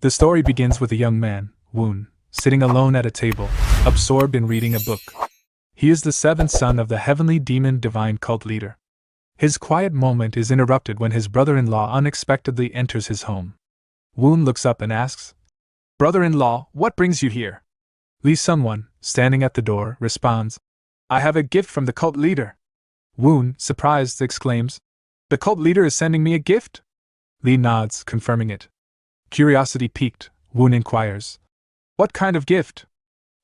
The story begins with a young man, Woon, sitting alone at a table, absorbed in reading a book. He is the seventh son of the heavenly demon divine cult leader. His quiet moment is interrupted when his brother-in-law unexpectedly enters his home. Woon looks up and asks, "Brother-in-law, what brings you here?" Lee Sungwon, standing at the door, responds, "I have a gift from the cult leader." Woon, surprised, exclaims, "The cult leader is sending me a gift?" Lee nods, confirming it. Curiosity piqued, Woon inquires, "What kind of gift?"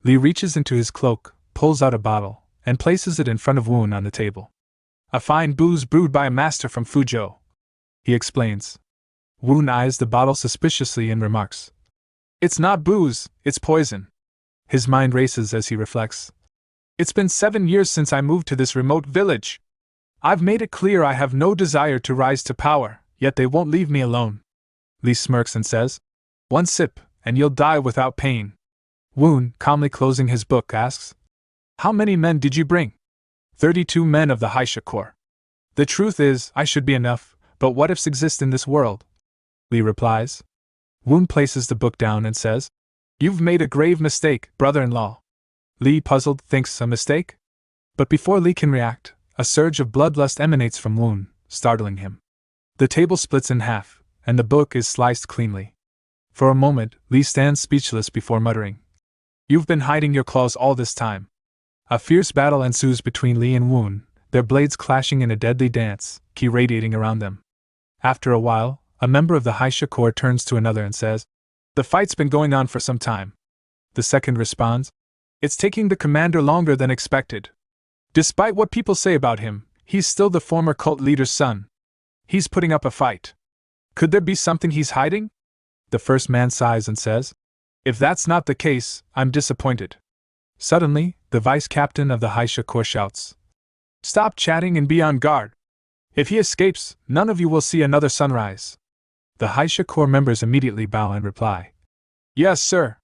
Lee reaches into his cloak, pulls out a bottle, and places it in front of Woon on the table. "A fine booze brewed by a master from Fuzhou," he explains. Woon eyes the bottle suspiciously and remarks, "It's not booze, it's poison." His mind races as he reflects. "It's been 7 years since I moved to this remote village. I've made it clear I have no desire to rise to power, yet they won't leave me alone." Lee smirks and says, "One sip, and you'll die without pain." Woon, calmly closing his book, asks, "How many men did you bring?" 32 men of the Haisha Corps. "The truth is, I should be enough, but what ifs exist in this world?" Lee replies. Woon places the book down and says, "You've made a grave mistake, brother-in-law." Lee, puzzled, thinks a mistake? But before Lee can react, a surge of bloodlust emanates from Woon, startling him. The table splits in half, and the book is sliced cleanly. For a moment, Lee stands speechless before muttering, "You've been hiding your claws all this time." A fierce battle ensues between Lee and Woon, their blades clashing in a deadly dance, ki radiating around them. After a while, a member of the Haisha Corps turns to another and says, "The fight's been going on for some time." The second responds, "It's taking the commander longer than expected. Despite what people say about him, he's still the former cult leader's son. He's putting up a fight. Could there be something he's hiding?" The first man sighs and says, "If that's not the case, I'm disappointed." Suddenly, the vice captain of the Haisha Corps shouts, "Stop chatting and be on guard. If he escapes, none of you will see another sunrise." The Haisha Corps members immediately bow and reply, "Yes, sir."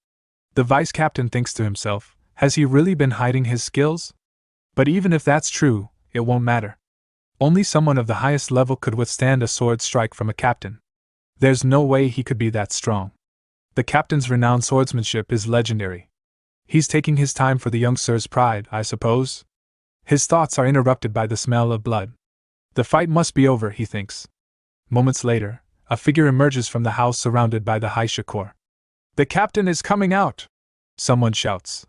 The vice captain thinks to himself, has he really been hiding his skills? But even if that's true, it won't matter. Only someone of the highest level could withstand a sword strike from a captain. There's no way he could be that strong. The captain's renowned swordsmanship is legendary. He's taking his time for the young sir's pride, I suppose. His thoughts are interrupted by the smell of blood. The fight must be over, he thinks. Moments later, a figure emerges from the house surrounded by the Haisha Corps. "The captain is coming out!" someone shouts.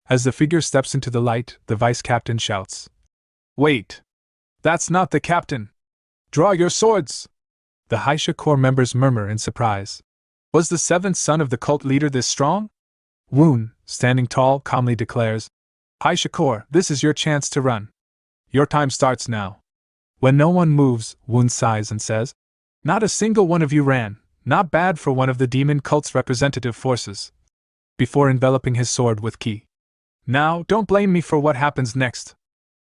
As the figure steps into the light, the vice captain shouts, "Wait! That's not the captain! Draw your swords!" The Haisha Corps members murmur in surprise. Was the seventh son of the cult leader this strong? Woon, standing tall, calmly declares, "Haisha Corps, this is your chance to run. Your time starts now." When no one moves, Woon sighs and says, "Not a single one of you ran, not bad for one of the demon cult's representative forces," before enveloping his sword with ki. "Now, don't blame me for what happens next."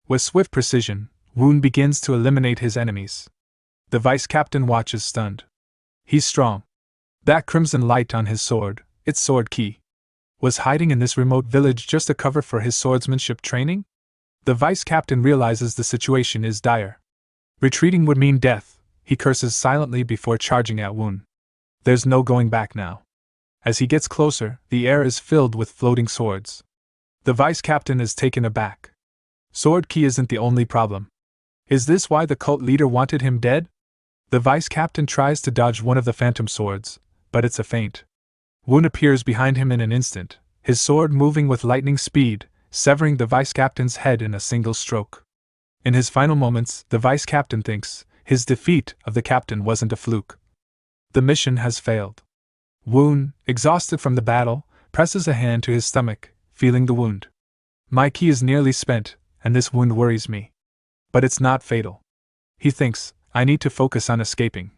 With swift precision, Woon begins to eliminate his enemies. The vice captain watches stunned. He's strong. That crimson light on his sword, its sword ki, was hiding in this remote village just a cover for his swordsmanship training? The vice captain realizes the situation is dire. Retreating would mean death. He curses silently before charging at Woon. There's no going back now. As he gets closer, the air is filled with floating swords. The vice captain is taken aback. Sword ki isn't the only problem. Is this why the cult leader wanted him dead? The vice captain tries to dodge one of the phantom swords, but it's a feint. Woon appears behind him in an instant, his sword moving with lightning speed, severing the vice captain's head in a single stroke. In his final moments, the vice captain thinks his defeat of the captain wasn't a fluke. The mission has failed. Woon, exhausted from the battle, presses a hand to his stomach, feeling the wound. "My ki is nearly spent, and this wound worries me. But it's not fatal." He thinks, "I need to focus on escaping."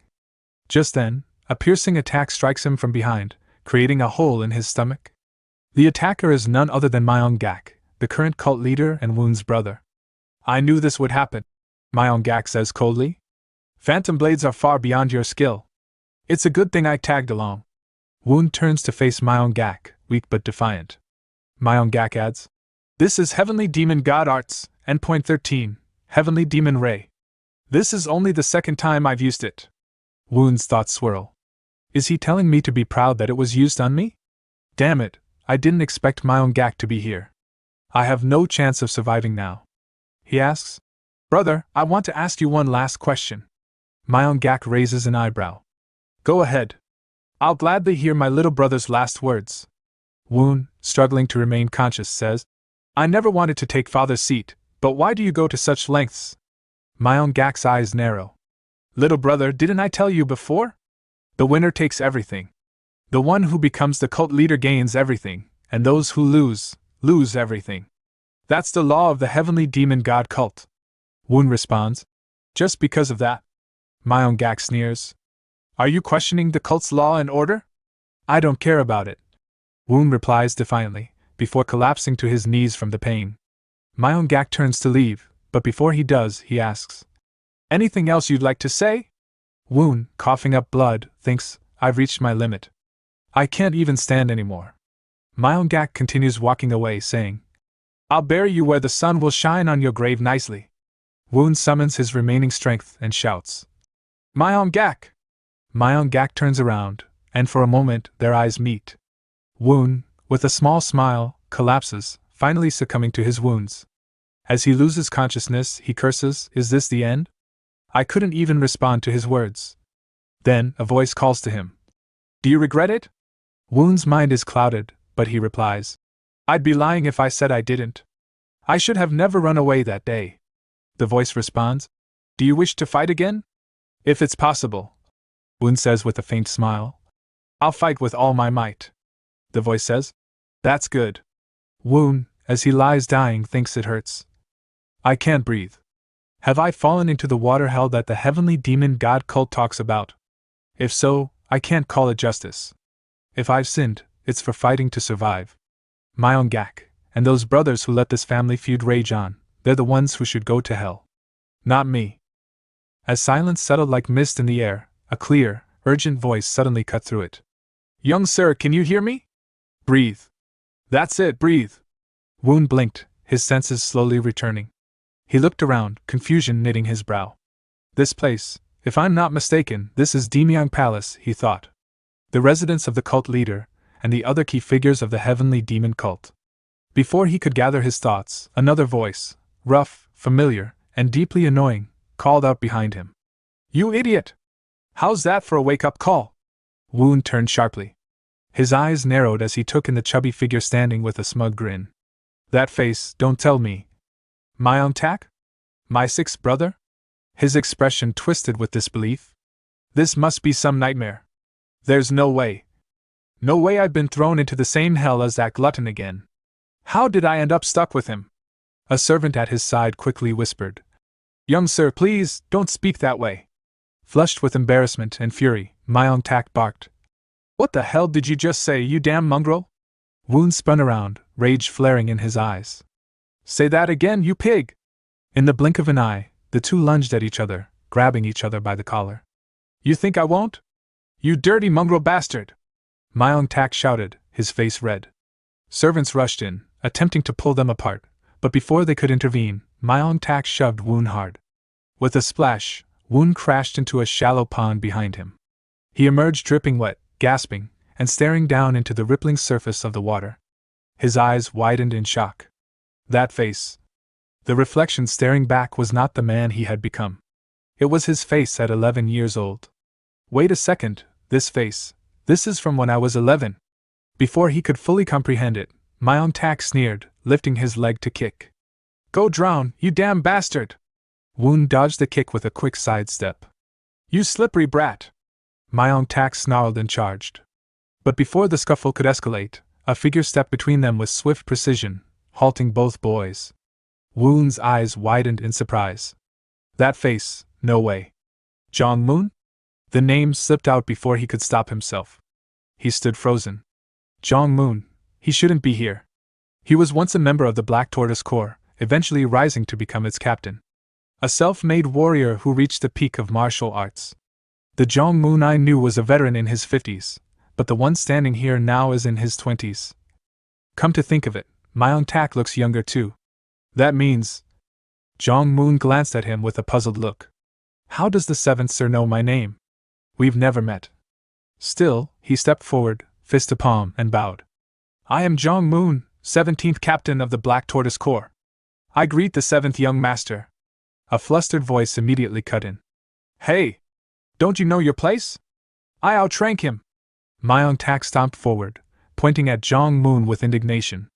Just then, a piercing attack strikes him from behind, creating a hole in his stomach. The attacker is none other than mangacap, the current cult leader and Woon's brother. "I knew this would happen," mangacap says coldly. "Phantom blades are far beyond your skill. It's a good thing I tagged along." Woon turns to face mangacap, weak but defiant. Mangacap adds, "This is Heavenly Demon God Arts, Endpoint 13, Heavenly Demon Ray. This is only the second time I've used it." Woon's thoughts swirl. Is he telling me to be proud that it was used on me? Damn it, I didn't expect MANGACAP to be here. I have no chance of surviving now. He asks. Brother, I want to ask you one last question. MANGACAP raises an eyebrow. Go ahead. I'll gladly hear my little brother's last words. Woon, struggling to remain conscious, says, I never wanted to take father's seat, but why do you go to such lengths? MANGACAP's eyes narrow. Little brother, didn't I tell you before? The winner takes everything. The one who becomes the cult leader gains everything, and those who lose, lose everything. That's the law of the heavenly demon god cult. Woon responds. Just because of that? MANGACAP sneers. Are you questioning the cult's law and order? I don't care about it. Woon replies defiantly, before collapsing to his knees from the pain. MANGACAP turns to leave, but before he does, he asks, Anything else you'd like to say? Woon, coughing up blood, thinks, I've reached my limit. I can't even stand anymore. MANGACAP continues walking away, saying, I'll bury you where the sun will shine on your grave nicely. Woon summons his remaining strength and shouts, MANGACAP! MANGACAP turns around, and for a moment their eyes meet. Woon, with a small smile, collapses, finally succumbing to his wounds. As he loses consciousness, he curses, Is this the end? I couldn't even respond to his words. Then, a voice calls to him. Do you regret it? Woon's mind is clouded, but he replies, I'd be lying if I said I didn't. I should have never run away that day. The voice responds, Do you wish to fight again? If it's possible. Woon says with a faint smile. I'll fight with all my might. The voice says, That's good. Woon, as he lies dying, thinks it hurts. I can't breathe. Have I fallen into the water hell that the heavenly demon god cult talks about? If so, I can't call it justice. If I've sinned, it's for fighting to survive. MANGACAP, and those brothers who let this family feud rage on, they're the ones who should go to hell. Not me. As silence settled like mist in the air, a clear, urgent voice suddenly cut through it. Young sir, can you hear me? Breathe. That's it, breathe. Woon blinked, his senses slowly returning. He looked around, confusion knitting his brow. This place, if I'm not mistaken, this is Demyang Palace, he thought. The residence of the cult leader, and the other key figures of the heavenly demon cult. Before he could gather his thoughts, another voice, rough, familiar, and deeply annoying, called out behind him. You idiot! How's that for a wake-up call? Woon turned sharply. His eyes narrowed as he took in the chubby figure standing with a smug grin. That face, don't tell me. MANGACAP? My sixth brother? His expression twisted with disbelief. This must be some nightmare. There's no way. No way I've been thrown into the same hell as that glutton again. How did I end up stuck with him? A servant at his side quickly whispered. Young sir, please, don't speak that way. Flushed with embarrassment and fury, MANGACAP barked. What the hell did you just say, you damn mongrel? Woon spun around, rage flaring in his eyes. Say that again, you pig! In the blink of an eye, the two lunged at each other, grabbing each other by the collar. You think I won't? You dirty mongrel bastard! MANGACAP shouted, his face red. Servants rushed in, attempting to pull them apart, but before they could intervene, MANGACAP shoved Woon hard. With a splash, Woon crashed into a shallow pond behind him. He emerged dripping wet, gasping, and staring down into the rippling surface of the water. His eyes widened in shock. That face. The reflection staring back was not the man he had become. It was his face at 11 years old. Wait a second, this face. This is from when I was 11. Before he could fully comprehend it, MANGACAP sneered, lifting his leg to kick. Go drown, you damn bastard! Woon dodged the kick with a quick sidestep. You slippery brat! MANGACAP snarled and charged. But before the scuffle could escalate, a figure stepped between them with swift precision, halting both boys. Woon's eyes widened in surprise. That face, no way. Jong-moon? The name slipped out before he could stop himself. He stood frozen. Jong-moon, he shouldn't be here. He was once a member of the Black Tortoise Corps, eventually rising to become its captain. A self-made warrior who reached the peak of martial arts. The Jong-moon I knew was a veteran in his 50s, but the one standing here now is in his 20s. Come to think of it, MANGACAP looks younger too. That means... Jong-moon glanced at him with a puzzled look. How does the seventh sir know my name? We've never met. Still, he stepped forward, fist to palm, and bowed. I am Jong Moon, 17th Captain of the Black Tortoise Corps. I greet the 7th young master. A flustered voice immediately cut in. Hey! Don't you know your place? I outrank him! Mangacap stomped forward, pointing at Jong Moon with indignation.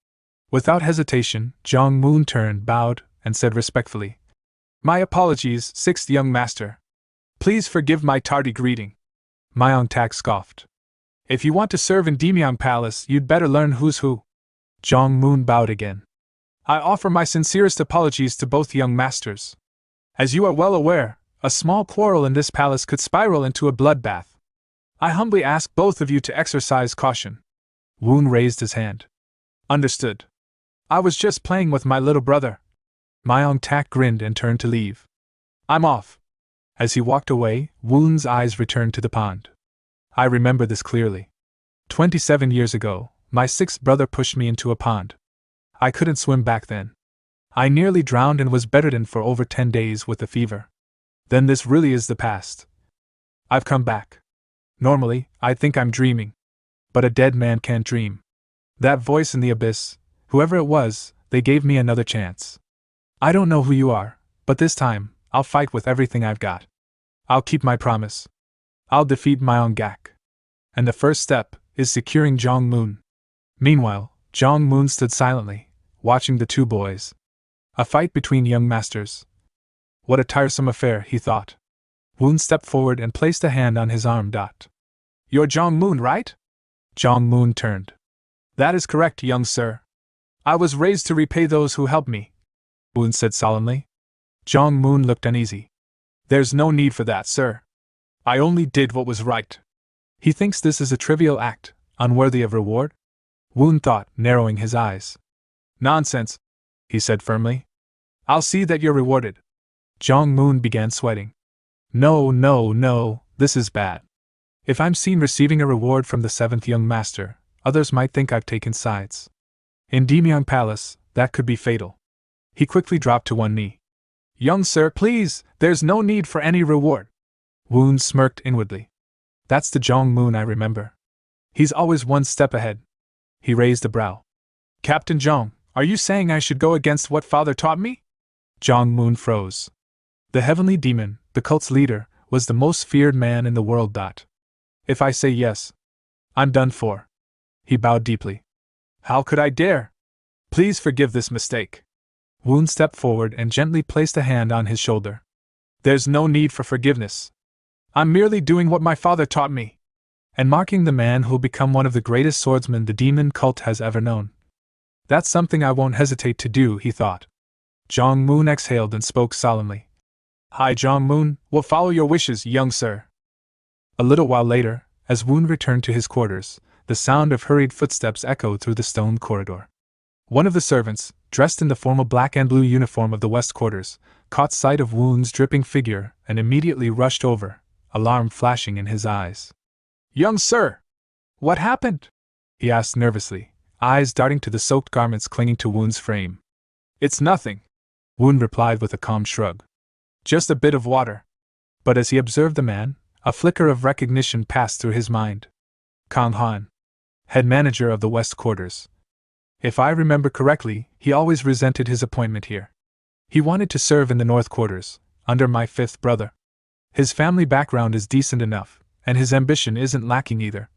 Without hesitation, Jong Moon turned, bowed, and said respectfully, My apologies, 6th young master. Please forgive my tardy greeting. Mangacap scoffed. If you want to serve in Demyang Palace, you'd better learn who's who. Jong Moon bowed again. I offer my sincerest apologies to both young masters. As you are well aware, a small quarrel in this palace could spiral into a bloodbath. I humbly ask both of you to exercise caution. Woon raised his hand. Understood. I was just playing with my little brother. Mangacap grinned and turned to leave. I'm off. As he walked away, Woon's eyes returned to the pond. I remember this clearly. 27 years ago, my 6th brother pushed me into a pond. I couldn't swim back then. I nearly drowned and was bedridden for over 10 days with a fever. Then this really is the past. I've come back. Normally, I think I'm dreaming. But a dead man can't dream. That voice in the abyss, whoever it was, they gave me another chance. I don't know who you are, but this time, I'll fight with everything I've got. I'll keep my promise. I'll defeat Mangacap. And the first step is securing Jong Moon. Meanwhile, Jong Moon stood silently, watching the two boys. A fight between young masters. What a tiresome affair, he thought. Woon stepped forward and placed a hand on his arm. You're Jong Moon, right? Jong Moon turned. That is correct, young sir. I was raised to repay those who helped me, Woon said solemnly. Jong Moon looked uneasy. There's no need for that, sir. I only did what was right. He thinks this is a trivial act, unworthy of reward? Woon thought, narrowing his eyes. Nonsense, he said firmly. I'll see that you're rewarded. Jong Moon began sweating. No, this is bad. If I'm seen receiving a reward from the 7th young master, others might think I've taken sides. In Demyang Palace, that could be fatal. He quickly dropped to one knee. Young sir, please, there's no need for any reward. Woon smirked inwardly. That's the Jong Moon I remember. He's always one step ahead. He raised a brow. Captain Jong, are you saying I should go against what father taught me? Jong Moon froze. The heavenly demon, the cult's leader, was the most feared man in the world. If I say yes, I'm done for. He bowed deeply. How could I dare? Please forgive this mistake. Woon stepped forward and gently placed a hand on his shoulder. There's no need for forgiveness. I'm merely doing what my father taught me. And marking the man who'll become one of the greatest swordsmen the demon cult has ever known. That's something I won't hesitate to do, he thought. Jong Moon exhaled and spoke solemnly. Hi Jong Moon, we'll follow your wishes, young sir. A little while later, as Woon returned to his quarters, the sound of hurried footsteps echoed through the stone corridor. One of the servants, dressed in the formal black and blue uniform of the West Quarters, caught sight of Woon's dripping figure and immediately rushed over, alarm flashing in his eyes. Young sir! What happened? He asked nervously, eyes darting to the soaked garments clinging to Woon's frame. It's nothing, Woon replied with a calm shrug. Just a bit of water. But as he observed the man, a flicker of recognition passed through his mind. Kang Han, head manager of the West Quarters. If I remember correctly, he always resented his appointment here. He wanted to serve in the North Quarters, under my 5th brother. His family background is decent enough, and his ambition isn't lacking either.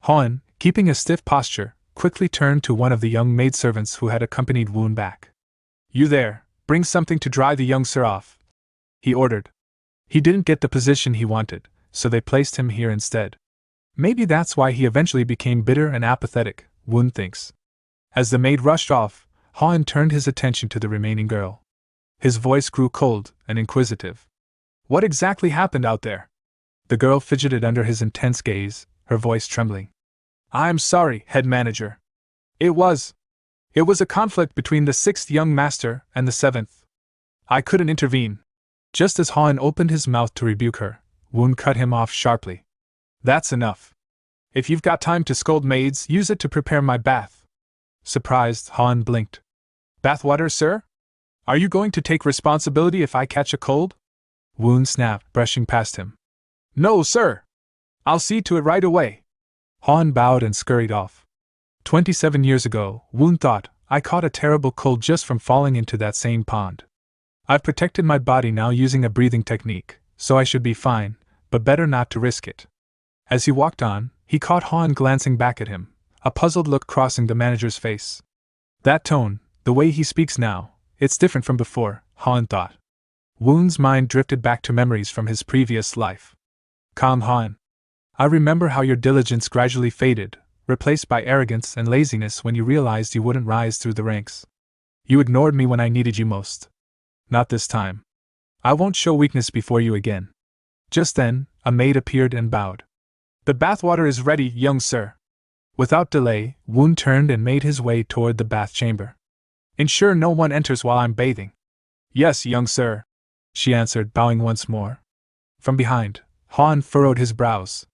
Han, keeping a stiff posture, quickly turned to one of the young maidservants who had accompanied Woon back. You there, bring something to dry the young sir off, he ordered. He didn't get the position he wanted, so they placed him here instead. Maybe that's why he eventually became bitter and apathetic, Woon thinks. As the maid rushed off, Han turned his attention to the remaining girl. His voice grew cold and inquisitive. What exactly happened out there? The girl fidgeted under his intense gaze, her voice trembling. I'm sorry, head manager. It was a conflict between the 6th young master and the 7th. I couldn't intervene. Just as Han opened his mouth to rebuke her, Woon cut him off sharply. That's enough. If you've got time to scold maids, use it to prepare my bath. Surprised, Han blinked. Bathwater, sir? Are you going to take responsibility if I catch a cold? Woon snapped, brushing past him. No, sir. I'll see to it right away. Han bowed and scurried off. 27 years ago, Woon thought, I caught a terrible cold just from falling into that same pond. I've protected my body now using a breathing technique, so I should be fine, but better not to risk it. As he walked on, he caught Han glancing back at him, a puzzled look crossing the manager's face. That tone, the way he speaks now, it's different from before, Han thought. Woon's mind drifted back to memories from his previous life. Calm Han. I remember how your diligence gradually faded, replaced by arrogance and laziness when you realized you wouldn't rise through the ranks. You ignored me when I needed you most. Not this time. I won't show weakness before you again. Just then, a maid appeared and bowed. The bathwater is ready, young sir. Without delay, Woon turned and made his way toward the bath chamber. Ensure no one enters while I'm bathing. Yes, young sir, she answered, bowing once more. From behind, Han furrowed his brows.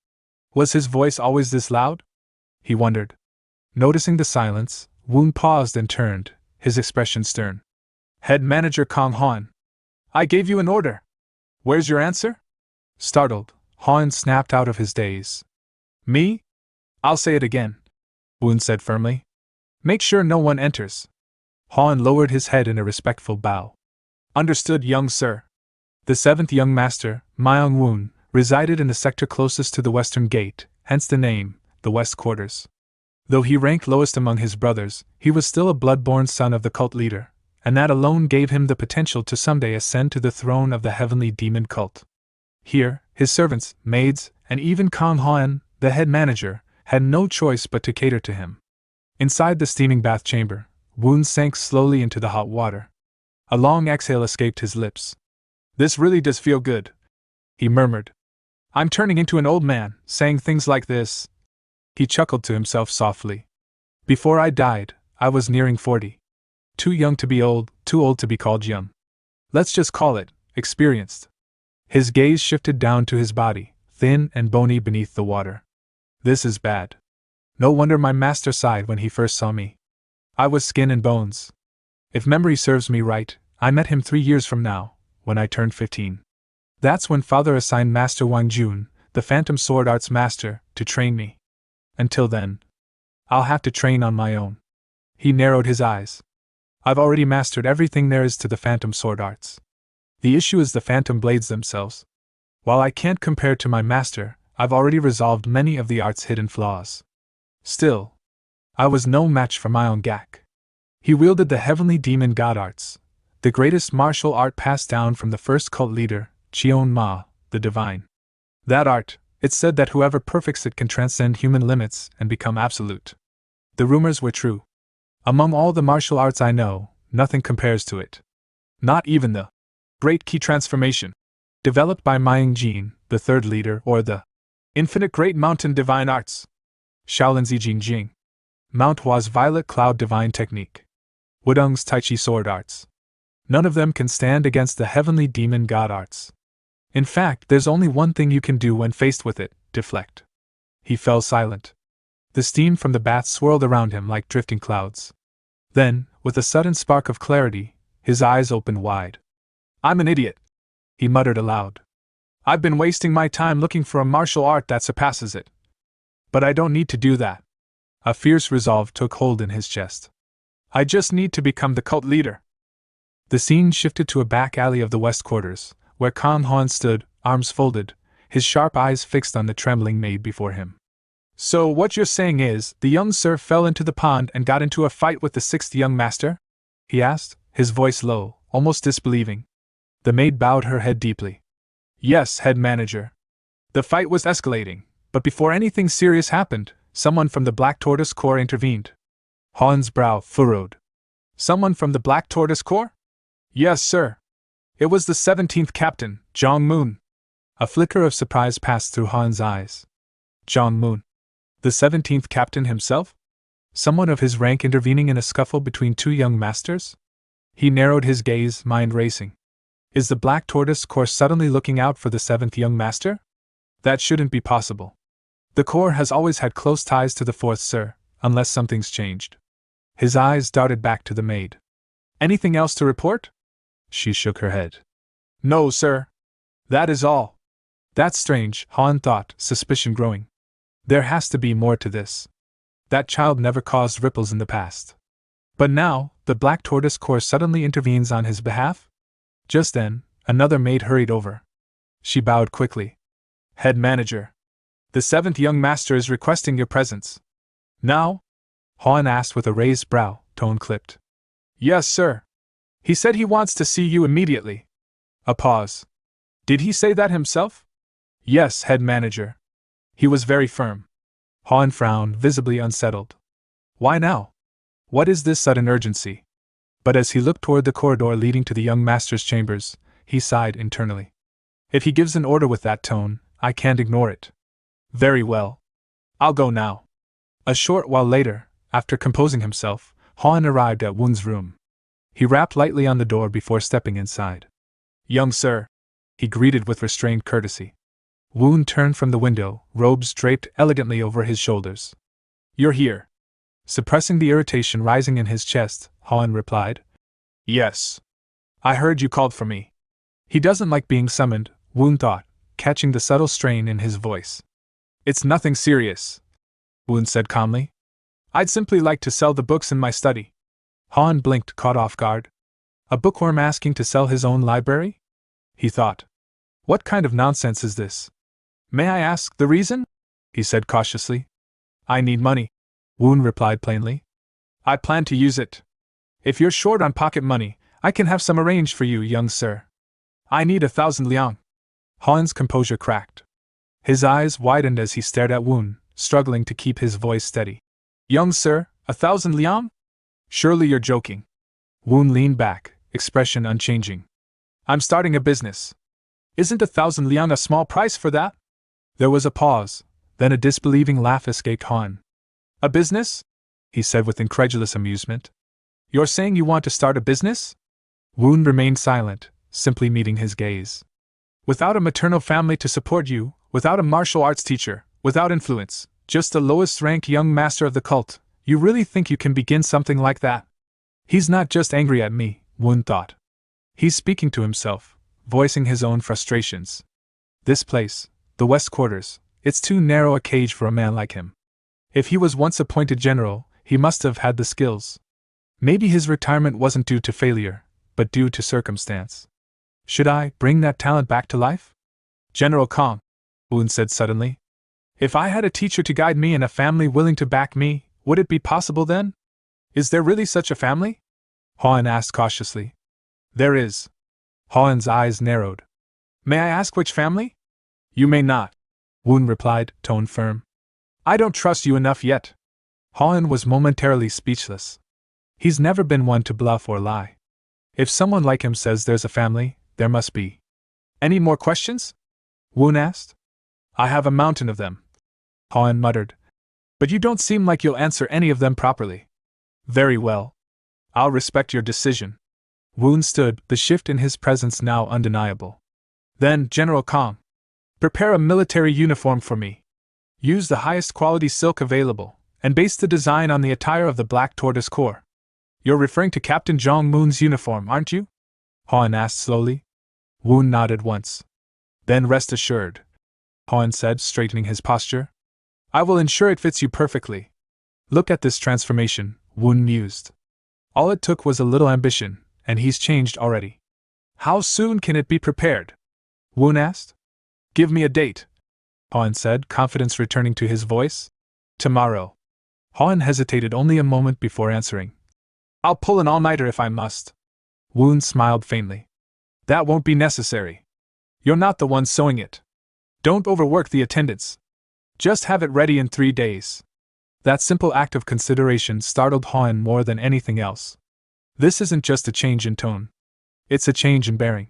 Was his voice always this loud? He wondered. Noticing the silence, Woon paused and turned, his expression stern. Head manager Kong Han. I gave you an order. Where's your answer? Startled, Han snapped out of his daze. Me? I'll say it again, Woon said firmly. Make sure no one enters. Han lowered his head in a respectful bow. Understood, young sir. The seventh young master, Myung Woon, resided in the sector closest to the western gate, hence the name, the West Quarters. Though he ranked lowest among his brothers, he was still a blood-born son of the cult leader, and that alone gave him the potential to someday ascend to the throne of the heavenly demon cult. Here, his servants, maids, and even Kang Han, the head manager, had no choice but to cater to him. Inside the steaming bath chamber, Woon sank slowly into the hot water. A long exhale escaped his lips. This really does feel good, he murmured. I'm turning into an old man, saying things like this. He chuckled to himself softly. Before I died, I was nearing 40. Too young to be old, too old to be called young. Let's just call it, experienced. His gaze shifted down to his body, thin and bony beneath the water. This is bad. No wonder my master sighed when he first saw me. I was skin and bones. If memory serves me right, I met him 3 years from now, when I turned 15. That's when father assigned Master Wang Jun, the Phantom Sword Arts Master, to train me. Until then, I'll have to train on my own. He narrowed his eyes. I've already mastered everything there is to the Phantom Sword Arts. The issue is the Phantom Blades themselves. While I can't compare to my master, I've already resolved many of the art's hidden flaws. Still, I was no match for Mangacap. He wielded the heavenly demon god arts, the greatest martial art passed down from the first cult leader, Cheon Ma, the divine. That art, it's said that whoever perfects it can transcend human limits and become absolute. The rumors were true. Among all the martial arts I know, nothing compares to it. Not even the Great Key Transformation, developed by Myung Jin, the third leader, or the Infinite Great Mountain Divine Arts, Shaolin Zijing Jing, Mount Hua's Violet Cloud Divine Technique, Wudong's Tai Chi Sword Arts. None of them can stand against the heavenly demon god arts. In fact, there's only one thing you can do when faced with it: deflect. He fell silent. The steam from the bath swirled around him like drifting clouds. Then, with a sudden spark of clarity, his eyes opened wide. I'm an idiot, he muttered aloud. I've been wasting my time looking for a martial art that surpasses it. But I don't need to do that. A fierce resolve took hold in his chest. I just need to become the cult leader. The scene shifted to a back alley of the West Quarters, where Kang Han stood, arms folded, his sharp eyes fixed on the trembling maid before him. So what you're saying is, the young sir fell into the pond and got into a fight with the sixth young master? He asked, his voice low, almost disbelieving. The maid bowed her head deeply. Yes, head manager. The fight was escalating, but before anything serious happened, someone from the Black Tortoise Corps intervened. Han's brow furrowed. Someone from the Black Tortoise Corps? Yes, sir. It was the 17th captain, Jong Moon. A flicker of surprise passed through Han's eyes. Jong Moon. The 17th captain himself? Someone of his rank intervening in a scuffle between two young masters? He narrowed his gaze, mind racing. Is the Black Tortoise Corps suddenly looking out for the 7th young master? That shouldn't be possible. The Corps has always had close ties to the 4th, sir, unless something's changed. His eyes darted back to the maid. Anything else to report? She shook her head. No, sir. That is all. That's strange, Han thought, suspicion growing. There has to be more to this. That child never caused ripples in the past. But now, the Black Tortoise Corps suddenly intervenes on his behalf? Just then, another maid hurried over. She bowed quickly. Head manager. The 7th young master is requesting your presence. Now? Han asked with a raised brow, tone clipped. Yes, sir. He said he wants to see you immediately. A pause. Did he say that himself? Yes, head manager. He was very firm. Han frowned, visibly unsettled. Why now? What is this sudden urgency? But as he looked toward the corridor leading to the young master's chambers, he sighed internally. If he gives an order with that tone, I can't ignore it. Very well. I'll go now. A short while later, after composing himself, Han arrived at Woon's room. He rapped lightly on the door before stepping inside. Young sir, he greeted with restrained courtesy. Woon turned from the window, robes draped elegantly over his shoulders. You're here. Suppressing the irritation rising in his chest, Han replied. Yes. I heard you called for me. He doesn't like being summoned, Woon thought, catching the subtle strain in his voice. It's nothing serious, Woon said calmly. I'd simply like to sell the books in my study. Han blinked, caught off guard. A bookworm asking to sell his own library? He thought. What kind of nonsense is this? May I ask the reason? He said cautiously. I need money, Woon replied plainly. I plan to use it. If you're short on pocket money, I can have some arranged for you, young sir. I need 1,000 liang. Han's composure cracked. His eyes widened as he stared at Woon, struggling to keep his voice steady. Young sir, 1,000 liang? Surely you're joking. Woon leaned back, expression unchanging. I'm starting a business. Isn't 1,000 liang a small price for that? There was a pause, then a disbelieving laugh escaped Han. A business? He said with incredulous amusement. You're saying you want to start a business? Woon remained silent, simply meeting his gaze. Without a maternal family to support you, without a martial arts teacher, without influence, just the lowest-ranked young master of the cult, you really think you can begin something like that? He's not just angry at me, Woon thought. He's speaking to himself, voicing his own frustrations. This place, the West Quarters, it's too narrow a cage for a man like him. If he was once appointed general, he must have had the skills. Maybe his retirement wasn't due to failure, but due to circumstance. Should I bring that talent back to life? General Kong, Woon said suddenly. If I had a teacher to guide me and a family willing to back me, would it be possible then? Is there really such a family? Han asked cautiously. There is. Han's eyes narrowed. May I ask which family? You may not, Woon replied, tone firm. I don't trust you enough yet. Han was momentarily speechless. He's never been one to bluff or lie. If someone like him says there's a family, there must be. Any more questions? Woon asked. I have a mountain of them, Han muttered. But you don't seem like you'll answer any of them properly. Very well. I'll respect your decision. Woon stood, the shift in his presence now undeniable. Then, General Kong, prepare a military uniform for me. Use the highest quality silk available, and base the design on the attire of the Black Tortoise Corps. You're referring to Captain Jong Moon's uniform, aren't you? Han asked slowly. Woon nodded once. Then rest assured, Han said, straightening his posture. I will ensure it fits you perfectly. Look at this transformation, Woon mused. All it took was a little ambition, and he's changed already. How soon can it be prepared? Woon asked. Give me a date, Han said, confidence returning to his voice. Tomorrow. Han hesitated only a moment before answering. I'll pull an all-nighter if I must. Woon smiled faintly. That won't be necessary. You're not the one sewing it. Don't overwork the attendants. Just have it ready in 3 days. That simple act of consideration startled Han more than anything else. This isn't just a change in tone. It's a change in bearing.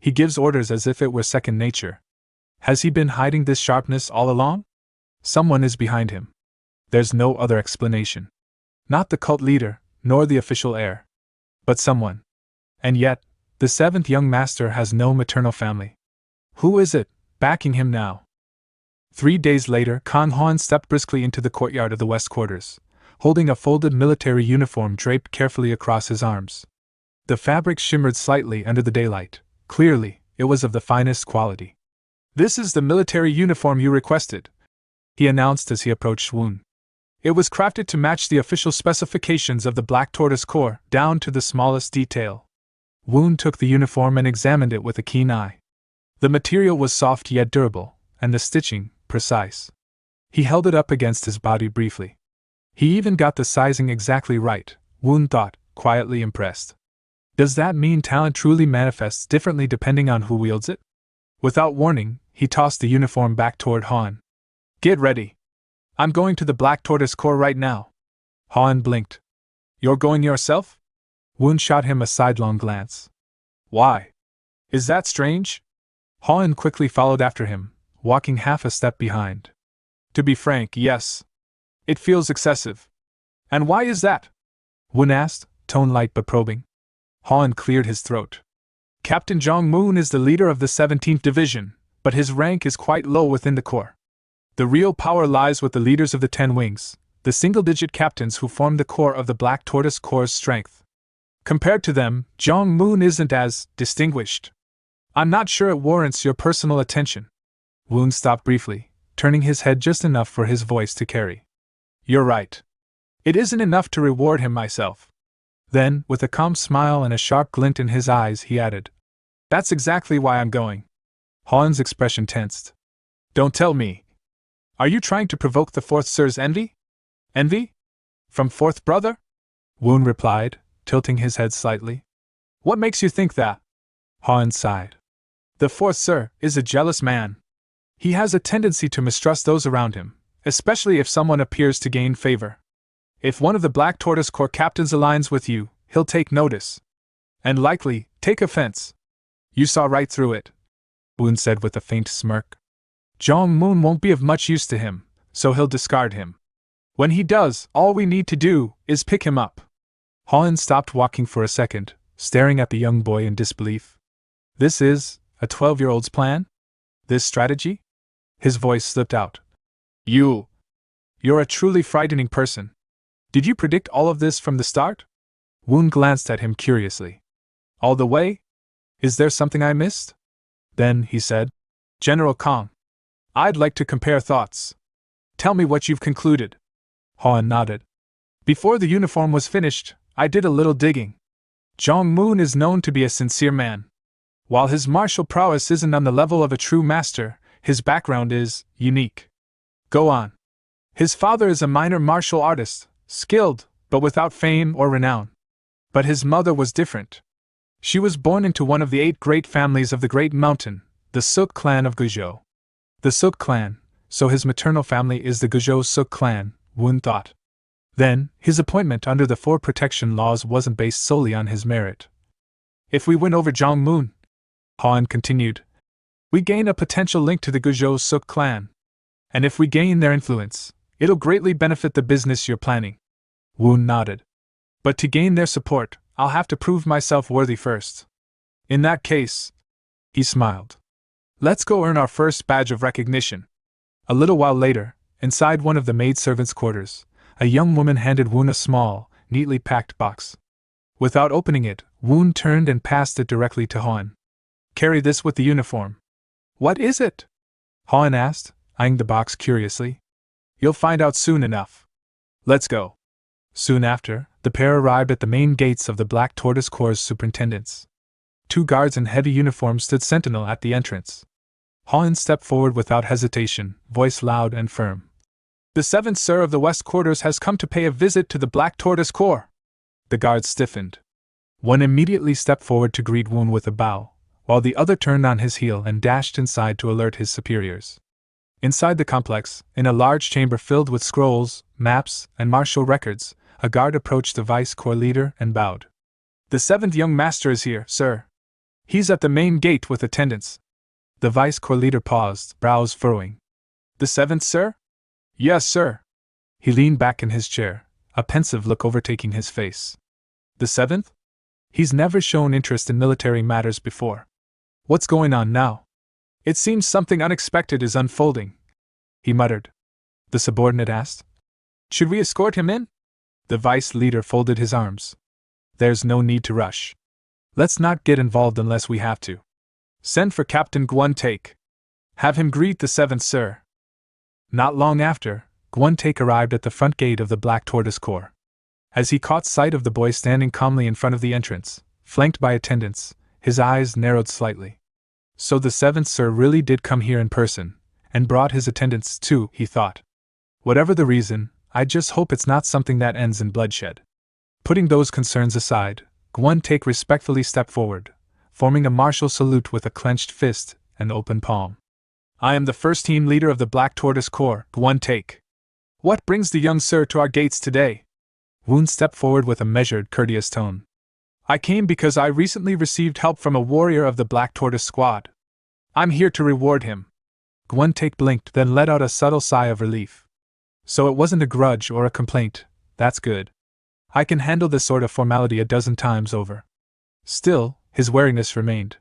He gives orders as if it were second nature. Has he been hiding this sharpness all along? Someone is behind him. There's no other explanation. Not the cult leader, nor the official heir. But someone. And yet, the 7th young master has no maternal family. Who is it, backing him now? 3 days later, Kang Han stepped briskly into the courtyard of the West Quarters, holding a folded military uniform draped carefully across his arms. The fabric shimmered slightly under the daylight. Clearly, it was of the finest quality. This is the military uniform you requested, he announced as he approached Woon. It was crafted to match the official specifications of the Black Tortoise Corps, down to the smallest detail. Woon took the uniform and examined it with a keen eye. The material was soft yet durable, and the stitching precise. He held it up against his body briefly. He even got the sizing exactly right, Woon thought, quietly impressed. Does that mean talent truly manifests differently depending on who wields it? Without warning, he tossed the uniform back toward Han. Get ready. I'm going to the Black Tortoise Corps right now. Han blinked. You're going yourself? Woon shot him a sidelong glance. Why? Is that strange? Han quickly followed after him, walking half a step behind. To be frank, yes. It feels excessive. And why is that? Woon asked, tone light but probing. Han cleared his throat. Captain Jong-moon is the leader of the 17th Division, but his rank is quite low within the Corps. The real power lies with the leaders of the 10 Wings, the single-digit captains who form the core of the Black Tortoise Corps' strength. Compared to them, Jong-moon isn't as distinguished. I'm not sure it warrants your personal attention. Woon stopped briefly, turning his head just enough for his voice to carry. You're right. It isn't enough to reward him myself. Then, with a calm smile and a sharp glint in his eyes, he added, That's exactly why I'm going. Han's expression tensed. Don't tell me. Are you trying to provoke the fourth Sir's envy? Envy? From fourth brother? Woon replied, tilting his head slightly. What makes you think that? Han sighed. The fourth Sir is a jealous man. He has a tendency to mistrust those around him, especially if someone appears to gain favor. If one of the Black Tortoise Corps captains aligns with you, he'll take notice. And likely, take offense. You saw right through it, Woon said with a faint smirk. Jong-moon won't be of much use to him, so he'll discard him. When he does, all we need to do is pick him up. Han stopped walking for a second, staring at the young boy in disbelief. This is a 12-year-old's plan? This strategy? His voice slipped out. You're a truly frightening person. Did you predict all of this from the start? Woon glanced at him curiously. All the way? Is there something I missed? Then he said, General Kong, I'd like to compare thoughts. Tell me what you've concluded. Han nodded. Before the uniform was finished, I did a little digging. Jong-moon is known to be a sincere man. While his martial prowess isn't on the level of a true master, his background is unique. Go on. His father is a minor martial artist, skilled, but without fame or renown. But his mother was different. She was born into one of the 8 great families of the Great Mountain, the Suk clan of Guizhou. The Suk clan, so his maternal family is the Guizhou Suk clan, Woon thought. Then, his appointment under the 4 protection laws wasn't based solely on his merit. If we win over Jong-moon, Han continued, we gain a potential link to the Guizhou Suk clan. And if we gain their influence, it'll greatly benefit the business you're planning. Woon nodded. But to gain their support, I'll have to prove myself worthy first. In that case, he smiled. Let's go earn our first badge of recognition. A little while later, inside one of the maidservants' quarters, a young woman handed Woon a small, neatly packed box. Without opening it, Woon turned and passed it directly to Han. Carry this with the uniform. What is it? Han asked, eyeing the box curiously. You'll find out soon enough. Let's go. Soon after, the pair arrived at the main gates of the Black Tortoise Corps' superintendents. 2 guards in heavy uniforms stood sentinel at the entrance. Han stepped forward without hesitation, voice loud and firm. The 7th Sir of the West Quarters has come to pay a visit to the Black Tortoise Corps. The guards stiffened. One immediately stepped forward to greet Woon with a bow, while the other turned on his heel and dashed inside to alert his superiors. Inside the complex, in a large chamber filled with scrolls, maps, and martial records, a guard approached the Vice Corps leader and bowed. The 7th young master is here, sir. He's at the main gate with attendants. The Vice Corps leader paused, brows furrowing. The 7th, sir? Yes, sir. He leaned back in his chair, a pensive look overtaking his face. The 7th? He's never shown interest in military matters before. What's going on now? It seems something unexpected is unfolding, he muttered. The subordinate asked. Should we escort him in? The vice leader folded his arms. There's no need to rush. Let's not get involved unless we have to. Send for Captain Guan Take. Have him greet the seventh sir. Not long after, Gwon-taek arrived at the front gate of the Black Tortoise Corps. As he caught sight of the boy standing calmly in front of the entrance, flanked by attendants, his eyes narrowed slightly. So the seventh sir really did come here in person, and brought his attendants too, he thought. Whatever the reason, I just hope it's not something that ends in bloodshed. Putting those concerns aside, Gwon-taek respectfully stepped forward, forming a martial salute with a clenched fist and open palm. I am the first team leader of the Black Tortoise Corps, Gwon-taek. What brings the young sir to our gates today? Woon stepped forward with a measured, courteous tone. I came because I recently received help from a warrior of the Black Tortoise Squad. I'm here to reward him. Gwon-taek blinked, then let out a subtle sigh of relief. So it wasn't a grudge or a complaint. That's good. I can handle this sort of formality a dozen times over. Still, his wariness remained.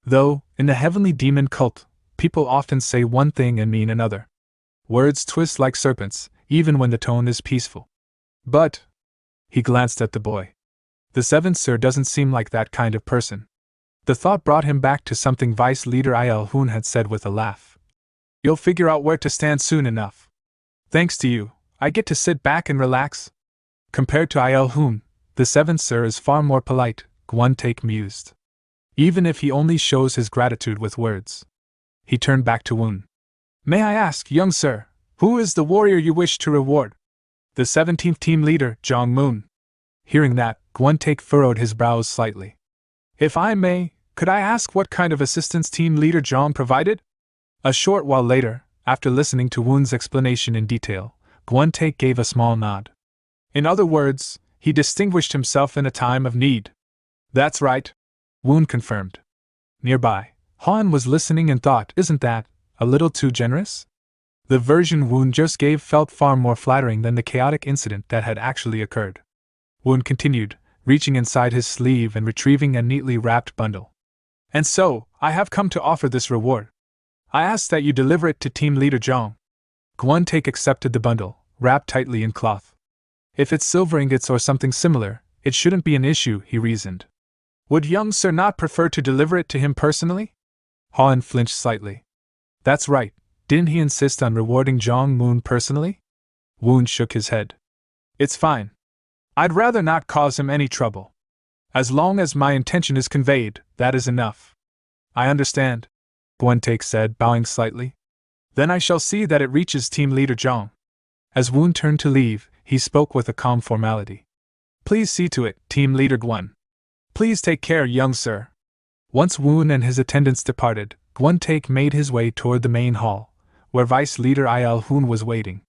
Though, in the heavenly demon cult, people often say one thing and mean another. Words twist like serpents, even when the tone is peaceful. But, he glanced at the boy. The seventh sir doesn't seem like that kind of person. The thought brought him back to something Vice Leader Yahello had said with a laugh. You'll figure out where to stand soon enough. Thanks to you, I get to sit back and relax. Compared to Yahello, the seventh sir is far more polite, Gwon-taek mused. Even if he only shows his gratitude with words. He turned back to Woon. May I ask, young sir, who is the warrior you wish to reward? The 17th team leader, Jong-moon. Hearing that, Gwon-taek furrowed his brows slightly. If I may, could I ask what kind of assistance team leader Jong provided? A short while later, after listening to Woon's explanation in detail, Gwon-taek gave a small nod. In other words, he distinguished himself in a time of need. That's right, Woon confirmed. Nearby, Han was listening and thought, isn't that a little too generous? The version Woon just gave felt far more flattering than the chaotic incident that had actually occurred. Woon continued, reaching inside his sleeve and retrieving a neatly wrapped bundle. And so, I have come to offer this reward. I ask that you deliver it to Team Leader Jong. Gwon-taek accepted the bundle, wrapped tightly in cloth. If it's silver ingots or something similar, it shouldn't be an issue, he reasoned. Would young sir not prefer to deliver it to him personally? Han flinched slightly. That's right, didn't he insist on rewarding Jong-moon personally? Woon shook his head. It's fine. I'd rather not cause him any trouble. As long as my intention is conveyed, that is enough. I understand, Gwon-taek said, bowing slightly. Then I shall see that it reaches Team Leader Jong. As Woon turned to leave, he spoke with a calm formality. Please see to it, Team Leader Gwon. Please take care, young sir. Once Woon and his attendants departed, Gwon-taek made his way toward the main hall, where Vice Leader Yahello was waiting.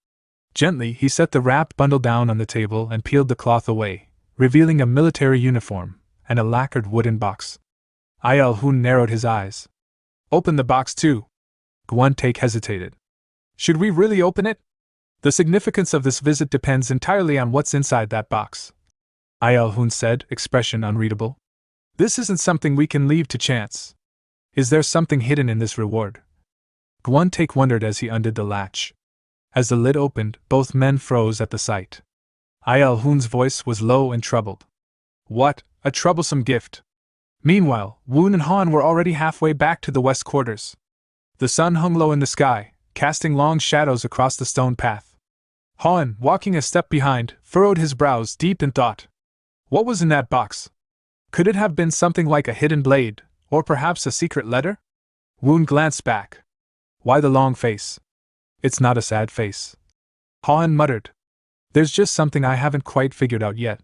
Gently, he set the wrapped bundle down on the table and peeled the cloth away, revealing a military uniform and a lacquered wooden box. Yahello narrowed his eyes. Open the box too. Gwon-taek hesitated. Should we really open it? The significance of this visit depends entirely on what's inside that box. Yahello said, expression unreadable. This isn't something we can leave to chance. Is there something hidden in this reward? Gwon-taek wondered as he undid the latch. As the lid opened, both men froze at the sight. Yahello's voice was low and troubled. What, a troublesome gift! Meanwhile, Woon and Han were already halfway back to the west quarters. The sun hung low in the sky, casting long shadows across the stone path. Han, walking a step behind, furrowed his brows deep in thought. What was in that box? Could it have been something like a hidden blade, or perhaps a secret letter? Woon glanced back. Why the long face? It's not a sad face. Han muttered. There's just something I haven't quite figured out yet.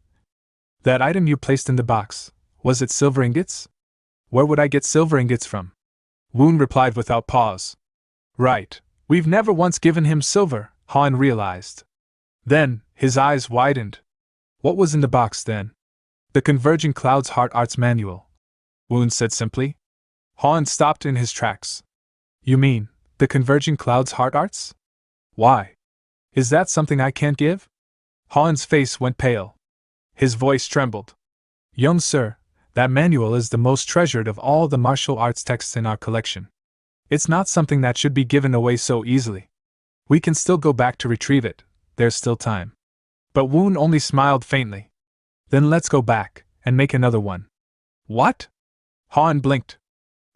That item you placed in the box, was it silver ingots? Where would I get silver ingots from? Woon replied without pause. Right, we've never once given him silver, Han realized. Then, his eyes widened. What was in the box then? The Converging Clouds Heart Arts Manual. Woon said simply. Han stopped in his tracks. You mean, the Converging Clouds Heart Arts? Why? Is that something I can't give? Han's face went pale. His voice trembled. Young sir, that manual is the most treasured of all the martial arts texts in our collection. It's not something that should be given away so easily. We can still go back to retrieve it, there's still time. But Woon only smiled faintly. Then let's go back, and make another one. What? Han blinked.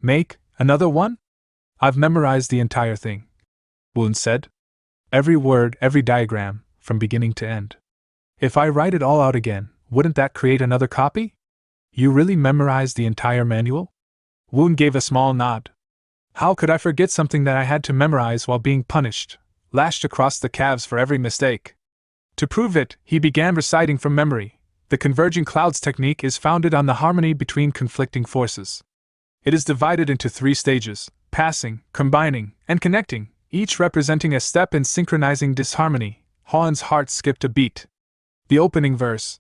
Make another one? I've memorized the entire thing, Woon said. Every word, every diagram, from beginning to end. If I write it all out again, wouldn't that create another copy? You really memorized the entire manual? Woon gave a small nod. How could I forget something that I had to memorize while being punished, lashed across the calves for every mistake? To prove it, he began reciting from memory. The converging clouds technique is founded on the harmony between conflicting forces. It is divided into 3 stages: passing, combining, and connecting, each representing a step in synchronizing disharmony. Han's heart skipped a beat. The opening verse.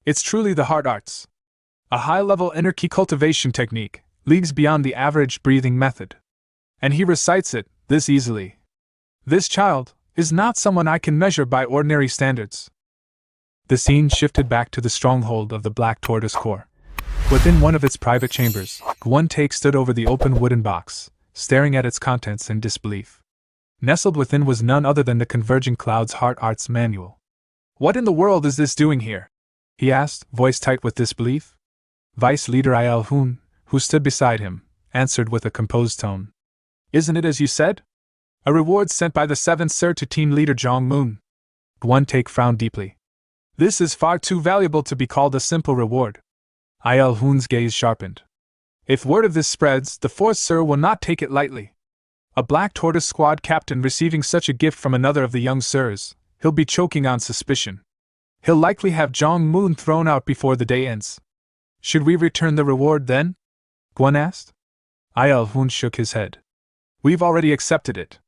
It's truly the heart arts. A high-level inner key cultivation technique, leagues beyond the average breathing method. And he recites it, this easily. This child is not someone I can measure by ordinary standards. The scene shifted back to the stronghold of the Black Tortoise Core. Within one of its private chambers, Gwon-taek stood over the open wooden box, staring at its contents in disbelief. Nestled within was none other than the Converging Clouds Heart Arts Manual. What in the world is this doing here? He asked, voice tight with disbelief. Vice Leader Il-hoon, who stood beside him, answered with a composed tone. Isn't it as you said? A reward sent by the 7th Sir to Team Leader Jong-moon. Gwon-taek frowned deeply. This is far too valuable to be called a simple reward. Il-hoon's gaze sharpened. If word of this spreads, the 4th Sir will not take it lightly. A Black Tortoise squad captain receiving such a gift from another of the young Sirs, he'll be choking on suspicion. He'll likely have Jong-moon thrown out before the day ends. Should we return the reward then? Gwon asked. Il-hoon shook his head. We've already accepted it.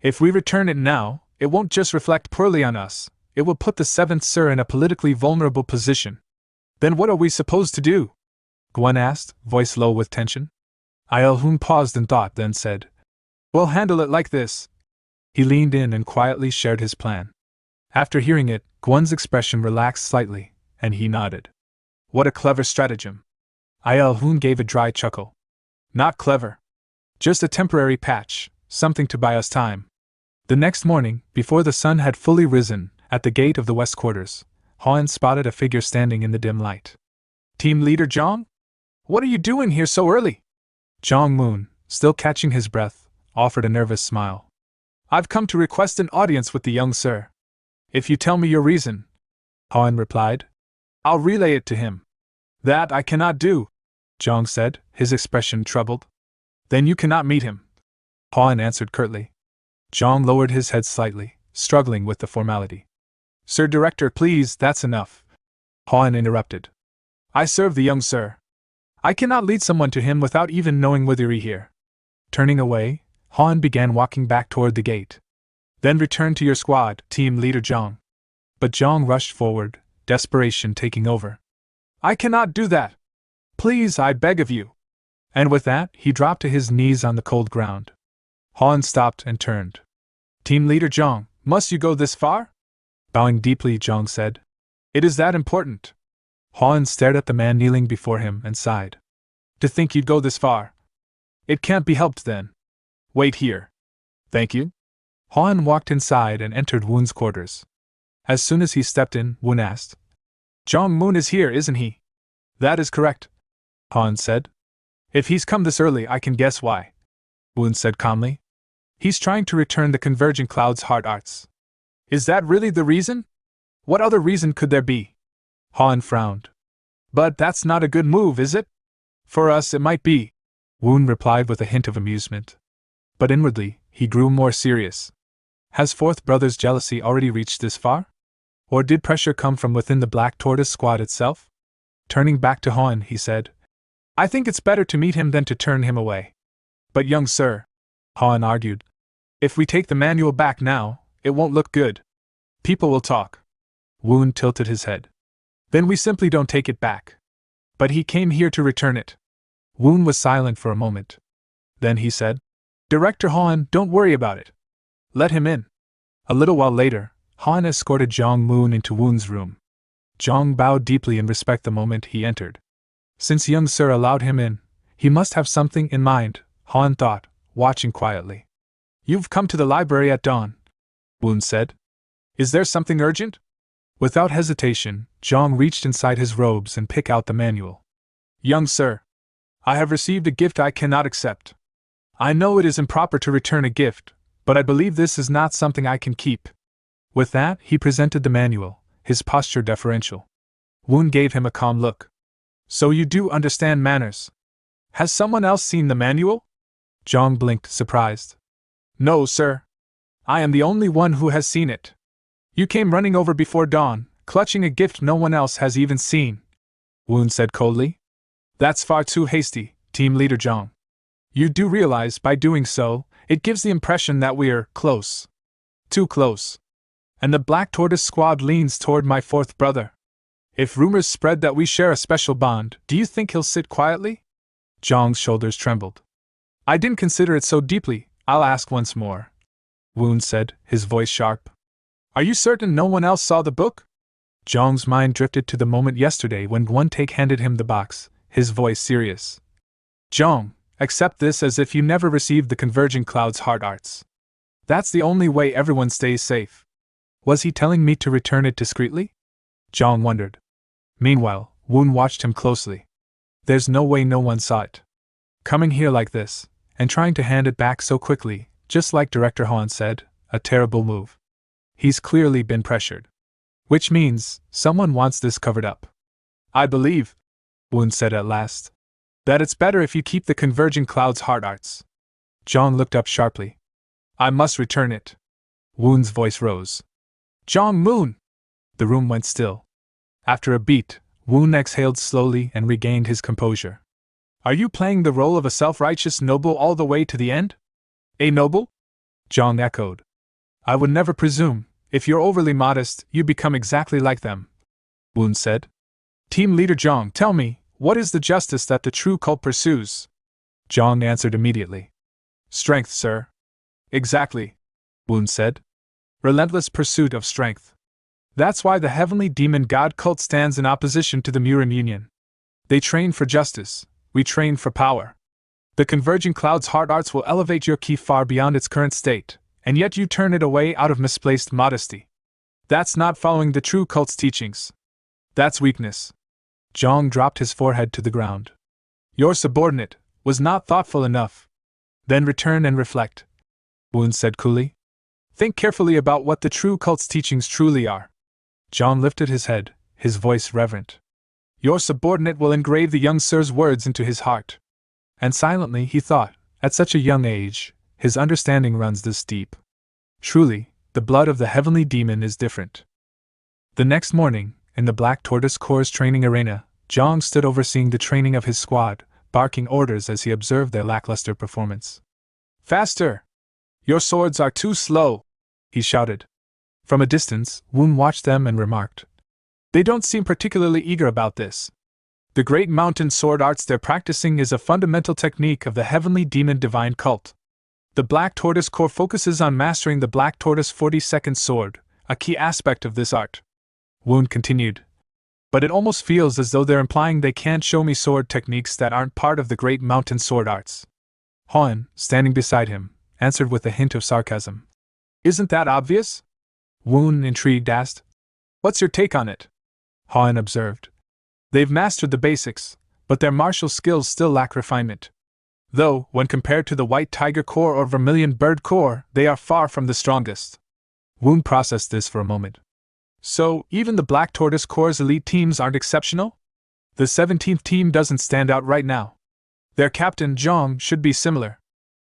If we return it now, it won't just reflect poorly on us, it will put the 7th Sir in a politically vulnerable position. Then what are we supposed to do? Gwon asked, voice low with tension. Il-hoon paused in thought, then said, We'll handle it like this. He leaned in and quietly shared his plan. After hearing it, Gwon's expression relaxed slightly, and he nodded. What a clever stratagem. Il-hoon gave a dry chuckle. Not clever. Just a temporary patch, something to buy us time. The next morning, before the sun had fully risen, at the gate of the west quarters, Han spotted a figure standing in the dim light. Team Leader Jong? What are you doing here so early? Jong-moon, still catching his breath, offered a nervous smile. I've come to request an audience with the young sir. If you tell me your reason, Han replied, I'll relay it to him. That I cannot do, Jong said, his expression troubled. Then you cannot meet him, Han answered curtly. Jong lowered his head slightly, struggling with the formality. Sir Director, please, that's enough, Han interrupted. I serve the young sir. I cannot lead someone to him without even knowing whether he here. Turning away, Han began walking back toward the gate. Then return to your squad, Team Leader Jong. But Jong rushed forward, desperation taking over. I cannot do that. Please, I beg of you. And with that, he dropped to his knees on the cold ground. Han stopped and turned. Team Leader Jong, must you go this far? Bowing deeply, Jong said. It is that important. Han stared at the man kneeling before him and sighed. To think you'd go this far. It can't be helped then. Wait here. Thank you. Han walked inside and entered Woon's quarters. As soon as he stepped in, Woon asked, Jong-moon is here, isn't he? That is correct, Han said. If he's come this early, I can guess why, Woon said calmly. He's trying to return the Converging Clouds Heart Arts. Is that really the reason? What other reason could there be? Han frowned. But that's not a good move, is it? For us it might be, Woon replied with a hint of amusement. But inwardly, he grew more serious. Has Fourth Brother's jealousy already reached this far? Or did pressure come from within the Black Tortoise squad itself? Turning back to Han, he said, I think it's better to meet him than to turn him away. But young sir, Han argued, if we take the manual back now, it won't look good. People will talk. Woon tilted his head. Then we simply don't take it back. But he came here to return it. Woon was silent for a moment. Then he said, Director Han, don't worry about it. Let him in. A little while later, Han escorted Jong-moon into Woon's room. Jong bowed deeply in respect the moment he entered. Since young sir allowed him in, he must have something in mind, Han thought, watching quietly. You've come to the library at dawn, Woon said. Is there something urgent? Without hesitation, Jong reached inside his robes and picked out the manual. Young sir, I have received a gift I cannot accept. I know it is improper to return a gift, but I believe this is not something I can keep. With that, he presented the manual, his posture deferential. Woon gave him a calm look. So you do understand manners? Has someone else seen the manual? Jong blinked, surprised. No, sir. I am the only one who has seen it. You came running over before dawn, clutching a gift no one else has even seen, Woon said coldly. That's far too hasty, Team Leader Jong. You do realize by doing so, it gives the impression that we're close. Too close. And the Black Tortoise squad leans toward my fourth brother. If rumors spread that we share a special bond, do you think he'll sit quietly? Jong's shoulders trembled. I didn't consider it so deeply, I'll ask once more, Woon said, his voice sharp. Are you certain no one else saw the book? Jong's mind drifted to the moment yesterday when Won-taek handed him the box, his voice serious. Jong, accept this as if you never received the Converging Clouds heart arts. That's the only way everyone stays safe. Was he telling me to return it discreetly? Jong wondered. Meanwhile, Woon watched him closely. There's no way no one saw it. Coming here like this, and trying to hand it back so quickly, just like Director Han said, a terrible move. He's clearly been pressured. Which means, someone wants this covered up. I believe, Woon said at last, that it's better if you keep the Converging Clouds heart arts. Jong looked up sharply. I must return it. Woon's voice rose. Jong Moon! The room went still. After a beat, Woon exhaled slowly and regained his composure. Are you playing the role of a self-righteous noble all the way to the end? A noble? Jong echoed. I would never presume. If you're overly modest, you become exactly like them, Woon said. Team Leader Jong, tell me, what is the justice that the true cult pursues? Jong answered immediately. Strength, sir. Exactly, Woon said. Relentless pursuit of strength. That's why the heavenly demon god cult stands in opposition to the Murin Union. They train for justice, we train for power. The Converging Clouds heart arts will elevate your ki far beyond its current state, and yet you turn it away out of misplaced modesty. That's not following the true cult's teachings. That's weakness. Jong dropped his forehead to the ground. Your subordinate was not thoughtful enough. Then return and reflect, Woon said coolly. Think carefully about what the true cult's teachings truly are. Jong lifted his head, his voice reverent. Your subordinate will engrave the young sir's words into his heart. And silently he thought, at such a young age, his understanding runs this deep. Truly, the blood of the heavenly demon is different. The next morning, in the Black Tortoise Corps' training arena, Jong stood overseeing the training of his squad, barking orders as he observed their lackluster performance. Faster! Your swords are too slow, he shouted. From a distance, Woon watched them and remarked. They don't seem particularly eager about this. The great mountain sword arts they're practicing is a fundamental technique of the heavenly demon divine cult. The Black Tortoise Corps focuses on mastering the Black Tortoise 42nd sword, a key aspect of this art. Woon continued. But it almost feels as though they're implying they can't show me sword techniques that aren't part of the great mountain sword arts. Han, standing beside him, answered with a hint of sarcasm. Isn't that obvious? Woon, intrigued, asked. What's your take on it? Han observed. They've mastered the basics, but their martial skills still lack refinement. Though, when compared to the White Tiger Corps or Vermilion Bird Corps, they are far from the strongest. Woon processed this for a moment. So, even the Black Tortoise Corps' elite teams aren't exceptional? The 17th team doesn't stand out right now. Their captain, Jong, should be similar.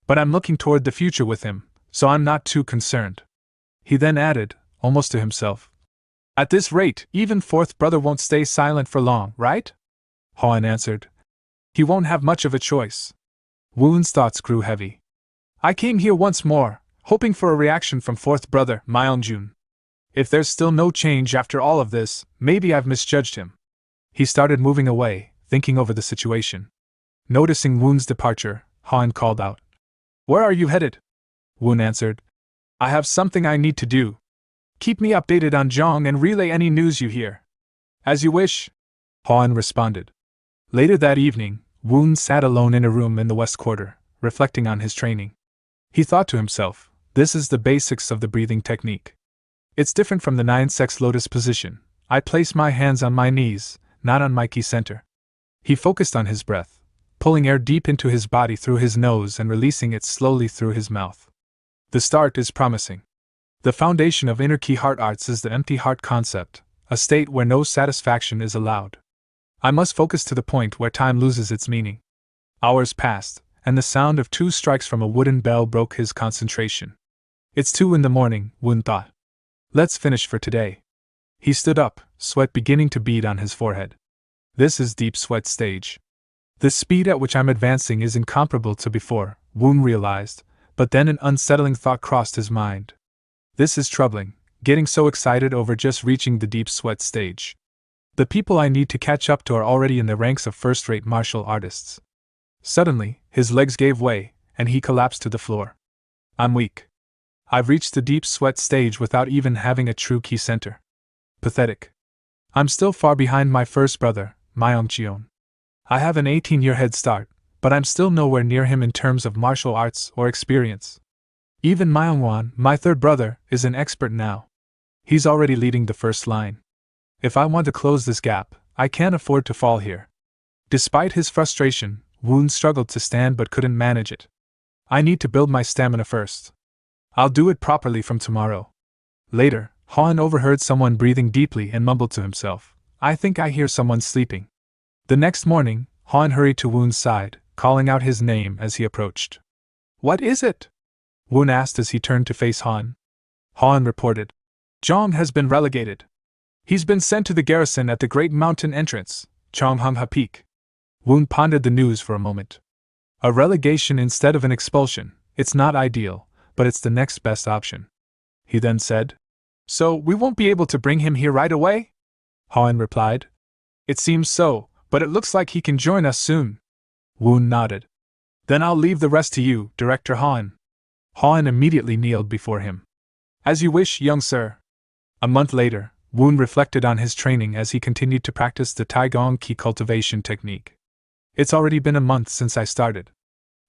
But I'm looking toward the future with him, so I'm not too concerned. He then added, almost to himself. At this rate, even fourth brother won't stay silent for long, right? Han answered. He won't have much of a choice. Woon's thoughts grew heavy. I came here once more, hoping for a reaction from fourth brother, Myeongjun. If there's still no change after all of this, maybe I've misjudged him. He started moving away, thinking over the situation. Noticing Woon's departure, Han called out. Where are you headed? Woon answered. I have something I need to do. Keep me updated on Jong and relay any news you hear. As you wish, Han responded. Later that evening, Woon sat alone in a room in the West Quarter, reflecting on his training. He thought to himself, this is the basics of the breathing technique. It's different from the 9-sex lotus position. I place my hands on my knees, not on my ki center. He focused on his breath, pulling air deep into his body through his nose and releasing it slowly through his mouth. The start is promising. The foundation of inner key heart arts is the empty heart concept, a state where no satisfaction is allowed. I must focus to the point where time loses its meaning. Hours passed, and the sound of 2 strikes from a wooden bell broke his concentration. It's 2 in the morning, Woon thought. Let's finish for today. He stood up, sweat beginning to bead on his forehead. This is deep sweat stage. The speed at which I'm advancing is incomparable to before, Woon realized, but then an unsettling thought crossed his mind. This is troubling, getting so excited over just reaching the deep sweat stage. The people I need to catch up to are already in the ranks of first-rate martial artists. Suddenly, his legs gave way, and he collapsed to the floor. I'm weak. I've reached the deep sweat stage without even having a true key center. Pathetic. I'm still far behind my first brother, Myeongcheon. I have an 18-year head start, but I'm still nowhere near him in terms of martial arts or experience. Even Myeongwon, my third brother, is an expert now. He's already leading the first line. If I want to close this gap, I can't afford to fall here. Despite his frustration, Woon struggled to stand but couldn't manage it. I need to build my stamina first. I'll do it properly from tomorrow. Later, Han overheard someone breathing deeply and mumbled to himself, I think I hear someone sleeping. The next morning, Han hurried to Woon's side, calling out his name as he approached. What is it? Woon asked as he turned to face Han. Han reported. Jong has been relegated. He's been sent to the garrison at the Great Mountain entrance, Chonghungha Peak. Woon pondered the news for a moment. A relegation instead of an expulsion, it's not ideal, but it's the next best option. He then said. So, we won't be able to bring him here right away? Han replied. It seems so, but it looks like he can join us soon. Woon nodded. Then I'll leave the rest to you, Director Han. Han immediately kneeled before him. As you wish, young sir. A month later, Woon reflected on his training as he continued to practice the Taigong key cultivation technique. It's already been a month since I started.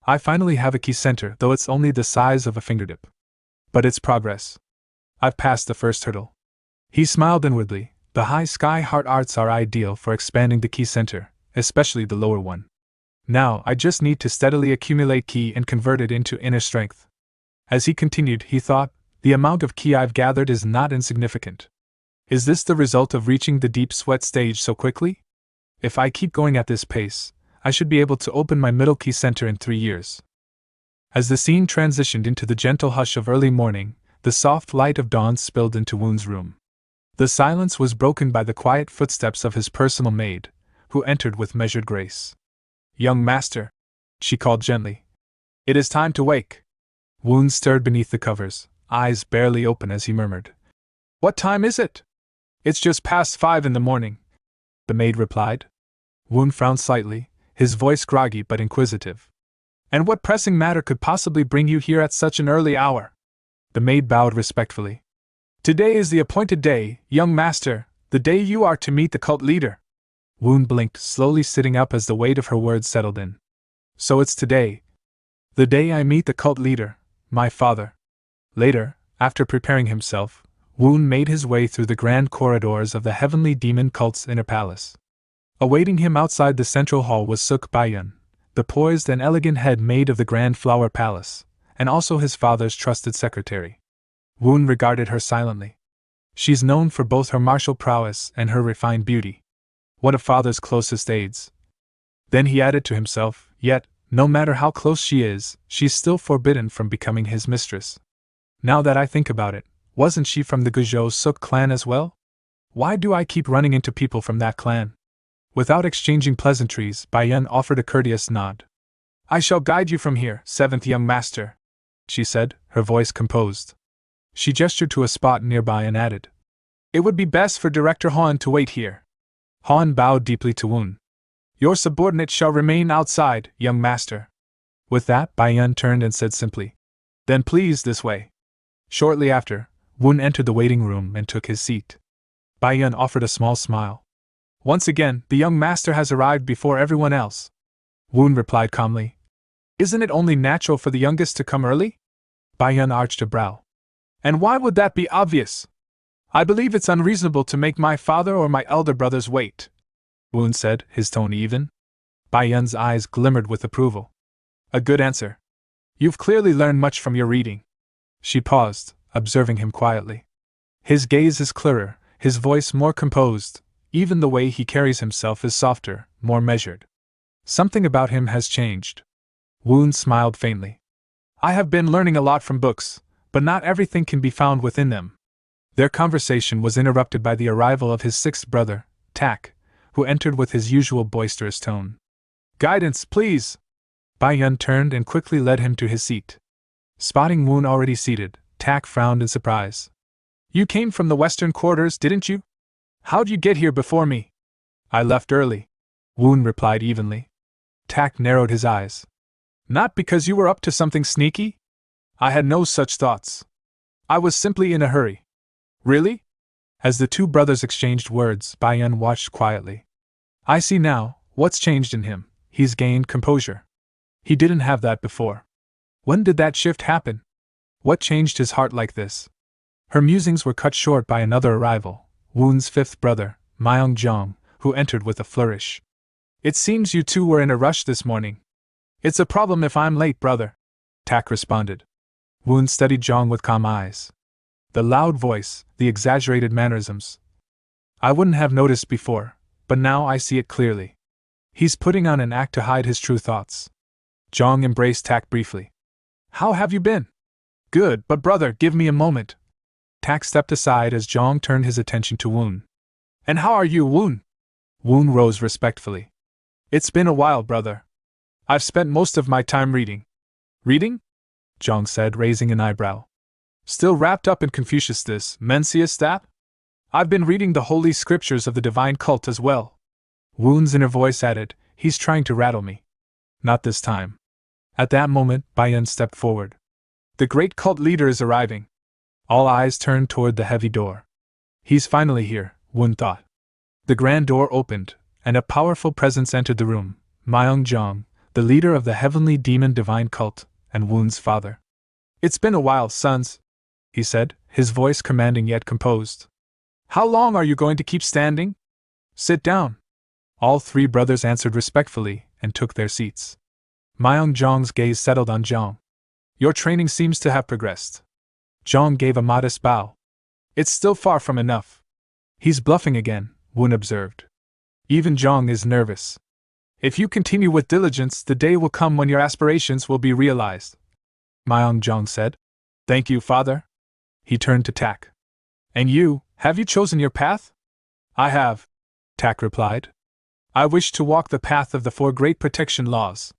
I finally have a key center, though it's only the size of a fingertip. But it's progress. I've passed the first hurdle. He smiled inwardly. The high sky heart arts are ideal for expanding the key center, especially the lower one. Now I just need to steadily accumulate ki and convert it into inner strength. As he continued, he thought, the amount of ki I've gathered is not insignificant. Is this the result of reaching the deep sweat stage so quickly? If I keep going at this pace, I should be able to open my middle key center in 3 years. As the scene transitioned into the gentle hush of early morning, the soft light of dawn spilled into Woon's room. The silence was broken by the quiet footsteps of his personal maid, who entered with measured grace. Young master, she called gently. It is time to wake. Woon stirred beneath the covers, eyes barely open as he murmured. What time is it? It's just past 5 in the morning, the maid replied. Woon frowned slightly, his voice groggy but inquisitive. And what pressing matter could possibly bring you here at such an early hour? The maid bowed respectfully. Today is the appointed day, young master, the day you are to meet the cult leader. Woon blinked, slowly sitting up as the weight of her words settled in. So it's today. The day I meet the cult leader, my father. Later, after preparing himself, Woon made his way through the grand corridors of the heavenly demon cult's inner palace. Awaiting him outside the central hall was Suk Bayan, the poised and elegant head maid of the Grand Flower Palace, and also his father's trusted secretary. Woon regarded her silently. She's known for both her martial prowess and her refined beauty. One of father's closest aides. Then he added to himself, yet, no matter how close she is, she's still forbidden from becoming his mistress. Now that I think about it, wasn't she from the Guizhou Suk clan as well? Why do I keep running into people from that clan? Without exchanging pleasantries, Bayan offered a courteous nod. I shall guide you from here, 7th young master, she said, her voice composed. She gestured to a spot nearby and added, It would be best for Director Han to wait here. Han bowed deeply to Woon. Your subordinate shall remain outside, young master. With that, Bayan turned and said simply, Then please this way. Shortly after, Woon entered the waiting room and took his seat. Bayan offered a small smile. Once again, the young master has arrived before everyone else. Woon replied calmly. Isn't it only natural for the youngest to come early? Bayan arched a brow. And why would that be obvious? I believe it's unreasonable to make my father or my elder brothers wait, Woon said, his tone even. Bai Yun's eyes glimmered with approval. A good answer. You've clearly learned much from your reading. She paused, observing him quietly. His gaze is clearer, his voice more composed, even the way he carries himself is softer, more measured. Something about him has changed. Woon smiled faintly. I have been learning a lot from books, but not everything can be found within them. Their conversation was interrupted by the arrival of his sixth brother, Tak, who entered with his usual boisterous tone. Guidance, please! Bai Yun turned and quickly led him to his seat. Spotting Woon already seated, Tak frowned in surprise. You came from the western quarters, didn't you? How'd you get here before me? I left early, Woon replied evenly. Tak narrowed his eyes. Not because you were up to something sneaky? I had no such thoughts. I was simply in a hurry. Really? As the two brothers exchanged words, Bai Yun watched quietly. I see now, what's changed in him. He's gained composure. He didn't have that before. When did that shift happen? What changed his heart like this? Her musings were cut short by another arrival, Woon's fifth brother, Myung-jong, who entered with a flourish. It seems you two were in a rush this morning. It's a problem if I'm late, brother, Tak responded. Woon studied Jong with calm eyes. The loud voice, the exaggerated mannerisms. I wouldn't have noticed before, but now I see it clearly. He's putting on an act to hide his true thoughts. Jong embraced Tak briefly. How have you been? Good, but brother, give me a moment. Tak stepped aside as Jong turned his attention to Woon. And how are you, Woon? Woon rose respectfully. It's been a while, brother. I've spent most of my time reading. Reading? Jong said, raising an eyebrow. Still wrapped up in Confucius this, Mencius that? I've been reading the holy scriptures of the divine cult as well. Woon's inner voice added, he's trying to rattle me. Not this time. At that moment, Bai Yun stepped forward. The great cult leader is arriving. All eyes turned toward the heavy door. He's finally here, Woon thought. The grand door opened, and a powerful presence entered the room, Myung-jong, the leader of the heavenly demon divine cult, and Woon's father. It's been a while, sons, he said, his voice commanding yet composed. How long are you going to keep standing? Sit down. All three brothers answered respectfully and took their seats. Myung-jong's gaze settled on Jong. Your training seems to have progressed. Jong gave a modest bow. It's still far from enough. He's bluffing again, Woon observed. Even Jong is nervous. If you continue with diligence, the day will come when your aspirations will be realized, Myung-jong said. Thank you, father. He turned to Tak. And you, have you chosen your path? I have, Tak replied. I wish to walk the path of the four great protection laws.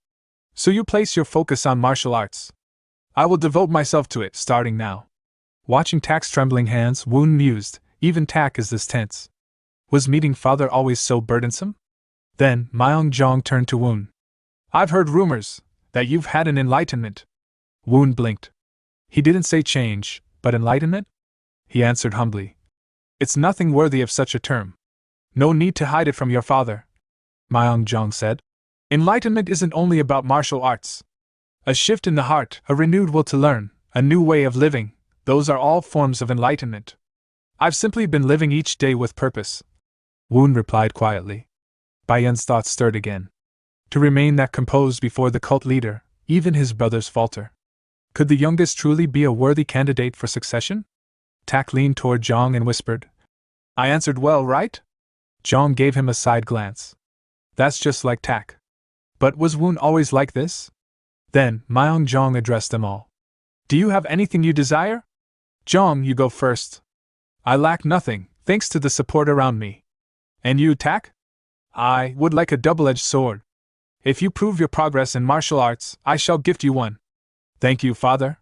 So you place your focus on martial arts. I will devote myself to it, starting now. Watching Tak's trembling hands, Woon mused, even Tak is this tense. Was meeting father always so burdensome? Then, Myung-jong turned to Woon. I've heard rumors that you've had an enlightenment. Woon blinked. He didn't say change, but enlightenment? He answered humbly. It's nothing worthy of such a term. No need to hide it from your father, Myung-jong said. Enlightenment isn't only about martial arts. A shift in the heart, a renewed will to learn, a new way of living, those are all forms of enlightenment. I've simply been living each day with purpose, Woon replied quietly. Bai Yun's thoughts stirred again. To remain that composed before the cult leader, even his brothers falter. Could the youngest truly be a worthy candidate for succession? Tak leaned toward Jong and whispered. I answered well, right? Jong gave him a side glance. That's just like Tak. But was Woon always like this? Then, Myung-jong addressed them all. Do you have anything you desire? Jong, you go first. I lack nothing, thanks to the support around me. And you, Tak? I would like a double-edged sword. If you prove your progress in martial arts, I shall gift you one. Thank you, father.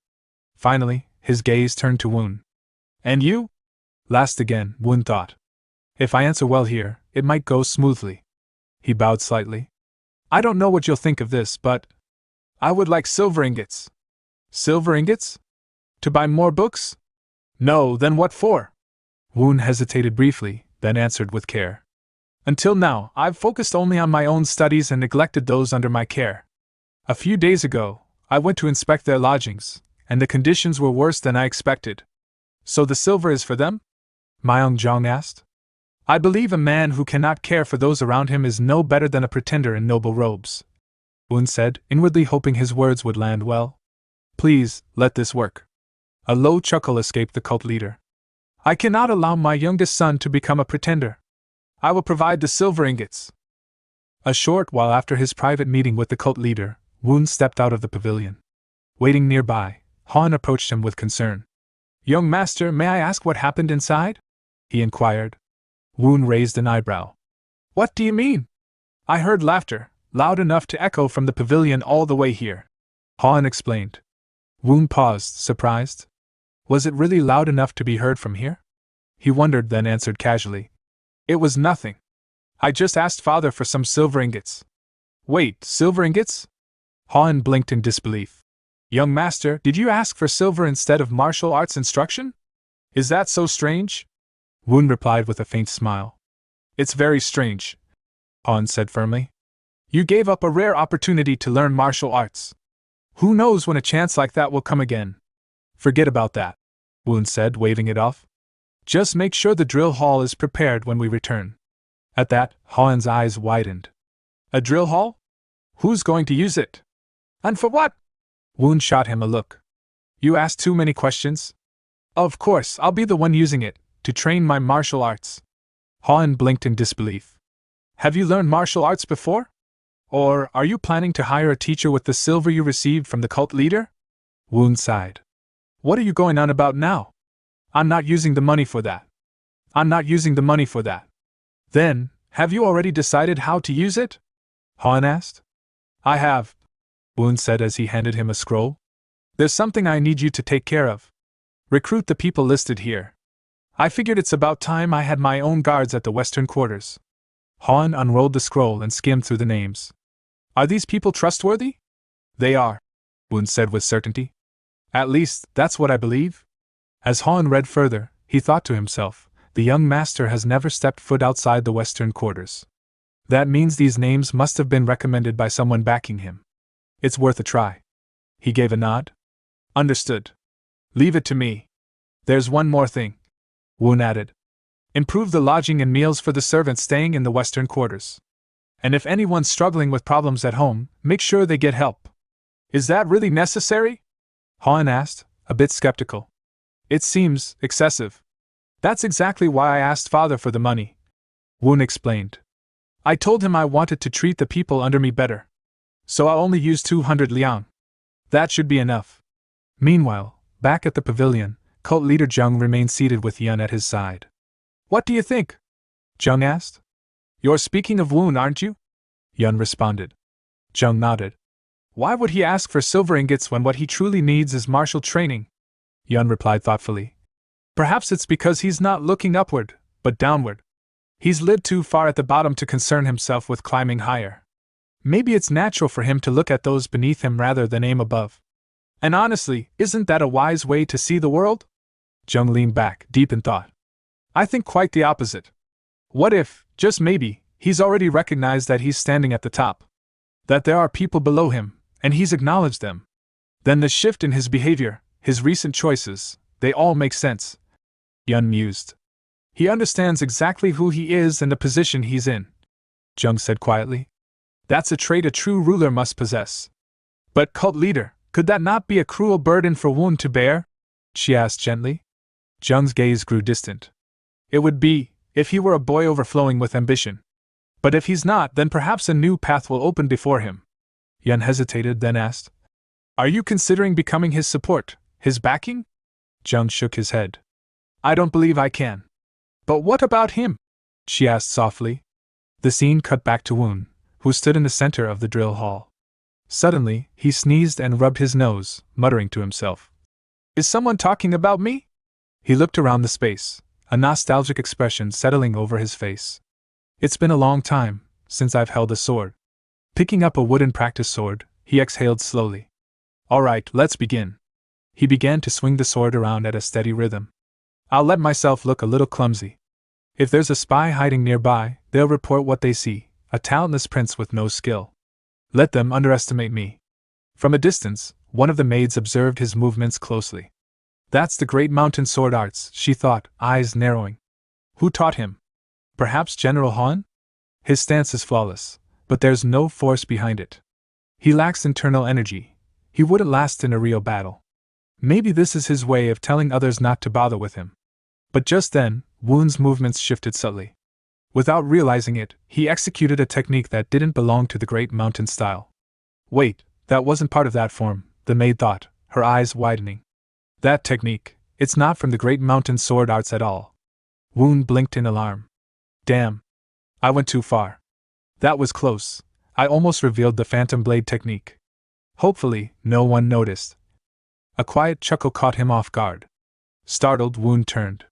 Finally, his gaze turned to Woon. And you? Last again, Woon thought. If I answer well here, it might go smoothly. He bowed slightly. I don't know what you'll think of this, but I would like silver ingots. Silver ingots? To buy more books? No, then what for? Woon hesitated briefly, then answered with care. Until now, I've focused only on my own studies and neglected those under my care. A few days ago, I went to inspect their lodgings, and the conditions were worse than I expected. So the silver is for them? Myung-jong asked. I believe a man who cannot care for those around him is no better than a pretender in noble robes, Woon said, inwardly hoping his words would land well. Please, let this work. A low chuckle escaped the cult leader. I cannot allow my youngest son to become a pretender. I will provide the silver ingots. A short while after his private meeting with the cult leader, Woon stepped out of the pavilion. Waiting nearby, Han approached him with concern. Young master, may I ask what happened inside? He inquired. Woon raised an eyebrow. What do you mean? I heard laughter, loud enough to echo from the pavilion all the way here. Han explained. Woon paused, surprised. Was it really loud enough to be heard from here? He wondered, then answered casually. It was nothing. I just asked father for some silver ingots. Wait, silver ingots? Han blinked in disbelief. Young master, did you ask for silver instead of martial arts instruction? Is that so strange? Woon replied with a faint smile. It's very strange, Han said firmly. You gave up a rare opportunity to learn martial arts. Who knows when a chance like that will come again? Forget about that, Woon said, waving it off. Just make sure the drill hall is prepared when we return. At that, Han's eyes widened. A drill hall? Who's going to use it? And for what? Woon shot him a look. You asked too many questions. Of course, I'll be the one using it, to train my martial arts. Han blinked in disbelief. Have you learned martial arts before? Or are you planning to hire a teacher with the silver you received from the cult leader? Woon sighed. What are you going on about now? I'm not using the money for that. I'm not using the money for that. Then, have you already decided how to use it? Han asked. I have, Woon said as he handed him a scroll. There's something I need you to take care of. Recruit the people listed here. I figured it's about time I had my own guards at the western quarters. Han unrolled the scroll and skimmed through the names. Are these people trustworthy? They are, Woon said with certainty. At least, that's what I believe. As Han read further, he thought to himself, the young master has never stepped foot outside the western quarters. That means these names must have been recommended by someone backing him. It's worth a try. He gave a nod. Understood. Leave it to me. There's one more thing, Woon added. Improve the lodging and meals for the servants staying in the western quarters. And if anyone's struggling with problems at home, make sure they get help. Is that really necessary? Han asked, a bit skeptical. It seems excessive. That's exactly why I asked father for the money, Woon explained. I told him I wanted to treat the people under me better. So I'll only use 200 liang. That should be enough. Meanwhile, back at the pavilion, cult leader Jung remained seated with Yun at his side. What do you think? Jung asked. You're speaking of Woon, aren't you? Yun responded. Jung nodded. Why would he ask for silver ingots when what he truly needs is martial training? Yun replied thoughtfully. Perhaps it's because he's not looking upward, but downward. He's lived too far at the bottom to concern himself with climbing higher. Maybe it's natural for him to look at those beneath him rather than aim above. And honestly, isn't that a wise way to see the world? Jung leaned back, deep in thought. I think quite the opposite. What if, just maybe, he's already recognized that he's standing at the top? That there are people below him, and he's acknowledged them? Then the shift in his behavior, his recent choices, they all make sense. Yun mused. He understands exactly who he is and the position he's in, Jung said quietly. That's a trait a true ruler must possess. But cult leader, could that not be a cruel burden for Woon to bear? She asked gently. Jung's gaze grew distant. It would be, if he were a boy overflowing with ambition. But if he's not, then perhaps a new path will open before him. Yun hesitated, then asked. Are you considering becoming his support, his backing? Jung shook his head. I don't believe I can. But what about him? She asked softly. The scene cut back to Woon, who stood in the center of the drill hall. Suddenly, he sneezed and rubbed his nose, muttering to himself. Is someone talking about me? He looked around the space, a nostalgic expression settling over his face. It's been a long time since I've held a sword. Picking up a wooden practice sword, he exhaled slowly. All right, let's begin. He began to swing the sword around at a steady rhythm. I'll let myself look a little clumsy. If there's a spy hiding nearby, they'll report what they see, a talentless prince with no skill. Let them underestimate me. From a distance, one of the maids observed his movements closely. That's the great mountain sword arts, she thought, eyes narrowing. Who taught him? Perhaps General Han? His stance is flawless, but there's no force behind it. He lacks internal energy. He wouldn't last in a real battle. Maybe this is his way of telling others not to bother with him. But just then, Woon's movements shifted subtly. Without realizing it, he executed a technique that didn't belong to the Great Mountain style. Wait, that wasn't part of that form, the maid thought, her eyes widening. That technique, it's not from the Great Mountain sword arts at all. Woon blinked in alarm. Damn. I went too far. That was close. I almost revealed the Phantom Blade technique. Hopefully, no one noticed. A quiet chuckle caught him off guard. Startled, Woon turned.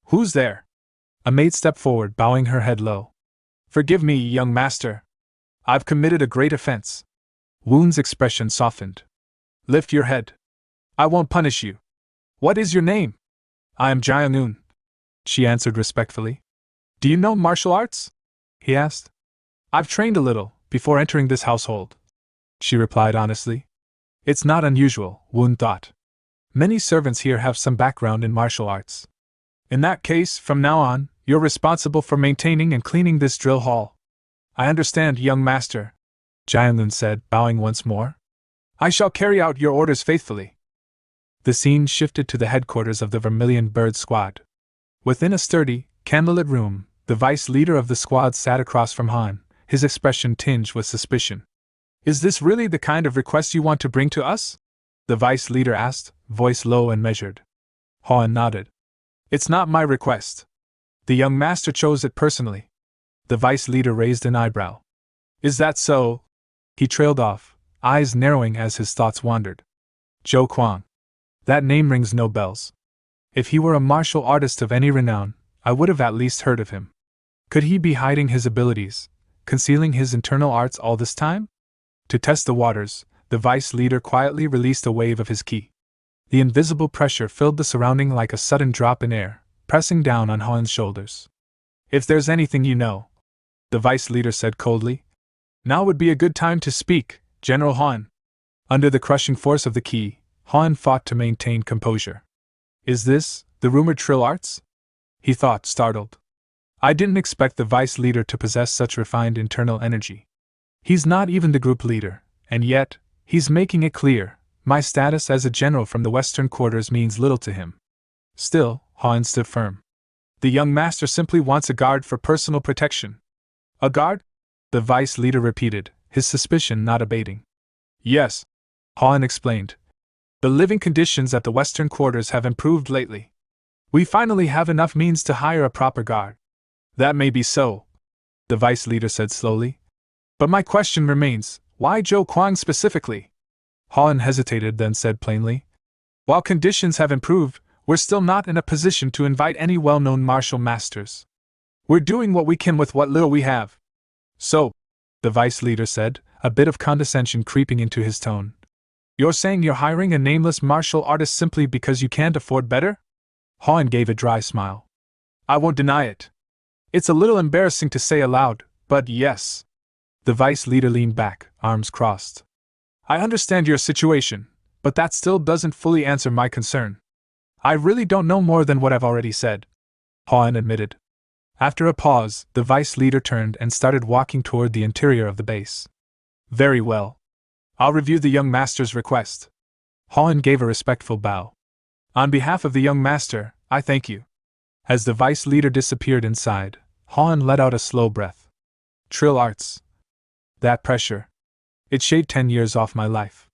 Who's there? A maid stepped forward, bowing her head low. Forgive me, young master. I've committed a great offense. Woon's expression softened. Lift your head. I won't punish you. What is your name? I am Jaeyoung, she answered respectfully. Do you know martial arts? He asked. I've trained a little, before entering this household, she replied honestly. It's not unusual, Woon thought. Many servants here have some background in martial arts. In that case, from now on, you're responsible for maintaining and cleaning this drill hall. I understand, young master, Jaeyoung said, bowing once more. I shall carry out your orders faithfully. The scene shifted to the headquarters of the Vermilion Bird Squad. Within a sturdy, candlelit room, the vice leader of the squad sat across from Han, his expression tinged with suspicion. Is this really the kind of request you want to bring to us? The vice leader asked, voice low and measured. Han nodded. It's not my request. The young master chose it personally. The vice leader raised an eyebrow. Is that so? He trailed off, eyes narrowing as his thoughts wandered. Zhou Kuang. That name rings no bells. If he were a martial artist of any renown, I would have at least heard of him. Could he be hiding his abilities, concealing his internal arts all this time? To test the waters, the vice leader quietly released a wave of his ki. The invisible pressure filled the surrounding like a sudden drop in air, pressing down on Han's shoulders. If there's anything you know, the vice leader said coldly, now would be a good time to speak, General Han. Under the crushing force of the ki, Han fought to maintain composure. Is this the rumored trill arts? He thought, startled. I didn't expect the vice leader to possess such refined internal energy. He's not even the group leader, and yet, he's making it clear, my status as a general from the western quarters means little to him. Still, Han stood firm. The young master simply wants a guard for personal protection. A guard? The vice leader repeated, his suspicion not abating. Yes, Han explained. The living conditions at the western quarters have improved lately. We finally have enough means to hire a proper guard. That may be so, the vice leader said slowly. But my question remains, why Zhou Kuang specifically? Han hesitated, then said plainly. While conditions have improved, we're still not in a position to invite any well-known martial masters. We're doing what we can with what little we have. So, the vice leader said, a bit of condescension creeping into his tone. You're saying you're hiring a nameless martial artist simply because you can't afford better? Han gave a dry smile. I won't deny it. It's a little embarrassing to say aloud, but yes. The vice leader leaned back, arms crossed. I understand your situation, but that still doesn't fully answer my concern. I really don't know more than what I've already said, Han admitted. After a pause, the vice leader turned and started walking toward the interior of the base. Very well. I'll review the young master's request. Han gave a respectful bow. On behalf of the young master, I thank you. As the vice leader disappeared inside, Han let out a slow breath. Trill arts. That pressure. It shaved 10 years off my life.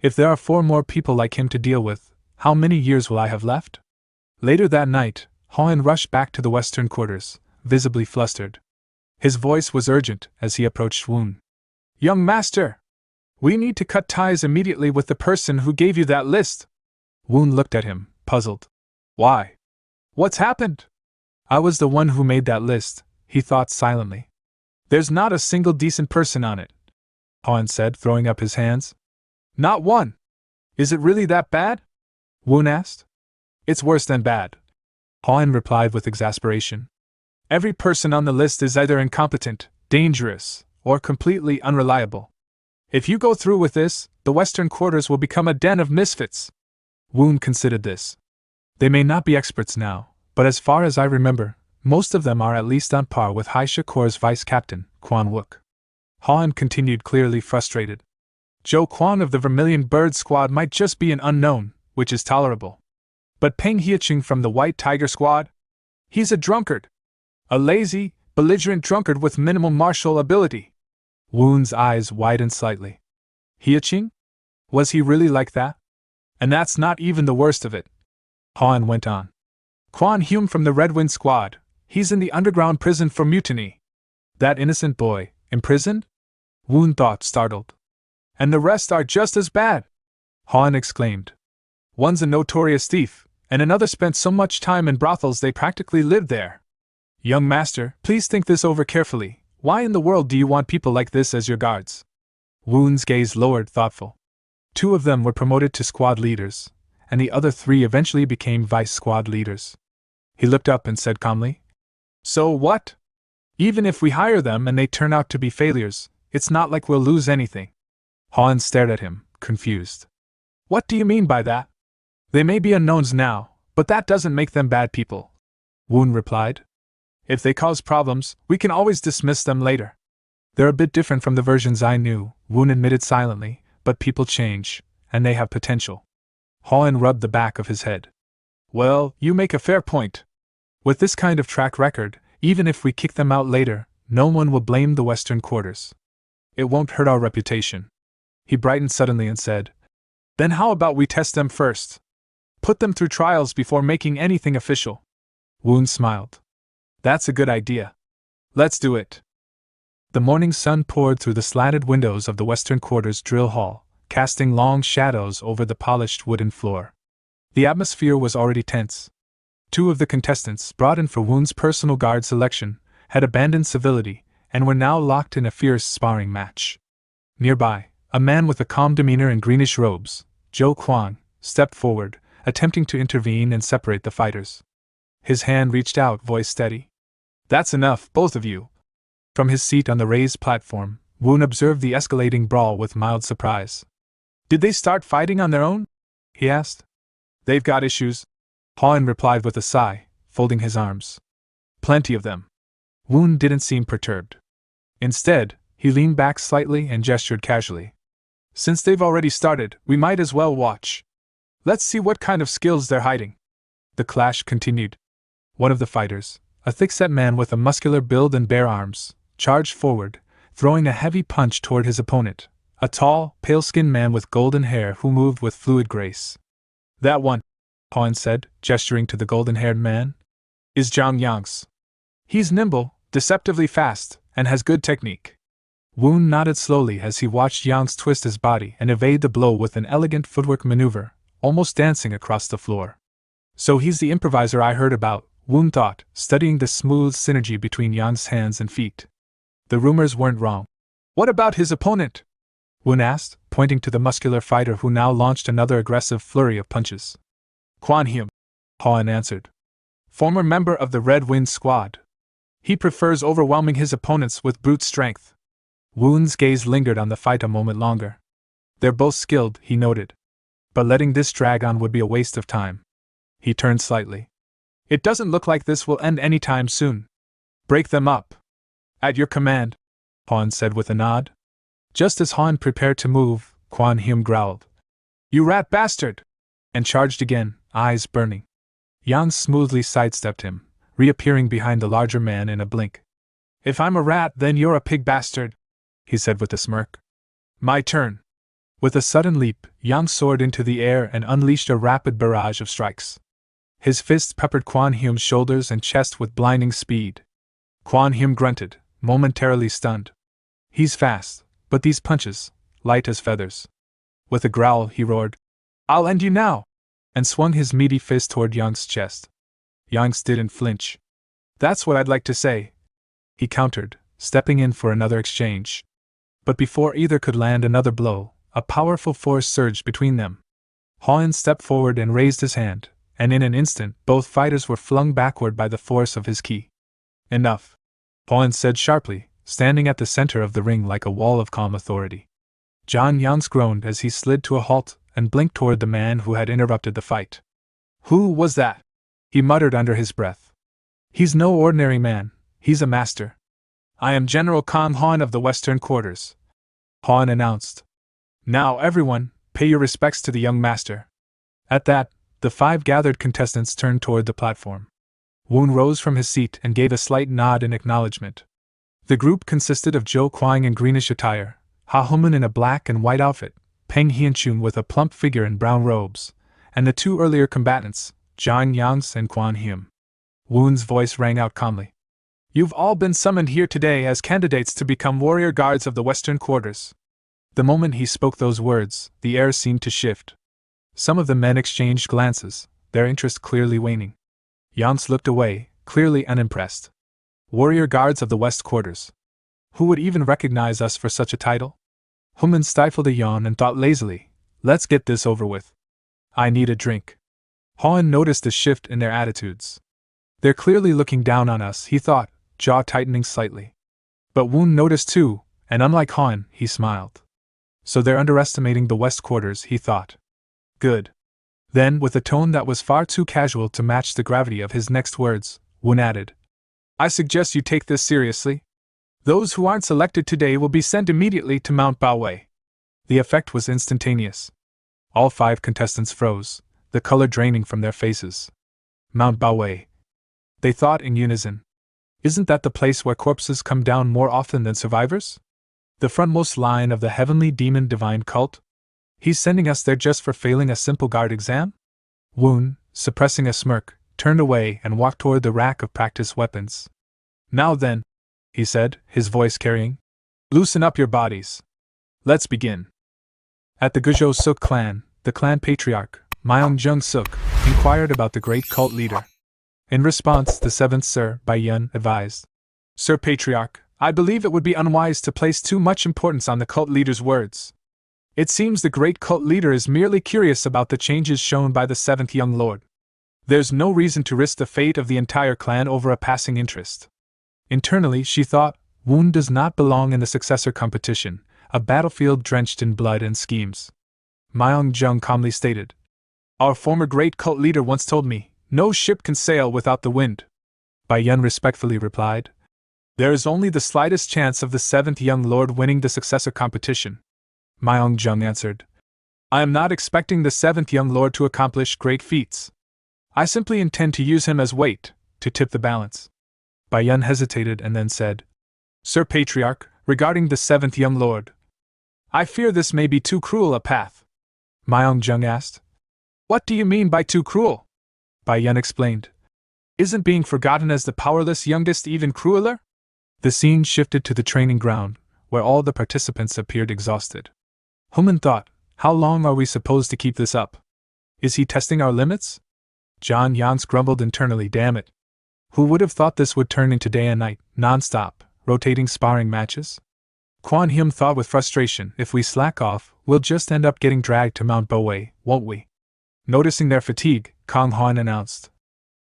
If there are 4 more people like him to deal with, how many years will I have left? Later that night, Han rushed back to the western quarters, visibly flustered. His voice was urgent as he approached Woon. Young master! We need to cut ties immediately with the person who gave you that list. Woon looked at him, puzzled. Why? What's happened? I was the one who made that list, he thought silently. There's not a single decent person on it, Han said, throwing up his hands. Not one. Is it really that bad? Woon asked. It's worse than bad, Han replied with exasperation. Every person on the list is either incompetent, dangerous, or completely unreliable. If you go through with this, the western quarters will become a den of misfits. Woon considered this. They may not be experts now, but as far as I remember, Most of them are at least on par with Hai Shakur's vice captain, Quan Wook. Han continued, clearly frustrated. Zhou Quan of the Vermilion Bird Squad might just be an unknown, which is tolerable. But Peng Hieching from the White Tiger Squad? He's a drunkard. A lazy, belligerent drunkard with minimal martial ability. Woon's eyes widened slightly. Hieching? Was he really like that? And that's not even the worst of it. Han went on. Quan Hume from the Red Wind Squad, he's in the underground prison for mutiny. That innocent boy, imprisoned? Woon thought, startled. And the rest are just as bad! Han exclaimed. One's a notorious thief, and another spent so much time in brothels they practically lived there. Young master, please think this over carefully. Why in the world do you want people like this as your guards? Woon's gaze lowered, thoughtful. 2 of them were promoted to squad leaders, and the other 3 eventually became vice squad leaders. He looked up and said calmly, So what? Even if we hire them and they turn out to be failures, it's not like we'll lose anything. Han stared at him, confused. What do you mean by that? They may be unknowns now, but that doesn't make them bad people. Woon replied. If they cause problems, we can always dismiss them later. They're a bit different from the versions I knew, Woon admitted silently, but people change, and they have potential. Han rubbed the back of his head. Well, you make a fair point. With this kind of track record, even if we kick them out later, no one will blame the Western Quarters. It won't hurt our reputation. He brightened suddenly and said, Then how about we test them first? Put them through trials before making anything official. Woon smiled. That's a good idea. Let's do it. The morning sun poured through the slanted windows of the Western Quarters drill hall, casting long shadows over the polished wooden floor. The atmosphere was already tense. 2 of the contestants, brought in for Woon's personal guard selection, had abandoned civility and were now locked in a fierce sparring match. Nearby, a man with a calm demeanor and greenish robes, Zhou Quan, stepped forward, attempting to intervene and separate the fighters. His hand reached out, voice steady. That's enough, both of you. From his seat on the raised platform, Woon observed the escalating brawl with mild surprise. Did they start fighting on their own? He asked. They've got issues, Han replied with a sigh, folding his arms. Plenty of them. Woon didn't seem perturbed. Instead, he leaned back slightly and gestured casually. Since they've already started, we might as well watch. Let's see what kind of skills they're hiding. The clash continued. One of the fighters, a thick-set man with a muscular build and bare arms, charged forward, throwing a heavy punch toward his opponent, a tall, pale-skinned man with golden hair who moved with fluid grace. That one, Han said, gesturing to the golden-haired man, is Zhang Yang's. He's nimble, deceptively fast, and has good technique. Woon nodded slowly as he watched Yang's twist his body and evade the blow with an elegant footwork maneuver, almost dancing across the floor. So he's the improviser I heard about, Woon thought, studying the smooth synergy between Yang's hands and feet. The rumors weren't wrong. What about his opponent? Woon asked, pointing to the muscular fighter who now launched another aggressive flurry of punches. Quan Hume, Han answered. Former member of the Red Wind Squad. He prefers overwhelming his opponents with brute strength. Woon's gaze lingered on the fight a moment longer. They're both skilled, he noted. But letting this drag on would be a waste of time. He turned slightly. It doesn't look like this will end anytime soon. Break them up. At your command, Han said with a nod. Just as Han prepared to move, Quan Hume growled. You rat bastard! And charged again, eyes burning. Yang smoothly sidestepped him, reappearing behind the larger man in a blink. If I'm a rat, then you're a pig bastard, he said with a smirk. My turn. With a sudden leap, Yang soared into the air and unleashed a rapid barrage of strikes. His fists peppered Quan Hume's shoulders and chest with blinding speed. Quan Hume grunted, momentarily stunned. He's fast, but these punches, light as feathers. With a growl, he roared, I'll end you now! And swung his meaty fist toward Yang's chest. Yang didn't flinch. That's what I'd like to say, he countered, stepping in for another exchange. But before either could land another blow, a powerful force surged between them. Han stepped forward and raised his hand, and in an instant both fighters were flung backward by the force of his ki. Enough, Han said sharply, standing at the center of the ring like a wall of calm authority. Zhang Yang groaned as he slid to a halt and blinked toward the man who had interrupted the fight. Who was that? He muttered under his breath. He's no ordinary man, he's a master. I am General Kang Han of the Western Quarters, Han announced. Now everyone, pay your respects to the young master. At that, the 5 gathered contestants turned toward the platform. Woon rose from his seat and gave a slight nod in acknowledgement. The group consisted of Zhou Kuang in greenish attire, Ha Human in a black and white outfit, Peng Hianchun with a plump figure in brown robes, and the 2 earlier combatants, Zhang Yangs and Quan Hume. Woon's voice rang out calmly. You've all been summoned here today as candidates to become warrior guards of the Western Quarters. The moment he spoke those words, the air seemed to shift. Some of the men exchanged glances, their interest clearly waning. Yangs looked away, clearly unimpressed. Warrior guards of the West Quarters. Who would even recognize us for such a title? Human stifled a yawn and thought lazily, let's get this over with. I need a drink. Han noticed a shift in their attitudes. They're clearly looking down on us, he thought, jaw tightening slightly. But Woon noticed too, and unlike Han, he smiled. So they're underestimating the West Quarters, he thought. Good. Then, with a tone that was far too casual to match the gravity of his next words, Woon added, I suggest you take this seriously. Those who aren't selected today will be sent immediately to Mount Baowei. The effect was instantaneous. All 5 contestants froze, the color draining from their faces. Mount Baowei. They thought in unison. Isn't that the place where corpses come down more often than survivors? The frontmost line of the heavenly demon divine cult? He's sending us there just for failing a simple guard exam? Woon, suppressing a smirk, turned away and walked toward the rack of practice weapons. Now then, he said, his voice carrying, loosen up your bodies. Let's begin. At the Guizhou Suk clan, the clan patriarch, Myung Jung Suk, inquired about the great cult leader. In response, the 7th Sir, Bai Yun, advised, Sir Patriarch, I believe it would be unwise to place too much importance on the cult leader's words. It seems the great cult leader is merely curious about the changes shown by the 7th young lord. There's no reason to risk the fate of the entire clan over a passing interest. Internally, she thought, Woon does not belong in the successor competition, a battlefield drenched in blood and schemes. Myung Jung calmly stated, Our former great cult leader once told me, no ship can sail without the wind. Bai Yun respectfully replied, There is only the slightest chance of the 7th young lord winning the successor competition. Myung Jung answered, I am not expecting the 7th young lord to accomplish great feats. I simply intend to use him as weight, to tip the balance. Bai Yun hesitated and then said, Sir Patriarch, regarding the 7th young lord, I fear this may be too cruel a path. Myung Jung asked, What do you mean by too cruel? Bai Yun explained, Isn't being forgotten as the powerless youngest even crueler? The scene shifted to the training ground, where all the participants appeared exhausted. Human thought, how long are we supposed to keep this up? Is he testing our limits? John Yans grumbled internally, damn it. Who would have thought this would turn into day and night, non-stop, rotating sparring matches? Quan Hume thought with frustration, if we slack off, we'll just end up getting dragged to Mount Baowei, won't we? Noticing their fatigue, Kang Han announced,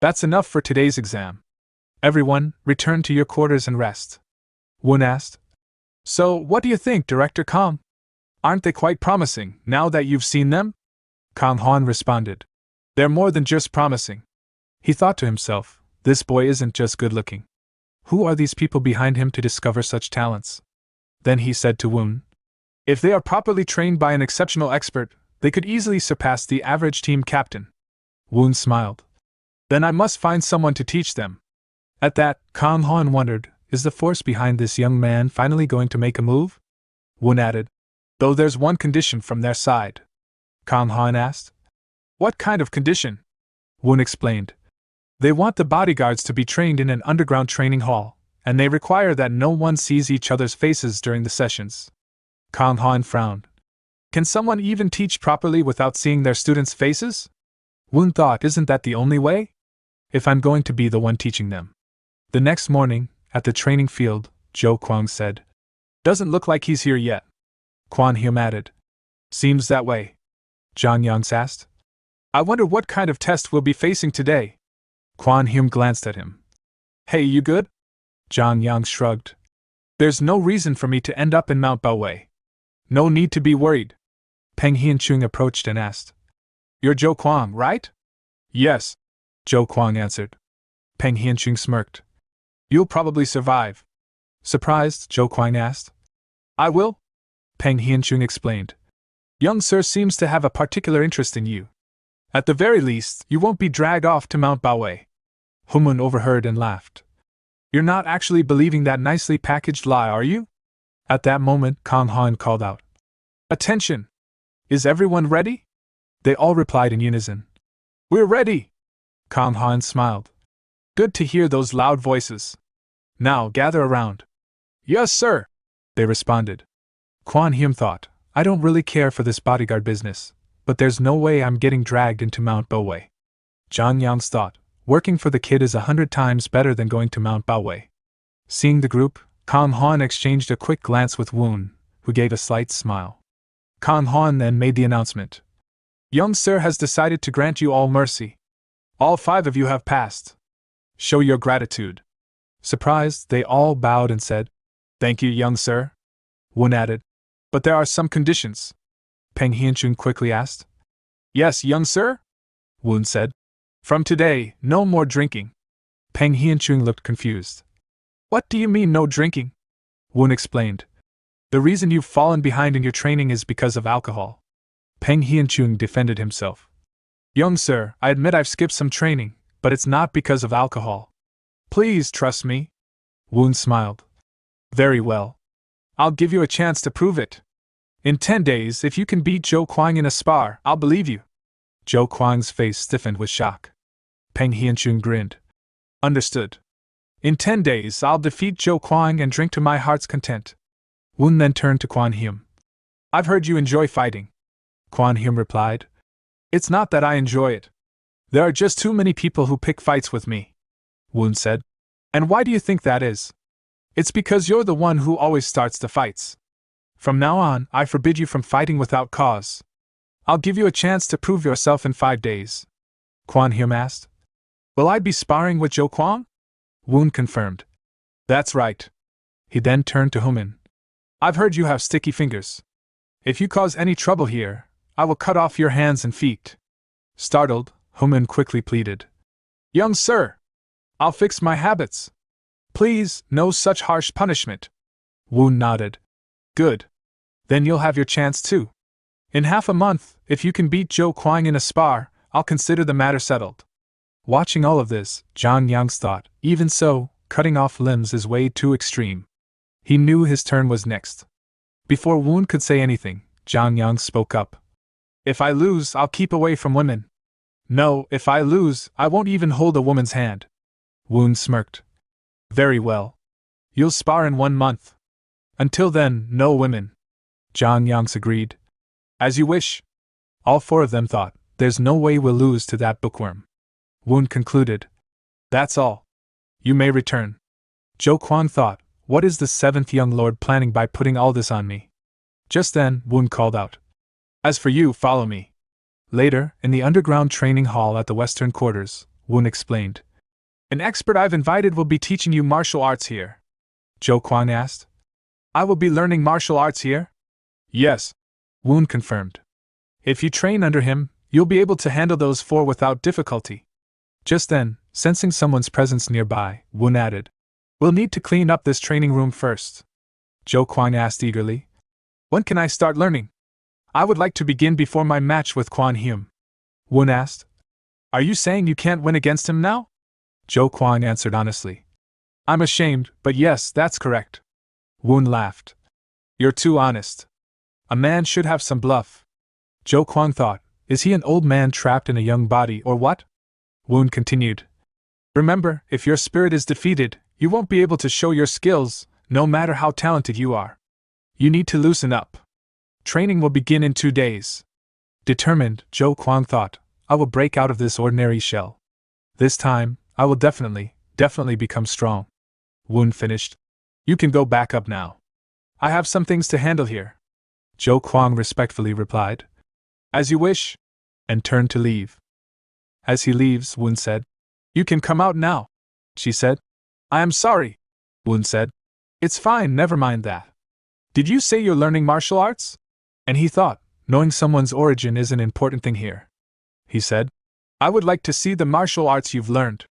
That's enough for today's exam. Everyone, return to your quarters and rest. Woon asked, So, what do you think, Director Kang? Aren't they quite promising, now that you've seen them? Kang Han responded, They're more than just promising. He thought to himself, this boy isn't just good-looking. Who are these people behind him to discover such talents? Then he said to Woon, If they are properly trained by an exceptional expert, they could easily surpass the average team captain. Woon smiled. Then I must find someone to teach them. At that, Kang Han wondered, is the force behind this young man finally going to make a move? Woon added, Though there's one condition from their side. Kang Han asked, What kind of condition? Woon explained, They want the bodyguards to be trained in an underground training hall, and they require that no one sees each other's faces during the sessions. Kang Han frowned. Can someone even teach properly without seeing their students' faces? Woon thought, isn't that the only way? If I'm going to be the one teaching them. The next morning, at the training field, Zhou Kuang said, Doesn't look like he's here yet. Quan Hume added, Seems that way. Zhang Yang asked, I wonder what kind of test we'll be facing today. Quan Hume glanced at him. Hey, you good? Zhang Yang shrugged. There's no reason for me to end up in Mount Baowei. No need to be worried. Peng Hianchun approached and asked, You're Zhou Kuang, right? Yes, Zhou Kuang answered. Peng Hianchung smirked. You'll probably survive. Surprised, Zhou Kuang asked. I will? Peng Hianchung explained. Young sir seems to have a particular interest in you. At the very least, you won't be dragged off to Mount Baowei. Humun overheard and laughed. You're not actually believing that nicely packaged lie, are you? At that moment, Kang Han called out. Attention! Is everyone ready? They all replied in unison. We're ready! Kang Han smiled. Good to hear those loud voices. Now gather around. Yes, sir, they responded. Quan Hyum thought, I don't really care for this bodyguard business, but there's no way I'm getting dragged into Mount Baowei. Zhang Yang's thought, working for the kid is 100 times better than going to Mount Baowei. Seeing the group, Kang Han exchanged a quick glance with Woon, who gave a slight smile. Kang Han then made the announcement. Young sir has decided to grant you all mercy. All 5 of you have passed. Show your gratitude. Surprised, they all bowed and said, Thank you, young sir. Woon added, But there are some conditions. Peng Hianchun quickly asked. Yes, young sir? Woon said. From today, no more drinking. Peng Hianchun looked confused. What do you mean no drinking? Woon explained. The reason you've fallen behind in your training is because of alcohol. Peng Hianchun defended himself. Young sir, I admit I've skipped some training, but it's not because of alcohol. Please trust me. Woon smiled. Very well. I'll give you a chance to prove it. In 10 days, if you can beat Zhou Kuang in a spar, I'll believe you. Zhou Kuang's face stiffened with shock. Peng Hianchun grinned. Understood. In 10 days, I'll defeat Zhou Kuang and drink to my heart's content. Woon then turned to Quan Hyum. I've heard you enjoy fighting. Quan Hyum replied. It's not that I enjoy it. There are just too many people who pick fights with me. Woon said. And why do you think that is? It's because you're the one who always starts the fights. From now on, I forbid you from fighting without cause. I'll give you a chance to prove yourself in 5 days. Quan Hyum asked. Will I be sparring with Zhou Kuang? Woon confirmed. That's right. He then turned to Human. I've heard you have sticky fingers. If you cause any trouble here, I will cut off your hands and feet. Startled, Human quickly pleaded. Young sir! I'll fix my habits. Please, no such harsh punishment. Woon nodded. Good. Then you'll have your chance too. In half a month, if you can beat Zhou Kuang in a spar, I'll consider the matter settled. Watching all of this, Zhang Yang's thought, even so, cutting off limbs is way too extreme. He knew his turn was next. Before Woon could say anything, Zhang Yang spoke up. If I lose, I'll keep away from women. No, if I lose, I won't even hold a woman's hand. Woon smirked. Very well. You'll spar in 1 month. Until then, no women. Zhang Yang agreed. As you wish. All 4 of them thought, there's no way we'll lose to that bookworm. Woon concluded. That's all. You may return. Zhou Kuang thought, what is the 7th young lord planning by putting all this on me? Just then, Woon called out. As for you, follow me. Later, in the underground training hall at the western quarters, Woon explained. An expert I've invited will be teaching you martial arts here. Zhou Kuang asked. I will be learning martial arts here? Yes. Woon confirmed. If you train under him, you'll be able to handle those 4 without difficulty. Just then, sensing someone's presence nearby, Woon added. We'll need to clean up this training room first. Zhou Kuang asked eagerly. When can I start learning? I would like to begin before my match with Quan Hyum. Woon asked. Are you saying you can't win against him now? Zhou Kuang answered honestly. I'm ashamed, but yes, that's correct. Woon laughed. You're too honest. A man should have some bluff. Zhou Kuang thought, is he an old man trapped in a young body or what? Woon continued. Remember, if your spirit is defeated, you won't be able to show your skills, no matter how talented you are. You need to loosen up. Training will begin in 2 days. Determined, Zhou Kuang thought, I will break out of this ordinary shell. This time, I will definitely become strong. Woon finished. You can go back up now. I have some things to handle here. Zhou Kuang respectfully replied. As you wish. And turned to leave. As he leaves, Woon said. You can come out now. She said. I am sorry. Woon said. It's fine, never mind that. Did you say you're learning martial arts? And he thought, knowing someone's origin is an important thing here. He said. I would like to see the martial arts you've learned.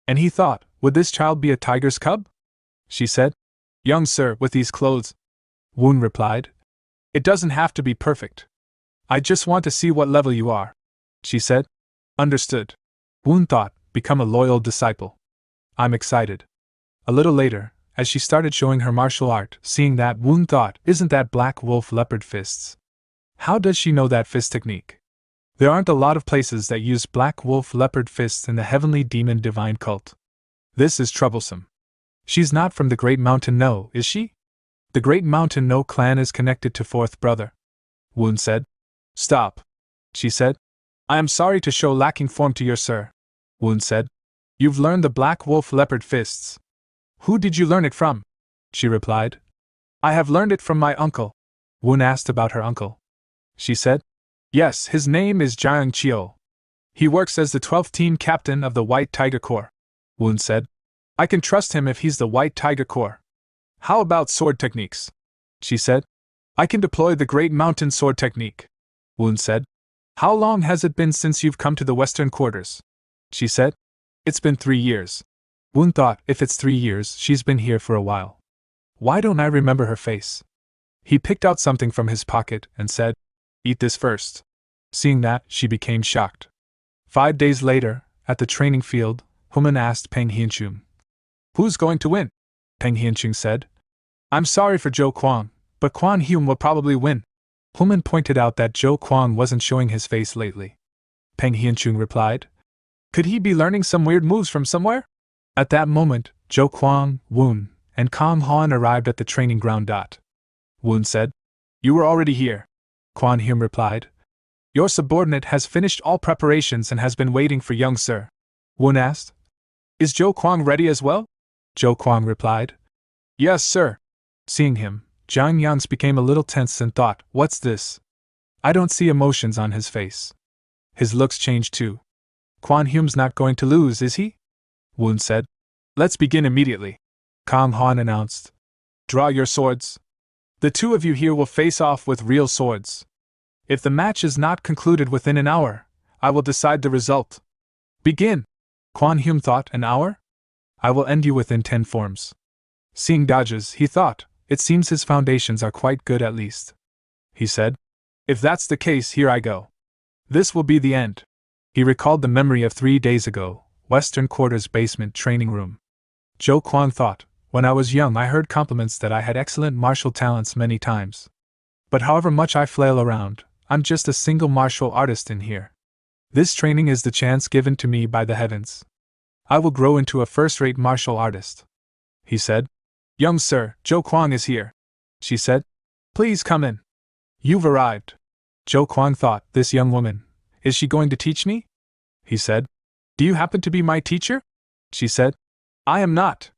And he thought, would this child be a tiger's cub? She said. Young sir, with these clothes. Woon replied. It doesn't have to be perfect. I just want to see what level you are. She said. Understood. Woon thought, become a loyal disciple. I'm excited. A little later, as she started showing her martial art, seeing that, Woon thought, isn't that black wolf leopard fists? How does she know that fist technique? There aren't a lot of places that use black wolf leopard fists in the heavenly demon divine cult. This is troublesome. She's not from the Great Mountain No, is she? The Great Mountain No clan is connected to Fourth Brother. Woon said. Stop. She said. I am sorry to show lacking form to your sir. Woon said. You've learned the black wolf leopard fists. Who did you learn it from? She replied. I have learned it from my uncle. Woon asked about her uncle. She said. Yes, his name is Jiang Chio. He works as the 12th team captain of the White Tiger Corps. Woon said. I can trust him if he's the White Tiger Corps. How about sword techniques? She said. I can deploy the Great Mountain Sword technique. Woon said. How long has it been since you've come to the Western Quarters? She said. It's been 3 years. Woon thought, if it's 3 years, she's been here for a while. Why don't I remember her face? He picked out something from his pocket and said, Eat this first. Seeing that, she became shocked. 5 days later, at the training field, Human asked Peng Hianchung. Who's going to win? Peng Hianchung said. I'm sorry for Zhou Kuang, but Quan Hume will probably win. Human pointed out that Zhou Kuang wasn't showing his face lately. Peng Hianchung replied. Could he be learning some weird moves from somewhere? At that moment, Zhou Kuang, Woon, and Kang Han arrived at the training ground. Woon said. You were already here. Quan Hume replied. Your subordinate has finished all preparations and has been waiting for young sir. Woon asked. Is Zhou Kuang ready as well? Zhou Kuang replied. Yes, sir. Seeing him, Jiang Yans became a little tense and thought, what's this? I don't see emotions on his face. His looks changed too. Quan Hume's not going to lose, is he? Woon said. Let's begin immediately. Kang Han announced. Draw your swords. The two of you here will face off with real swords. If the match is not concluded within an hour, I will decide the result. Begin. Quan Hume thought, an hour? I will end you within 10 forms. Seeing dodges, he thought, it seems his foundations are quite good at least. He said. If that's the case, here I go. This will be the end. He recalled the memory of 3 days ago, Western Quarters basement training room. Zhou Kuang thought, when I was young I heard compliments that I had excellent martial talents many times. But however much I flail around, I'm just a single martial artist in here. This training is the chance given to me by the heavens. I will grow into a first-rate martial artist. He said. Young sir, Zhou Kuang is here. She said. Please come in. You've arrived. Zhou Kuang thought, this young woman, is she going to teach me? He said. Do you happen to be my teacher? She said. I am not.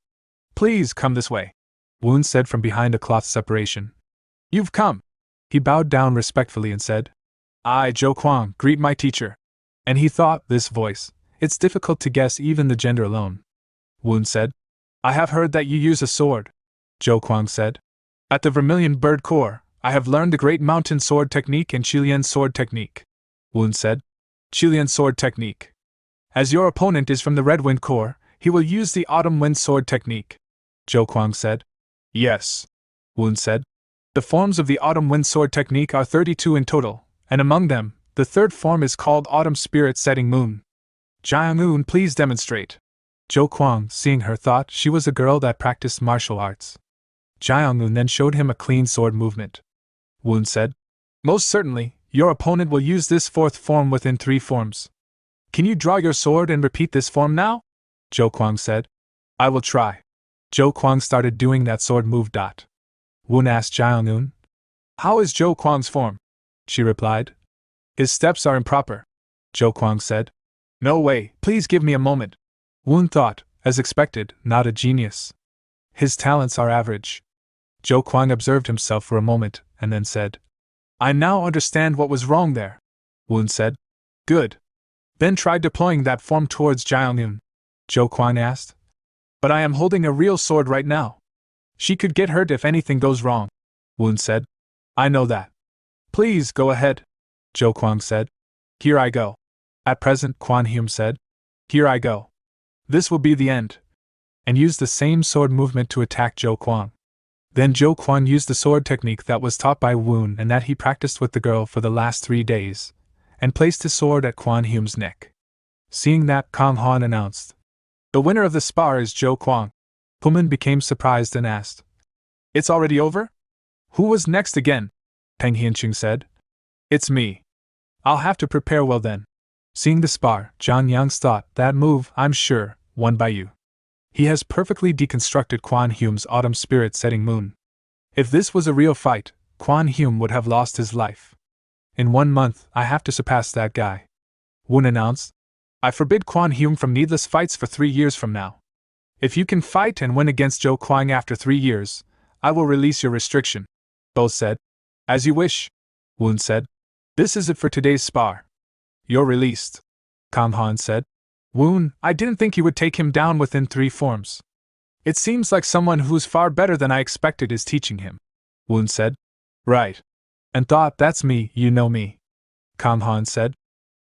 Please come this way. Woon said from behind a cloth separation. You've come. He bowed down respectfully and said. I, Zhou Kuang, greet my teacher. And he thought, this voice, it's difficult to guess even the gender alone. Woon said. I have heard that you use a sword. Zhou Kuang said. At the Vermilion Bird Corps, I have learned the Great Mountain Sword Technique and Chilean Sword Technique. Woon said. Chilean Sword Technique. As your opponent is from the Red Wind Corps, he will use the Autumn Wind Sword Technique. Zhou Kuang said. Yes. Woon said. The forms of the Autumn Wind Sword Technique are 32 in total, and among them, the third form is called Autumn Spirit Setting Moon. Jiang-un, please demonstrate. Zhou Kuang, seeing her, thought she was a girl that practiced martial arts. Jiang-un then showed him a clean sword movement. Woon said. Most certainly, your opponent will use this fourth form within 3 forms. Can you draw your sword and repeat this form now? Zhou Kuang said. I will try. Zhou Kuang started doing that sword move. Woon asked Jiang-un. How is Zhou Kuang's form? She replied. His steps are improper. Zhou Kuang said. No way, please give me a moment. Woon thought, as expected, not a genius. His talents are average. Zhou Kuang observed himself for a moment, and then said. I now understand what was wrong there. Woon said. Good. Then try deploying that form towards Jiang-un. Zhou Kuang asked. But I am holding a real sword right now. She could get hurt if anything goes wrong. Woon said. I know that. Please go ahead. Zhou Kuang said. Here I go. At present, Quan Hume said. Here I go. This will be the end. And used the same sword movement to attack Zhou Kuang. Then Zhou Kuang used the sword technique that was taught by Woon and that he practiced with the girl for the last 3 days, and placed his sword at Quan Hume's neck. Seeing that, Kang Han announced, "The winner of the spar is Zhou Kuang." Pullman became surprised and asked, "It's already over? Who was next again?" Peng Hianqing said, "It's me. I'll have to prepare well then." Seeing the spar, Zhang Yang's thought, "That move, I'm sure, won by you. He has perfectly deconstructed Quan Hume's autumn spirit setting moon. If this was a real fight, Quan Hume would have lost his life. In 1 month, I have to surpass that guy." Woon announced, "I forbid Quan Hume from needless fights for 3 years from now. If you can fight and win against Zhou Kuang after 3 years, I will release your restriction." Both said, "As you wish," Woon said. "This is it for today's spar. You're released," Kang Han said. "Woon, I didn't think you would take him down within 3 forms. It seems like someone who's far better than I expected is teaching him," Woon said. "Right. And thought, that's me, you know me," Kang Han said.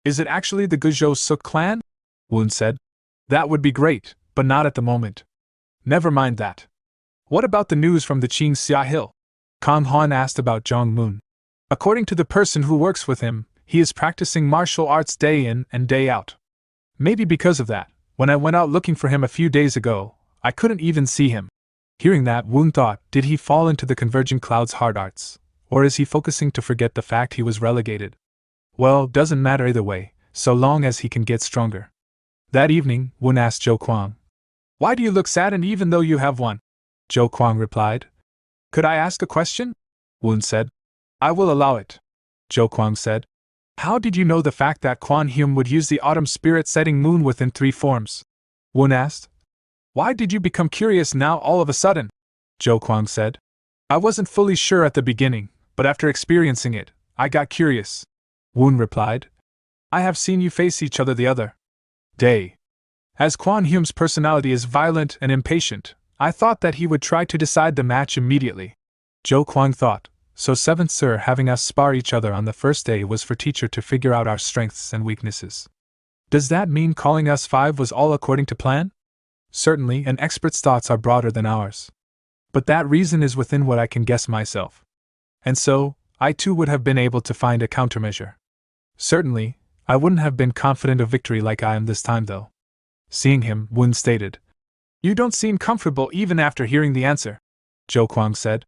"Is it actually the Guzhou Suk clan?" Woon said. "That would be great, but not at the moment." "Never mind that. What about the news from the Qing Xia Hill?" Kang Han asked about Zhang Moon. "According to the person who works with him, he is practicing martial arts day in and day out. Maybe because of that, when I went out looking for him a few days ago, I couldn't even see him." Hearing that, Woon thought, did he fall into the Converging Clouds hard arts, or is he focusing to forget the fact he was relegated? Well, doesn't matter either way, so long as he can get stronger. That evening, Woon asked Zhou Kuang, "Why do you look saddened even though you have won?" Zhou Kuang replied, "Could I ask a question?" Woon said, "I will allow it." Zhou Kuang said, "How did you know the fact that Quan Hume would use the autumn spirit setting moon within 3 forms?" Woon asked. "Why did you become curious now all of a sudden?" Zhou Kuang said, "I wasn't fully sure at the beginning, but after experiencing it, I got curious." Woon replied, "I have seen you face each other the other day. As Quan Hume's personality is violent and impatient, I thought that he would try to decide the match immediately." Zhou Kuang thought, so 7th Sir having us spar each other on the first day was for teacher to figure out our strengths and weaknesses. Does that mean calling us 5 was all according to plan? Certainly, an expert's thoughts are broader than ours. But that reason is within what I can guess myself. And so, I too would have been able to find a countermeasure. Certainly, I wouldn't have been confident of victory like I am this time though. Seeing him, Woon stated, "You don't seem comfortable even after hearing the answer," Zhou Kuang said.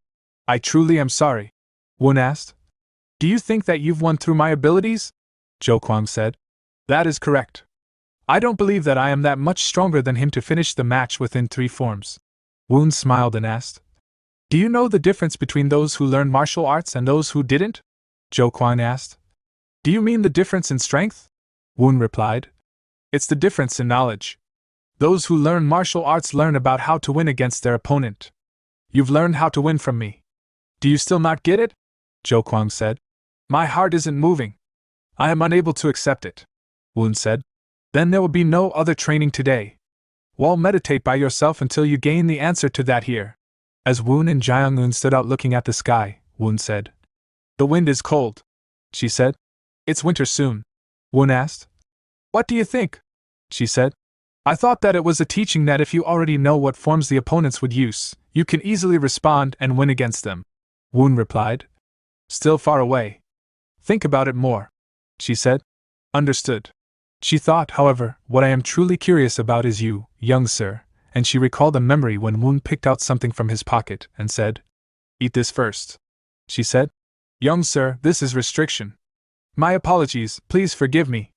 "I truly am sorry." Woon asked, "Do you think that you've won through my abilities?" Zhou Kuang said, "That is correct. I don't believe that I am that much stronger than him to finish the match within 3 forms." Woon smiled and asked, "Do you know the difference between those who learned martial arts and those who didn't?" Zhou Kuang asked. "Do you mean the difference in strength?" Woon replied, "It's the difference in knowledge. Those who learn martial arts learn about how to win against their opponent. You've learned how to win from me. Do you still not get it?" Zhou Kuang said. "My heart isn't moving. I am unable to accept it." Woon said. "Then there will be no other training today. Well, meditate by yourself until you gain the answer to that here." As Woon and Jiang-un stood out looking at the sky, Woon said, "The wind is cold," she said. "It's winter soon." Woon asked, "What do you think?" she said. "I thought that it was a teaching that if you already know what forms the opponents would use, you can easily respond and win against them." Woon replied, "Still far away. Think about it more," she said. "Understood." She thought, however, "What I am truly curious about is you, young sir," and she recalled a memory when Woon picked out something from his pocket and said, "Eat this first," she said. "Young sir, this is restriction. My apologies, please forgive me.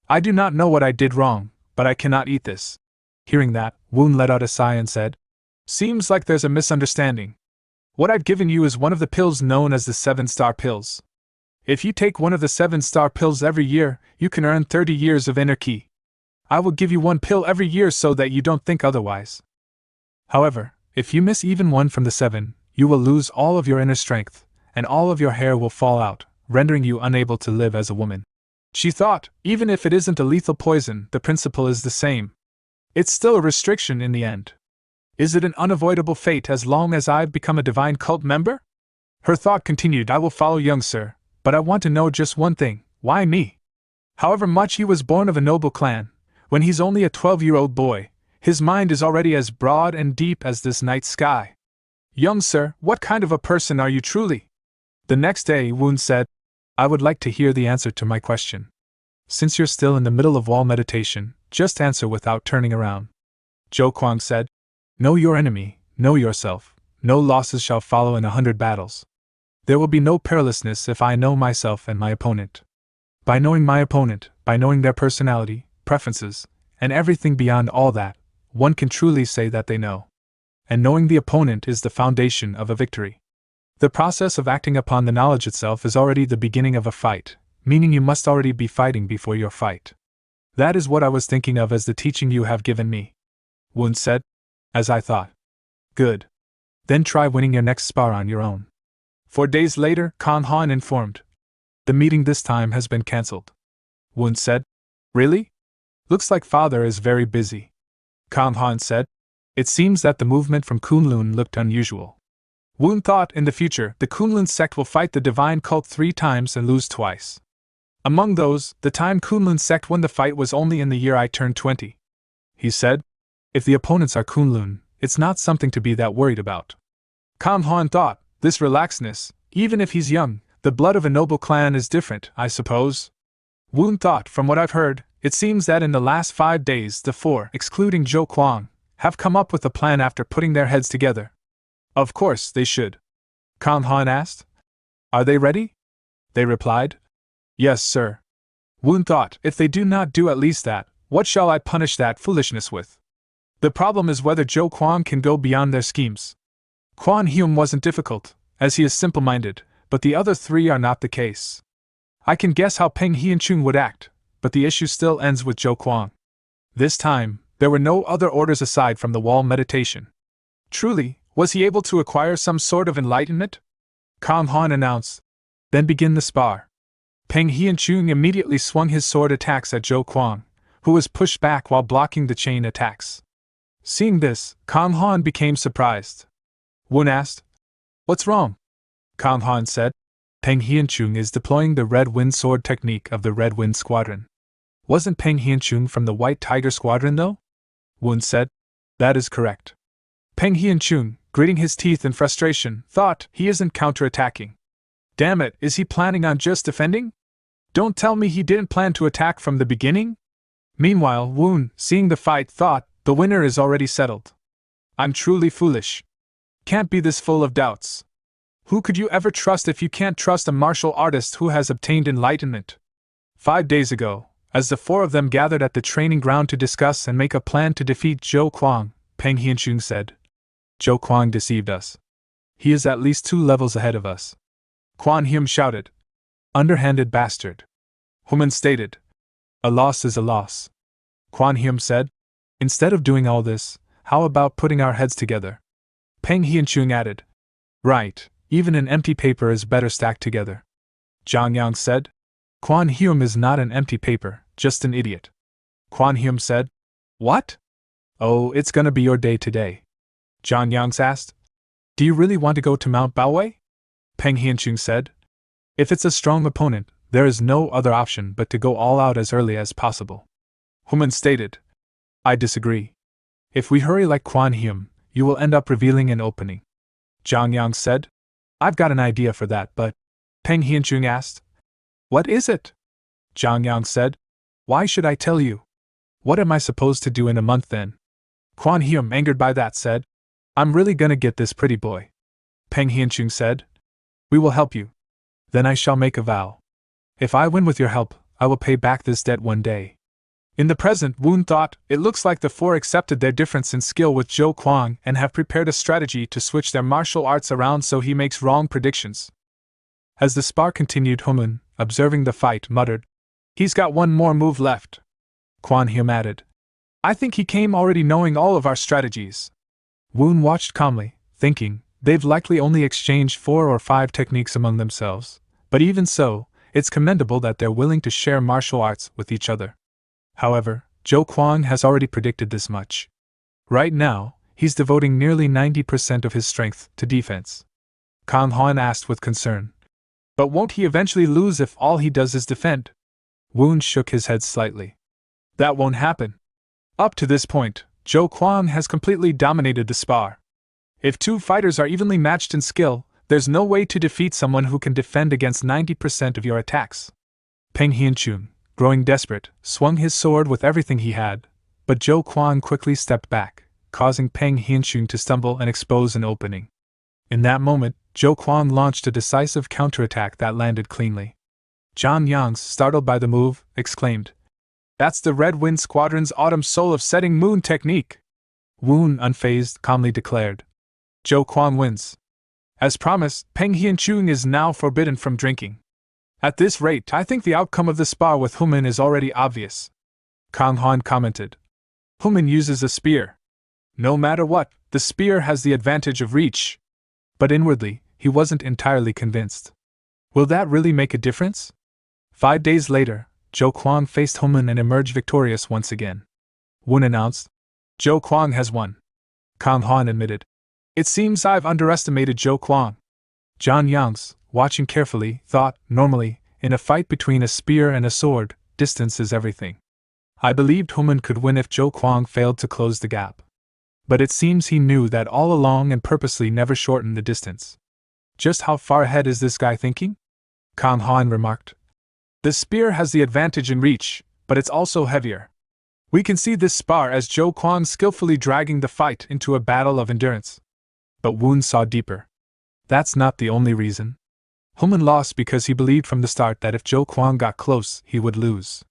I do not know what I did wrong, but I cannot eat this." Hearing that, Woon let out a sigh and said, "Seems like there's a misunderstanding. What I've given you is one of the pills known as the 7-star pills. If you take one of the 7-star pills every year, you can earn 30 years of inner ki. I will give you 1 pill every year so that you don't think otherwise. However, if you miss even 1 from the 7, you will lose all of your inner strength, and all of your hair will fall out, rendering you unable to live as a woman." She thought, even if it isn't a lethal poison, the principle is the same. It's still a restriction in the end. Is it an unavoidable fate as long as I've become a divine cult member? Her thought continued, "I will follow young sir, but I want to know just one thing, why me? However much he was born of a noble clan, when he's only a 12-year-old boy, His mind is already as broad and deep as this night sky. Young sir, what kind of a person are you truly? The next day, Woon said, I would like to hear the answer to my question. Since you're still in the middle of wall meditation, just answer without turning around. Zhou Kuang said, Know your enemy, know yourself. No losses shall follow in 100 battles. There will be no perilousness if I know myself and my opponent. By knowing my opponent, by knowing their personality, preferences, and everything beyond all that, one can truly say that they know. And knowing the opponent is the foundation of a victory. The process of acting upon the knowledge itself is already the beginning of a fight, meaning you must already be fighting before your fight. That is what I was thinking of as the teaching you have given me. Woon said, As I thought. Good. Then try winning your next spar on your own. 4 days later, Kang Han informed. The meeting this time has been cancelled. Woon said, Really? Looks like father is very busy. Kang Han said, It seems that the movement from Kunlun looked unusual. Woon thought in the future the Kunlun sect will fight the divine cult 3 times and lose twice. Among those, the time Kunlun sect won the fight was only in the year I turned 20. He said, If the opponents are Kunlun, it's not something to be that worried about. Kang Han thought, this relaxedness, even if he's young, the blood of a noble clan is different, I suppose. Woon thought, from what I've heard, it seems that in the last 5 days the 4, excluding Zhou Kuang, have come up with a plan after putting their heads together. Of course they should. Kang Han asked. Are they ready? They replied. Yes, sir. Woon thought, if they do not do at least that, what shall I punish that foolishness with? The problem is whether Zhou Kuang can go beyond their schemes. Quan Hume wasn't difficult, as he is simple-minded, but the other 3 are not the case. I can guess how Peng Hianchun would act, but the issue still ends with Zhou Kuang. This time, there were no other orders aside from the wall meditation. Truly, was he able to acquire some sort of enlightenment? Kang Han announced. Then begin the spar. Peng Hianchun immediately swung his sword attacks at Zhou Kuang, who was pushed back while blocking the chain attacks. Seeing this, Kang Han became surprised. Woon asked, What's wrong? Kang Han said, Peng Hianchun is deploying the Red Wind Sword technique of the Red Wind Squadron. Wasn't Peng Hianchun from the White Tiger Squadron though? Woon said, That is correct. Peng Hianchun, gritting his teeth in frustration, thought, he isn't counterattacking. Damn it, is he planning on just defending? Don't tell me he didn't plan to attack from the beginning? Meanwhile, Woon, seeing the fight, thought, the winner is already settled. I'm truly foolish. Can't be this full of doubts. Who could you ever trust if you can't trust a martial artist who has obtained enlightenment? 5 days ago, as the 4 of them gathered at the training ground to discuss and make a plan to defeat Zhou Kuang, Peng Hianchun said, Zhou Kuang deceived us. He is at least 2 levels ahead of us. Quan Hume shouted. Underhanded bastard. Human stated. A loss is a loss. Quan Hume said, Instead of doing all this, how about putting our heads together? Peng Hianchun added. Right, even an empty paper is better stacked together. Zhang Yang said. Quan Hume is not an empty paper, just an idiot. Quan Hume said. What? Oh, it's gonna be your day today. Zhang Yang asked. Do you really want to go to Mount Baowei? Peng Hianchun said. If it's a strong opponent, there is no other option but to go all out as early as possible. Human stated. I disagree. If we hurry like Quan Hume, you will end up revealing an opening. Zhang Yang said. I've got an idea for that, but... Peng Hianchun asked. What is it? Zhang Yang said. Why should I tell you? What am I supposed to do in a month then? Quan Hume, angered by that, said. I'm really gonna get this pretty boy. Peng Hianchun said. We will help you. Then I shall make a vow. If I win with your help, I will pay back this debt one day. In the present, Woon thought, it looks like the 4 accepted their difference in skill with Zhou Kuang and have prepared a strategy to switch their martial arts around so he makes wrong predictions. As the spar continued, Human, observing the fight, muttered, He's got one more move left. Quan Hume added, I think he came already knowing all of our strategies. Woon watched calmly, thinking, they've likely only exchanged 4 or 5 techniques among themselves, but even so, it's commendable that they're willing to share martial arts with each other. However, Zhou Kuang has already predicted this much. Right now, he's devoting nearly 90% of his strength to defense. Kang Han asked with concern. But won't he eventually lose if all he does is defend? Woon shook his head slightly. That won't happen. Up to this point, Zhou Kuang has completely dominated the spar. If two fighters are evenly matched in skill, there's no way to defeat someone who can defend against 90% of your attacks. Peng Hianchun, growing desperate, swung his sword with everything he had, but Zhou Kuang quickly stepped back, causing Peng Hianchun to stumble and expose an opening. In that moment, Zhou Kuang launched a decisive counterattack that landed cleanly. Zhang Yang, startled by the move, exclaimed, "That's the Red Wind Squadron's Autumn Soul of Setting Moon technique!" Woon, unfazed, calmly declared, "Zhou Kuang wins. As promised, Peng Hianchun is now forbidden from drinking. At this rate, I think the outcome of the spar with Human is already obvious." Kang Han commented, "Human uses a spear. No matter what, the spear has the advantage of reach." But inwardly, he wasn't entirely convinced. Will that really make a difference? 5 days later, Zhou Kuang faced Human and emerged victorious once again. Woon announced, "Zhou Kuang has won." Kang Han admitted, "It seems I've underestimated Zhou Kuang." Zhang Yang, watching carefully, thought, normally, in a fight between a spear and a sword, distance is everything. I believed Human could win if Zhou Kuang failed to close the gap. But it seems he knew that all along and purposely never shortened the distance. Just how far ahead is this guy thinking? Kang Han remarked. The spear has the advantage in reach, but it's also heavier. We can see this spar as Zhou Kuang skillfully dragging the fight into a battle of endurance. But Woon saw deeper. That's not the only reason. Human lost because he believed from the start that if Zhou Kuang got close, he would lose.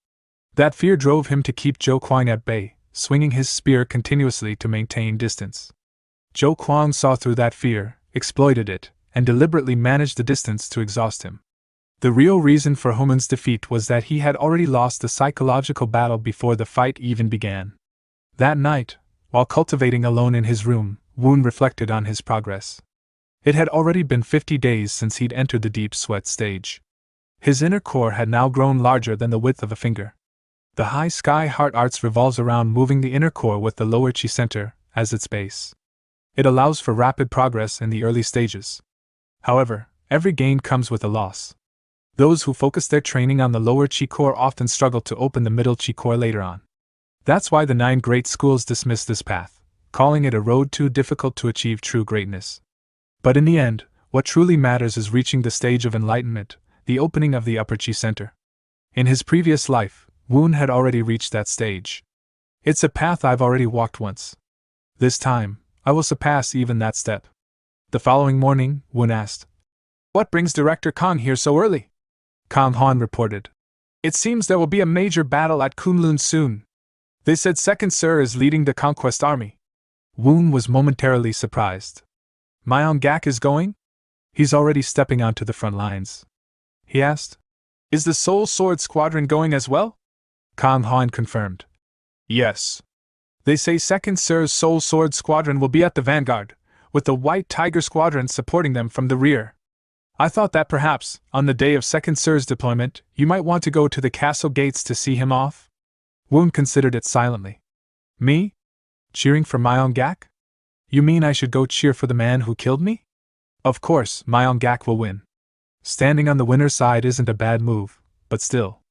That fear drove him to keep Zhou Kuang at bay, swinging his spear continuously to maintain distance. Zhou Kuang saw through that fear, exploited it, and deliberately managed the distance to exhaust him. The real reason for Human's defeat was that he had already lost the psychological battle before the fight even began. That night, while cultivating alone in his room, Woon reflected on his progress. It had already been 50 days since he'd entered the deep sweat stage. His inner core had now grown larger than the width of a finger. The high sky heart arts revolves around moving the inner core with the lower chi center as its base. It allows for rapid progress in the early stages. However, every gain comes with a loss. Those who focus their training on the lower chi core often struggle to open the middle chi core later on. That's why the 9 great schools dismiss this path, calling it a road too difficult to achieve true greatness. But in the end, what truly matters is reaching the stage of enlightenment, the opening of the upper chi center. In his previous life, Woon had already reached that stage. It's a path I've already walked once. This time, I will surpass even that step. The following morning, Woon asked, "What brings Director Kang here so early?" Kang Han reported, "It seems there will be a major battle at Kunlun soon. They said Second Sir is leading the conquest army." Woon was momentarily surprised. "Mangacap is going? He's already stepping onto the front lines," he asked. "Is the Soul Sword Squadron going as well?" Kang Han confirmed. "Yes. They say Second Sir's Soul Sword Squadron will be at the vanguard, with the White Tiger Squadron supporting them from the rear. I thought that perhaps, on the day of Second Sir's deployment, you might want to go to the castle gates to see him off." Woon considered it silently. "Me? Cheering for Mangacap? You mean I should go cheer for the man who killed me? Of course, Mangacap will win. Standing on the winner's side isn't a bad move, but still,"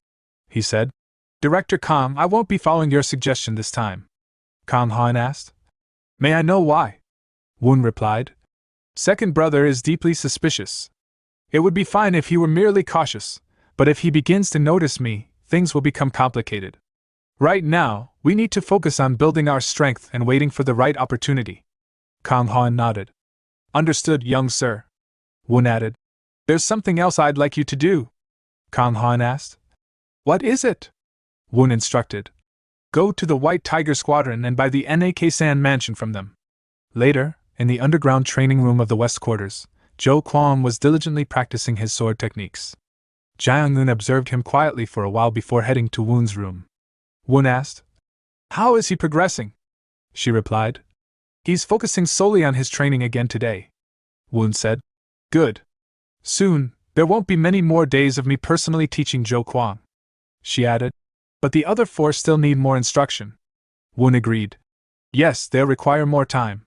he said. "Director Kang, I won't be following your suggestion this time." Kang Han asked. "May I know why?" Woon replied. "Second brother is deeply suspicious. It would be fine if he were merely cautious, but if he begins to notice me, things will become complicated. Right now, we need to focus on building our strength and waiting for the right opportunity." Kang Han nodded. "Understood, young sir." Woon added. "There's something else I'd like you to do." Kang Han asked. "What is it?" Woon instructed. "Go to the White Tiger Squadron and buy the NAK-san mansion from them." Later, in the underground training room of the West Quarters, Zhou Kuang was diligently practicing his sword techniques. Jiang-un observed him quietly for a while before heading to Woon's room. Woon asked, "How is he progressing?" She replied, "He's focusing solely on his training again today." Woon said, "Good. Soon, there won't be many more days of me personally teaching Zhou Kuang." She added, "But the other 4 still need more instruction." Woon agreed. "Yes, they'll require more time."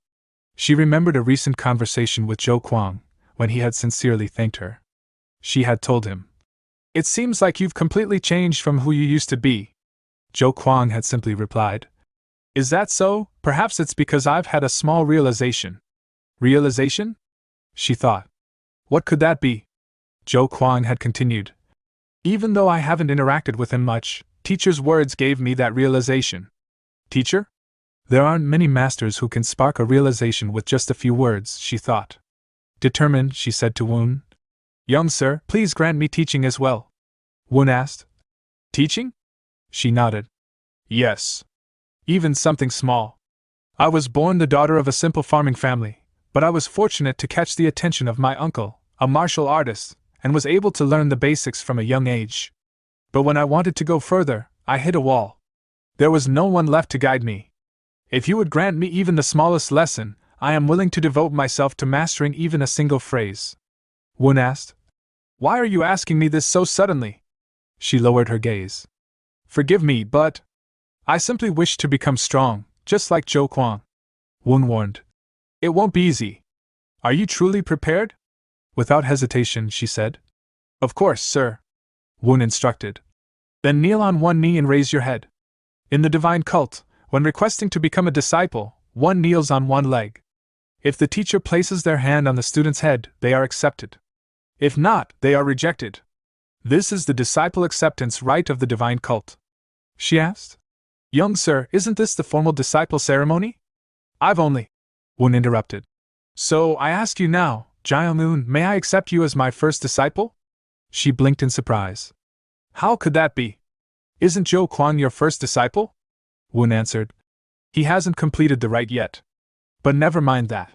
She remembered a recent conversation with Zhou Kuang, when he had sincerely thanked her. She had told him, "It seems like you've completely changed from who you used to be." Zhou Kuang had simply replied, Is that so? Perhaps it's because I've had a small realization. Realization? She thought. What could that be? Zhou Kuang had continued. Even though I haven't interacted with him much, teacher's words gave me that realization. Teacher? There aren't many masters who can spark a realization with just a few words, she thought. Determined, she said to Woon. Young sir, please grant me teaching as well. Woon asked. Teaching? She nodded. Yes. Even something small. I was born the daughter of a simple farming family, but I was fortunate to catch the attention of my uncle, a martial artist, and was able to learn the basics from a young age. But when I wanted to go further, I hit a wall. There was no one left to guide me. If you would grant me even the smallest lesson, I am willing to devote myself to mastering even a single phrase. Woon asked. Why are you asking me this so suddenly? She lowered her gaze. Forgive me, but I simply wish to become strong, just like Zhou Kuang. Woon warned. It won't be easy. Are you truly prepared? Without hesitation, she said. Of course, sir. Woon instructed. Then kneel on one knee and raise your head. In the divine cult, when requesting to become a disciple, one kneels on one leg. If the teacher places their hand on the student's head, they are accepted. If not, they are rejected. This is the disciple acceptance rite of the divine cult. She asked. Young sir, isn't this the formal disciple ceremony? I've only. Woon interrupted. So I ask you now, Jiaomoon, may I accept you as my first disciple? She blinked in surprise. How could that be? Isn't Zhou Kuang your first disciple? Woon answered. He hasn't completed the rite yet. But never mind that.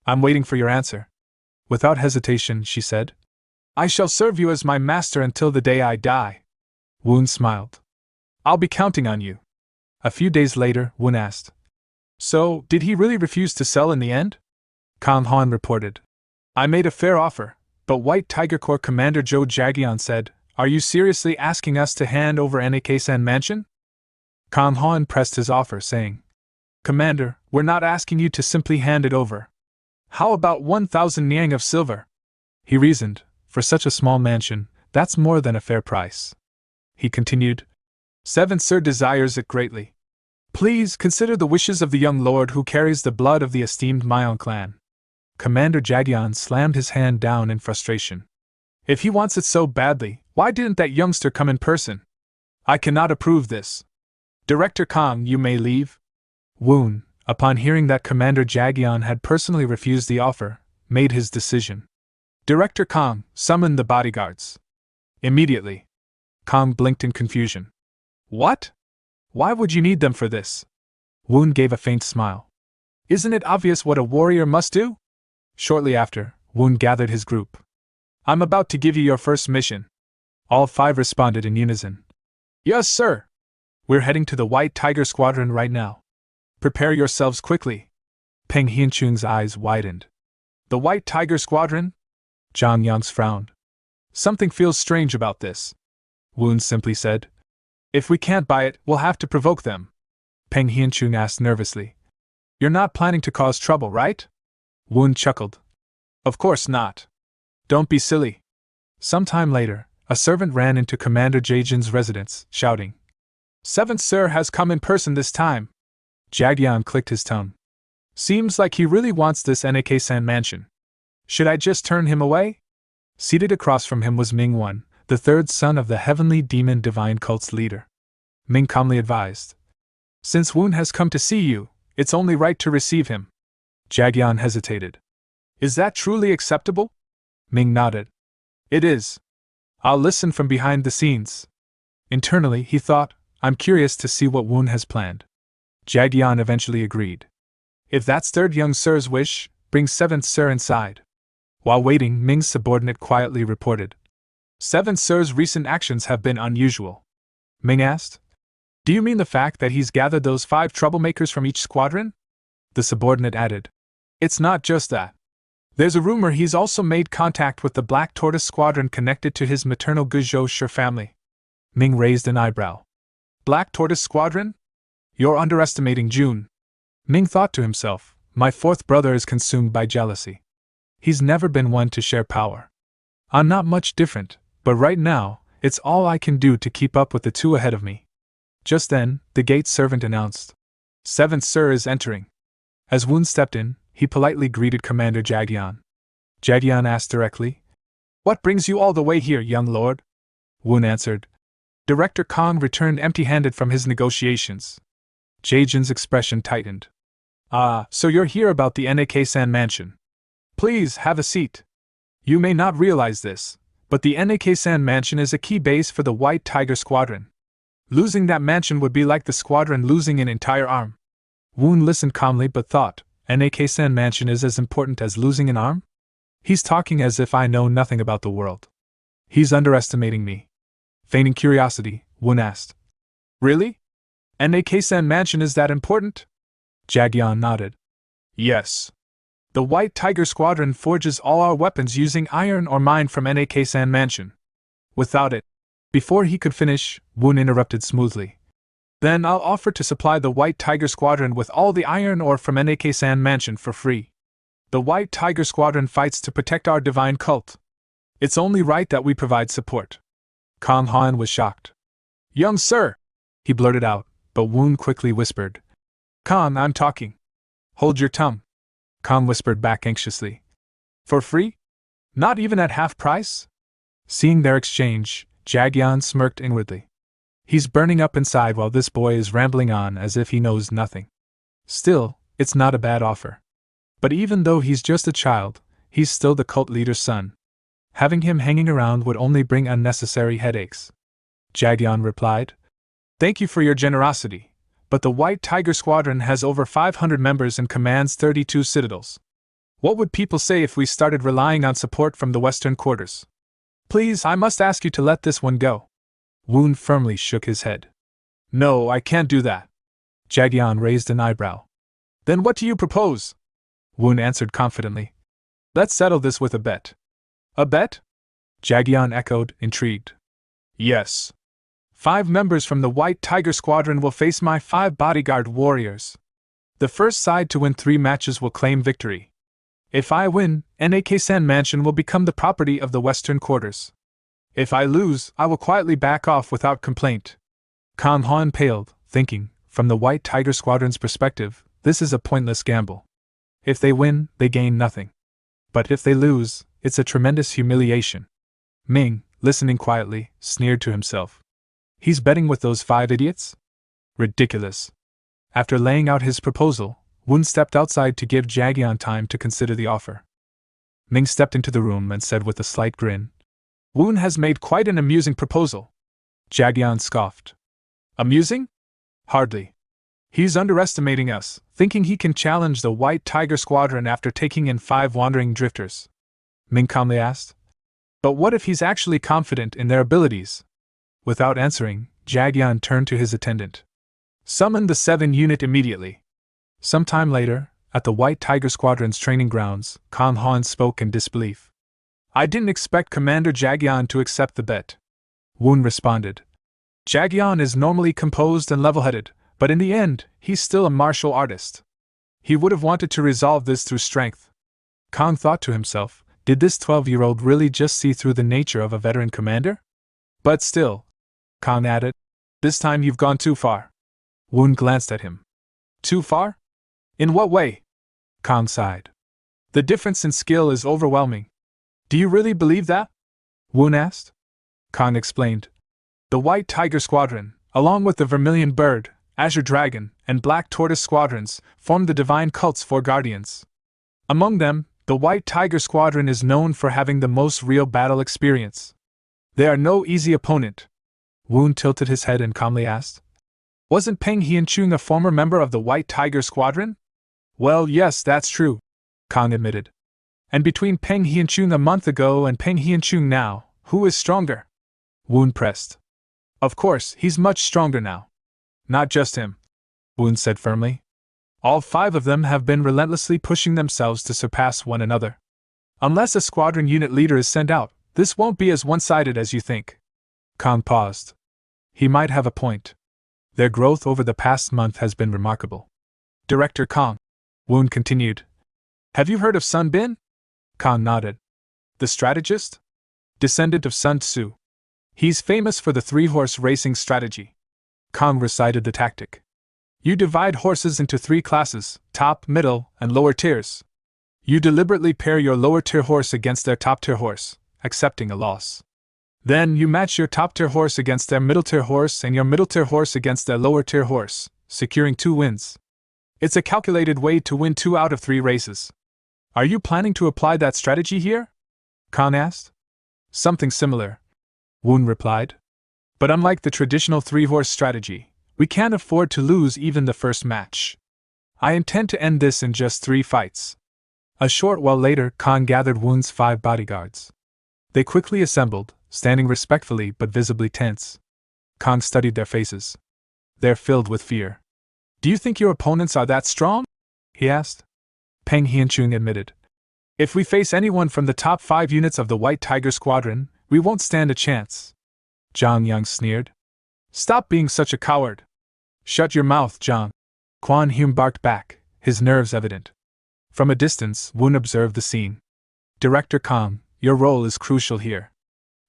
I'm waiting for your answer. Without hesitation, she said. I shall serve you as my master until the day I die. Woon smiled. I'll be counting on you. A few days later, Woon asked. So, did he really refuse to sell in the end? Kang Han reported. I made a fair offer, but White Tiger Corps Commander Zhou Jiagian said, Are you seriously asking us to hand over Anicap Mansion? Kang Han pressed his offer, saying, Commander, we're not asking you to simply hand it over. How about 1,000 niang of silver? He reasoned, for such a small mansion, that's more than a fair price. He continued, 7th Sir desires it greatly. Please consider the wishes of the young lord who carries the blood of the esteemed Mayon clan. Commander Jagian slammed his hand down in frustration. If he wants it so badly, why didn't that youngster come in person? I cannot approve this. Director Kang, you may leave. Woon, upon hearing that Commander Jagian had personally refused the offer, made his decision. Director Kang, summon the bodyguards. Immediately. Kang blinked in confusion. What? Why would you need them for this? Woon gave a faint smile. Isn't it obvious what a warrior must do? Shortly after, Woon gathered his group. I'm about to give you your first mission. All 5 responded in unison. Yes, sir. We're heading to the White Tiger Squadron right now. Prepare yourselves quickly. Peng Hianchung's eyes widened. The White Tiger Squadron? Zhang Yang's frowned. Something feels strange about this. Woon simply said. If we can't buy it, we'll have to provoke them. Peng Hianchung asked nervously. You're not planning to cause trouble, right? Woon chuckled. Of course not. Don't be silly. Some time later, a servant ran into Commander Jaejin's residence, shouting. 7th Sir has come in person this time. Jagian clicked his tongue. Seems like he really wants this Anicap mansion. Should I just turn him away? Seated across from him was Ming Wan, the 3rd son of the heavenly demon divine cult's leader. Ming calmly advised. Since Woon has come to see you, it's only right to receive him. Jagian hesitated. Is that truly acceptable? Ming nodded. It is. I'll listen from behind the scenes. Internally, he thought, I'm curious to see what Woon has planned. Jagian eventually agreed. If that's 3rd young sir's wish, bring 7th Sir inside. While waiting, Ming's subordinate quietly reported. 7th Sir's recent actions have been unusual. Ming asked. Do you mean the fact that he's gathered those 5 troublemakers from each squadron? The subordinate added. It's not just that. There's a rumor he's also made contact with the Black Tortoise Squadron connected to his maternal Guzhou Shi family. Ming raised an eyebrow. Black Tortoise Squadron? You're underestimating June. Ming thought to himself, my 4th brother is consumed by jealousy. He's never been one to share power. I'm not much different, but right now, it's all I can do to keep up with the 2 ahead of me. Just then, the gate servant announced. Seventh Sir is entering. As Woon stepped in, he politely greeted Commander Jagyeon. Jagyeon asked directly, "What brings you all the way here, young lord?" Woon answered. Director Kong returned empty-handed from his negotiations. Jaejin's expression tightened. "Ah, so you're here about the NAK-san mansion. Please, have a seat. You may not realize this, but the NAK-san mansion is a key base for the White Tiger Squadron. Losing that mansion would be like the squadron losing an entire arm." Woon listened calmly but thought, NAK-san mansion is as important as losing an arm? He's talking as if I know nothing about the world. He's underestimating me. Feigning curiosity, Woon asked, "Really? NAK-san mansion is that important?" Jagyeon nodded. "Yes. The White Tiger Squadron forges all our weapons using iron or mine from NAK-san mansion. Without it..." Before he could finish, Woon interrupted smoothly. "Then I'll offer to supply the White Tiger Squadron with all the iron ore from NAK-san mansion for free. The White Tiger Squadron fights to protect our divine cult. It's only right that we provide support." Kong Han was shocked. "Young sir!" he blurted out, but Woon quickly whispered, "Kong, I'm talking." "Hold your tongue," Kong whispered back anxiously. "For free? Not even at half price?" Seeing their exchange, Jagyeon smirked inwardly. He's burning up inside while this boy is rambling on as if he knows nothing. Still, it's not a bad offer. But even though he's just a child, he's still the cult leader's son. Having him hanging around would only bring unnecessary headaches. Jagyeon replied, "Thank you for your generosity, but the White Tiger Squadron has over 500 members and commands 32 citadels. What would people say if we started relying on support from the Western quarters? Please, I must ask you to let this one go." Woon firmly shook his head. "No, I can't do that." Jagyeon raised an eyebrow. "Then what do you propose?" Woon answered confidently. "Let's settle this with a bet." "A bet?" Jagyeon echoed, intrigued. "Yes. 5 members from the White Tiger Squadron will face my 5 bodyguard warriors. The first side to win 3 matches will claim victory. If I win, NAK-san mansion will become the property of the Western quarters. If I lose, I will quietly back off without complaint." Kong Han paled, thinking, from the White Tiger Squadron's perspective, this is a pointless gamble. If they win, they gain nothing. But if they lose, it's a tremendous humiliation. Ming, listening quietly, sneered to himself. He's betting with those 5 idiots? Ridiculous. After laying out his proposal, Woon stepped outside to give Jagyeon time to consider the offer. Ming stepped into the room and said with a slight grin, "Woon has made quite an amusing proposal." Jagyeon scoffed. "Amusing? Hardly. He's underestimating us, thinking he can challenge the White Tiger Squadron after taking in 5 wandering drifters." Ming calmly asked, "But what if he's actually confident in their abilities?" Without answering, Jagyeon turned to his attendant. "Summon the 7 unit immediately." Some time later, at the White Tiger Squadron's training grounds, Kong Han spoke in disbelief. "I didn't expect Commander Jagyeon to accept the bet." Woon responded. "Jagyeon is normally composed and level-headed, but in the end, he's still a martial artist. He would have wanted to resolve this through strength." Kong thought to himself, did this 12-year-old really just see through the nature of a veteran commander? "But still," Kong added, "this time you've gone too far." Woon glanced at him. "Too far? In what way?" Kong sighed. "The difference in skill is overwhelming." "Do you really believe that?" Woon asked. Kong explained. "The White Tiger Squadron, along with the Vermilion Bird, Azure Dragon, and Black Tortoise Squadrons, form the Divine Cult's 4 guardians. Among them, the White Tiger Squadron is known for having the most real battle experience. They are no easy opponent." Woon tilted his head and calmly asked, "Wasn't Peng Hianchung a former member of the White Tiger Squadron?" "Well, yes, that's true," Kong admitted. "And between Peng Hianchung a month ago and Peng Hianchung now, who is stronger?" Woon pressed. "Of course, he's much stronger now." "Not just him," Woon said firmly. "All 5 of them have been relentlessly pushing themselves to surpass one another. Unless a squadron unit leader is sent out, this won't be as one-sided as you think." Kong paused. He might have a point. Their growth over the past month has been remarkable. "Director Kong," Woon continued, "have you heard of Sun Bin?" Kong nodded. "The strategist? Descendant of Sun Tzu. He's famous for the 3-horse racing strategy." Kong recited the tactic. You divide horses into 3 classes: top, middle, and lower tiers. You deliberately pair your lower tier horse against their top tier horse, accepting a loss. Then you match your top tier horse against their middle tier horse and your middle tier horse against their lower tier horse, securing 2 wins. It's a calculated way to win 2 out of 3 races. Are you planning to apply that strategy here? Khan asked. Something similar, Woon replied. But unlike the traditional 3-horse strategy, we can't afford to lose even the first match. I intend to end this in just 3 fights. A short while later, Khan gathered Woon's 5 bodyguards. They quickly assembled, standing respectfully but visibly tense. Khan studied their faces. They're filled with fear. Do you think your opponents are that strong? He asked. Peng Hianchung admitted. If we face anyone from the top 5 units of the White Tiger Squadron, we won't stand a chance. Zhang Yang sneered. Stop being such a coward. Shut your mouth, Zhang. Quan Hume barked back, his nerves evident. From a distance, Woon observed the scene. Director Kang, your role is crucial here.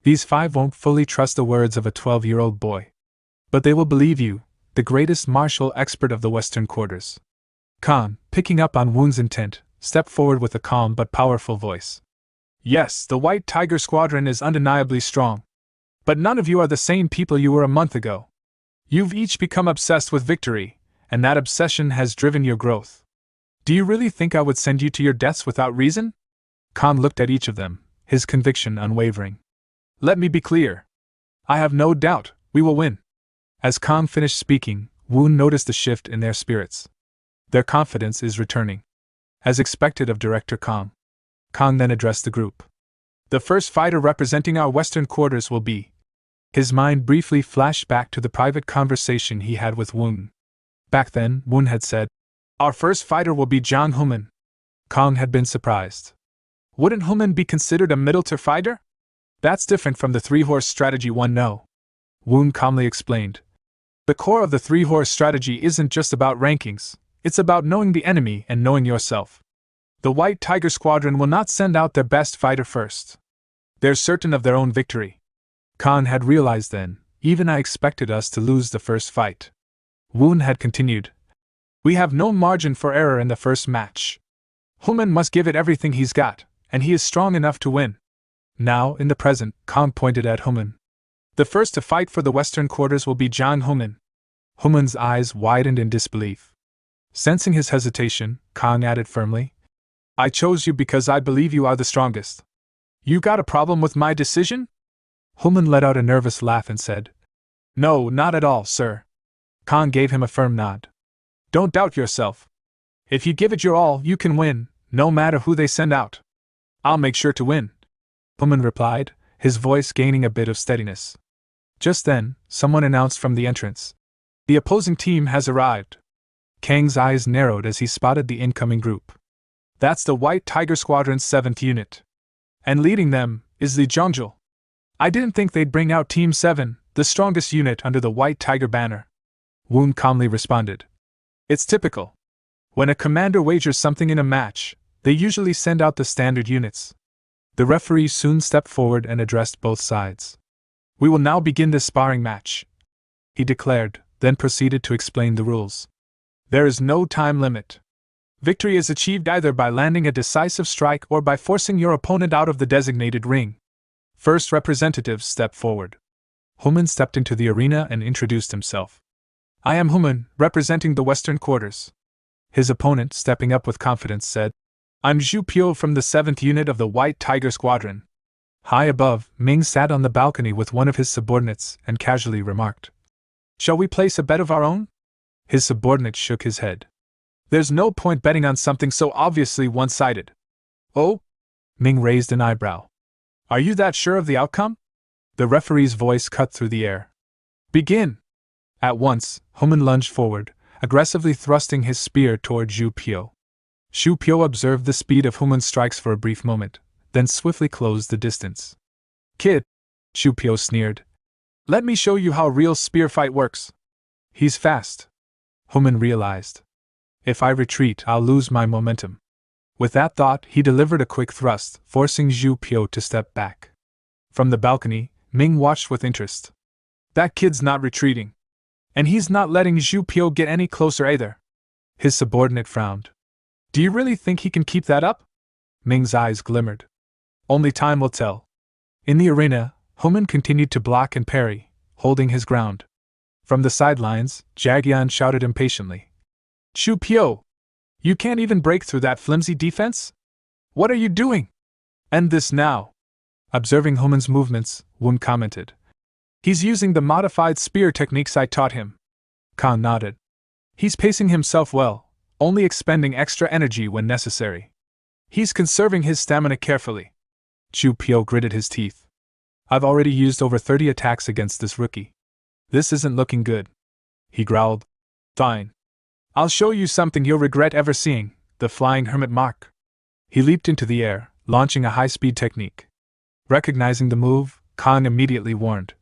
These 5 won't fully trust the words of a 12-year-old boy. But they will believe you, the greatest martial expert of the Western Quarters. Khan, picking up on Woon's intent, stepped forward with a calm but powerful voice. Yes, the White Tiger Squadron is undeniably strong. But none of you are the same people you were a month ago. You've each become obsessed with victory, and that obsession has driven your growth. Do you really think I would send you to your deaths without reason? Khan looked at each of them, his conviction unwavering. Let me be clear. I have no doubt we will win. As Khan finished speaking, Woon noticed a shift in their spirits. Their confidence is returning. As expected of Director Kang. Kang then addressed the group. The first fighter representing our Western Quarters will be. His mind briefly flashed back to the private conversation he had with Woon. Back then, Woon had said, our first fighter will be Zhang Human. Kang had been surprised. Wouldn't Human be considered a middle-tier fighter? That's different from the 3-horse strategy one know. Woon calmly explained. The core of the 3-horse strategy isn't just about rankings, it's about knowing the enemy and knowing yourself. The White Tiger Squadron will not send out their best fighter first. They're certain of their own victory. Khan had realized then, even I expected us to lose the first fight. Woon had continued. We have no margin for error in the first match. Human must give it everything he's got, and he is strong enough to win. Now, in the present, Khan pointed at Human. The first to fight for the Western Quarters will be Zhang Human. Human's eyes widened in disbelief. Sensing his hesitation, Khan added firmly. I chose you because I believe you are the strongest. You got a problem with my decision? Human let out a nervous laugh and said, No, not at all, sir. Khan gave him a firm nod. Don't doubt yourself. If you give it your all, you can win, no matter who they send out. I'll make sure to win. Human replied, his voice gaining a bit of steadiness. Just then, someone announced from the entrance. The opposing team has arrived. Kang's eyes narrowed as he spotted the incoming group. That's the White Tiger Squadron's 7th unit. And leading them is the Zhongjul. I didn't think they'd bring out Team 7, the strongest unit under the White Tiger banner. Woon calmly responded. It's typical. When a commander wagers something in a match, they usually send out the standard units. The referee soon stepped forward and addressed both sides. We will now begin this sparring match, he declared, then proceeded to explain the rules. There is no time limit. Victory is achieved either by landing a decisive strike or by forcing your opponent out of the designated ring. First representatives step forward. Human stepped into the arena and introduced himself. I am Human, representing the Western Quarters. His opponent, stepping up with confidence, said, I'm Zhu Pio from the 7th unit of the White Tiger Squadron. High above, Ming sat on the balcony with one of his subordinates and casually remarked, Shall we place a bet of our own? His subordinate shook his head. There's no point betting on something so obviously one-sided. Oh? Ming raised an eyebrow. Are you that sure of the outcome? The referee's voice cut through the air. Begin! At once, Human lunged forward, aggressively thrusting his spear toward Zhu Pio. Zhu Pio observed the speed of Human's strikes for a brief moment, then swiftly closed the distance. Kid, Zhu Pio sneered. Let me show you how real spear fight works. He's fast. Human realized. If I retreat, I'll lose my momentum. With that thought, he delivered a quick thrust, forcing Zhu Pio to step back. From the balcony, Ming watched with interest. That kid's not retreating. And he's not letting Zhu Piao get any closer either. His subordinate frowned. Do you really think he can keep that up? Ming's eyes glimmered. Only time will tell. In the arena, Human continued to block and parry, holding his ground. From the sidelines, Jagyan shouted impatiently. Zhu Piao! You can't even break through that flimsy defense? What are you doing? End this now. Observing Human's movements, Wen commented. He's using the modified spear techniques I taught him. Khan nodded. He's pacing himself well, only expending extra energy when necessary. He's conserving his stamina carefully. Zhu Piao gritted his teeth. I've already used over 30 attacks against this rookie. This isn't looking good. He growled. Fine. I'll show you something you'll regret ever seeing, the flying hermit mark. He leaped into the air, launching a high-speed technique. Recognizing the move, Khan immediately warned.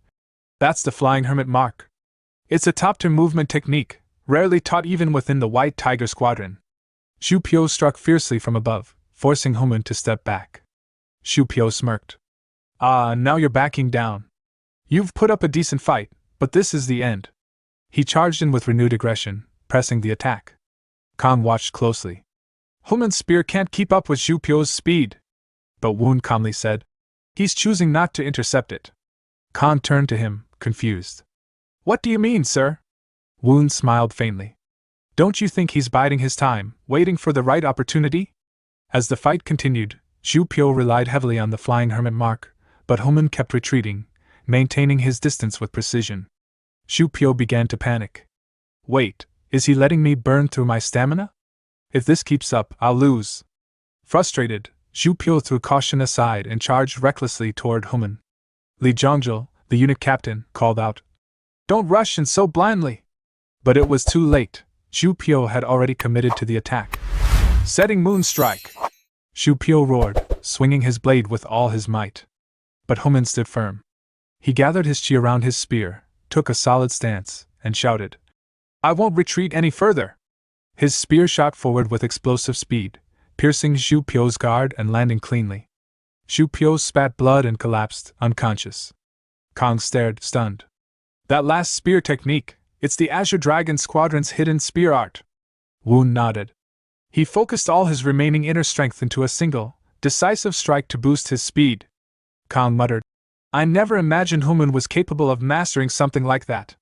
That's the flying hermit mark. It's a top-tier movement technique, rarely taught even within the White Tiger Squadron. Zhu Piao struck fiercely from above, forcing Human to step back. Zhu Piao smirked. Now you're backing down. You've put up a decent fight, but this is the end. He charged in with renewed aggression, pressing the attack. Khan watched closely. Human's spear can't keep up with Zhu Piao's speed. But Wen calmly said. He's choosing not to intercept it. Khan turned to him, confused. What do you mean, sir? Wen smiled faintly. Don't you think he's biding his time, waiting for the right opportunity? As the fight continued, Zhu Piao relied heavily on the flying hermit mark, but Human kept retreating, maintaining his distance with precision. Zhu Piao began to panic. Wait, is he letting me burn through my stamina? If this keeps up, I'll lose. Frustrated, Zhu Piao threw caution aside and charged recklessly toward Human. Li Zhongjil, the unit captain, called out. Don't rush and so blindly! But it was too late. Zhu Piao had already committed to the attack. Setting moon strike! Zhu Piao roared, swinging his blade with all his might. But Human stood firm. He gathered his chi around his spear, took a solid stance, and shouted. I won't retreat any further! His spear shot forward with explosive speed, piercing Zhu Piao's guard and landing cleanly. Zhu Piao spat blood and collapsed, unconscious. Kong stared, stunned. That last spear technique, it's the Azure Dragon Squadron's hidden spear art. Wen nodded. He focused all his remaining inner strength into a single, decisive strike to boost his speed. Kong muttered. I never imagined Human was capable of mastering something like that.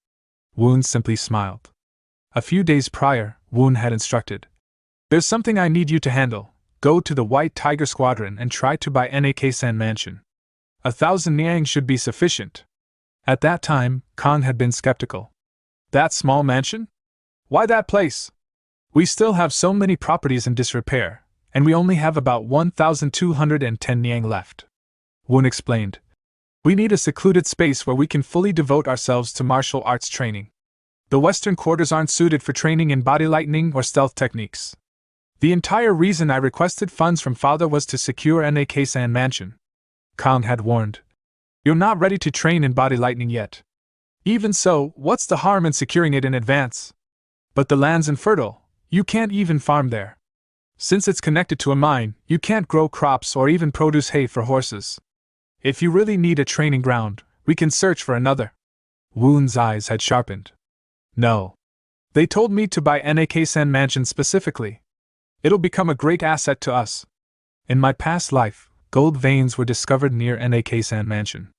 Wen simply smiled. A few days prior, Wen had instructed. There's something I need you to handle. Go to the White Tiger Squadron and try to buy NAK-san Mansion. 1,000 niang should be sufficient. At that time, Khan had been skeptical. That small mansion? Why that place? We still have so many properties in disrepair, and we only have about 1,210 niang left. Wen explained. We need a secluded space where we can fully devote ourselves to martial arts training. The Western quarters aren't suited for training in body lightning or stealth techniques. The entire reason I requested funds from father was to secure NAK-san Mansion. Khan had warned. You're not ready to train in body lightning yet. Even so, what's the harm in securing it in advance? But the land's infertile, you can't even farm there. Since it's connected to a mine, you can't grow crops or even produce hay for horses. If you really need a training ground, we can search for another. Wen's eyes had sharpened. No. They told me to buy NAK-san Mansion specifically. It'll become a great asset to us. In my past life, gold veins were discovered near NAK-san Mansion.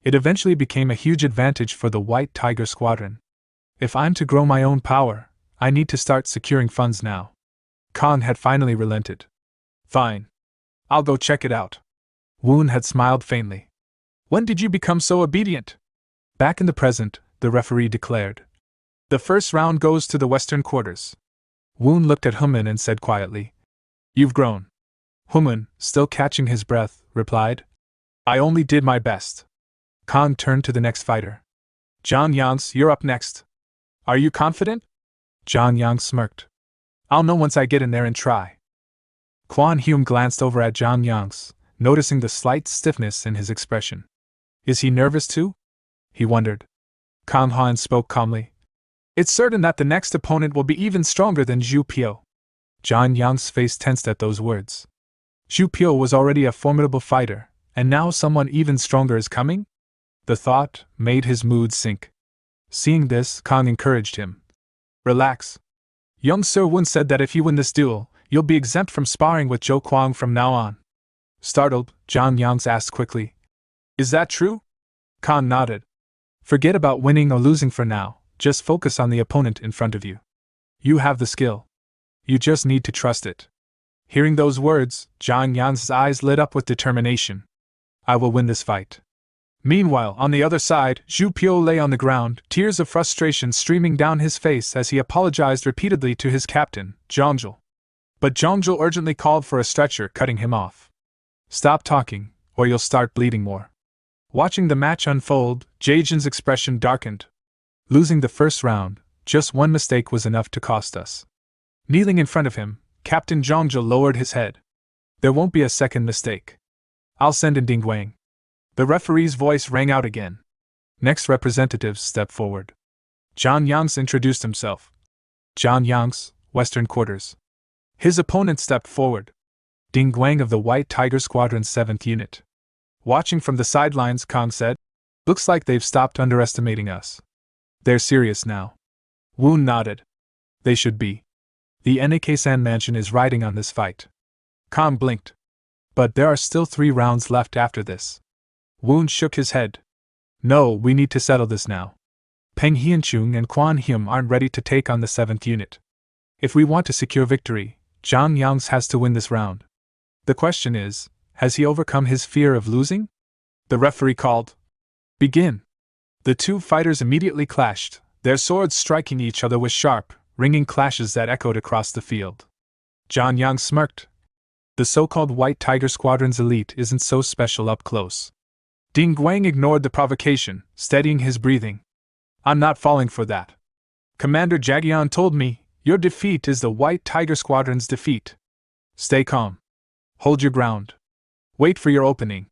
It eventually became a huge advantage for the White Tiger Squadron. If I'm to grow my own power, I need to start securing funds now. Khan had finally relented. Fine. I'll go check it out. Wen had smiled faintly. When did you become so obedient? Back in the present, the referee declared. The first round goes to the Western quarters. Wen looked at Human and said quietly. You've grown. Human, still catching his breath, replied. I only did my best. Khan turned to the next fighter. John Yangs, you're up next. Are you confident? John Yang smirked. I'll know once I get in there and try. Quan Hume glanced over at John Yangs, noticing the slight stiffness in his expression. Is he nervous too? He wondered. Kang Han spoke calmly. It's certain that the next opponent will be even stronger than Zhu Piao. John Yang's face tensed at those words. Zhu Piao was already a formidable fighter, and now someone even stronger is coming? The thought made his mood sink. Seeing this, Kang encouraged him. Relax. Young Sir Woon said that if you win this duel, you'll be exempt from sparring with Zhou Kuang from now on. Startled, Zhang Yangs asked quickly. Is that true? Kang nodded. Forget about winning or losing for now, just focus on the opponent in front of you. You have the skill. You just need to trust it. Hearing those words, Zhang Yan's eyes lit up with determination. I will win this fight. Meanwhile, on the other side, Zhu Piao lay on the ground, tears of frustration streaming down his face as he apologized repeatedly to his captain, Zhongjul. But Zhongjul urgently called for a stretcher, cutting him off. Stop talking, or you'll start bleeding more. Watching the match unfold, Jaejin's expression darkened. Losing the first round, just one mistake was enough to cost us. Kneeling in front of him, Captain Zhongjul lowered his head. There won't be a second mistake. I'll send in Ding Guang. The referee's voice rang out again. Next representatives stepped forward. Zhang Yangs introduced himself. Zhang Yangs, Western Quarters. His opponent stepped forward. Ding Guang of the White Tiger Squadron's 7th Unit. Watching from the sidelines, Kang said, Looks like they've stopped underestimating us. They're serious now. Woon nodded. They should be. The Nik-san mansion is riding on this fight. Kang blinked. But there are still 3 rounds left after this. Woon shook his head. No, we need to settle this now. Peng Hianchung and Quan Hyum aren't ready to take on the 7th Unit. If we want to secure victory, Zhang Yangs has to win this round. The question is, has he overcome his fear of losing? The referee called. Begin. The 2 fighters immediately clashed, their swords striking each other with sharp, ringing clashes that echoed across the field. Zhang Yang smirked. The so-called White Tiger Squadron's elite isn't so special up close. Ding Guang ignored the provocation, steadying his breathing. I'm not falling for that. Commander Jagian told me, your defeat is the White Tiger Squadron's defeat. Stay calm. Hold your ground. Wait for your opening.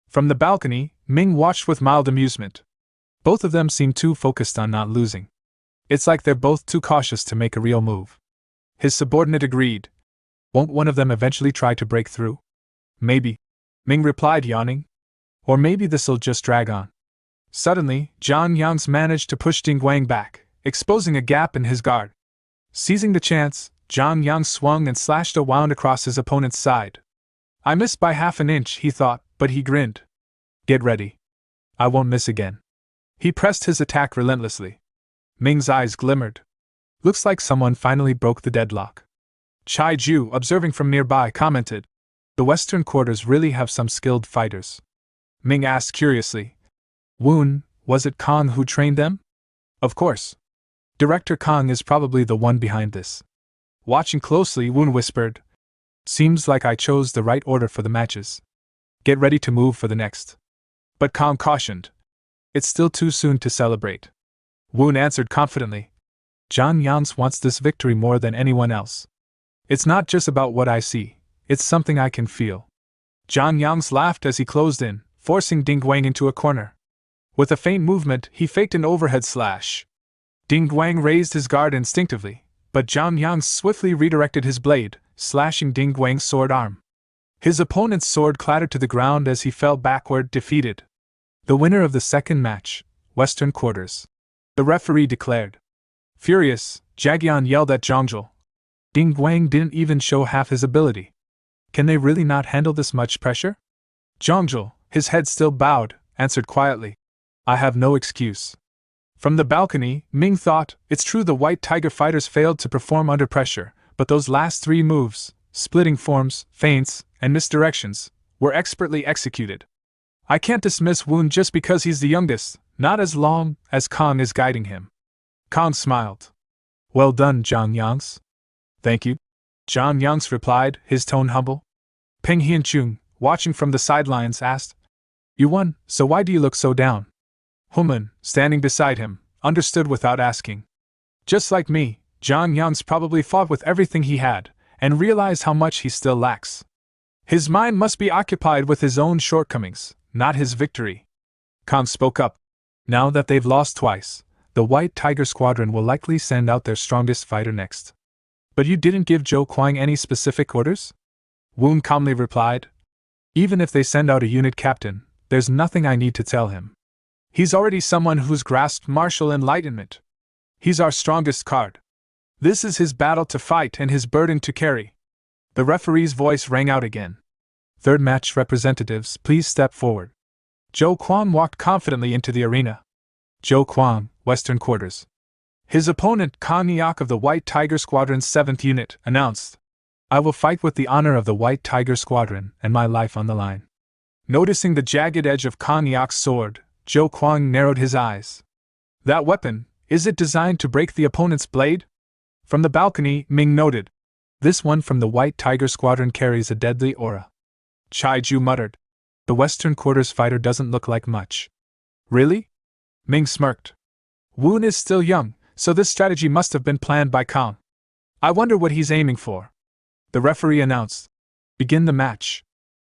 From the balcony, Ming watched with mild amusement. Both of them seemed too focused on not losing. It's like they're both too cautious to make a real move. His subordinate agreed. Won't one of them eventually try to break through? Maybe. Ming replied, yawning. Or maybe this'll just drag on. Suddenly, Zhang Yangs managed to push Ding Guang back, exposing a gap in his guard. Seizing the chance, Zhang Yang swung and slashed a wound across his opponent's side. I missed by half an inch, he thought, but he grinned. Get ready. I won't miss again. He pressed his attack relentlessly. Ming's eyes glimmered. Looks like someone finally broke the deadlock. Chai Ju, observing from nearby, commented, The Western Quarters really have some skilled fighters. Ming asked curiously, Woon, was it Kang who trained them? Of course. Director Kang is probably the one behind this. Watching closely, Woon whispered, Seems like I chose the right order for the matches. Get ready to move for the next. But Kang cautioned, It's still too soon to celebrate. Woon answered confidently, Zhang Yangs wants this victory more than anyone else. It's not just about what I see, it's something I can feel. Zhang Yangs laughed as he closed in, forcing Ding Guang into a corner. With a faint movement, he faked an overhead slash. Ding Guang raised his guard instinctively, but Zhang Yang swiftly redirected his blade, slashing Ding Guang's sword arm. His opponent's sword clattered to the ground as he fell backward, defeated. The winner of the second match, Western Quarters. The referee declared. Furious, Jagian yelled at Zhongjul. Ding Guang didn't even show half his ability. Can they really not handle this much pressure? Zhongjul, his head still bowed, answered quietly. I have no excuse. From the balcony, Ming thought, it's true the White Tiger fighters failed to perform under pressure, but those last 3 moves, splitting forms, feints, and misdirections, were expertly executed. I can't dismiss Woon just because he's the youngest, not as long as Kang is guiding him. Kang smiled. Well done, Zhang Yangs. Thank you. Zhang Yangs replied, his tone humble. Peng Hianchung, watching from the sidelines, asked, You won, so why do you look so down? Human, standing beside him, understood without asking. Just like me, Zhang Yangs probably fought with everything he had, and realized how much he still lacks. His mind must be occupied with his own shortcomings, not his victory. Kang spoke up. Now that they've lost twice, the White Tiger Squadron will likely send out their strongest fighter next. But you didn't give Zhou Kuang any specific orders? Woon calmly replied. Even if they send out a unit captain, there's nothing I need to tell him. He's already someone who's grasped martial enlightenment. He's our strongest card. This is his battle to fight and his burden to carry. The referee's voice rang out again. Third match representatives, please step forward. Zhou Kuang walked confidently into the arena. Zhou Kuang, Western Quarters. His opponent, Kang Yak of the White Tiger Squadron's 7th Unit, announced, I will fight with the honor of the White Tiger Squadron and my life on the line. Noticing the jagged edge of Kang Yak's sword, Zhou Kuang narrowed his eyes. That weapon, is it designed to break the opponent's blade? From the balcony, Ming noted. This one from the White Tiger Squadron carries a deadly aura. Chai Ju muttered. The Western Quarters fighter doesn't look like much. Really? Ming smirked. Woon is still young, so this strategy must have been planned by Kang. I wonder what he's aiming for. The referee announced. Begin the match.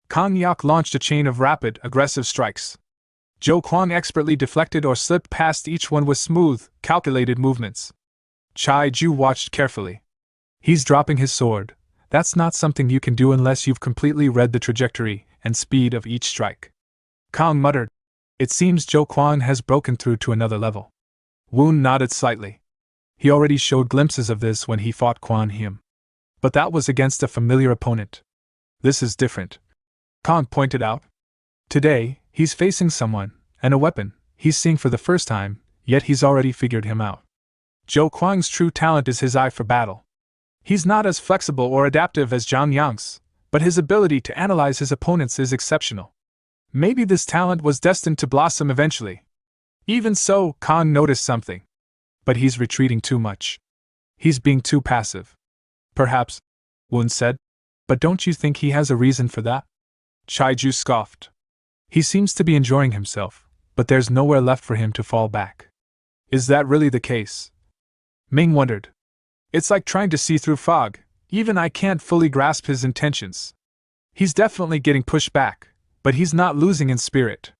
Kang Yak launched a chain of rapid, aggressive strikes. Zhou Kuang expertly deflected or slipped past each one with smooth, calculated movements. Chai Ju watched carefully. He's dropping his sword. That's not something you can do unless you've completely read the trajectory and speed of each strike. Kang muttered. It seems Zhou Kuang has broken through to another level. Woon nodded slightly. He already showed glimpses of this when he fought Quan Him. But that was against a familiar opponent. This is different. Kang pointed out. Today, he's facing someone, and a weapon, he's seeing for the first time, yet he's already figured him out. Zhou Kuang's true talent is his eye for battle. He's not as flexible or adaptive as Zhang Yang's, but his ability to analyze his opponents is exceptional. Maybe this talent was destined to blossom eventually. Even so, Kang noticed something. But he's retreating too much. He's being too passive. Perhaps, Woon said. But don't you think he has a reason for that? Chai Ju scoffed. He seems to be enjoying himself, but there's nowhere left for him to fall back. Is that really the case? Ming wondered. It's like trying to see through fog, even I can't fully grasp his intentions. He's definitely getting pushed back, but he's not losing in spirit.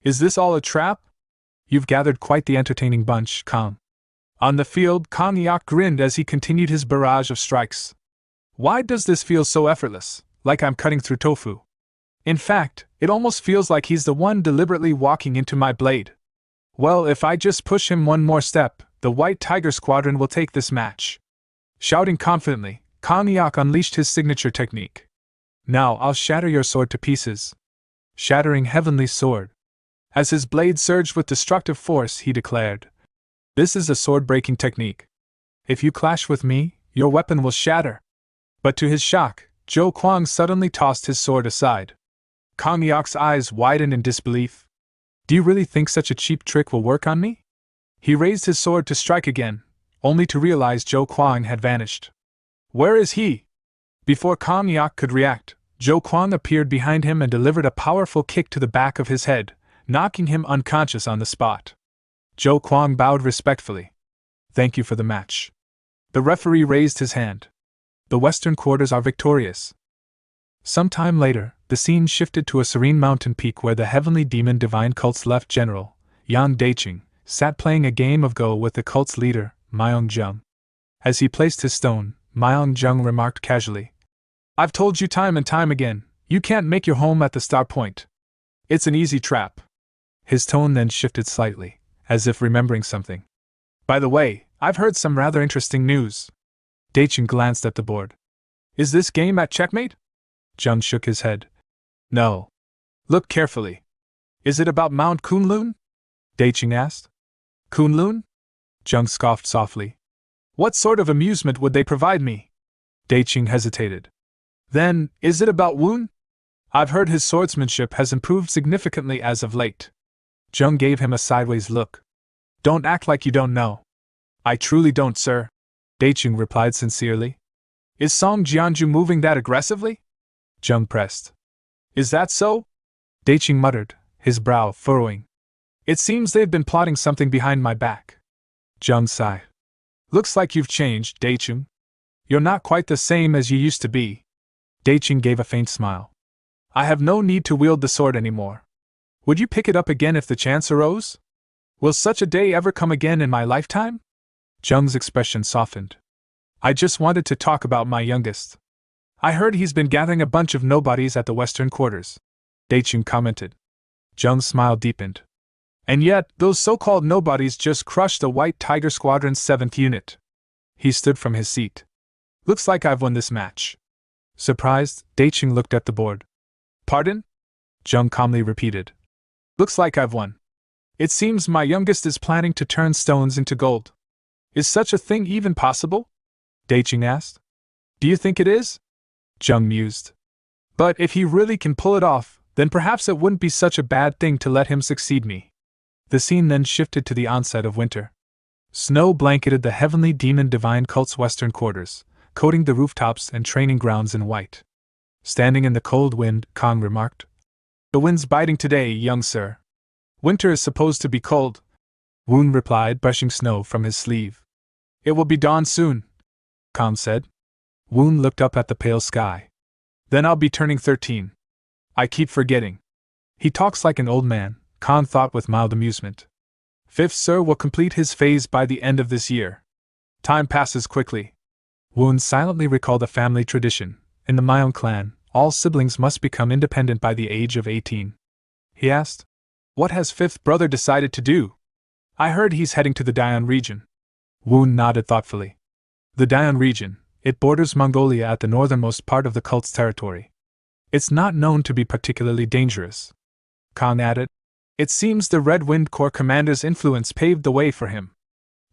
Is this all a trap? You've gathered quite the entertaining bunch, Kang. On the field, Kang Yak grinned as he continued his barrage of strikes. Why does this feel so effortless, like I'm cutting through tofu? In fact, it almost feels like he's the one deliberately walking into my blade. Well, if I just push him one more step, the White Tiger Squadron will take this match. Shouting confidently, Kang Yak unleashed his signature technique. Now I'll shatter your sword to pieces. Shattering Heavenly Sword. As his blade surged with destructive force, he declared, This is a sword-breaking technique. If you clash with me, your weapon will shatter. But to his shock, Zhou Kuang suddenly tossed his sword aside. Kang Yak's eyes widened in disbelief. Do you really think such a cheap trick will work on me? He raised his sword to strike again, only to realize Zhou Kuang had vanished. Where is he? Before Kang Yak could react, Zhou Kuang appeared behind him and delivered a powerful kick to the back of his head, knocking him unconscious on the spot. Zhou Kuang bowed respectfully. Thank you for the match. The referee raised his hand. The Western Quarters are victorious. Some time later, the scene shifted to a serene mountain peak where the heavenly demon divine cult's left general, Yang Daiqing, sat playing a game of Go with the cult's leader, Myung Jung. As he placed his stone, Myung Jung remarked casually, I've told you time and time again, you can't make your home at the star point. It's an easy trap. His tone then shifted slightly, as if remembering something. By the way, I've heard some rather interesting news. Daiqing glanced at the board. Is this game at checkmate? Jung shook his head. No. Look carefully. Is it about Mount Kunlun? Daiqing asked. Kunlun? Jung scoffed softly. What sort of amusement would they provide me? Daiqing hesitated. Then, is it about Woon? I've heard his swordsmanship has improved significantly as of late. Jung gave him a sideways look. Don't act like you don't know. I truly don't, sir. Daiqing replied sincerely. Is Song Jianju moving that aggressively? Jung pressed. Is that so? Daiqing muttered, his brow furrowing. It seems they've been plotting something behind my back. Jung sighed. Looks like you've changed, Daiqing. You're not quite the same as you used to be. Daiqing gave a faint smile. I have no need to wield the sword anymore. Would you pick it up again if the chance arose? Will such a day ever come again in my lifetime? Jung's expression softened. I just wanted to talk about my youngest. I heard he's been gathering a bunch of nobodies at the Western Quarters. Daiqing commented. Jung's smile deepened. And yet, those so-called nobodies just crushed the White Tiger Squadron's 7th unit. He stood from his seat. Looks like I've won this match. Surprised, Daiching looked at the board. Pardon? Jung calmly repeated. Looks like I've won. It seems my youngest is planning to turn stones into gold. Is such a thing even possible? Daiching asked. Do you think it is? Jung mused. But if he really can pull it off, then perhaps it wouldn't be such a bad thing to let him succeed me. The scene then shifted to the onset of winter. Snow blanketed the heavenly demon divine cult's western quarters, coating the rooftops and training grounds in white. Standing in the cold wind, Kang remarked, The wind's biting today, young sir. Winter is supposed to be cold. Woon replied, brushing snow from his sleeve. It will be dawn soon, Kang said. Woon looked up at the pale sky. Then I'll be turning 13. I keep forgetting. He talks like an old man, Kang thought with mild amusement. 5th Sir will complete his phase by the end of this year. Time passes quickly. Woon silently recalled a family tradition. In the Myeong clan, all siblings must become independent by the age of 18. He asked, What has 5th brother decided to do? I heard he's heading to the Daeon region. Woon nodded thoughtfully. The Daeon region, it borders Mongolia at the northernmost part of the cult's territory. It's not known to be particularly dangerous. Kang added, It seems the Red Wind Corps commander's influence paved the way for him.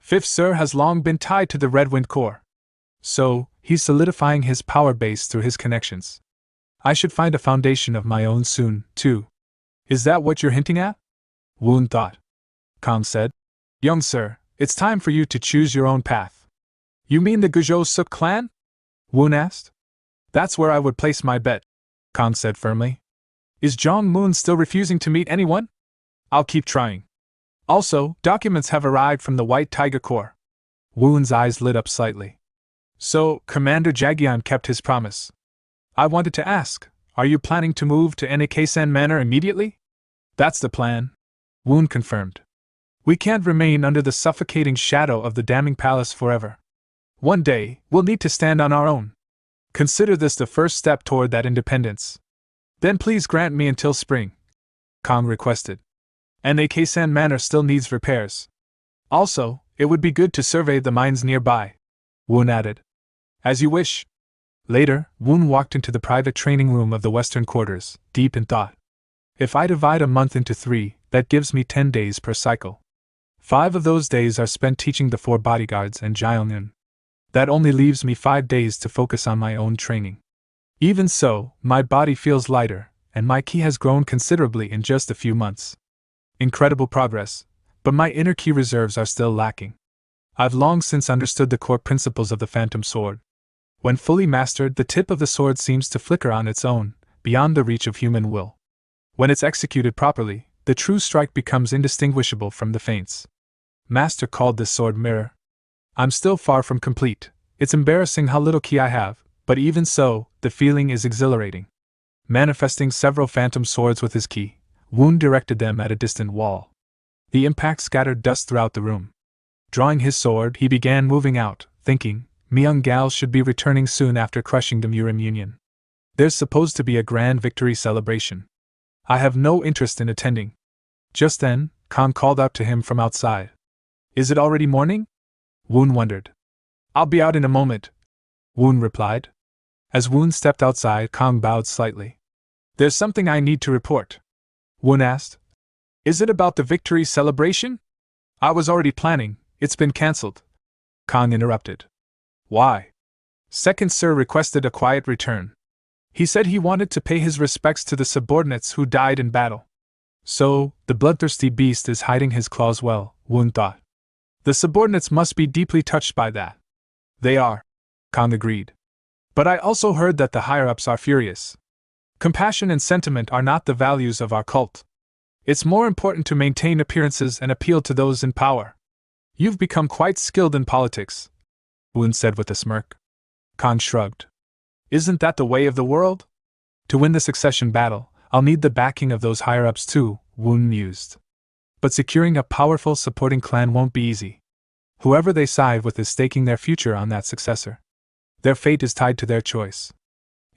5th Sir has long been tied to the Red Wind Corps. So, he's solidifying his power base through his connections. I should find a foundation of my own soon, too. Is that what you're hinting at? Woon thought. Kang said, Young sir, it's time for you to choose your own path. You mean the Guizhou Suk clan? Woon asked. That's where I would place my bet, Kang said firmly. Is Jong Moon still refusing to meet anyone? I'll keep trying. Also, documents have arrived from the White Tiger Corps. Woon's eyes lit up slightly. So, Commander Jagyeon kept his promise. I wanted to ask, are you planning to move to Anicap Manor immediately? That's the plan, Woon confirmed. We can't remain under the suffocating shadow of the damning palace forever. One day, we'll need to stand on our own. Consider this the first step toward that independence. Then please grant me until spring, Kang requested. Anicap Manor still needs repairs. Also, it would be good to survey the mines nearby, Woon added. As you wish. Later, Woon walked into the private training room of the western quarters, deep in thought. If I divide a month into 3, that gives me 10 days per cycle. 5 of those days are spent teaching the 4 bodyguards and Jaeongneun. That only leaves me 5 days to focus on my own training. Even so, my body feels lighter, and my ki has grown considerably in just a few months. Incredible progress, but my inner ki reserves are still lacking. I've long since understood the core principles of the Phantom Sword. When fully mastered, the tip of the sword seems to flicker on its own, beyond the reach of human will. When it's executed properly, the true strike becomes indistinguishable from the feints. Master called this sword Mirror. I'm still far from complete. It's embarrassing how little ki I have, but even so, the feeling is exhilarating. Manifesting several phantom swords with his ki, Woon directed them at a distant wall. The impact scattered dust throughout the room. Drawing his sword, he began moving out, thinking, Myung Gal should be returning soon after crushing the Murim Union. There's supposed to be a grand victory celebration. I have no interest in attending. Just then, Kang called out to him from outside. Is it already morning? Woon wondered. I'll be out in a moment, Woon replied. As Woon stepped outside, Kang bowed slightly. There's something I need to report, Woon asked. Is it about the victory celebration? I was already planning, it's been cancelled, Kang interrupted. Why? Second Sir requested a quiet return. He said he wanted to pay his respects to the subordinates who died in battle. So, the bloodthirsty beast is hiding his claws well, Woon thought. The subordinates must be deeply touched by that. They are, Kang agreed. But I also heard that the higher-ups are furious. Compassion and sentiment are not the values of our cult. It's more important to maintain appearances and appeal to those in power. You've become quite skilled in politics, Woon said with a smirk. Kang shrugged. Isn't that the way of the world? To win the succession battle, I'll need the backing of those higher-ups too, Woon mused. But securing a powerful supporting clan won't be easy. Whoever they side with is staking their future on that successor. Their fate is tied to their choice.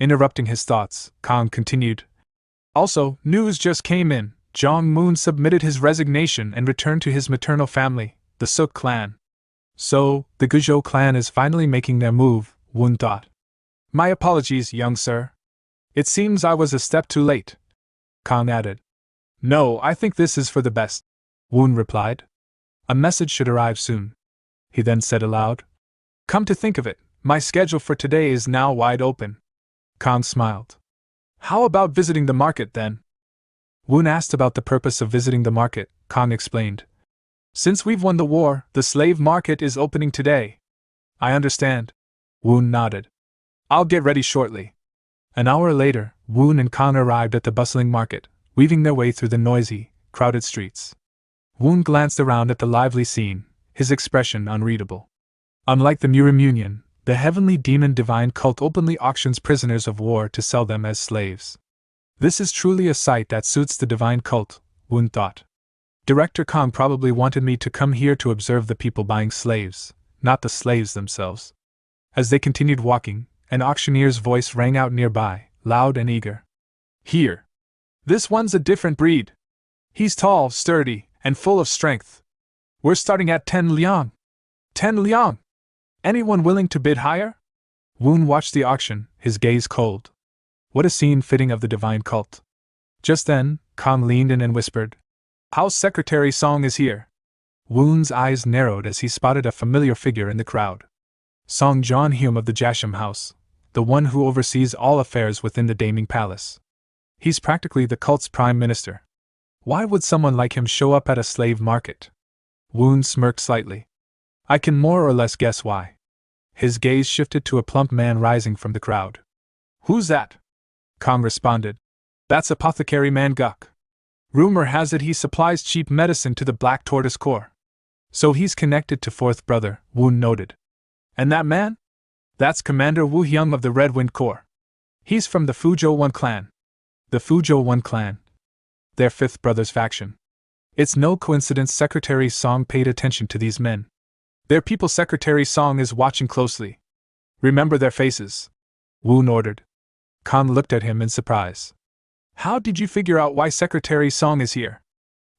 Interrupting his thoughts, Kang continued. Also, news just came in. Jong Moon submitted his resignation and returned to his maternal family, the Suk clan. So, the Guzhou clan is finally making their move, Woon thought. My apologies, young sir. It seems I was a step too late. Kang added. No, I think this is for the best, Woon replied. A message should arrive soon. He then said aloud. Come to think of it, my schedule for today is now wide open. Kang smiled. How about visiting the market then? Woon asked about the purpose of visiting the market. Kang explained. Since we've won the war, the slave market is opening today. I understand. Woon nodded. I'll get ready shortly. An hour later, Woon and Kang arrived at the bustling market, weaving their way through the noisy, crowded streets. Woon glanced around at the lively scene, his expression unreadable. Unlike the Murimunion, the heavenly demon divine cult openly auctions prisoners of war to sell them as slaves. This is truly a sight that suits the divine cult, Woon thought. Director Kang probably wanted me to come here to observe the people buying slaves, not the slaves themselves. As they continued walking, an auctioneer's voice rang out nearby, loud and eager. Here! This one's a different breed. He's tall, sturdy, and full of strength. We're starting at 10 liang. 10 liang! Anyone willing to bid higher? Woon watched the auction, his gaze cold. What a scene fitting of the divine cult. Just then, Kang leaned in and whispered, House Secretary Song is here. Woon's eyes narrowed as he spotted a familiar figure in the crowd. Song Jeonhyum of the Jasham House, the one who oversees all affairs within the Daming Palace. He's practically the cult's prime minister. Why would someone like him show up at a slave market? Woon smirked slightly. I can more or less guess why. His gaze shifted to a plump man rising from the crowd. Who's that? Kang responded. That's Apothecary Mangak. Rumor has it he supplies cheap medicine to the Black Tortoise Corps. So he's connected to Fourth Brother, Woon noted. And that man? That's Commander Wu Hyung of the Red Wind Corps. He's from the Fuzhou One clan. The Fuzhou One clan. Their Fifth Brother's faction. It's no coincidence Secretary Song paid attention to these men. Their people Secretary Song is watching closely. Remember their faces. Woon ordered. Kang looked at him in surprise. How did you figure out why Secretary Song is here?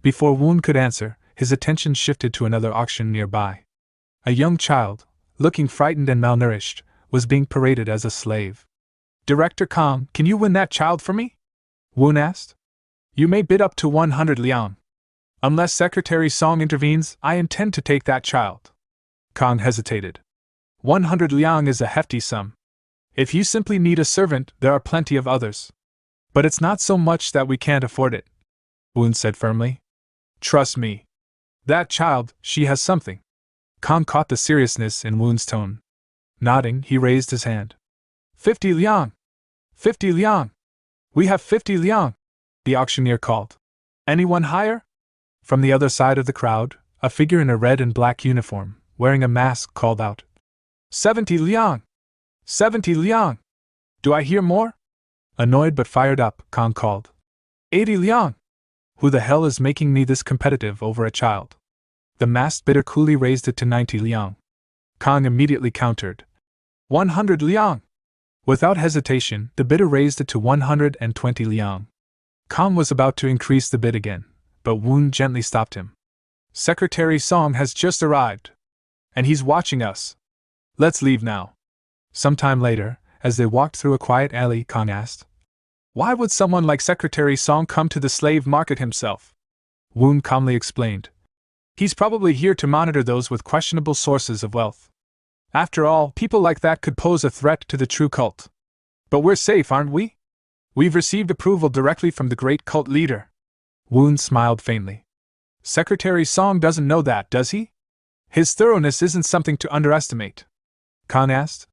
Before Woon could answer, his attention shifted to another auction nearby. A young child, looking frightened and malnourished, was being paraded as a slave. Director Kang, can you win that child for me? Woon asked. You may bid up to 100 liang. Unless Secretary Song intervenes, I intend to take that child. Kang hesitated. 100 liang is a hefty sum. If you simply need a servant, there are plenty of others. But it's not so much that we can't afford it, Woon said firmly. Trust me. That child, she has something. Kang caught the seriousness in Woon's tone. Nodding, he raised his hand. 50 liang! 50 liang! We have 50 liang! The auctioneer called. Anyone higher? From the other side of the crowd, a figure in a red and black uniform, wearing a mask, called out. 70 liang! 70 liang! Do I hear more? Annoyed but fired up, Kang called. 80 liang! Who the hell is making me this competitive over a child? The masked bidder coolly raised it to 90 liang. Kang immediately countered. 100 liang! Without hesitation, the bidder raised it to 120 liang. Kang was about to increase the bid again, but Woon gently stopped him. Secretary Song has just arrived. And he's watching us. Let's leave now. Sometime later, as they walked through a quiet alley, Kang asked, Why would someone like Secretary Song come to the slave market himself? Woon calmly explained. He's probably here to monitor those with questionable sources of wealth. After all, people like that could pose a threat to the true cult. But we're safe, aren't we? We've received approval directly from the great cult leader. Woon smiled faintly. Secretary Song doesn't know that, does he? His thoroughness isn't something to underestimate. Kang asked.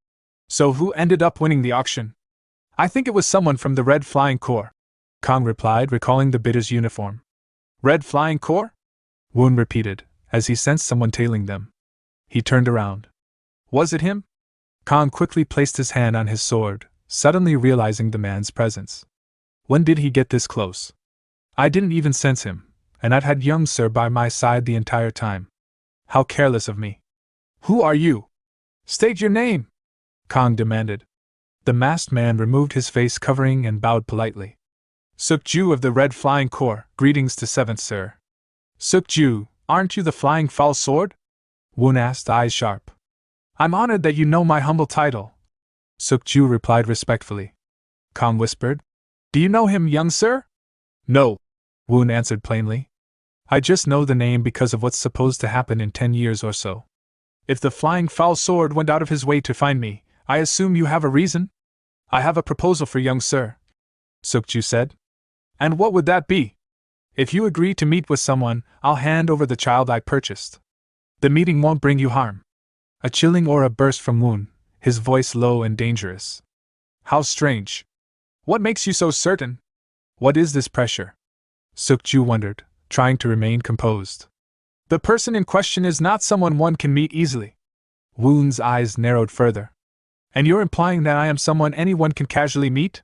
So who ended up winning the auction? I think it was someone from the Red Flying Corps. Kang replied, recalling the bidder's uniform. Red Flying Corps? Woon repeated, as he sensed someone tailing them. He turned around. Was it him? Kang quickly placed his hand on his sword, suddenly realizing the man's presence. When did he get this close? I didn't even sense him, and I'd had young sir by my side the entire time. How careless of me. Who are you? State your name, Kang demanded. The masked man removed his face covering and bowed politely. Sukju of the Red Flying Corps, greetings to 7th Sir. Sukju, aren't you the Flying Foul Sword? Woon asked, eyes sharp. I'm honored that you know my humble title. Sukju replied respectfully. Kong whispered. Do you know him, young sir? No, Woon answered plainly. I just know the name because of what's supposed to happen in 10 years or so. If the Flying Foul Sword went out of his way to find me, I assume you have a reason? I have a proposal for young sir, Sukju said. And what would that be? If you agree to meet with someone, I'll hand over the child I purchased. The meeting won't bring you harm. A chilling aura burst from Woon, his voice low and dangerous. How strange. What makes you so certain? What is this pressure? Sukju wondered, trying to remain composed. The person in question is not someone one can meet easily. Woon's eyes narrowed further. And you're implying that I am someone anyone can casually meet?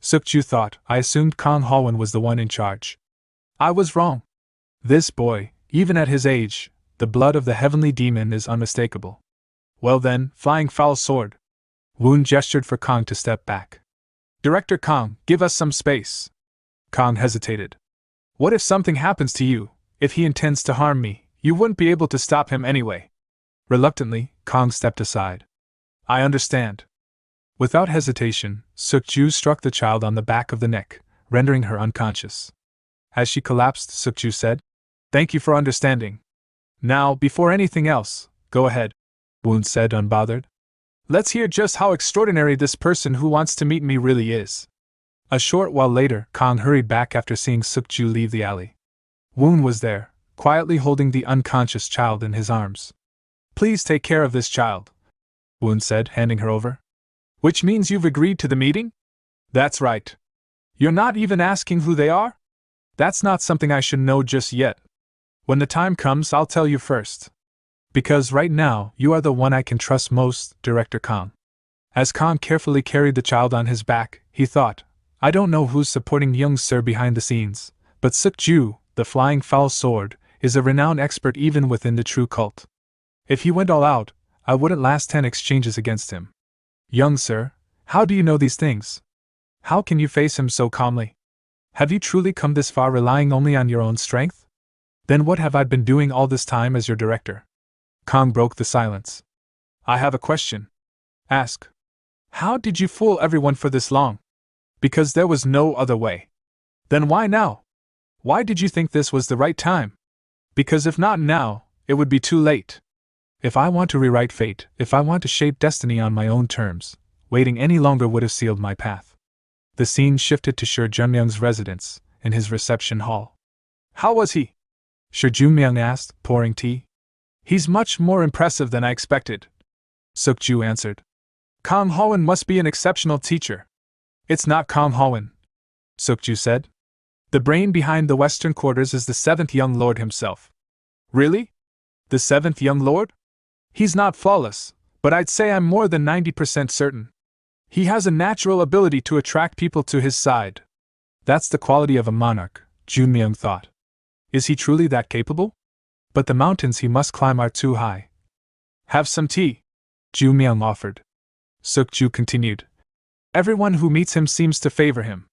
Sukju thought. I assumed Kong Halwon was the one in charge. I was wrong. This boy, even at his age, the blood of the heavenly demon is unmistakable. Well then, Flying Foul Sword. Woon gestured for Kong to step back. Director Kong, give us some space. Kong hesitated. What if something happens to you? If he intends to harm me, you wouldn't be able to stop him anyway. Reluctantly, Kong stepped aside. I understand. Without hesitation, Sukju struck the child on the back of the neck, rendering her unconscious. As she collapsed, Sukju said, Thank you for understanding. Now, before anything else, go ahead, Woon said unbothered. Let's hear just how extraordinary this person who wants to meet me really is. A short while later, Kong hurried back after seeing Sukju leave the alley. Woon was there, quietly holding the unconscious child in his arms. Please take care of this child, Woon said, handing her over. Which means you've agreed to the meeting? That's right. You're not even asking who they are? That's not something I should know just yet. When the time comes, I'll tell you first. Because right now, you are the one I can trust most, Director Kong. As Kong carefully carried the child on his back, he thought, I don't know who's supporting young sir behind the scenes, but Sukju, the Flying Foul Sword, is a renowned expert even within the true cult. If he went all out, I wouldn't last 10 exchanges against him. Young sir, how do you know these things? How can you face him so calmly? Have you truly come this far relying only on your own strength? Then what have I been doing all this time as your director? Kong broke the silence. I have a question. Ask. How did you fool everyone for this long? Because there was no other way. Then why now? Why did you think this was the right time? Because if not now, it would be too late. If I want to rewrite fate, if I want to shape destiny on my own terms, waiting any longer would have sealed my path. The scene shifted to Shi Junmyung's residence, in his reception hall. How was he? Shi Junmyung asked, pouring tea. He's much more impressive than I expected, Sukju answered. Kong Halwon must be an exceptional teacher. It's not Kong Halwon, Sukju said. The brain behind the Western Quarters is the 7th young lord himself. Really? The 7th young lord? He's not flawless, but I'd say I'm more than 90% certain. He has a natural ability to attract people to his side. That's the quality of a monarch, Junmyung thought. Is he truly that capable? But the mountains he must climb are too high. Have some tea, Junmyung offered. Sukju continued. Everyone who meets him seems to favor him.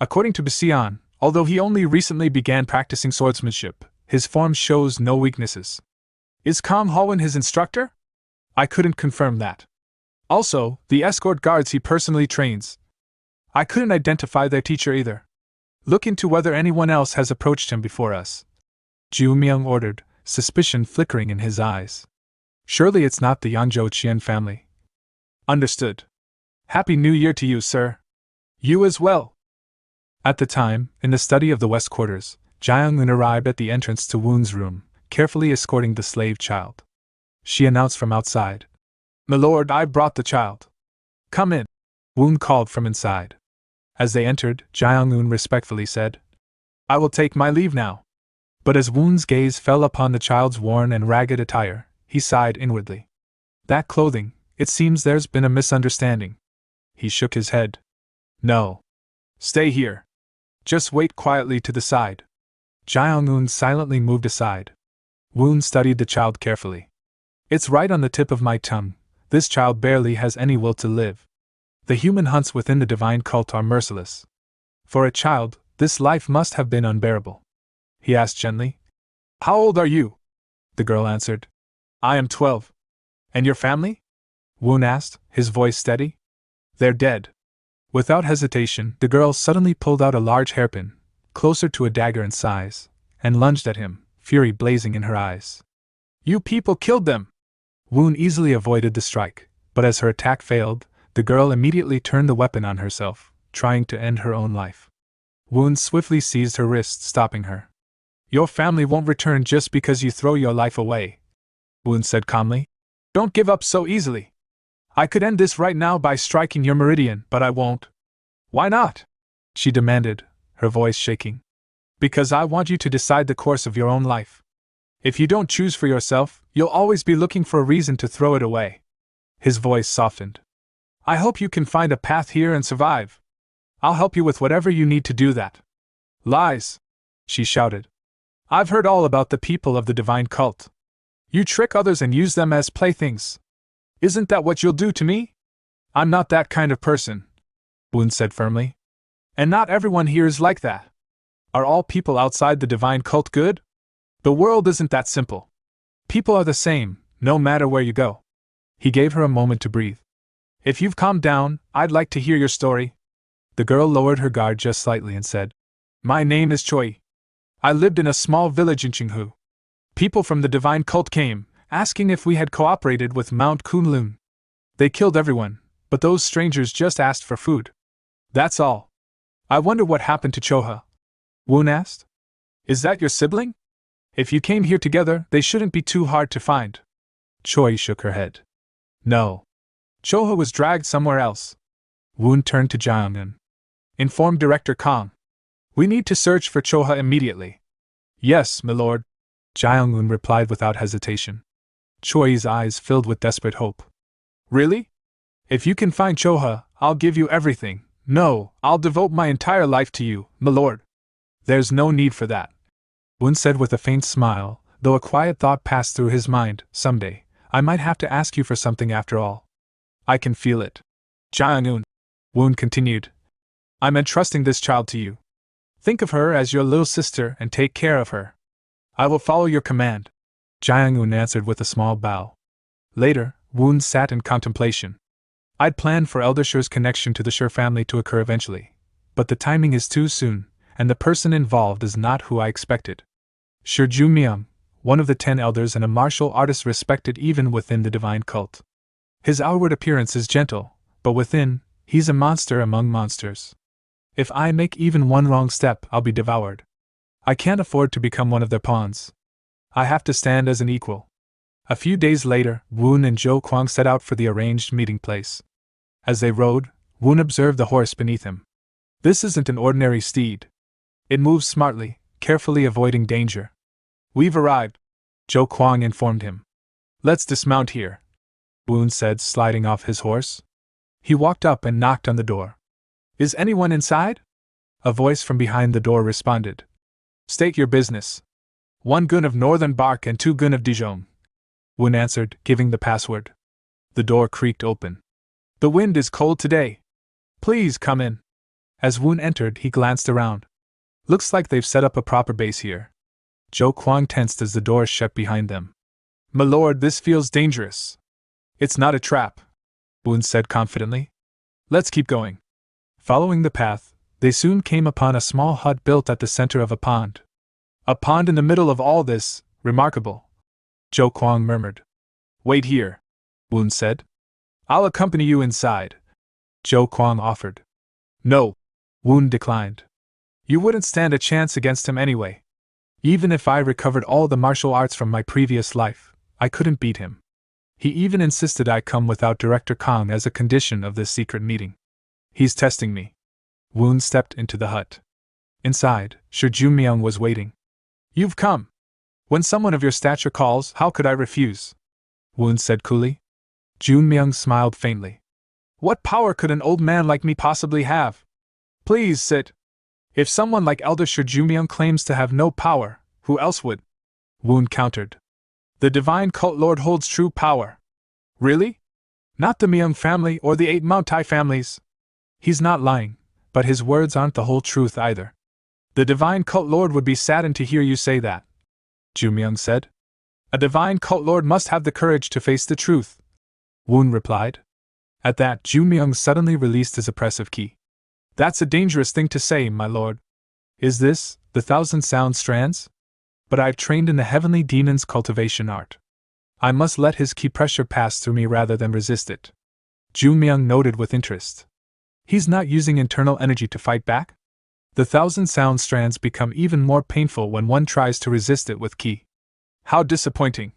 According to Basian, although he only recently began practicing swordsmanship, his form shows no weaknesses. Is Kong Halwon his instructor? I couldn't confirm that. Also, the escort guards he personally trains. I couldn't identify their teacher either. Look into whether anyone else has approached him before us, Junmyung ordered, suspicion flickering in his eyes. Surely it's not the Yangzhou Qian family. Understood. Happy New Year to you, sir. You as well. At the time, in the study of the West Quarters, Jiang-un arrived at the entrance to Woon's room, carefully escorting the slave child. She announced from outside. My lord, I brought the child. Come in, Woon called from inside. As they entered, Jiang-un respectfully said, I will take my leave now. But as Woon's gaze fell upon the child's worn and ragged attire, he sighed inwardly. That clothing, it seems there's been a misunderstanding. He shook his head. No. Stay here. Just wait quietly to the side. Jiang-un silently moved aside. Woon studied the child carefully. It's right on the tip of my tongue. This child barely has any will to live. The human hunts within the divine cult are merciless. For a child, this life must have been unbearable. He asked gently. How old are you? The girl answered. I am 12. And your family? Woon asked, his voice steady. They're dead. Without hesitation, the girl suddenly pulled out a large hairpin, closer to a dagger in size, and lunged at him, fury blazing in her eyes. You people killed them! Woon easily avoided the strike, but as her attack failed, the girl immediately turned the weapon on herself, trying to end her own life. Woon swiftly seized her wrist, stopping her. Your family won't return just because you throw your life away, Woon said calmly. Don't give up so easily. I could end this right now by striking your meridian, but I won't. Why not? She demanded, her voice shaking. Because I want you to decide the course of your own life. If you don't choose for yourself, you'll always be looking for a reason to throw it away. His voice softened. I hope you can find a path here and survive. I'll help you with whatever you need to do that. Lies! She shouted. I've heard all about the people of the divine cult. You trick others and use them as playthings. Isn't that what you'll do to me? I'm not that kind of person, Woon said firmly. And not everyone here is like that. Are all people outside the divine cult good? The world isn't that simple. People are the same, no matter where you go. He gave her a moment to breathe. If you've calmed down, I'd like to hear your story. The girl lowered her guard just slightly and said, My name is Choi. I lived in a small village in Qinghu. People from the divine cult came, asking if we had cooperated with Mount Kunlun. They killed everyone, but those strangers just asked for food. That's all. I wonder what happened to Choha? Woon asked. Is that your sibling? If you came here together, they shouldn't be too hard to find. Choi shook her head. No. Choha was dragged somewhere else. Woon turned to Jiang-eun. Inform Director Kong. We need to search for Choha immediately. Yes, my lord. Jiang-eun replied without hesitation. Choi's eyes filled with desperate hope. Really? If you can find Choha, I'll give you everything. No, I'll devote my entire life to you, my lord. There's no need for that. Woon said with a faint smile, though a quiet thought passed through his mind. Someday, I might have to ask you for something after all. I can feel it. Jiang-eun, Woon continued. I'm entrusting this child to you. Think of her as your little sister and take care of her. I will follow your command. Jiang-eun answered with a small bow. Later, Woon sat in contemplation. I'd planned for Elder Sher's connection to the Sher family to occur eventually, but the timing is too soon, and the person involved is not who I expected. Sher Ju-myung, one of the 10 elders and a martial artist respected even within the divine cult. His outward appearance is gentle, but within, he's a monster among monsters. If I make even one wrong step, I'll be devoured. I can't afford to become one of their pawns. I have to stand as an equal. A few days later, Woon and Jo Kwang set out for the arranged meeting place. As they rode, Woon observed the horse beneath him. This isn't an ordinary steed. It moves smartly, carefully avoiding danger. We've arrived, Jo Kwang informed him. Let's dismount here, Woon said, sliding off his horse. He walked up and knocked on the door. Is anyone inside? A voice from behind the door responded. State your business. 1 gun of Northern Bark and 2 gun of Dijon, Woon answered, giving the password. The door creaked open. The wind is cold today. Please come in. As Woon entered, he glanced around. Looks like they've set up a proper base here. Jo Kwang tensed as the door shut behind them. My lord, this feels dangerous. It's not a trap, Woon said confidently. Let's keep going. Following the path, they soon came upon a small hut built at the center of a pond. A pond in the middle of all this, remarkable, Jo Kwang murmured. Wait here, Woon said. I'll accompany you inside, Jo Kwang offered. No, Woon declined. You wouldn't stand a chance against him anyway. Even if I recovered all the martial arts from my previous life, I couldn't beat him. He even insisted I come without Director Kong as a condition of this secret meeting. He's testing me. Woon stepped into the hut. Inside, Sher Ju-myung was waiting. You've come. When someone of your stature calls, how could I refuse? Woon said coolly. Ju-myung smiled faintly. What power could an old man like me possibly have? Please sit. If someone like Elder Sher Ju-myung claims to have no power, who else would? Woon countered. The divine cult lord holds true power. Really? Not the Myung family or the 8 Mount Tai families. He's not lying, but his words aren't the whole truth either. The divine cult lord would be saddened to hear you say that, Jumyoung said. A divine cult lord must have the courage to face the truth, Woon replied. At that, Jumyoung suddenly released his oppressive ki. That's a dangerous thing to say, my lord. Is this the 1,000 sound strands? But I've trained in the heavenly demon's cultivation art. I must let his ki pressure pass through me rather than resist it. Jumyoung noted with interest. He's not using internal energy to fight back? The 1,000 sound strands become even more painful when one tries to resist it with ki. How disappointing,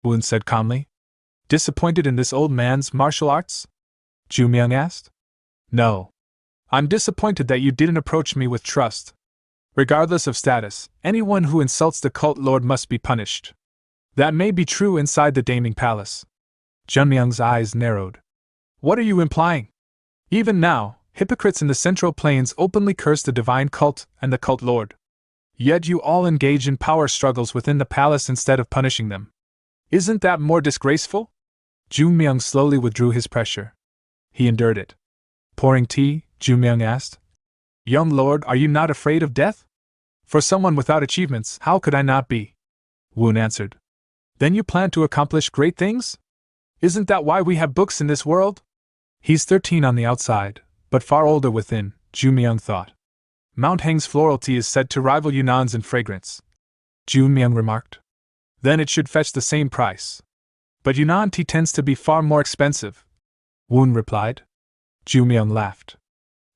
Woon said calmly. Disappointed in this old man's martial arts? Jumyoung asked. No. I'm disappointed that you didn't approach me with trust. Regardless of status, anyone who insults the cult lord must be punished. That may be true inside the Daming Palace. Jumyoung's eyes narrowed. What are you implying? Even now, hypocrites in the Central Plains openly curse the divine cult and the cult lord. Yet you all engage in power struggles within the palace instead of punishing them. Isn't that more disgraceful? Jumyoung slowly withdrew his pressure. He endured it. Pouring tea, Jumyoung asked. Young lord, are you not afraid of death? For someone without achievements, how could I not be? Woon answered. Then you plan to accomplish great things? Isn't that why we have books in this world? He's 13 on the outside, but far older within, Jumyoung thought. Mount Heng's floral tea is said to rival Yunnan's in fragrance, Jumyoung remarked. Then it should fetch the same price. But Yunnan tea tends to be far more expensive, Woon replied. Jumyoung laughed.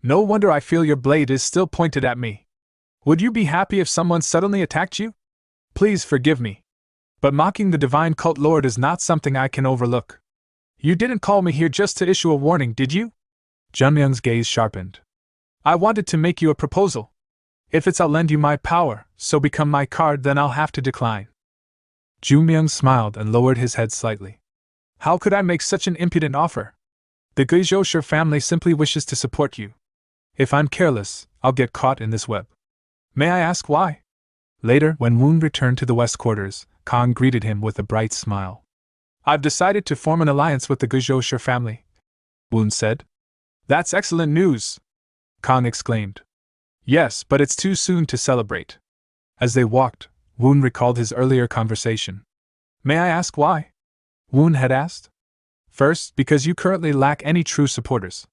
No wonder I feel your blade is still pointed at me. Would you be happy if someone suddenly attacked you? Please forgive me. But mocking the divine cult lord is not something I can overlook. You didn't call me here just to issue a warning, did you? Jumyoung's gaze sharpened. I wanted to make you a proposal. If it's I'll lend you my power, so become my card, then I'll have to decline. Jumyoung smiled and lowered his head slightly. How could I make such an impudent offer? The Guizhoushi family simply wishes to support you. If I'm careless, I'll get caught in this web. May I ask why? Later, when Woon returned to the West Quarters, Kang greeted him with a bright smile. I've decided to form an alliance with the Guizhoushi family, Woon said. That's excellent news, Kang exclaimed. Yes, but it's too soon to celebrate. As they walked, Woon recalled his earlier conversation. May I ask why? Woon had asked. First, because you currently lack any true supporters.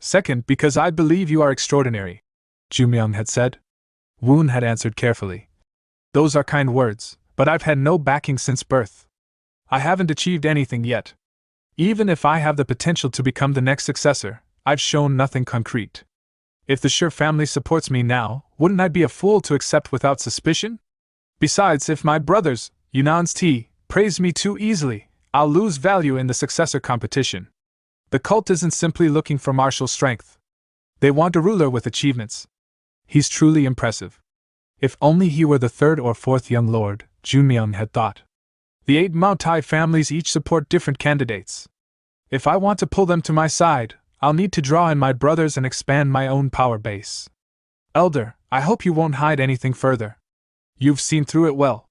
Second, because I believe you are extraordinary, Jumyoung had said. Woon had answered carefully. Those are kind words, but I've had no backing since birth. I haven't achieved anything yet. Even if I have the potential to become the next successor, I've shown nothing concrete. If the Shi family supports me now, wouldn't I be a fool to accept without suspicion? Besides, if my brothers, Yunnan's tea, praise me too easily, I'll lose value in the successor competition. The cult isn't simply looking for martial strength. They want a ruler with achievements. He's truly impressive. If only he were the third or fourth young lord, Jumyoung had thought. The 8 Maotai families each support different candidates. If I want to pull them to my side, I'll need to draw in my brothers and expand my own power base. Elder, I hope you won't hide anything further. You've seen through it well.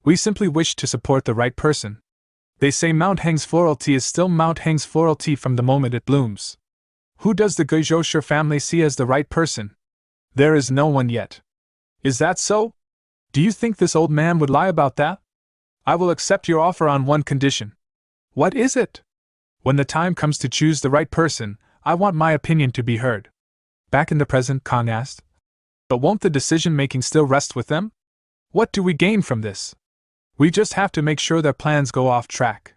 We simply wish to support the right person. They say Mount Heng's floral tea is still Mount Heng's floral tea from the moment it blooms. Who does the Guizhoushi family see as the right person? There is no one yet. Is that so? Do you think this old man would lie about that? I will accept your offer on one condition. What is it? When the time comes to choose the right person, I want my opinion to be heard. Back in the present, Kang asked. But won't the decision-making still rest with them? What do we gain from this? We just have to make sure their plans go off track.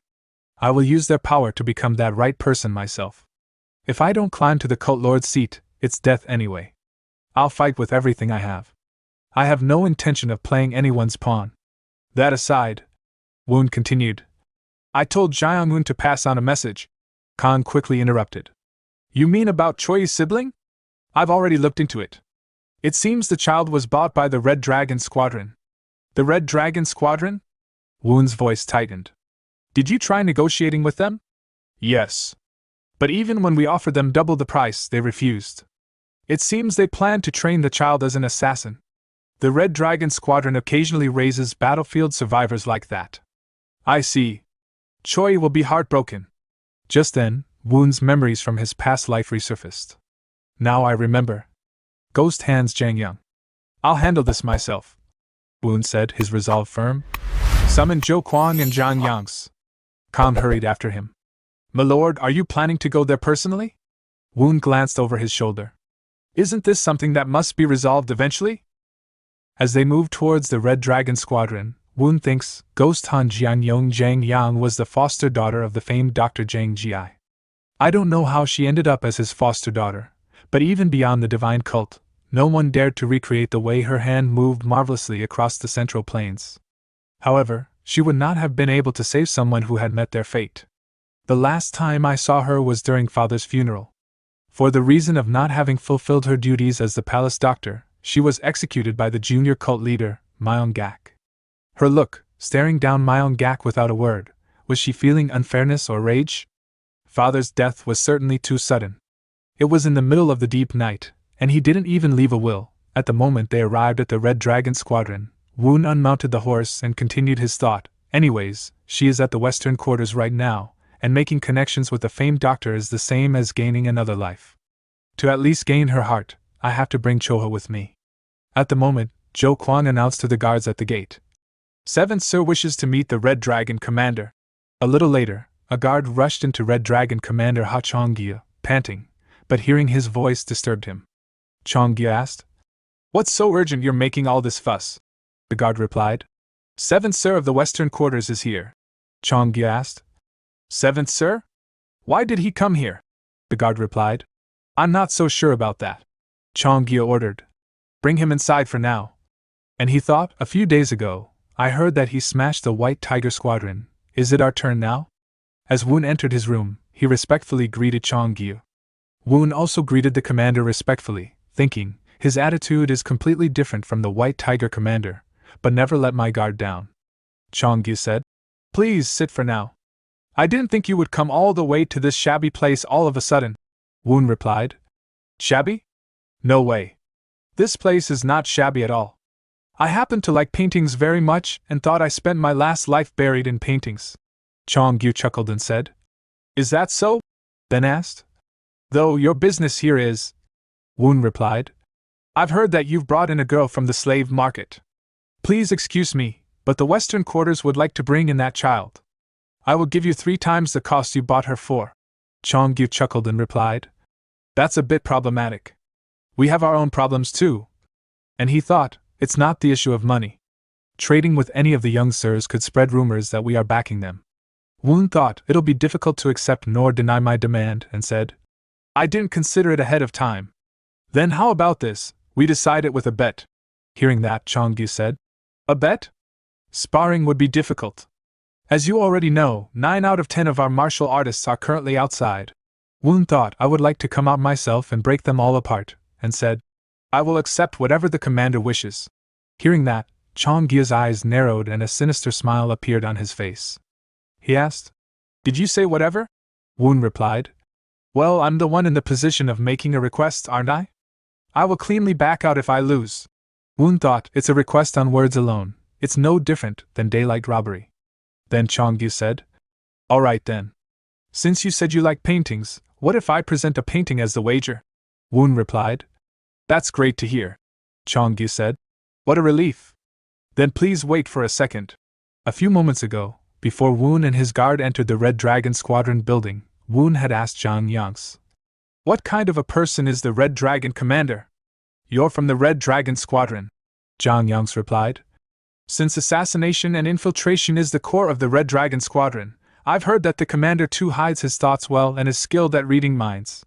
I will use their power to become that right person myself. If I don't climb to the cult lord's seat, it's death anyway. I'll fight with everything I have. I have no intention of playing anyone's pawn. That aside, Woon continued. I told Jiang-un to pass on a message. Kang quickly interrupted. You mean about Choi's sibling? I've already looked into it. It seems the child was bought by the Red Dragon Squadron. The Red Dragon Squadron? Woon's voice tightened. Did you try negotiating with them? Yes. But even when we offered them double the price, they refused. It seems they plan to train the child as an assassin. The Red Dragon Squadron occasionally raises battlefield survivors like that. I see. Choi will be heartbroken. Just then, Woon's memories from his past life resurfaced. Now I remember, Ghost hands Jang Young. I'll handle this myself, Woon said, his resolve firm. Summon Zhou Kuang and Zhang Yangs. Kang hurried after him. My lord, are you planning to go there personally? Woon glanced over his shoulder. Isn't this something that must be resolved eventually? As they moved towards the Red Dragon Squadron, Woon thinks Ghost Han Jianyong Zhang Yang was the foster daughter of the famed Dr. Zhang Ji. I don't know how she ended up as his foster daughter, but even beyond the divine cult, no one dared to recreate the way her hand moved marvelously across the central plains. However, she would not have been able to save someone who had met their fate. The last time I saw her was during father's funeral. For the reason of not having fulfilled her duties as the palace doctor, she was executed by the junior cult leader, Myeongak. Her look, staring down Myeongak without a word, was she feeling unfairness or rage? Father's death was certainly too sudden. It was in the middle of the deep night, and he didn't even leave a will. At the moment they arrived at the Red Dragon Squadron, Woon unmounted the horse and continued his thought. Anyways, she is at the western quarters right now, and making connections with the famed doctor is the same as gaining another life. To at least gain her heart, I have to bring Choha with me. At the moment, Zhou Kuang announced to the guards at the gate. 7th Sir wishes to meet the Red Dragon Commander. A little later, a guard rushed into Red Dragon Commander Ha Chonggye, panting, but hearing his voice disturbed him. Chonggye asked, "What's so urgent you're making all this fuss?" The guard replied. 7th Sir of the Western Quarters is here. Chonggye asked. 7th Sir? Why did he come here? The guard replied. I'm not so sure about that. Chonggye ordered. Bring him inside for now. And he thought, a few days ago, I heard that he smashed the White Tiger Squadron. Is it our turn now? As Woon entered his room, he respectfully greeted Chonggye. Woon also greeted the commander respectfully, thinking, his attitude is completely different from the White Tiger commander, but never let my guard down. Chonggye said, Please sit for now. I didn't think you would come all the way to this shabby place all of a sudden. Woon replied. Shabby? No way. This place is not shabby at all. I happen to like paintings very much and thought I spent my last life buried in paintings. Chonggye chuckled and said. Is that so? Ben asked. Though your business here is... Woon replied. I've heard that you've brought in a girl from the slave market. Please excuse me, but the Western Quarters would like to bring in that child. I will give you 3 times the cost you bought her for. Chonggye chuckled and replied. That's a bit problematic. We have our own problems too. And he thought, it's not the issue of money. Trading with any of the young sirs could spread rumors that we are backing them. Woon thought it'll be difficult to accept nor deny my demand and said, I didn't consider it ahead of time. Then how about this, we decide it with a bet. Hearing that, Chonggye said, A bet? Sparring would be difficult. As you already know, 9 out of 10 of our martial artists are currently outside. Woon thought I would like to come out myself and break them all apart, and said, I will accept whatever the commander wishes. Hearing that, Chonggye's eyes narrowed and a sinister smile appeared on his face. He asked, Did you say whatever? Woon replied, Well, I'm the one in the position of making a request, aren't I? I will cleanly back out if I lose. Woon thought, it's a request on words alone. It's no different than daylight robbery. Then Chonggye said, All right then. Since you said you like paintings, what if I present a painting as the wager? Woon replied, That's great to hear. Chonggye said, What a relief. Then please wait for a second. A few moments ago, before Woon and his guard entered the Red Dragon Squadron building, Woon had asked Zhang Yangs, What kind of a person is the Red Dragon commander? You're from the Red Dragon Squadron. Zhang Yangs replied, Since assassination and infiltration is the core of the Red Dragon Squadron, I've heard that the commander too hides his thoughts well and is skilled at reading minds.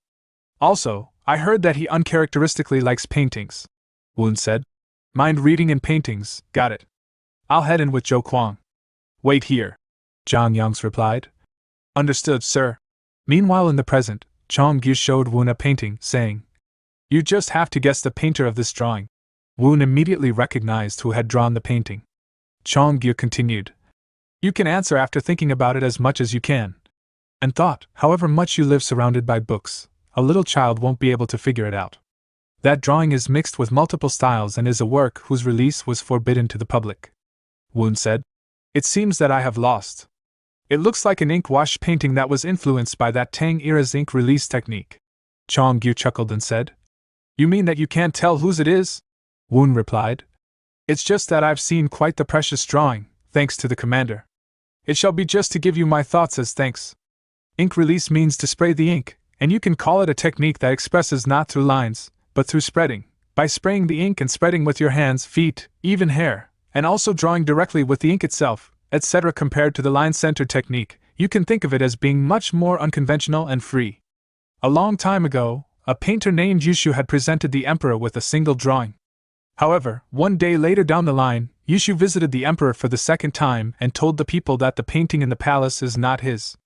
Also, I heard that he uncharacteristically likes paintings. Woon said, Mind reading and paintings, got it. I'll head in with Zhou Kuang. Wait here. Zhang Yangs replied. Understood, sir. Meanwhile in the present, Chonggye showed Woon a painting, saying, You just have to guess the painter of this drawing. Woon immediately recognized who had drawn the painting. Chonggye continued, You can answer after thinking about it as much as you can. And thought, however much you live surrounded by books, a little child won't be able to figure it out. That drawing is mixed with multiple styles and is a work whose release was forbidden to the public. Woon said, It seems that I have lost. It looks like an ink wash painting that was influenced by that Tang era's ink release technique. Chonggye chuckled and said, You mean that you can't tell whose it is? Woon replied. It's just that I've seen quite the precious drawing, thanks to the commander. It shall be just to give you my thoughts as thanks. Ink release means to spray the ink, and you can call it a technique that expresses not through lines, but through spreading, by spraying the ink and spreading with your hands, feet, even hair, and also drawing directly with the ink itself, etc. Compared to the line-centered technique, you can think of it as being much more unconventional and free. A long time ago, a painter named Yushu had presented the emperor with a single drawing. However, one day later down the line, Yushu visited the emperor for the second time and told the people that the painting in the palace is not his.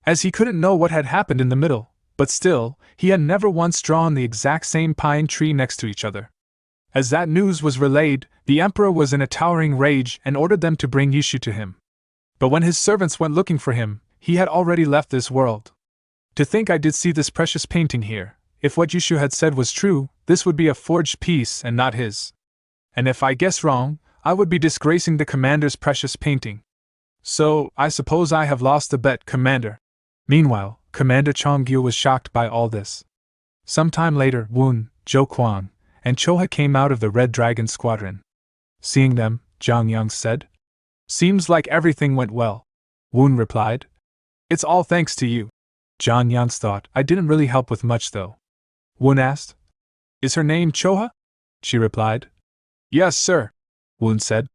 As he couldn't know what had happened in the middle, but still, he had never once drawn the exact same pine tree next to each other. As that news was relayed, the emperor was in a towering rage and ordered them to bring Yushu to him. But when his servants went looking for him, he had already left this world. To think I did see this precious painting here. If what Yushu had said was true, this would be a forged piece and not his. And if I guess wrong, I would be disgracing the commander's precious painting. So, I suppose I have lost the bet, Commander. Meanwhile, Commander Chonggyu was shocked by all this. Some time later, Woon, Jo Kwang, and Choha came out of the Red Dragon Squadron. Seeing them, Zhang Yang said, "Seems like everything went well." Woon replied, "It's all thanks to you." Zhang Yang thought, "I didn't really help with much though." Woon asked, "Is her name Choha?" She replied, "Yes, sir," Woon said.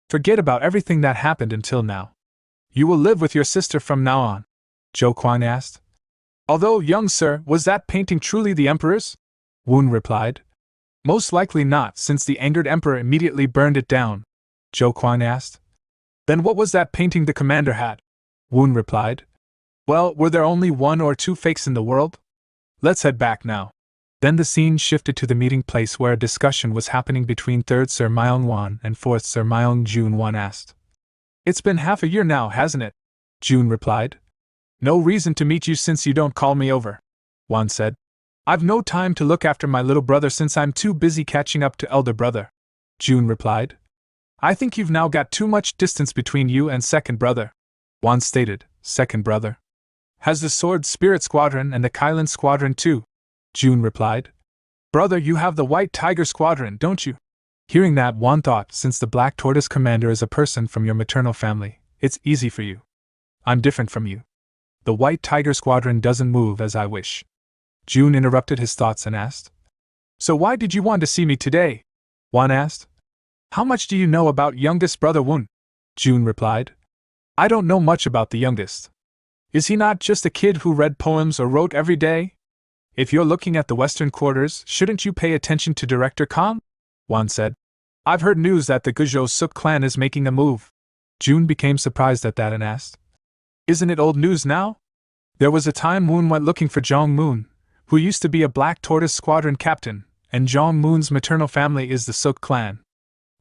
"Forget about everything that happened until now. You will live with your sister from now on." Jo Kwang asked. "Although, young sir, was that painting truly the emperor's?" Woon replied. "Most likely not, since the angered emperor immediately burned it down." Jo Kwang asked. "Then what was that painting the commander had?" Woon replied. "Well, were there only one or two fakes in the world? Let's head back now." Then the scene shifted to the meeting place where a discussion was happening between 3rd Sir Myung Wan and 4th Sir Myung Jun. Wan asked. "It's been half a year now, hasn't it?" Jun replied. "No reason to meet you since you don't call me over," Wan said. "I've no time to look after my little brother since I'm too busy catching up to elder brother," Jun replied. "I think you've now got too much distance between you and second brother," Wan stated. "Second brother has the Sword Spirit Squadron and the Kylan Squadron too," Jun replied. "Brother, you have the White Tiger Squadron, don't you?" Hearing that, Wan thought, since the Black Tortoise Commander is a person from your maternal family, it's easy for you. I'm different from you. The White Tiger Squadron doesn't move as I wish. Jun interrupted his thoughts and asked. "So why did you want to see me today?" Wan asked. "How much do you know about youngest brother Woon?" Jun replied. "I don't know much about the youngest. Is he not just a kid who read poems or wrote every day? If you're looking at the Western quarters, shouldn't you pay attention to Director Kong?" Wan said. "I've heard news that the Guizhou Suk clan is making a move." Jun became surprised at that and asked. "Isn't it old news now? There was a time Woon went looking for Jong Moon, who used to be a Black Tortoise Squadron captain, and Jong Moon's maternal family is the Suk clan.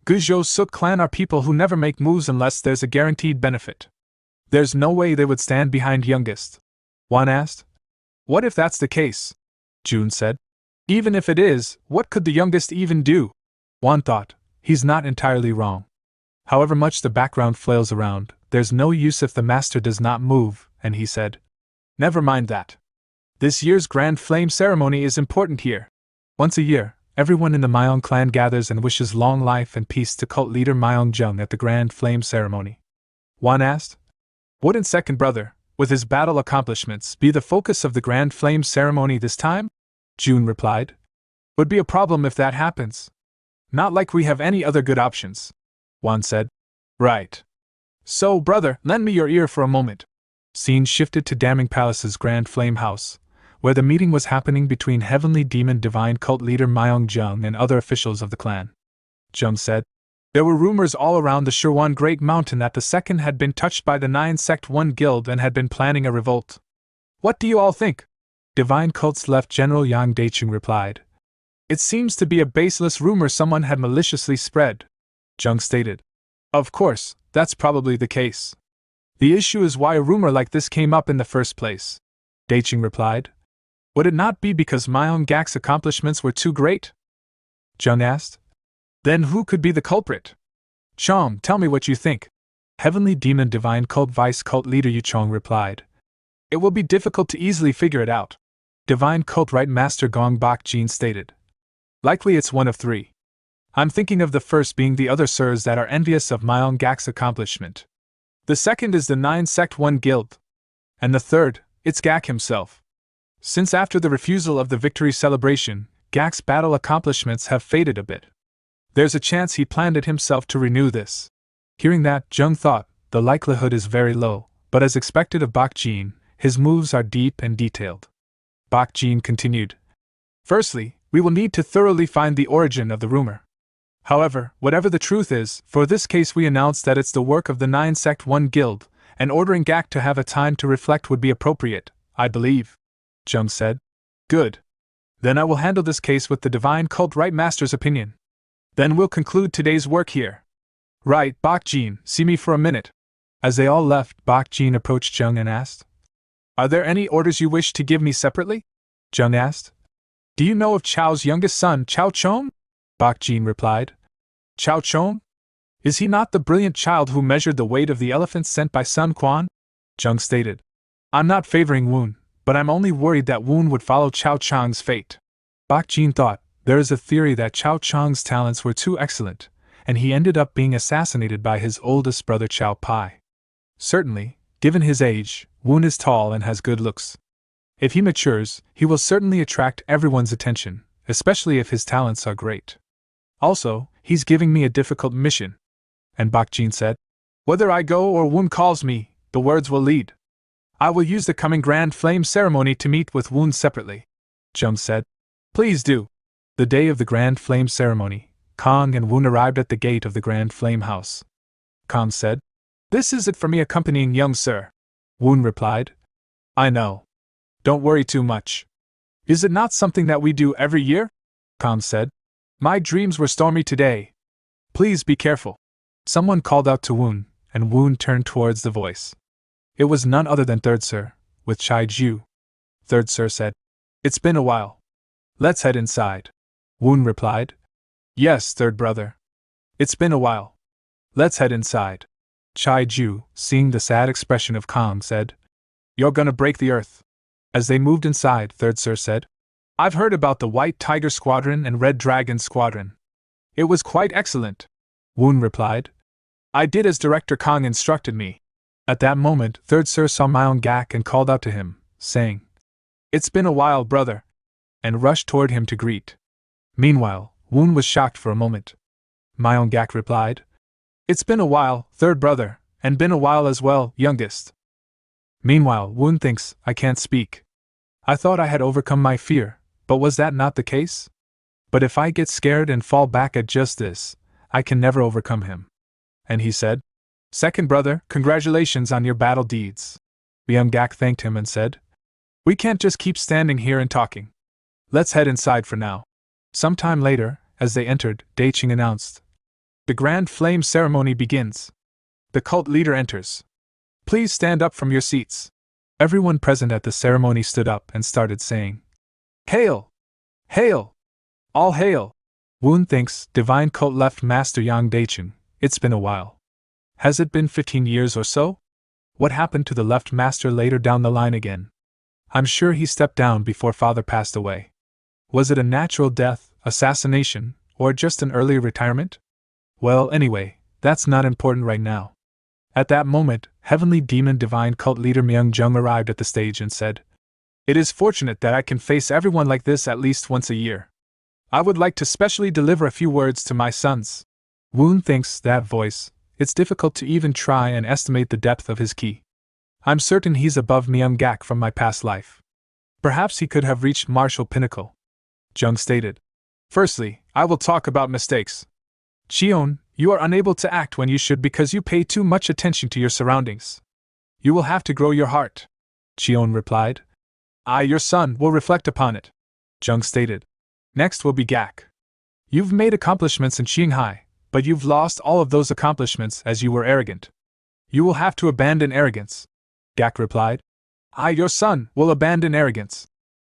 Guizhou Suk clan are people who never make moves unless there's a guaranteed benefit. There's no way they would stand behind youngest." Wan asked. "What if that's the case?" Jun said. "Even if it is, what could the youngest even do?" Wan thought, he's not entirely wrong. However much the background flails around, there's no use if the master does not move, and he said, "Never mind that. This year's Grand Flame ceremony is important here. Once a year, everyone in the Myong clan gathers and wishes long life and peace to cult leader Myong Jung at the Grand Flame ceremony." Wan asked. "Wouldn't second brother, with his battle accomplishments, be the focus of the Grand Flame ceremony this time?" Jun replied. "Would be a problem if that happens. Not like we have any other good options," Wan said. "Right. So, brother, lend me your ear for a moment." Scene shifted to Damning Palace's Grand Flame House, where the meeting was happening between Heavenly Demon Divine Cult leader Myong Jung and other officials of the clan. Jung said, "There were rumors all around the Shirwan Great Mountain that the second had been touched by the 9 Sect 1 Guild and had been planning a revolt. What do you all think?" Divine Cult's Left General Yang Daichung replied. "It seems to be a baseless rumor someone had maliciously spread," Jung stated. "Of course, that's probably the case. The issue is why a rumor like this came up in the first place," Daichung replied. "Would it not be because Mangacap's accomplishments were too great?" Jung asked. "Then who could be the culprit? Chong, tell me what you think." Heavenly Demon Divine Cult Vice Cult Leader Yu Chong replied. "It will be difficult to easily figure it out," Divine Cult Right Master Gong Bak Jin stated. Likely it's one of three. I'm thinking of the first being the other sirs that are envious of Myeongak's accomplishment. The second is the 9-sect 1 guild. And the third, it's Gak himself. Since after the refusal of the victory celebration, Gak's battle accomplishments have faded a bit. There's a chance he planned it himself to renew this. Hearing that, Jung thought, the likelihood is very low, but as expected of Bak Jin, his moves are deep and detailed. Bak Jin continued. Firstly, we will need to thoroughly find the origin of the rumor. However, whatever the truth is, for this case we announce that it's the work of the 9-sect 1 guild, and ordering Gak to have a time to reflect would be appropriate, I believe. Jung said. Good. Then I will handle this case with the Divine Cult Right Master's opinion. Then we'll conclude today's work here. Right, Bak Jin, see me for a minute. As they all left, Bak Jin approached Jung and asked, Are there any orders you wish to give me separately? Jung asked. Do you know of Chao's youngest son, Chao Chong? Bak Jin replied. Chao Chong? Is he not the brilliant child who measured the weight of the elephants sent by Sun Quan? Jung stated. I'm not favoring Woon, but I'm only worried that Woon would follow Chao Chong's fate. Bak Jin thought, there is a theory that Chao Chong's talents were too excellent, and he ended up being assassinated by his oldest brother Chao Pai. Certainly, given his age, Woon is tall and has good looks. If he matures, he will certainly attract everyone's attention, especially if his talents are great. Also, he's giving me a difficult mission. And Bak Jin said, Whether I go or Woon calls me, the words will lead. I will use the coming Grand Flame ceremony to meet with Woon separately. Jung said, Please do. The day of the Grand Flame ceremony, Kong and Woon arrived at the gate of the Grand Flame house. Kong said, This is it for me accompanying young sir. Woon replied, I know. Don't worry too much. Is it not something that we do every year? Kong said, My dreams were stormy today. Please be careful. Someone called out to Woon, and Woon turned towards the voice. It was none other than Third Sir, with Chai Ju. Third Sir said, It's been a while. Let's head inside. Woon replied, Yes, third brother. It's been a while. Let's head inside. Chai Ju, seeing the sad expression of Kong, said, You're gonna break the earth. As they moved inside, Third Sir said, I've heard about the White Tiger Squadron and Red Dragon Squadron. It was quite excellent. Woon replied, I did as Director Kong instructed me. At that moment, Third Sir saw Myeongak and called out to him, saying, It's been a while, brother, and rushed toward him to greet. Meanwhile, Woon was shocked for a moment. Myeongak replied, It's been a while, third brother, and been a while as well, youngest. Meanwhile, Woon thinks, I can't speak. I thought I had overcome my fear, but was that not the case? But if I get scared and fall back at just this, I can never overcome him. And he said, Second brother, congratulations on your battle deeds. Myeongak thanked him and said, We can't just keep standing here and talking. Let's head inside for now. Some time later, as they entered, Daiching announced, The Grand Flame ceremony begins. The cult leader enters. Please stand up from your seats. Everyone present at the ceremony stood up and started saying, Hail! Hail! All hail! Woon thinks, Divine Cult left Master Yang Daiching, it's been a while. Has it been 15 years or so? What happened to the left master later down the line again? I'm sure he stepped down before father passed away. Was it a natural death, assassination, or just an early retirement? Well, anyway, that's not important right now. At that moment, Heavenly Demon Divine Cult leader Myung-jung arrived at the stage and said, It is fortunate that I can face everyone like this at least once a year. I would like to specially deliver a few words to my sons. Woon thinks, that voice, it's difficult to even try and estimate the depth of his ki. I'm certain he's above Myeongak from my past life. Perhaps he could have reached martial pinnacle. Jung stated, Firstly, I will talk about mistakes. Cheon, you are unable to act when you should because you pay too much attention to your surroundings. You will have to grow your heart. Cheon replied. I, your son, will reflect upon it. Jung stated. Next will be Gak. You've made accomplishments in Shanghai, but you've lost all of those accomplishments as you were arrogant. You will have to abandon arrogance. Gak replied. I, your son, will abandon arrogance.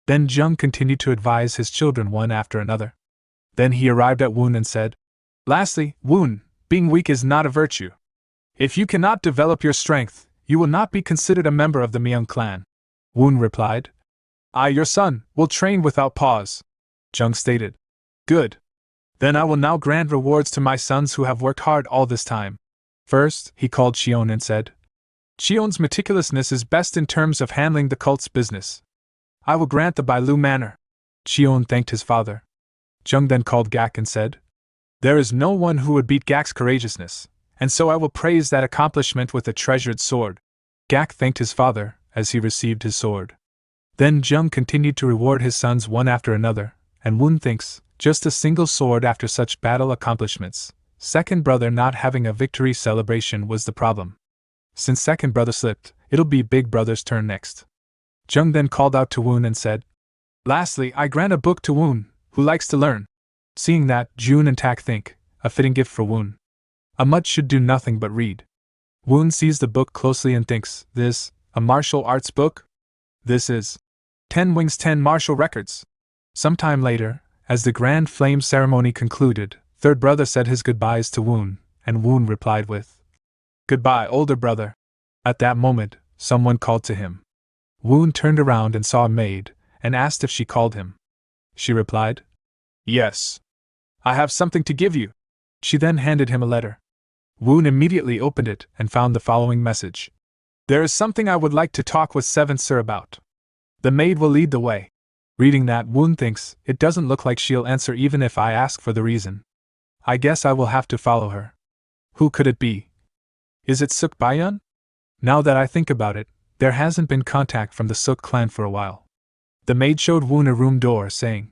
Then Jung continued to advise his children one after another. Then he arrived at Woon and said, Lastly, Woon, being weak is not a virtue. If you cannot develop your strength, you will not be considered a member of the Myung clan. Woon replied. I, your son, will train without pause. Jung stated. Good. Then I will now grant rewards to my sons who have worked hard all this time. First, he called Shion and said, Shion's meticulousness is best in terms of handling the cult's business. I will grant the Bailu manor. Shion thanked his father. Jung then called Gak and said, There is no one who would beat Gak's courageousness, and so I will praise that accomplishment with a treasured sword. Gak thanked his father as he received his sword. Then Jung continued to reward his sons one after another, and Woon thinks, just a single sword after such battle accomplishments. Second brother not having a victory celebration was the problem. Since second brother slipped, it'll be big brother's turn next. Jung then called out to Woon and said, Lastly, I grant a book to Woon, who likes to learn. Seeing that, Jun and Tak think, a fitting gift for Woon. A mud should do nothing but read. Woon sees the book closely and thinks, This, a martial arts book? This is 10 Wings 10 Martial Records. Sometime later, as the grand flame ceremony concluded, third brother said his goodbyes to Woon, and Woon replied with, Goodbye, older brother. At that moment, someone called to him. Woon turned around and saw a maid, and asked if she called him. She replied, Yes. I have something to give you. She then handed him a letter. Woon immediately opened it and found the following message. There is something I would like to talk with Seventh Sir about. The maid will lead the way. Reading that, Woon thinks, it doesn't look like she'll answer even if I ask for the reason. I guess I will have to follow her. Who could it be? Is it Suk Bayan? Now that I think about it, there hasn't been contact from the Suk clan for a while. The maid showed Woon a room door, saying,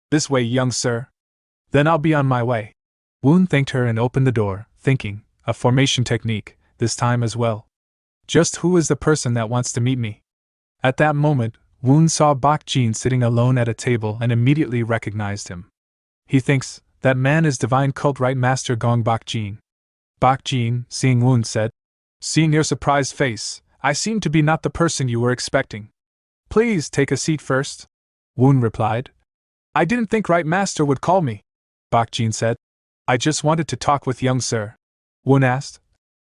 This way, young sir. Then I'll be on my way. Woon thanked her and opened the door, thinking, a formation technique, this time as well. Just who is the person that wants to meet me? At that moment, Woon saw Bak Jin sitting alone at a table and immediately recognized him. He thinks, that man is Divine Cult Right Master Gong Bak Jin. Bak Jin, seeing Woon, said, Seeing your surprised face, I seem to be not the person you were expecting. Please take a seat first. Woon replied. I didn't think Right Master would call me. Bak Jin said. I just wanted to talk with young sir. Woon asked.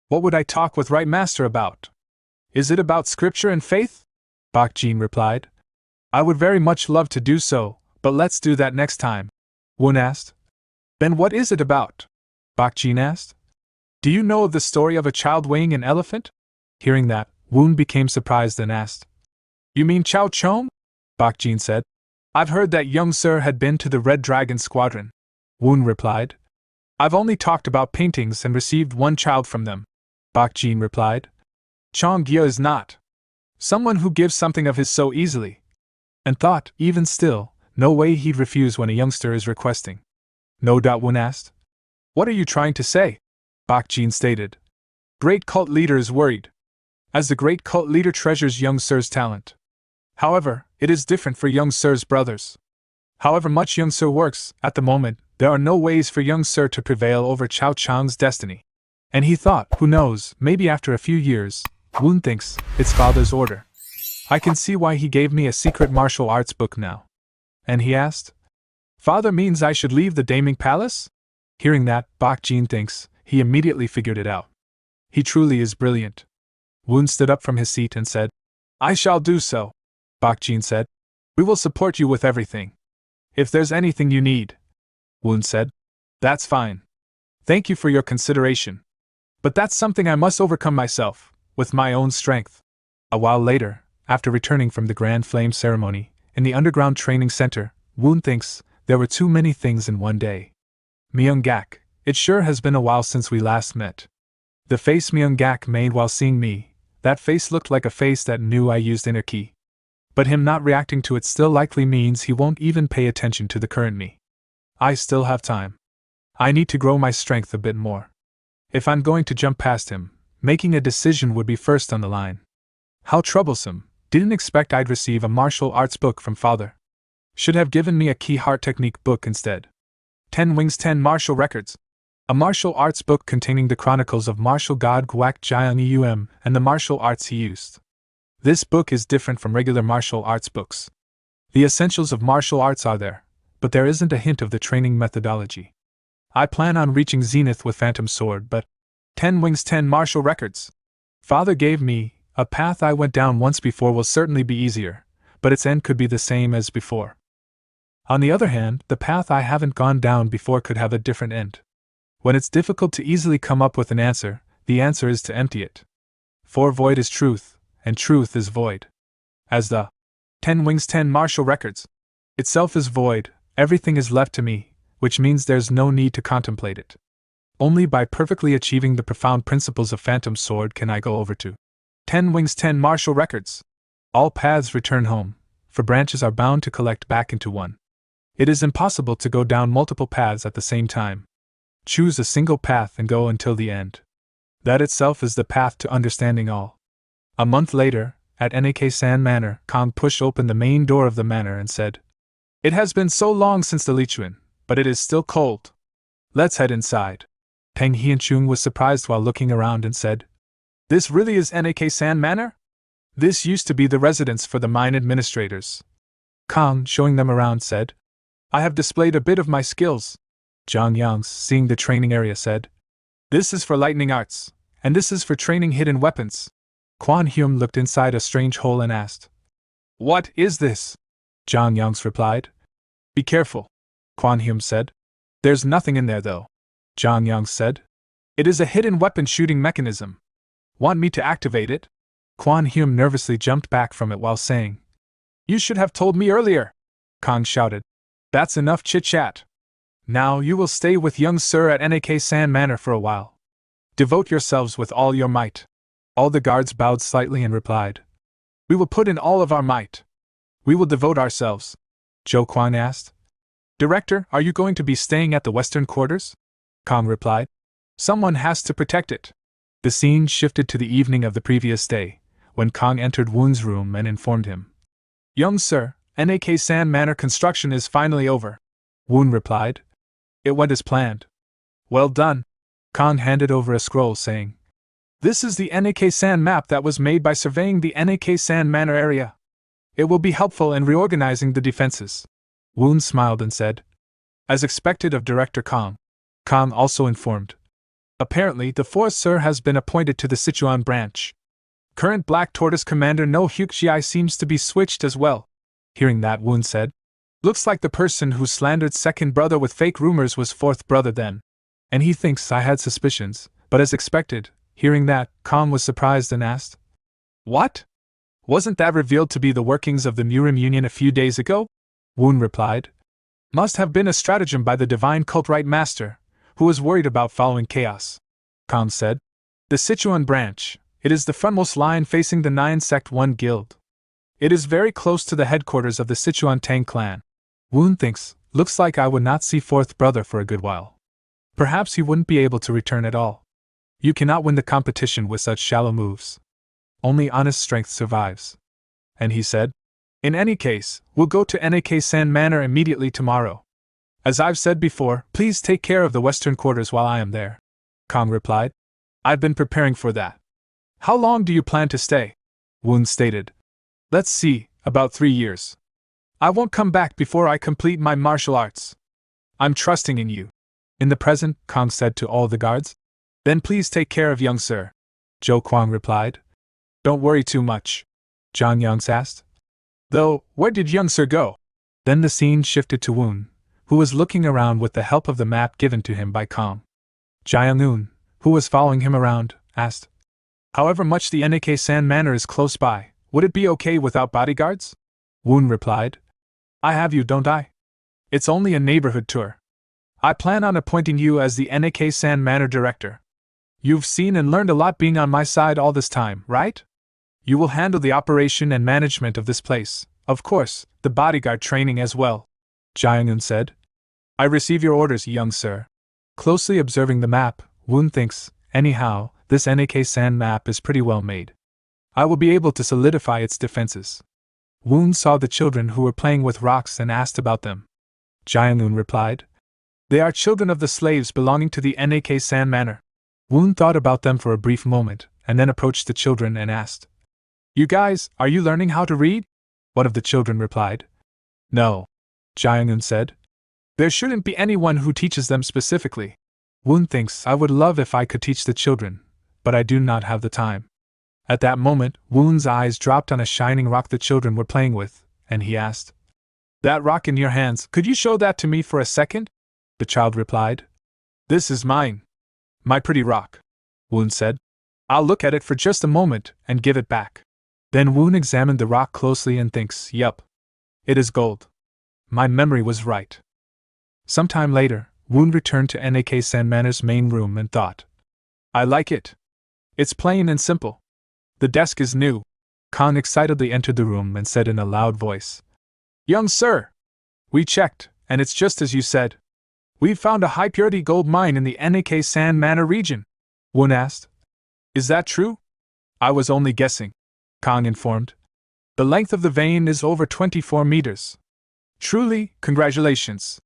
What would I talk with Right Master about? Is it about scripture and faith? Bak Jin replied. I would very much love to do so, but let's do that next time. Woon asked. Then what is it about? Bak Jin asked. Do you know of the story of a child weighing an elephant? Hearing that, Woon became surprised and asked. You mean Chao Chom? Bak Jin said. I've heard that young sir had been to the Red Dragon Squadron. Woon replied. I've only talked about paintings and received one child from them. Bak Jin replied. Chong Gya is not someone who gives something of his so easily. And thought, even still, no way he'd refuse when a youngster is requesting. No doubt. Woon asked. What are you trying to say? Bak Jin stated. Great cult leader is worried. As the great cult leader treasures young sir's talent. However, it is different for young sir's brothers. However much young sir works, at the moment, there are no ways for young sir to prevail over Chao Chang's destiny. And he thought, who knows, maybe after a few years, Woon thinks, it's father's order. I can see why he gave me a secret martial arts book now. And he asked, Father means I should leave the Daming Palace? Hearing that, Bak Jin thinks, he immediately figured it out. He truly is brilliant. Woon stood up from his seat and said, I shall do so. Bak Jin said, We will support you with everything. If there's anything you need. Woon said, That's fine. Thank you for your consideration. But that's something I must overcome myself, with my own strength. A while later, after returning from the Grand Flame ceremony, in the underground training center, Woon thinks, there were too many things in one day. Myung-gak, it sure has been a while since we last met. The face Myung-gak made while seeing me, that face looked like a face that knew I used inner ki. But him not reacting to it still likely means he won't even pay attention to the current me. I still have time. I need to grow my strength a bit more. If I'm going to jump past him, making a decision would be first on the line. How troublesome, didn't expect I'd receive a martial arts book from father. Should have given me a key heart technique book instead. 10 Wings 10 Martial Records. A martial arts book containing the chronicles of martial god Guak Jiang Eum and the martial arts he used. This book is different from regular martial arts books. The essentials of martial arts are there, but there isn't a hint of the training methodology. I plan on reaching Zenith with Phantom Sword, but 10 Wings 10 Martial Records. Father gave me, a path I went down once before will certainly be easier, but its end could be the same as before. On the other hand, the path I haven't gone down before could have a different end. When it's difficult to easily come up with an answer, the answer is to empty it. For void is truth, and truth is void. As the 10 Wings 10 Martial Records itself is void, everything is left to me, which means there's no need to contemplate it. Only by perfectly achieving the profound principles of Phantom Sword can I go over to 10 Wings 10 Martial Records. All paths return home, for branches are bound to collect back into one. It is impossible to go down multiple paths at the same time. Choose a single path and go until the end. That itself is the path to understanding all. A month later, at Anicaps Manor, Kong pushed open the main door of the manor and said, "It has been so long since the Lichuan, but it is still cold. Let's head inside." Tang Hianchung was surprised while looking around and said, "This really is Anicaps Manor? This used to be the residence for the mine administrators." Kong, showing them around, said, "I have displayed a bit of my skills." Zhang Yang, seeing the training area, said, "This is for lightning arts, and this is for training hidden weapons." Quan Hume looked inside a strange hole and asked, "What is this?" Zhang Yang replied, "Be careful," Quan Hume said. "There's nothing in there though," Zhang Yang said. "It is a hidden weapon shooting mechanism. Want me to activate it?" Quan Hume nervously jumped back from it while saying, "You should have told me earlier!" Kong shouted, "That's enough chit-chat. Now you will stay with young sir at Anicaps Manor for a while. Devote yourselves with all your might." All the guards bowed slightly and replied, "We will put in all of our might." "We will devote ourselves," Zhou Quan asked. "Director, are you going to be staying at the western quarters?" Kong replied. "Someone has to protect it." The scene shifted to the evening of the previous day, when Kong entered Woon's room and informed him, "Young sir, Anicaps Manor construction is finally over." Woon replied, "It went as planned." "Well done." Kong handed over a scroll saying, "This is the Anicaps map that was made by surveying the Anicaps Manor area. It will be helpful in reorganizing the defenses." Woon smiled and said, "As expected of Director Kong." Kong also informed, "Apparently the fourth sir has been appointed to the Sichuan branch. Current Black Tortoise Commander No Hyukjiai seems to be switched as well." Hearing that, Woon said, "Looks like the person who slandered second brother with fake rumors was fourth brother then. And he thinks I had suspicions, but as expected." Hearing that, Kong was surprised and asked, "What? Wasn't that revealed to be the workings of the Murim Union a few days ago?" Woon replied, "Must have been a stratagem by the divine cult right master, who was worried about following chaos." Kong said, "The Sichuan branch, it is the frontmost line facing the 9 Sect 1 Guild. It is very close to the headquarters of the Sichuan Tang clan. Woon thinks, looks like I would not see fourth brother for a good while. Perhaps he wouldn't be able to return at all. You cannot win the competition with such shallow moves. Only honest strength survives." And he said, "In any case, we'll go to Anicaps Manor immediately tomorrow. As I've said before, please take care of the western quarters while I am there." Kong replied, "I've been preparing for that." "How long do you plan to stay?" Woon stated, "Let's see, about 3 years. I won't come back before I complete my martial arts. I'm trusting in you." "In the present," Kong said to all the guards. "Then please take care of young sir," Zhou Kwang replied. "Don't worry too much," Zhang Yang asked. "Though, where did young sir go?" Then the scene shifted to Woon, who was looking around with the help of the map given to him by Kong. Jiang-un, who was following him around, asked, "However much the Anicaps Manor is close by, would it be okay without bodyguards?" Woon replied, "I have you, don't I? It's only a neighborhood tour. I plan on appointing you as the Anicaps Manor director. You've seen and learned a lot being on my side all this time, right? You will handle the operation and management of this place, of course, the bodyguard training as well," Jiang-un said. "I receive your orders, young sir." Closely observing the map, Woon thinks, anyhow, this Anicaps map is pretty well made. I will be able to solidify its defenses. Woon saw the children who were playing with rocks and asked about them. Jiang-un replied, "They are children of the slaves belonging to the Anicaps Manor." Woon thought about them for a brief moment, and then approached the children and asked, "You guys, are you learning how to read?" One of the children replied, "No," Jiang-un said. "There shouldn't be anyone who teaches them specifically. Woon thinks I would love if I could teach the children, but I do not have the time." At that moment, Woon's eyes dropped on a shining rock the children were playing with, and he asked, That rock in your hands, could you show that to me for a second? The child replied. This is mine. My pretty rock, Woon said. I'll look at it for just a moment and give it back. Then Woon examined the rock closely and thinks, yup. It is gold. My memory was right. Sometime later, Woon returned to Anicap Manor's main room and thought. I like it. It's plain and simple. The desk is new. Khan excitedly entered the room and said in a loud voice. Young sir! We checked, and it's just as you said. We've found a high-purity gold mine in the Anicap Manor region. Woon asked. Is that true? I was only guessing, Khan informed. The length of the vein is over 24 meters. Truly, congratulations,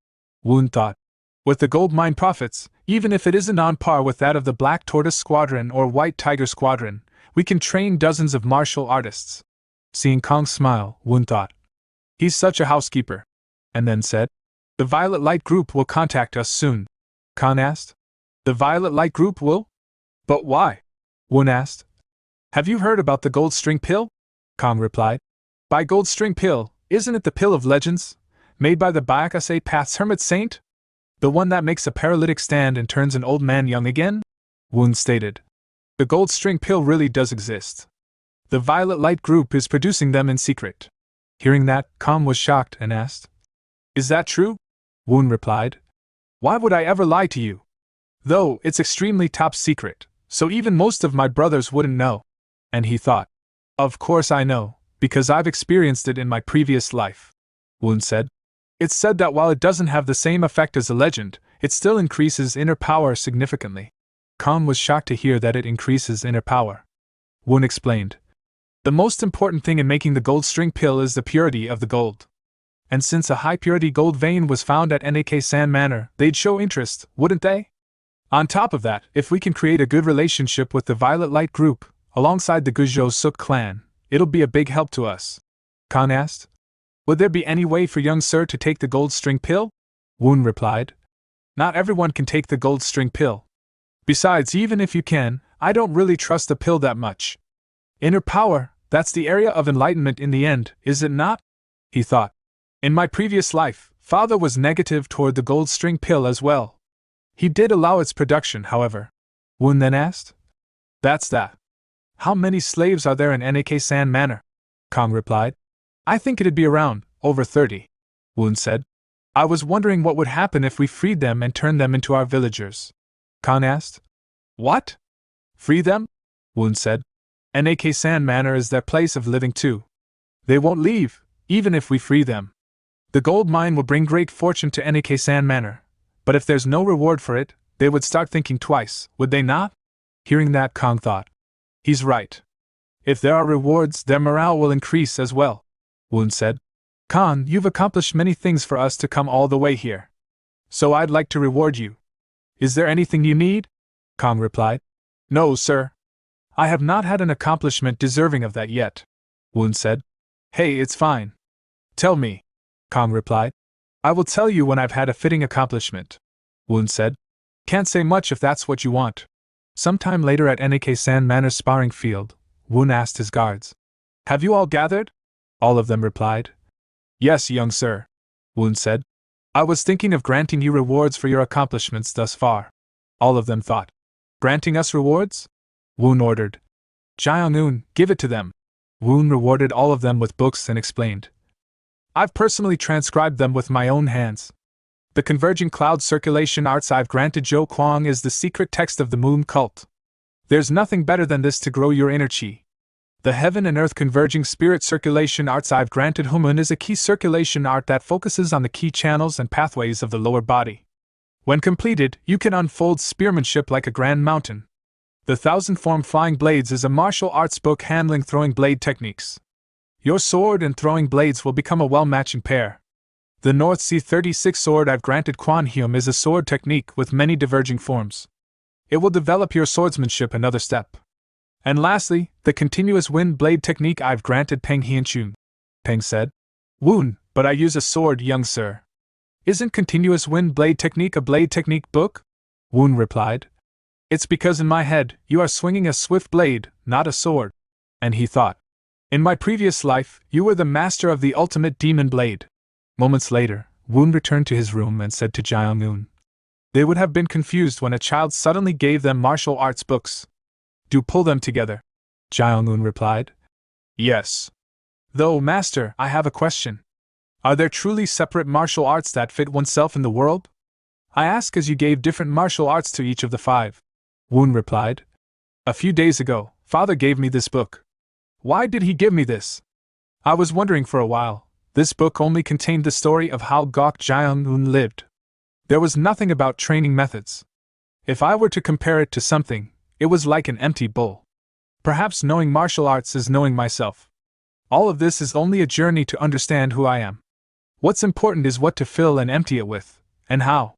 Woon thought. With the gold mine profits, even if it isn't on par with that of the Black Tortoise Squadron or White Tiger Squadron, we can train dozens of martial artists. Seeing Kong smile, Woon thought. He's such a housekeeper. And then said, The Violet Light Group will contact us soon. Khan asked. The Violet Light Group will? But why? Woon asked. Have you heard about the Gold String Pill? Kong replied. By Gold String Pill, isn't it the pill of legends? Made by the Byakusei Path's hermit saint? The one that makes a paralytic stand and turns an old man young again? Woon stated. The Gold String Pill really does exist. The Violet Light Group is producing them in secret. Hearing that, Kong was shocked and asked. Is that true? Woon replied. Why would I ever lie to you? Though, it's extremely top secret, so even most of my brothers wouldn't know. And he thought. Of course I know, because I've experienced it in my previous life. Woon said. It's said that while it doesn't have the same effect as a legend, it still increases inner power significantly. Kong was shocked to hear that it increases inner power. Woon explained. The most important thing in making the gold string pill is the purity of the gold. And since a high-purity gold vein was found at Anicap Manor, they'd show interest, wouldn't they? On top of that, if we can create a good relationship with the Violet Light Group, alongside the Guizhou Suk clan, it'll be a big help to us. Khan asked. Would there be any way for young sir to take the gold string pill? Woon replied. Not everyone can take the gold string pill. Besides, even if you can, I don't really trust the pill that much. Inner power, that's the area of enlightenment in the end, is it not? He thought. In my previous life, father was negative toward the gold string pill as well. He did allow its production, however. Woon then asked. That's that. How many slaves are there in Anicap Manor? Kong replied. I think it'd be around, over 30. Woon said. I was wondering what would happen if we freed them and turned them into our villagers. Kong asked. What? Free them? Woon said. Anicap Manor is their place of living too. They won't leave, even if we free them. The gold mine will bring great fortune to Anicap Manor, but if there's no reward for it, they would start thinking twice, would they not? Hearing that, Kong thought. He's right. If there are rewards, their morale will increase as well. Woon said. Khan, you've accomplished many things for us to come all the way here. So I'd like to reward you. Is there anything you need? Kong replied. No, sir. I have not had an accomplishment deserving of that yet. Woon said. Hey, it's fine. Tell me. Kong replied. I will tell you when I've had a fitting accomplishment. Woon said. Can't say much if that's what you want. Sometime later at Anicap Manor's sparring field, Woon asked his guards. Have you all gathered? All of them replied. Yes, young sir. Woon said. I was thinking of granting you rewards for your accomplishments thus far. All of them thought. Granting us rewards? Woon ordered. Jiang-un, give it to them. Woon rewarded all of them with books and explained. I've personally transcribed them with my own hands. The Converging Cloud Circulation Arts I've granted Zhou Kuang is the secret text of the Moon Cult. There's nothing better than this to grow your inner qi. The Heaven and Earth Converging Spirit Circulation Arts I've granted Humun is a key circulation art that focuses on the key channels and pathways of the lower body. When completed, you can unfold spearmanship like a grand mountain. The Thousand Form Flying Blades is a martial arts book handling throwing blade techniques. Your sword and throwing blades will become a well-matching pair. The North Sea 36 sword I've granted Quan Hyum is a sword technique with many diverging forms. It will develop your swordsmanship another step. And lastly, the continuous wind blade technique I've granted Peng Hianchun. Peng said. Woon, but I use a sword, young sir. Isn't continuous wind blade technique a blade technique book? Woon replied. It's because in my head, you are swinging a swift blade, not a sword. And he thought. In my previous life, you were the master of the ultimate demon blade. Moments later, Woon returned to his room and said to Jung-eun. They would have been confused when a child suddenly gave them martial arts books. Do pull them together. Jung-eun replied. Yes. Though, master, I have a question. Are there truly separate martial arts that fit oneself in the world? I ask as you gave different martial arts to each of the 5. Woon replied. A few days ago, father gave me this book. Why did he give me this? I was wondering for a while. This book only contained the story of how Gok Jung-eun lived. There was nothing about training methods. If I were to compare it to something, it was like an empty bowl. Perhaps knowing martial arts is knowing myself. All of this is only a journey to understand who I am. What's important is what to fill and empty it with, and how.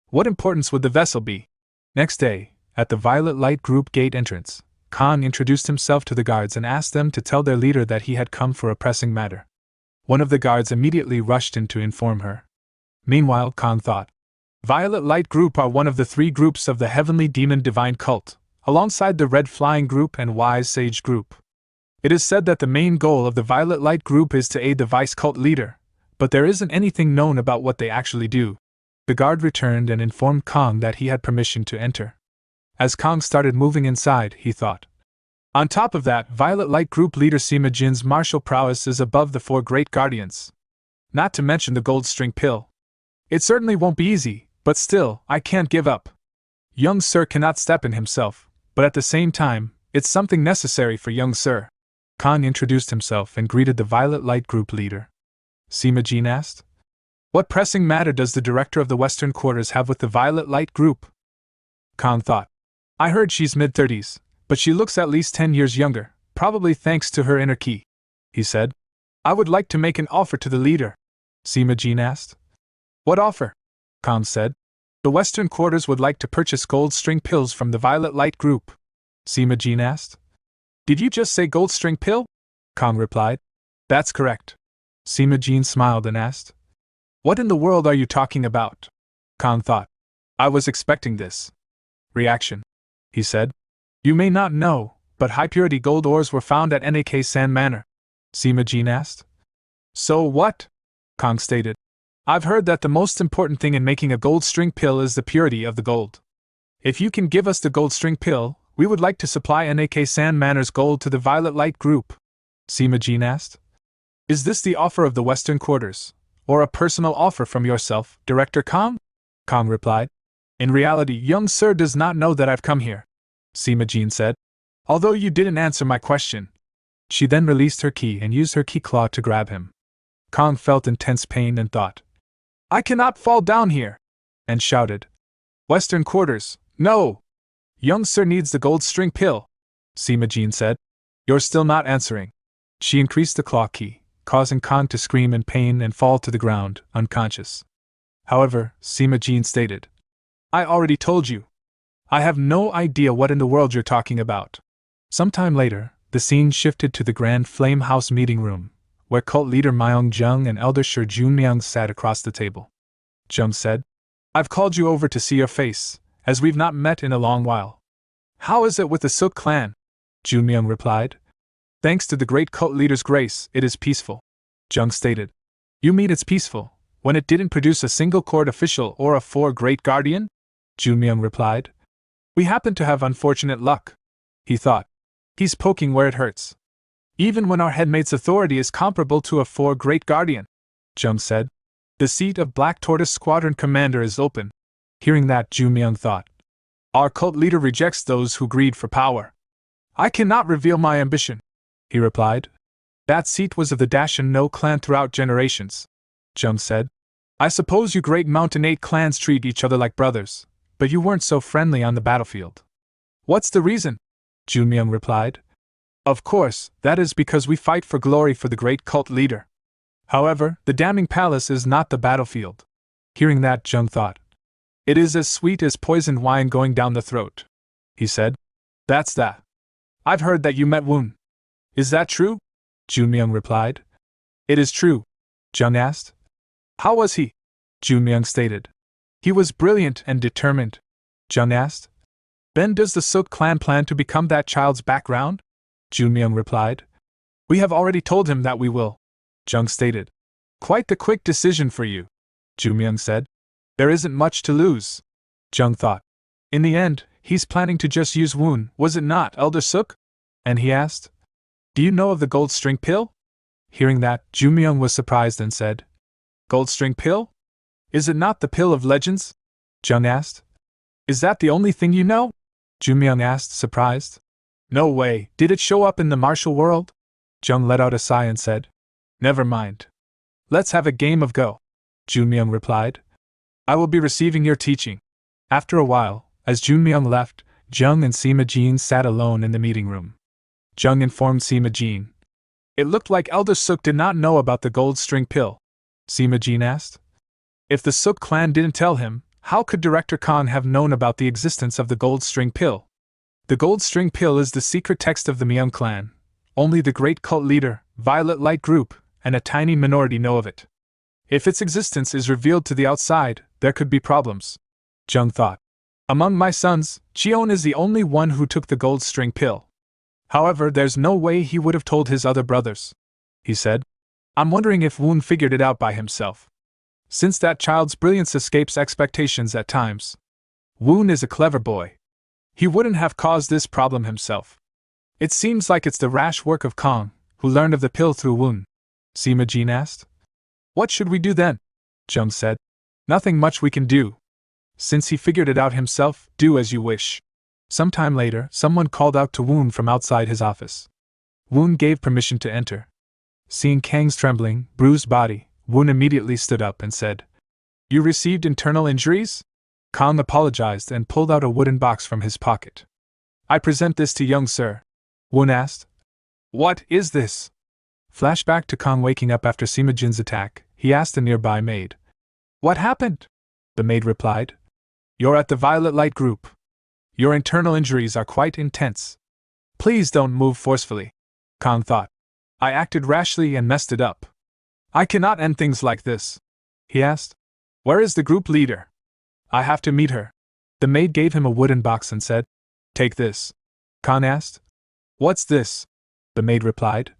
What importance would the vessel be? Next day, at the Violet Light Group gate entrance, Kang introduced himself to the guards and asked them to tell their leader that he had come for a pressing matter. One of the guards immediately rushed in to inform her. Meanwhile, Kang thought. Violet Light Group are one of the 3 groups of the Heavenly Demon Divine Cult, alongside the Red Flying Group and Wise Sage Group. It is said that the main goal of the Violet Light Group is to aid the vice cult leader, but there isn't anything known about what they actually do. The guard returned and informed Kang that he had permission to enter. As Kang started moving inside, he thought. On top of that, Violet Light Group leader Sima Jin's martial prowess is above the 4 great guardians. Not to mention the gold string pill. It certainly won't be easy, but still, I can't give up. Young Sir cannot step in himself, but at the same time, it's something necessary for young Sir. Kang introduced himself and greeted the Violet Light Group leader. Sima Jin asked. What pressing matter does the director of the Western Quarters have with the Violet Light Group? Kang thought. I heard she's mid-30s, but she looks at least 10 years younger, probably thanks to her inner ki. He said. I would like to make an offer to the leader. Sima Jin asked. What offer? Kang said. The Western Quarters would like to purchase gold string pills from the Violet Light Group. Sima Jin asked. Did you just say gold string pill? Kang replied. That's correct. Sima Jin smiled and asked. What in the world are you talking about? Kang thought. I was expecting this. Reaction. He said. You may not know, but high-purity gold ores were found at San Manor. Sima Jin asked. So what? Kang stated. I've heard that the most important thing in making a gold string pill is the purity of the gold. If you can give us the gold string pill, we would like to supply San Manor's gold to the Violet Light Group. Sima Jin asked. Is this the offer of the Western Quarters, or a personal offer from yourself, Director Kang? Kang replied. In reality, young Sir does not know that I've come here. Sima Jin said. Although you didn't answer my question. She then released her ki and used her ki claw to grab him. Kang felt intense pain and thought. I cannot fall down here! And shouted. Western Quarters, no! Young Sir needs the gold string pill, Sima Jin said. You're still not answering. She increased the claw ki, causing Kang to scream in pain and fall to the ground, unconscious. However, Sima Jin stated. I already told you. I have no idea what in the world you're talking about. Sometime later, the scene shifted to the Grand Flame House meeting room, where cult leader Myung Jung and elder Sir Junmyung sat across the table. Jung said, I've called you over to see your face, as we've not met in a long while. How is it with the Sook clan? Junmyung replied. Thanks to the great cult leader's grace, it is peaceful. Jung stated. You mean it's peaceful, when it didn't produce a single court official or a 4 great guardian? Junmyung replied. We happen to have unfortunate luck. He thought. He's poking where it hurts. Even when our headmate's authority is comparable to a 4 great guardian, Jung said. The seat of Black Tortoise Squadron Commander is open. Hearing that, Junmyung thought. Our cult leader rejects those who greed for power. I cannot reveal my ambition, he replied. That seat was of the Dashan No clan throughout generations, Jung said. I suppose you great Mountain 8 clans treat each other like brothers, but you weren't so friendly on the battlefield. What's the reason? Junmyung replied. Of course, that is because we fight for glory for the great cult leader. However, the damning palace is not the battlefield. Hearing that, Jung thought. It is as sweet as poisoned wine going down the throat, he said. That's that. I've heard that you met Woon. Is that true? Junmyung replied. It is true, Jung asked. How was he? Junmyung stated. He was brilliant and determined, Jung asked. Then does the Sook clan plan to become that child's background? Junmyung replied. We have already told him that we will, Jung stated. Quite the quick decision for you, Jumyoung said. There isn't much to lose. Jung thought. In the end, he's planning to just use Woon, was it not, Elder Suk? And he asked, do you know of the gold string pill? Hearing that, Jumyoung was surprised and said, Gold string pill? Is it not the pill of legends? Jung asked. Is that the only thing you know? Jumyoung asked, surprised. No way, did it show up in the martial world? Jung let out a sigh and said, Never mind. Let's have a game of Go. Jumyoung replied. I will be receiving your teaching. After a while, as Jumyoung left, Jung and Sima Jin sat alone in the meeting room. Jung informed Sima Jin. It looked like Elder Suk did not know about the gold string pill. Sima Jin asked. If the Suk clan didn't tell him, how could Director Kong have known about the existence of the gold string pill? The gold string pill is the secret text of the Myung clan. Only the great cult leader, Violet Light Group, and a tiny minority know of it. If its existence is revealed to the outside, there could be problems. Jung thought. Among my sons, Cheon is the only one who took the gold string pill. However, there's no way he would have told his other brothers. He said. I'm wondering if Woon figured it out by himself. Since that child's brilliance escapes expectations at times. Woon is a clever boy. He wouldn't have caused this problem himself. It seems like it's the rash work of Kong, who learned of the pill through Woon. Sima Jin asked. What should we do then? Jung said. Nothing much we can do. Since he figured it out himself, do as you wish. Some time later, someone called out to Woon from outside his office. Woon gave permission to enter. Seeing Kang's trembling, bruised body, Woon immediately stood up and said, You received internal injuries? Kang apologized and pulled out a wooden box from his pocket. I present this to young sir. Woon asked. What is this? Flashback to Kang waking up after Sima Jin's attack, he asked a nearby maid. What happened? The maid replied. You're at the Violet Light Group. Your internal injuries are quite intense. Please don't move forcefully. Kang thought. I acted rashly and messed it up. I cannot end things like this. He asked. Where is the group leader? I have to meet her. The maid gave him a wooden box and said, Take this. Kang asked. What's this? The maid replied.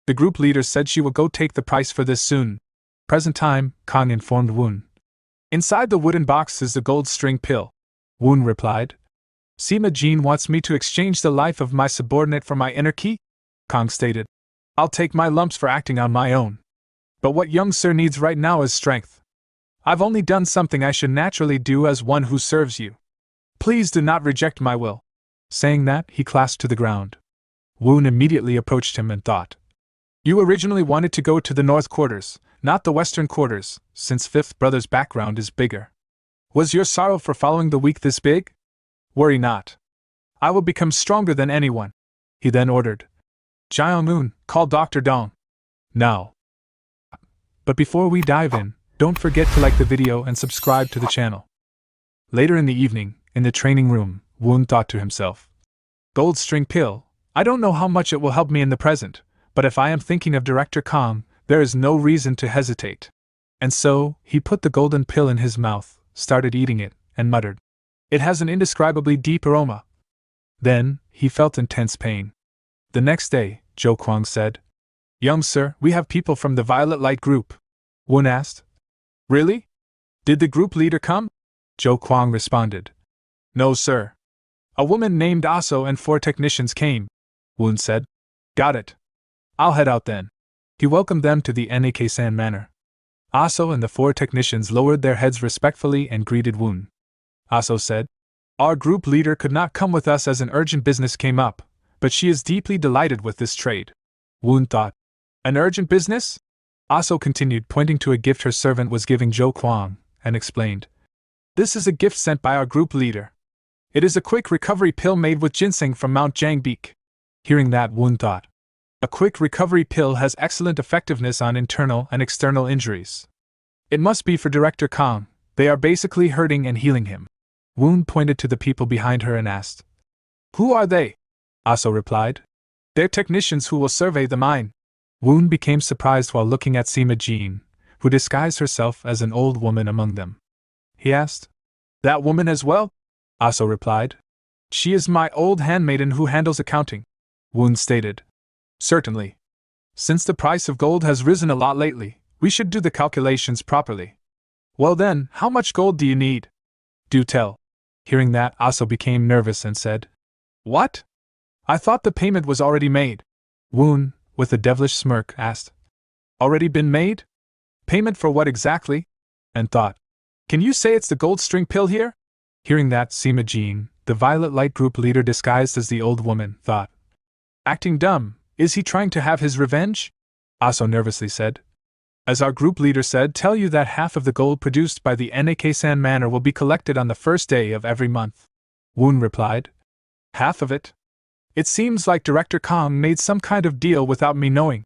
The group leader said she will go take the price for this soon. Present time, Kang informed Woon. Inside the wooden box is the gold string pill. Woon replied. Sima Jin wants me to exchange the life of my subordinate for my inner key? Kang stated. I'll take my lumps for acting on my own. But what young sir needs right now is strength. I've only done something I should naturally do as one who serves you. Please do not reject my will. Saying that, he clasped to the ground. Woon immediately approached him and thought. You originally wanted to go to the north quarters, not the western quarters, since Fifth Brother's background is bigger. Was your sorrow for following the weak this big? Worry not. I will become stronger than anyone. He then ordered. Jaeyoung-un, call Dr. Dong. Now. But before we dive in, don't forget to like the video and subscribe to the channel. Later in the evening, in the training room, Woon thought to himself. Gold string pill, I don't know how much it will help me in the present, but if I am thinking of Director Kong, there is no reason to hesitate. And so, he put the golden pill in his mouth, started eating it, and muttered. It has an indescribably deep aroma. Then, he felt intense pain. The next day, Jo Kwang said, Young sir, we have people from the Violet Light Group. Woon asked. Really? Did the group leader come? Jo Kwang responded. No sir. A woman named Aso and 4 technicians came. Woon said. Got it. I'll head out then. He welcomed them to the Nik-san manor. Aso and the 4 technicians lowered their heads respectfully and greeted Woon. Aso said, Our group leader could not come with us as an urgent business came up, but she is deeply delighted with this trade. Woon thought. An urgent business? Aso continued, pointing to a gift her servant was giving Jo Kwang, and explained. This is a gift sent by our group leader. It is a quick recovery pill made with ginseng from Mount Jangbeek. Hearing that, Woon thought. A quick recovery pill has excellent effectiveness on internal and external injuries. It must be for Director Kong. They are basically hurting and healing him. Woon pointed to the people behind her and asked. Who are they? Aso replied. They're technicians who will survey the mine. Woon became surprised while looking at Sima Jin, who disguised herself as an old woman among them. He asked. That woman as well? Aso replied. She is my old handmaiden who handles accounting. Woon stated. Certainly. Since the price of gold has risen a lot lately, We should do the calculations properly. Well then, how much gold do you need? Do tell. Hearing that, Aso became nervous and said, What? I thought the payment was already made. Woon, with a devilish smirk, asked, Already been made? Payment for what exactly? And thought, Can you say it's the gold string pill here? Hearing that, Sima Jean, the Violet Light group leader disguised as the old woman, thought, Acting dumb, is he trying to have his revenge? Aso nervously said, As our group leader said, tell you that half of the gold produced by the Anacasan manor will be collected on the first day of every month. Woon replied, Half of it? It seems like Director Kong made some kind of deal without me knowing.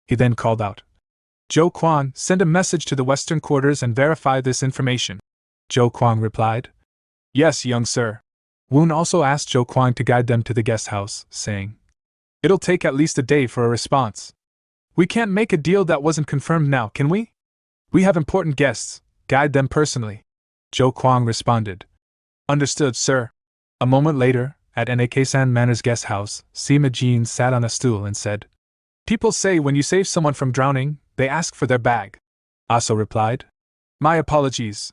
He then called out, Zhou Quan, send a message to the western quarters and verify this information. Zhou Quan replied, Yes, young sir. Woon also asked Zhou Quan to guide them to the guest house, saying, It'll take at least a day for a response. We can't make a deal that wasn't confirmed now, can we? We have important guests, guide them personally. Zhou Quan responded. Understood, sir. A moment later, at Anacasan Manor's guest house, Sima Jean sat on a stool and said, People say when you save someone from drowning, they ask for their bag. Aso replied, My apologies.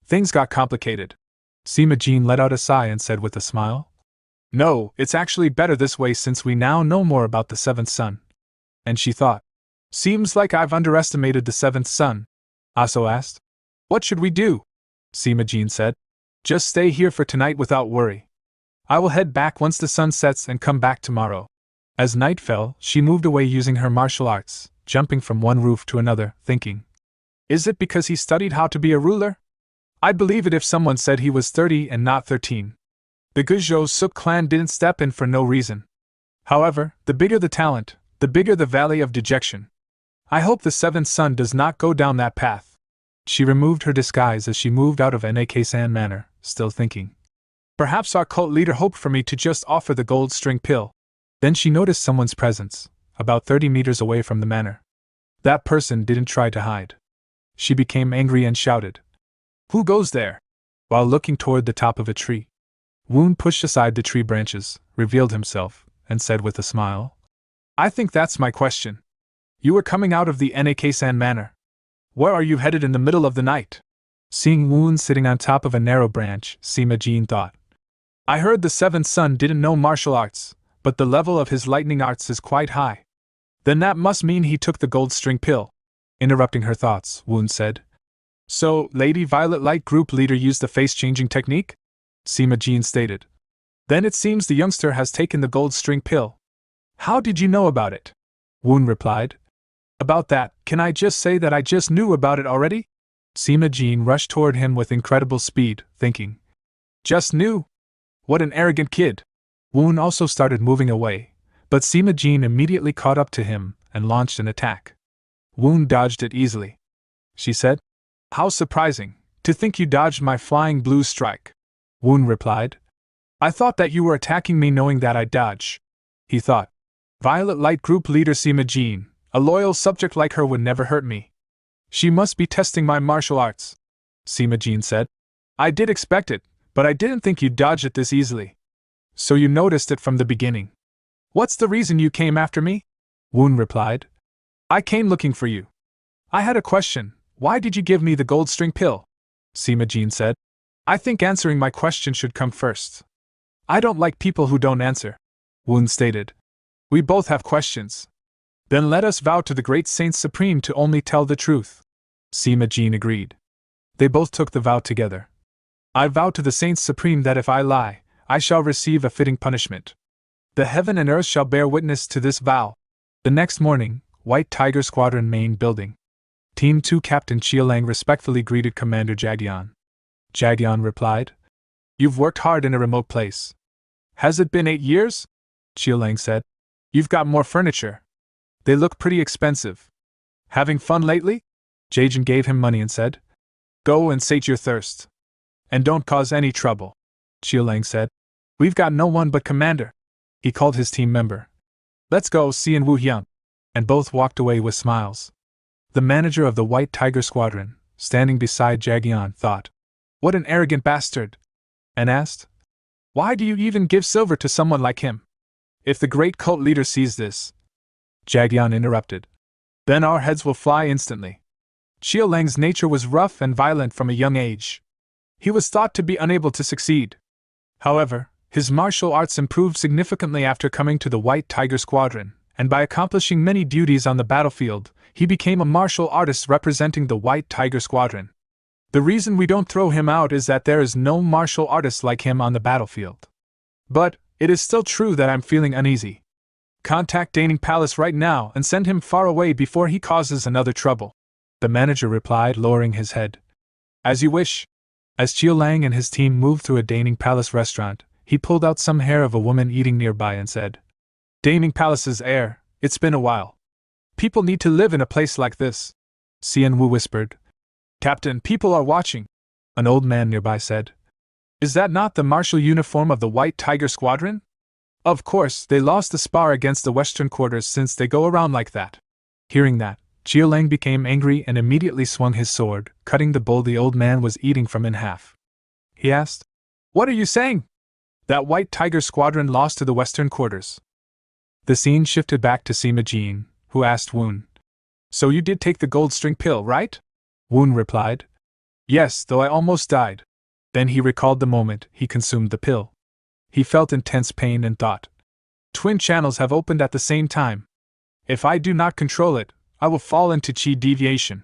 Things got complicated. Sima Jean let out a sigh and said with a smile, No, it's actually better this way since we now know more about the seventh son. And she thought, Seems like I've underestimated the seventh son. Aso asked, What should we do? Sima Jean said, Just stay here for tonight without worry. I will head back once the sun sets and come back tomorrow. As night fell, she moved away using her martial arts, jumping from one roof to another, thinking, Is it because he studied how to be a ruler? I'd believe it if someone said he was 30 and not 13. The Guzhou Suk clan didn't step in for no reason. However, the bigger the talent, the bigger the valley of dejection. I hope the seventh son does not go down that path. She removed her disguise as she moved out of Anacasan Manor, still thinking, Perhaps our cult leader hoped for me to just offer the gold string pill. Then she noticed someone's presence, about 30 meters away from the manor. That person didn't try to hide. She became angry and shouted, Who goes there? While looking toward the top of a tree. Woon pushed aside the tree branches, revealed himself, and said with a smile, I think that's my question. You are coming out of the Anacasan Manor. Where are you headed in the middle of the night? Seeing Woon sitting on top of a narrow branch, Sima Jean thought, I heard the seventh son didn't know martial arts, but the level of his lightning arts is quite high. Then that must mean he took the gold string pill. Interrupting her thoughts, Woon said, So, Lady Violet Light group leader used the face-changing technique? Sima Jean stated. Then it seems the youngster has taken the gold string pill. How did you know about it? Woon replied. About that, can I just say that I just knew about it already? Sima Jean rushed toward him with incredible speed, thinking, Just knew? What an arrogant kid. Woon also started moving away, but Sima Jean immediately caught up to him and launched an attack. Woon dodged it easily. She said, How surprising, to think you dodged my flying blue strike. Woon replied, I thought that you were attacking me knowing that I'd dodge. He thought, Violet Light group leader Sima Jean, a loyal subject like her would never hurt me. She must be testing my martial arts. Sima Jean said, I did expect it, but I didn't think you'd dodge it this easily. So you noticed it from the beginning. What's the reason you came after me? Woon replied, I came looking for you. I had a question, why did you give me the gold string pill? Sima Jean said, I think answering my question should come first. I don't like people who don't answer. Woon stated, We both have questions. Then let us vow to the great Saint Supreme to only tell the truth. Sima Jean agreed. They both took the vow together. I vow to the Saint Supreme that if I lie, I shall receive a fitting punishment. The heaven and earth shall bear witness to this vow. The next morning, White Tiger Squadron main building. Team 2 Captain Chialang respectfully greeted Commander Jagyan. Jagyan replied, You've worked hard in a remote place. Has it been 8 years? Chialang said, You've got more furniture. They look pretty expensive. Having fun lately? Jagyan gave him money and said, Go and sate your thirst. And don't cause any trouble. Chialang said, We've got no one but Commander. He called his team member. Let's go, Si and Wu Hyung. And both walked away with smiles. The manager of the White Tiger Squadron, standing beside Jagyan, thought, What an arrogant bastard! And asked, Why do you even give silver to someone like him? If the great cult leader sees this. Jagyan interrupted. Then our heads will fly instantly. Xiao Lang's nature was rough and violent from a young age. He was thought to be unable to succeed. However, his martial arts improved significantly after coming to the White Tiger Squadron, and by accomplishing many duties on the battlefield, he became a martial artist representing the White Tiger Squadron. The reason we don't throw him out is that there is no martial artist like him on the battlefield. But it is still true that I'm feeling uneasy. Contact Daning Palace right now and send him far away before he causes another trouble, the manager replied, lowering his head. As you wish. As Xiao Lang and his team moved through a Daning Palace restaurant, he pulled out some hair of a woman eating nearby and said, Daning Palace's heir, it's been a while. People need to live in a place like this. Xian Wu whispered. Captain, people are watching, an old man nearby said. Is that not the martial uniform of the White Tiger Squadron? Of course, they lost the spar against the Western Quarters since they go around like that. Hearing that, Xiao Lang became angry and immediately swung his sword, cutting the bowl the old man was eating from in half. He asked, What are you saying? That White Tiger Squadron lost to the Western Quarters. The scene shifted back to Sima Jin, who asked Woon. So you did take the gold string pill, right? Woon replied. Yes, though I almost died. Then he recalled the moment he consumed the pill. He felt intense pain and thought. Twin channels have opened at the same time. If I do not control it, I will fall into chi deviation.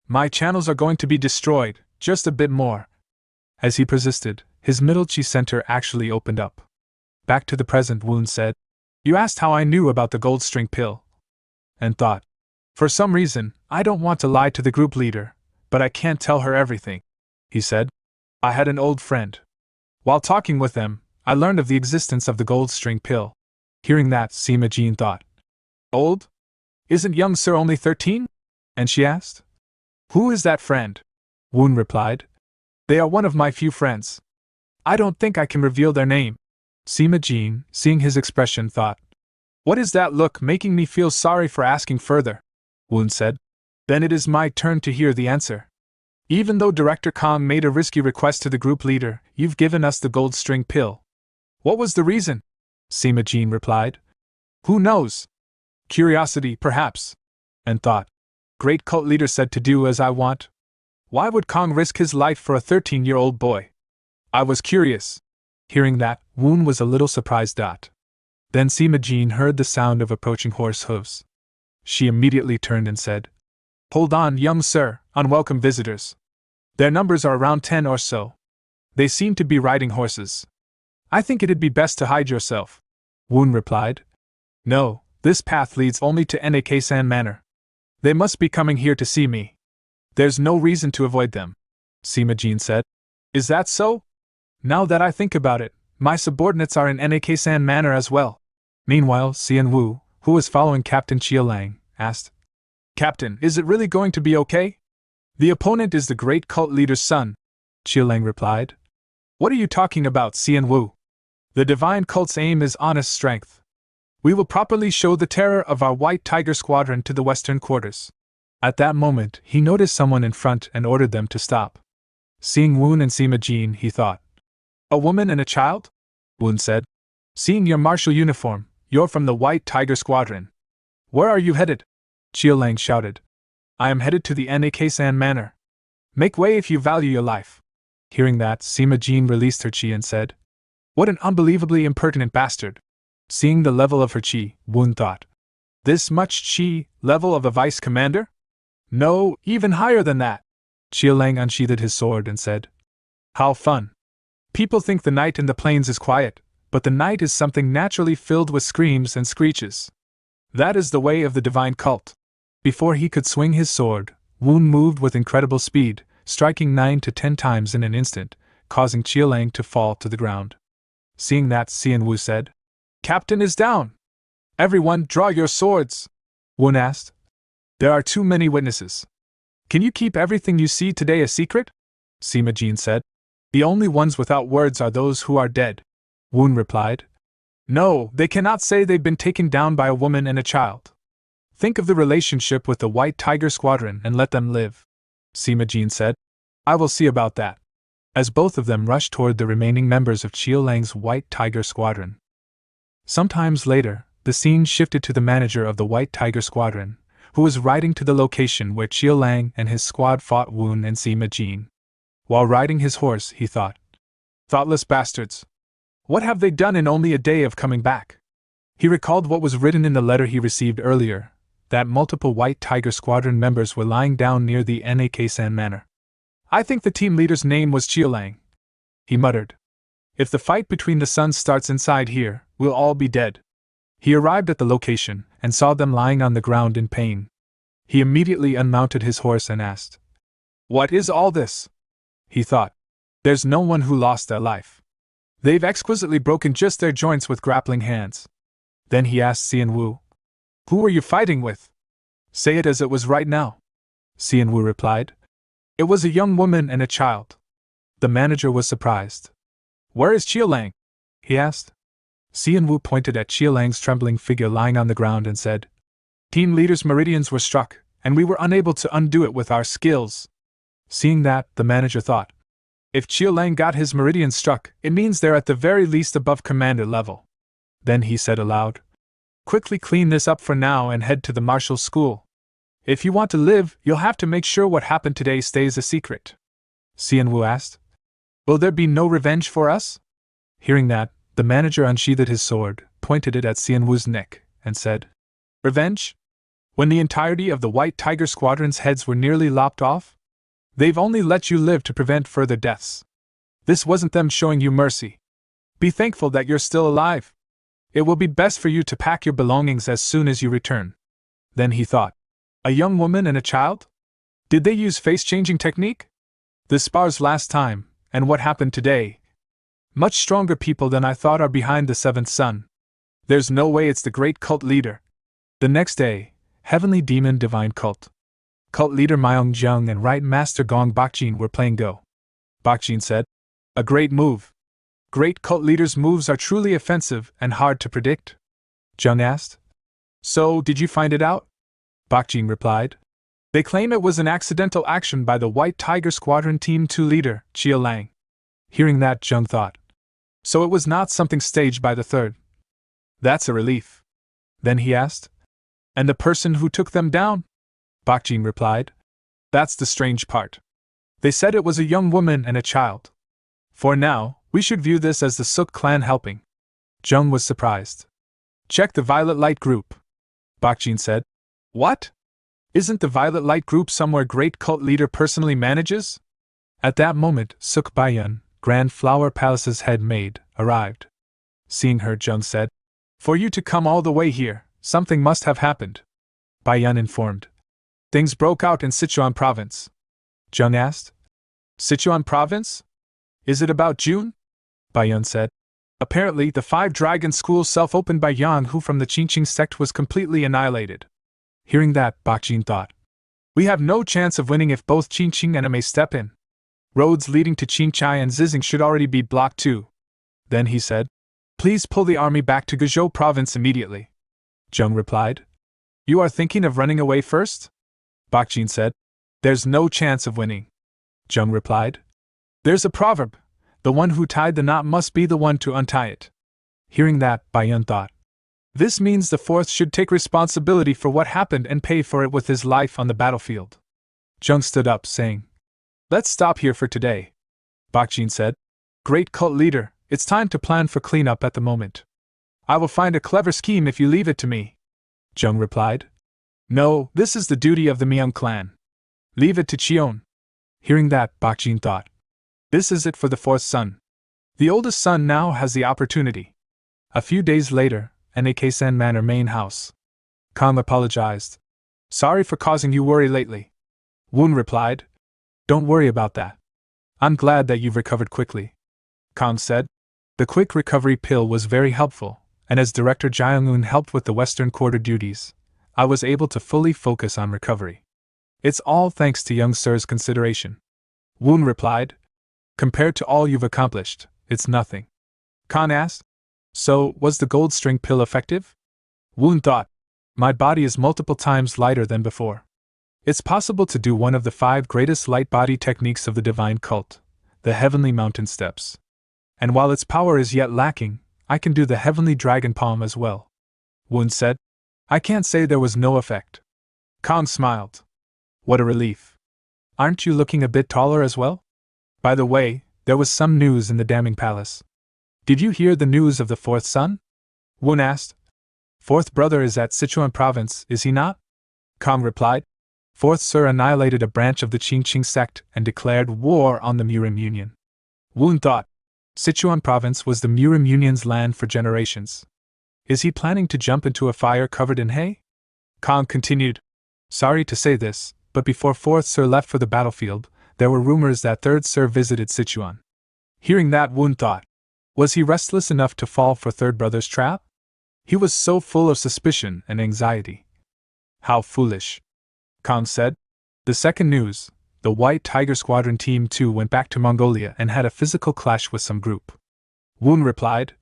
My channels are going to be destroyed, just a bit more. As he persisted, his middle chi center actually opened up. Back to the present, Woon said. You asked how I knew about the gold string pill. And thought. For some reason, I don't want to lie to the group leader, but I can't tell her everything. He said. I had an old friend. While talking with them, I learned of the existence of the gold string pill. Hearing that, Sima Jin thought. Old? Isn't young sir only 13? And she asked. Who is that friend? Woon replied. They are one of my few friends. I don't think I can reveal their name. Sima Jin, seeing his expression, thought. What is that look making me feel sorry for asking further? Woon said. Then it is my turn to hear the answer. Even though Director Kong made a risky request to the group leader, you've given us the gold string pill. What was the reason? Sima Jin replied. Who knows? Curiosity, perhaps. And thought. Great cult leader said to do as I want. Why would Kong risk his life for a 13-year-old boy? I was curious. Hearing that, Woon was a little surprised. Then Sima Jin heard the sound of approaching horse hooves. She immediately turned and said, Hold on, young sir, unwelcome visitors. Their numbers are around 10 or so. They seem to be riding horses. I think it'd be best to hide yourself. Woon replied. No, this path leads only to Anakai-san Manor. They must be coming here to see me. There's no reason to avoid them, Sima Jin said. Is that so? Now that I think about it, my subordinates are in Anakai-san Manor as well. Meanwhile, Xian Wu, who was following Captain Xiao Lang, asked, Captain, is it really going to be okay? The opponent is the great cult leader's son, Xiao Lang replied. What are you talking about, Xian Wu? The divine cult's aim is honest strength. We will properly show the terror of our White Tiger Squadron to the Western Quarters. At that moment, he noticed someone in front and ordered them to stop. Seeing Woon and Sima Jin, he thought. A woman and a child? Woon said. Seeing your martial uniform, you're from the White Tiger Squadron. Where are you headed? Xiao Lang shouted. I am headed to the Anakai-san Manor. Make way if you value your life. Hearing that, Sima Jin released her chi and said, What an unbelievably impertinent bastard. Seeing the level of her chi, Woon thought. This much chi, level of a vice commander? No, even higher than that. Xiao Lang unsheathed his sword and said, How fun. People think the night in the plains is quiet, but the night is something naturally filled with screams and screeches. That is the way of the divine cult. Before he could swing his sword, Woon moved with incredible speed, striking 9 to 10 times in an instant, causing Xiao Lang to fall to the ground. Seeing that, Xian Wu said, Captain is down. Everyone, draw your swords. Woon asked. There are too many witnesses. Can you keep everything you see today a secret? Sima Jin said. The only ones without words are those who are dead. Woon replied. No, they cannot say they've been taken down by a woman and a child. Think of the relationship with the White Tiger Squadron and let them live. Sima Jin said. I will see about that. As both of them rushed toward the remaining members of Xiao Lang's White Tiger Squadron. Sometimes later, the scene shifted to the manager of the White Tiger Squadron, who was riding to the location where Chiu Lang and his squad fought Woon and Sima Jin. While riding his horse, he thought, "Thoughtless bastards! What have they done in only a day of coming back?" He recalled what was written in the letter he received earlier, that multiple White Tiger Squadron members were lying down near the Naksan Manor. "I think the team leader's name was Chiu Lang," he muttered. "If the fight between the sons starts inside here, we'll all be dead." He arrived at the location and saw them lying on the ground in pain. He immediately unmounted his horse and asked, "What is all this?" He thought, "There's no one who lost their life. They've exquisitely broken just their joints with grappling hands." Then he asked Xian Wu, "Who were you fighting with? Say it as it was right now." Xian Wu replied, "It was a young woman and a child." The manager was surprised. "Where is Chiu Lang?" he asked. Xian Wu pointed at Chiu Lang's trembling figure lying on the ground and said, "Team leader's meridians were struck, and we were unable to undo it with our skills." Seeing that, the manager thought, "If Chiu Lang got his meridians struck, it means they're at the very least above commander level." Then he said aloud, "Quickly clean this up for now and head to the martial school. If you want to live, you'll have to make sure what happened today stays a secret." Xian Wu asked, "Will there be no revenge for us?" Hearing that, the manager unsheathed his sword, pointed it at Xian Wu's neck, and said, "Revenge? When the entirety of the White Tiger Squadron's heads were nearly lopped off? They've only let you live to prevent further deaths. This wasn't them showing you mercy. Be thankful that you're still alive. It will be best for you to pack your belongings as soon as you return." Then he thought, "A young woman and a child? Did they use face-changing technique? The spars last time, and what happened today? Much stronger people than I thought are behind the seventh son. There's no way it's the great cult leader." The next day, Heavenly Demon Divine Cult leader Myung Jung and Right Master Gong Bakjin were playing Go. Bakjin said, "A great move. Great cult leaders' moves are truly offensive and hard to predict." Jung asked, "So, did you find it out?" Bakjin replied, "They claim it was an accidental action by the White Tiger Squadron Team 2 leader, Chiu Lang." Hearing that, Jung thought, "So it was not something staged by the third. That's a relief." Then he asked, "And the person who took them down?" Bakjin replied, "That's the strange part. They said it was a young woman and a child. For now, we should view this as the Suk clan helping." Jung was surprised. "Check the Violet Light group," Bakjin said. "What? Isn't the Violet Light group somewhere great cult leader personally manages?" At that moment, Suk Baiyun, Grand Flower Palace's head maid, arrived. Seeing her, Jung said, "For you to come all the way here, something must have happened." Baiyun informed. "Things broke out in Sichuan province." Jung asked, "Sichuan province? Is it about June?" Baiyun said, "Apparently the 5 Dragon School self-opened by Yang Hu from the Qingqing sect was completely annihilated." Hearing that, Bakjin thought, "We have no chance of winning if both Qingqing and Ame step in. Roads leading to Qingchai and Zizing should already be blocked too." Then he said, "Please pull the army back to Guizhou province immediately." Jung replied, "You are thinking of running away first?" Bakjin said, "There's no chance of winning." Jung replied, "There's a proverb, the one who tied the knot must be the one to untie it." Hearing that, Baiyun thought, "This means the fourth should take responsibility for what happened and pay for it with his life on the battlefield." Jung stood up, saying, "Let's stop here for today." Bakjin said, "Great cult leader, it's time to plan for cleanup at the moment. I will find a clever scheme if you leave it to me." Jung replied, "No, this is the duty of the Myung clan. Leave it to Cheon." Hearing that, Bakjin thought, "This is it for the fourth son. The oldest son now has the opportunity." A few days later, Aniclimax Manor main house. Kang apologized. "Sorry for causing you worry lately." Woon replied, "Don't worry about that. I'm glad that you've recovered quickly." Kang said, "The quick recovery pill was very helpful, and as Director Jiang-un helped with the Western Quarter duties, I was able to fully focus on recovery. It's all thanks to young sir's consideration." Woon replied, "Compared to all you've accomplished, it's nothing." Khan asked, "So, was the gold string pill effective?" Woon thought, "My body is multiple times lighter than before. It's possible to do one of the 5 greatest light body techniques of the divine cult, the Heavenly Mountain Steps. And while its power is yet lacking, I can do the Heavenly Dragon Palm as well." Woon said, "I can't say there was no effect. Kong smiled. What a relief. Aren't you looking a bit taller as well? By the way, there was some news in the damning palace. Did you hear the news of the fourth son? Woon asked. Fourth brother is at Sichuan province, is he not? Kong replied. Fourth Sir annihilated a branch of the Qingqing sect and declared war on the Murim Union. Woon thought. Sichuan province was the Murim Union's land for generations. Is he planning to jump into a fire covered in hay? Kong continued. Sorry to say this, but before fourth Sir left for the battlefield, there were rumors that third Sir visited Sichuan. Hearing that, Woon thought. Was he restless enough to fall for third brother's trap? He was so full of suspicion and anxiety. How foolish. Kong said. The second news, the White Tiger Squadron Team 2 went back to Mongolia and had a physical clash with some group. Woon replied.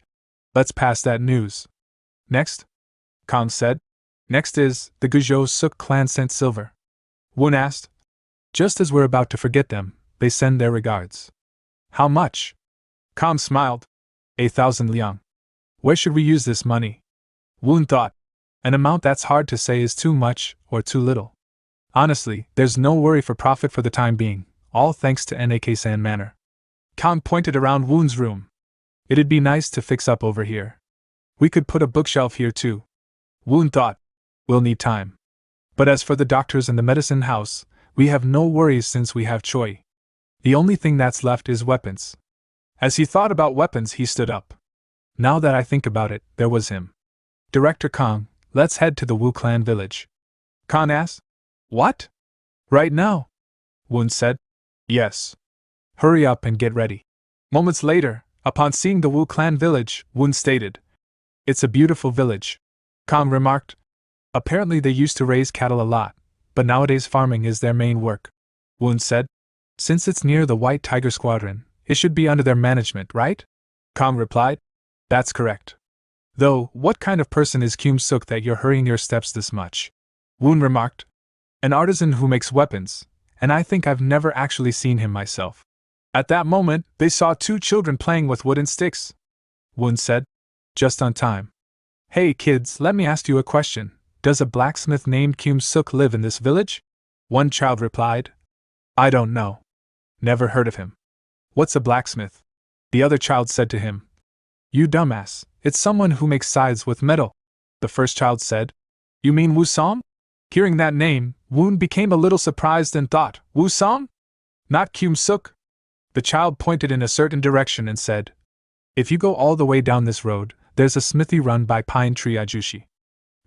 Let's pass that news. Next? Kong said. Next is, the Guizhou Suk clan sent silver. Woon asked. Just as we're about to forget them, they send their regards. How much? Kong smiled. 8,000 liang. Where should we use this money? Woon thought. An amount that's hard to say is too much or too little. Honestly, there's no worry for profit for the time being, all thanks to NAK-san Manor. Kong pointed around Woon's room. It'd be nice to fix up over here. We could put a bookshelf here too. Woon thought. We'll need time. But as for the doctors and the medicine house, we have no worries since we have Choi. The only thing that's left is weapons. As he thought about weapons, he stood up. Now that I think about it, there was him. Director Kong, let's head to the Wu clan village. Kong asked. What? Right now? Woon said. Yes. Hurry up and get ready. Moments later, upon seeing the Wu clan village, Woon stated. It's a beautiful village. Kong remarked. Apparently they used to raise cattle a lot, but nowadays farming is their main work. Woon said. Since it's near the White Tiger Squadron, it should be under their management, right? Kong replied. That's correct. Though, what kind of person is Kyum Suk that you're hurrying your steps this much? Woon remarked. An artisan who makes weapons, and I think I've never actually seen him myself. At that moment, they saw two children playing with wooden sticks. Woon said. Just on time. Hey kids, let me ask you a question. Does a blacksmith named Kyum Suk live in this village? One child replied. I don't know. Never heard of him. What's a blacksmith? The other child said to him. You dumbass, it's someone who makes scythes with metal. The first child said. You mean Wu Song? Hearing that name, Woon became a little surprised and thought, Wu Song? Not Kyum Suk? The child pointed in a certain direction and said, If you go all the way down this road, there's a smithy run by Pine Tree Ajushi.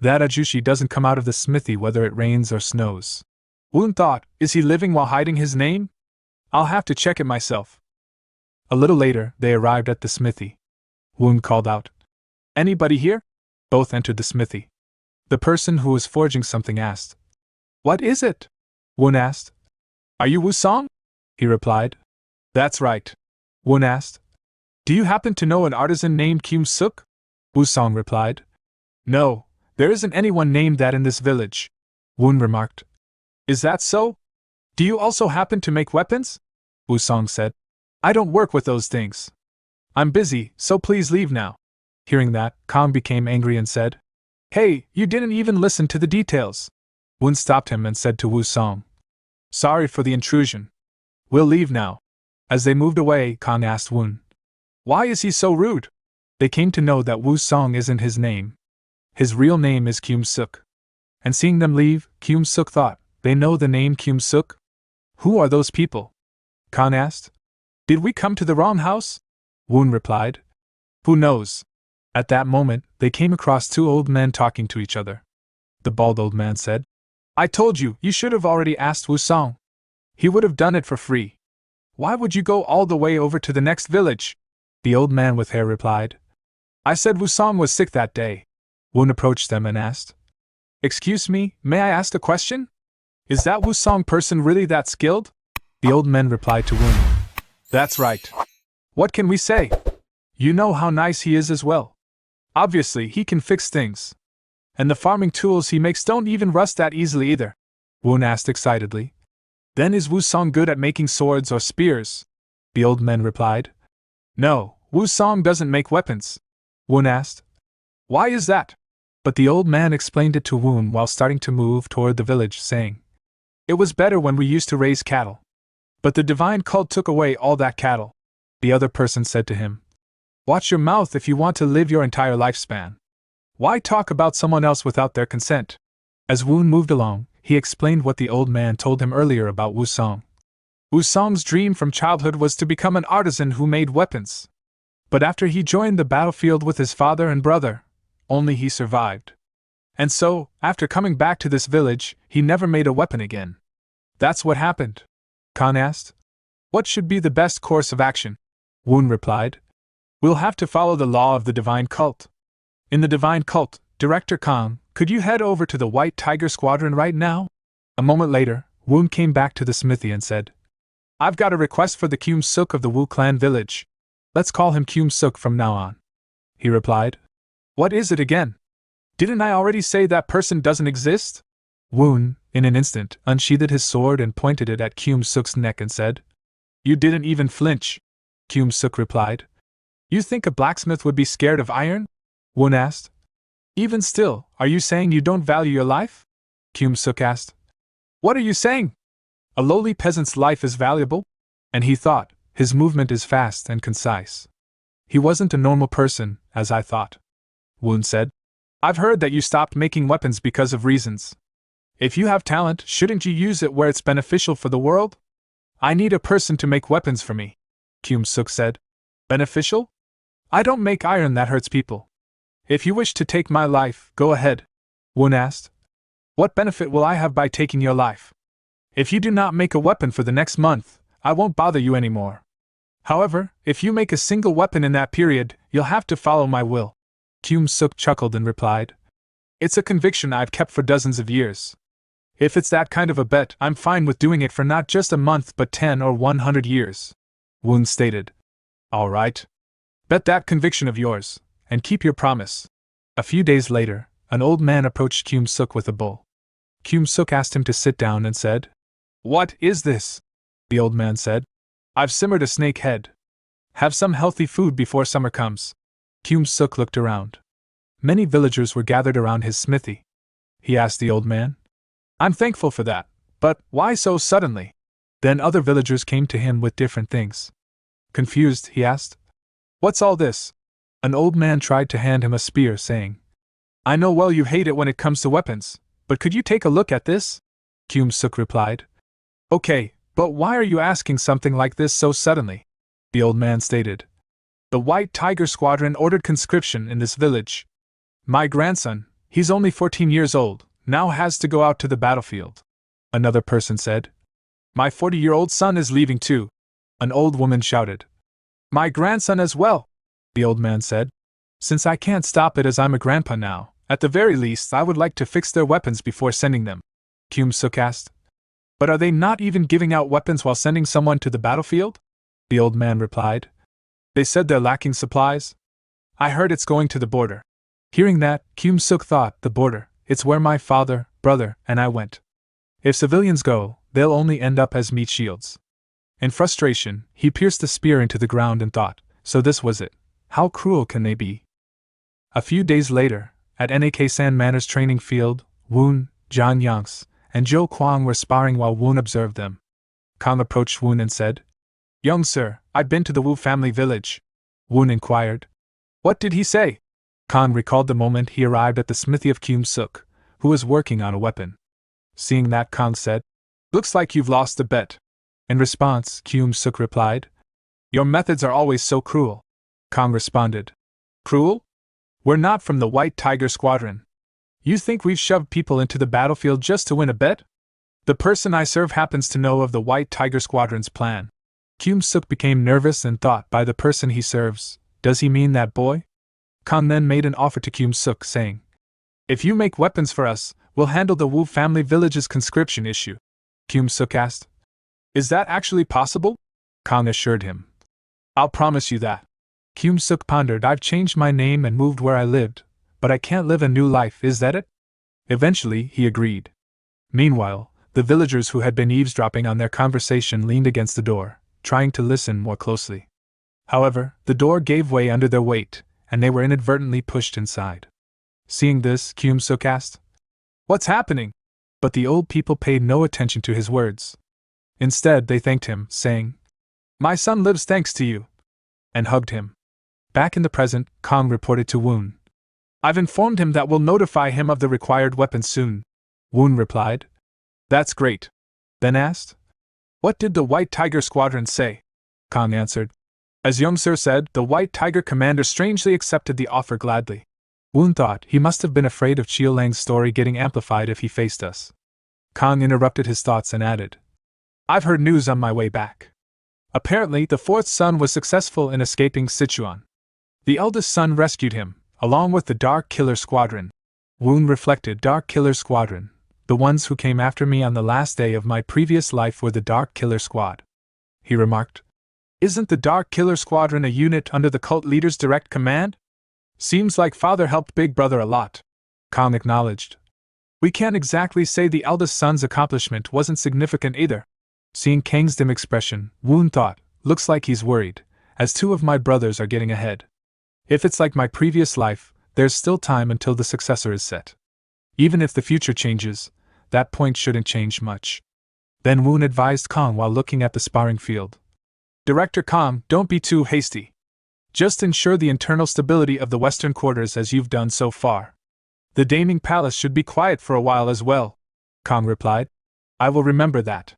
That Ajushi doesn't come out of the smithy whether it rains or snows. Woon thought, is he living while hiding his name? I'll have to check it myself. A little later, they arrived at the smithy. Woon called out, Anybody here? Both entered the smithy. The person who was forging something asked, What is it? Woon asked. Are you Wu Song? He replied. That's right. Woon asked. Do you happen to know an artisan named Kyum Suk? Wu Song replied. No, there isn't anyone named that in this village. Woon remarked. Is that so? Do you also happen to make weapons? Wu Song said. I don't work with those things. I'm busy, so please leave now. Hearing that, Kong became angry and said, Hey, you didn't even listen to the details. Woon stopped him and said to Wu Song, Sorry for the intrusion. We'll leave now. As they moved away, Kong asked Woon, Why is he so rude? They came to know that Wu Song isn't his name. His real name is Kyum Suk. And seeing them leave, Kyum Suk thought, They know the name Kyum Suk? Who are those people? Kong asked. Did we come to the wrong house? Woon replied. Who knows? At that moment, they came across two old men talking to each other. The bald old man said, I told you, you should have already asked Wu Song. He would have done it for free. Why would you go all the way over to the next village? The old man with hair replied. I said Wu Song was sick that day. Woon approached them and asked, Excuse me, may I ask a question? Is that Wu Song person really that skilled? The old men replied to Woon. That's right. What can we say? You know how nice he is as well. Obviously, he can fix things. And the farming tools he makes don't even rust that easily either. Woon asked excitedly. Then is Wu Song good at making swords or spears? The old men replied. No, Wu Song doesn't make weapons. Woon asked. Why is that? But the old man explained it to Woon while starting to move toward the village, saying, "It was better when we used to raise cattle. But the divine cult took away all that cattle." The other person said to him, "Watch your mouth if you want to live your entire lifespan. Why talk about someone else without their consent?" As Woon moved along, he explained what the old man told him earlier about Wusong. Wusong's dream from childhood was to become an artisan who made weapons. But after he joined the battlefield with his father and brother, only he survived. And so, after coming back to this village, he never made a weapon again. "That's what happened?" Khan asked. "What should be the best course of action?" Woon replied, "We'll have to follow the law of the divine cult. In the divine cult, Director Khan, could you head over to the White Tiger Squadron right now?" A moment later, Woon came back to the smithy and said, "I've got a request for the Kyum Suk of the Wu clan village. Let's call him Kyum Suk from now on." He replied, "What is it again? Didn't I already say that person doesn't exist?" Woon, in an instant, unsheathed his sword and pointed it at Kyum Suk's neck and said, "You didn't even flinch." Kyum Suk replied, "You think a blacksmith would be scared of iron?" Woon asked. "Even still, are you saying you don't value your life?" Kyum Suk asked. "What are you saying? A lowly peasant's life is valuable?" And he thought, his movement is fast and concise. "He wasn't a normal person, as I thought." Woon said, "I've heard that you stopped making weapons because of reasons. If you have talent, shouldn't you use it where it's beneficial for the world?" "I need a person to make weapons for me," Kyum Suk said. "Beneficial? I don't make iron that hurts people. If you wish to take my life, go ahead." Woon asked, "What benefit will I have by taking your life? If you do not make a weapon for the next month, I won't bother you anymore. However, if you make a single weapon in that period, you'll have to follow my will." Kyum Suk chuckled and replied, "It's a conviction I've kept for dozens of years. If it's that kind of a bet, I'm fine with doing it for not just a month but 10 or 100 years. Woon stated, "All right. Bet that conviction of yours, and keep your promise." A few days later, an old man approached Kyum Suk with a bowl. Kyum Suk asked him to sit down and said, "What is this?" The old man said, "I've simmered a snake head. Have some healthy food before summer comes." Kyum Suk looked around. Many villagers were gathered around his smithy. He asked the old man, "I'm thankful for that, but why so suddenly?" Then other villagers came to him with different things. Confused, he asked, "What's all this?" An old man tried to hand him a spear, saying, "I know well you hate it when it comes to weapons, but could you take a look at this?" Kyum Suk replied, "Okay, but why are you asking something like this so suddenly?" The old man stated, "The White Tiger Squadron ordered conscription in this village. My grandson, he's only 14 years old, now has to go out to the battlefield." Another person said, "My 40-year-old son is leaving too." An old woman shouted, "My grandson as well." The old man said, "Since I can't stop it as I'm a grandpa now, at the very least I would like to fix their weapons before sending them." Kyum Suk asked, "But are they not even giving out weapons while sending someone to the battlefield?" The old man replied, "They said they're lacking supplies. I heard it's going to the border." Hearing that, Kyum Suk thought, the border, it's where my father, brother, and I went. If civilians go, they'll only end up as meat shields. In frustration, he pierced the spear into the ground and thought, so this was it. How cruel can they be? A few days later, at San Manor's training field, Woon, John Yanks, and Zhou Kuang were sparring while Woon observed them. Kang approached Woon and said, "Young sir, I've been to the Wu family village." Woon inquired, "What did he say?" Kang recalled the moment he arrived at the smithy of Kyum Suk, who was working on a weapon. Seeing that, Kang said, "Looks like you've lost a bet." In response, Kyum Suk replied, "Your methods are always so cruel." Kang responded, "Cruel? We're not from the White Tiger Squadron. You think we've shoved people into the battlefield just to win a bet? The person I serve happens to know of the White Tiger Squadron's plan." Kyum Suk became nervous and thought, by the person he serves, does he mean that boy? Kang then made an offer to Kyum Suk, saying, "If you make weapons for us, we'll handle the Wu family village's conscription issue." Kyum Suk asked, "Is that actually possible?" Kang assured him, "I'll promise you that." Kyum Suk pondered, "I've changed my name and moved where I lived, but I can't live a new life, is that it?" Eventually, he agreed. Meanwhile, the villagers who had been eavesdropping on their conversation leaned against the door, trying to listen more closely. However, the door gave way under their weight, and they were inadvertently pushed inside. Seeing this, Kyum-suk asked, "What's happening?" But the old people paid no attention to his words. Instead, they thanked him, saying, "My son lives thanks to you," and hugged him. Back in the present, Kong reported to Woon. "I've informed him that we'll notify him of the required weapon soon," Woon replied. "That's great." Then asked, "What did the White Tiger Squadron say?" Kong answered, "As Young-sir said, the White Tiger commander strangely accepted the offer gladly." Woon thought he must have been afraid of Chiolang's story getting amplified if he faced us. Kong interrupted his thoughts and added, "I've heard news on my way back. Apparently, the fourth son was successful in escaping Sichuan. The eldest son rescued him, along with the Dark Killer Squadron." Woon reflected. Dark Killer Squadron. The ones who came after me on the last day of my previous life were the Dark Killer Squad. He remarked, "Isn't the Dark Killer Squadron a unit under the cult leader's direct command? Seems like father helped Big Brother a lot." Kong acknowledged. "We can't exactly say the eldest son's accomplishment wasn't significant either." Seeing Kang's dim expression, Woon thought, "Looks like he's worried, as two of my brothers are getting ahead. If it's like my previous life, there's still time until the successor is set. Even if the future changes, that point shouldn't change much." Then Woon advised Kong while looking at the sparring field. "Director Kong, don't be too hasty. Just ensure the internal stability of the western quarters as you've done so far. The Daming Palace should be quiet for a while as well," Kong replied. "I will remember that."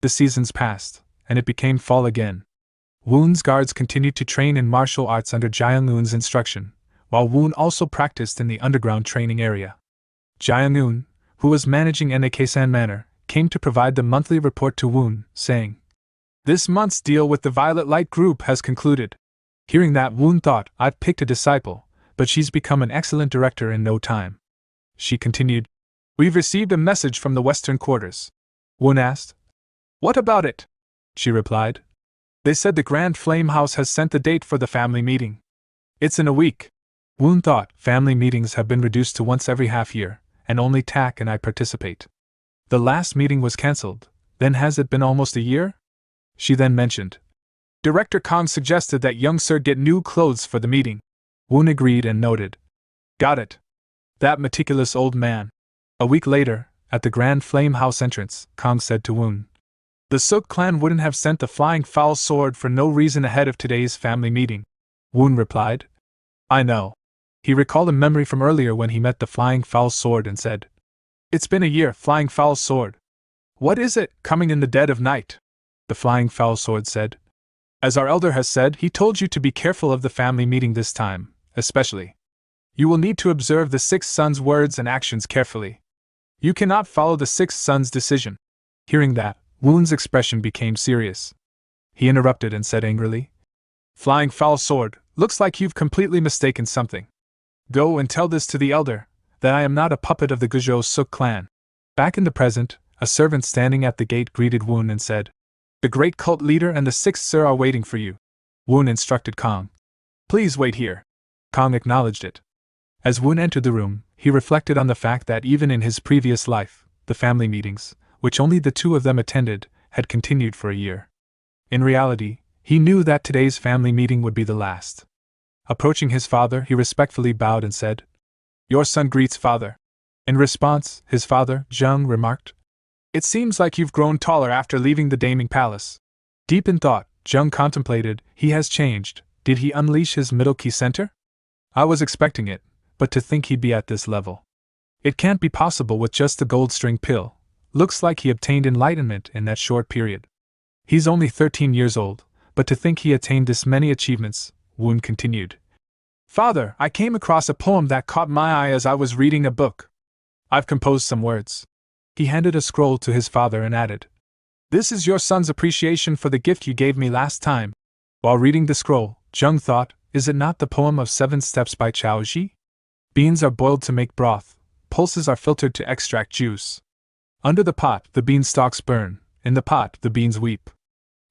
The seasons passed, and it became fall again. Woon's guards continued to train in martial arts under Jiang-eun's instruction, while Woon also practiced in the underground training area. Jiang-eun, who was managing Anakesan Manor, came to provide the monthly report to Woon, saying, "This month's deal with the Violet Light Group has concluded." Hearing that, Woon thought, "I've picked a disciple, but she's become an excellent director in no time." She continued, "We've received a message from the western quarters." Woon asked, "What about it?" She replied, "They said the Grand Flame House has sent the date for the family meeting. It's in a week." Woon thought, family meetings have been reduced to once every half year, and only Tak and I participate. The last meeting was cancelled, then has it been almost a year? She then mentioned, "Director Kong suggested that young sir get new clothes for the meeting." Woon agreed and noted, "Got it. That meticulous old man." A week later, at the Grand Flame House entrance, Kong said to Woon, "The Suk clan wouldn't have sent the Flying Foul Sword for no reason ahead of today's family meeting." Woon replied, "I know." He recalled a memory from earlier when he met the Flying Foul Sword and said, "It's been a year, Flying Foul Sword. What is it, coming in the dead of night?" The Flying Foul Sword said, "As our elder has said, he told you to be careful of the family meeting this time, especially. You will need to observe the sixth son's words and actions carefully. You cannot follow the sixth son's decision." Hearing that, Woon's expression became serious. He interrupted and said angrily, "Flying Foul Sword, looks like you've completely mistaken something. Go and tell this to the elder, that I am not a puppet of the Guizhou Suk clan." Back in the present, a servant standing at the gate greeted Woon and said, "The great cult leader and the sixth sir are waiting for you." Woon instructed Kong, "Please wait here." Kong acknowledged it. As Woon entered the room, he reflected on the fact that even in his previous life, the family meetings, which only the two of them attended, had continued for a year. In reality, he knew that today's family meeting would be the last. Approaching his father, he respectfully bowed and said, "Your son greets father." In response, his father, Zheng, remarked, "It seems like you've grown taller after leaving the Daming Palace." Deep in thought, Zheng contemplated, he has changed. Did he unleash his middle key center? I was expecting it, but to think he'd be at this level. It can't be possible with just the gold string pill. Looks like he obtained enlightenment in that short period. He's only 13 years old, but to think he attained this many achievements, Woon continued. "Father, I came across a poem that caught my eye as I was reading a book. I've composed some words." He handed a scroll to his father and added, "This is your son's appreciation for the gift you gave me last time." While reading the scroll, Zheng thought, is it not the poem of 7 Steps by Chao Ji? Beans are boiled to make broth, pulses are filtered to extract juice. Under the pot, the beanstalks burn, in the pot, the beans weep.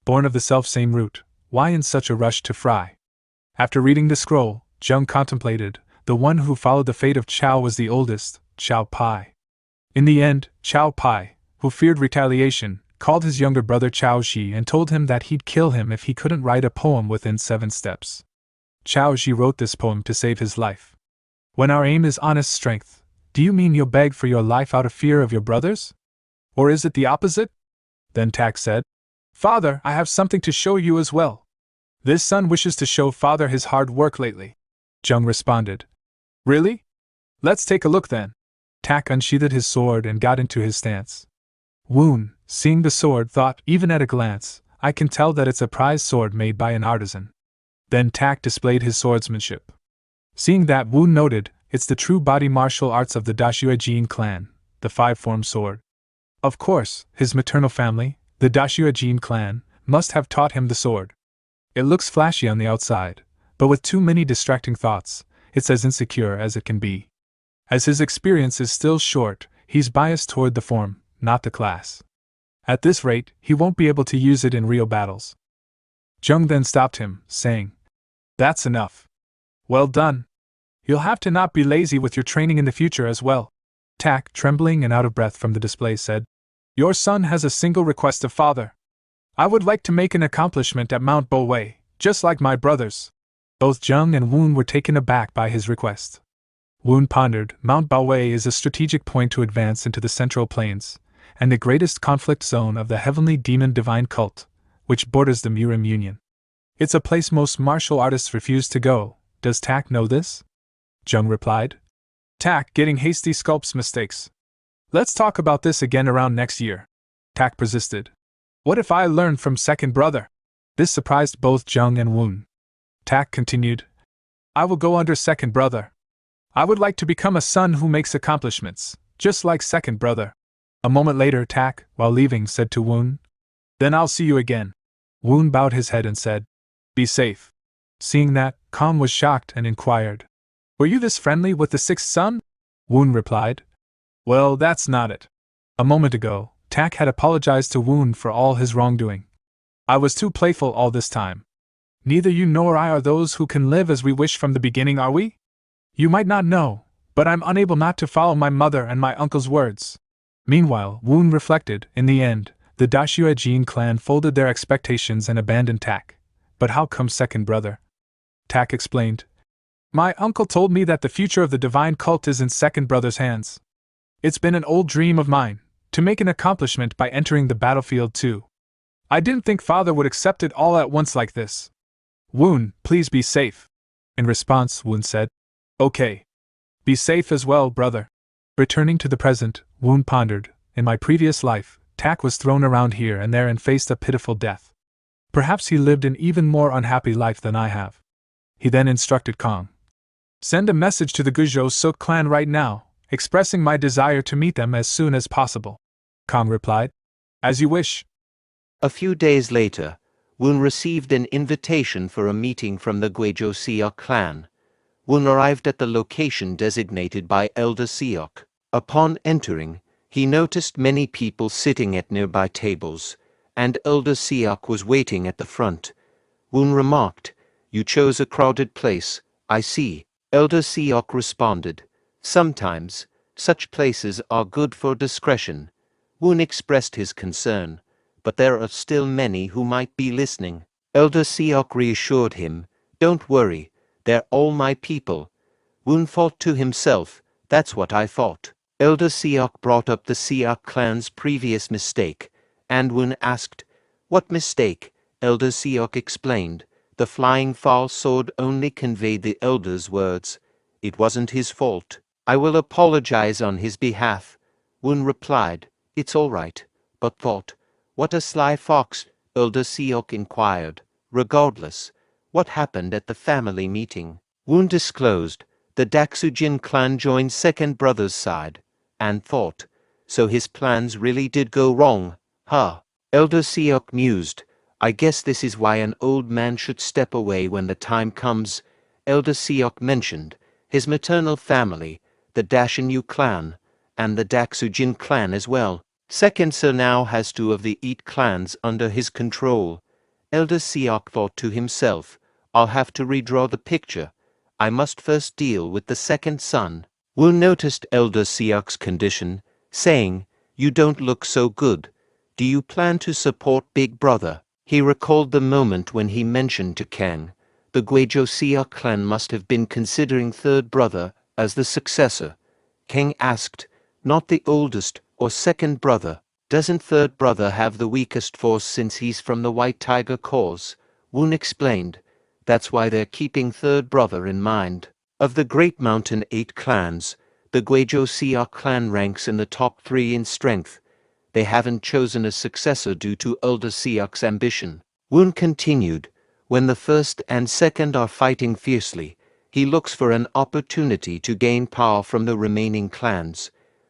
Born of the self-same root, why in such a rush to fry? After reading the scroll, Zheng contemplated, the one who followed the fate of Chao was the oldest, Chao Pai. In the end, Chao Pai, who feared retaliation, called his younger brother Chao Ji and told him that he'd kill him if he couldn't write a poem within 7 steps. Chao Ji wrote this poem to save his life. When our aim is honest strength, do you mean you'll beg for your life out of fear of your brothers? Or is it the opposite? Then Tak said, Father, I have something to show you as well. This son wishes to show father his hard work lately. Jung responded. Really? Let's take a look then. Tak unsheathed his sword and got into his stance. Woon, seeing the sword, thought, even at a glance, I can tell that it's a prize sword made by an artisan. Then Tak displayed his swordsmanship. Seeing that, Woon noted, it's the true body martial arts of the Dashuajin clan, the five-form sword. Of course, his maternal family, the Dashuajin clan, must have taught him the sword. It looks flashy on the outside, but with too many distracting thoughts, it's as insecure as it can be. As his experience is still short, he's biased toward the form, not the class. At this rate, he won't be able to use it in real battles. Jung then stopped him, saying, That's enough. Well done. You'll have to not be lazy with your training in the future as well. Tak, trembling and out of breath from the display, said, Your son has a single request of father. I would like to make an accomplishment at Mount Bo-wei, just like my brothers. Both Jung and Woon were taken aback by his request. Woon pondered. Mount Bo-wei is a strategic point to advance into the Central Plains, and the greatest conflict zone of the heavenly demon divine cult, which borders the Murim Union. It's a place most martial artists refuse to go. Does Tak know this? Jung replied. Tak, getting hasty sculpts mistakes. Let's talk about this again around next year. Tak persisted. What if I learn from second brother? This surprised both Jung and Woon. Tak continued. I will go under second brother. I would like to become a son who makes accomplishments, just like second brother. A moment later, Tak, while leaving, said to Woon, Then I'll see you again. Woon bowed his head and said, Be safe. Seeing that, Kong was shocked and inquired, Were you this friendly with the sixth son? Woon replied, Well, that's not it. A moment ago, Tak had apologized to Woon for all his wrongdoing. I was too playful all this time. Neither you nor I are those who can live as we wish from the beginning, are we? You might not know, but I'm unable not to follow my mother and my uncle's words. Meanwhile, Woon reflected, in the end, the Dashuajin clan folded their expectations and abandoned Tak. But how come second brother? Tak explained. My uncle told me that the future of the divine cult is in second brother's hands. It's been an old dream of mine, to make an accomplishment by entering the battlefield too. I didn't think father would accept it all at once like this. Woon, please be safe. In response, Woon said, Okay. Be safe as well, brother. Returning to the present, Woon pondered, in my previous life, Tak was thrown around here and there and faced a pitiful death. Perhaps he lived an even more unhappy life than I have. He then instructed Kong. Send a message to the Guizhou Suk clan right now, expressing my desire to meet them as soon as possible. Kong replied, As you wish. A few days later, Woon received an invitation for a meeting from the Guizhou Siok clan. Woon arrived at the location designated by Elder Siok. Upon entering, he noticed many people sitting at nearby tables, and Elder Siok was waiting at the front. Woon remarked, You chose a crowded place, I see. Elder Siok responded, Sometimes, such places are good for discretion. Woon expressed his concern, but there are still many who might be listening. Elder Siok reassured him, Don't worry, they're all my people. Woon thought to himself, That's what I thought. Elder Siok brought up the Siok clan's previous mistake, and Woon asked, What mistake? Elder Siok explained, The flying foul sword only conveyed the elder's words. It wasn't his fault. I will apologize on his behalf. Woon replied, It's all right, but thought, What a sly fox, Elder Siok inquired. Regardless, what happened at the family meeting? Woon disclosed, the Daksujin clan joined second brother's side, and thought, so his plans really did go wrong, huh? Elder Siok mused, I guess this is why an old man should step away when the time comes. Elder Siok mentioned his maternal family, the Dashinyu clan, and the Daksujin clan as well. Second Sir now has two of the Eat clans under his control. Elder Siok thought to himself, I'll have to redraw the picture. I must first deal with the second son. Woon noticed Elder Siok's condition, saying, You don't look so good. Do you plan to support Big Brother? He recalled the moment when he mentioned to Kang, the Guizhou Siok clan must have been considering third brother as the successor. King asked, not the oldest or second brother. Doesn't third brother have the weakest force since he's from the White Tiger cause? Woon explained. That's why they're keeping third brother in mind. Of the Great Mountain 8 clans, the Guizhou clan ranks in the top 3 in strength. They haven't chosen a successor due to elder Siok's ambition. Woon continued, when the first and second are fighting fiercely, he looks for an opportunity to gain power from the remaining clans.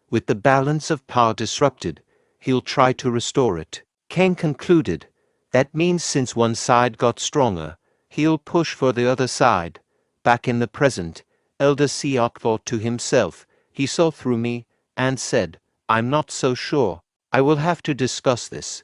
With the balance of power disrupted, he'll try to restore it. Kang concluded, that means since one side got stronger, he'll push for the other side. Back in the present, Elder Siok thought to himself, he saw through me, and said, I'm not so sure. I will have to discuss this.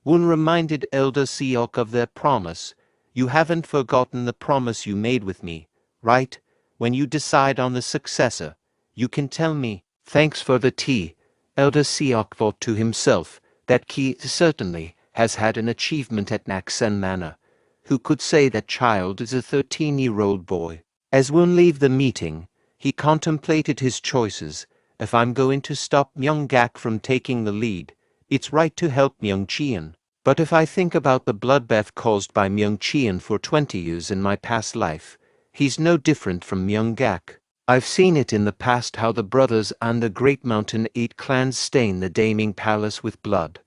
Woon reminded Elder Siok of their promise. You haven't forgotten the promise you made with me, right? When you decide on the successor, you can tell me. Thanks for the tea. Elder Siok thought to himself, that Ki certainly has had an achievement at Naksen Manor. Who could say that child is a 13-year-old boy? As Woon leave the meeting, he contemplated his choices. If I'm going to stop Myung-gak from taking the lead, it's right to help Myung-cheon. But if I think about the bloodbath caused by Myung-cheon for 20 years in my past life, he's no different from Myung-gak. I've seen it in the past how the brothers and the Great Mountain 8 clans stain the Daming Palace with blood.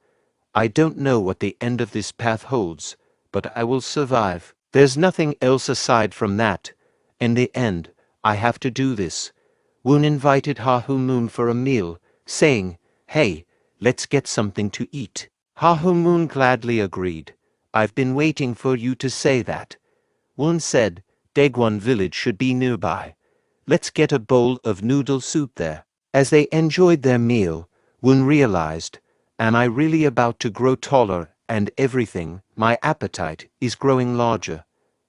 I don't know what the end of this path holds, but I will survive. There's nothing else aside from that. In the end, I have to do this. Woon invited Ha-Hu Moon for a meal, saying, hey, let's get something to eat. Ha-Hu Moon gladly agreed. I've been waiting for you to say that. Woon said, Daegwon village should be nearby. Let's get a bowl of noodle soup there. As they enjoyed their meal, Woon realized, am I really about to grow taller and everything? My appetite is growing larger.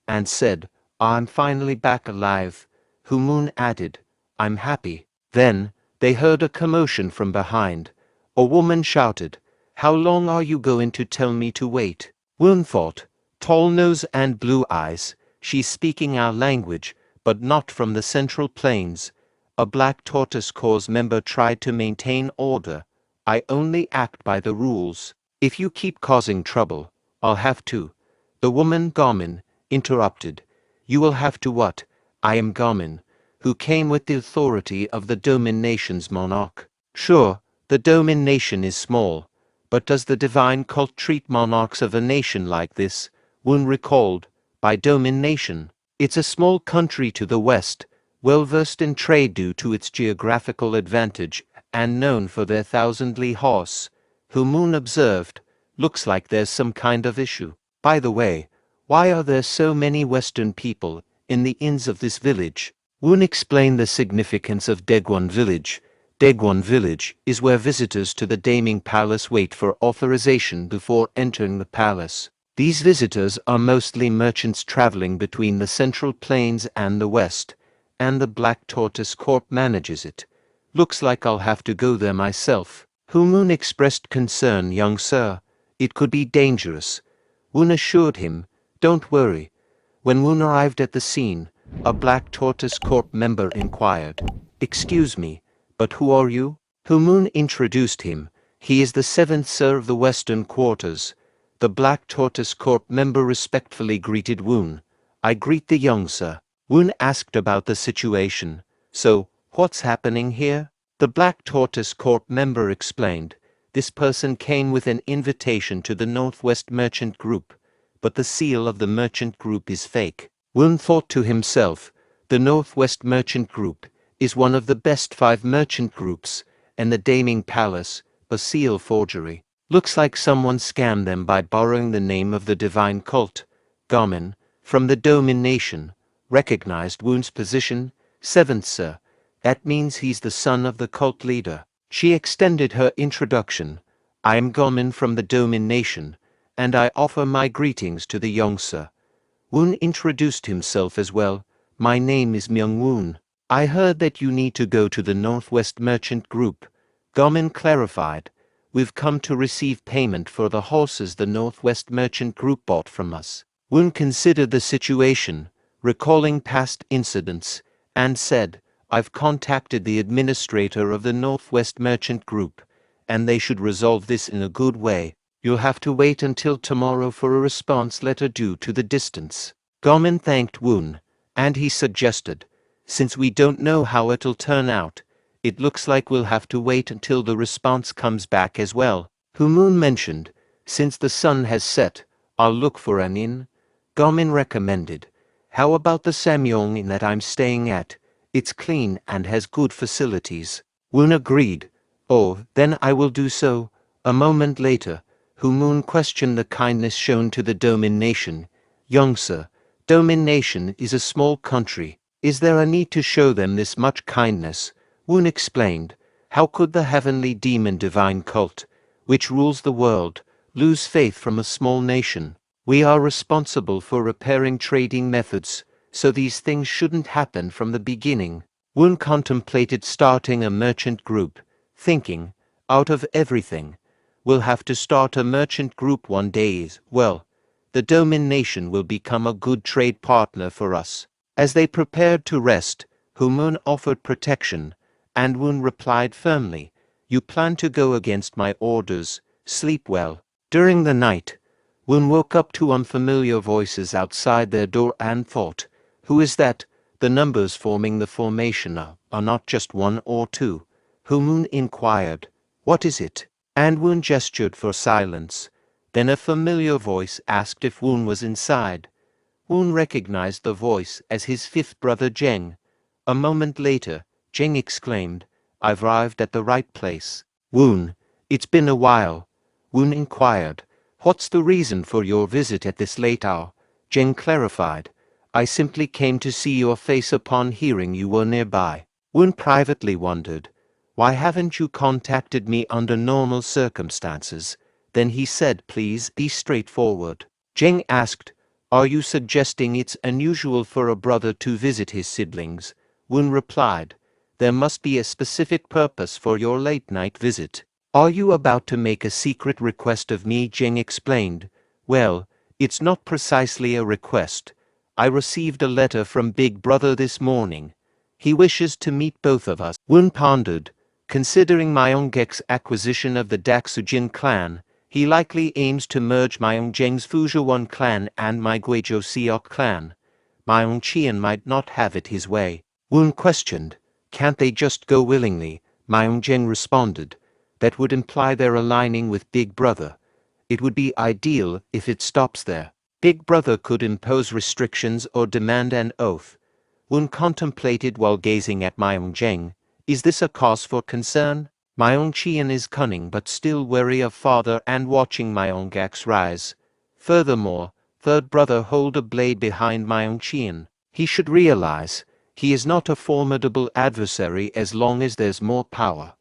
And said, I'm finally back alive. Hu Moon added, I'm happy. Then, they heard a commotion from behind. A woman shouted, how long are you going to tell me to wait? Woon thought, tall nose and blue eyes, she's speaking our language, but not from the Central Plains. A Black Tortoise Corps member tried to maintain order. I only act by the rules. If you keep causing trouble, I'll have to. The woman Garmin interrupted. You will have to what? I am Garmin, who came with the authority of the Domin Nation's monarch. Sure, the Domin Nation is small, but does the divine cult treat monarchs of a nation like this? Woon recalled, by Domin Nation. It's a small country to the west, well versed in trade due to its geographical advantage, and known for their thousandly horse. Hu Moon observed, looks like there's some kind of issue. By the way, why are there so many Western people in the inns of this village? Woon explained the significance of Daegwon Village. Daegwon Village is where visitors to the Daming Palace wait for authorization before entering the palace. These visitors are mostly merchants traveling between the Central Plains and the West, and the Black Tortoise Corp manages it. Looks like I'll have to go there myself. Hu Moon expressed concern, young sir. It could be dangerous. Woon assured him, don't worry. When Woon arrived at the scene, a Black Tortoise Corp member inquired, excuse me, but who are you? Hu Moon introduced him. He is the 7th Sir of the Western Quarters. The Black Tortoise Corp member respectfully greeted Woon. I greet the young sir. Woon asked about the situation. So, what's happening here? The Black Tortoise Corp member explained. This person came with an invitation to the Northwest Merchant Group, but the seal of the Merchant Group is fake. Woon thought to himself, the Northwest Merchant Group is one of the best 5 merchant groups, and the Daming Palace, a seal forgery. Looks like someone scammed them by borrowing the name of the divine cult. Garmin, from the Domin Nation, recognized Woon's position. 7th Sir. That means he's the son of the cult leader. She extended her introduction. I am Garmin from the Domin Nation, and I offer my greetings to the young sir. Woon introduced himself as well. My name is Myung Woon. I heard that you need to go to the Northwest Merchant Group. Garmin clarified. We've come to receive payment for the horses the Northwest Merchant Group bought from us. Woon considered the situation, recalling past incidents, and said, I've contacted the administrator of the Northwest Merchant Group, and they should resolve this in a good way. You'll have to wait until tomorrow for a response letter due to the distance." Gomin thanked Woon, and he suggested, "Since we don't know how it'll turn out, it looks like we'll have to wait until the response comes back as well." Moon mentioned, "Since the sun has set, I'll look for an inn." Gomin recommended, "How about the Samyong inn that I'm staying at? It's clean and has good facilities." Woon agreed. "Oh, then I will do so." A moment later, Moon questioned the kindness shown to the Domin Nation. "Young sir, Domin Nation is a small country. Is there a need to show them this much kindness?" Woon explained, "How could the heavenly demon divine cult, which rules the world, lose faith from a small nation? We are responsible for repairing trading methods, so these things shouldn't happen from the beginning." Woon contemplated starting a merchant group, thinking, out of everything, "We'll have to start a merchant group one day. Well, the Domin Nation will become a good trade partner for us." As they prepared to rest, Moon offered protection, and Woon replied firmly, "You plan to go against my orders. Sleep well." During the night, Woon woke up to unfamiliar voices outside their door and thought, "Who is that? The numbers forming the formation are not just 1 or 2. Moon inquired, "What is it?" And Woon gestured for silence. Then a familiar voice asked if Woon was inside. Woon recognized the voice as his fifth brother Jeng. A moment later, Jeng exclaimed, "I've arrived at the right place." "Woon, it's been a while." Woon inquired, "What's the reason for your visit at this late hour?" Jeng clarified, "I simply came to see your face upon hearing you were nearby." Woon privately wondered, "Why haven't you contacted me under normal circumstances?" Then he said, "Please be straightforward." Jeng asked, "Are you suggesting it's unusual for a brother to visit his siblings?" Woon replied, "There must be a specific purpose for your late-night visit." "Are you about to make a secret request of me?" Jeng explained. "Well, it's not precisely a request. I received a letter from Big Brother this morning. He wishes to meet both of us." Woon pondered. Considering Myeongek's acquisition of the Daksujin clan, he likely aims to merge Myeongjeng's Fujiwon clan and my Guizhou Seok clan. Myeongcheon might not have it his way. Woon questioned, "Can't they just go willingly?" Myeongjeng responded, "That would imply they're aligning with Big Brother. It would be ideal if it stops there. Big Brother could impose restrictions or demand an oath." Woon contemplated while gazing at Myeongjeng. "Is this a cause for concern?" Myeongcheon is cunning but still wary of father and watching Myeonggak's rise. Furthermore, third brother hold a blade behind Myeongcheon. He should realize he is not a formidable adversary as long as there's more power.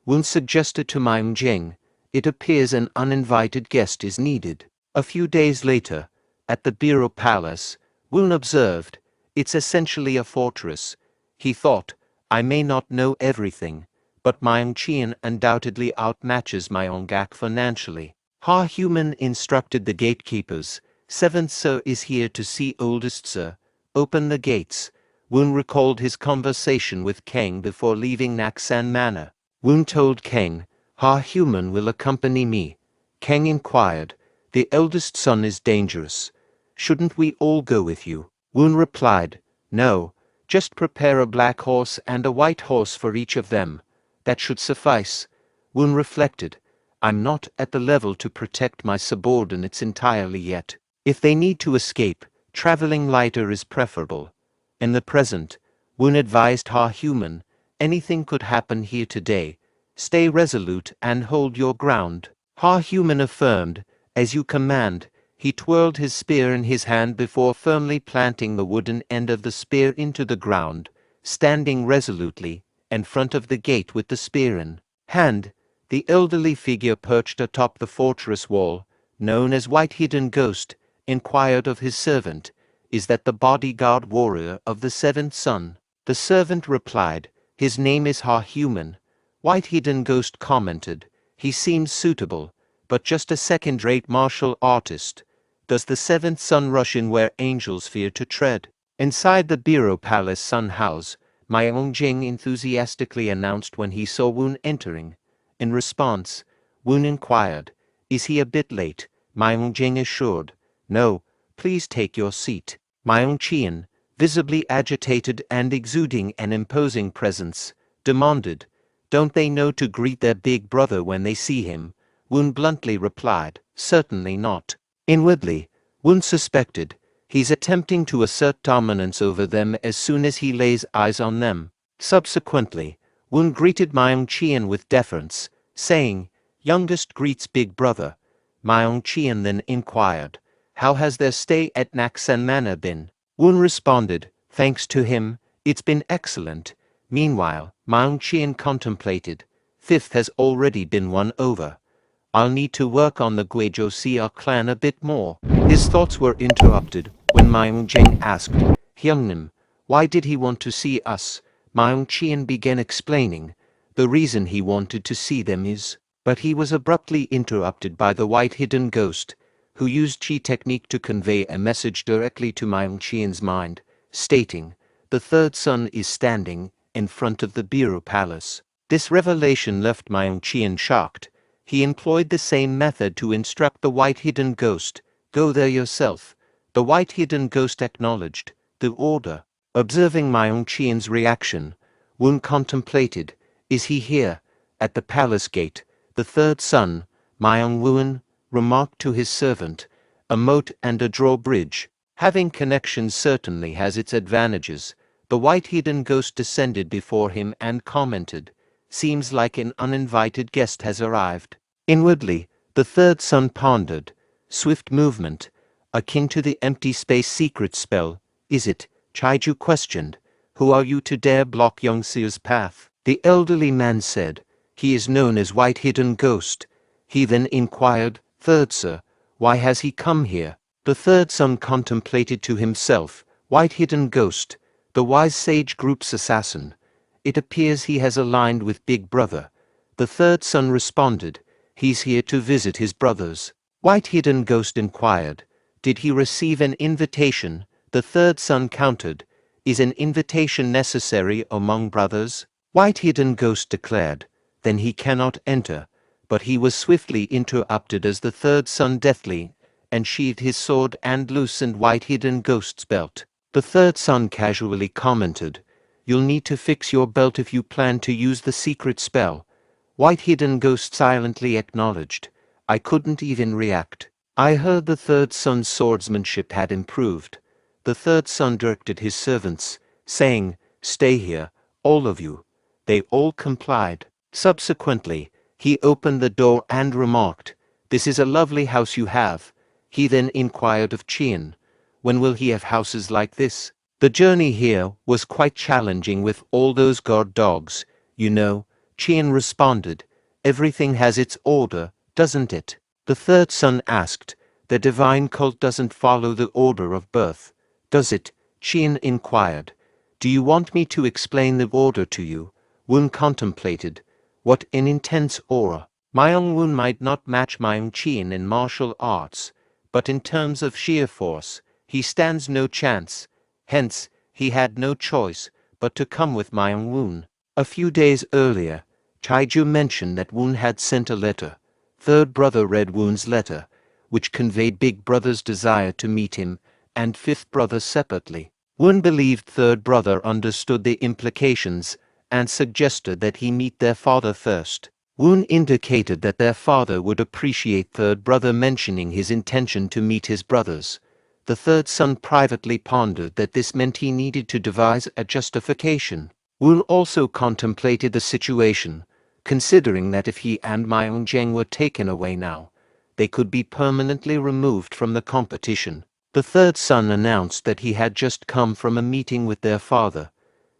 Woon suggested to Myeongjeng, "It appears an uninvited guest is needed." A few days later, at the Bureau Palace, Woon observed, "It's essentially a fortress." He thought, "I may not know everything, but Myeongcheon undoubtedly outmatches Myeonggak financially." Ha Human instructed the gatekeepers, "Seventh Sir is here to see oldest Sir. Open the gates." Woon recalled his conversation with Kang before leaving Naksan Manor. Woon told Kang, "Ha Human will accompany me." Kang inquired, "The eldest son is dangerous. Shouldn't we all go with you?" Woon replied, "No, just prepare a black horse and a white horse for each of them. That should suffice." Woon reflected, "I'm not at the level to protect my subordinates entirely yet. If they need to escape, traveling lighter is preferable. In the present," Woon advised Ha Human, "anything could happen here today. Stay resolute and hold your ground." Ha Human affirmed, "As you command." He twirled his spear in his hand before firmly planting the wooden end of the spear into the ground, standing resolutely in front of the gate with the spear in hand. The elderly figure perched atop the fortress wall, known as White Hidden Ghost, inquired of his servant, "Is that the bodyguard warrior of the seventh son?" The servant replied, "His name is Ha Human." White Hidden Ghost commented, "He seems suitable, but just a second-rate martial artist. Does the seventh son rush in where angels fear to tread?" Inside the Bureau Palace Sun House, Jing enthusiastically announced when he saw Woon entering. In response, Woon inquired, "Is he a bit late?" Jing assured, "No, please take your seat." Qian, visibly agitated and exuding an imposing presence, demanded, "Don't they know to greet their big brother when they see him?" Woon bluntly replied, "Certainly not." Inwardly, Woon suspected, he's attempting to assert dominance over them as soon as he lays eyes on them. Subsequently, Woon greeted Qian with deference, saying, "Youngest greets big brother." Qian then inquired, "How has their stay at Naksan Manor been?" Woon responded, "Thanks to him, it's been excellent." Meanwhile, Qian contemplated, "Fifth has already been won over. I'll need to work on the Guizhou clan a bit more." His thoughts were interrupted when Jing asked, "Hyungnim, why did he want to see us?" Qian began explaining, "The reason he wanted to see them is..." But he was abruptly interrupted by the white hidden ghost, who used Qi technique to convey a message directly to Qian's mind, stating, "The third son is standing in front of the Biru Palace." This revelation left Qian shocked. He employed the same method to instruct the white hidden ghost, "Go there yourself." The white hidden ghost acknowledged the order. Observing Qian's reaction, Woon contemplated, "Is he here, at the palace gate?" The third son, Woon, remarked to his servant, "A moat and a drawbridge. Having connections certainly has its advantages." The white hidden ghost descended before him and commented, "Seems like an uninvited guest has arrived." Inwardly, the third son pondered, "Swift movement, akin to the empty space secret spell, is it?" Chaiju questioned, "Who are you to dare block Youngseer's path?" The elderly man said, "He is known as White Hidden Ghost." He then inquired, "Third sir, why has he come here?" The third son contemplated to himself, "White Hidden Ghost, the wise sage group's assassin. It appears he has aligned with Big Brother." The third son responded, "He's here to visit his brothers." White Hidden Ghost inquired, "Did he receive an invitation?" The third son countered, "Is an invitation necessary among brothers?" White Hidden Ghost declared, "Then he cannot enter." But he was swiftly interrupted as the third son deftly unsheathed his sword and loosened White Hidden Ghost's belt. The third son casually commented, "You'll need to fix your belt if you plan to use the secret spell." White Hidden Ghost silently acknowledged, "I couldn't even react. I heard the third son's swordsmanship had improved." The third son directed his servants, saying, "Stay here, all of you." They all complied. Subsequently, he opened the door and remarked, "This is a lovely house you have." He then inquired of Qian, "When will he have houses like this?" The journey here was quite challenging with all those guard dogs, you know. Qian responded, "Everything has its order, doesn't it?" The third son asked, "The divine cult doesn't follow the order of birth, does it?" Qian inquired, "Do you want me to explain the order to you?" Woon contemplated, "What an intense aura." Woon might not match Qian in martial arts, but in terms of sheer force, he stands no chance. Hence, he had no choice but to come with Woon. A few days earlier, Chaiju mentioned that Woon had sent a letter. Third brother read Woon's letter, which conveyed Big Brother's desire to meet him, and fifth brother separately. Woon believed third brother understood the implications, and suggested that he meet their father first. Woon indicated that their father would appreciate third brother mentioning his intention to meet his brothers. The third son privately pondered that this meant he needed to devise a justification. Woon also contemplated the situation, considering that if he and Zheng were taken away now, they could be permanently removed from the competition. The third son announced that he had just come from a meeting with their father.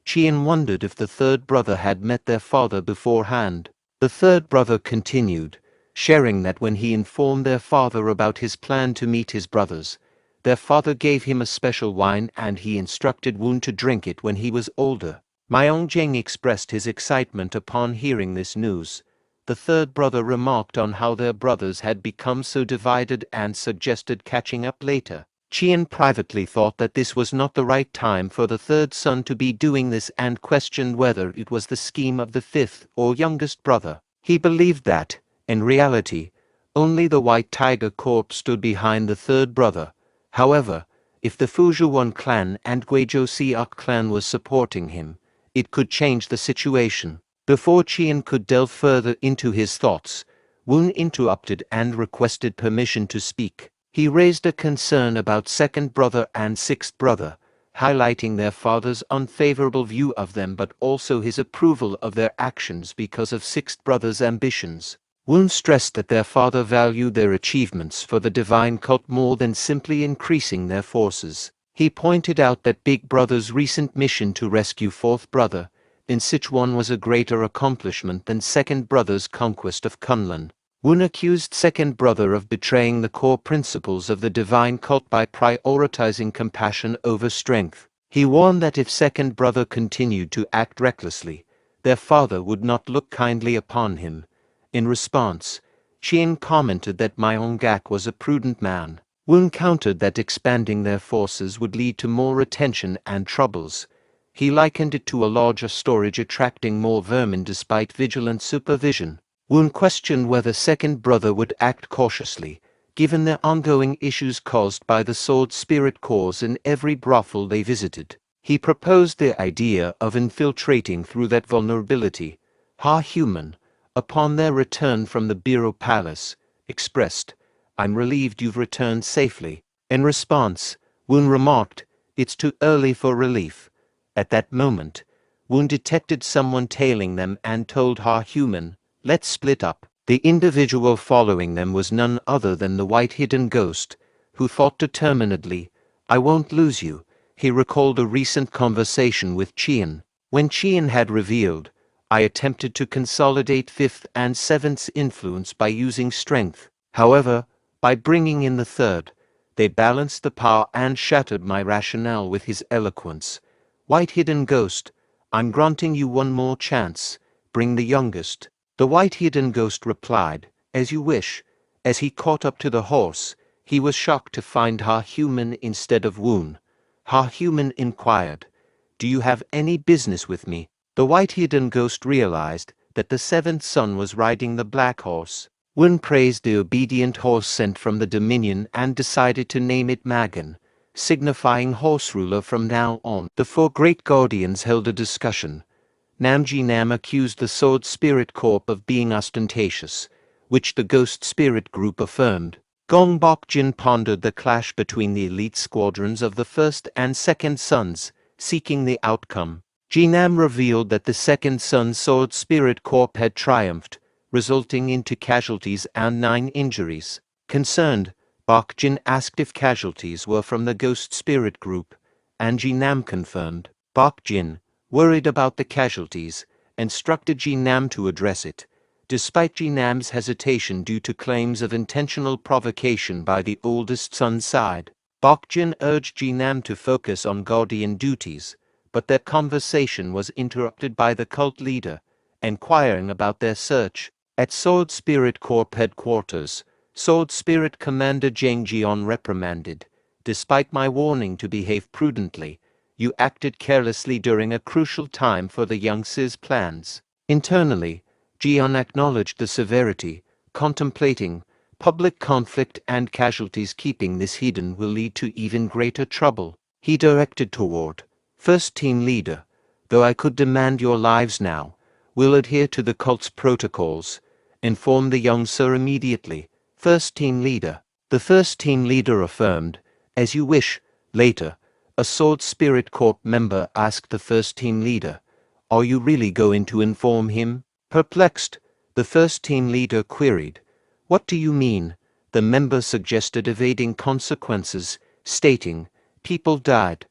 Qian wondered if the third brother had met their father beforehand. The third brother continued, sharing that when he informed their father about his plan to meet his brothers, their father gave him a special wine and he instructed Woon to drink it when he was older. Zheng expressed his excitement upon hearing this news. The third brother remarked on how their brothers had become so divided and suggested catching up later. Qian privately thought that this was not the right time for the third son to be doing this and questioned whether it was the scheme of the fifth or youngest brother. He believed that, in reality, only the White Tiger Corp stood behind the third brother. However, if the Fujian clan and Guizhou clan was supporting him, it could change the situation. Before Qian could delve further into his thoughts, Wen interrupted and requested permission to speak. He raised a concern about second brother and sixth brother, highlighting their father's unfavorable view of them but also his approval of their actions because of sixth brother's ambitions. Wen stressed that their father valued their achievements for the divine cult more than simply increasing their forces. He pointed out that Big Brother's recent mission to rescue fourth brother, in Sichuan, was a greater accomplishment than second brother's conquest of Kunlun. Wen accused second brother of betraying the core principles of the divine cult by prioritizing compassion over strength. He warned that if second brother continued to act recklessly, their father would not look kindly upon him. In response, Qian commented that mangacap was a prudent man. Wen countered that expanding their forces would lead to more attention and troubles. He likened it to a larger storage attracting more vermin despite vigilant supervision. Wen questioned whether second brother would act cautiously, given the ongoing issues caused by the sword spirit cores in every brothel they visited. He proposed the idea of infiltrating through that vulnerability. Human, upon their return from the Bureau Palace, expressed, "I'm relieved you've returned safely." In response, Wen remarked, "It's too early for relief." At that moment, Wen detected someone tailing them and told Human, "Let's split up." The individual following them was none other than the white hidden ghost, who thought determinedly, "I won't lose you." He recalled a recent conversation with Qian. When Qian had revealed, "I attempted to consolidate fifth and seventh's influence by using strength. However, by bringing in the third, they balanced the power and shattered my rationale with his eloquence. White hidden ghost, I'm granting you one more chance. Bring the youngest." The white hidden ghost replied, "As you wish." As he caught up to the horse, he was shocked to find Human instead of Wen. Human inquired, "Do you have any business with me?" The white hidden ghost realized that the seventh son was riding the black horse. Wen praised the obedient horse sent from the Dominion and decided to name it Magan, signifying horse ruler from now on. The four great guardians held a discussion. Namji Nam accused the Sword Spirit Corp of being ostentatious, which the Ghost Spirit Group affirmed. Gong Bokjin pondered the clash between the elite squadrons of the first and second sons, seeking the outcome. Jinam revealed that the second son's Sword Spirit Corp had triumphed, resulting into casualties and 9 injuries. Concerned, Bokjin asked if casualties were from the Ghost Spirit Group, and Jinam confirmed. Bokjin, worried about the casualties, instructed Jinam to address it. Despite Jinam's hesitation due to claims of intentional provocation by the oldest son's side, Bokjin urged Jinam to focus on guardian duties, but their conversation was interrupted by the cult leader, inquiring about their search. At Sword Spirit Corp headquarters, Sword Spirit Commander Zheng Jian reprimanded, "Despite my warning to behave prudently, you acted carelessly during a crucial time for the Yangtze's plans." Internally, Jian acknowledged the severity, contemplating, "Public conflict and casualties. Keeping this hidden will lead to even greater trouble." He directed toward, "First team leader, though I could demand your lives now, will adhere to the cult's protocols. Inform the young sir immediately." First team leader. The first team leader affirmed, "As you wish." Later, a Sword Spirit Corp member asked the first team leader, "Are you really going to inform him?" Perplexed, the first team leader queried, "What do you mean?" The member suggested evading consequences, stating, "People died.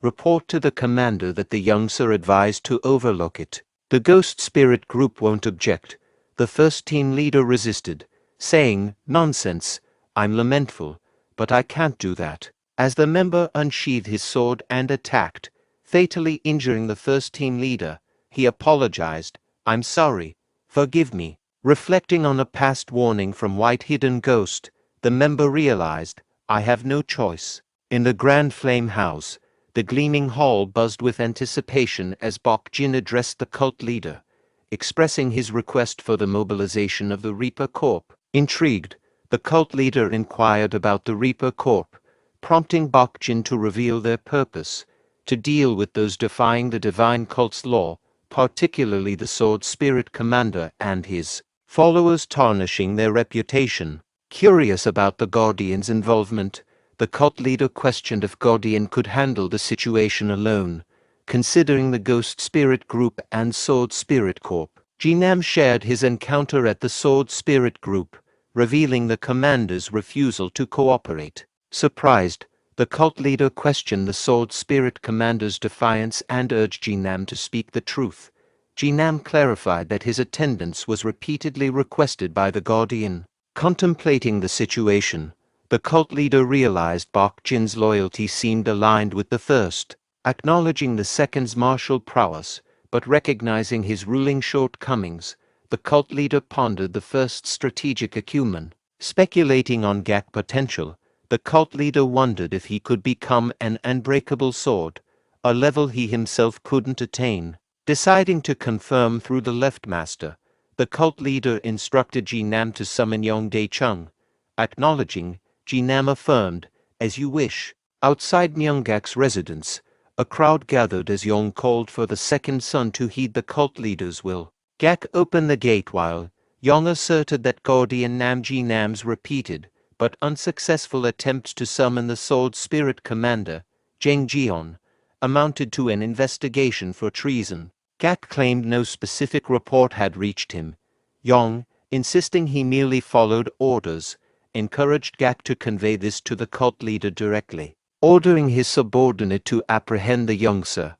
Report to the commander that the young sir advised to overlook it." The Ghost Spirit Group won't object. The first team leader resisted, saying, "Nonsense, I'm lamentful, but I can't do that." As the member unsheathed his sword and attacked, fatally injuring the first team leader, he apologized, "I'm sorry. Forgive me." Reflecting on a past warning from White Hidden Ghost, the member realized, "I have no choice." In the Grand Flame House, the gleaming hall buzzed with anticipation as Bok Jin addressed the cult leader, expressing his request for the mobilization of the Reaper Corp. Intrigued, the cult leader inquired about the Reaper Corp, prompting Bok Jin to reveal their purpose: to deal with those defying the divine cult's law, particularly the Sword Spirit Commander and his followers, tarnishing their reputation. Curious about the Guardian's involvement, the cult leader questioned if Guardian could handle the situation alone, considering the Ghost Spirit Group and Sword Spirit Corp. Jinam shared his encounter at the Sword Spirit Group, revealing the commander's refusal to cooperate. Surprised, the cult leader questioned the Sword Spirit Commander's defiance and urged Jinam to speak the truth. Jinam clarified that his attendance was repeatedly requested by the Guardian. Contemplating the situation, the cult leader realized Bok Jin's loyalty seemed aligned with the first. Acknowledging the second's martial prowess, but recognizing his ruling shortcomings, the cult leader pondered the first's strategic acumen. Speculating on Gak's potential, the cult leader wondered if he could become an unbreakable sword, a level he himself couldn't attain. Deciding to confirm through the left master, the cult leader instructed Jinam to summon Yong Dae-chung. Acknowledging, Jinam affirmed, "As you wish." Outside Myung-gak's residence, a crowd gathered as Yong called for the second son to heed the cult leader's will. Gak opened the gate while Yong asserted that Guardian Nam Jinam's repeated but unsuccessful attempts to summon the Sword Spirit Commander, Jang Jeon, amounted to an investigation for treason. Gak claimed no specific report had reached him. Yong, insisting he merely followed orders, encouraged Gak to convey this to the cult leader directly, ordering his subordinate to apprehend the youngster.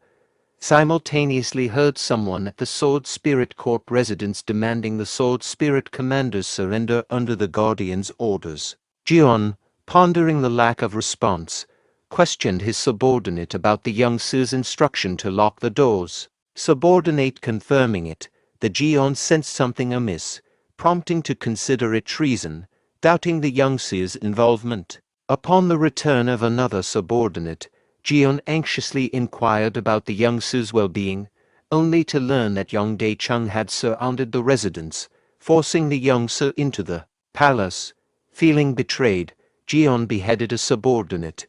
Simultaneously heard someone at the Sword Spirit Corp residence demanding the Sword Spirit Commander's surrender under the Guardian's orders. Jeon, pondering the lack of response, questioned his subordinate about the youngster's instruction to lock the doors. Subordinate confirming it, the Jeon sensed something amiss, prompting to consider it treason, doubting the youngster's involvement. Upon the return of another subordinate, Jeon anxiously inquired about the youngster's well-being, only to learn that Yong Dae-chung had surrounded the residence, forcing the youngster into the palace. Feeling betrayed, Jeon beheaded a subordinate.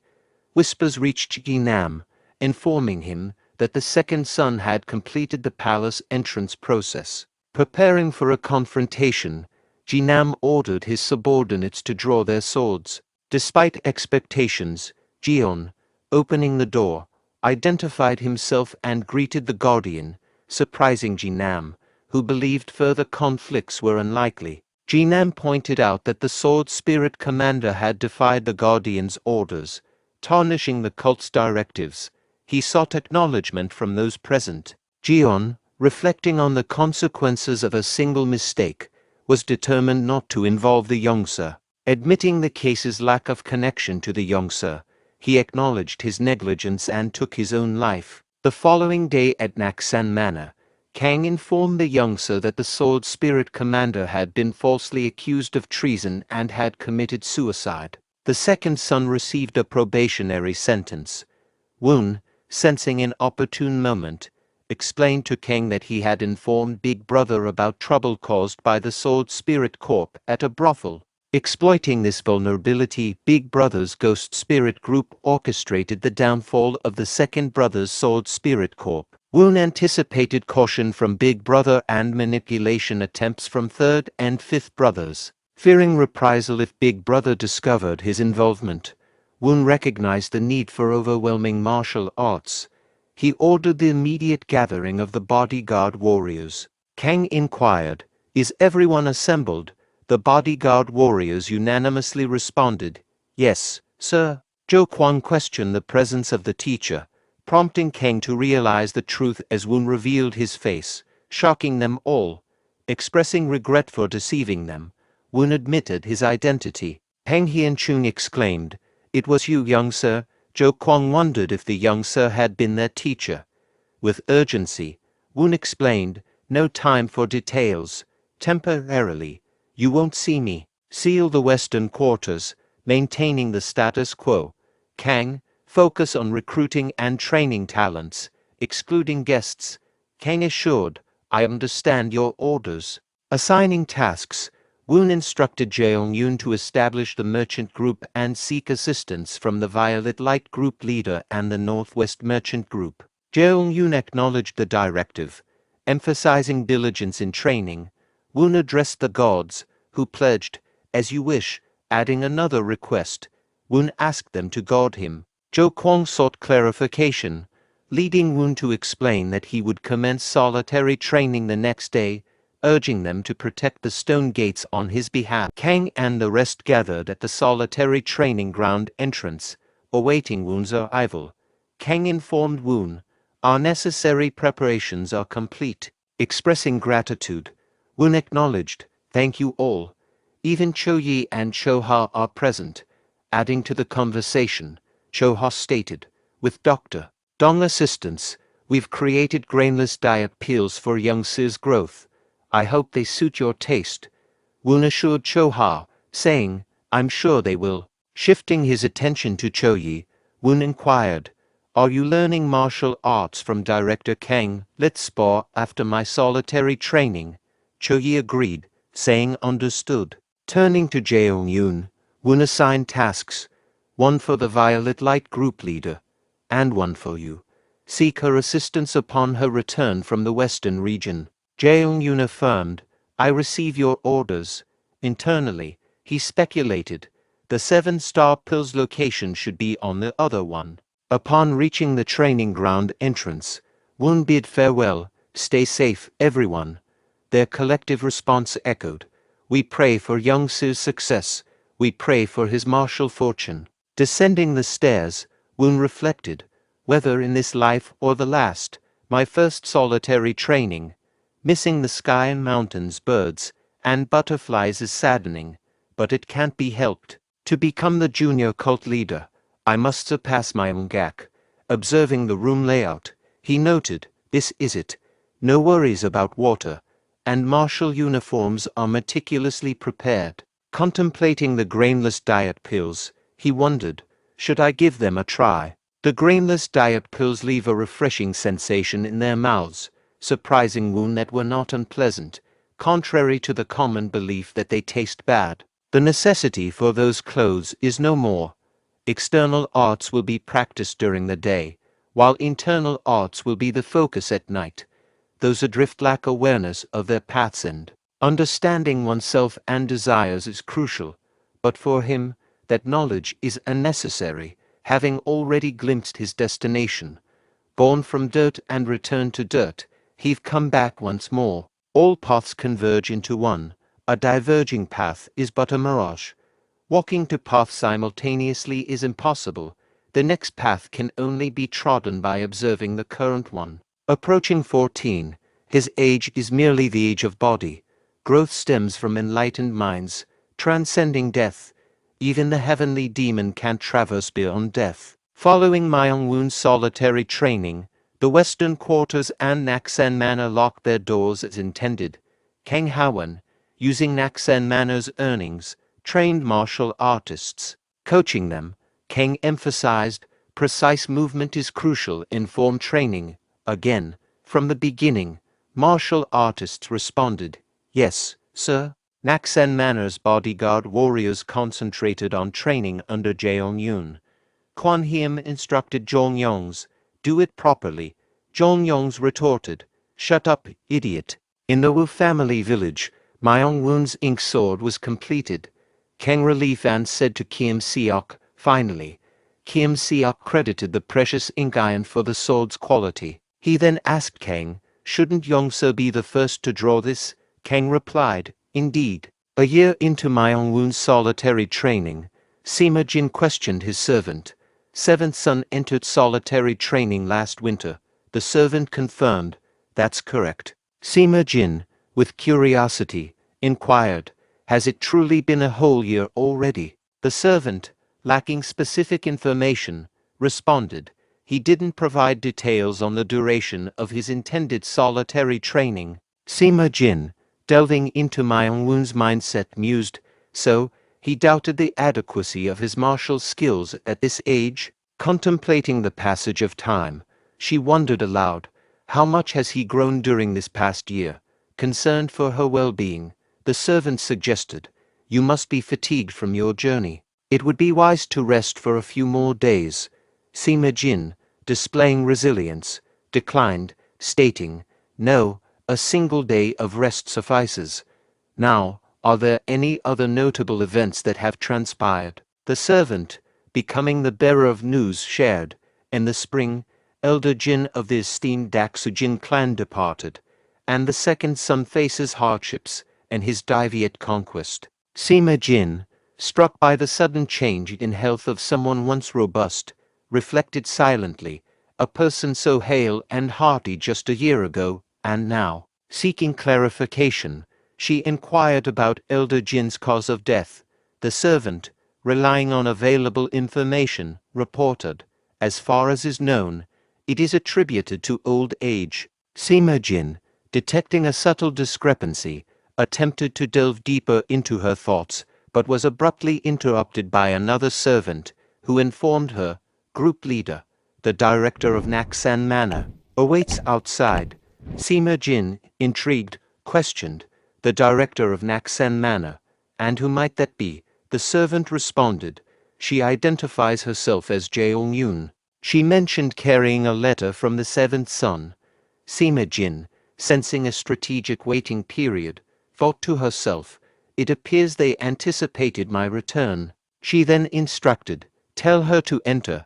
Whispers reached Jinam, informing him that the second son had completed the palace entrance process. Preparing for a confrontation, Jinam ordered his subordinates to draw their swords. Despite expectations, Jeon, opening the door, identified himself and greeted the Guardian, surprising Jinam, who believed further conflicts were unlikely. Jinam pointed out that the Sword Spirit Commander had defied the Guardian's orders, tarnishing the cult's directives. He sought acknowledgement from those present. Jeon, reflecting on the consequences of a single mistake, was determined not to involve the youngster. Admitting the case's lack of connection to the youngster, he acknowledged his negligence and took his own life. The following day at Naksan Manor, Kang informed the youngster that the Sword Spirit Commander had been falsely accused of treason and had committed suicide. The second son received a probationary sentence. Woon, sensing an opportune moment, explained to Kang that he had informed Big Brother about trouble caused by the Sword Spirit Corp at a brothel. Exploiting this vulnerability, Big Brother's Ghost Spirit Group orchestrated the downfall of the second brother's Sword Spirit Corp. Woon anticipated caution from Big Brother and manipulation attempts from third and fifth brothers. Fearing reprisal if Big Brother discovered his involvement, Woon recognized the need for overwhelming martial arts. He ordered the immediate gathering of the bodyguard warriors. Kang inquired, "Is everyone assembled?" The bodyguard warriors unanimously responded, "Yes, sir." Jo Kwang questioned the presence of the teacher, prompting Kang to realize the truth as Woon revealed his face, shocking them all. Expressing regret for deceiving them, Woon admitted his identity. Hang Hien-chung exclaimed, "It was you, young sir." Jo Kwang wondered if the young sir had been their teacher. With urgency, Woon explained, "No time for details. Temporarily, you won't see me. Seal the western quarters, maintaining the status quo." Kang, focus on recruiting and training talents, excluding guests. Kang assured, I understand your orders. Assigning tasks, Woon instructed Jeong-yoon to establish the merchant group and seek assistance from the Violet Light group leader and the Northwest merchant group. Jeong-yoon acknowledged the directive. Emphasizing diligence in training, Woon addressed the gods, who pledged, as you wish, adding another request. Woon asked them to guard him. Jo Kwang sought clarification, leading Woon to explain that he would commence solitary training the next day, urging them to protect the stone gates on his behalf. Kang and the rest gathered at the solitary training ground entrance, awaiting Woon's arrival. Kang informed Woon, our necessary preparations are complete. Expressing gratitude, Woon acknowledged, thank you all. Even Cho-yi and Cho-ha are present. Adding to the conversation, Cho-ha stated, with Dr. Dong assistance, we've created grainless diet pills for young Si's growth. I hope they suit your taste. Woon assured Cho-ha, saying, I'm sure they will. Shifting his attention to Cho-yi, Woon inquired, are you learning martial arts from director Kang? Let's spar after my solitary training. Cho-yi agreed, saying understood. Turning to Jeong-yoon, Woon assigned tasks, one for the Violet Light group leader, and one for you. Seek her assistance upon her return from the western region. Jeong-yoon affirmed, I receive your orders. Internally, he speculated, the 7-star pill's location should be on the other one. Upon reaching the training ground entrance, Woon bid farewell, stay safe, everyone. Their collective response echoed, we pray for young Si's success, we pray for his martial fortune. Descending the stairs, Woon reflected, whether in this life or the last, my first solitary training, missing the sky and mountains, birds, and butterflies is saddening, but it can't be helped. To become the junior cult leader, I must surpass my mangak. Observing the room layout, he noted, this is it. No worries about water, and martial uniforms are meticulously prepared. Contemplating the grainless diet pills, he wondered, should I give them a try? The grainless diet pills leave a refreshing sensation in their mouths, surprising Woon that were not unpleasant, contrary to the common belief that they taste bad. The necessity for those clothes is no more. External arts will be practiced during the day, while internal arts will be the focus at night. Those adrift lack awareness of their path's end. Understanding oneself and desires is crucial, but for him, that knowledge is unnecessary, having already glimpsed his destination. Born from dirt and returned to dirt, he've come back once more. All paths converge into one. A diverging path is but a mirage. Walking two paths simultaneously is impossible. The next path can only be trodden by observing the current one. Approaching 14, his age is merely the age of body. Growth stems from enlightened minds, transcending death. Even the heavenly demon can't traverse beyond death. Following Myung-woon's solitary training, the Western Quarters and Naksan Manor locked their doors as intended. Kang Ha-won, using Naksan Manor's earnings, trained martial artists. Coaching them, Kang emphasized, precise movement is crucial in form training. Again, from the beginning, martial artists responded, yes, sir. Naksan Manor's bodyguard warriors concentrated on training under Jeong-yoon. Kwan Hiem instructed Jong-yong's, do it properly. Jong-yong's retorted, shut up, idiot. In the Wu family village, Myung-woon's ink sword was completed. Kang relieved and said to Kim Seok, finally. Kim Seok credited the precious ink iron for the sword's quality. He then asked Kang, shouldn't Yong-seo be the first to draw this? Kang replied, indeed. A year into Myung-woon's solitary training, Sima Jin questioned his servant. Seventh son entered solitary training last winter. The servant confirmed, that's correct. Sima Jin, with curiosity, inquired, has it truly been a whole year already? The servant, lacking specific information, responded, he didn't provide details on the duration of his intended solitary training. Sima Jin, delving into Myung-woon's mindset, mused, so, He doubted the adequacy of his martial skills at this age. Contemplating the passage of time, she wondered aloud, how much has he grown during this past year? Concerned for her well-being, the servant suggested, "You must be fatigued from your journey. It would be wise to rest for a few more days." Sima Jin, displaying resilience, declined, stating, "No, a single day of rest suffices." Now, are there any other notable events that have transpired? The servant, becoming the bearer of news, shared. In the spring, Elder Jin of the esteemed Daksujin clan departed, and the second son faces hardships in his Daviate conquest. Sima Jin, struck by the sudden change in health of someone once robust, reflected silently, a person so hale and hearty just a year ago, and now, seeking clarification, she inquired about Elder Jin's cause of death. The servant, relying on available information, reported, as far as is known, it is attributed to old age. Sima Jin, detecting a subtle discrepancy, attempted to delve deeper into her thoughts, but was abruptly interrupted by another servant, who informed her, "Group leader, the director of Naksan Manor, awaits outside." Sima Jin, intrigued, questioned, "The director of Naksan Manor, and who might that be?" The servant responded, "She identifies herself as Jeong-yoon. She mentioned carrying a letter from the seventh son." Sima Jin, sensing a strategic waiting period, thought to herself, "It appears they anticipated my return." She then instructed, "Tell her to enter."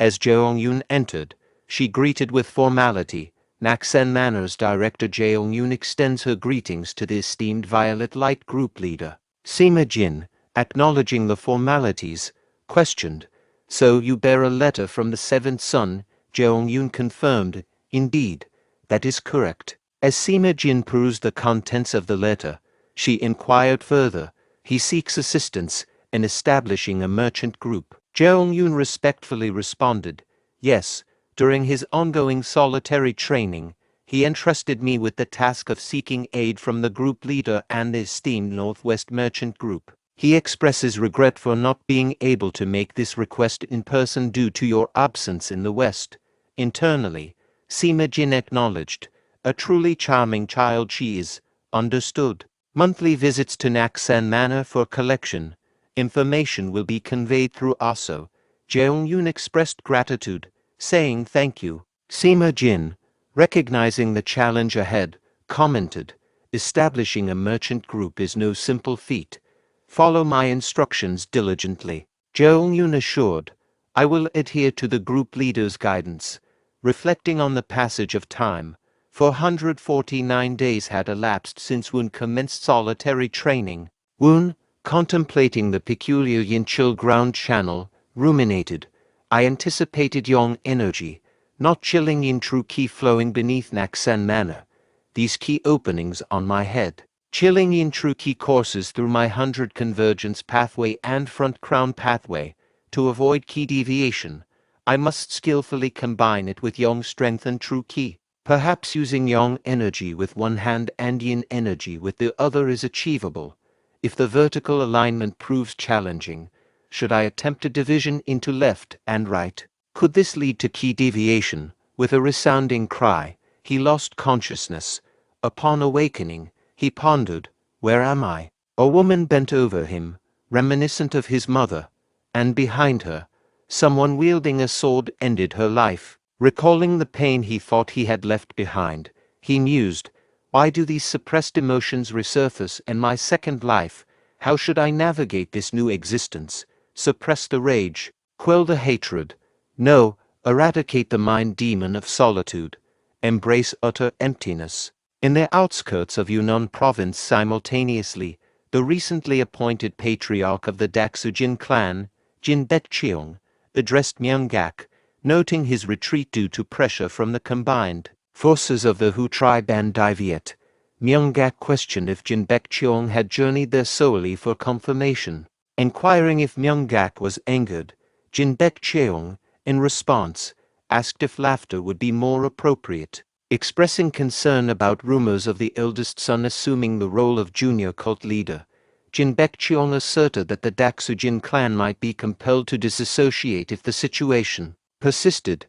As Jeong-yoon entered, she greeted with formality. Naksan Manor's director Jeong-yoon extends her greetings to the esteemed Violet Light group leader. Sima Jin, acknowledging the formalities, questioned, "So you bear a letter from the seventh son?" Jeong-yoon confirmed, "Indeed, that is correct." As Sima Jin perused the contents of the letter, she inquired further, "He seeks assistance in establishing a merchant group?" Jeong-yoon respectfully responded, "Yes, during his ongoing solitary training, he entrusted me with the task of seeking aid from the group leader and the esteemed Northwest Merchant Group. He expresses regret for not being able to make this request in person due to your absence in the West." Internally, Sima Jin acknowledged, "A truly charming child she is." Understood. Monthly visits to Naksan Manor for collection. Information will be conveyed through ASO. Jeong-yoon expressed gratitude, saying thank you. Sima Jin, recognizing the challenge ahead, commented, "Establishing a merchant group is no simple feat. Follow my instructions diligently." Jeong-yoon assured, "I will adhere to the group leader's guidance." Reflecting on the passage of time, 449 days had elapsed since Woon commenced solitary training. Woon, contemplating the peculiar yin-chill ground channel, ruminated, "I anticipated yang energy, not chilling yin true ki flowing beneath Naksan Manor. These ki openings on my head. Chilling yin true ki courses through my 100 convergence pathway and front crown pathway. To avoid ki deviation, I must skillfully combine it with yang strength and true ki. Perhaps using yang energy with one hand and yin energy with the other is achievable. If the vertical alignment proves challenging, should I attempt a division into left and right? Could this lead to ki deviation?" With a resounding cry, he lost consciousness. Upon awakening, he pondered, "Where am I?" A woman bent over him, reminiscent of his mother, and behind her, someone wielding a sword ended her life. Recalling the pain he thought he had left behind, he mused, "Why do these suppressed emotions resurface in my second life? How should I navigate this new existence? Suppress the rage, quell the hatred. No, eradicate the mind demon of solitude. Embrace utter emptiness." In the outskirts of Yunnan province simultaneously, the recently appointed patriarch of the Daksujin clan, Jin Baekcheong, addressed Myeonggak, noting his retreat due to pressure from the combined forces of the Hu tribe and Daviate. Myeonggak questioned if Jin Baekcheong had journeyed there solely for confirmation. Inquiring if Myeonggak was angered, Jin Baekcheong, in response, asked if laughter would be more appropriate. Expressing concern about rumors of the eldest son assuming the role of junior cult leader, Jin Baekcheong asserted that the Daksujin clan might be compelled to disassociate if the situation persisted.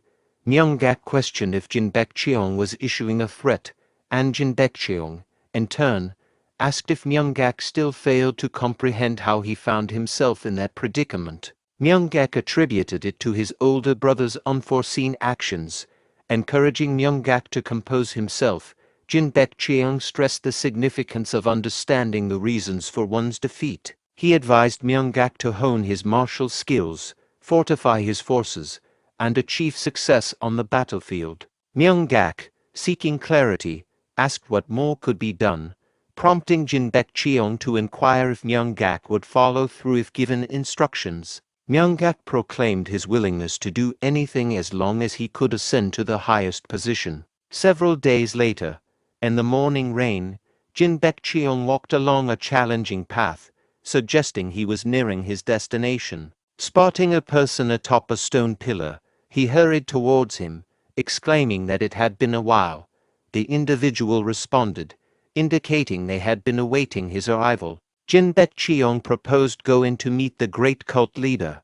Mangak questioned if Jin Baekcheong was issuing a threat, and Jin Baekcheong, in turn, asked if Mangak still failed to comprehend how he found himself in that predicament. Mangak attributed it to his older brother's unforeseen actions. Encouraging Mangak to compose himself, Jin Baekcheong stressed the significance of understanding the reasons for one's defeat. He advised Mangak to hone his martial skills, fortify his forces, and achieve success on the battlefield. Mangak, seeking clarity, asked what more could be done, prompting Jin Baekcheong to inquire if Mangak would follow through if given instructions. Mangak proclaimed his willingness to do anything as long as he could ascend to the highest position. Several days later, in the morning rain, Jin Baekcheong walked along a challenging path, suggesting he was nearing his destination. Spotting a person atop a stone pillar, he hurried towards him, exclaiming that it had been a while. The individual responded, indicating they had been awaiting his arrival. Jin Baekcheong proposed going to meet the great cult leader.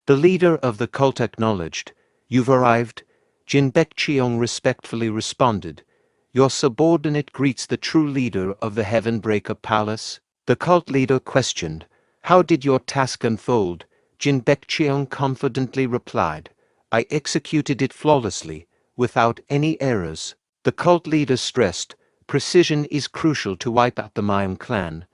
The leader of the cult acknowledged. "You've arrived," Jin Baekcheong respectfully responded. "Your subordinate greets the true leader of the Heavenbreaker Palace." The cult leader questioned, "How did your task unfold?" Jin Baekcheong confidently replied, "I executed it flawlessly, without any errors." The cult leader stressed, "Precision is crucial to wipe out the Mayan clan."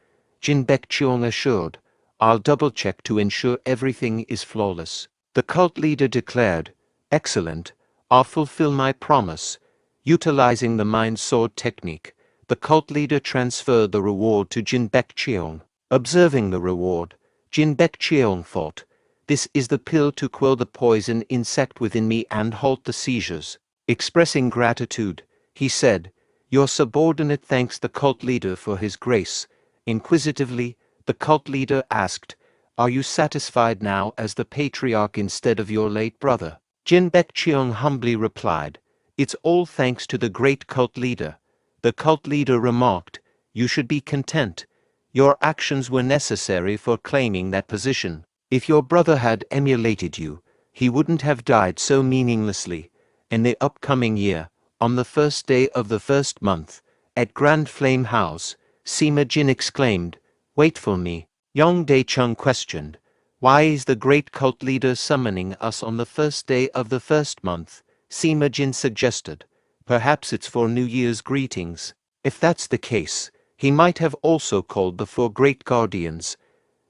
Jin Baekcheong assured, "I'll double-check to ensure everything is flawless." The cult leader declared, "Excellent, I'll fulfill my promise." Utilizing the Mind Sword technique, the cult leader transferred the reward to Jin Baekcheong. Observing the reward, Jin Baekcheong thought, "This is the pill to quell the poison insect within me and halt the seizures." Expressing gratitude, he said, "Your subordinate thanks the cult leader for his grace." Inquisitively, the cult leader asked, "Are you satisfied now as the patriarch instead of your late brother?" Jin Baekcheong humbly replied, "It's all thanks to the great cult leader." The cult leader remarked, "You should be content. Your actions were necessary for claiming that position. If your brother had emulated you, he wouldn't have died so meaninglessly." In the upcoming year, on the first day of the first month, at Grand Flame House, Sima Jin exclaimed, "Wait for me." Yong Dae-chung questioned, "Why is the great cult leader summoning us on the first day of the first month?" Sima Jin suggested, "Perhaps it's for New Year's greetings." If that's the case, he might have also called the four great guardians.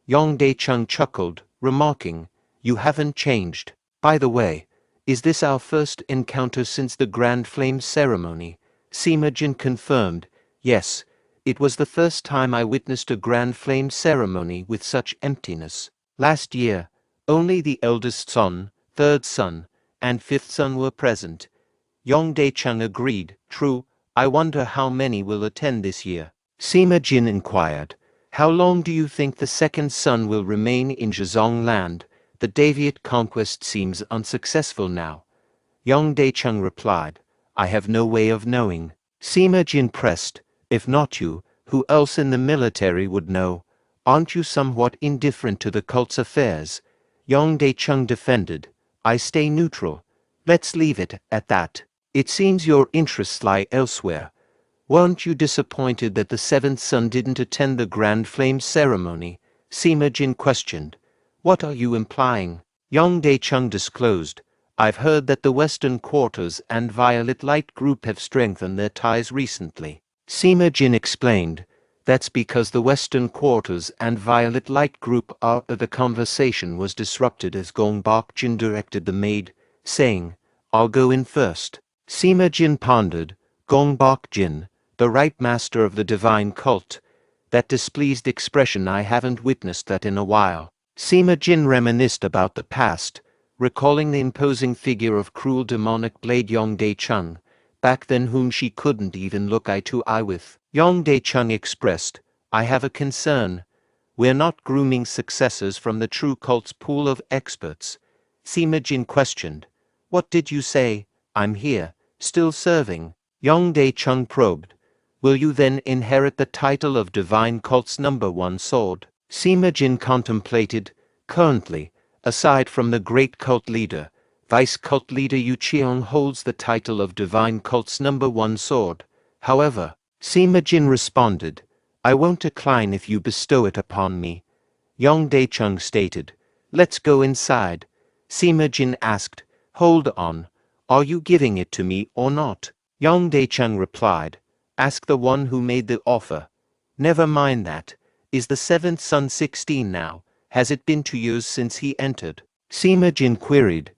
Yong Dae-chung chuckled, remarking, "You haven't changed. By the way, is this our first encounter since the Grand Flame ceremony?" Sima Jin confirmed, "Yes, it was the first time I witnessed a Grand Flame ceremony with such emptiness. Last year, only the eldest son, third son, and fifth son were present." Yong Dae-chung agreed, "True, I wonder how many will attend this year." Sima Jin inquired, "How long do you think the second son will remain in Zhezong land? The Daviate conquest seems unsuccessful now." Yong Dae-chung replied, "I have no way of knowing." Sima Jin pressed, "If not you, who else in the military would know? Aren't you somewhat indifferent to the cult's affairs?" Yong Dae-chung defended, "I stay neutral. Let's leave it at that. It seems your interests lie elsewhere. Weren't you disappointed that the seventh son didn't attend the Grand Flame ceremony?" Sima Jin questioned. "What are you implying?" Yong Dae-chung disclosed, "I've heard that the Western Quarters and Violet Light Group have strengthened their ties recently." Sima Jin explained, "That's because the Western Quarters and Violet Light Group are..." The conversation was disrupted as Gong Bak Jin directed the maid, saying, "I'll go in first." Sima Jin pondered, Gong Bak Jin, the right master of the divine cult. That displeased expression, I haven't witnessed that in a while. Sima Jin reminisced about the past, recalling the imposing figure of cruel demonic blade Yong Dae-chung, back then, whom she couldn't even look eye to eye with. Yong Dae-chung expressed, "I have a concern. We're not grooming successors from the true cult's pool of experts." Sima Jin questioned, "What did you say?" "I'm here, still serving." Yong Dae-chung probed, Will you then inherit the title of Divine Cult's #1 sword? Sima Jin contemplated. Currently, aside from the great cult leader, Vice Cult Leader Yu Cheong holds the title of Divine Cult's #1 sword. However, Sima Jin responded, I won't decline if you bestow it upon me. Yang Decheng stated, let's go inside. Sima Jin asked, hold on, are you giving it to me or not? Yang Decheng replied, ask the one who made the offer. Never mind that. Is the seventh son 16 now? Has it been 2 years since he entered? Sima Jin queried,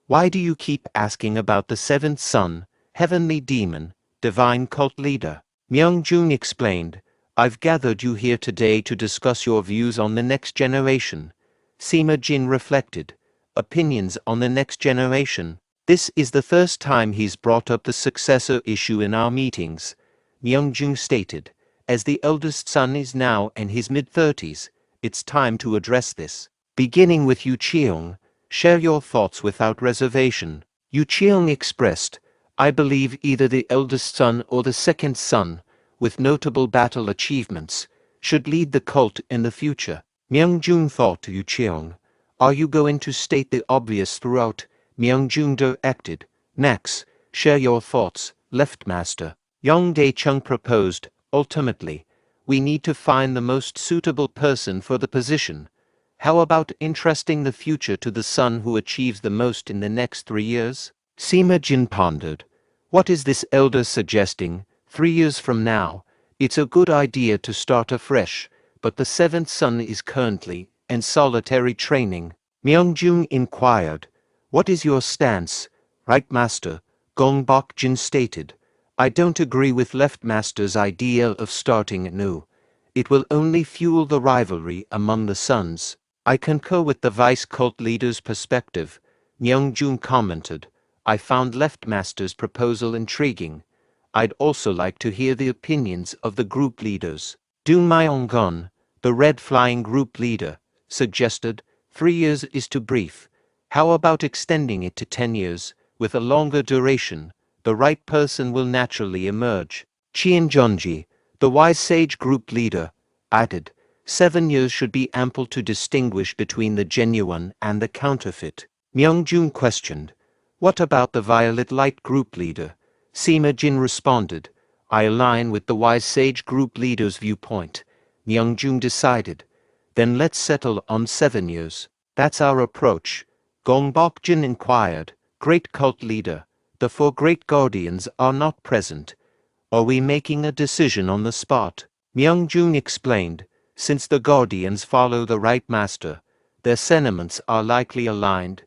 why do you keep asking about the seventh son, heavenly demon, divine cult leader? Myung-jung explained, I've gathered you here today to discuss your views on the next generation. Sima Jin reflected, opinions on the next generation. This is the first time he's brought up the successor issue in our meetings. Myung-jung stated, as the eldest son is now in his mid-30s, it's time to address this. Beginning with Yu Cheong, share your thoughts without reservation. Yu Cheong expressed, I believe either the eldest son or the second son, with notable battle achievements, should lead the cult in the future. Myung-jung thought Yu Cheong, are you going to state the obvious throughout? Myung-jung directed, Nax, share your thoughts, Left Master. Yang Daecheng proposed, ultimately, we need to find the most suitable person for the position. How about entrusting the future to the son who achieves the most in the next 3 years? Sima Jin pondered. What is this elder suggesting? 3 years from now, it's a good idea to start afresh, but the seventh son is currently in solitary training. Myung-jung inquired, what is your stance? Right Master, Gong Bok-jin stated, I don't agree with Left Master's idea of starting anew. It will only fuel the rivalry among the sons. I concur with the vice cult leader's perspective. Myung-jung commented, I found Left Master's proposal intriguing. I'd also like to hear the opinions of the group leaders. Dun Myong-gun, the red flying group leader, suggested, 3 years is too brief. How about extending it to 10 years, with a longer duration? The right person will naturally emerge. Chien Jonji, the wise sage group leader, added, 7 years should be ample to distinguish between the genuine and the counterfeit. Myung-jung questioned, what about the violet light group leader? Sima Jin responded, I align with the wise sage group leader's viewpoint. Myung-jung decided, then let's settle on 7 years. That's our approach. Gong Bok-jin inquired, great cult leader, the 4 great guardians are not present. Are we making a decision on the spot? Myung-jung explained, since the guardians follow the right master, their sentiments are likely aligned.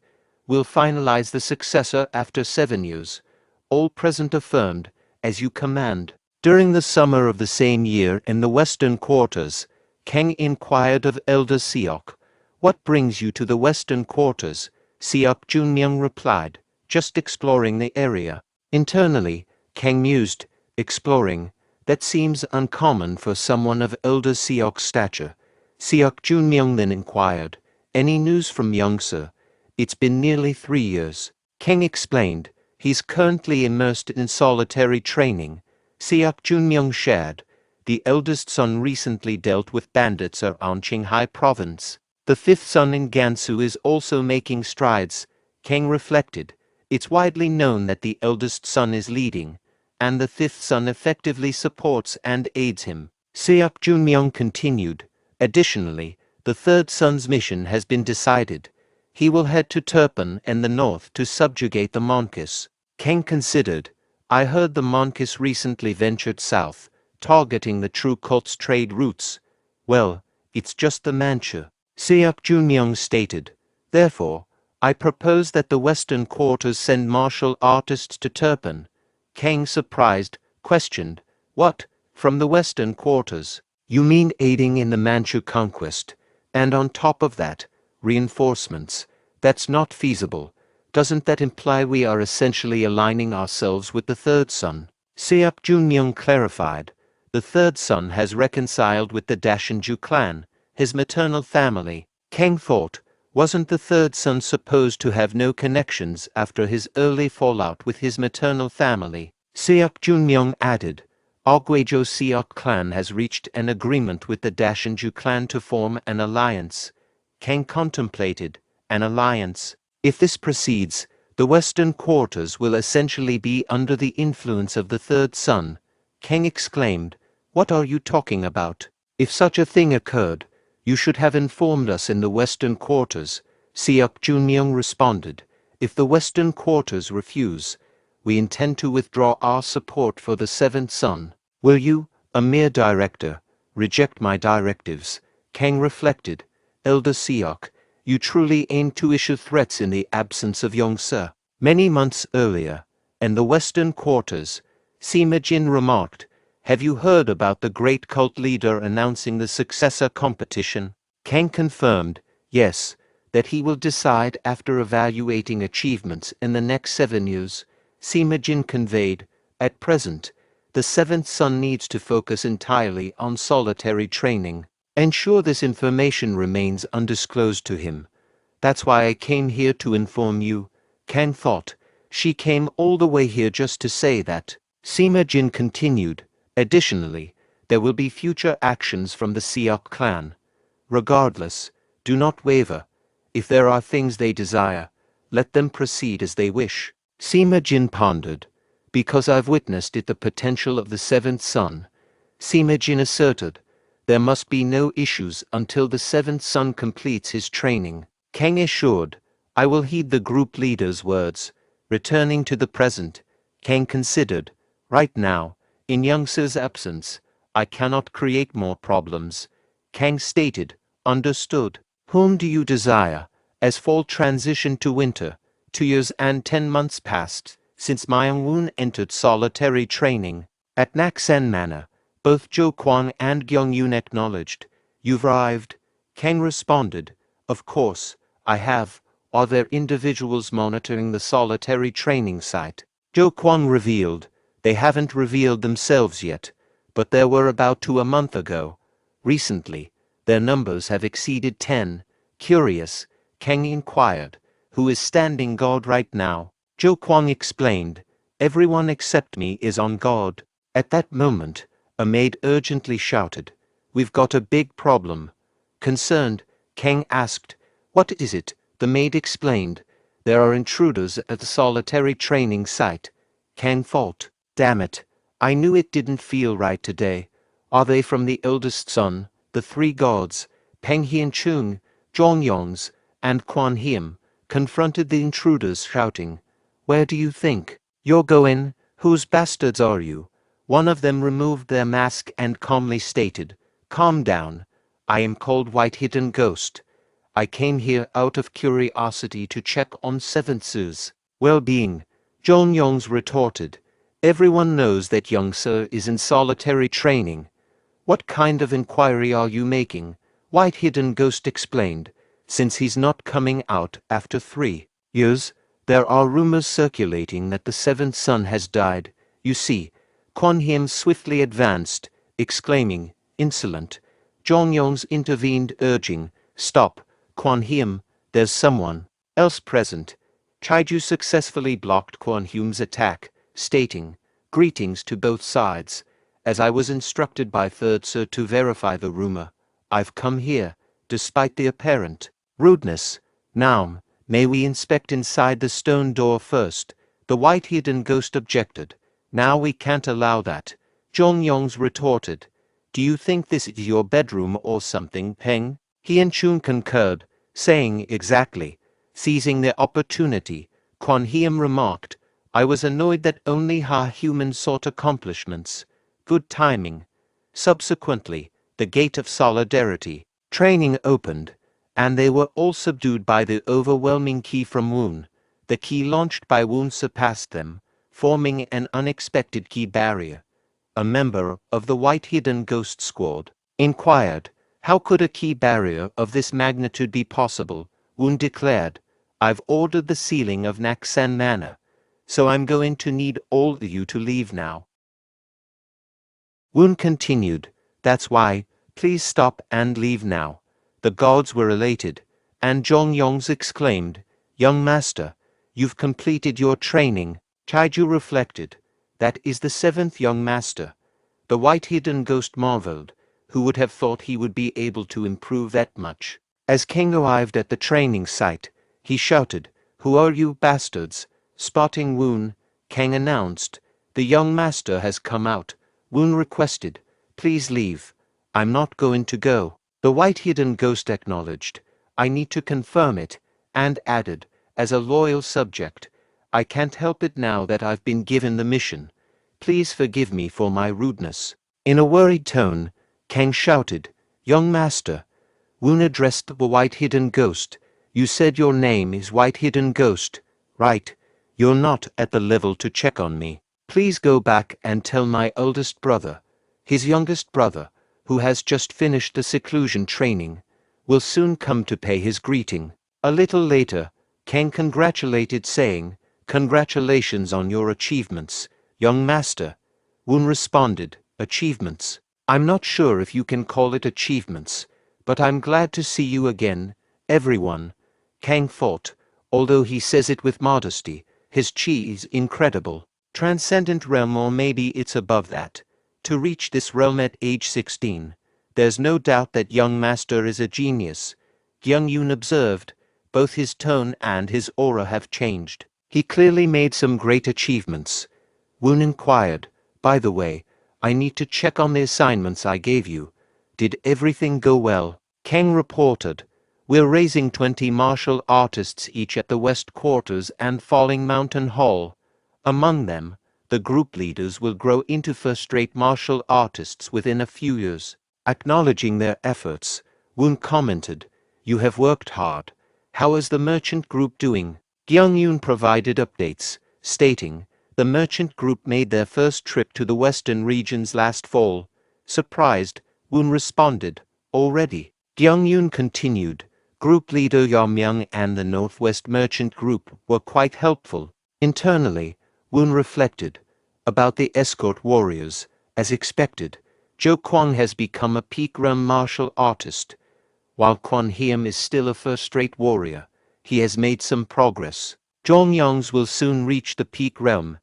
We'll finalize the successor after 7 years. All present affirmed, as you command. During the summer of the same year in the western quarters, Kang inquired of Elder Seok, what brings you to the western quarters? Seok Junmyung replied, just exploring the area. Internally, Kang mused, exploring, that seems uncommon for someone of Elder Seok's stature. Seok Junmyung then inquired, any news from Youngsa? It's been nearly 3 years. Kang explained, he's currently immersed in solitary training. Seok Junmyung shared, the eldest son recently dealt with bandits around Qinghai province. The fifth son in Gansu is also making strides. Kang reflected, it's widely known that the eldest son is leading, and the fifth son effectively supports and aids him. Seok Junmyung continued, additionally, the third son's mission has been decided. He will head to Turpan in the north to subjugate the Monkeys. Kang considered, I heard the Monkeys recently ventured south, targeting the true cult's trade routes. Well, it's just the Manchu. Seok Junmyung stated, therefore, I propose that the western quarters send martial artists to Turpan. Kang, surprised, questioned, what, from the western quarters? You mean aiding in the Manchu conquest, and on top of that, reinforcements? That's not feasible. Doesn't that imply we are essentially aligning ourselves with the third son? Seok Junmyung clarified, the third son has reconciled with the Dashinju clan, his maternal family. Kang thought, wasn't the third son supposed to have no connections after his early fallout with his maternal family? Seok Junmyung added, Our Guizhou Siok clan has reached an agreement with the Dashanju clan to form an alliance. Kang contemplated an alliance. If this proceeds, the western quarters will essentially be under the influence of the third son. Kang exclaimed, "What are you talking about? If such a thing occurred, you should have informed us in the western quarters." Siok Junmyung responded, "If the western quarters refuse, we intend to withdraw our support for the seventh son." "Will you, a mere director, reject my directives?" Kang reflected. "Elder Siok, you truly aim to issue threats in the absence of Yongse." Many months earlier, in the western quarters, Sima Jin remarked, "Have you heard about the great cult leader announcing the successor competition?" Kang confirmed, yes, that he will decide after evaluating achievements in the next 7 years. Sima Jin conveyed, "At present, the seventh son needs to focus entirely on solitary training. Ensure this information remains undisclosed to him. That's why I came here to inform you." Kang thought, she came all the way here just to say that. Sima Jin continued, "Additionally, there will be future actions from the Siok clan. Regardless, do not waver. If there are things they desire, let them proceed as they wish." Sima Jin pondered. "Because I've witnessed it, the potential of the seventh son," Sima Jin asserted, "there must be no issues until the seventh son completes his training." Kang assured, "I will heed the group leader's words." Returning to the present, Kang considered, "Right now, in Youngse's absence, I cannot create more problems." Kang stated, "Understood. Whom do you desire?" As fall transitioned to winter, 2 years and 10 months passed since Myung-woon entered solitary training. At Naksan Manor, both Jo Kwon and Gyung-yoon acknowledged, "You've arrived." Kang responded, "Of course, I have." "Are there individuals monitoring the solitary training site?" Jo Kwon revealed, "They haven't revealed themselves yet, but there were about 2 a month ago. Recently, their numbers have exceeded 10. Curious, Kang inquired, "Who is standing guard right now?" Jo Kwon explained, "Everyone except me is on guard." At that moment, a maid urgently shouted, "We've got a big problem." Concerned, Kang asked, "What is it?" The maid explained, "There are intruders at the solitary training site." Kang thought, "Damn it, I knew it didn't feel right today. Are they from the eldest son?" The 3 gods, Peng Hien-chung, Jong-yongs, and Kwan Hiem, confronted the intruders shouting, "Where do you think you're going? Whose bastards are you?" One of them removed their mask and calmly stated, "Calm down. I am called White Hidden Ghost. I came here out of curiosity to check on Seventh Su's well-being." Jong-yongs retorted, "Everyone knows that Youngse is in solitary training. What kind of inquiry are you making?" White Hidden Ghost explained, "Since he's not coming out after 3 years, there are rumors circulating that the seventh son has died. You see." Kwan Hiem swiftly advanced, exclaiming, "Insolent." Jong-yongs intervened, urging, "Stop, Kwan Hiem, there's someone else present." Chaiju successfully blocked Kwan Hiem's attack, stating, "Greetings to both sides. As I was instructed by Third Sir to verify the rumor, I've come here, despite the apparent rudeness. Now, may we inspect inside the stone door first?" The White Hidden Ghost objected. "Now we can't allow that." Jong-yongs retorted, "Do you think this is your bedroom or something, Peng?" Hien-chung concurred, saying, "Exactly." Seizing the opportunity, Kwan Hiem remarked, "I was annoyed that only humans sought accomplishments. Good timing." Subsequently, the gate of solidarity training opened, and they were all subdued by the overwhelming ki from Woon. The ki launched by Woon surpassed them, forming an unexpected ki barrier. A member of the White Hidden Ghost Squad inquired, "How could a ki barrier of this magnitude be possible?" Woon declared, "I've ordered the sealing of Naksan Manor, so I'm going to need all of you to leave now." Woon continued, "That's why, please stop and leave now." The gods were elated, and Jong-yongs exclaimed, "Young master, you've completed your training." Chaiju reflected, "That is the 7th young master. The white hidden ghost marveled. Who would have thought he would be able to improve that much? As Kang arrived at the training site, he shouted, "Who are you bastards?" Spotting Woon, Kang announced, "The young master has come out." Woon requested, "Please leave. I'm not going to go." The white hidden ghost acknowledged, "I need to confirm it," and added, as a loyal subject, "I can't help it now that I've been given the mission. Please forgive me for my rudeness." In a worried tone, Kang shouted, "Young master." Woon addressed the white hidden ghost. "You said your name is White Hidden Ghost, right? You're not at the level to check on me. Please go back and tell my oldest brother, his youngest brother, who has just finished the seclusion training, will soon come to pay his greeting." A little later, Kang congratulated, saying, "Congratulations on your achievements, young master." Woon responded, "Achievements? I'm not sure if you can call it achievements, but I'm glad to see you again, everyone." Kang thought, although he says it with modesty, his chi is incredible. Transcendent realm, or maybe it's above that. To reach this realm at age 16, there's no doubt that young master is a genius. Young Yoon observed, both his tone and his aura have changed. He clearly made some great achievements. Woon inquired, "By the way, I need to check on the assignments I gave you. Did everything go well?" Kang reported, "We're raising 20 martial artists each at the West Quarters and Falling Mountain Hall. Among them, the group leaders will grow into first-rate martial artists within a few years." Acknowledging their efforts, Woon commented, "You have worked hard. How is the merchant group doing?" Kyung Yoon provided updates, stating, "The merchant group made their first trip to the western regions last fall." Surprised, Woon responded, "Already?" Kyung Yoon continued, "Group leader Ya Myung and the Northwest Merchant Group were quite helpful." Internally, Woon reflected, about the escort warriors. As expected, Jo Kwang has become a peak realm martial artist. While Kwon Hiem is still a first-rate warrior, he has made some progress. Jong Youngs will soon reach the peak realm,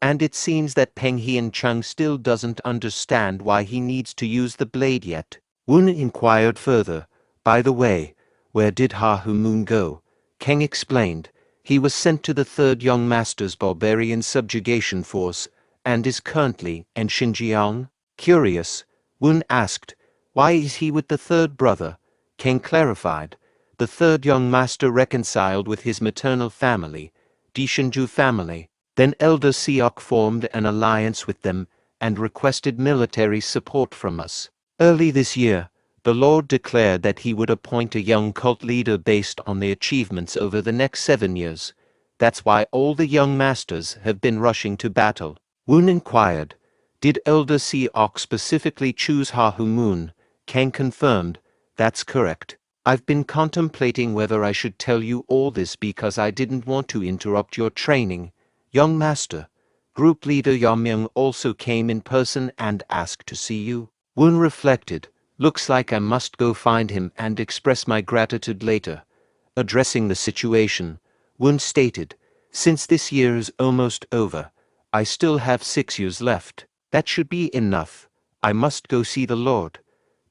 and it seems that Peng Hien Chung still doesn't understand why he needs to use the blade yet. Woon inquired further, "By the way, where did Ha Hu Moon go?" Kang explained, "He was sent to the 3rd Young Master's Barbarian Subjugation Force, and is currently in Xinjiang." Curious, Woon asked, "Why is he with the 3rd brother?" Kang clarified, "The 3rd Young Master reconciled with his maternal family, the Shinju family. Then Elder Seok formed an alliance with them and requested military support from us. Early this year, the Lord declared that he would appoint a young cult leader based on the achievements over the next 7 years. That's why all the young masters have been rushing to battle." Woon inquired, "Did Elder Seok specifically choose Ha Hu Moon?" Kang confirmed, "That's correct. I've been contemplating whether I should tell you all this because I didn't want to interrupt your training, young master. Group leader Ya Myung also came in person and asked to see you." Woon reflected, "Looks like I must go find him and express my gratitude later." Addressing the situation, Woon stated, "Since this year is almost over, I still have 6 years left. That should be enough. I must go see the Lord.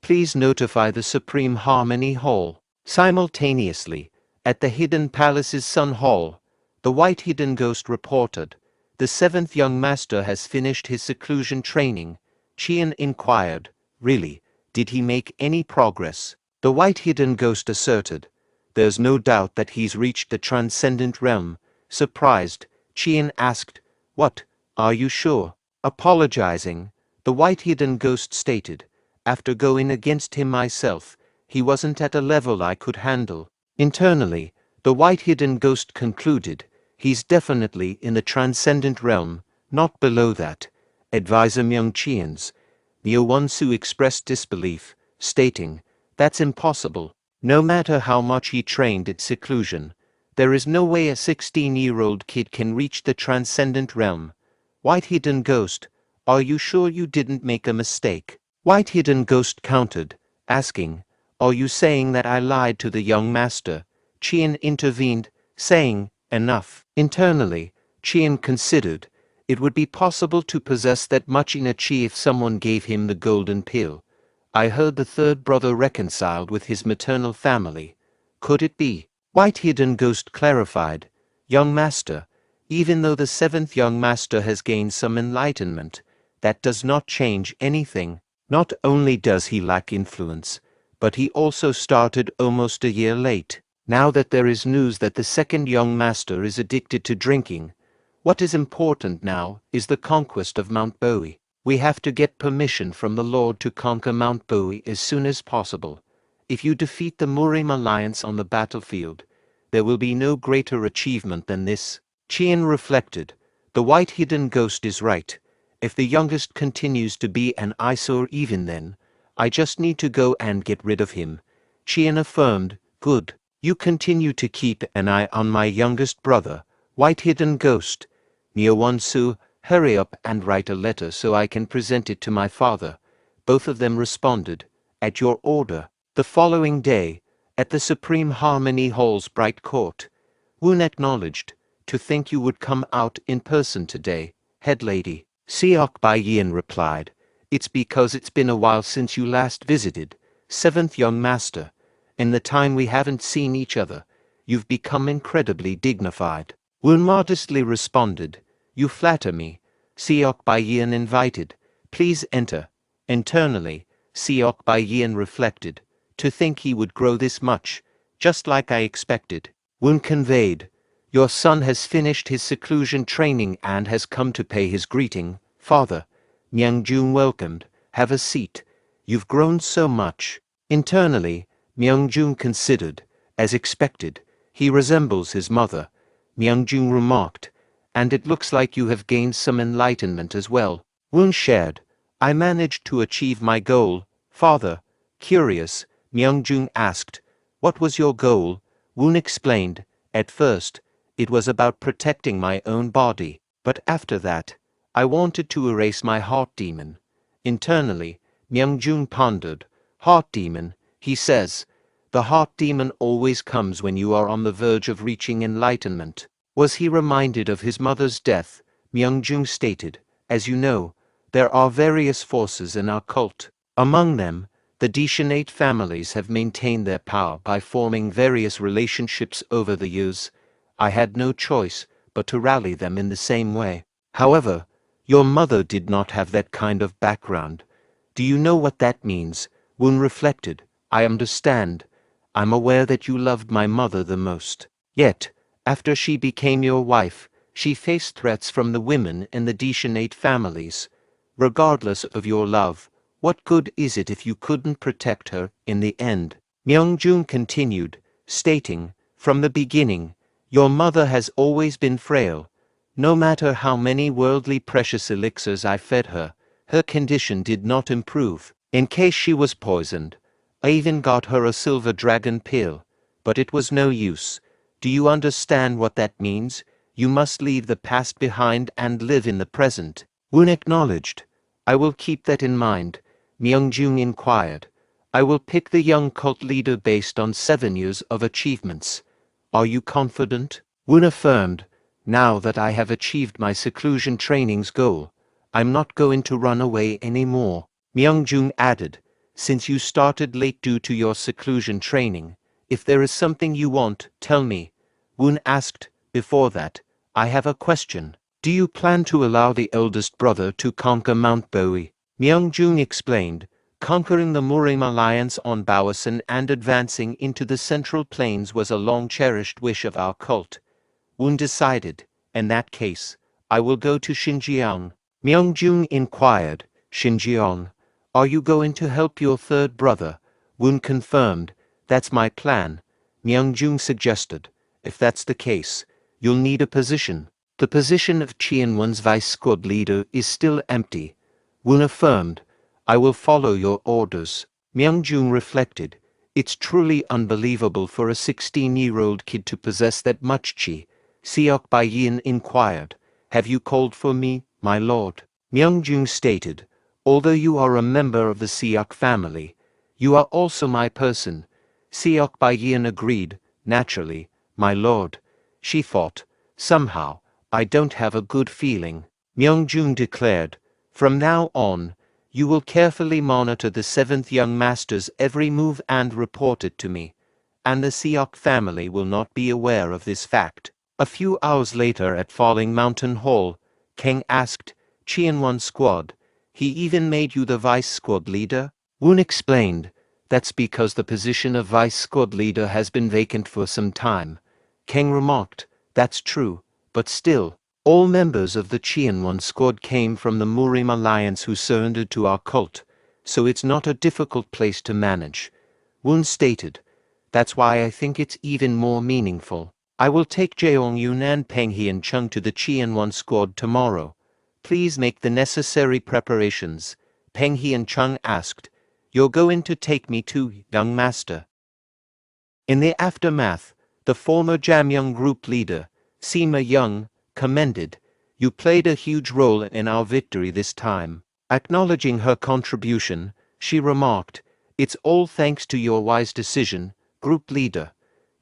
Please notify the Supreme Harmony Hall." Simultaneously, at the Hidden Palace's Sun Hall, the White Hidden Ghost reported, "The 7th Young Master has finished his seclusion training." Chien inquired, "Really? Did he make any progress?" The White Hidden Ghost asserted, "There's no doubt that he's reached the transcendent realm." Surprised, Chien asked, "What? Are you sure?" Apologizing, the White Hidden Ghost stated, "After going against him myself, he wasn't at a level I could handle." Internally, the White Hidden Ghost concluded, "He's definitely in the transcendent realm, not below that." Advisor Myung Chien's Neo Won-Soo expressed disbelief, stating, "That's impossible. No matter how much he trained at seclusion, there is no way a 16-year-old kid can reach the transcendent realm." White Hidden Ghost, "Are you sure you didn't make a mistake?" White Hidden Ghost countered, asking, "Are you saying that I lied to the young master?" Chien intervened, saying, "Enough." Internally, Chien considered, It would be possible to possess that much in a chi if someone gave him the golden pill. I heard the third brother reconciled with his maternal family. Could it be? White Hidden Ghost clarified. Young master, even though the seventh young master has gained some enlightenment, that does not change anything. Not only does he lack influence, but he also started almost a year late. Now that there is news that the second young master is addicted to drinking, what is important now is the conquest of Mount Bowie. We have to get permission from the Lord to conquer Mount Bowie as soon as possible. If you defeat the Murim Alliance on the battlefield, there will be no greater achievement than this. Chien reflected. The White Hidden Ghost is right. If the youngest continues to be an eyesore even then, I just need to go and get rid of him. Chien affirmed. Good. You continue to keep an eye on my youngest brother, White Hidden Ghost. Nyeonsu, hurry up and write a letter so I can present it to my father. Both of them responded. At your order. The following day, at the Supreme Harmony Hall's bright court, Woon acknowledged. To think you would come out in person today, head lady. Seok Bai Yin replied. It's because it's been a while since you last visited, seventh young master. In the time we haven't seen each other, you've become incredibly dignified. Woon modestly responded. You flatter me. Seok Bai Yin invited. Please enter. Internally, Seok Bai Yin reflected. To think he would grow this much, just like I expected. Woon conveyed. Your son has finished his seclusion training and has come to pay his greeting. Father. Myungjung welcomed. Have a seat. You've grown so much. Internally, Myungjung considered. As expected, he resembles his mother. Myungjung remarked. And it looks like you have gained some enlightenment as well. Woon shared. I managed to achieve my goal. Father. Curious, Myungjung asked. What was your goal? Woon explained. At first, it was about protecting my own body, but after that, I wanted to erase my heart demon. Internally, Myungjung pondered. Heart demon, he says. The heart demon always comes when you are on the verge of reaching enlightenment. Was he reminded of his mother's death? Myungjung stated. As you know, there are various forces in our cult. Among them, the Deshinate families have maintained their power by forming various relationships over the years. I had no choice but to rally them in the same way. However, your mother did not have that kind of background. Do you know what that means? Woon reflected. I understand. I'm aware that you loved my mother the most. Yet, after she became your wife, she faced threats from the women in the Deshinate families. Regardless of your love, what good is it if you couldn't protect her in the end? Myungjung continued, stating, from the beginning, your mother has always been frail. No matter how many worldly precious elixirs I fed her, her condition did not improve. In case she was poisoned, I even got her a silver dragon pill, but it was no use. Do you understand what that means? You must leave the past behind and live in the present. Woon acknowledged. I will keep that in mind. Myungjung inquired. I will pick the young cult leader based on 7 years of achievements. Are you confident? Woon affirmed. Now that I have achieved my seclusion training's goal, I'm not going to run away anymore. Myungjung added. Since you started late due to your seclusion training, if there is something you want, tell me. Woon asked. Before that, I have a question. Do you plan to allow the eldest brother to conquer Mount Bowie? Myungjung explained. Conquering the Murim Alliance on Bowesan and advancing into the Central Plains was a long-cherished wish of our cult. Woon decided. In that case, I will go to Xinjiang. Myungjung inquired. Xinjiang. Are you going to help your third brother? Woon confirmed. That's my plan. Myungjung suggested. If that's the case, you'll need a position. The position of Qianwen's vice squad leader is still empty. Woon affirmed. I will follow your orders. Myungjung reflected. It's truly unbelievable for a 16-year-old kid to possess that much chi. Seok Bai Yin inquired. Have you called for me, my lord? Myungjung stated. Although you are a member of the Seok family, you are also my person. Seok Bai Yin agreed. Naturally, my lord. She thought. Somehow, I don't have a good feeling. Myungjun declared. From now on, you will carefully monitor the seventh young master's every move and report it to me, and the Seok family will not be aware of this fact. A few hours later at Falling Mountain Hall, Kang asked, Cheonwon squad, he even made you the vice squad leader? Woon explained, that's because the position of vice squad leader has been vacant for some time. Kang remarked, that's true, but still, all members of the Cheonwon squad came from the Murim Alliance who surrendered to our cult, so it's not a difficult place to manage. Woon stated, that's why I think it's even more meaningful. I will take Jeong-yoon and Peng Hee Chung to the Cheonwon squad tomorrow. Please make the necessary preparations. Peng Hee Chung asked, you're going to take me to, young master? In the aftermath, the former Jamyoung group leader, Sima Young, commended, you played a huge role in our victory this time. Acknowledging her contribution, she remarked, it's all thanks to your wise decision, group leader.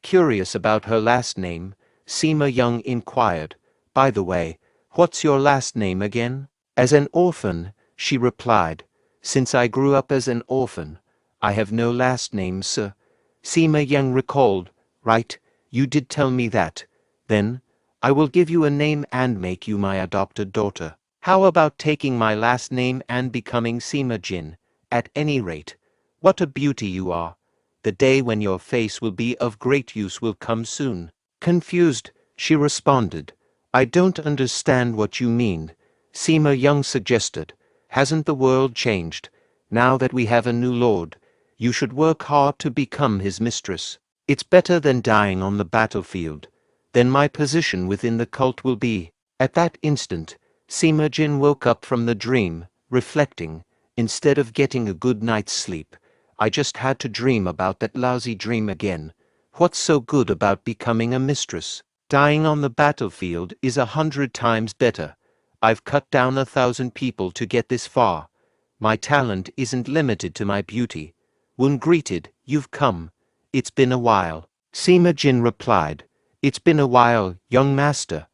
Curious about her last name, Sima Young inquired, by the way, what's your last name again? As an orphan, she replied, since I grew up as an orphan, I have no last name, sir. Sima Young recalled, right, you did tell me that. Then, I will give you a name and make you my adopted daughter. How about taking my last name and becoming Sima Jin? At any rate, what a beauty you are. The day when your face will be of great use will come soon. Confused, she responded, I don't understand what you mean. Sima Young suggested, hasn't the world changed? Now that we have a new lord, you should work hard to become his mistress. It's better than dying on the battlefield. Then my position within the cult will be. At that instant, Sima Jin woke up from the dream, reflecting, instead of getting a good night's sleep, I just had to dream about that lousy dream again. What's so good about becoming a mistress? Dying on the battlefield is 100 times better. I've cut down 1,000 people to get this far. My talent isn't limited to my beauty. Woon greeted, you've come. It's been a while. Sima Jin replied, it's been a while, young master.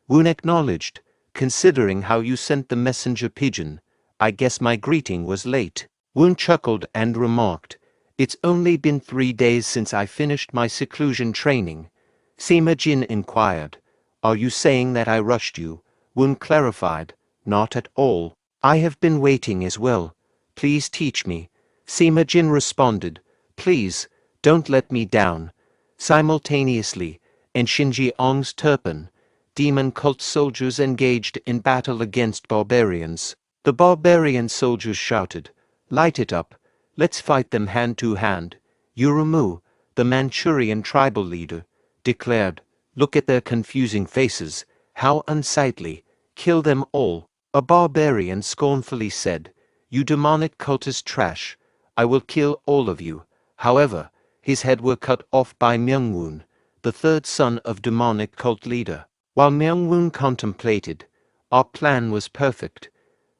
Woon acknowledged, considering how you sent the messenger pigeon, I guess my greeting was late. Woon chuckled and remarked, it's only been 3 days since I finished my seclusion training. Sima Jin inquired, are you saying that I rushed you? Woon clarified, not at all. I have been waiting as well. Please teach me. Sima Jin responded, please, don't let me down. Simultaneously, in Xinjiang's Turpan, demon cult soldiers engaged in battle against barbarians. The barbarian soldiers shouted, light it up, let's fight them hand to hand. Yurumu, the Manchurian tribal leader, declared, look at their confusing faces, how unsightly, kill them all. A barbarian scornfully said, you demonic cultist trash, I will kill all of you. However, his head were cut off by Myungwoon, the third son of demonic cult leader. While Myungwoon contemplated, our plan was perfect.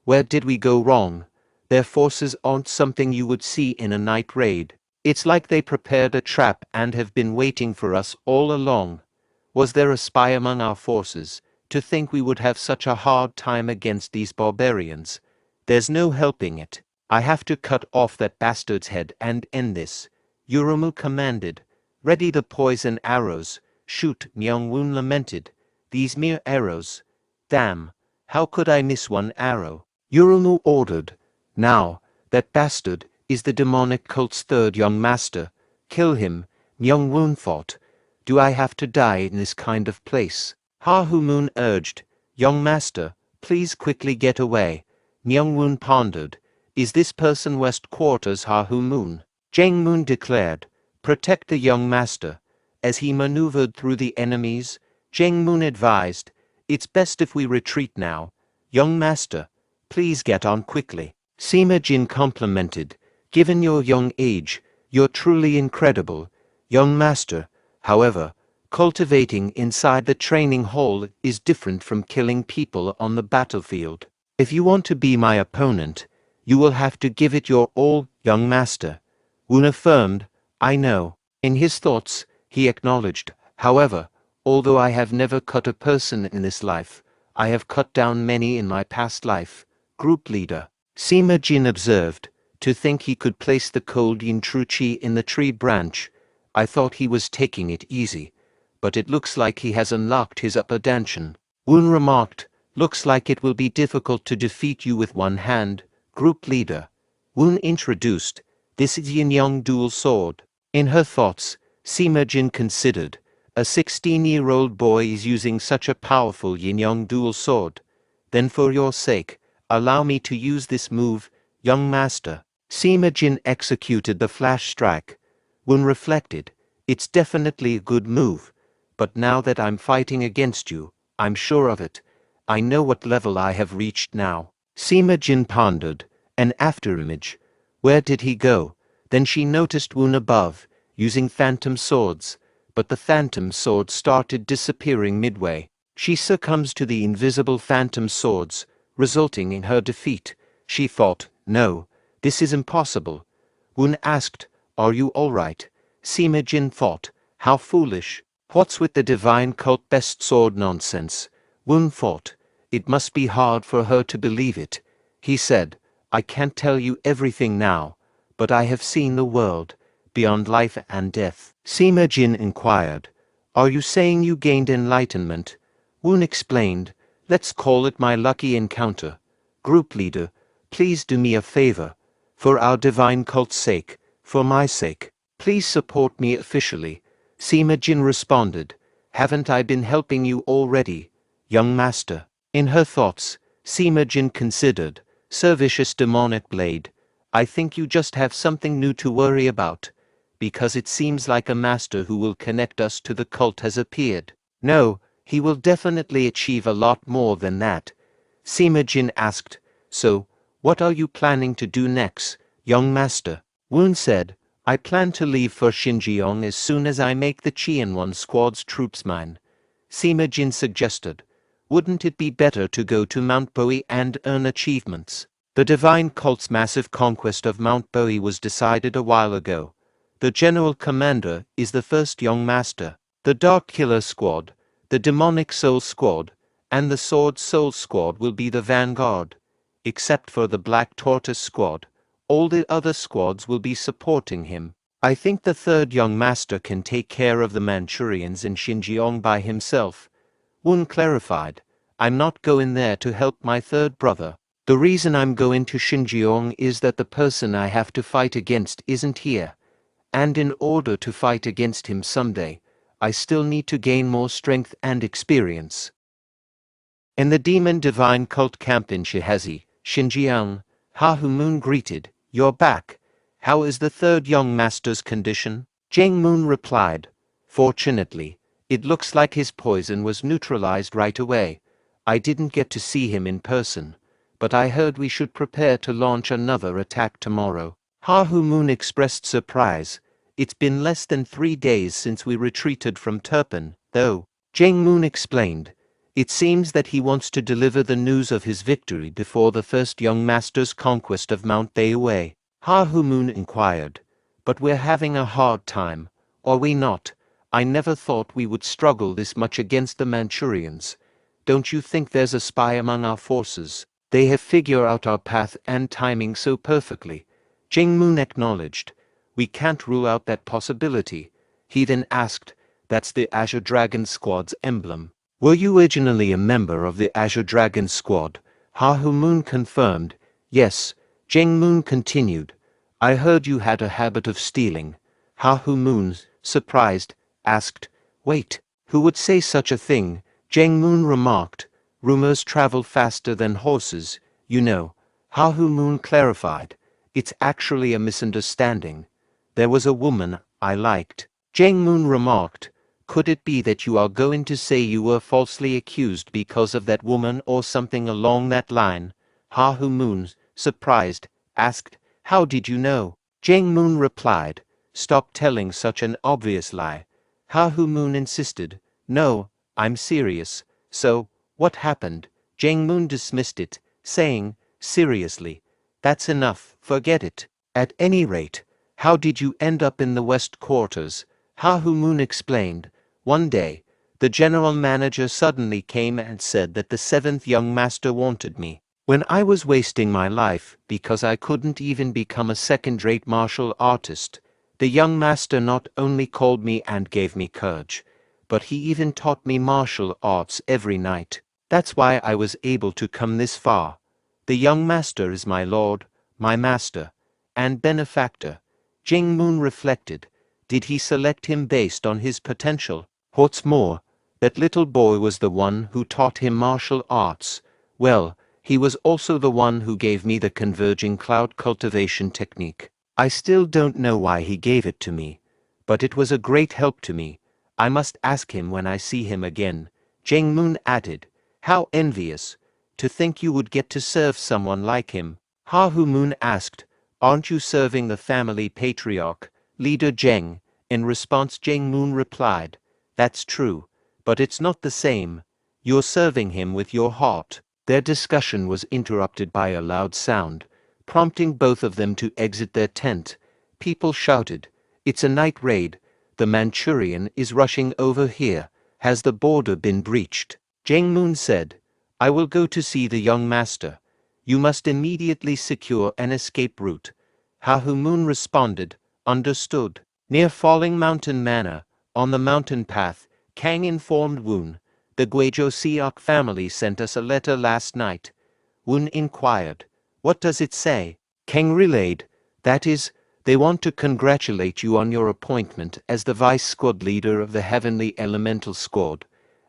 Where did we go wrong? Their forces aren't something you would see in a night raid. It's like they prepared a trap and have been waiting for us all along. Was there a spy among our forces? To think we would have such a hard time against these barbarians. There's no helping it. I have to cut off that bastard's head and end this. Yurumu commanded. Ready the poison arrows. Shoot, Myungwoon lamented. These mere arrows. Damn, how could I miss one arrow? Yurumu ordered. Now, that bastard is the demonic cult's third young master. Kill him, Myungwoon thought. Do I have to die in this kind of place? Ha-Hu-moon urged. Young master, please quickly get away. Myungwoon pondered. Is this person West Quarters Ha-Hu-moon? Jang-moon declared. Protect the young master. As he maneuvered through the enemies, Jang-moon advised, it's best if we retreat now. Young master, please get on quickly. Sima Jin complimented, given your young age, you're truly incredible. Young master, however, cultivating inside the training hall is different from killing people on the battlefield. If you want to be my opponent, you will have to give it your all, young master. Woon affirmed, I know. In his thoughts, he acknowledged, however, although I have never cut a person in this life, I have cut down many in my past life. Group leader. Sima Jin observed. To think he could place the cold yin true chi in the tree branch. I thought he was taking it easy. But it looks like he has unlocked his upper dantian. Woon remarked. Looks like it will be difficult to defeat you with one hand. Group leader. Woon introduced. This is yin-yang dual sword. In her thoughts, Sima Jin considered. A 16-year-old boy is using such a powerful yin-yang dual sword. Then for your sake, allow me to use this move, young master. Sima Jin executed the flash strike. Woon reflected. It's definitely a good move. But now that I'm fighting against you, I'm sure of it. I know what level I have reached now. Sima Jin pondered. An afterimage. Where did he go? Then she noticed Woon above, using phantom swords. But the phantom swords started disappearing midway. She succumbs to the invisible phantom swords, resulting in her defeat. She thought, no, this is impossible. Woon asked, are you alright? Sima Jin thought, how foolish. What's with the divine cult best sword nonsense? Woon thought, it must be hard for her to believe it. He said, I can't tell you everything now, but I have seen the world, beyond life and death. Sima Jin inquired, are you saying you gained enlightenment? Woon explained, let's call it my lucky encounter. Group leader, please do me a favor. For our divine cult's sake, for my sake, please support me officially. Sima Jin responded, haven't I been helping you already, young master? In her thoughts, Sima Jin considered, Servicious demonic blade, I think you just have something new to worry about, because it seems like a master who will connect us to the cult has appeared. No, he will definitely achieve a lot more than that. Sima Jin asked, so, what are you planning to do next, young master? Woon said, I plan to leave for Xinjiang as soon as I make the Qianwan squad's troops mine. Sima Jin suggested, wouldn't it be better to go to Mount Bowie and earn achievements? The divine cult's massive conquest of Mount Bowie was decided a while ago. The general commander is the first young master. The Dark Killer squad, the Demonic Soul squad, and the Sword Soul squad will be the vanguard. Except for the Black Tortoise squad, all the other squads will be supporting him. I think the third young master can take care of the Manchurians in Xinjiang by himself. Woon clarified, I'm not going there to help my third brother. The reason I'm going to Xinjiang is that the person I have to fight against isn't here. And in order to fight against him someday, I still need to gain more strength and experience. In the Demon Divine Cult camp in Shihazi, Xinjiang, Hahu Moon greeted, you're back. How is the third young master's condition? Jang Moon replied, fortunately, it looks like his poison was neutralized right away. I didn't get to see him in person, but I heard we should prepare to launch another attack tomorrow. Hahu Moon expressed surprise. It's been less than 3 days since we retreated from Turpan, though. Jang Moon explained, it seems that he wants to deliver the news of his victory before the first young master's conquest of Mount Bayaway. Hahu Moon inquired, but we're having a hard time, are we not? I never thought we would struggle this much against the Manchurians. Don't you think there's a spy among our forces? They have figured out our path and timing so perfectly. Jang Moon acknowledged, we can't rule out that possibility. He then asked, that's the Azure Dragon Squad's emblem. Were you originally a member of the Azure Dragon Squad? Hahu Moon confirmed, yes. Jang Moon continued, I heard you had a habit of stealing. Hahu Moon, surprised, asked, wait, who would say such a thing? Jang Moon remarked, rumors travel faster than horses, you know. Hahu Moon clarified, it's actually a misunderstanding. There was a woman I liked. Jang Moon remarked, could it be that you are going to say you were falsely accused because of that woman or something along that line? Hahu Moon, surprised, asked, how did you know? Jang Moon replied, stop telling such an obvious lie. Hahu Moon insisted, no, I'm serious. So, what happened? Jang Moon dismissed it, saying, seriously, that's enough, forget it. At any rate, how did you end up in the West Quarters? Hahu Moon explained, one day, The general manager suddenly came and said that the seventh young master wanted me. When I was wasting my life because I couldn't even become a second-rate martial artist, the young master not only called me and gave me courage, but he even taught me martial arts every night. That's why I was able to come this far. The young master is my lord, my master, and benefactor. Jing Moon reflected. Did he select him based on his potential? What's more, that little boy was the one who taught him martial arts. Well, he was also the one who gave me the converging cloud cultivation technique. I still don't know why he gave it to me, but it was a great help to me. I must ask him when I see him again. Jing Moon added, how envious. To think you would get to serve someone like him. Ha Hu Moon asked, aren't you serving the family patriarch, leader Zheng? In response Jing Moon replied, that's true, but it's not the same. You're serving him with your heart. Their discussion was interrupted by a loud sound, prompting both of them to exit their tent. People shouted, it's a night raid. The Manchurian is rushing over here. Has the border been breached? Jing Moon said, I will go to see the young master. You must immediately secure an escape route. Ha Hu Moon responded, understood. Near Falling Mountain Manor, on the mountain path, Kang informed Woon, the Guizhou family sent us a letter last night. Woon inquired, what does it say? Kang relayed, that is, they want to congratulate you on your appointment as the vice squad leader of the Heavenly Elemental Squad,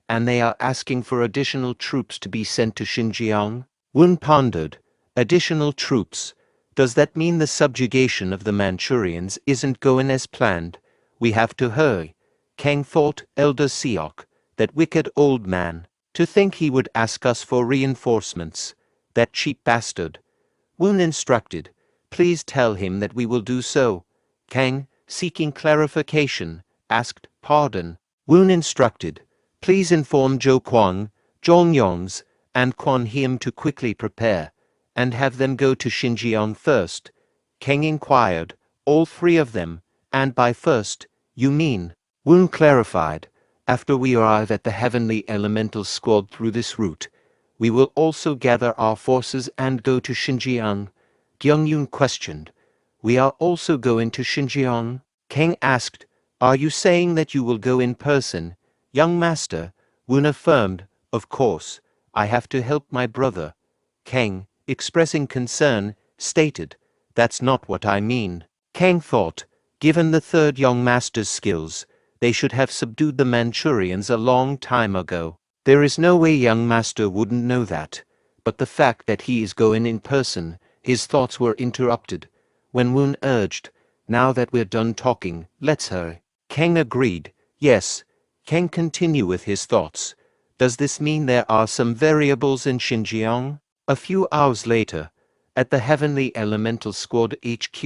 and they are asking for additional troops to be sent to Xinjiang. Woon pondered, additional troops. Does that mean the subjugation of the Manchurians isn't going as planned? We have to hurry. Kang thought, Elder Seok, that wicked old man, to think he would ask us for reinforcements. That cheap bastard. Woon instructed, please tell him that we will do so. Kang, seeking clarification, asked pardon. Woon instructed, please inform Zhou Kuang, Zhong Yongs, and Quan Hiem to quickly prepare, and have them go to Xinjiang first. Kang inquired, all three of them, and by first, you mean? Woon clarified, after we arrive at the Heavenly Elemental Squad through this route, we will also gather our forces and go to Xinjiang. Gyung-yoon questioned, we are also going to Xinjiang? Kang asked, are you saying that you will go in person? Young master, Woon affirmed, of course, I have to help my brother. Kang, expressing concern, stated, that's not what I mean. Kang thought, given the third young master's skills, they should have subdued the Manchurians a long time ago. There is no way young master wouldn't know that, but the fact that he is going in person, his thoughts were interrupted. When Woon urged, now that we're done talking, let's hurry. Kang agreed, yes. Kang continued with his thoughts. Does this mean there are some variables in Xinjiang? A few hours later, at the Heavenly Elemental Squad HQ,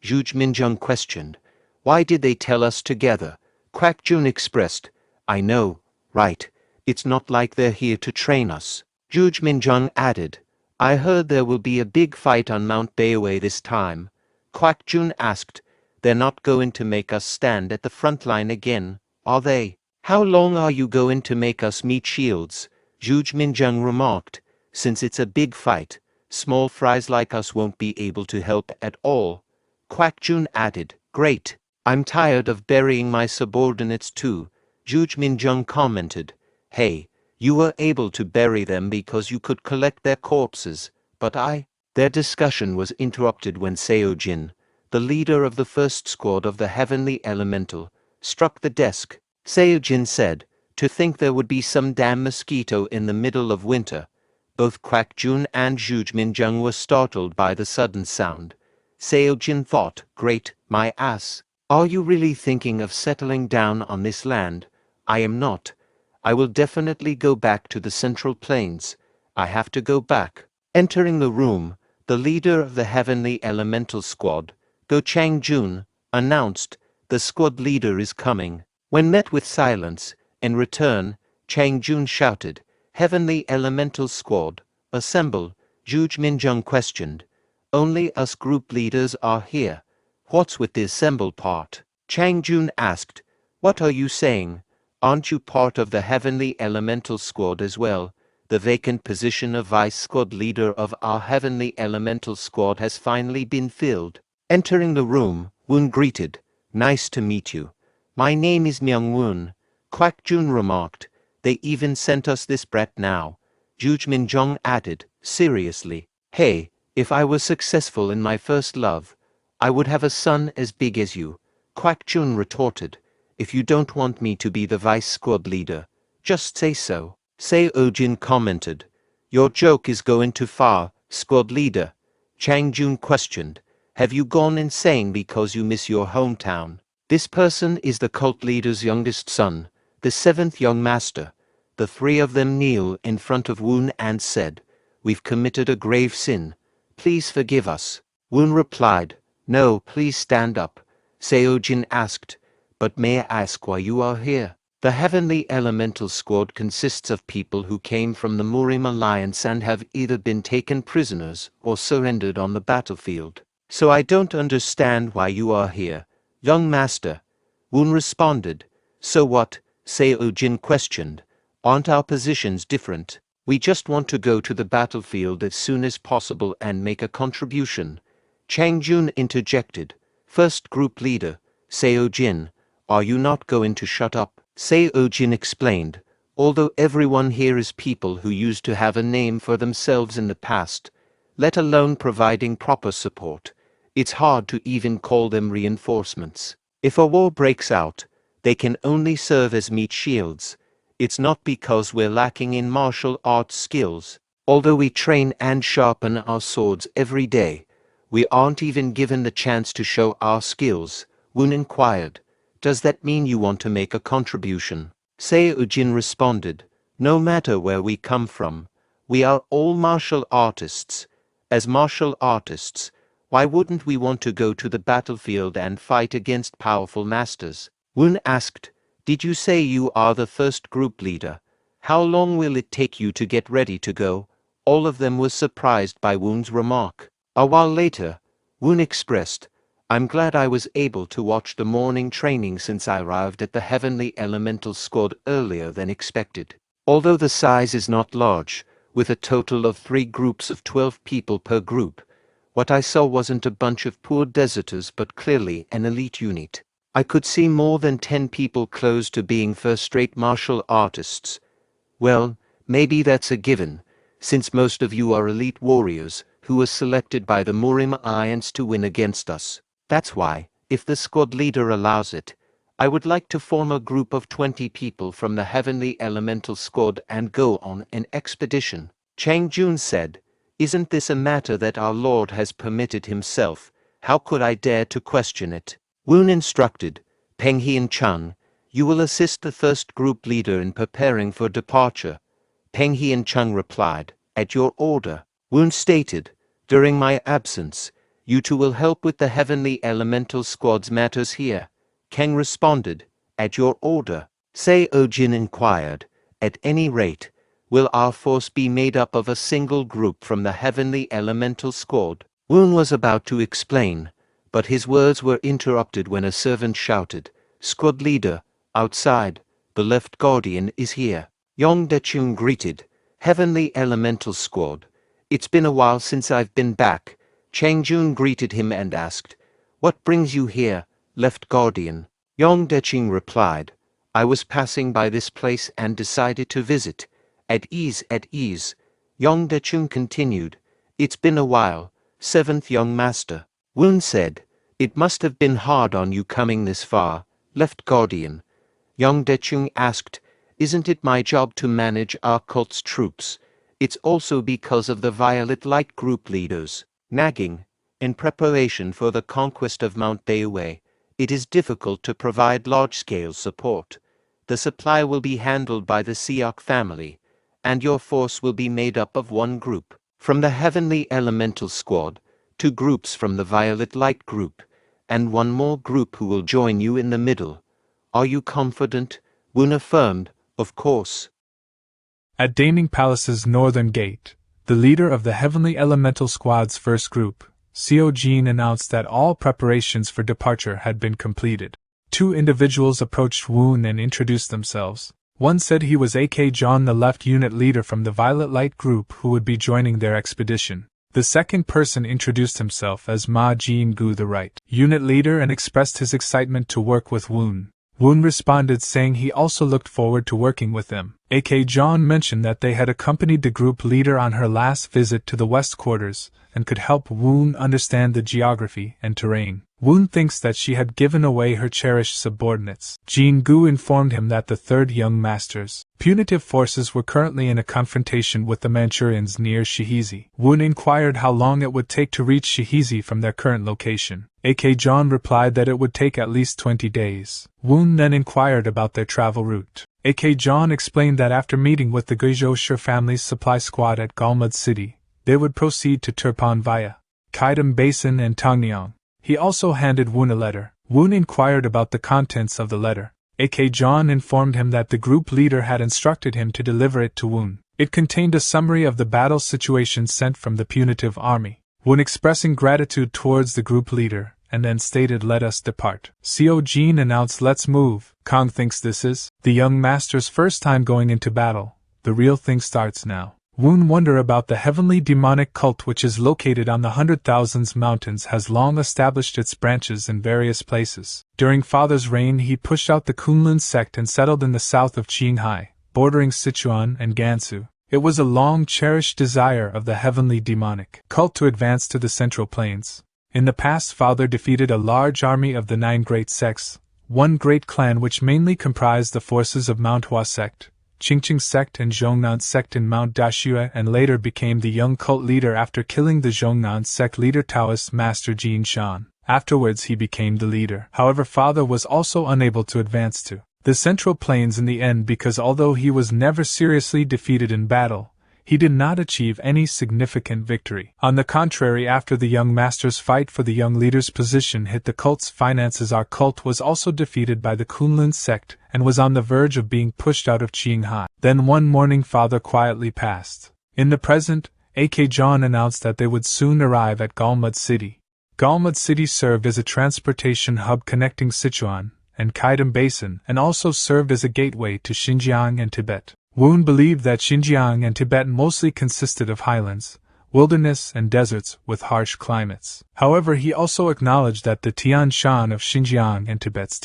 Zhuge Minjung questioned, why did they tell us together? Quack Jun expressed, I know, right. It's not like they're here to train us. Zhuge Minjung added, I heard there will be a big fight on Mount Bayway this time. Quack Jun asked, they're not going to make us stand at the front line again, are they? How long are you going to make us meet shields? Zhuge Minjung remarked, since it's a big fight, small fries like us won't be able to help at all. Quack Jun added, great. I'm tired of burying my subordinates too. Zhuge Minjung commented, hey, you were able to bury them because you could collect their corpses, but I... Their discussion was interrupted when Seo Jin, the leader of the first squad of the Heavenly Elemental, struck the desk. Seo Jin said, to think there would be some damn mosquito in the middle of winter. Both Quack Jun and Zhuge Minjung were startled by the sudden sound. Seo Jin thought, great, my ass. Are you really thinking of settling down on this land? I am not. I will definitely go back to the Central Plains. I have to go back. Entering the room, the leader of the Heavenly Elemental Squad, Go Chang Jun, announced, the squad leader is coming. When met with silence, in return, Chang Jun shouted, Heavenly Elemental Squad, assemble. Zhuge Minjung questioned, only us group leaders are here. What's with the assemble part? Chang Jun asked, what are you saying? Aren't you part of the Heavenly Elemental Squad as well? The vacant position of Vice Squad Leader of our Heavenly Elemental Squad has finally been filled. Entering the room, Woon greeted. Nice to meet you. My name is Myung-woon. Kwak Jun remarked. They even sent us this brat now. Juj Min-jong added, seriously. Hey, if I was successful in my first love, I would have a son as big as you. Kwak Jun retorted. If you don't want me to be the vice squad leader, just say so. Seo-jin commented. Your joke is going too far, squad leader. Chang Jun questioned. Have you gone insane because you miss your hometown? This person is the cult leader's youngest son, the seventh young master. The three of them kneel in front of Woon and said, We've committed a grave sin. Please forgive us. Woon replied, No, please stand up. Seo-jin asked, But may I ask why you are here? The Heavenly Elemental Squad consists of people who came from the Murim Alliance and have either been taken prisoners or surrendered on the battlefield. So I don't understand why you are here, young master. Woon responded. So what? Seo-jin questioned. Aren't our positions different? We just want to go to the battlefield as soon as possible and make a contribution. Chang Jun interjected. First group leader, Seo-jin, are you not going to shut up? Seo-jin explained. Although everyone here is people who used to have a name for themselves in the past, let alone providing proper support, it's hard to even call them reinforcements. If a war breaks out, they can only serve as meat shields. It's not because we're lacking in martial arts skills. Although we train and sharpen our swords every day, we aren't even given the chance to show our skills. Woon inquired. Does that mean you want to make a contribution? Seo-jin responded. No matter where we come from, we are all martial artists. As martial artists, why wouldn't we want to go to the battlefield and fight against powerful masters? Woon asked. Did you say you are the first group leader? How long will it take you to get ready to go? All of them were surprised by Woon's remark. A while later, Woon expressed, I'm glad I was able to watch the morning training since I arrived at the Heavenly Elemental Squad earlier than expected. Although the size is not large, with a total of 3 groups of 12 people per group, what I saw wasn't a bunch of poor deserters but clearly an elite unit. I could see more than 10 people close to being first-rate martial artists. Well, maybe that's a given, since most of you are elite warriors who were selected by the Murim Alliance to win against us. That's why, if the squad leader allows it, I would like to form a group of 20 people from the Heavenly Elemental Squad and go on an expedition. Chang Jun said, Isn't this a matter that our Lord has permitted himself? How could I dare to question it? Woon instructed, Peng Hien-chung, you will assist the first group leader in preparing for departure. Peng Hien-chung replied, At your order. Woon stated, During my absence, you two will help with the Heavenly Elemental Squad's matters here. Kang responded, At your order. Seo-jin inquired, At any rate, will our force be made up of a single group from the Heavenly Elemental Squad? Woon was about to explain, but his words were interrupted when a servant shouted, Squad leader, outside, the left guardian is here. Yong Dechung greeted, Heavenly Elemental Squad. It's been a while since I've been back. Chang Jun greeted him and asked, What brings you here, left guardian? Yong Dechung replied, I was passing by this place and decided to visit. At ease, at ease. Yong Dechung continued, It's been a while, seventh young master. Woon said, It must have been hard on you coming this far, left guardian. Yong Dechung asked, Isn't it my job to manage our cult's troops? It's also because of the Violet Light group leaders. Nagging. In preparation for the conquest of Mount Daewei, it is difficult to provide large-scale support. The supply will be handled by the Seok family, and your force will be made up of 1 group from the Heavenly Elemental Squad, 2 groups from the Violet Light group, and 1 more group who will join you in the middle. Are you confident? Woon affirmed, Of course. At Daeming Palace's northern gate, the leader of the Heavenly Elemental Squad's first group, Seo-jin announced that all preparations for departure had been completed. Two individuals approached Woon and introduced themselves. One said he was A.K. John, the left unit leader from the Violet Light group who would be joining their expedition. The second person introduced himself as Ma Jin-gu, the right unit leader, and expressed his excitement to work with Woon. Woon responded saying he also looked forward to working with them. A.K. John mentioned that they had accompanied the group leader on her last visit to the West Quarters and could help Woon understand the geography and terrain. Woon thinks that she had given away her cherished subordinates. Jin-gu informed him that the third young master's punitive forces were currently in a confrontation with the Manchurians near Shihizi. Woon inquired how long it would take to reach Shihizi from their current location. A.K. John replied that it would take at least 20 days. Woon then inquired about their travel route. A.K. John explained that after meeting with the Guizhou family's supply squad at Galmud City, they would proceed to Turpan via Kaidam Basin and Tongnyang. He also handed Woon a letter. Woon inquired about the contents of the letter. A.K. John informed him that the group leader had instructed him to deliver it to Woon. It contained a summary of the battle situation sent from the punitive army. Woon expressing gratitude towards the group leader, and then stated, "Let us depart." Seo Jin announced, "Let's move." Kong thinks this is the young master's first time going into battle. The real thing starts now. Woon wonder about the heavenly demonic cult, which is located on the 100,000s mountains, has long established its branches in various places. During father's reign he pushed out the Kunlun sect and settled in the south of Qinghai, bordering Sichuan and Gansu. It was a long cherished desire of the heavenly demonic cult to advance to the Central Plains. In the past, father defeated a large army of the 9 great sects, one great clan which mainly comprised the forces of Manhwa sect, Qingqing sect and Zhongnan sect in Mount Dashue, and later became the young cult leader after killing the Zhongnan sect leader Taoist master Jin Shan. Afterwards he became the leader. However, father was also unable to advance to the Central Plains in the end because although he was never seriously defeated in battle, he did not achieve any significant victory. On the contrary, after the young master's fight for the young leader's position hit the cult's finances, our cult was also defeated by the Kunlun sect and was on the verge of being pushed out of Qinghai. Then one morning father quietly passed. In the present, A.K. John announced that they would soon arrive at Galmud City. Galmud City served as a transportation hub connecting Sichuan and Kaidam Basin and also served as a gateway to Xinjiang and Tibet. Woon believed that Xinjiang and Tibet mostly consisted of highlands, wilderness, and deserts with harsh climates. However, he also acknowledged that the Tian Shan of Xinjiang and Tibet's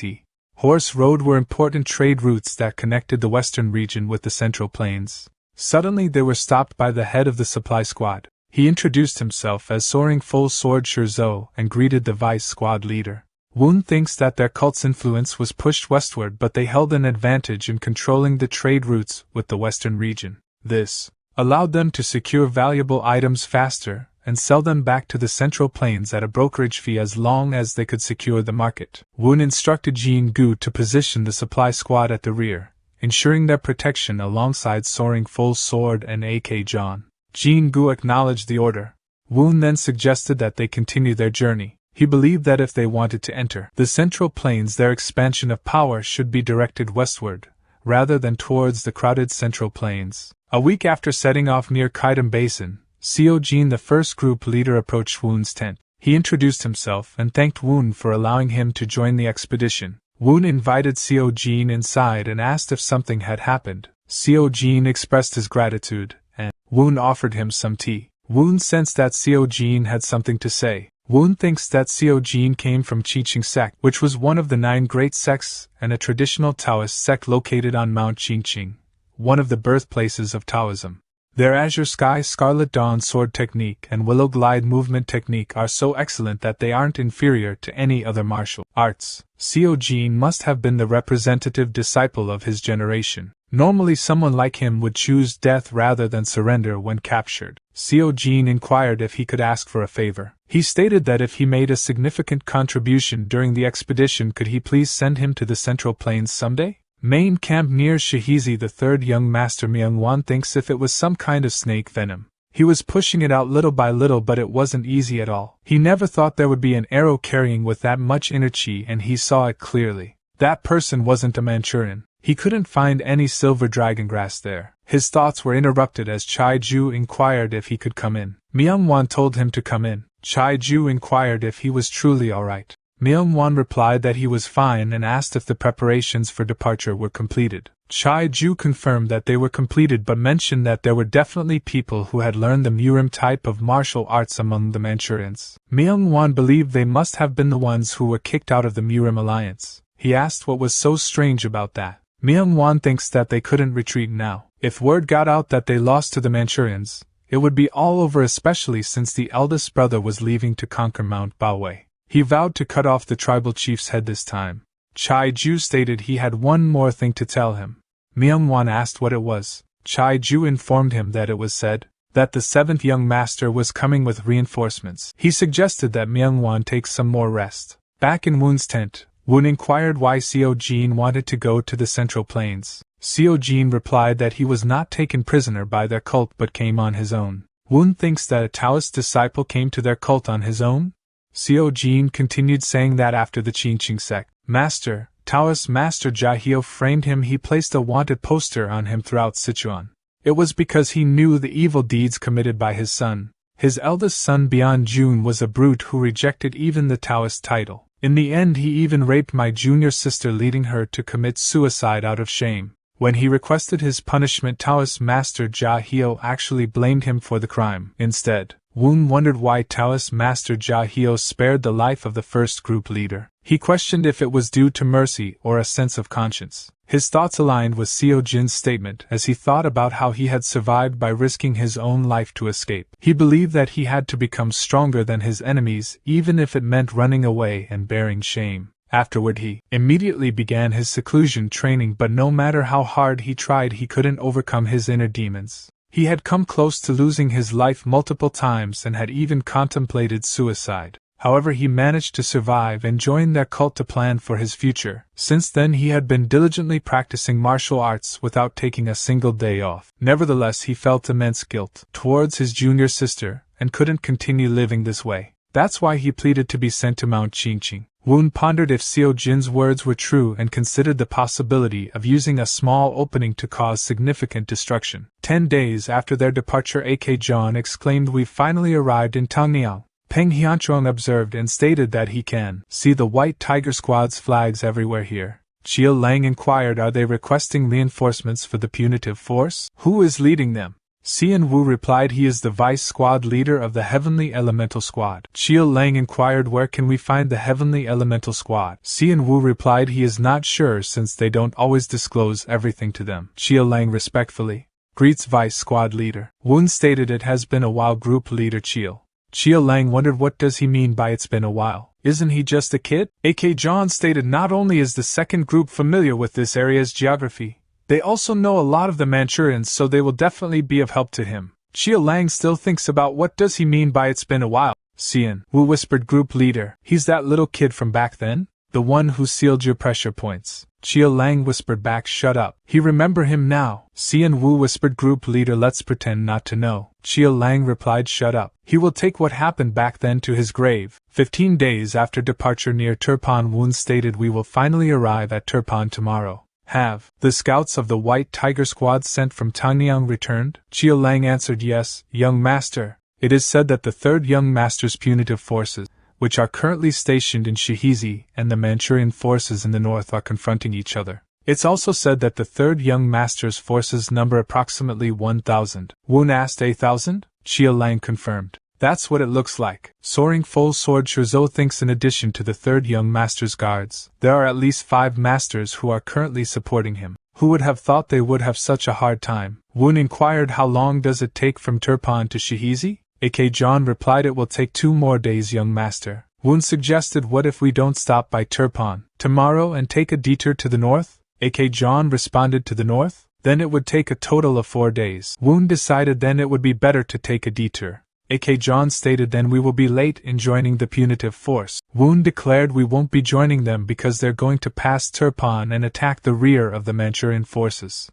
Horse Road were important trade routes that connected the western region with the Central Plains. Suddenly they were stopped by the head of the supply squad. He introduced himself as Soaring Full Sword Shizhou and greeted the vice squad leader. Woon thinks that their cult's influence was pushed westward, but they held an advantage in controlling the trade routes with the western region. This allowed them to secure valuable items faster and sell them back to the Central Plains at a brokerage fee as long as they could secure the market. Woon instructed Jin-gu to position the supply squad at the rear, ensuring their protection alongside Soaring Full Sword and A.K. John. Jin-gu acknowledged the order. Woon then suggested that they continue their journey. He believed that if they wanted to enter the Central Plains, their expansion of power should be directed westward, rather than towards the crowded Central Plains. A week after setting off near Kaidam Basin, Seo Jin, the first group leader, approached Woon's tent. He introduced himself and thanked Woon for allowing him to join the expedition. Woon invited Seo Jin inside and asked if something had happened. Seo Jin expressed his gratitude, and Woon offered him some tea. Woon sensed that Seo Jin had something to say. Woon thinks that Seo Jin came from Qingqing sect, which was one of the 9 great sects and a traditional Taoist sect located on Mount Qingqing, one of the birthplaces of Taoism. Their Azure Sky Scarlet Dawn sword technique and Willow Glide movement technique are so excellent that they aren't inferior to any other martial arts. Seo Jin must have been the representative disciple of his generation. Normally someone like him would choose death rather than surrender when captured. Seo Jin inquired if he could ask for a favor. He stated that if he made a significant contribution during the expedition, could he please send him to the Central Plains someday? Main camp near Shihizi. The third young master Myung-won thinks if it was some kind of snake venom. He was pushing it out little by little, but it wasn't easy at all. He never thought there would be an arrow carrying with that much inner chi, and he saw it clearly. That person wasn't a Manchurian. He couldn't find any silver dragon grass there. His thoughts were interrupted as Chai-ju inquired if he could come in. Myung-won told him to come in. Chai-ju inquired if he was truly alright. Myung-won replied that he was fine and asked if the preparations for departure were completed. Chai-ju confirmed that they were completed but mentioned that there were definitely people who had learned the Murim type of martial arts among the Manchurians. Myung-won believed they must have been the ones who were kicked out of the Murim alliance. He asked what was so strange about that. Myung-won thinks that they couldn't retreat now. If word got out that they lost to the Manchurians, it would be all over, especially since the eldest brother was leaving to conquer Mount Baowei. He vowed to cut off the tribal chief's head this time. Chai-ju stated he had one more thing to tell him. Myung-won asked what it was. Chai-ju informed him that it was said that the 7th young master was coming with reinforcements. He suggested that Myung-won take some more rest. Back in Woon's tent, Woon inquired why Seo-jin wanted to go to the Central Plains. Seo-jin replied that he was not taken prisoner by their cult but came on his own. Woon thinks that a Taoist disciple came to their cult on his own? Seo-jin continued saying that after the Qingqing sect master, Taoist Master Yahello framed him, he placed a wanted poster on him throughout Sichuan. It was because he knew the evil deeds committed by his son. His eldest son Beyond Jun was a brute who rejected even the Taoist title. In the end he even raped my junior sister, leading her to commit suicide out of shame. When he requested his punishment, Taoist Master Yahello actually blamed him for the crime. Instead, Woon wondered why Taoist Master Yahello spared the life of the first group leader. He questioned if it was due to mercy or a sense of conscience. His thoughts aligned with Seo-jin's statement as he thought about how he had survived by risking his own life to escape. He believed that he had to become stronger than his enemies, even if it meant running away and bearing shame. Afterward he immediately began his seclusion training, but no matter how hard he tried he couldn't overcome his inner demons. He had come close to losing his life multiple times and had even contemplated suicide. However, he managed to survive and joined their cult to plan for his future. Since then he had been diligently practicing martial arts without taking a single day off. Nevertheless, he felt immense guilt towards his junior sister and couldn't continue living this way. That's why he pleaded to be sent to Mount Qingqing. Woon pondered if Seo-jin's words were true and considered the possibility of using a small opening to cause significant destruction. 10 days after their departure, A.K. John exclaimed, "We've finally arrived in Tangniao." Peng Hyunchong observed and stated that he can see the White Tiger Squad's flags everywhere here. Chia Lang inquired, are they requesting reinforcements for the punitive force? Who is leading them? Xian Wu replied he is the vice squad leader of the Heavenly Elemental Squad. Chia Lang inquired, where can we find the Heavenly Elemental Squad? Xian Wu replied he is not sure since they don't always disclose everything to them. Chia Lang respectfully greets vice squad leader. Woon stated it has been a while. Group leader Chia Lang wondered what does he mean by it's been a while. Isn't he just a kid? A.K. John stated not only is the second group familiar with this area's geography, they also know a lot of the Manchurians, so they will definitely be of help to him. Chia Lang still thinks about what does he mean by it's been a while. Xian Wu whispered, group leader, he's that little kid from back then? The one who sealed your pressure points. Chia Lang whispered back, shut up. He remember him now. Xian Wu whispered, group leader, let's pretend not to know. Chia Lang replied, shut up. He will take what happened back then to his grave. 15 days after departure near Turpan, Woon stated we will finally arrive at Turpan tomorrow. Have the scouts of the White Tiger Squad sent from Tangniang returned? Chia Lang answered, yes, young master. It is said that the third young master's punitive forces, which are currently stationed in Shihizi, and the Manchurian forces in the north are confronting each other. It's also said that the third young master's forces number approximately 1,000. Woon asked, 1,000? Chia Lang confirmed. That's what it looks like. Soaring full sword Shizou thinks in addition to the third young master's guards, there are at least 5 masters who are currently supporting him. Who would have thought they would have such a hard time? Woon inquired, how long does it take from Turpan to Shihizi? A.K. John replied, it will take 2 more days, young master. Woon suggested, what if we don't stop by Turpan tomorrow and take a detour to the north? A.K. John responded, to the north? Then it would take a total of 4 days. Woon decided then it would be better to take a detour. A.K. John stated, then we will be late in joining the punitive force. Woon declared, we won't be joining them because they're going to pass Turpan and attack the rear of the Manchurian forces.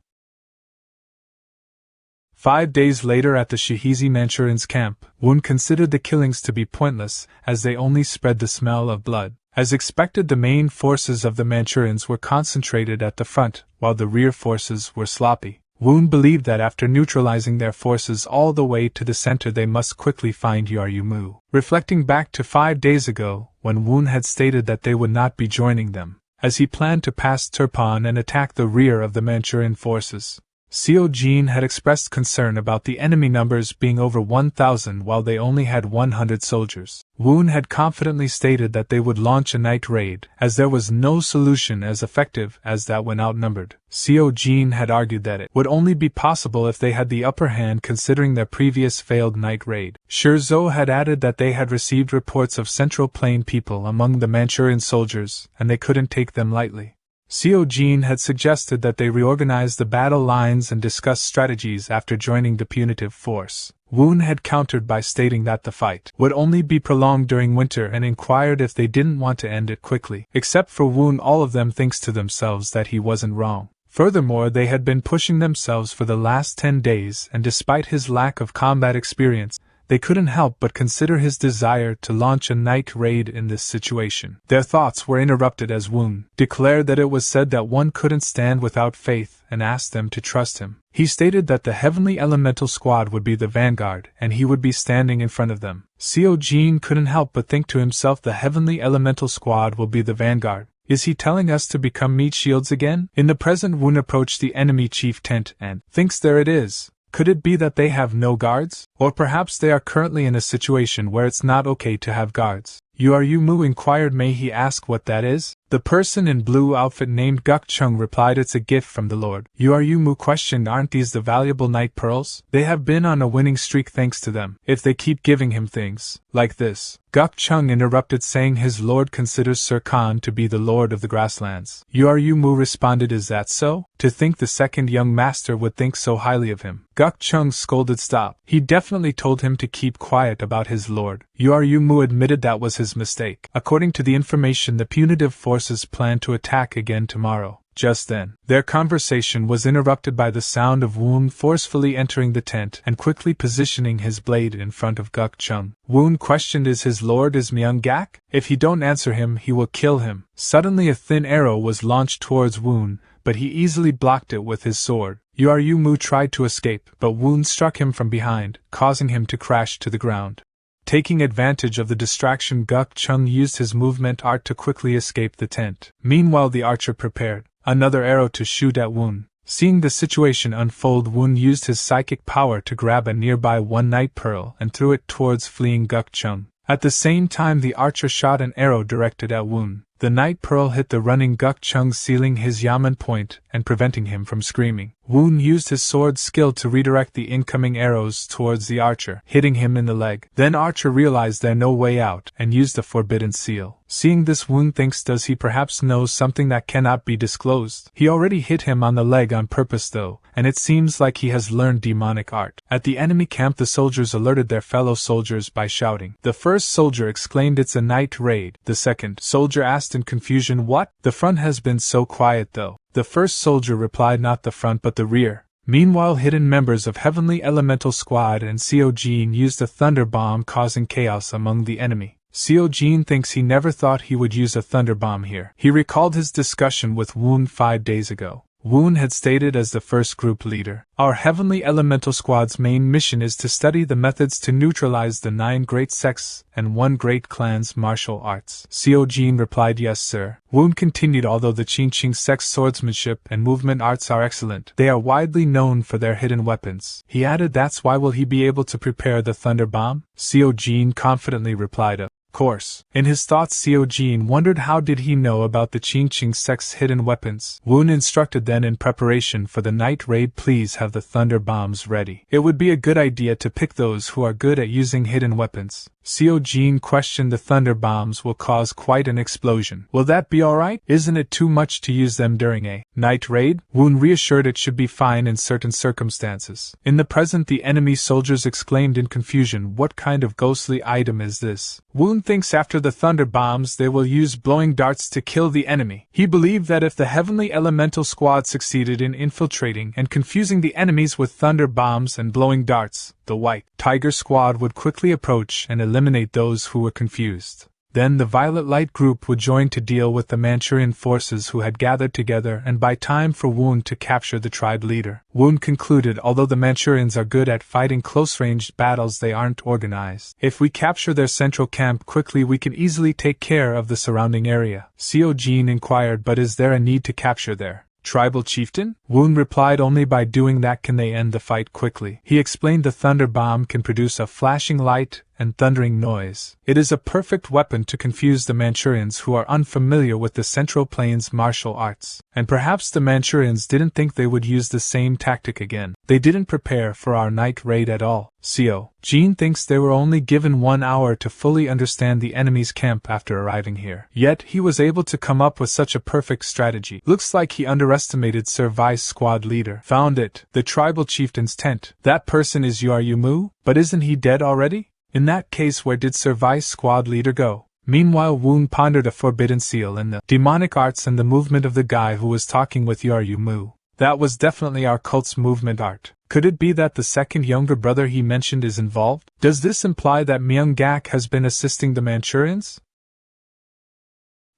5 days later at the Shihizi Manchurians' camp, Woon considered the killings to be pointless, as they only spread the smell of blood. As expected, the main forces of the Manchurians were concentrated at the front, while the rear forces were sloppy. Woon believed that after neutralizing their forces all the way to the center they must quickly find Mu. Reflecting back to 5 days ago, when Woon had stated that they would not be joining them, as he planned to pass Turpan and attack the rear of the Manchurian forces. Seo Jin had expressed concern about the enemy numbers being over 1,000 while they only had 100 soldiers. Woon had confidently stated that they would launch a night raid, as there was no solution as effective as that when outnumbered. Seo Jin had argued that it would only be possible if they had the upper hand considering their previous failed night raid. Shizhou had added that they had received reports of Central Plain people among the Manchurian soldiers, and they couldn't take them lightly. Seo Jin had suggested that they reorganize the battle lines and discuss strategies after joining the punitive force. Woon had countered by stating that the fight would only be prolonged during winter and inquired if they didn't want to end it quickly. Except for Woon, all of them thinks to themselves that he wasn't wrong. Furthermore, they had been pushing themselves for the last 10 days, and despite his lack of combat experience, they couldn't help but consider his desire to launch a night raid in this situation. Their thoughts were interrupted as Woon declared that it was said that one couldn't stand without faith and asked them to trust him. He stated that the Heavenly Elemental Squad would be the vanguard and he would be standing in front of them. Seo Jin couldn't help but think to himself, the Heavenly Elemental Squad will be the vanguard. Is he telling us to become meat shields again? In the present, Woon approached the enemy chief tent and thinks there it is. Could it be that they have no guards? Or perhaps they are currently in a situation where it's not okay to have guards. Mu inquired, may he ask what that is? The person in blue outfit named Guk Chung replied, it's a gift from the Lord. Mu questioned, aren't these the valuable night pearls? They have been on a winning streak thanks to them. If they keep giving him things like this. Guk Chung interrupted, saying his lord considers Sir Khan to be the lord of the grasslands. Mu responded, is that so? To think the second young master would think so highly of him. Guk Chung scolded, stop. He definitely told him to keep quiet about his lord. Mu admitted that was his mistake. According to the information, the punitive forces plan to attack again tomorrow. Just then, their conversation was interrupted by the sound of Woon forcefully entering the tent and quickly positioning his blade in front of Guk Chung. Woon questioned, is his lord is Myung-gak? If he don't answer him, he will kill him. Suddenly a thin arrow was launched towards Woon, but he easily blocked it with his sword. Mu tried to escape, but Woon struck him from behind, causing him to crash to the ground. Taking advantage of the distraction, Guk Chung used his movement art to quickly escape the tent. Meanwhile, the archer prepared another arrow to shoot at Woon. Seeing the situation unfold, Woon used his psychic power to grab a nearby one night pearl and threw it towards fleeing Guk Chung. At the same time, the archer shot an arrow directed at Woon. The night pearl hit the running Guk Chung, sealing his yamen point and preventing him from screaming. Woon used his sword skill to redirect the incoming arrows towards the archer, hitting him in the leg. Then archer realized there no way out and used the forbidden seal. Seeing this, Woon thinks, does he perhaps know something that cannot be disclosed? He already hit him on the leg on purpose though, and it seems like he has learned demonic art. At the enemy camp, the soldiers alerted their fellow soldiers by shouting. The first soldier exclaimed, it's a night raid. The second soldier asked in confusion, what? The front has been so quiet though. The first soldier replied, not the front but the rear. Meanwhile, hidden members of Heavenly Elemental Squad and Seo Jin used a thunder bomb, causing chaos among the enemy. Seo Jin thinks he never thought he would use a thunder bomb here. He recalled his discussion with Woon 5 days ago. Woon had stated as the first group leader, our Heavenly Elemental Squad's main mission is to study the methods to neutralize the 9 great sects and 1 great clan's martial arts. Seo Jin replied, yes sir. Woon continued, although the Qingqing sect's swordsmanship and movement arts are excellent, they are widely known for their hidden weapons. He added, that's why will he be able to prepare the thunder bomb? Seo Jin confidently replied, of course. In his thoughts, Seo Jin wondered how did he know about the Qingqing sect's hidden weapons. Woon instructed then, in preparation for the night raid, please have the thunder bombs ready. It would be a good idea to pick those who are good at using hidden weapons. Seo Jin questioned, the thunder bombs will cause quite an explosion. Will that be alright? Isn't it too much to use them during a night raid? Woon reassured it should be fine in certain circumstances. In the present, the enemy soldiers exclaimed in confusion, what kind of ghostly item is this? Woon thinks after the thunder bombs they will use blowing darts to kill the enemy. He believed that if the Heavenly Elemental Squad succeeded in infiltrating and confusing the enemies with thunder bombs and blowing darts, the White Tiger Squad would quickly approach and eliminate those who were confused. Then the Violet Light group would join to deal with the Manchurian forces who had gathered together and buy time for Woon to capture the tribe leader. Woon concluded although the Manchurians are good at fighting close-ranged battles, they aren't organized. If we capture their central camp quickly, we can easily take care of the surrounding area. Seo Jin inquired, but is there a need to capture their tribal chieftain? Woon replied, only by doing that can they end the fight quickly. He explained the thunder bomb can produce a flashing light and thundering noise. It is a perfect weapon to confuse the Manchurians who are unfamiliar with the Central Plains martial arts. And perhaps the Manchurians didn't think they would use the same tactic again. They didn't prepare for our night raid at all. Seo Jin thinks they were only given 1 hour to fully understand the enemy's camp after arriving here. Yet he was able to come up with such a perfect strategy. Looks like he underestimated Sir Vice squad leader. Found it. The tribal chieftain's tent. That person is Yumu, but isn't he dead already? In that case, where did Sir Vice squad leader go? Meanwhile, Woon pondered a forbidden seal in the demonic arts and the movement of the guy who was talking with Yumu. That was definitely our cult's movement art. Could it be that the second younger brother he mentioned is involved? Does this imply that Myung-gak has been assisting the Manchurians?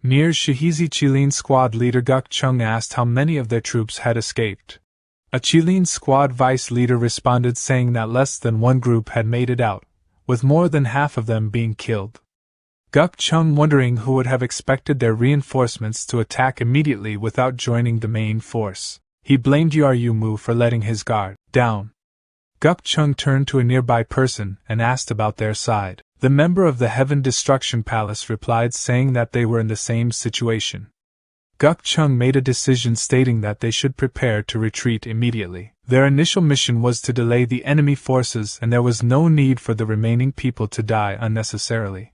Near Shahizi, Chilin squad leader Guk Chung asked how many of their troops had escaped. A Chilin squad vice leader responded saying that less than one group had made it out, with more than half of them being killed. Guk Chung wondering who would have expected their reinforcements to attack immediately without joining the main force. He blamed Yumu for letting his guard down. Guk Chung turned to a nearby person and asked about their side. The member of the Heaven Destruction Palace replied saying that they were in the same situation. Guk Chung made a decision stating that they should prepare to retreat immediately. Their initial mission was to delay the enemy forces and there was no need for the remaining people to die unnecessarily.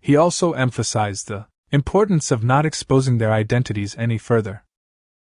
He also emphasized the importance of not exposing their identities any further.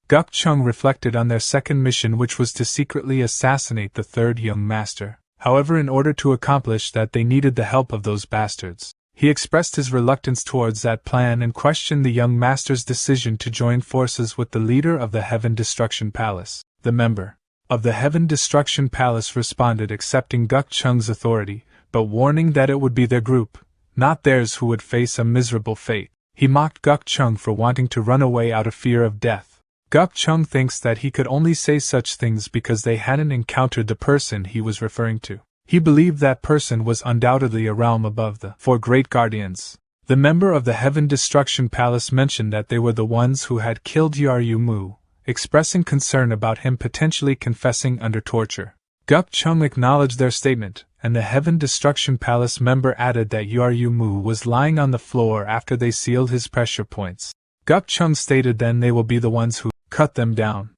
Guk Chung reflected on their second mission, which was to secretly assassinate the third young master. However, in order to accomplish that, they needed the help of those bastards. He expressed his reluctance towards that plan and questioned the young master's decision to join forces with the leader of the Heaven Destruction Palace. The member of the Heaven Destruction Palace responded, accepting Guk Chung's authority, but warning that it would be their group, not theirs, who would face a miserable fate. He mocked Guk Chung for wanting to run away out of fear of death. Guk Chung thinks that he could only say such things because they hadn't encountered the person he was referring to. He believed that person was undoubtedly a realm above the four great guardians. The member of the Heaven Destruction Palace mentioned that they were the ones who had killed Yumu, expressing concern about him potentially confessing under torture. Guk Chung acknowledged their statement, and the Heaven Destruction Palace member added that Yumu was lying on the floor after they sealed his pressure points. Guk Chung stated then they will be the ones who cut them down,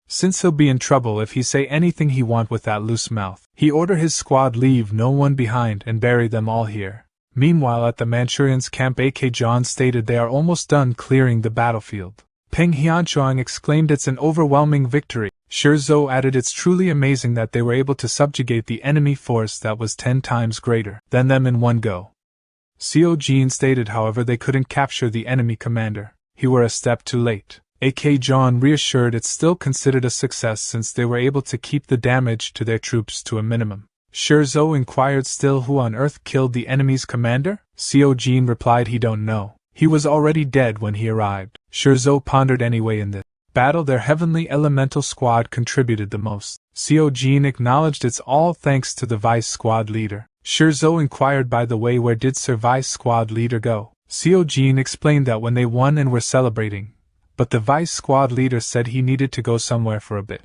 since he'll be in trouble if he say anything he want with that loose mouth. He ordered his squad leave no one behind and bury them all here. Meanwhile, at the Manchurians' camp, AK John stated they are almost done clearing the battlefield. Peng Hyunchuang exclaimed it's an overwhelming victory. Shizhou added it's truly amazing that they were able to subjugate the enemy force that was 10 times greater than them in one go. Seo Jin stated however they couldn't capture the enemy commander. He were a step too late. AK John reassured it's still considered a success since they were able to keep the damage to their troops to a minimum. Shizhou inquired still who on earth killed the enemy's commander? Seo Jin replied he don't know. He was already dead when he arrived. Shizhou pondered anyway in this battle their heavenly elemental squad contributed the most. Seo Jin acknowledged it's all thanks to the vice squad leader. Shizhou inquired by the way where did Sir Vice squad leader go? Seo Jin explained that when they won and were celebrating, but the vice squad leader said he needed to go somewhere for a bit.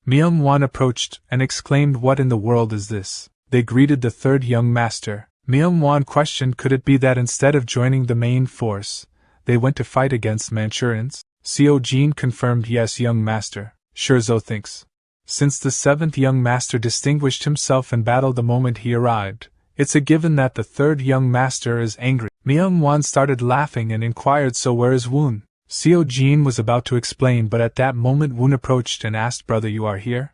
Myung-won approached and exclaimed what in the world is this? They greeted the third young master. Myung-won questioned could it be that instead of joining the main force, they went to fight against Manchurians? Seo Jin confirmed yes young master, Shizhou thinks. Since the seventh young master distinguished himself in battle the moment he arrived, it's a given that the third young master is angry. Myung-won started laughing and inquired so where is Woon? Seo Jin was about to explain but at that moment Woon approached and asked brother you are here?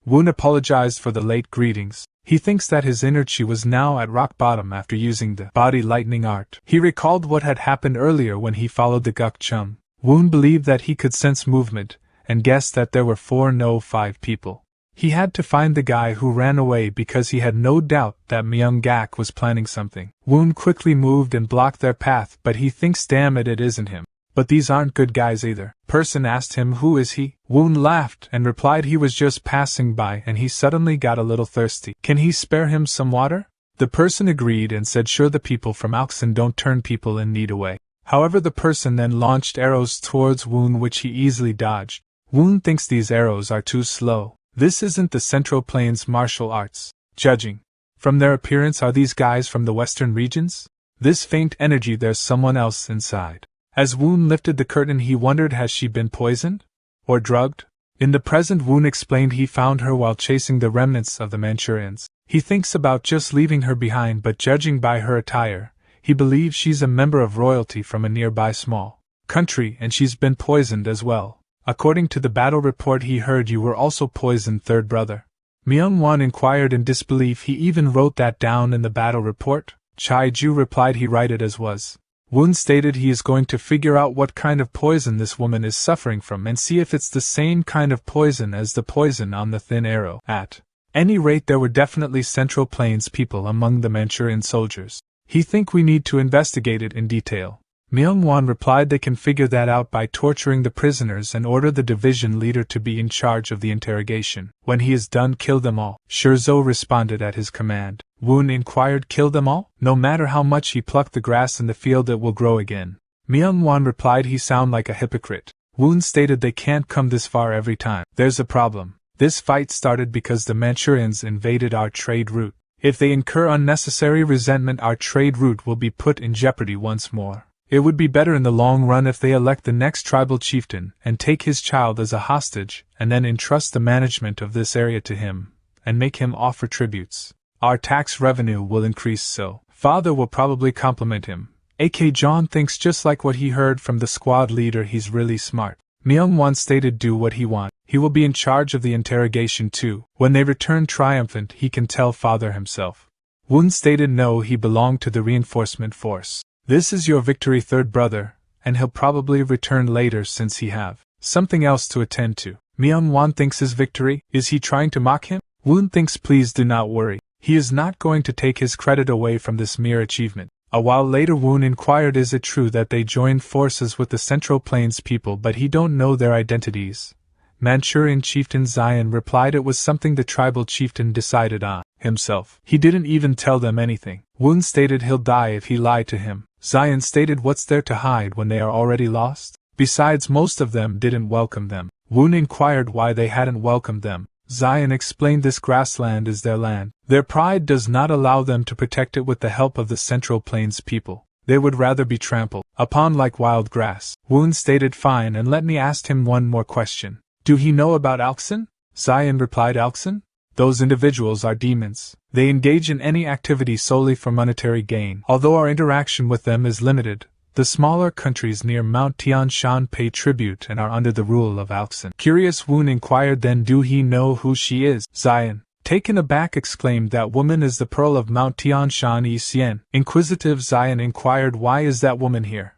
Woon apologized for the late greetings. He thinks that his inner chi was now at rock bottom after using the body lightning art. He recalled what had happened earlier when he followed the Guk Chung. Woon believed that he could sense movement, and guessed that there were 5 people. He had to find the guy who ran away because he had no doubt that Myung-gak was planning something. Woon quickly moved and blocked their path, but he thinks damn it isn't him. But these aren't good guys either. Person asked him who is he. Woon laughed and replied he was just passing by and he suddenly got a little thirsty. Can he spare him some water? The person agreed and said sure, the people from Alxin don't turn people in need away. However, the person then launched arrows towards Woon which he easily dodged. Woon thinks these arrows are too slow. This isn't the Central Plains martial arts. Judging from their appearance, are these guys from the western regions? This faint energy, there's someone else inside. As Woon lifted the curtain, he wondered, has she been poisoned? Or drugged? In the present, Woon explained he found her while chasing the remnants of the Manchurians. He thinks about just leaving her behind, but judging by her attire, he believes she's a member of royalty from a nearby small country and she's been poisoned as well. According to the battle report he heard, you were also poisoned, third brother. Myung-won inquired in disbelief. He even wrote that down in the battle report? Chai-ju replied he write it as was. Woon stated he is going to figure out what kind of poison this woman is suffering from and see if it's the same kind of poison as the poison on the thin arrow. At any rate, there were definitely Central Plains people among the Manchurian soldiers. He think we need to investigate it in detail. Myung-won replied they can figure that out by torturing the prisoners and order the division leader to be in charge of the interrogation. When he is done, kill them all. Shurzo responded at his command. Woon inquired, kill them all? No matter how much he plucked the grass in the field, it will grow again. Myung-won replied he sound like a hypocrite. Woon stated they can't come this far every time. There's a problem. This fight started because the Manchurians invaded our trade route. If they incur unnecessary resentment, our trade route will be put in jeopardy once more. It would be better in the long run if they elect the next tribal chieftain and take his child as a hostage and then entrust the management of this area to him and make him offer tributes. Our tax revenue will increase, so father will probably compliment him. AK John thinks just like what he heard from the squad leader, he's really smart. Myung-won stated do what he want. He will be in charge of the interrogation too. When they return triumphant, he can tell father himself. Woon stated no, he belonged to the reinforcement force. This is your victory, third brother, and he'll probably return later since he have something else to attend to. Myung-won thinks his victory? Is he trying to mock him? Woon thinks please do not worry. He is not going to take his credit away from this mere achievement. A while later, Woon inquired is it true that they joined forces with the Central Plains people but he don't know their identities. Manchurian chieftain Zion replied it was something the tribal chieftain decided on himself. He didn't even tell them anything. Woon stated he'll die if he lied to him. Zion stated what's there to hide when they are already lost? Besides, most of them didn't welcome them. Woon inquired why they hadn't welcomed them. Zion explained this grassland is their land. Their pride does not allow them to protect it with the help of the Central Plains people. They would rather be trampled upon like wild grass. Woon stated fine, and let me ask him one more question. Do he know about Alxin? Zion replied Alxin? Those individuals are demons. They engage in any activity solely for monetary gain. Although our interaction with them is limited, the smaller countries near Mount Tian Shan pay tribute and are under the rule of Alxin. Curious, Woon inquired then do he know who she is? Zion, taken aback, exclaimed that woman is the pearl of Mount Tian Shan Yi Xian. Inquisitive, Zion inquired why is that woman here?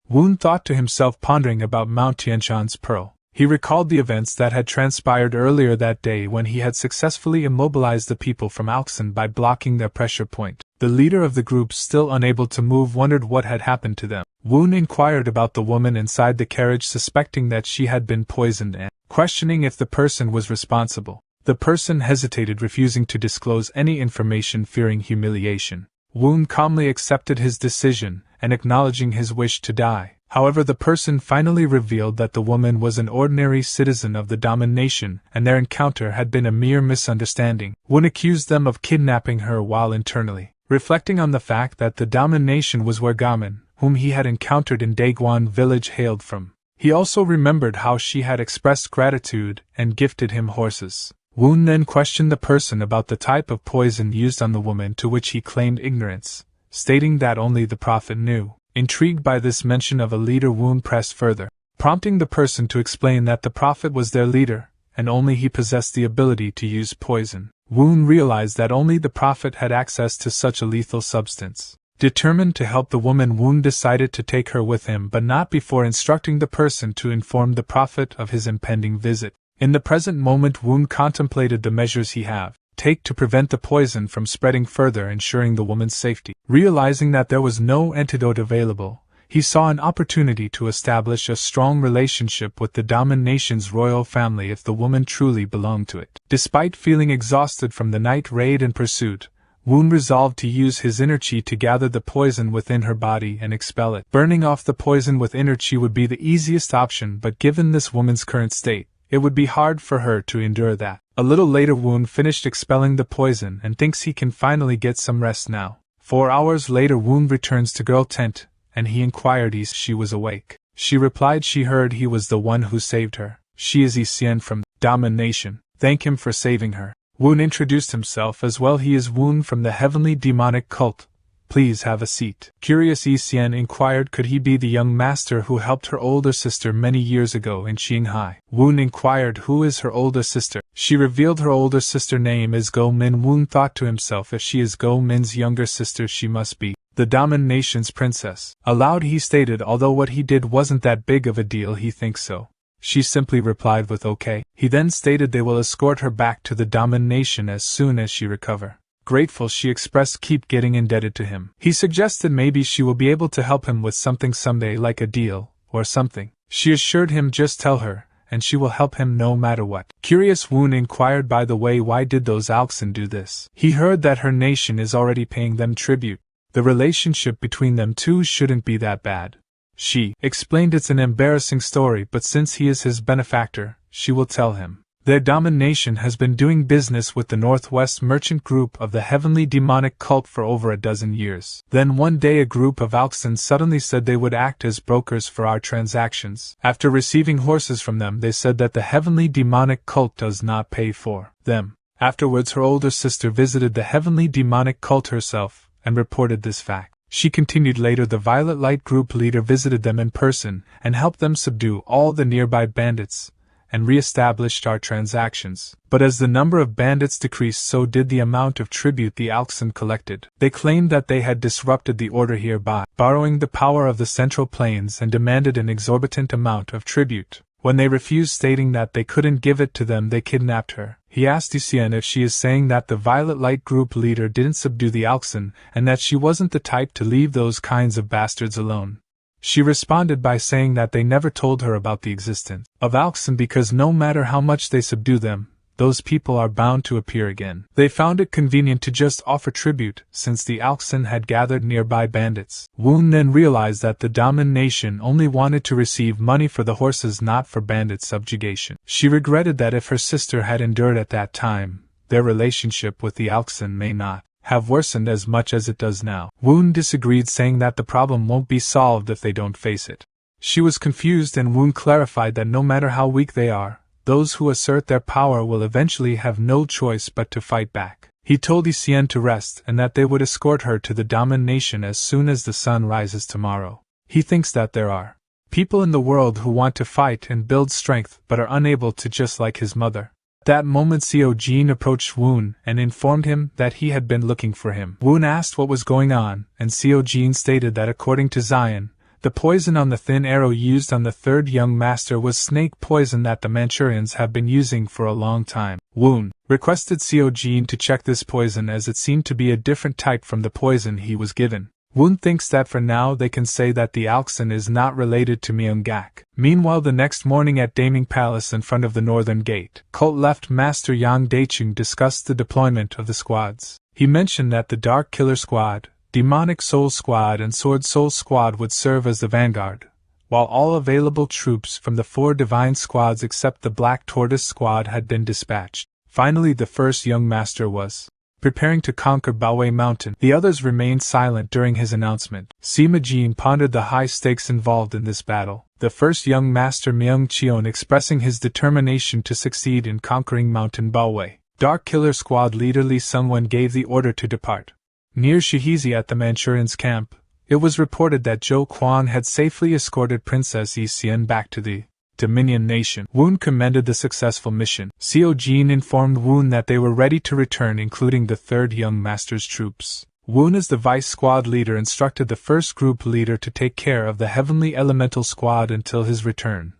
Woon thought to himself, pondering about Mount Tianshan's pearl. He recalled the events that had transpired earlier that day when he had successfully immobilized the people from Alxin by blocking their pressure point. The leader of the group, still unable to move, wondered what had happened to them. Woon inquired about the woman inside the carriage, suspecting that she had been poisoned and questioning if the person was responsible. The person hesitated, refusing to disclose any information, fearing humiliation. Woon calmly accepted his decision and acknowledging his wish to die. However, the person finally revealed that the woman was an ordinary citizen of the Daman nation and their encounter had been a mere misunderstanding. Woon accused them of kidnapping her while internally reflecting on the fact that the Daman nation was where Gaman, whom he had encountered in Daegwon village, hailed from. He also remembered how she had expressed gratitude and gifted him horses. Woon then questioned the person about the type of poison used on the woman, to which he claimed ignorance, stating that only the prophet knew. Intrigued by this mention of a leader, Woon pressed further, prompting the person to explain that the prophet was their leader, and only he possessed the ability to use poison. Woon realized that only the prophet had access to such a lethal substance. Determined to help the woman, Woon decided to take her with him, but not before instructing the person to inform the prophet of his impending visit. In the present moment, Woon contemplated the measures he have take to prevent the poison from spreading further, ensuring the woman's safety. Realizing that there was no antidote available, he saw an opportunity to establish a strong relationship with the Daman nation's royal family if the woman truly belonged to it. Despite feeling exhausted from the night raid and pursuit, Woon resolved to use his inner chi to gather the poison within her body and expel it. Burning off the poison with inner chi would be the easiest option, but given this woman's current state, it would be hard for her to endure that. A little later, Woon finished expelling the poison and thinks he can finally get some rest now. 4 hours later, Woon returns to girl tent, and he inquired if she was awake. She replied she heard he was the one who saved her. She is Xian from Daman Nation. Thank him for saving her. Woon introduced himself as well. He is Woon from the heavenly demonic cult. Please have a seat. Curious, Xian inquired could he be the young master who helped her older sister many years ago in Qinghai. Woon inquired who is her older sister. She revealed her older sister name is Go Min. Woon thought to himself, if she is Go Min's younger sister, she must be the Daman nation's princess. Aloud he stated although what he did wasn't that big of a deal, he thinks so. She simply replied with okay. He then stated they will escort her back to the Daman nation as soon as she recover. Grateful, she expressed keep getting indebted to him. He suggested maybe she will be able to help him with something someday, like a deal, or something. She assured him just tell her, and she will help him no matter what. Curious, Woon inquired by the way why did those Alxin do this? He heard that her nation is already paying them tribute. The relationship between them two shouldn't be that bad. She explained it's an embarrassing story, but since he is his benefactor, she will tell him. Their Daman nation has been doing business with the Northwest Merchant Group of the heavenly demonic cult for over a dozen years. Then one day a group of Alxin suddenly said they would act as brokers for our transactions. After receiving horses from them, they said that the heavenly demonic cult does not pay for them. Afterwards, her older sister visited the heavenly demonic cult herself and reported this fact. She continued later the Violet Light group leader visited them in person and helped them subdue all the nearby bandits and re-established our transactions. But as the number of bandits decreased, so did the amount of tribute the Alxin collected. They claimed that they had disrupted the order here by borrowing the power of the Central Plains and demanded an exorbitant amount of tribute. When they refused, stating that they couldn't give it to them, they kidnapped her. He asked Xian if she is saying that the Violet Light group leader didn't subdue the Alxin and that she wasn't the type to leave those kinds of bastards alone. She responded by saying that they never told her about the existence of Alxin because no matter how much they subdue them, those people are bound to appear again. They found it convenient to just offer tribute, since the Alxin had gathered nearby bandits. Woon then realized that the Daman nation only wanted to receive money for the horses, not for bandit subjugation. She regretted that if her sister had endured at that time, their relationship with the Alxin may not have worsened as much as it does now. Woon disagreed, saying that the problem won't be solved if they don't face it. She was confused, and Woon clarified that no matter how weak they are, those who assert their power will eventually have no choice but to fight back. He told Xian to rest and that they would escort her to the Daman nation as soon as the sun rises tomorrow. He thinks that there are people in the world who want to fight and build strength but are unable to, just like his mother. At that moment, Xiao Jin approached Woon and informed him that he had been looking for him. Woon asked what was going on, and Xiao Jin stated that according to Zion, the poison on the thin arrow used on the third young master was snake poison that the Manchurians have been using for a long time. Woon requested Xiao Jin to check this poison as it seemed to be a different type from the poison he was given. Woon thinks that for now they can say that the Alxin is not related to Myeonggak. Meanwhile, the next morning at Daming Palace in front of the northern gate, Cult Left Master Yang Daichung discussed the deployment of the squads. He mentioned that the Dark Killer Squad, Demonic Soul Squad and Sword Soul Squad would serve as the vanguard, while all available troops from the 4 divine squads except the Black Tortoise Squad had been dispatched. Finally, the first young master was preparing to conquer Baowei Mountain. The others remained silent during his announcement. Sima Jin pondered the high stakes involved in this battle. The first young master Myung Cheon expressing his determination to succeed in conquering Mountain Baowei. Dark Killer Squad leader Lee Sungwon gave the order to depart. Near Shihizi at the Manchurians' camp, it was reported that Zhou Quan had safely escorted Princess Xian back to the Dominion Nation. Woon commended the successful mission. Xiao Jin informed Woon that they were ready to return, including the third young master's troops. Woon, as the vice squad leader, instructed the first group leader to take care of the Heavenly Elemental Squad until his return,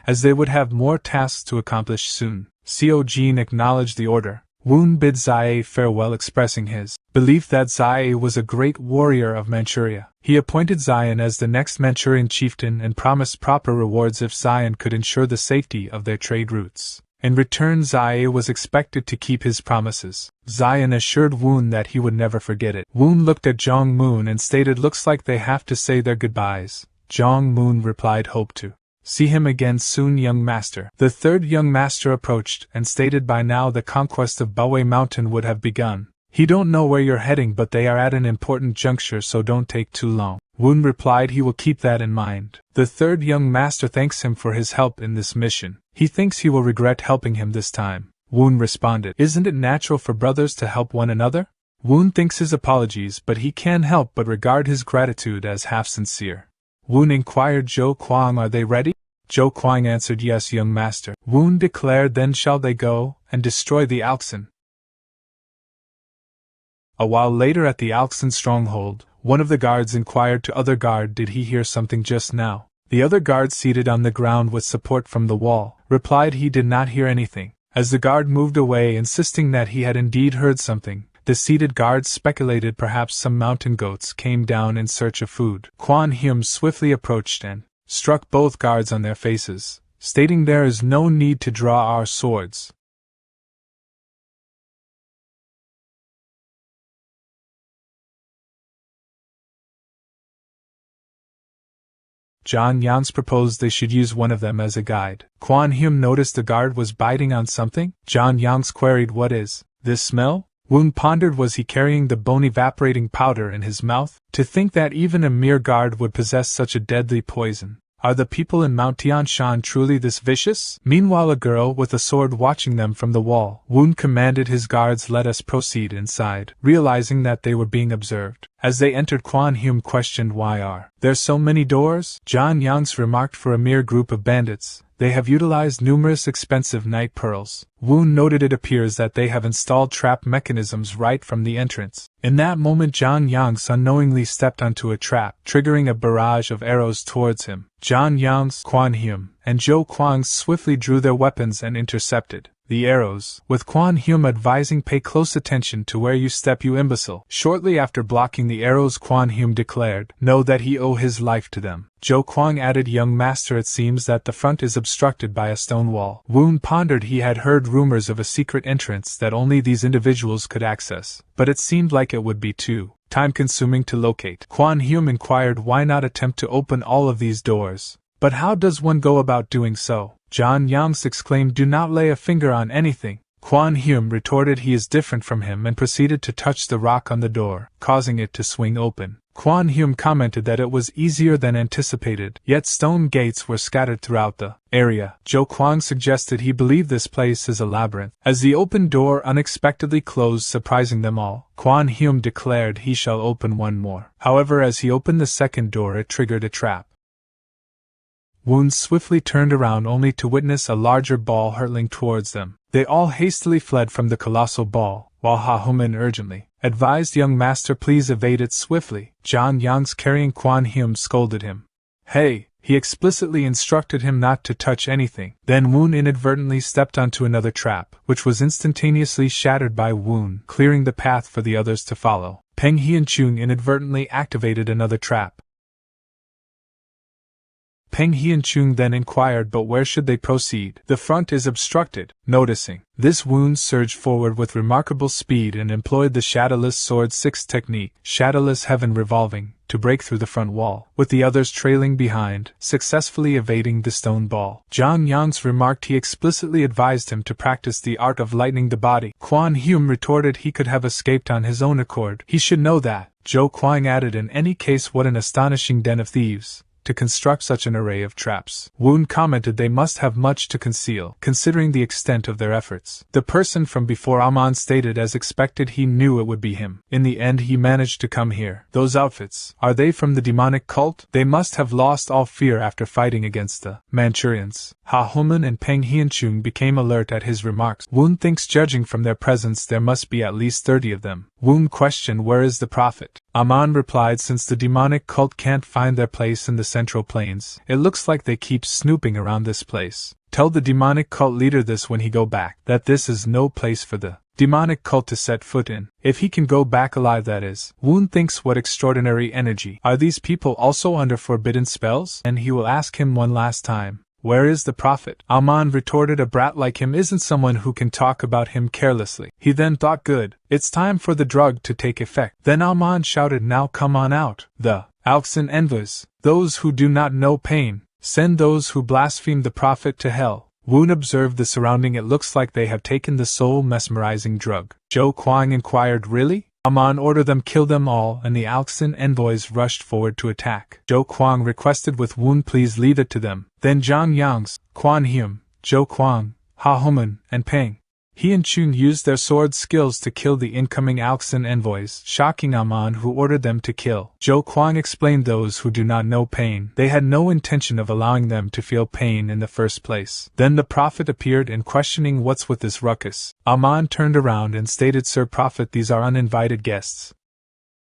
as they would have more tasks to accomplish soon. Co Jin acknowledged the order. Woon bid Zae farewell, expressing his belief that Zae was a great warrior of Manchuria. He appointed Zion as the next Manchurian chieftain and promised proper rewards if Zion could ensure the safety of their trade routes. In return, Zae was expected to keep his promises. Zion assured Woon that he would never forget it. Woon looked at Jong Moon and stated, "Looks like they have to say their goodbyes." Jong Moon replied, "Hope to see him again soon, young master." The third young master approached and stated by now the conquest of Baowei Mountain would have begun. "He don't know where you're heading, but they are at an important juncture, so don't take too long." Woon replied he will keep that in mind. The third young master thanks him for his help in this mission. He thinks he will regret helping him this time. Woon responded, "Isn't it natural for brothers to help one another?" Woon thinks his apologies, but he can't help but regard his gratitude as half sincere. Woon inquired Zhou Kuang, "Are they ready?" Zhou Kuang answered, "Yes, young master." Woon declared, "Then shall they go and destroy the Alxin?" A while later at the Alxin stronghold, one of the guards inquired to other guard, "Did he hear something just now?" The other guard, seated on the ground with support from the wall, replied he did not hear anything. As the guard moved away, insisting that he had indeed heard something, the seated guards speculated perhaps some mountain goats came down in search of food. Kwan Hyum swiftly approached and struck both guards on their faces, stating, "There is no need to draw our swords." John Yangs proposed they should use one of them as a guide. Kwan Hyum noticed the guard was biting on something. John Yangs queried, "What is this smell?" Woon pondered, was he carrying the bone evaporating powder in his mouth? To think that even a mere guard would possess such a deadly poison. Are the people in Mount Tianshan truly this vicious? Meanwhile, a girl with a sword watching them from the wall. Woon commanded his guards, "Let us proceed inside," realizing that they were being observed. As they entered, Kwan Hyum questioned, "Why are there so many doors?" John Yangs remarked, "For a mere group of bandits, they have utilized numerous expensive night pearls." Woon noted, "It appears that they have installed trap mechanisms right from the entrance." In that moment, John Yangs unknowingly stepped onto a trap, triggering a barrage of arrows towards him. John Yangs, Kwan Hyum, and Zhou Kuang swiftly drew their weapons and intercepted the arrows, with Kwan Hyum advising, "Pay close attention to where you step, you imbecile." Shortly after blocking the arrows, Kwan Hyum declared, "Know that he owe his life to them." Zhou Kuang added, "Young master, it seems that the front is obstructed by a stone wall." Woon pondered, he had heard rumors of a secret entrance that only these individuals could access, but it seemed like it would be too time-consuming to locate. Kwan Hyum inquired, "Why not attempt to open all of these doors?" "But how does one go about doing so?" John Yangs exclaimed, "Do not lay a finger on anything." Kwan Hyum retorted he is different from him and proceeded to touch the rock on the door, causing it to swing open. Kwan Hyum commented that it was easier than anticipated, yet stone gates were scattered throughout the area. Zhou Kuang suggested he believed this place is a labyrinth. As the open door unexpectedly closed, surprising them all, Kwan Hyum declared he shall open one more. However, as he opened the second door, it triggered a trap. Woon swiftly turned around only to witness a larger ball hurtling towards them. They all hastily fled from the colossal ball, while Ha-Human urgently advised, "Young master, please evade it swiftly." John Yangs, carrying Kwan Hyum, scolded him. "Hey!" He explicitly instructed him not to touch anything. Then Woon inadvertently stepped onto another trap, which was instantaneously shattered by Woon, clearing the path for the others to follow. Peng Hyun-chung inadvertently activated another trap. Peng Hyun-chung then inquired, "But where should they proceed? The front is obstructed." Noticing this, Woon surged forward with remarkable speed and employed the Shadowless Sword 6 technique, Shadowless Heaven Revolving, to break through the front wall, with the others trailing behind, successfully evading the stone ball. John Yangs remarked he explicitly advised him to practice the art of lightening the body. Kwan Hyum retorted he could have escaped on his own accord. He should know that. Zhou Kuang added, "In any case, what an astonishing den of thieves to construct such an array of traps." Woon commented they must have much to conceal, considering the extent of their efforts. The person from before Amon stated as expected he knew it would be him. In the end he managed to come here. "Those outfits, are they from the demonic cult? They must have lost all fear after fighting against the Manchurians." Ha-Human and Peng Hyun-chung became alert at his remarks. Woon thinks judging from their presence there must be at least 30 of them. Woon questioned, "Where is the prophet?" Aman replied, since the demonic cult can't find their place in the Central Plains, it looks like they keep snooping around this place. Tell the demonic cult leader this when he go back, that this is no place for the demonic cult to set foot in. If he can go back alive, that is. Woon thinks, what extraordinary energy. Are these people also under forbidden spells? And he will ask him one last time, where is the prophet? Aman retorted, a brat like him isn't someone who can talk about him carelessly. He then thought, good, it's time for the drug to take effect. Then Aman shouted, now come on out. The Alks and Envas, those who do not know pain, send those who blaspheme the prophet to hell. Woon observed the surrounding. It looks like they have taken the soul mesmerizing drug. Zhou Kuang inquired, really? Aman ordered them kill them all, and the Alxin envoys rushed forward to attack. Zhou Kuang requested with Woon, please leave it to them. Then Zhang Yangs, Quan Hume, Zhou Kuang, Ha Human, and Peng He and Chun used their sword skills to kill the incoming Alxin envoys, shocking Aman, who ordered them to kill. Zhou Kuang explained, those who do not know pain, they had no intention of allowing them to feel pain in the first place. Then the prophet appeared and questioning, what's with this ruckus? Aman turned around and stated, Sir Prophet, these are uninvited guests.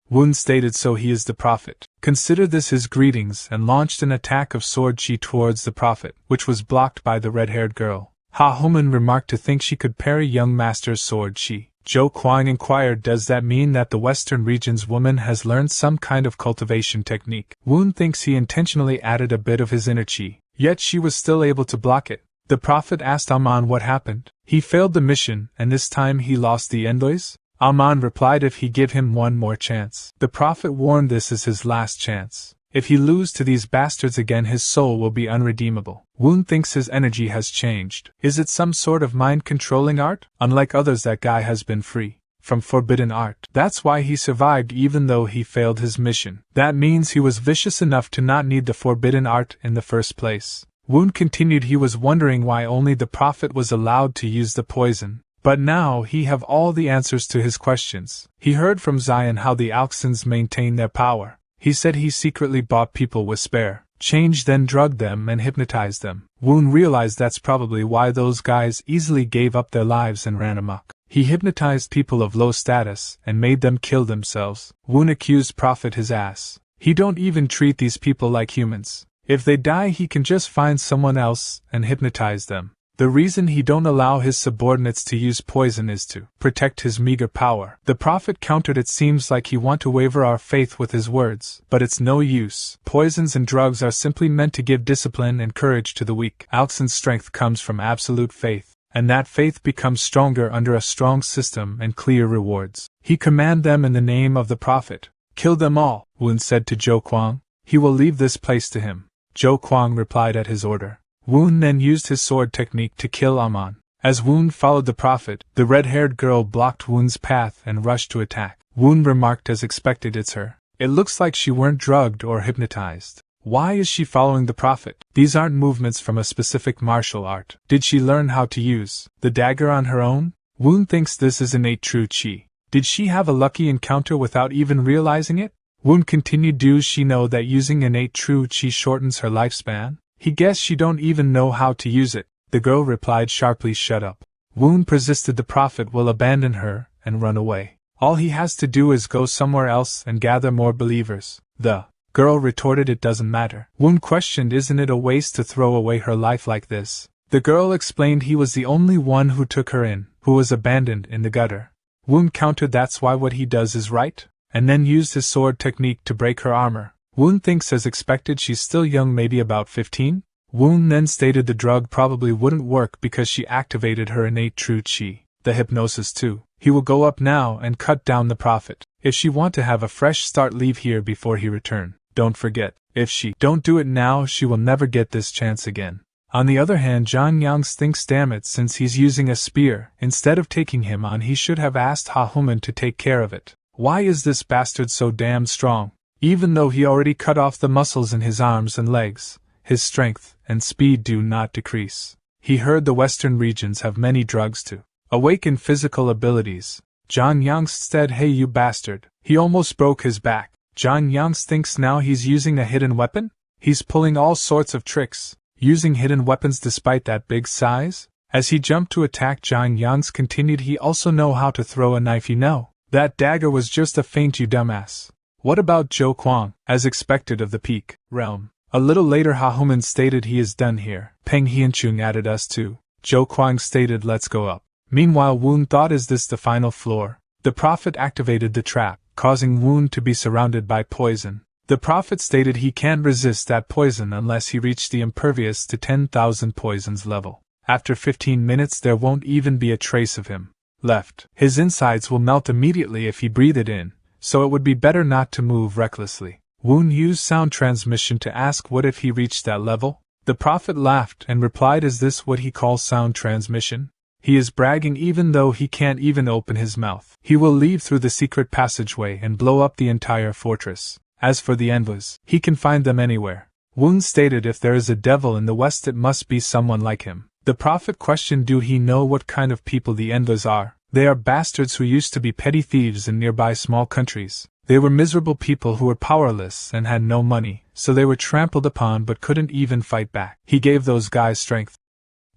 Woon stated, so he is the prophet. Consider this his greetings, and launched an attack of sword chi towards the prophet, which was blocked by the red-haired girl. Ha Human remarked to think she could parry young master's sword chi. Zhou Kuang inquired, does that mean that the western region's woman has learned some kind of cultivation technique? Woon thinks he intentionally added a bit of his inner chi, yet she was still able to block it. The prophet asked Aman what happened. He failed the mission, and this time he lost the envoys? Aman replied, if he give him one more chance. The prophet warned, this is his last chance. If he lose to these bastards again, his soul will be unredeemable. Woon thinks his energy has changed. Is it some sort of mind-controlling art? Unlike others, that guy has been free from forbidden art. That's why he survived even though he failed his mission. That means he was vicious enough to not need the forbidden art in the first place. Woon continued, he was wondering why only the prophet was allowed to use the poison. But now he have all the answers to his questions. He heard from Zion how the Alxins maintain their power. He said he secretly bought people with spare change, then drugged them and hypnotized them. Woon realized that's probably why those guys easily gave up their lives and ran amok. He hypnotized people of low status and made them kill themselves. Woon accused Prophet his ass. He don't even treat these people like humans. If they die, he can just find someone else and hypnotize them. The reason he don't allow his subordinates to use poison is to protect his meager power. The prophet countered, it seems like you want to waver our faith with his words, but it's no use. Poisons and drugs are simply meant to give discipline and courage to the weak. Alxin's strength comes from absolute faith, and that faith becomes stronger under a strong system and clear rewards. He commanded them in the name of the prophet. Kill them all, Woon said to Zhou Kuang. He will leave this place to him. Zhou Kuang replied at his order. Woon then used his sword technique to kill Aman. As Woon followed the prophet, the red-haired girl blocked Woon's path and rushed to attack. Woon remarked, as expected, it's her. It looks like she weren't drugged or hypnotized. Why is she following the prophet? These aren't movements from a specific martial art. Did she learn how to use the dagger on her own? Woon thinks this is innate true chi. Did she have a lucky encounter without even realizing it? Woon continued, does she know that using innate true chi shortens her lifespan? He guessed she don't even know how to use it. The girl replied sharply, shut up. Woon persisted, the prophet will abandon her and run away. All he has to do is go somewhere else and gather more believers. The girl retorted, it doesn't matter. Woon questioned, isn't it a waste to throw away her life like this? The girl explained he was the only one who took her in, who was abandoned in the gutter. Woon countered, that's why what he does is right, and then used his sword technique to break her armor. Woon thinks, as expected, she's still young, maybe about 15? Woon then stated the drug probably wouldn't work because she activated her innate true chi. The hypnosis too. He will go up now and cut down the prophet. If she want to have a fresh start, leave here before he return. Don't forget, if she don't do it now, she will never get this chance again. On the other hand, Zhang Yangs thinks, damn it, since he's using a spear, instead of taking him on, he should have asked Ha Human to take care of it. Why is this bastard so damn strong? Even though he already cut off the muscles in his arms and legs, his strength and speed do not decrease. He heard the western regions have many drugs to awaken physical abilities. Zhang Yangs said, hey you bastard. He almost broke his back. Zhang Yangs thinks now he's using a hidden weapon? He's pulling all sorts of tricks, using hidden weapons despite that big size? As he jumped to attack, Zhang Yangs continued, he also know how to throw a knife, you know. That dagger was just a feint, you dumbass. What about Zhou Kuang, as expected of the Peak realm? A little later Hahuman stated he is done here. Peng Hianchung added us too. Zhou Kuang stated let's go up. Meanwhile Woon thought is this the final floor? The prophet activated the trap, causing Woon to be surrounded by poison. The prophet stated he can't resist that poison unless he reached the impervious to 10,000 poisons level. After 15 minutes there won't even be a trace of him left. His insides will melt immediately if he breathed it in, so it would be better not to move recklessly. Woon used sound transmission to ask what if he reached that level? The prophet laughed and replied, is this what he calls sound transmission? He is bragging even though he can't even open his mouth. He will leave through the secret passageway and blow up the entire fortress. As for the envas, he can find them anywhere. Woon stated if there is a devil in the west it must be someone like him. The prophet questioned do he know what kind of people the envas are? They are bastards who used to be petty thieves in nearby small countries. They were miserable people who were powerless and had no money, so they were trampled upon but couldn't even fight back. He gave those guys strength.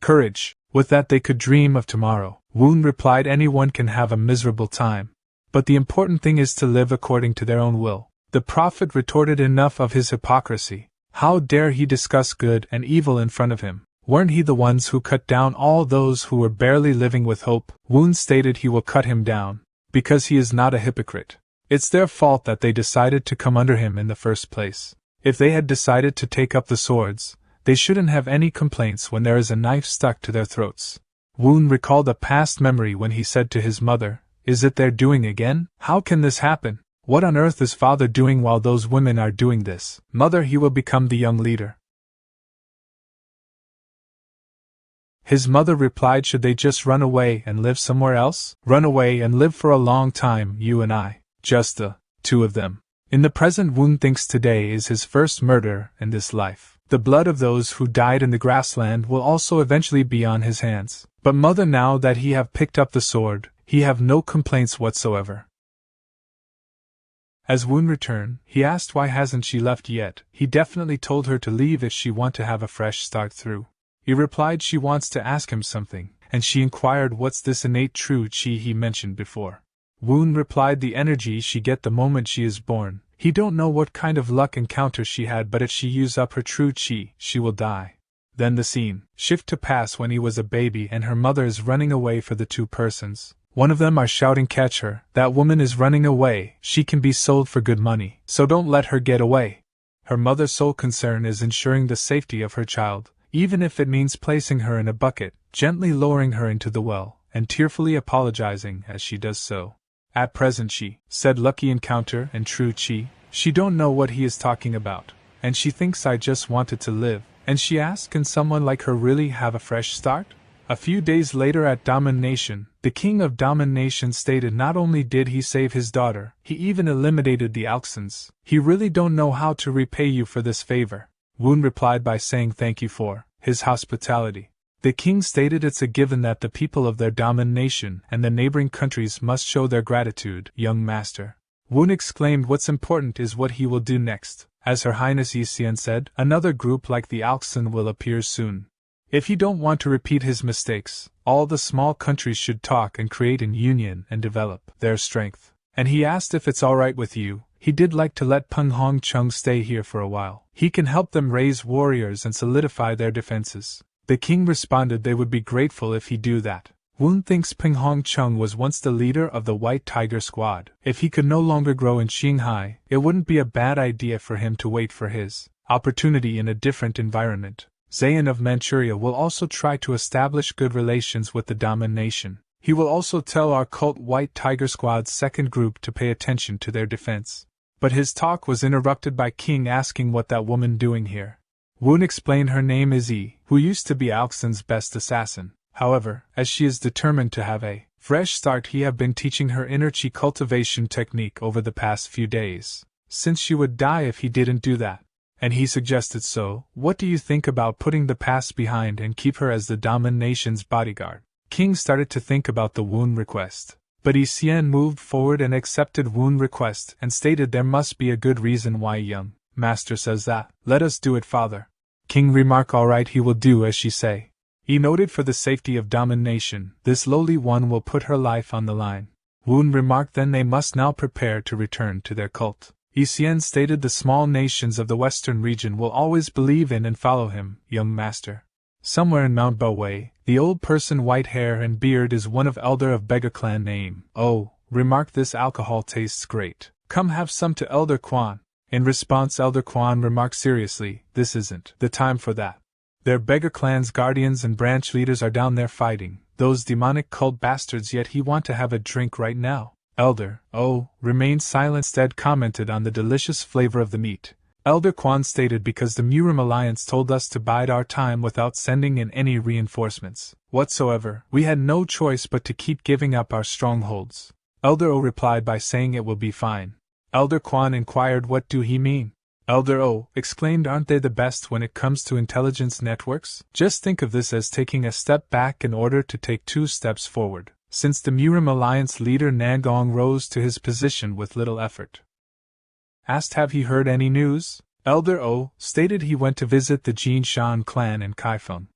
Courage. With that they could dream of tomorrow. Woon replied anyone can have a miserable time. But the important thing is to live according to their own will. The prophet retorted enough of his hypocrisy. How dare he discuss good and evil in front of him? Weren't he the ones who cut down all those who were barely living with hope? Woon stated he will cut him down, because he is not a hypocrite. It's their fault that they decided to come under him in the first place. If they had decided to take up the swords, they shouldn't have any complaints when there is a knife stuck to their throats. Woon recalled a past memory when he said to his mother, is it their doing again? How can this happen? What on earth is father doing while those women are doing this? Mother, he will become the young leader. His mother replied, should they just run away and live somewhere else? Run away and live for a long time, you and I. Just the two of them. In the present, Woon thinks today is his first murder in this life. The blood of those who died in the grassland will also eventually be on his hands. But mother, now that he have picked up the sword, he have no complaints whatsoever. As Woon returned, he asked why hasn't she left yet. He definitely told her to leave if she want to have a fresh start through. He replied she wants to ask him something, and she inquired what's this innate true chi he mentioned before. Woon replied the energy she get the moment she is born. He don't know what kind of luck encounter she had, but if she use up her true chi, she will die. Then the scene shift to pass when he was a baby and her mother is running away for the two persons. One of them are shouting, catch her, that woman is running away, she can be sold for good money, so don't let her get away. Her mother's sole concern is ensuring the safety of her child, even if it means placing her in a bucket, gently lowering her into the well, and tearfully apologizing as she does so. At present she said lucky encounter and true chi, she don't know what he is talking about, and she thinks I just wanted to live, and she asked can someone like her really have a fresh start? A few days later at Domination, the king of Domination stated not only did he save his daughter, he even eliminated the Alxons. He really don't know how to repay you for this favor. Woon replied by saying thank you for his hospitality. The king stated it's a given that the people of their Domination and the neighboring countries must show their gratitude, young master. Woon exclaimed what's important is what he will do next. As Her Highness Yisian said, another group like the Alxon will appear soon. If you don't want to repeat his mistakes, all the small countries should talk and create an union and develop their strength. And he asked if it's alright with you. He did like to let Peng Hong Chung stay here for a while. He can help them raise warriors and solidify their defenses. The king responded they would be grateful if he do that. Woon thinks Peng Hong Chung was once the leader of the White Tiger Squad. If he could no longer grow in Shanghai, it wouldn't be a bad idea for him to wait for his opportunity in a different environment. Zayan of Manchuria will also try to establish good relations with the Domination. He will also tell our cult White Tiger Squad's second group to pay attention to their defense. But his talk was interrupted by King asking what that woman doing here. Woon explained her name is Yi, who used to be Alxon's best assassin. However, as she is determined to have a fresh start, he have been teaching her inner chi cultivation technique over the past few days, since she would die if he didn't do that. And he suggested so, what do you think about putting the past behind and keep her as the Domination's bodyguard? King started to think about the Woon request. But Yisian moved forward and accepted Woon request and stated there must be a good reason why young master says that. Let us do it, father. King remarked alright, he will do as she say. He noted for the safety of Domination, this lowly one will put her life on the line. Woon remarked then they must now prepare to return to their cult. Etienne stated the small nations of the western region will always believe in and follow him, young master. Somewhere in Mount Belway, the old person white hair and beard is one of elder of beggar clan name. Oh, remarked this alcohol tastes great. Come have some to Elder Kwan. In response Elder Kwan remarked seriously, this isn't the time for that. Their beggar clan's guardians and branch leaders are down there fighting, those demonic cult bastards, yet he want to have a drink right now. Elder, remained silent, instead commented on the delicious flavor of the meat. Elder Kwan stated because the Murim Alliance told us to bide our time without sending in any reinforcements whatsoever. We had no choice but to keep giving up our strongholds. Elder O replied by saying it will be fine. Elder Kwan inquired what do he mean. Elder O exclaimed, aren't they the best when it comes to intelligence networks? Just think of this as taking a step back in order to take 2 steps forward. Since the Murim Alliance leader Nangong rose to his position with little effort. Asked have he heard any news? Elder O stated he went to visit the Jinshan clan in Kaifeng.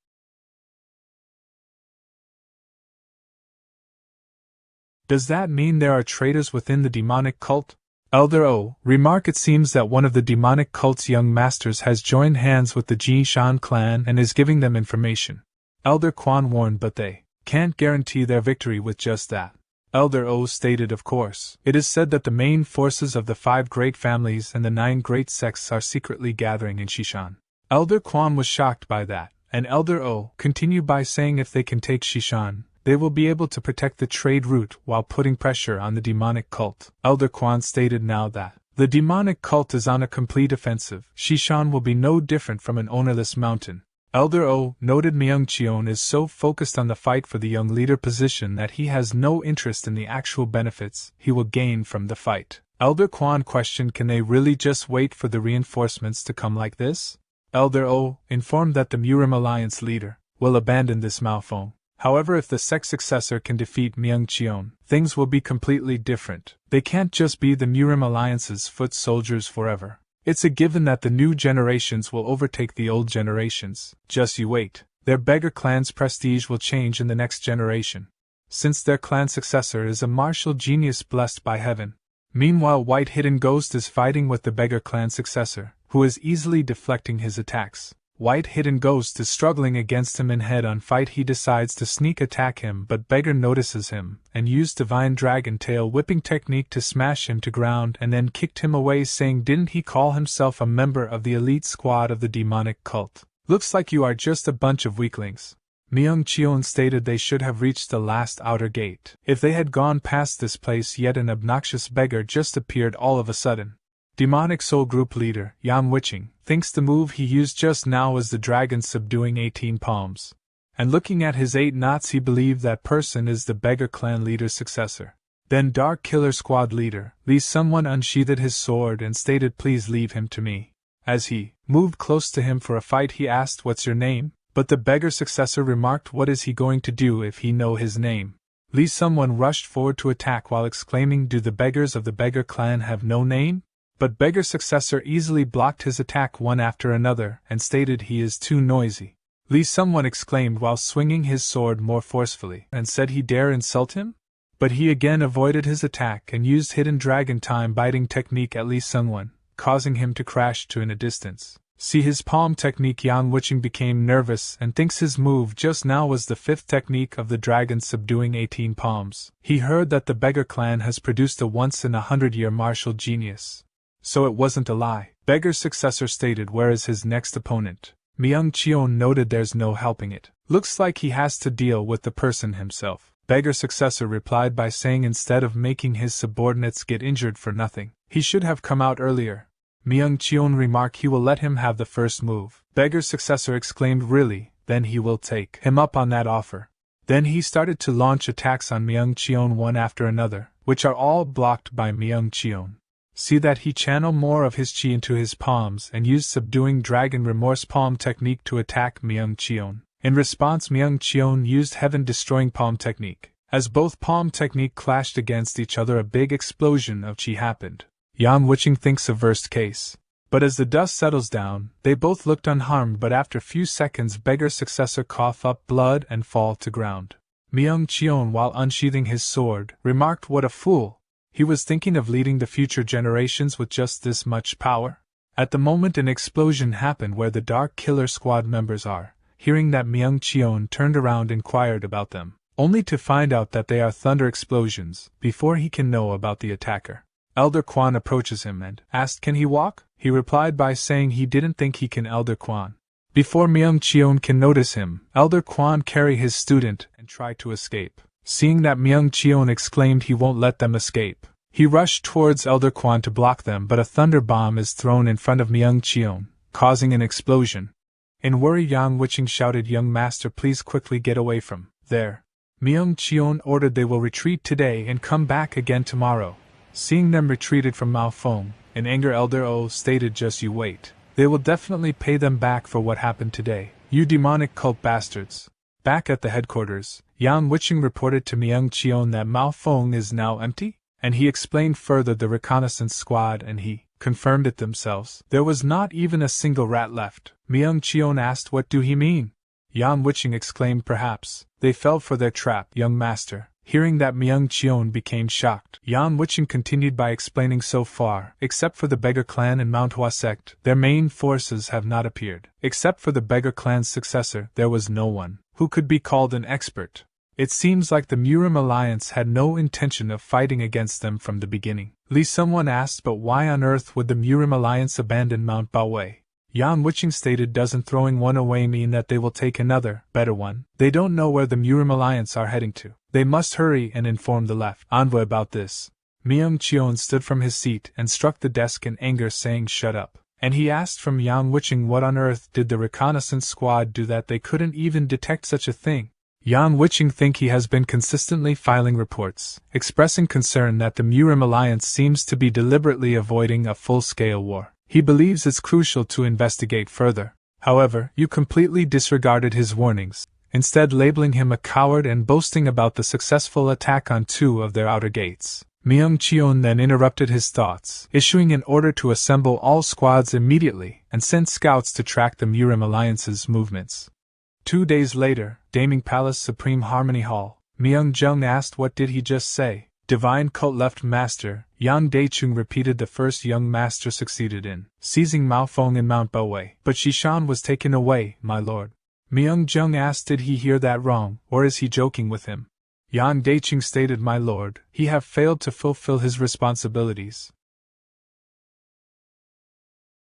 Does that mean there are traitors within the demonic cult? Elder O remarked it seems that one of the demonic cult's young masters has joined hands with the Jinshan clan and is giving them information. Elder Kwan warned but they can't guarantee their victory with just that. Elder O stated of course, it is said that the main forces of the 5 great families and the 9 great sects are secretly gathering in Shishan. Elder Kwan was shocked by that, and Elder O continued by saying if they can take Shishan, they will be able to protect the trade route while putting pressure on the demonic cult. Elder Kwan stated now that the demonic cult is on a complete offensive. Shishan will be no different from an ownerless mountain. Elder O noted Myung Cheon is so focused on the fight for the young leader position that he has no interest in the actual benefits he will gain from the fight. Elder Kwan questioned, can they really just wait for the reinforcements to come like this? Elder O informed that the Murim Alliance leader will abandon this Malphone. However, if the sect successor can defeat Myung Cheon, things will be completely different. They can't just be the Murim Alliance's foot soldiers forever. It's a given that the new generations will overtake the old generations. Just you wait. Their beggar clan's prestige will change in the next generation, since their clan successor is a martial genius blessed by heaven. Meanwhile, White Hidden Ghost is fighting with the beggar clan successor, who is easily deflecting his attacks. White Hidden Ghost is struggling against him in head-on fight. He decides to sneak attack him, but Beggar notices him and used Divine Dragon Tail whipping technique to smash him to ground and then kicked him away, saying didn't he call himself a member of the elite squad of the demonic cult? Looks like you are just a bunch of weaklings. Myung Cheon stated they should have reached the last outer gate. If they had gone past this place, yet an obnoxious beggar just appeared all of a sudden. Demonic Soul Group leader, Yang Wiching, thinks the move he used just now was the dragon subduing 18 palms. And looking at his 8 knots, he believed that person is the beggar clan leader's successor. Then Dark Killer Squad leader, Lee someone unsheathed his sword and stated please leave him to me. As he moved close to him for a fight, he asked what's your name? But the beggar successor remarked what is he going to do if he know his name? Lee someone rushed forward to attack while exclaiming do the beggars of the beggar clan have no name? But beggar's successor easily blocked his attack one after another and stated he is too noisy. Lee someone exclaimed while swinging his sword more forcefully and said he dare insult him? But he again avoided his attack and used hidden dragon time biting technique at Lee someone, causing him to crash to in a distance. See his palm technique. Yang Wiching became nervous and thinks his move just now was the 5th technique of the dragon subduing 18 palms. He heard that the beggar clan has produced a once-in-a-100-year martial genius. So it wasn't a lie. Beggar's successor stated where is his next opponent. Myung Cheon noted there's no helping it. Looks like he has to deal with the person himself. Beggar's successor replied by saying instead of making his subordinates get injured for nothing, he should have come out earlier. Myung Cheon remarked he will let him have the first move. Beggar's successor exclaimed really, then he will take him up on that offer. Then he started to launch attacks on Myung Cheon one after another, which are all blocked by Myung Cheon. See that he channeled more of his chi into his palms and used subduing dragon remorse palm technique to attack Myung Cheon. In response, Myung Cheon used heaven destroying palm technique. As both palm technique clashed against each other, a big explosion of chi happened. Yang Wiching thinks a worst case. But as the dust settles down, they both looked unharmed, but after few seconds beggar's successor cough up blood and fall to ground. Myung Cheon, while unsheathing his sword, remarked what a fool. He was thinking of leading the future generations with just this much power. At the moment an explosion happened where the Dark Killer Squad members are. Hearing that, Myung Cheon turned around and inquired about them, only to find out that they are thunder explosions, before he can know about the attacker. Elder Kwan approaches him and asked can he walk? He replied by saying he didn't think he can. Elder Kwan. Before Myung Cheon can notice him, Elder Kwan carry his student and try to escape. Seeing that, Myung Cheon exclaimed he won't let them escape. He rushed towards Elder Kwan to block them, but a thunder bomb is thrown in front of Myung Cheon, causing an explosion. In worry, Yang Wiching shouted, "Young master, please quickly get away from there." Myung Cheon ordered they will retreat today and come back again tomorrow. Seeing them retreated from Mao Feng, in anger Elder O stated, "Just you wait. They will definitely pay them back for what happened today, you demonic cult bastards." Back at the headquarters, Yang Wiching reported to Myung Cheon that Mao Feng is now empty, and he explained further the reconnaissance squad and he confirmed it themselves. There was not even a single rat left. Myung Cheon asked what do he mean? Yang Wiching exclaimed, "Perhaps they fell for their trap, young master." Hearing that, Myung Cheon became shocked. Yang Wiching continued by explaining, so far, except for the Beggar clan and Manhwa sect, their main forces have not appeared. Except for the Beggar clan's successor, there was no one who could be called an expert. It seems like the Murim Alliance had no intention of fighting against them from the beginning. Someone asked, but why on earth would the Murim Alliance abandon Mount Baowei? Yang Wiching stated, doesn't throwing one away mean that they will take another, better one? They don't know where the Murim Alliance are heading to. They must hurry and inform the left envoy about this. Myung Cheon stood from his seat and struck the desk in anger, saying, "Shut up." And he asked from Yang Wiching what on earth did the reconnaissance squad do that they couldn't even detect such a thing. Yang Wiching think he has been consistently filing reports, expressing concern that the Murim Alliance seems to be deliberately avoiding a full-scale war. He believes it's crucial to investigate further. However, you completely disregarded his warnings, instead labeling him a coward and boasting about the successful attack on 2 of their outer gates. Myung Cheon then interrupted his thoughts, issuing an order to assemble all squads immediately and send scouts to track the Murim Alliance's movements. 2 days later, Daming Palace Supreme Harmony Hall, Myung Jung asked what did he just say? Divine Cult Left Master, Yang Daichung repeated the first young master succeeded in seizing Mao Feng in Mount Baowei, but Shishan was taken away, my lord. Myung Jung asked did he hear that wrong, or is he joking with him? Yang Daichung stated, my lord, he have failed to fulfill his responsibilities,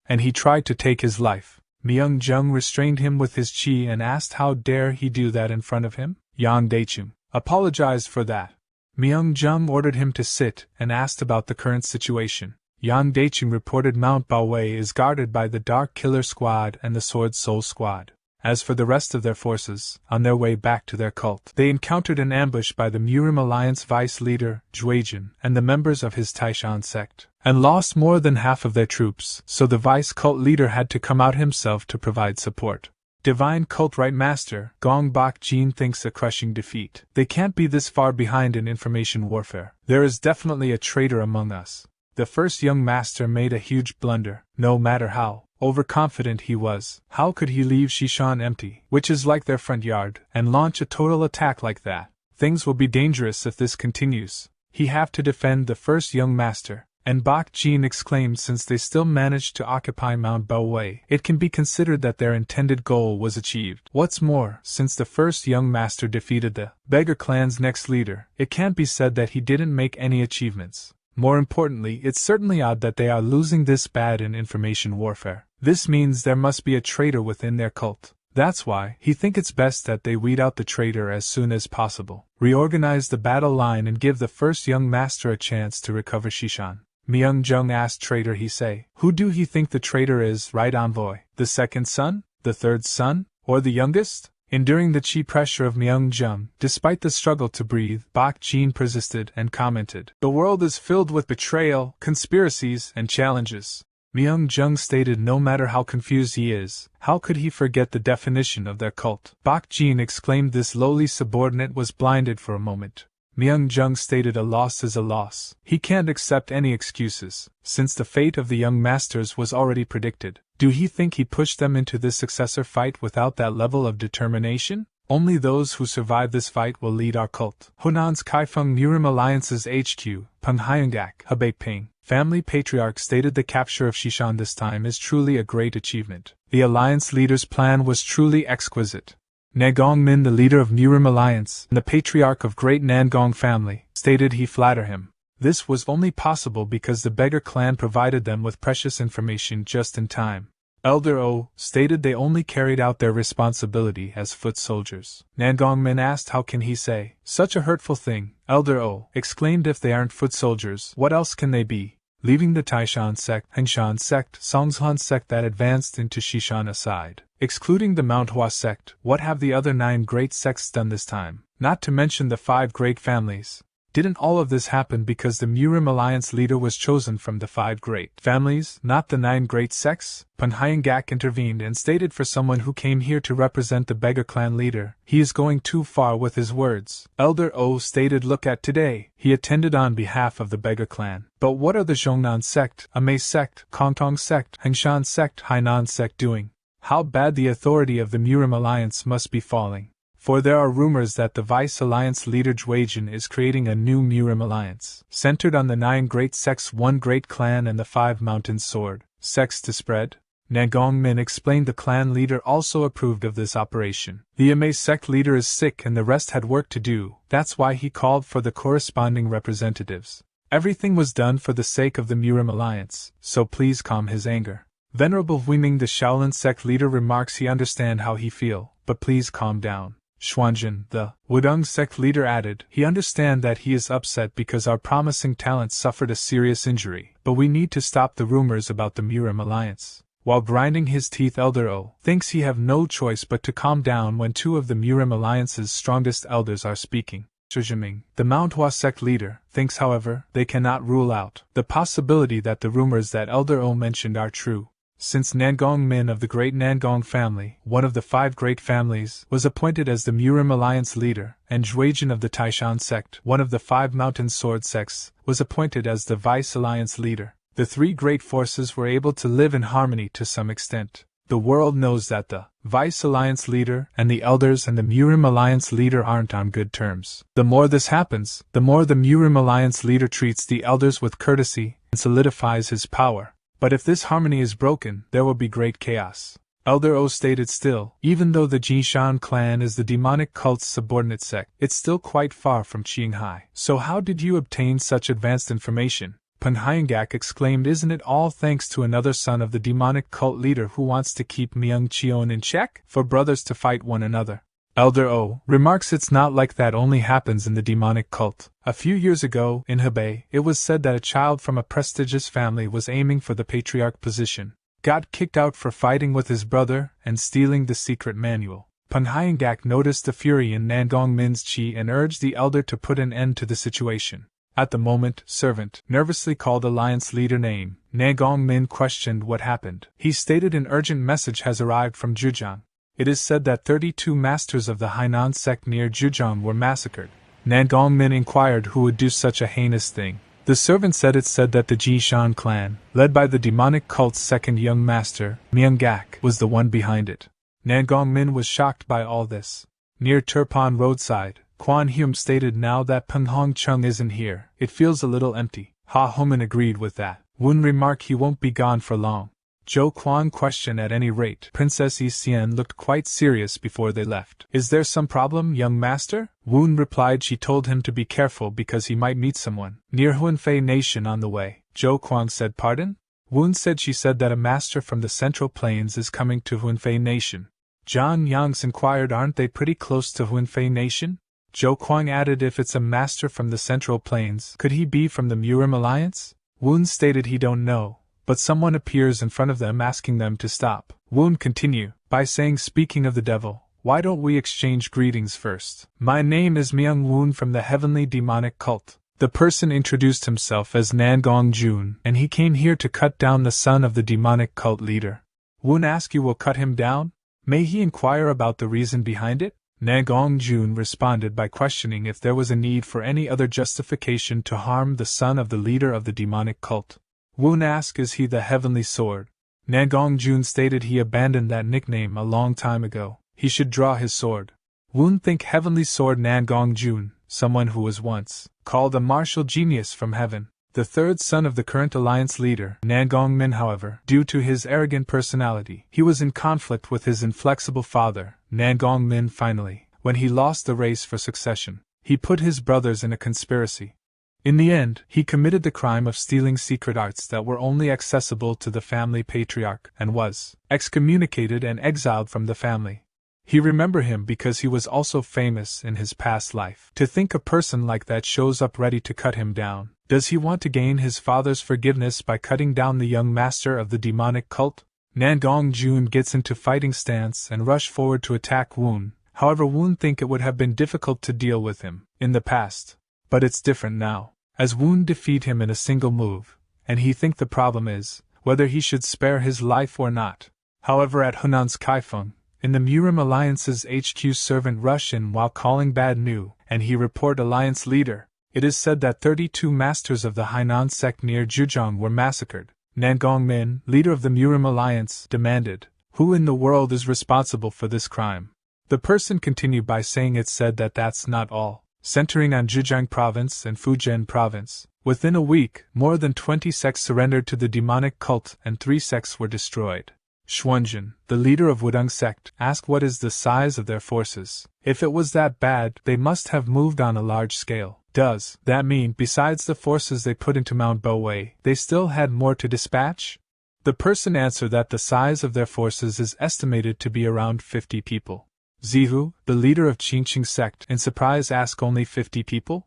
and he tried to take his life. Myung Jung restrained him with his chi and asked how dare he do that in front of him? Yang Daichung apologized for that. Myung Jung ordered him to sit and asked about the current situation. Yang Daichung reported Mount Baowei is guarded by the Dark Killer Squad and the Sword Soul Squad. As for the rest of their forces, on their way back to their cult, they encountered an ambush by the Murim Alliance vice leader, Juejin, and the members of his Taishan sect, and lost more than half of their troops, so the vice cult leader had to come out himself to provide support. Divine Cult Right Master, Gong Bak Jin thinks a crushing defeat. They can't be this far behind in information warfare. There is definitely a traitor among us. The first young master made a huge blunder, no matter how overconfident he was. How could he leave Shishan empty, which is like their front yard, and launch a total attack like that? Things will be dangerous if this continues. He have to defend the first young master. And Bak Jin exclaimed, since they still managed to occupy Mount Baowei, it can be considered that their intended goal was achieved. What's more, since the first young master defeated the Beggar clan's next leader, it can't be said that he didn't make any achievements. More importantly, it's certainly odd that they are losing this bad in information warfare. This means there must be a traitor within their cult. That's why he think it's best that they weed out the traitor as soon as possible, reorganize the battle line and give the first young master a chance to recover Shishan. Myung Jung asked, traitor he say, who do he think the traitor is, right envoy? The second son? The third son? Or the youngest? Enduring the chi pressure of Myung Jung, despite the struggle to breathe, Bak Jin persisted and commented, the world is filled with betrayal, conspiracies, and challenges. Myung Jung stated no matter how confused he is, how could he forget the definition of their cult? Bak Jin exclaimed this lowly subordinate was blinded for a moment. Myung Jung stated a loss is a loss. He can't accept any excuses, since the fate of the young masters was already predicted. Do he think he pushed them into this successor fight without that level of determination? Only those who survive this fight will lead our cult. Hunan's Kaifeng Murim Alliance's HQ, Penghyangak, Hebei Ping, family patriarch stated the capture of Shishan this time is truly a great achievement. The alliance leader's plan was truly exquisite. Nagong Min, the leader of Murim Alliance, and the patriarch of Great Nangong family, stated he flatter him. This was only possible because the beggar clan provided them with precious information just in time. Elder O stated they only carried out their responsibility as foot soldiers. Nangong Min asked how can he say such a hurtful thing. Elder O exclaimed if they aren't foot soldiers, what else can they be? Leaving the Taishan sect, Hengshan sect, Songshan sect that advanced into Shishan aside, excluding the Manhwa sect, what have the other 9 great sects done this time? Not to mention the 5 great families. Didn't all of this happen because the Murim Alliance leader was chosen from the 5 great families, not the 9 great sects? Penghyangak intervened and stated for someone who came here to represent the beggar clan leader, he is going too far with his words. Elder O stated look at today, he attended on behalf of the beggar clan. But what are the Zhongnan sect, Amei sect, Kongtong sect, Hengshan sect, Hainan sect doing? How bad the authority of the Murim Alliance must be falling. For there are rumors that the Vice Alliance leader Juejin is creating a new Murim Alliance, centered on the 9 great sects, 1 great clan and the 5 mountain sword sects to spread. Nagong Min explained the clan leader also approved of this operation. The Amei sect leader is sick and the rest had work to do, that's why he called for the corresponding representatives. Everything was done for the sake of the Murim Alliance, so please calm his anger. Venerable Huiming the Shaolin sect leader remarks he understand how he feel, but please calm down. Xuanjin, the Wudong sect leader added, he understand that he is upset because our promising talent suffered a serious injury, but we need to stop the rumors about the Murim Alliance. While grinding his teeth, Elder O thinks he have no choice but to calm down when 2 of the Murim Alliance's strongest elders are speaking. Shujiming, the Manhwa sect leader, thinks however, they cannot rule out the possibility that the rumors that Elder O mentioned are true. Since Nangong Min of the Great Nangong family, one of the 5 great families, was appointed as the Murim Alliance leader, and Juejin of the Taishan sect, one of the 5 mountain sword sects, was appointed as the Vice Alliance leader, the 3 great forces were able to live in harmony to some extent. The world knows that the Vice Alliance leader and the elders and the Murim Alliance leader aren't on good terms. The more this happens, the more the Murim Alliance leader treats the elders with courtesy and solidifies his power. But if this harmony is broken, there will be great chaos. Elder O stated still, even though the Jinshan clan is the demonic cult's subordinate sect, it's still quite far from Qinghai. So how did you obtain such advanced information? Penghyangak exclaimed, isn't it all thanks to another son of the demonic cult leader who wants to keep Myung-Cheon in check? For brothers to fight one another. Elder O remarks it's not like that only happens in the demonic cult. A few years ago, in Hebei, it was said that a child from a prestigious family was aiming for the patriarch position, got kicked out for fighting with his brother and stealing the secret manual. Penghyangak noticed the fury in Nangong Min's chi and urged the elder to put an end to the situation. At the moment, servant nervously called alliance leader name. Nangong Min questioned what happened. He stated an urgent message has arrived from Zhejiang. It is said that 32 masters of the Hainan sect near Zhejiang were massacred. Nangong Min inquired who would do such a heinous thing. The servant said it said that the Jinshan clan, led by the demonic cult's second young master, Myungak, was the one behind it. Nangong Min was shocked by all this. Near Turpan roadside, Quan Hume stated now that Peng Hong Chung isn't here, it feels a little empty. Ha Homan agreed with that. Wun remarked he won't be gone for long. Zhou Quan questioned at any rate. Princess Yi Xian looked quite serious before they left. Is there some problem, young master? Wun replied she told him to be careful because he might meet someone near Huanfei Nation on the way. Zhou Quan said pardon? Wun said she said that a master from the Central Plains is coming to Huanfei Nation. Zhang Yangs inquired aren't they pretty close to Huanfei Nation? Zhou Quan added if it's a master from the Central Plains, could he be from the Murim Alliance? Wun stated he don't know. But someone appears in front of them asking them to stop. Wun continued by saying, speaking of the devil, why don't we exchange greetings first? My name is Myung Wun from the heavenly demonic cult. The person introduced himself as Nangong Jun, and he came here to cut down the son of the demonic cult leader. Wun asked you will cut him down? May he inquire about the reason behind it? Nangong Jun responded by questioning if there was a need for any other justification to harm the son of the leader of the demonic cult. Wun asked is he the heavenly sword? Nangong Jun stated he abandoned that nickname a long time ago. He should draw his sword. Woon think Heavenly Sword Nangong Jun, someone who was once called a martial genius from heaven, the third son of the current alliance leader, Nangong Min. However, due to his arrogant personality, he was in conflict with his inflexible father, Nangong Min. Finally, when he lost the race for succession, he put his brothers in a conspiracy. In the end, he committed the crime of stealing secret arts that were only accessible to the family patriarch and was excommunicated and exiled from the family. He remembered him because he was also famous in his past life. To think a person like that shows up ready to cut him down. Does he want to gain his father's forgiveness by cutting down the young master of the demonic cult? Nangong Jun gets into fighting stance and rush forward to attack Woon. However, Woon think it would have been difficult to deal with him in the past. But it's different now, as Woon defeat him in a single move, and he think the problem is whether he should spare his life or not. However, at Hunan's Kaifeng, in the Murim Alliance's HQ, servant rush in while calling bad news, and he report Alliance leader. It is said that 32 masters of the Hainan sect near Zhejiang were massacred. Nangong Min, leader of the Murim Alliance, demanded, "Who in the world is responsible for this crime?" The person continued by saying it said that that's not all. Centering on Zhejiang province and Fujian province, within a week, more than 20 sects surrendered to the demonic cult and 3 sects were destroyed. Xuanjun, the leader of Wudong sect, asked what is the size of their forces. If it was that bad, they must have moved on a large scale. Does that mean, besides the forces they put into Mount Bowei, they still had more to dispatch? The person answered that the size of their forces is estimated to be around 50 people. Zihu, the leader of Qingqing sect, in surprise asked only 50 people?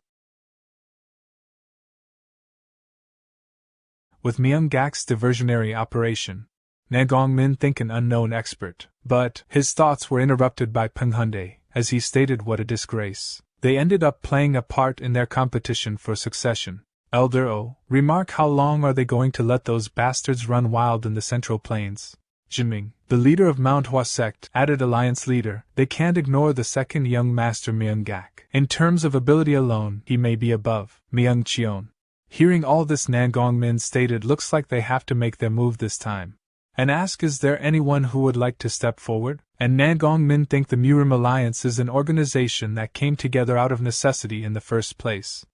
With Myung-gak's diversionary operation, Nangong Min think an unknown expert, but his thoughts were interrupted by Peng Hyundai, as he stated what a disgrace. They ended up playing a part in their competition for succession. Elder O, remark how long are they going to let those bastards run wild in the Central Plains? Jiming, the leader of Manhwa sect, added alliance leader, they can't ignore the second young master Myung-gak. In terms of ability alone, he may be above Myung-cheon. Hearing all this, Nangong Min stated looks like they have to make their move this time. And ask is there anyone who would like to step forward? And Nangong Min think the Murim Alliance is an organization that came together out of necessity in the first place.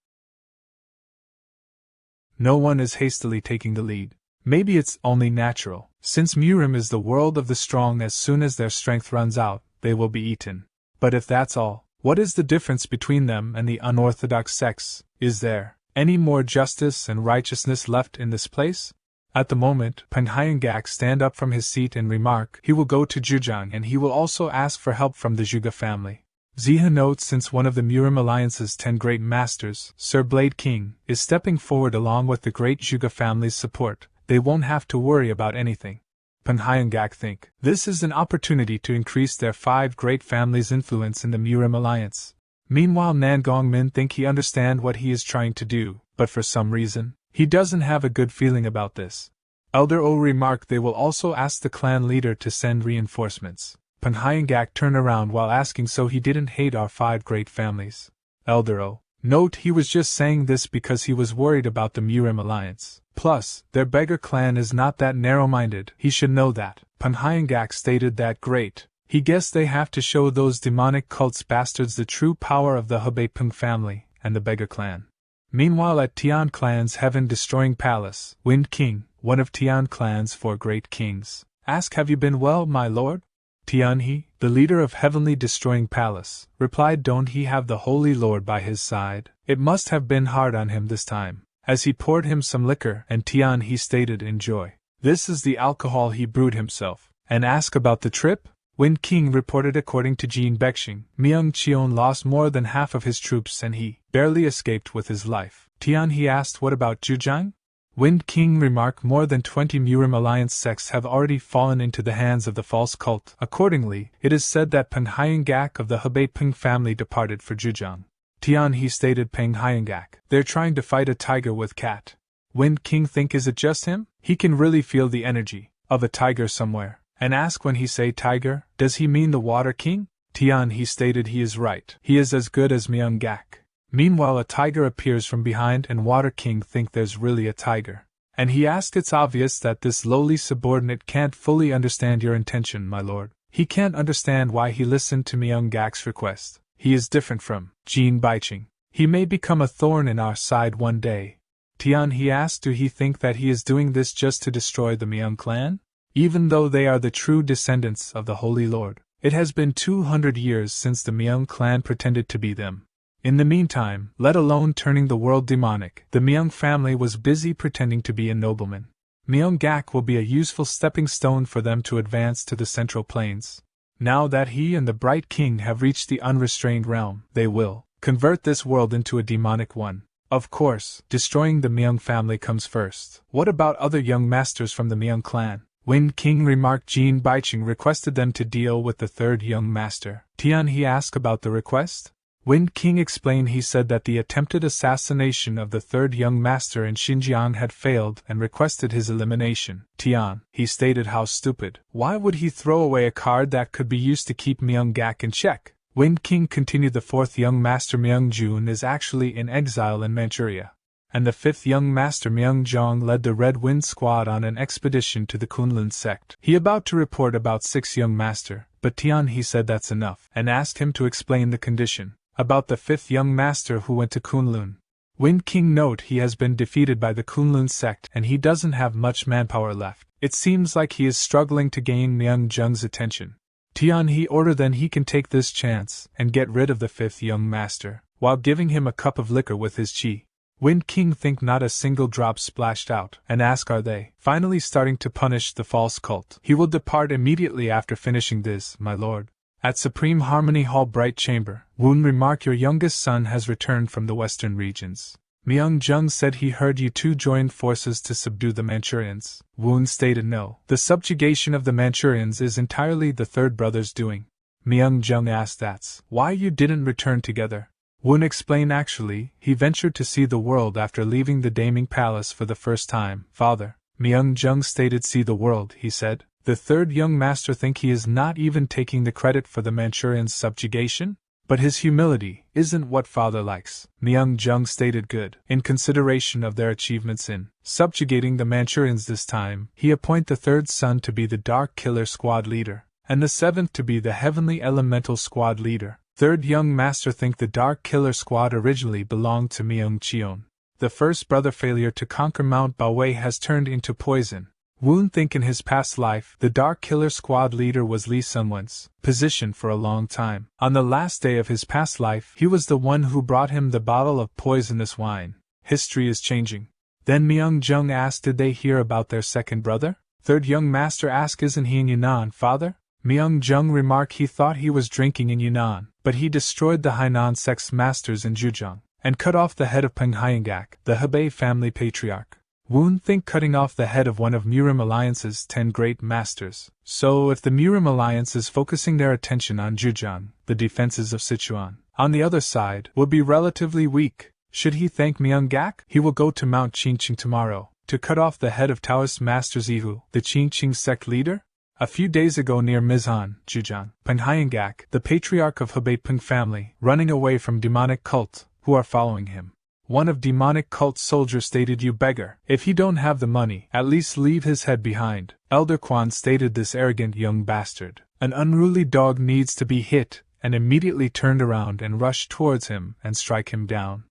No one is hastily taking the lead. Maybe it's only natural. Since Murim is the world of the strong, as soon as their strength runs out, they will be eaten. But if that's all, what is the difference between them and the unorthodox sects? Is there any more justice and righteousness left in this place? At the moment, Peng Hyung-gak stand up from his seat and remark he will go to Zhejiang and he will also ask for help from the Zhuge family. Ziha notes since one of the Murim Alliance's 10 great masters, Sir Blade King, is stepping forward along with the great Zhuge family's support, they won't have to worry about anything. Peng Hyung-gak think this is an opportunity to increase their 5 great families' influence in the Murim Alliance. Meanwhile, Nangong Min think he understand what he is trying to do, but for some reason, he doesn't have a good feeling about this. Elder O remarked they will also ask the clan leader to send reinforcements. Peng Hyung-gak turned around while asking so he didn't hate our 5 great families. Elder O, note he was just saying this because he was worried about the Murim Alliance. Plus, their beggar clan is not that narrow-minded, he should know that. Peng Hyung-gak stated that great. He guessed they have to show those demonic cults bastards the true power of the Hebei Peng family and the beggar clan. Meanwhile, at Tian Clan's heaven-destroying palace, Wind King, one of Tian Clan's 4 great kings, asked, "Have you been well, my lord?" Tian He, the leader of heavenly destroying palace, replied, "Don't he have the Holy Lord by his side? It must have been hard on him this time." As he poured him some liquor, and Tian He stated, "Enjoy. This is the alcohol he brewed himself." And asked about the trip? Wind King reported according to Jin Bexing, Myung-cheon lost more than half of his troops and he barely escaped with his life. Tian He asked what about Zhejiang? Wind King remarked more than 20 Murim Alliance sects have already fallen into the hands of the false cult. Accordingly, it is said that Peng Hyung-gak of the Hebei Peng family departed for Zhejiang. Tian He stated, Peng Hyung-gak, they're trying to fight a tiger with cat. Wind King think is it just him? He can really feel the energy of a tiger somewhere. And ask when he say tiger, does he mean the Water King? Tian He stated he is right. He is as good as Myung-gak. Meanwhile, a tiger appears from behind and Water King think there's really a tiger. And he asked, it's obvious that this lowly subordinate can't fully understand your intention, my lord. He can't understand why he listened to Myung-gak's request. He is different from Jin Baiching. He may become a thorn in our side one day. Tian, he asked, do he think that he is doing this just to destroy the Myung clan? Even though they are the true descendants of the Holy Lord, it has been 200 years since the Myung clan pretended to be them. In the meantime, let alone turning the world demonic, the Myung family was busy pretending to be a nobleman. Myung-gak will be a useful stepping stone for them to advance to the Central Plains. Now that he and the Bright King have reached the unrestrained realm, they will convert this world into a demonic one. Of course, destroying the Myung family comes first. What about other young masters from the Myung clan? Wind King remarked. Jin Baiching requested them to deal with the third young master. Tian, he asked about the request? Wind King explained. He said that the attempted assassination of the third young master in Xinjiang had failed and requested his elimination. Tian, he stated, how stupid. Why would he throw away a card that could be used to keep Myung-gak in check? Wind King continued. The fourth young master Myung-jun is actually in exile in Manchuria, and the fifth young master Myung-jong led the Red Wind Squad on an expedition to the Kunlun sect. He about to report about 6 young master, but Tian, he said that's enough, and asked him to explain the condition. About the 5th young master who went to Kunlun. Wind King note, he has been defeated by the Kunlun sect and he doesn't have much manpower left. It seems like he is struggling to gain Myung-jung's attention. Tian, he ordered then he can take this chance and get rid of the 5th young master, while giving him a cup of liquor with his chi. Wind King think not a single drop splashed out, and ask, are they finally starting to punish the false cult? He will depart immediately after finishing this, my lord. At Supreme Harmony Hall Bright Chamber, Woon remarked, your youngest son has returned from the western regions. Myung-jung said he heard you two joined forces to subdue the Manchurians. Woon stated no. The subjugation of the Manchurians is entirely the third brother's doing. Myung-jung asked, that's why you didn't return together? Woon explained, actually, he ventured to see the world after leaving the Daming Palace for the first time. Father, Myung-jung stated, see the world, he said. The third young master think he is not even taking the credit for the Manchurians' subjugation? But his humility isn't what father likes. Myung-jung stated, good. In consideration of their achievements in subjugating the Manchurians this time, he appoint the third son to be the Dark Killer Squad leader, and the 7th to be the Heavenly Elemental Squad leader. Third young master think the Dark Killer Squad originally belonged to Myung-cheon. The first brother failure to conquer Mount Baowei has turned into poison. Woon think in his past life, the Dark Killer Squad leader was Lee Sunwon's position for a long time. On the last day of his past life, he was the one who brought him the bottle of poisonous wine. History is changing. Then Myung-jung asked, did they hear about their second brother? Third young master asked, isn't he in Yunnan, father? Myung-jung remarked, he thought he was drinking in Yunnan, but he destroyed the Hainan sect's masters in Zhejiang, and cut off the head of Peng Hyangak, the Hebei family patriarch. Woon think cutting off the head of one of Murim Alliance's 10 great masters. So if the Murim Alliance is focusing their attention on Zhejiang, the defenses of Sichuan, on the other side, will be relatively weak. Should he thank Myung-gak? He will go to Mount Qingqing tomorrow, to cut off the head of Taoist Master Zihu, the Qingqing sect leader? A few days ago near Mizan, Zhejiang, Peng Hyangak, the patriarch of Hebei Peng family, running away from demonic cult, who are following him. One of demonic cult soldiers stated, you beggar, if you don't have the money, at least leave his head behind. Elder Quan stated, this arrogant young bastard, an unruly dog, needs to be hit, and immediately turned around and rushed towards him and strike him down.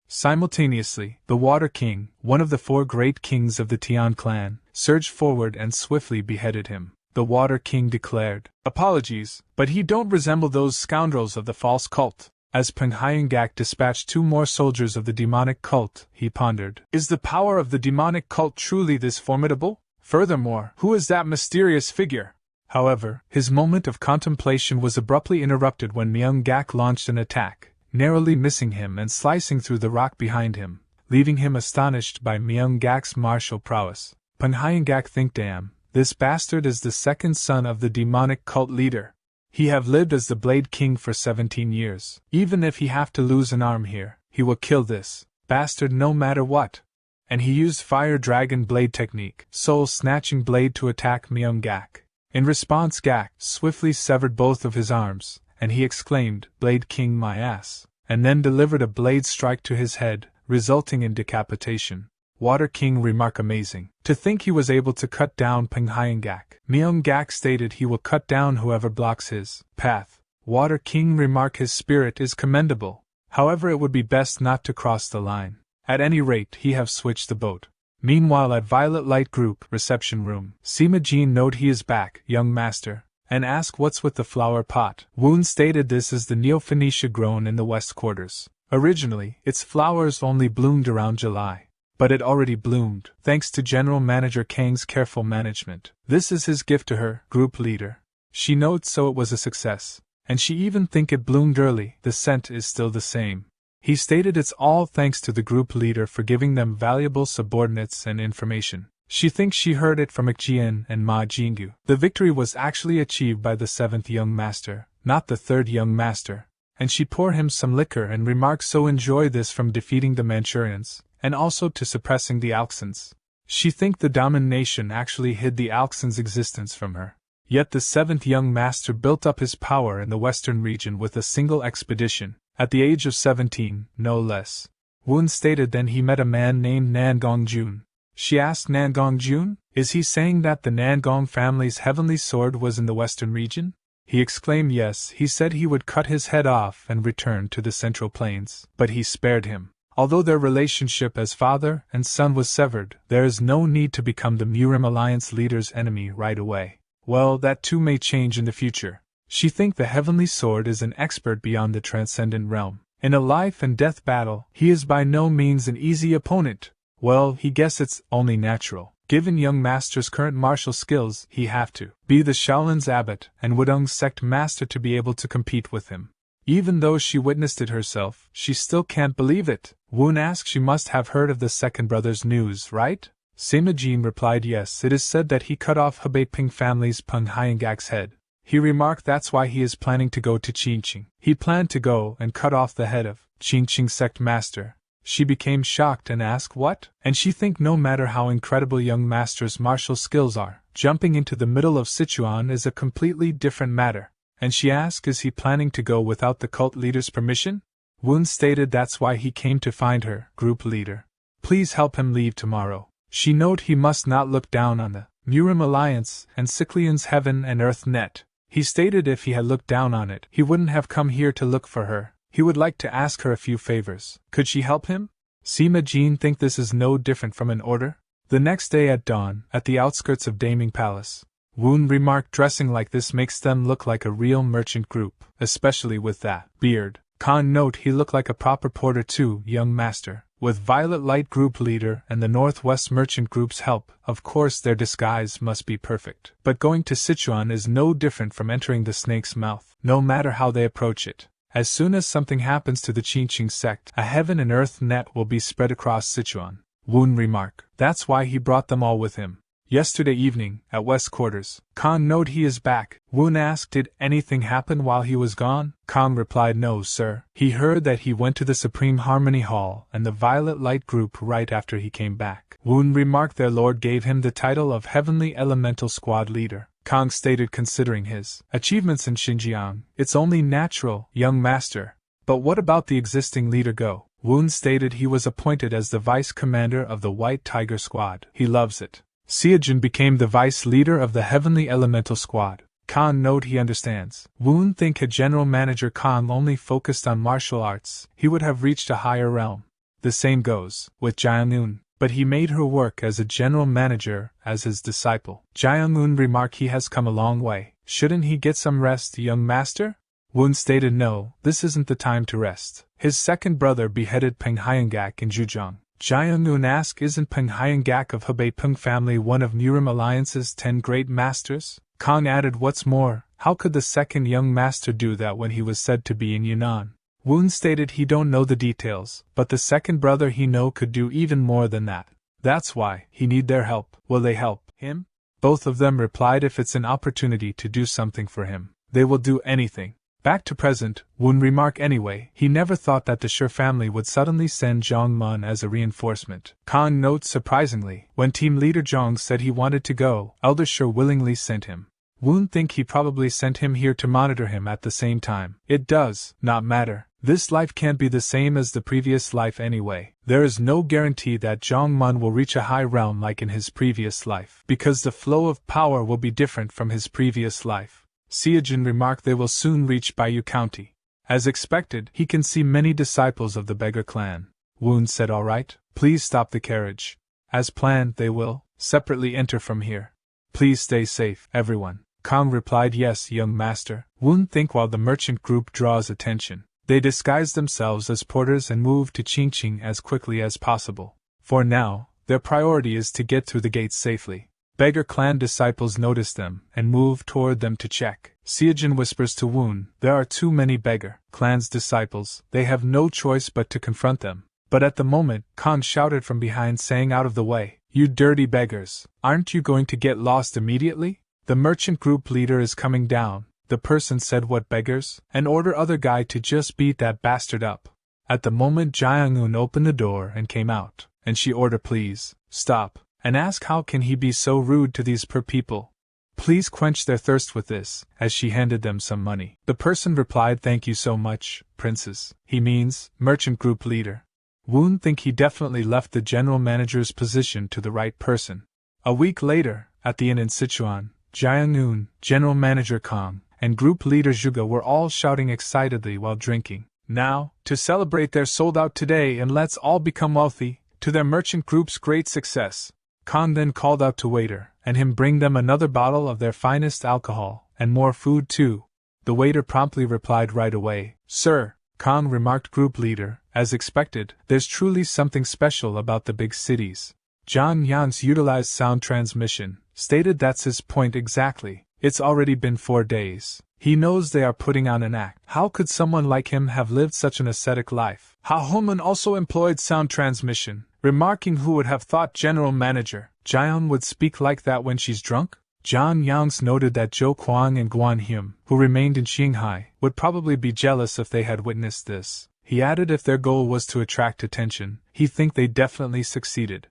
Simultaneously, the Water King, one of the 4 great kings of the Tian clan, surged forward and swiftly beheaded him. The Water King declared, apologies, but he don't resemble those scoundrels of the false cult. As Peng Hyangak dispatched 2 more soldiers of the demonic cult, he pondered, is the power of the demonic cult truly this formidable? Furthermore, who is that mysterious figure? However, his moment of contemplation was abruptly interrupted when Myung-gak launched an attack, narrowly missing him and slicing through the rock behind him, leaving him astonished by Myung-gak's martial prowess. Peng Hyangak think, damn, this bastard is the second son of the demonic cult leader. He have lived as the Blade King for 17 years. Even if he have to lose an arm here, he will kill this bastard no matter what. And he used Fire Dragon Blade technique, Soul Snatching Blade, to attack Myung-gak. In response, Gak swiftly severed both of his arms, and he exclaimed, Blade King, my ass, and then delivered a blade strike to his head, resulting in decapitation. Water King remark amazing. To think he was able to cut down Penghayangak. Myungak stated he will cut down whoever blocks his path. Water King remark his spirit is commendable. However, it would be best not to cross the line. At any rate, he have switched the boat. Meanwhile, at Violet Light Group reception room, Sima Jean note he is back, young master, and ask what's with the flower pot. Woon stated this is the Neo-Phoenicia grown in the west quarters. Originally, its flowers only bloomed around July. But it already bloomed, thanks to General Manager Kang's careful management. This is his gift to her, group leader. She notes so it was a success, and she even think it bloomed early. The scent is still the same. He stated it's all thanks to the group leader for giving them valuable subordinates and information. She thinks she heard it from Ikjian and Ma Jinggu. The victory was actually achieved by the 7th young master, not the 3rd young master, and she pour him some liquor and remarks so enjoy this from defeating the Manchurians, and also to suppressing the Alxans. She think the domination actually hid the Alxans' existence from her. Yet the 7th young master built up his power in the western region with a single expedition, at the age of 17, no less. Woon stated then he met a man named Nangong Jun. She asked Nangong Jun, is he saying that the Nangong family's heavenly sword was in the western region? He exclaimed yes, he said he would cut his head off and return to the Central Plains, but he spared him. Although their relationship as father and son was severed, there is no need to become the Murim Alliance leader's enemy right away. Well, that too may change in the future. She think the heavenly sword is an expert beyond the transcendent realm. In a life and death battle, he is by no means an easy opponent. Well, he guess it's only natural. Given young master's current martial skills, he have to be the Shaolin's abbot and Wudong's sect master to be able to compete with him. Even though she witnessed it herself, she still can't believe it. Woon asked she must have heard of the second brother's news, right? Sima Jean replied yes, it is said that he cut off Hebei Ping family's Penghayangak's head. He remarked that's why he is planning to go to Qingqing. He planned to go and cut off the head of Qingqing sect master. She became shocked and asked what? And she think no matter how incredible young master's martial skills are, jumping into the middle of Sichuan is a completely different matter. And she asked is he planning to go without the cult leader's permission? Woon stated that's why he came to find her, group leader. Please help him leave tomorrow. She note he must not look down on the Murim Alliance and Cyclian's Heaven and Earth net. He stated if he had looked down on it, he wouldn't have come here to look for her. He would like to ask her a few favors. Could she help him? Sima Jean think this is no different from an order. The next day at dawn, at the outskirts of Daming Palace, Woon remarked dressing like this makes them look like a real merchant group, especially with that beard. Khan note he looked like a proper porter too, young master. With Violet Light Group leader and the Northwest Merchant Group's help, of course their disguise must be perfect. But going to Sichuan is no different from entering the snake's mouth, no matter how they approach it. As soon as something happens to the Qingqing sect, a heaven and earth net will be spread across Sichuan. Woon remark, that's why he brought them all with him. Yesterday evening, at West Quarters, Khan note he is back. Woon asked did anything happen while he was gone? Khan replied no sir. He heard that he went to the Supreme Harmony Hall and the Violet Light Group right after he came back. Woon remarked their lord gave him the title of Heavenly Elemental Squad Leader. Kang stated considering his achievements in Xinjiang, it's only natural, young master. But what about the existing leader Go? Woon stated he was appointed as the vice commander of the White Tiger Squad. He loves it. Seojin became the vice leader of the Heavenly Elemental Squad. Khan note he understands. Woon think had General Manager Khan only focused on martial arts, he would have reached a higher realm. The same goes with Jiang-un, but he made her work as a general manager as his disciple. Jiang-un remarked he has come a long way. Shouldn't he get some rest, young master? Woon stated no, this isn't the time to rest. His second brother beheaded Penghayangak in Zhujiang. Jiang-un asked isn't Penghayangak of Hebei Peng family one of Murim Alliance's 10 great masters? Kang added what's more, how could the second young master do that when he was said to be in Yunnan? Woon stated he don't know the details, but the second brother he know could do even more than that. That's why he need their help. Will they help him? Both of them replied if it's an opportunity to do something for him, they will do anything. Back to present, Woon remarked anyway, he never thought that the Shi family would suddenly send Zhang Mun as a reinforcement. Khan notes surprisingly, when team leader Zhang said he wanted to go, Elder Shi willingly sent him. Woon think he probably sent him here to monitor him at the same time. It does not matter. This life can't be the same as the previous life anyway. There is no guarantee that Jongmun will reach a high realm like in his previous life, because the flow of power will be different from his previous life. Seojin remarked they will soon reach Baiyu County. As expected, he can see many disciples of the beggar clan. Woon said, "Alright, please stop the carriage. As planned, they will separately enter from here. Please stay safe, everyone." Kang replied, "Yes, young master." Woon think while the merchant group draws attention. They disguise themselves as porters and move to Qingqing as quickly as possible. For now, their priority is to get through the gates safely. Beggar clan disciples notice them and move toward them to check. Seojin whispers to Woon, "There are too many beggar clan's disciples, they have no choice but to confront them." But at the moment, Khan shouted from behind, saying, "Out of the way, you dirty beggars, aren't you going to get lost immediately? The merchant group leader is coming down." The person said, "What beggars?" and order other guy to just beat that bastard up. At the moment, Jaeyoung opened the door and came out, and she ordered, "Please, stop, and ask how can he be so rude to these poor people. Please quench their thirst with this," as she handed them some money. The person replied, "Thank you so much, princess." He means, merchant group leader. Woon think he definitely left the general manager's position to the right person. A week later, at the inn in Sichuan, Jaeyoung, general manager Kang, and group leader Zhuge were all shouting excitedly while drinking. "Now, to celebrate their sold out today and let's all become wealthy, to their merchant group's great success." Khan then called out to waiter, and him bring them another bottle of their finest alcohol, and more food too. The waiter promptly replied right away, "Sir." Khan remarked, group leader, as expected, "There's truly something special about the big cities." John Yans utilized sound transmission, stated that's his point exactly. It's already been 4 days. He knows they are putting on an act. How could someone like him have lived such an ascetic life? Ha Homan also employed sound transmission, remarking, "Who would have thought General Manager Jian would speak like that when she's drunk?" John Yangs noted that Zhou Kuang and Guan Hume, who remained in Shanghai, would probably be jealous if they had witnessed this. He added if their goal was to attract attention, he think they definitely succeeded.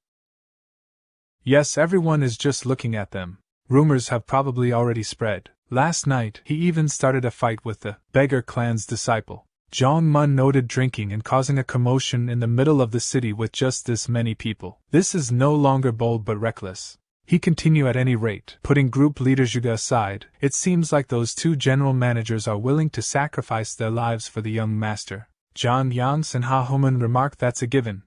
Yes, everyone is just looking at them. Rumors have probably already spread. Last night, he even started a fight with the beggar clan's disciple. Zhang Mun noted drinking and causing a commotion in the middle of the city with just this many people. This is no longer bold but reckless. He continued, at any rate, putting group leader Zhuge aside, it seems like those two general managers are willing to sacrifice their lives for the young master. John Yangs and Ha Human remarked that's a given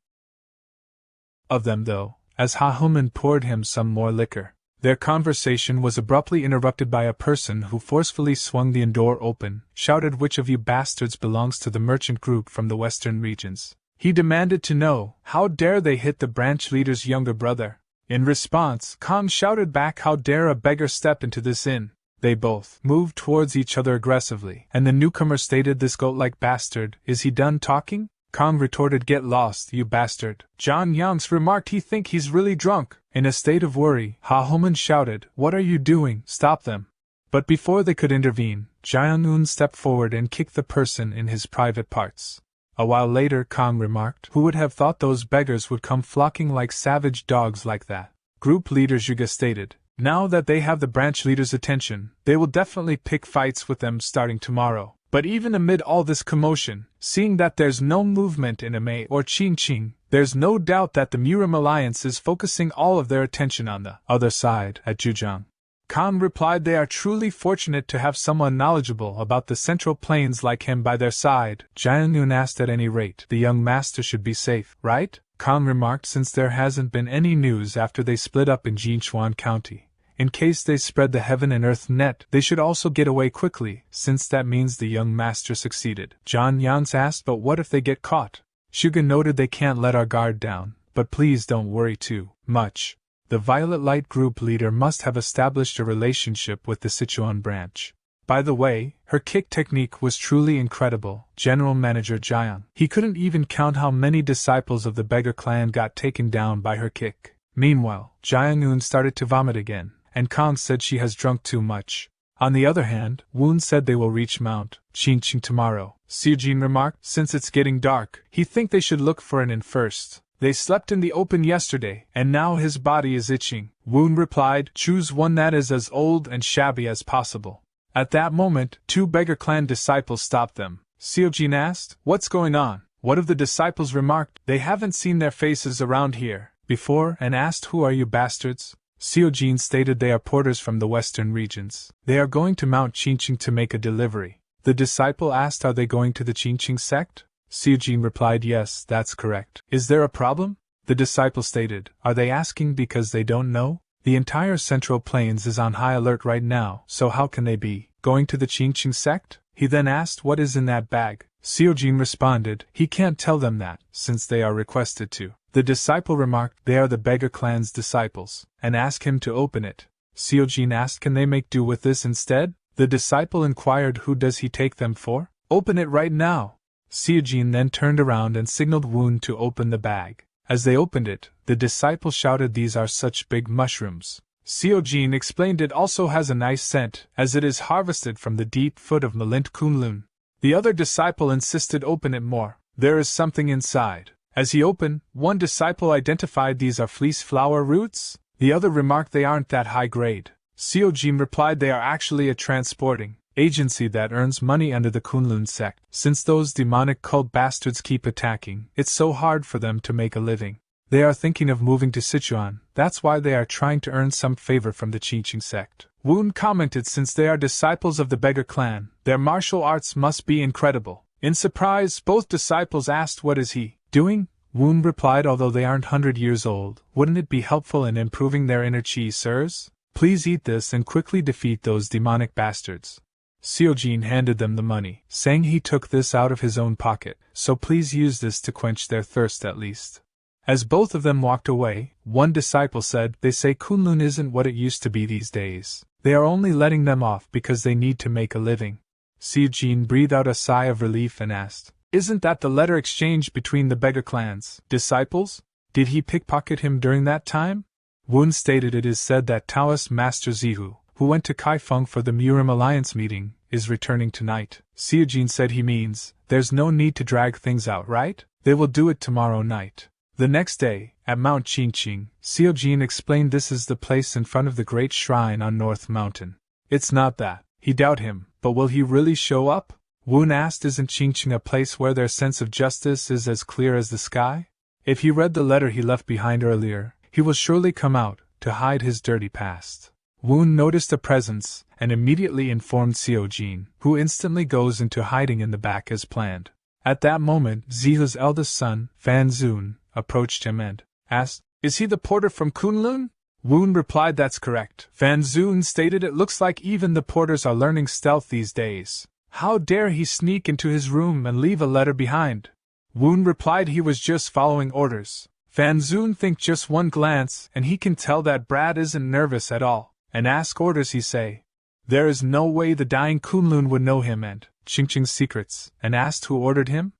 of them though, as Ha Human poured him some more liquor. Their conversation was abruptly interrupted by a person who forcefully swung the inn door open, shouted, "Which of you bastards belongs to the merchant group from the western regions?" He demanded to know, how dare they hit the branch leader's younger brother? In response, Kang shouted back, "How dare a beggar step into this inn?" They both moved towards each other aggressively, and the newcomer stated, "This goat-like bastard, is he done talking?" Kang retorted, "Get lost, you bastard." John Yangs remarked he think he's really drunk. In a state of worry, Ha Homan shouted, "What are you doing? Stop them." But before they could intervene, Jiang-un stepped forward and kicked the person in his private parts. A while later, Kang remarked, "Who would have thought those beggars would come flocking like savage dogs like that?" Group leader Zhuge stated, "Now that they have the branch leader's attention, they will definitely pick fights with them starting tomorrow." But even amid all this commotion, seeing that there's no movement in Amei or Qingqing, there's no doubt that the Murim Alliance is focusing all of their attention on the other side at Zhujiang. Khan replied they are truly fortunate to have someone knowledgeable about the Central Plains like him by their side. Jiang asked, at any rate, the young master should be safe, right? Khan remarked, since there hasn't been any news after they split up in Jinchuan County. In case they spread the heaven and earth net, they should also get away quickly, since that means the young master succeeded. John Yans asked, but what if they get caught? Shugen noted, they can't let our guard down, but please don't worry too much. The Violet Light group leader must have established a relationship with the Sichuan branch. By the way, her kick technique was truly incredible, General Manager Jian. He couldn't even count how many disciples of the beggar clan got taken down by her kick. Meanwhile, Jiang-un started to vomit again, and Kang said she has drunk too much. On the other hand, Woon said they will reach Mount Qingqing tomorrow. Seojin remarked, since it's getting dark, he think they should look for an inn first. They slept in the open yesterday, and now his body is itching. Woon replied, choose one that is as old and shabby as possible. At that moment, two beggar clan disciples stopped them. Seojin asked. What's going on? One of the disciples remarked. They haven't seen their faces around here before and asked, who are you bastards? Seojin stated they are porters from the western regions. They are going to Mount Chinching to make a delivery. The disciple asked, are they going to the Chinching sect? Seojin replied, yes, that's correct. Is there a problem? The disciple stated, are they asking because they don't know? The entire Central Plains is on high alert right now, so how can they be going to the Chinching sect? He then asked, what is in that bag? Seojin responded, he can't tell them that, since they are requested to. The disciple remarked, they are the beggar clan's disciples, and asked him to open it. Seojin asked, can they make do with this instead? The disciple inquired, who does he take them for? Open it right now. Seojin then turned around and signaled Woon to open the bag. As they opened it, the disciple shouted, these are such big mushrooms. Seojin explained it also has a nice scent, as it is harvested from the deep foot of Malint Kunlun. The other disciple insisted, open it more. There is something inside. As he opened, one disciple identified these are fleece flower roots. The other remarked they aren't that high grade. Seojin replied they are actually a transporting agency that earns money under the Kunlun sect. Since those demonic cult bastards keep attacking, it's so hard for them to make a living. They are thinking of moving to Sichuan, that's why they are trying to earn some favor from the Chinching sect. Woon commented, since they are disciples of the beggar clan, their martial arts must be incredible. In surprise, both disciples asked, what is he doing? Woon replied, although they aren't 100 years old, wouldn't it be helpful in improving their inner chi, sirs? Please eat this and quickly defeat those demonic bastards. Seojin handed them the money, saying he took this out of his own pocket, so please use this to quench their thirst at least. As both of them walked away, one disciple said, they say Kunlun isn't what it used to be these days. They are only letting them off because they need to make a living. Seojin breathed out a sigh of relief and asked, isn't that the letter exchange between the beggar clan's disciples? Did he pickpocket him during that time? Woon stated, it is said that Taoist Master Zihu, who went to Kaifeng for the Murim Alliance meeting, is returning tonight. Seojin said he means, there's no need to drag things out, right? They will do it tomorrow night. The next day, at Mount Chinching, Seojin explained this is the place in front of the great shrine on North Mountain. It's not that. He doubted him, but will he really show up? Woon asked, isn't Chinching a place where their sense of justice is as clear as the sky? If he read the letter he left behind earlier, he will surely come out, to hide his dirty past. Woon noticed a presence, and immediately informed Seojin, who instantly goes into hiding in the back as planned. At that moment, Zihu's eldest son, Fan Zun, approached him and asked, is he the porter from Kunlun? Woon replied, that's correct. Fan Zun stated, it looks like even the porters are learning stealth these days. How dare he sneak into his room and leave a letter behind? Woon replied he was just following orders. Fan Zun think just one glance and he can tell that Brad isn't nervous at all, and ask orders he say. There is no way the dying Kunlun would know him and Chinching's secrets, and asked who ordered him.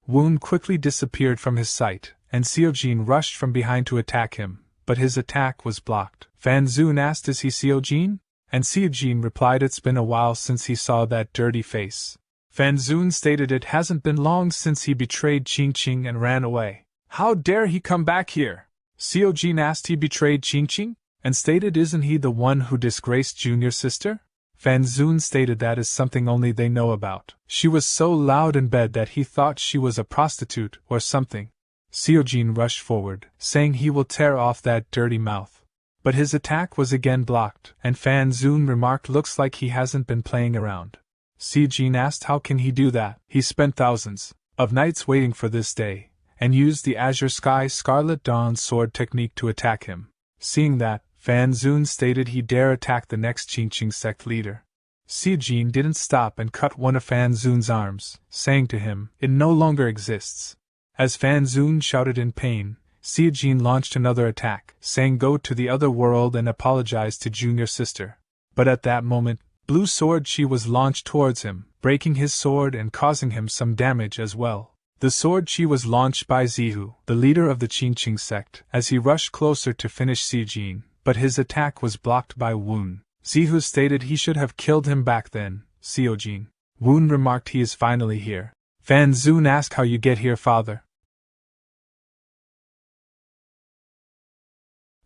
Woon quickly disappeared from his sight, and Seojin rushed from behind to attack him, but his attack was blocked. Fan Zun asked, is he Seojin? And Seojin replied, it's been a while since he saw that dirty face. Fan Zun stated it hasn't been long since he betrayed Chinching and ran away. How dare he come back here? Seojin asked, he betrayed Chinching? And stated, isn't he the one who disgraced junior sister? Fan Zun stated that is something only they know about. She was so loud in bed that he thought she was a prostitute or something. Seojin rushed forward, saying he will tear off that dirty mouth. But his attack was again blocked, and Fan Zun remarked, looks like he hasn't been playing around. Seojin asked, how can he do that? He spent thousands of nights waiting for this day, and used the Azure Sky Scarlet Dawn sword technique to attack him. Seeing that, Fan Zun stated he dare attack the next Chinching sect leader. Seojin didn't stop and cut one of Fan Zun's arms, saying to him, it no longer exists. As Fan Zun shouted in pain, Seojin launched another attack, saying go to the other world and apologize to junior sister. But at that moment, Blue Sword Chi was launched towards him, breaking his sword and causing him some damage as well. The sword Chi was launched by Zihu, the leader of the Chinching sect, as he rushed closer to finish Seojin, but his attack was blocked by Woon. Zihu stated he should have killed him back then. Seojin. Woon remarked, he is finally here. Fan Zun asked, how you get here, father?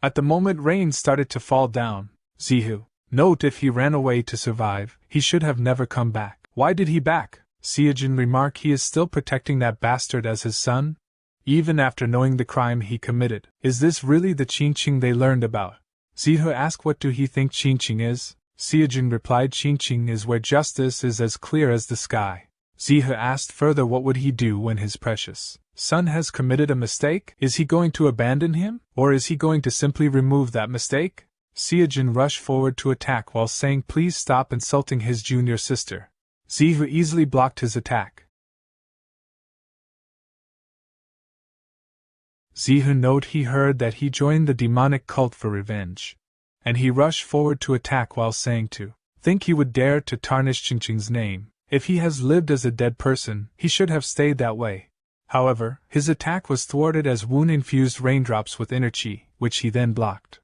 At the moment rain started to fall down. Zihu. Note, if he ran away to survive, he should have never come back. Why did he back? Seojin remarked he is still protecting that bastard as his son? Even after knowing the crime he committed. Is this really the Qingqing they learned about? Zihu asked what do he think Qingqing is? Seojin replied Qingqing is where justice is as clear as the sky. Zihu asked further what would he do when his precious son has committed a mistake? Is he going to abandon him? Or is he going to simply remove that mistake? Seojin rushed forward to attack while saying please stop insulting his junior sister. Zihu easily blocked his attack. Zihu noted he heard that he joined the demonic cult for revenge. And he rushed forward to attack while saying to think he would dare to tarnish Qingqing's name. If he has lived as a dead person, he should have stayed that way. However, his attack was thwarted as Woon infused raindrops with inner chi, which he then blocked.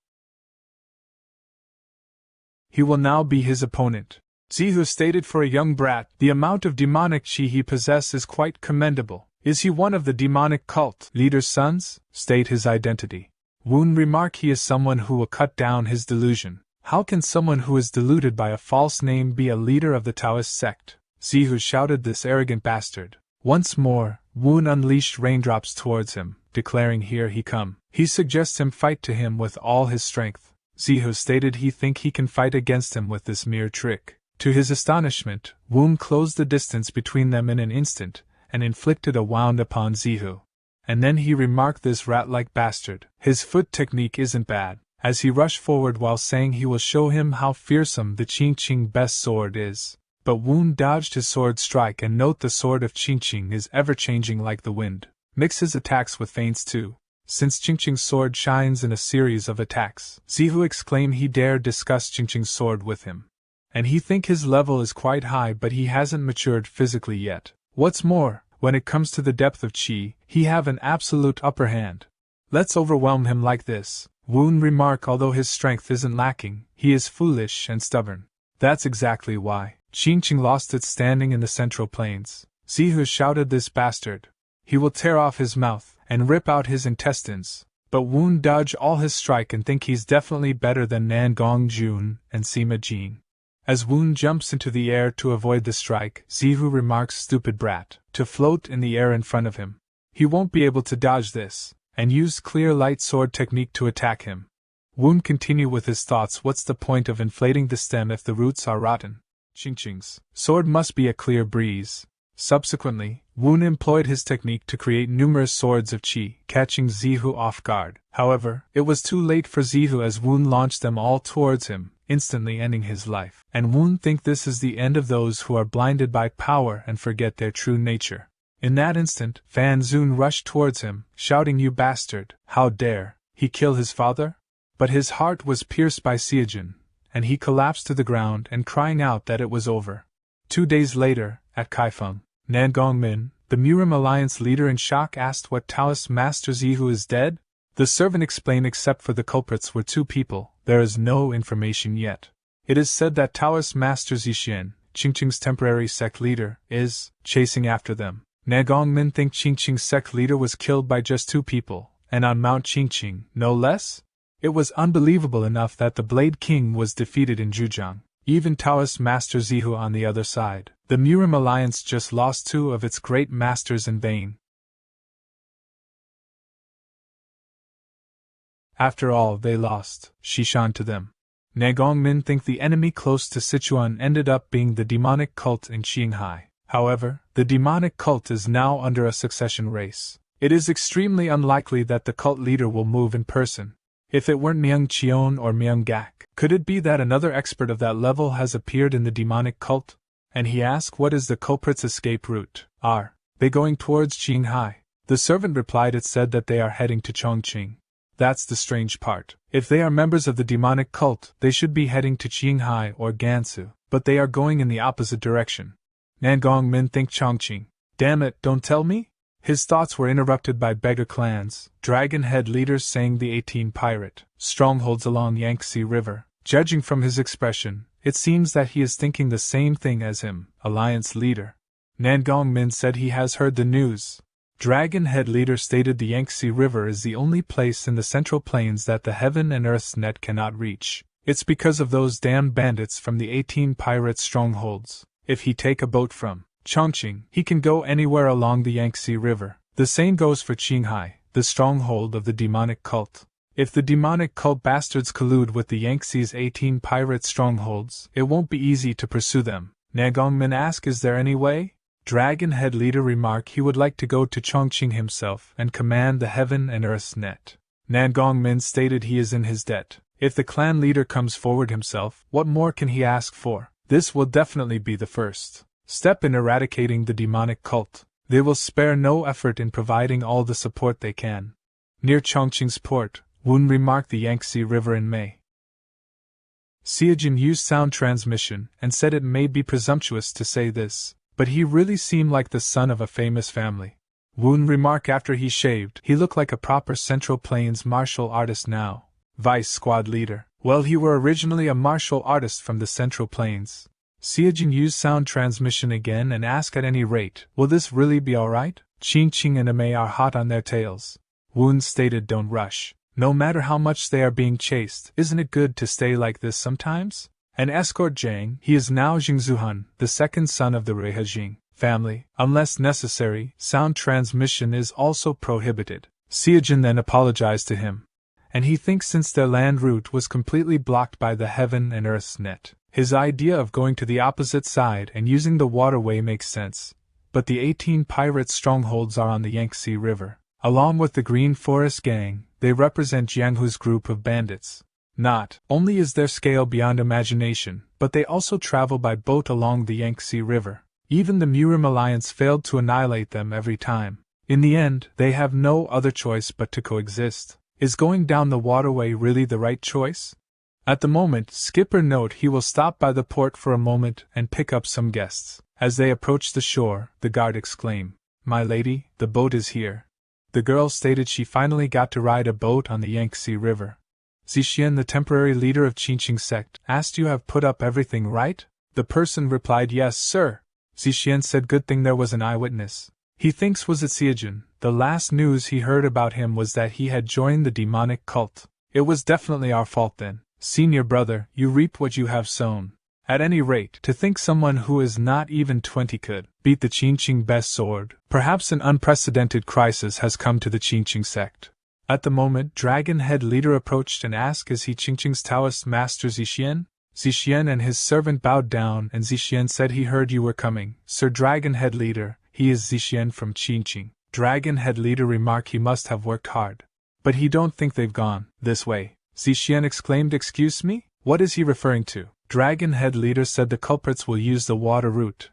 He will now be his opponent. Zihu stated for a young brat, the amount of demonic chi he possesses is quite commendable. Is he one of the demonic cult leader's sons? State his identity. Woon remarked he is someone who will cut down his delusion. How can someone who is deluded by a false name be a leader of the Taoist sect? Zihu shouted this arrogant bastard. Once more, Woon unleashed raindrops towards him, declaring here he come. He suggests him fight to him with all his strength. Zihu stated he think he can fight against him with this mere trick. To his astonishment, Woon closed the distance between them in an instant, and inflicted a wound upon Zihu. And then he remarked this rat-like bastard. His foot technique isn't bad, as he rushed forward while saying he will show him how fearsome the Qingqing best sword is. But Woon dodged his sword strike and note the sword of Qingqing is ever-changing like the wind. Mix his attacks with feints too. Since Qingqing's sword shines in a series of attacks, Zihu exclaimed he dare discuss Qingqing's sword with him. And he think his level is quite high but he hasn't matured physically yet. What's more, when it comes to the depth of chi, he have an absolute upper hand. Let's overwhelm him like this. Woon remarked although his strength isn't lacking, he is foolish and stubborn. That's exactly why Qingqing lost its standing in the Central Plains. Zihu shouted this bastard. He will tear off his mouth and rip out his intestines. But Woon dodged all his strike and think he's definitely better than Nan Gongjun and Sima Jin. As Woon jumps into the air to avoid the strike, Zihu remarks stupid brat, to float in the air in front of him. He won't be able to dodge this, and used clear light sword technique to attack him. Woon continued with his thoughts what's the point of inflating the stem if the roots are rotten? Qingqing's sword must be a clear breeze. Subsequently, Woon employed his technique to create numerous swords of chi, catching Zihu off guard. However, it was too late for Zihu as Woon launched them all towards him, instantly ending his life. And Woon think this is the end of those who are blinded by power and forget their true nature. In that instant, Fan Zun rushed towards him, shouting you bastard, how dare he kill his father? But his heart was pierced by Seojin, and he collapsed to the ground and crying out that it was over. 2 days later, at Kaifeng, Nan Gongmin, the Murim Alliance leader in shock asked what Taoist Master Zihu is dead? The servant explained except for the culprits were 2 people, there is no information yet. It is said that Taoist Master Zixien, Qingqing's temporary sect leader, is chasing after them. Nan Gongmin think Qingqing's sect leader was killed by just 2 people, and on Mount Qingqing, no less? It was unbelievable enough that the Blade King was defeated in Zhujiang. Even Taoist Master Zihu on the other side. The Murim Alliance just lost 2 of its great masters in vain. After all they lost, Shishan to them. Nan Gongmin think the enemy close to Sichuan ended up being the demonic cult in Qinghai. However, the demonic cult is now under a succession race. It is extremely unlikely that the cult leader will move in person. If it weren't Myung Chion or Myung Gak, could it be that another expert of that level has appeared in the demonic cult? And he asked what is the culprit's escape route? Are they going towards Qinghai? The servant replied it said that they are heading to Chongqing. That's the strange part. If they are members of the demonic cult, they should be heading to Qinghai or Gansu, but they are going in the opposite direction. Nan Gongmin think Chongqing. Damn it, don't tell me? His thoughts were interrupted by beggar clans, dragon head leaders saying the 18 pirate strongholds along Yangtze River. Judging from his expression, it seems that he is thinking the same thing as him, alliance leader. Nan Gongmin said he has heard the news. Dragon head leader stated the Yangtze River is the only place in the Central Plains that the heaven and earth's net cannot reach. It's because of those damn bandits from the 18 pirate strongholds. If he take a boat from Chongqing, he can go anywhere along the Yangtze River. The same goes for Qinghai, the stronghold of the demonic cult. If the demonic cult bastards collude with the Yangtze's 18 pirate strongholds, it won't be easy to pursue them. Nagongmin asked, is there any way? Dragon Head Leader remarked he would like to go to Chongqing himself and command the heaven and earth's net. Nagongmin stated he is in his debt. If the clan leader comes forward himself, what more can he ask for? This will definitely be the first step in eradicating the demonic cult. They will spare no effort in providing all the support they can. Near Chongqing's port, Woon remarked the Yangtze River in May. Seojin used sound transmission and said it may be presumptuous to say this, but he really seemed like the son of a famous family. Woon remarked after he shaved, he looked like a proper Central Plains martial artist now. Vice Squad Leader, well, he were originally a martial artist from the Central Plains. Seojin used sound transmission again and asked, at any rate, will this really be alright? Qingqing and Amei are hot on their tails. Woon stated, don't rush. No matter how much they are being chased, isn't it good to stay like this sometimes? And escort Jiang, he is now Jingzuhan, the second son of the Reihajing family. Unless necessary, sound transmission is also prohibited. Seojin then apologized to him. And he thinks since their land route was completely blocked by the heaven and earth's net, his idea of going to the opposite side and using the waterway makes sense. But the 18 pirate strongholds are on the Yangtze River. Along with the Green Forest Gang, they represent Jianghu's group of bandits. Not only is their scale beyond imagination, but they also travel by boat along the Yangtze River. Even the Murim Alliance failed to annihilate them every time. In the end, they have no other choice but to coexist. Is going down the waterway really the right choice? At the moment, Skipper note he will stop by the port for a moment and pick up some guests. As they approach the shore, the guard exclaimed, "My lady, the boat is here." The girl stated she finally got to ride a boat on the Yangtze River. Zixian, the temporary leader of Qingqing sect, asked, "You have put up everything right?" The person replied, "Yes, sir." Zixian said, "Good thing there was an eyewitness." He thinks was it Seojin. The last news he heard about him was that he had joined the demonic cult. It was definitely our fault then. Senior brother, you reap what you have sown. At any rate, to think someone who is not even 20 could beat the Qingqing best sword. Perhaps an unprecedented crisis has come to the Qingqing sect. At the moment, Dragon Head Leader approached and asked, "Is he Qingqing's Taoist master Zixian?" Zixian and his servant bowed down, and Zixian said he heard you were coming, Sir Dragon Head Leader. He is Zixian from Qingqing. Dragon Head Leader remarked he must have worked hard. But he don't think they've gone this way. Zixian exclaimed, "Excuse me? What is he referring to?" Dragon Head Leader said the culprits will use the water route.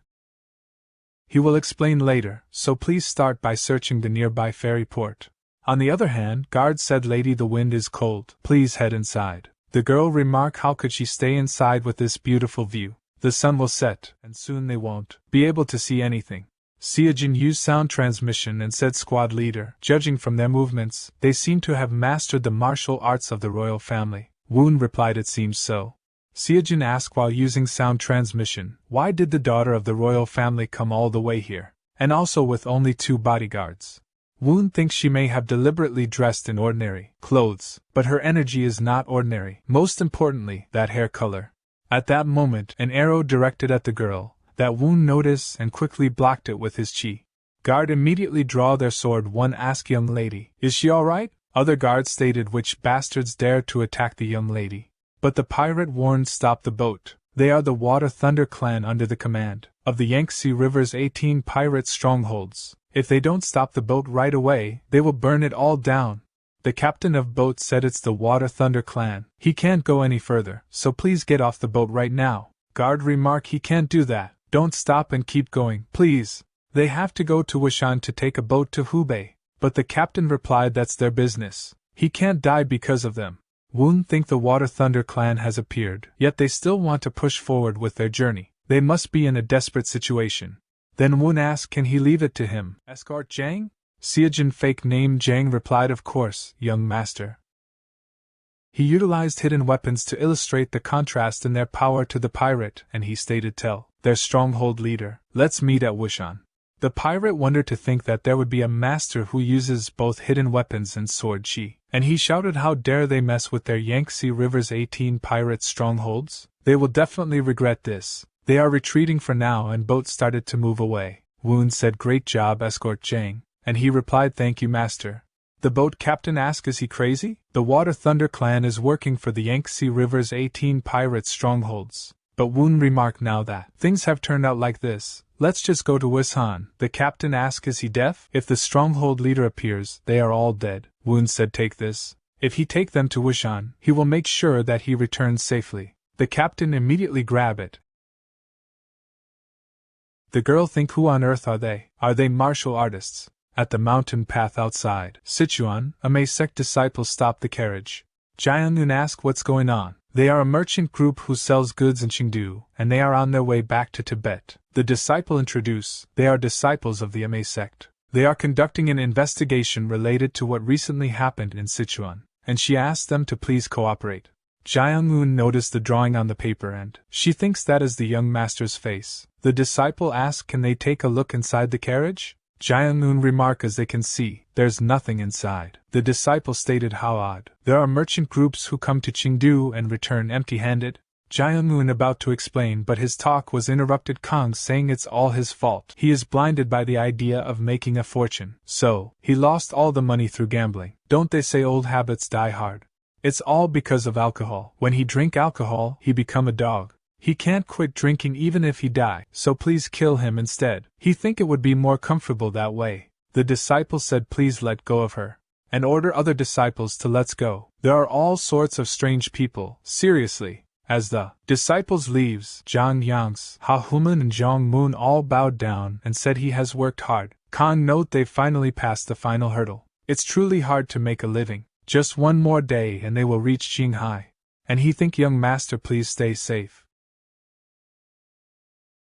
He will explain later, so please start by searching the nearby ferry port. On the other hand, guard said, "Lady, the wind is cold. Please head inside." The girl remarked, how could she stay inside with this beautiful view? The sun will set, and soon they won't be able to see anything. Seojin used sound transmission and said, "Squad leader, judging from their movements, they seem to have mastered the martial arts of the royal family." Woon replied, "It seems so." Seojin asked while using sound transmission, "Why did the daughter of the royal family come all the way here? And also with only 2 bodyguards?" Woon thinks she may have deliberately dressed in ordinary clothes, but her energy is not ordinary. Most importantly, that hair color. At that moment, an arrow directed at the girl, that Woon noticed and quickly blocked it with his chi. Guard immediately draw their sword. One asked, "Young lady, is she alright?" Other guards stated, "Which bastards dare to attack the young lady?" But the pirate warned, "Stop the boat. They are the Water Thunder clan under the command of the Yangtze River's 18 pirate strongholds. If they don't stop the boat right away, they will burn it all down." The captain of boat said, "It's the Water Thunder clan. He can't go any further, so please get off the boat right now." Guard remarked, "He can't do that. Don't stop and keep going, please. They have to go to Wishan to take a boat to Hubei." But the captain replied, "That's their business. He can't die because of them." Woon think the Water Thunder clan has appeared, yet they still want to push forward with their journey. They must be in a desperate situation. Then Woon asked, "Can he leave it to him? Escort Jiang?" Seojin, fake name Jiang, replied, "Of course, young master." He utilized hidden weapons to illustrate the contrast in their power to the pirate, and he stated, "Tell their stronghold leader, let's meet at Wushan." The pirate wondered to think that there would be a master who uses both hidden weapons and sword chi, and he shouted, "How dare they mess with their Yangtze River's 18 pirate strongholds? They will definitely regret this." They are retreating for now, and boat started to move away. Woon said, "Great job, escort Jang," and he replied, "Thank you, master." The boat captain asked, "Is he crazy? The Water Thunder clan is working for the Yangtze River's 18 pirate strongholds." But Woon remarked, "Now that things have turned out like this, let's just go to Wishan." The captain asked, "Is he deaf? If the stronghold leader appears, they are all dead." Woon said, "Take this. If he take them to Wishan, he will make sure that he returns safely." The captain immediately grabbed it. The girl think, "Who on earth are they? Are they martial artists?" At the mountain path outside Sichuan, a Maisek disciple stopped the carriage. Jiangun asked, "What's going on?" "They are a merchant group who sells goods in Chengdu, and they are on their way back to Tibet." The disciple introduced, "They are disciples of the Ame sect. They are conducting an investigation related to what recently happened in Sichuan, and she asked them to please cooperate." Jiangun noticed the drawing on the paper and she thinks that is the young master's face. The disciple asked, "Can they take a look inside the carriage?" Jiangun remarked, "As they can see, there's nothing inside." The disciple stated, "How odd. There are merchant groups who come to Chengdu and return empty-handed." Jiangun about to explain, but his talk was interrupted Kong saying it's all his fault. He is blinded by the idea of making a fortune. So, he lost all the money through gambling. Don't they say old habits die hard? It's all because of alcohol. When he drink alcohol, he become a dog. He can't quit drinking even if he die, so please kill him instead. He think it would be more comfortable that way. The disciple said, "Please let go of her," and order other disciples to let's go. There are all sorts of strange people, seriously. As the disciples leaves, Zhang Yangs, Ha Human and Zhang Moon all bowed down and said he has worked hard. Khan note they've finally passed the final hurdle. It's truly hard to make a living. Just one more day and they will reach Qinghai. And he think, "Young master, please stay safe."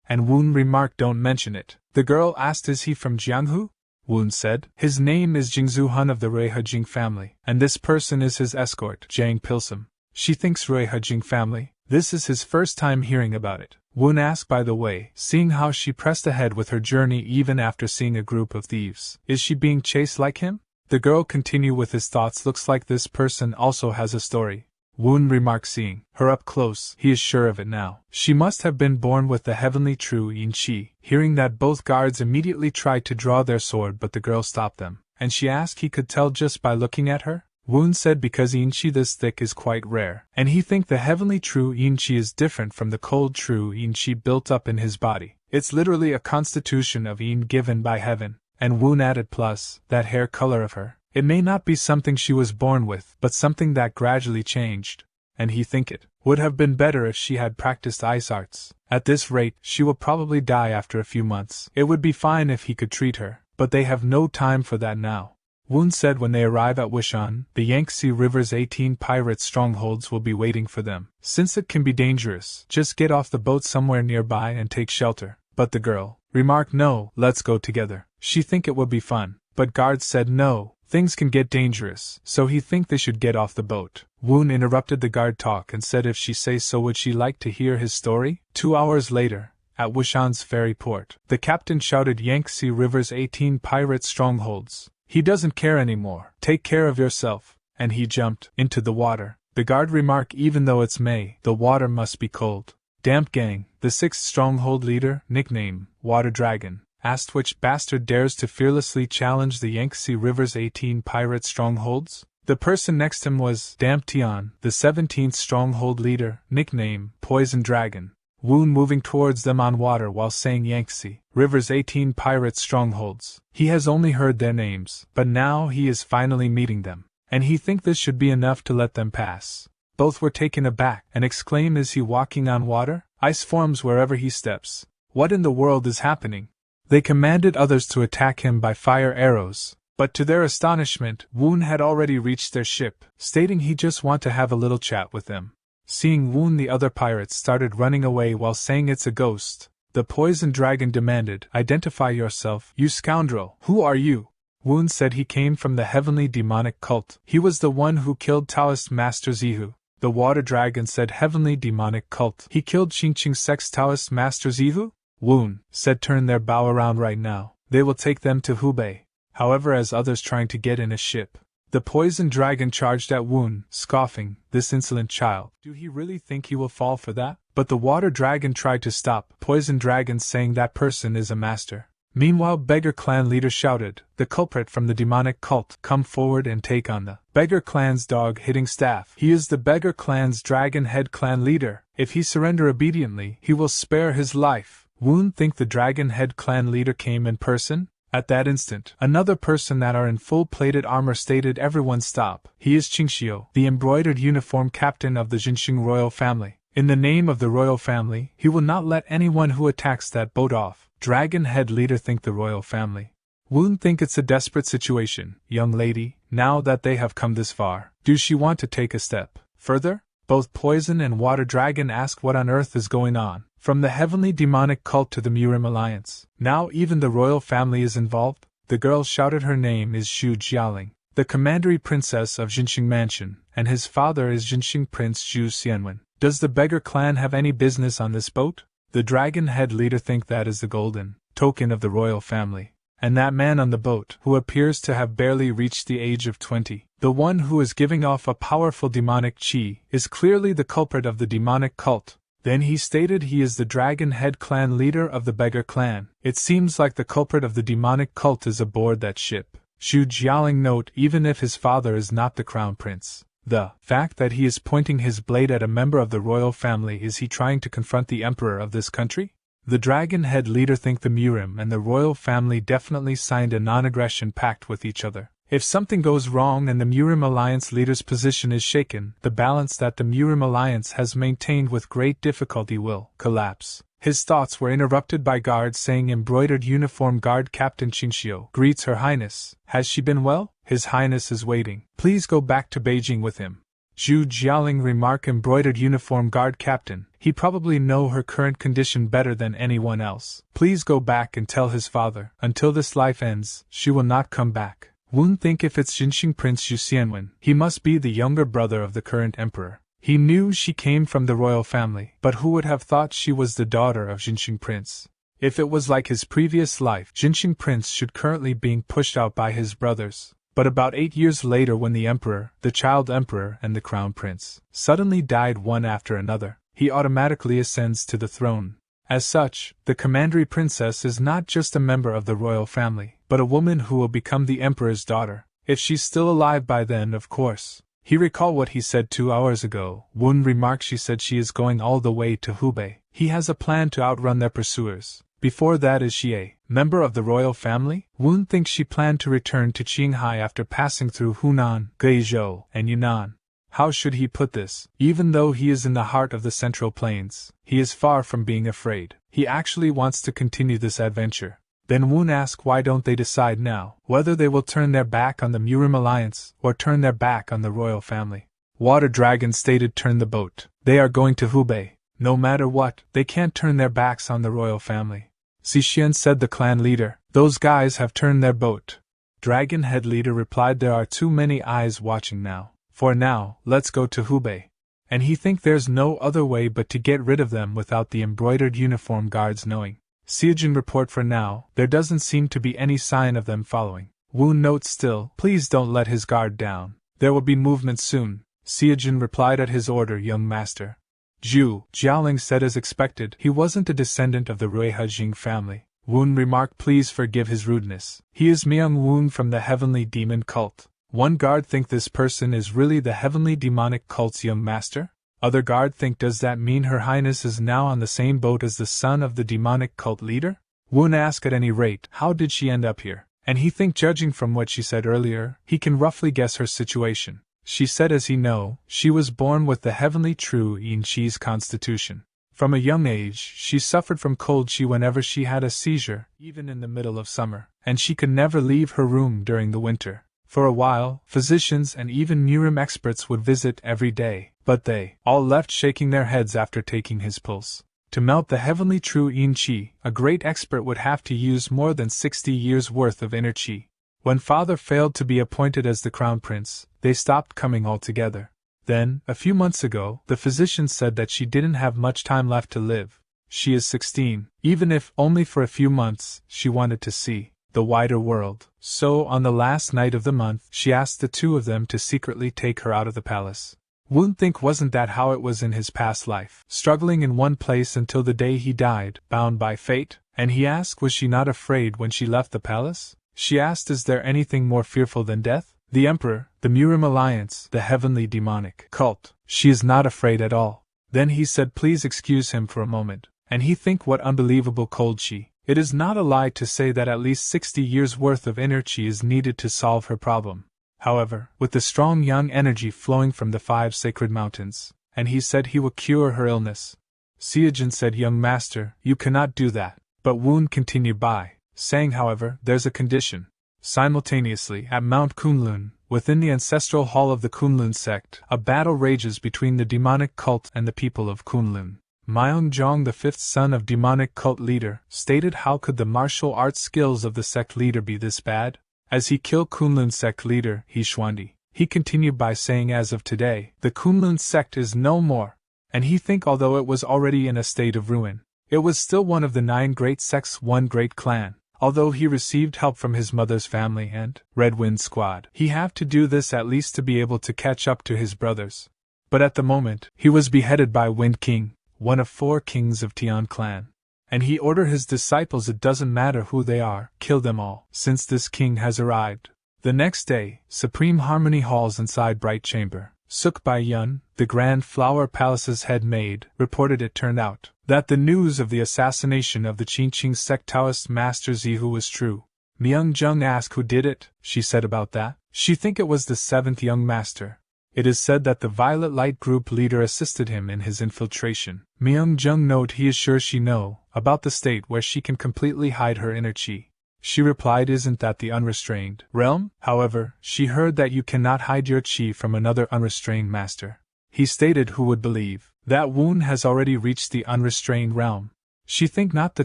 And Woon remarked, "Don't mention it." The girl asked, "Is he from Jianghu?" Woon said, "His name is Jingzhu Hun of the Ruihejing family, and this person is his escort, Jang Pilsum." She thinks Ruihejing family. This is his first time hearing about it. Woon asked, by the way, seeing how she pressed ahead with her journey even after seeing a group of thieves, "Is she being chased like him?" The girl continued with his thoughts, "Looks like this person also has a story." Woon remarked, seeing her up close, he is sure of it now. She must have been born with the heavenly true Yin Chi. Hearing that, both guards immediately tried to draw their sword, but the girl stopped them, and she asked he could tell just by looking at her. Woon said because Yin Chi this thick is quite rare, and he think the heavenly true Yin Chi is different from the cold true Yin Chi built up in his body. It's literally a constitution of Yin given by heaven. And Woon added, plus, that hair color of her. It may not be something she was born with, but something that gradually changed. And he think it would have been better if she had practiced ice arts. At this rate, she will probably die after a few months. It would be fine if he could treat her, but they have no time for that now. Woon said when they arrive at Wishan, the Yangtze River's 18 pirate strongholds will be waiting for them. Since it can be dangerous, just get off the boat somewhere nearby and take shelter. But the girl remarked, "No, let's go together." She think it would be fun, but guards said no, things can get dangerous, so he think they should get off the boat. Woon interrupted the guard talk and said if she say so would she like to hear his story? 2 hours later, at Wishan's ferry port, the captain shouted, "Yangtze River's 18 pirate strongholds." He doesn't care anymore. "Take care of yourself," and he jumped into the water. The guard remarked, "Even though it's May, the water must be cold." Damp Gang, the 6th stronghold leader, nickname Water Dragon, asked which bastard dares to fearlessly challenge the Yangtze River's 18 pirate strongholds. The person next him was Damp Tian, the 17th stronghold leader, nickname Poison Dragon. Woon moving towards them on water while saying Yangtze River's 18 pirate strongholds. He has only heard their names, but now he is finally meeting them, and he think this should be enough to let them pass. Both were taken aback and exclaim, "Is he walking on water? Ice forms wherever he steps. What in the world is happening?" They commanded others to attack him by fire arrows, but to their astonishment, Woon had already reached their ship, stating he just want to have a little chat with them. Seeing Woon, the other pirates started running away while saying it's a ghost. The poison dragon demanded, "Identify yourself, you scoundrel. Who are you?" Woon said he came from the heavenly demonic cult. He was the one who killed Taoist Master Zihu. The water dragon said, "Heavenly demonic cult. He killed Qingqing Sect's Taoist Master Zihu?" Woon said, "Turn their bow around right now. They will take them to Hubei." However, as others trying to get in a ship, the poison dragon charged at Woon, scoffing, "This insolent child. Do he really think he will fall for that?" but the water dragon tried to stop Poison Dragon, saying that person is a master. Meanwhile, Beggar Clan leader shouted, "The culprit from the demonic cult, come forward and take on the Beggar Clan's dog-hitting staff. He is the Beggar Clan's Dragon Head Clan leader. If he surrender obediently, he will spare his life." Woon think the Dragon Head Clan leader came in person? At that instant, another person that are in full plated armor stated, "Everyone stop. He is Qingxiu, the embroidered uniform captain of the Jinxing royal family. In the name of the royal family, he will not let anyone who attacks that boat off." Dragon Head leader think the royal family. Woon think it's a desperate situation. Young lady, now that they have come this far, do she want to take a step further? Both Poison and Water Dragon ask what on earth is going on. From the heavenly demonic cult to the Murim alliance, now even the royal family is involved. The girl shouted. Her name is Xu Jialing, the commandery princess of Jinxing Mansion, and his father is Jinxing Prince Zhu Xianwen. Does the Beggar Clan have any business on this boat? The Dragon Head leader think that is the golden token of the royal family. And that man on the boat, who appears to have barely reached the age of 20, the one who is giving off a powerful demonic chi, is clearly the culprit of the demonic cult. Then he stated he is the Dragon Head Clan leader of the Beggar Clan. It seems like the culprit of the demonic cult is aboard that ship. Xu Jialing note, even if his father is not the crown prince. The fact that he is pointing his blade at a member of the royal family, is he trying to confront the emperor of this country? The Dragon Head leader think the Murim and the royal family definitely signed a non-aggression pact with each other. If something goes wrong and the Murim alliance leader's position is shaken, the balance that the Murim alliance has maintained with great difficulty will collapse. His thoughts were interrupted by guards saying, "Embroidered uniform guard Captain Qingxiu greets Her Highness. Has she been well? His Highness is waiting. Please go back to Beijing with him." Zhu Jialing remark, "Embroidered uniform guard captain. He probably know her current condition better than anyone else. Please go back and tell his father, until this life ends, she will not come back." Woon think if it's Jinxing Prince Zhu Xianwen, he must be the younger brother of the current emperor. He knew she came from the royal family, but who would have thought she was the daughter of Jinxing Prince? If it was like his previous life, Jinxing Prince should currently being pushed out by his brothers. But about 8 years later, when the emperor, the child emperor, and the crown prince suddenly died one after another, he automatically ascends to the throne. As such, the commandery princess is not just a member of the royal family, but a woman who will become the emperor's daughter. If she's still alive by then, of course. He recalled what he said 2 hours ago. Woon remarked she said she is going all the way to Hubei. He has a plan to outrun their pursuers. Before that, is she a member of the royal family? Woon thinks she planned to return to Qinghai after passing through Hunan, Guizhou, and Yunnan. How should he put this? Even though he is in the heart of the Central Plains, he is far from being afraid. He actually wants to continue this adventure. Then Woon asked, why don't they decide now whether they will turn their back on the Murim alliance or turn their back on the royal family? Water Dragon stated, turn the boat. They are going to Hubei. No matter what, they can't turn their backs on the royal family. Zixian said, the clan leader, those guys have turned their boat. Dragon Head leader replied, there are too many eyes watching now. For now, let's go to Hubei. And he think there's no other way but to get rid of them without the embroidered uniform guards knowing. Seijin report, for now, there doesn't seem to be any sign of them following. Woon notes, still, please don't let his guard down. There will be movement soon. Seijin replied, at his order, young master. Zhu Jialing said, as expected, he wasn't a descendant of the Ruiha Jing family. Woon remarked, please forgive his rudeness. He is Myung Woon from the heavenly demon cult. One guard think this person is really the heavenly demonic cult's young master? Other guard think, does that mean Her Highness is now on the same boat as the son of the demonic cult leader? Woon asked, at any rate, how did she end up here? And he think, judging from what she said earlier, he can roughly guess her situation. She said, as he know, she was born with the heavenly true Yin Chi's constitution. From a young age, she suffered from cold chi whenever she had a seizure, even in the middle of summer, and she could never leave her room during the winter. For a while, physicians and even Murim experts would visit every day, but they all left shaking their heads after taking his pulse. To melt the heavenly true Yin Chi, a great expert would have to use more than 60 years' worth of inner chi. When father failed to be appointed as the crown prince, they stopped coming altogether. Then, a few months ago, the physician said that she didn't have much time left to live. She is 16, even if only for a few months, she wanted to see the wider world. So, on the last night of the month, she asked the two of them to secretly take her out of the palace. Woon think wasn't that how it was in his past life, struggling in one place until the day he died, bound by fate? And he asked was she not afraid when she left the palace? She asked is there anything more fearful than death? The Emperor, the Murim Alliance, the heavenly demonic cult. She is not afraid at all. Then he said please excuse him for a moment, and he think what unbelievable cold chi. It is not a lie to say that at least 60 years worth of inner chi is needed to solve her problem. However, with the strong young energy flowing from the 5 sacred mountains, and he said he will cure her illness. Seojin said young master, you cannot do that. But Woon continued by saying however, there's a condition. Simultaneously, at Mount Kunlun, within the ancestral hall of the Kunlun sect, a battle rages between the demonic cult and the people of Kunlun. Myeongjong, the 5th son of demonic cult leader, stated how could the martial arts skills of the sect leader be this bad? As he killed Kunlun sect leader, Hishwandi, he continued by saying as of today, the Kunlun sect is no more, and he think although it was already in a state of ruin, it was still one of the 9 great sects, one great clan. Although he received help from his mother's family and Red Wind Squad, he have to do this at least to be able to catch up to his brothers. But at the moment, he was beheaded by Wind King, one of 4 kings of Tian clan. And he ordered his disciples, it doesn't matter who they are, kill them all, since this king has arrived. The next day, Supreme Harmony Halls inside Bright Chamber, Suk Bai Yun, the Grand Flower Palace's head maid, reported it turned out that the news of the assassination of the Qingqing sect Taoist master Zihu was true. Myung-jung asked who did it, she said about that. She think it was the 7th young master. It is said that the Violet Light group leader assisted him in his infiltration. Myung-jung note he is sure she know about the state where she can completely hide her inner chi. She replied isn't that the unrestrained realm? However, she heard that you cannot hide your chi from another unrestrained master. He stated who would believe that Woon has already reached the unrestrained realm. She think not the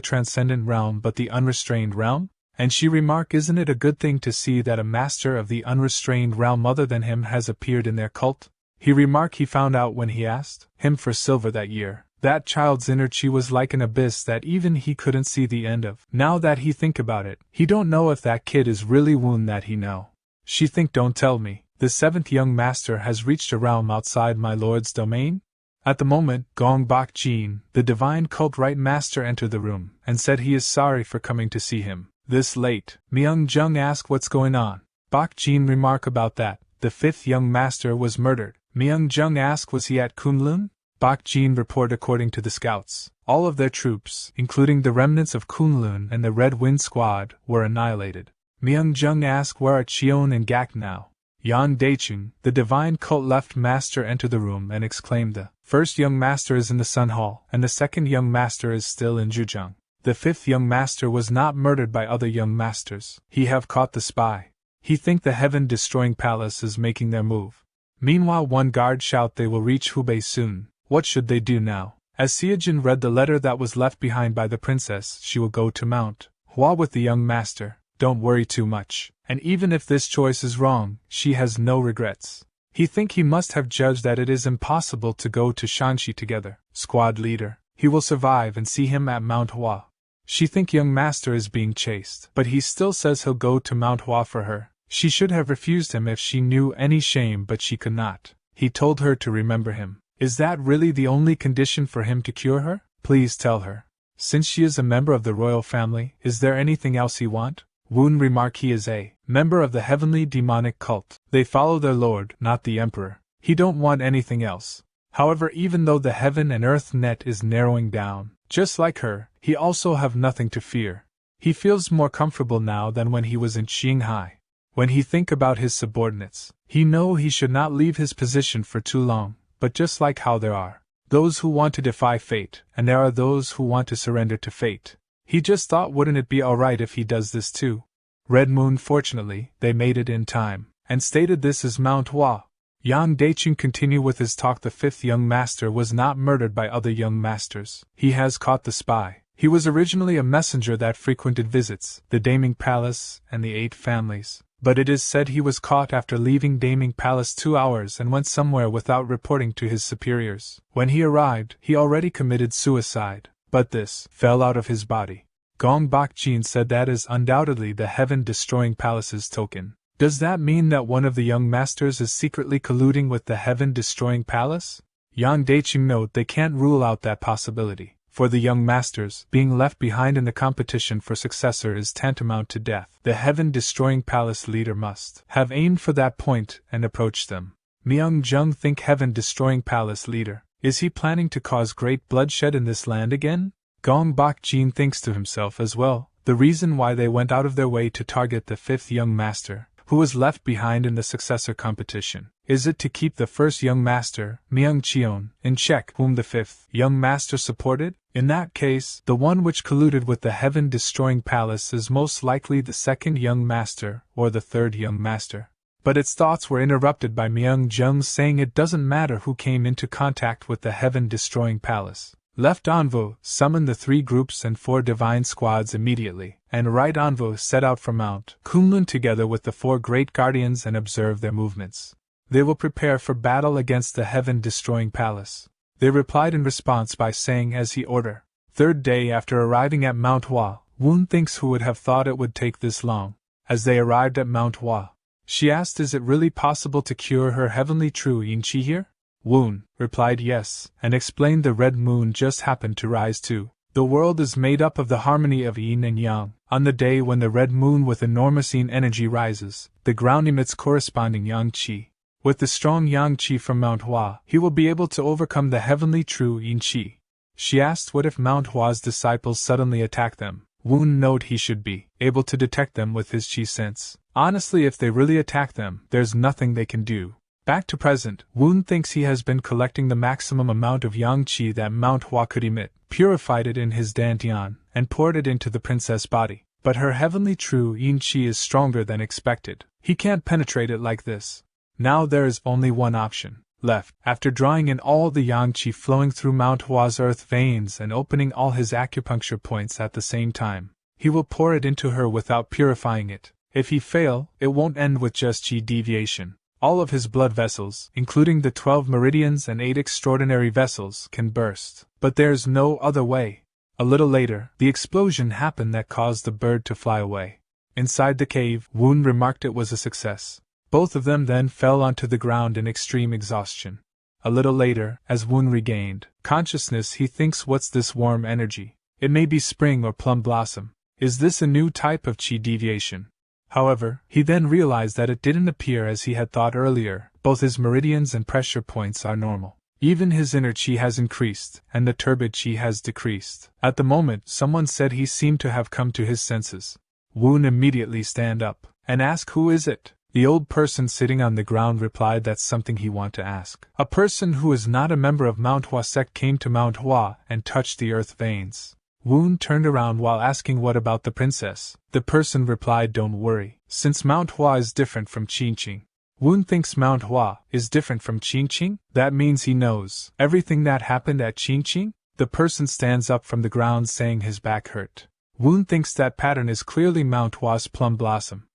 transcendent realm but the unrestrained realm? And she remark isn't it a good thing to see that a master of the unrestrained realm other than him has appeared in their cult? He remark he found out when he asked him for silver that year. That child's inner chi was like an abyss that even he couldn't see the end of. Now that he think about it, he don't know if that kid is really Woon that he know. She think don't tell me, the 7th young master has reached a realm outside my lord's domain? At the moment, Gong Bak Jin, the divine cult right master entered the room, and said he is sorry for coming to see him this late. Myung-jung asked what's going on. Bak Jin remark about that, the 5th young master was murdered. Myung-jung asked was he at Kunlun? Bak Jin report according to the scouts, all of their troops, including the remnants of Kunlun and the Red Wind Squad, were annihilated. Myung-jung asked where are Cheon and Gak now? Yan Daichung, the divine cult left master entered the room and exclaimed the 1st young master is in the Sun Hall, and the 2nd young master is still in Jujang. The 5th young master was not murdered by other young masters. He have caught the spy. He think the heaven-destroying palace is making their move. Meanwhile one guard shout they will reach Hubei soon. What should they do now? As Seojin read the letter that was left behind by the princess, she will go to Mount Hua with the young master. Don't worry too much. And even if this choice is wrong, she has no regrets. He think he must have judged that it is impossible to go to Shanxi together. Squad leader. He will survive and see him at Mount Hua. She think young master is being chased, but he still says he'll go to Mount Hua for her. She should have refused him if she knew any shame, but she could not. He told her to remember him. Is that really the only condition for him to cure her? Please tell her. Since she is a member of the royal family, is there anything else he want? Woon remark he is a member of the heavenly demonic cult. They follow their lord, not the emperor. He don't want anything else. However, even though the heaven and earth net is narrowing down, just like her, he also have nothing to fear. He feels more comfortable now than when he was in Qinghai. When he think about his subordinates, he know he should not leave his position for too long, but just like how there are those who want to defy fate, and there are those who want to surrender to fate. He just thought wouldn't it be alright if he does this too? Red Moon fortunately, they made it in time, and stated this is Mount Hua. Yang Daichun continued with his talk. The 5th young master was not murdered by other young masters. He has caught the spy. He was originally a messenger that frequented visits, the Daming Palace, and the 8 families. But it is said he was caught after leaving Daming Palace 2 hours and went somewhere without reporting to his superiors. When he arrived, he already committed suicide. But this fell out of his body. Gong Bak Jin said that is undoubtedly the heaven-destroying palace's token. Does that mean that one of the young masters is secretly colluding with the heaven-destroying palace? Yang Daiqing note they can't rule out that possibility, for the young masters being left behind in the competition for successor is tantamount to death. The heaven-destroying palace leader must have aimed for that point and approached them. Myung Jung think heaven-destroying palace leader. Is he planning to cause great bloodshed in this land again? Gong Bak Jin thinks to himself as well, the reason why they went out of their way to target the fifth young master, who was left behind in the successor competition. Is it to keep the first young master, Myung Cheon, in check, whom the fifth young master supported? In that case, the one which colluded with the heaven-destroying palace is most likely the second young master or the third young master. But its thoughts were interrupted by Myung Jung saying it doesn't matter who came into contact with the heaven-destroying palace. Left Envoy summoned the 3 groups and 4 divine squads immediately, and Right Envoy set out for Mount Kunlun together with the 4 great guardians and observed their movements. They will prepare for battle against the heaven-destroying palace. They replied in response by saying as he ordered. Third day after arriving at Mount Hua, Woon thinks who would have thought it would take this long. As they arrived at Mount Hua, she asked, is it really possible to cure her heavenly true Yin Chi here? Woon replied yes, and explained the red moon just happened to rise too. The world is made up of the harmony of yin and yang. On the day when the red moon with enormous yin energy rises, the ground emits corresponding yang qi. With the strong yang qi from Mount Hua, he will be able to overcome the heavenly true yin qi. She asked what if Mount Hua's disciples suddenly attack them. Woon noted he should be able to detect them with his qi sense. Honestly, if they really attack them, there's nothing they can do. Back to present, Woon thinks he has been collecting the maximum amount of yang qi that Mount Hua could emit, purified it in his dantian, and poured it into the princess' body. But her heavenly true yin qi is stronger than expected. He can't penetrate it like this. Now there is only one option left. After drawing in all the yang qi flowing through Mount Hua's earth veins and opening all his acupuncture points at the same time, he will pour it into her without purifying it. If he fail, it won't end with just qi deviation. All of his blood vessels, including the 12 meridians and 8 extraordinary vessels, can burst. But there's no other way. A little later, the explosion happened that caused the bird to fly away. Inside the cave, Woon remarked it was a success. Both of them then fell onto the ground in extreme exhaustion. A little later, as Woon regained consciousness, he thinks, what's this warm energy? It may be spring or plum blossom. Is this a new type of qi deviation? However, he then realized that it didn't appear as he had thought earlier. Both his meridians and pressure points are normal. Even his inner qi has increased, and the turbid qi has decreased. At the moment, someone said he seemed to have come to his senses. Woon immediately stand up and ask, who is it? The old person sitting on the ground replied that's something he want to ask. A person who is not a member of Mount Hua sect came to Mount Hua and touched the earth veins. Woon turned around while asking what about the princess. The person replied, don't worry, since Mount Hua is different from Qingqing. Woon thinks Mount Hua is different from Qingqing? That means he knows everything that happened at Qingqing? The person stands up from the ground saying his back hurt. Woon thinks that pattern is clearly Mount Hua's plum blossom,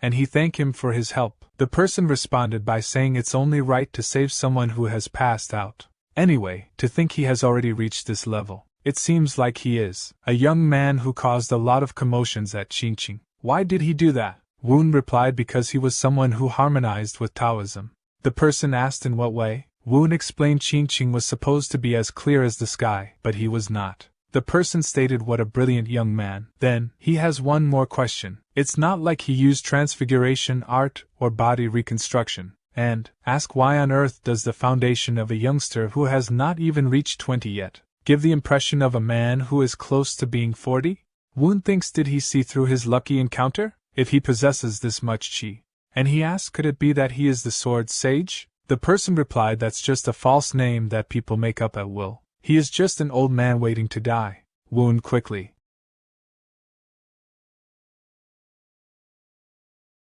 and he thanked him for his help. The person responded by saying it's only right to save someone who has passed out. Anyway, to think he has already reached this level. It seems like he is a young man who caused a lot of commotions at Qingqing. Why did he do that? Woon replied because he was someone who harmonized with Taoism. The person asked in what way? Woon explained Qingqing was supposed to be as clear as the sky, but he was not. The person stated what a brilliant young man. Then, he has one more question. It's not like he used transfiguration art or body reconstruction. And, ask why on earth does the foundation of a youngster who has not even reached 20 yet give the impression of a man who is close to being 40? Woon thinks, did he see through his lucky encounter? If he possesses this much qi. And he asked, could it be that he is the sword sage? The person replied, that's just a false name that people make up at will. He is just an old man waiting to die. Woon quickly.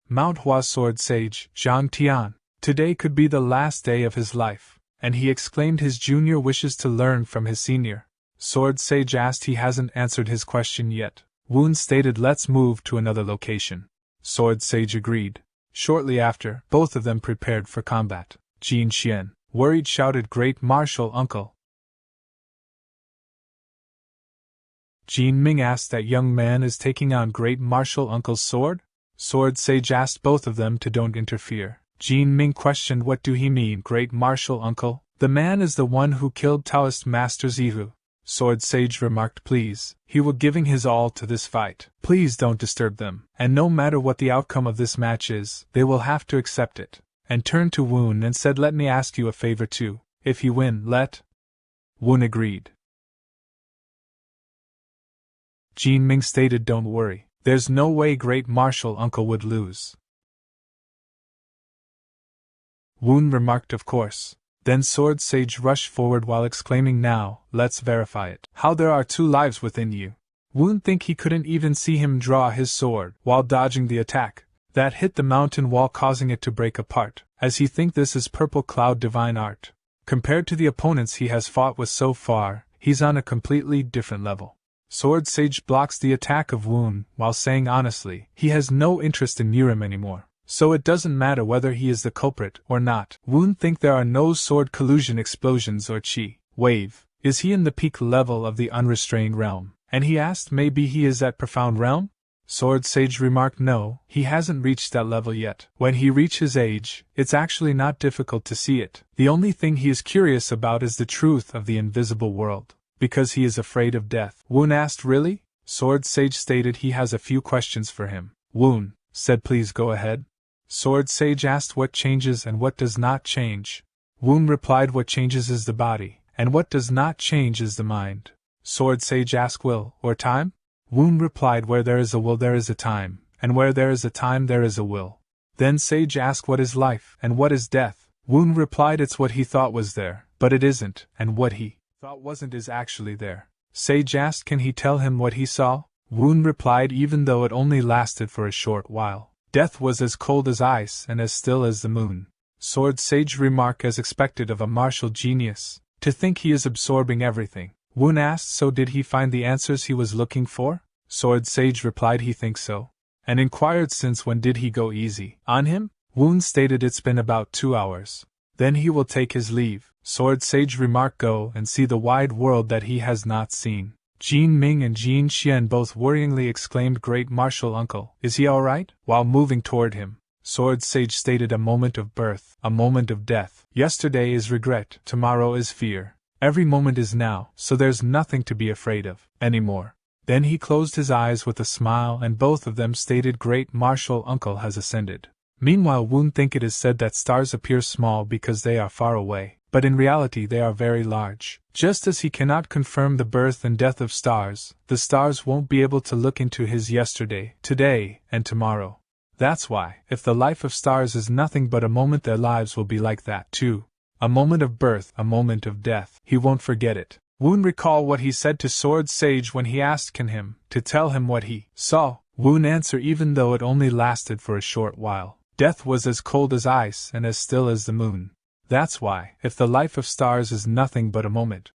Mount Hua sword sage, Zhang Tian. Today could be the last day of his life, and he exclaimed his junior wishes to learn from his senior. Sword Sage asked, he hasn't answered his question yet. Woon stated, let's move to another location. Sword Sage agreed. Shortly after, both of them prepared for combat. Jin Xian, worried, shouted, great martial uncle. Jin Ming asked. That young man is taking on Great Martial Uncle's sword? Sword Sage asked both of them to don't interfere. Jin Ming questioned. What do he mean, Great Martial Uncle? The man is the one who killed Taoist Master Zihu. Sword Sage remarked. Please, he will giving his all to this fight. Please don't disturb them, and no matter what the outcome of this match is, they will have to accept it. And turned to Woon and said, let me ask you a favor too. If you win, let. Woon agreed. Jin Ming stated, don't worry, there's no way Great Martial Uncle would lose. Woon remarked, of course. Then Sword Sage rushed forward while exclaiming, now, let's verify it. How there are 2 lives within you. Woon think he couldn't even see him draw his sword while dodging the attack that hit the mountain wall, causing it to break apart, as he think this is Purple Cloud divine art. Compared to the opponents he has fought with so far, he's on a completely different level. Sword Sage blocks the attack of Woon while saying honestly, he has no interest in Mirim anymore. So it doesn't matter whether he is the culprit or not. Woon think there are no sword collusion explosions or chi wave. Is he in the peak level of the unrestrained realm? And he asked, maybe he is at profound realm? Sword Sage remarked, no, he hasn't reached that level yet. When he reach his age, it's actually not difficult to see it. The only thing he is curious about is the truth of the invisible world, because he is afraid of death. Woon asked, really? Sword Sage stated he has a few questions for him. Woon said, please go ahead. Sword Sage asked what changes and what does not change. Woon replied, what changes is the body, and what does not change is the mind. Sword Sage asked, will or time? Woon replied, where there is a will there is a time, and where there is a time there is a will. Then Sage asked, what is life and what is death? Woon replied, it's what he thought was there, but it isn't, and what he thought wasn't is actually there. Sage asked, can he tell him what he saw? Woon replied, even though it only lasted for a short while. Death was as cold as ice and as still as the moon. Sword Sage remarked, as expected of a martial genius, to think he is absorbing everything. Woon asked, so did he find the answers he was looking for? Sword Sage replied, he thinks so. And inquired, since when did he go easy on him? Woon stated, it's been about 2 hours. Then he will take his leave. Sword Sage remarked, go and see the wide world that he has not seen. Jin Ming and Jin Xian both worryingly exclaimed, Great Martial Uncle, is he alright? While moving toward him, Sword Sage stated, a moment of birth, a moment of death. Yesterday is regret, tomorrow is fear. Every moment is now, so there's nothing to be afraid of anymore. Then he closed his eyes with a smile and both of them stated, Great Martial Uncle has ascended. Meanwhile, Woon think it is said that stars appear small because they are far away, but in reality they are very large. Just as he cannot confirm the birth and death of stars, the stars won't be able to look into his yesterday, today, and tomorrow. That's why, if the life of stars is nothing but a moment, their lives will be like that too. A moment of birth, a moment of death. He won't forget it. Woon recall what he said to Sword Sage when he asked him to tell him what he saw. Woon answer, even though it only lasted for a short while. Death was as cold as ice and as still as the moon. That's why, if the life of stars is nothing but a moment.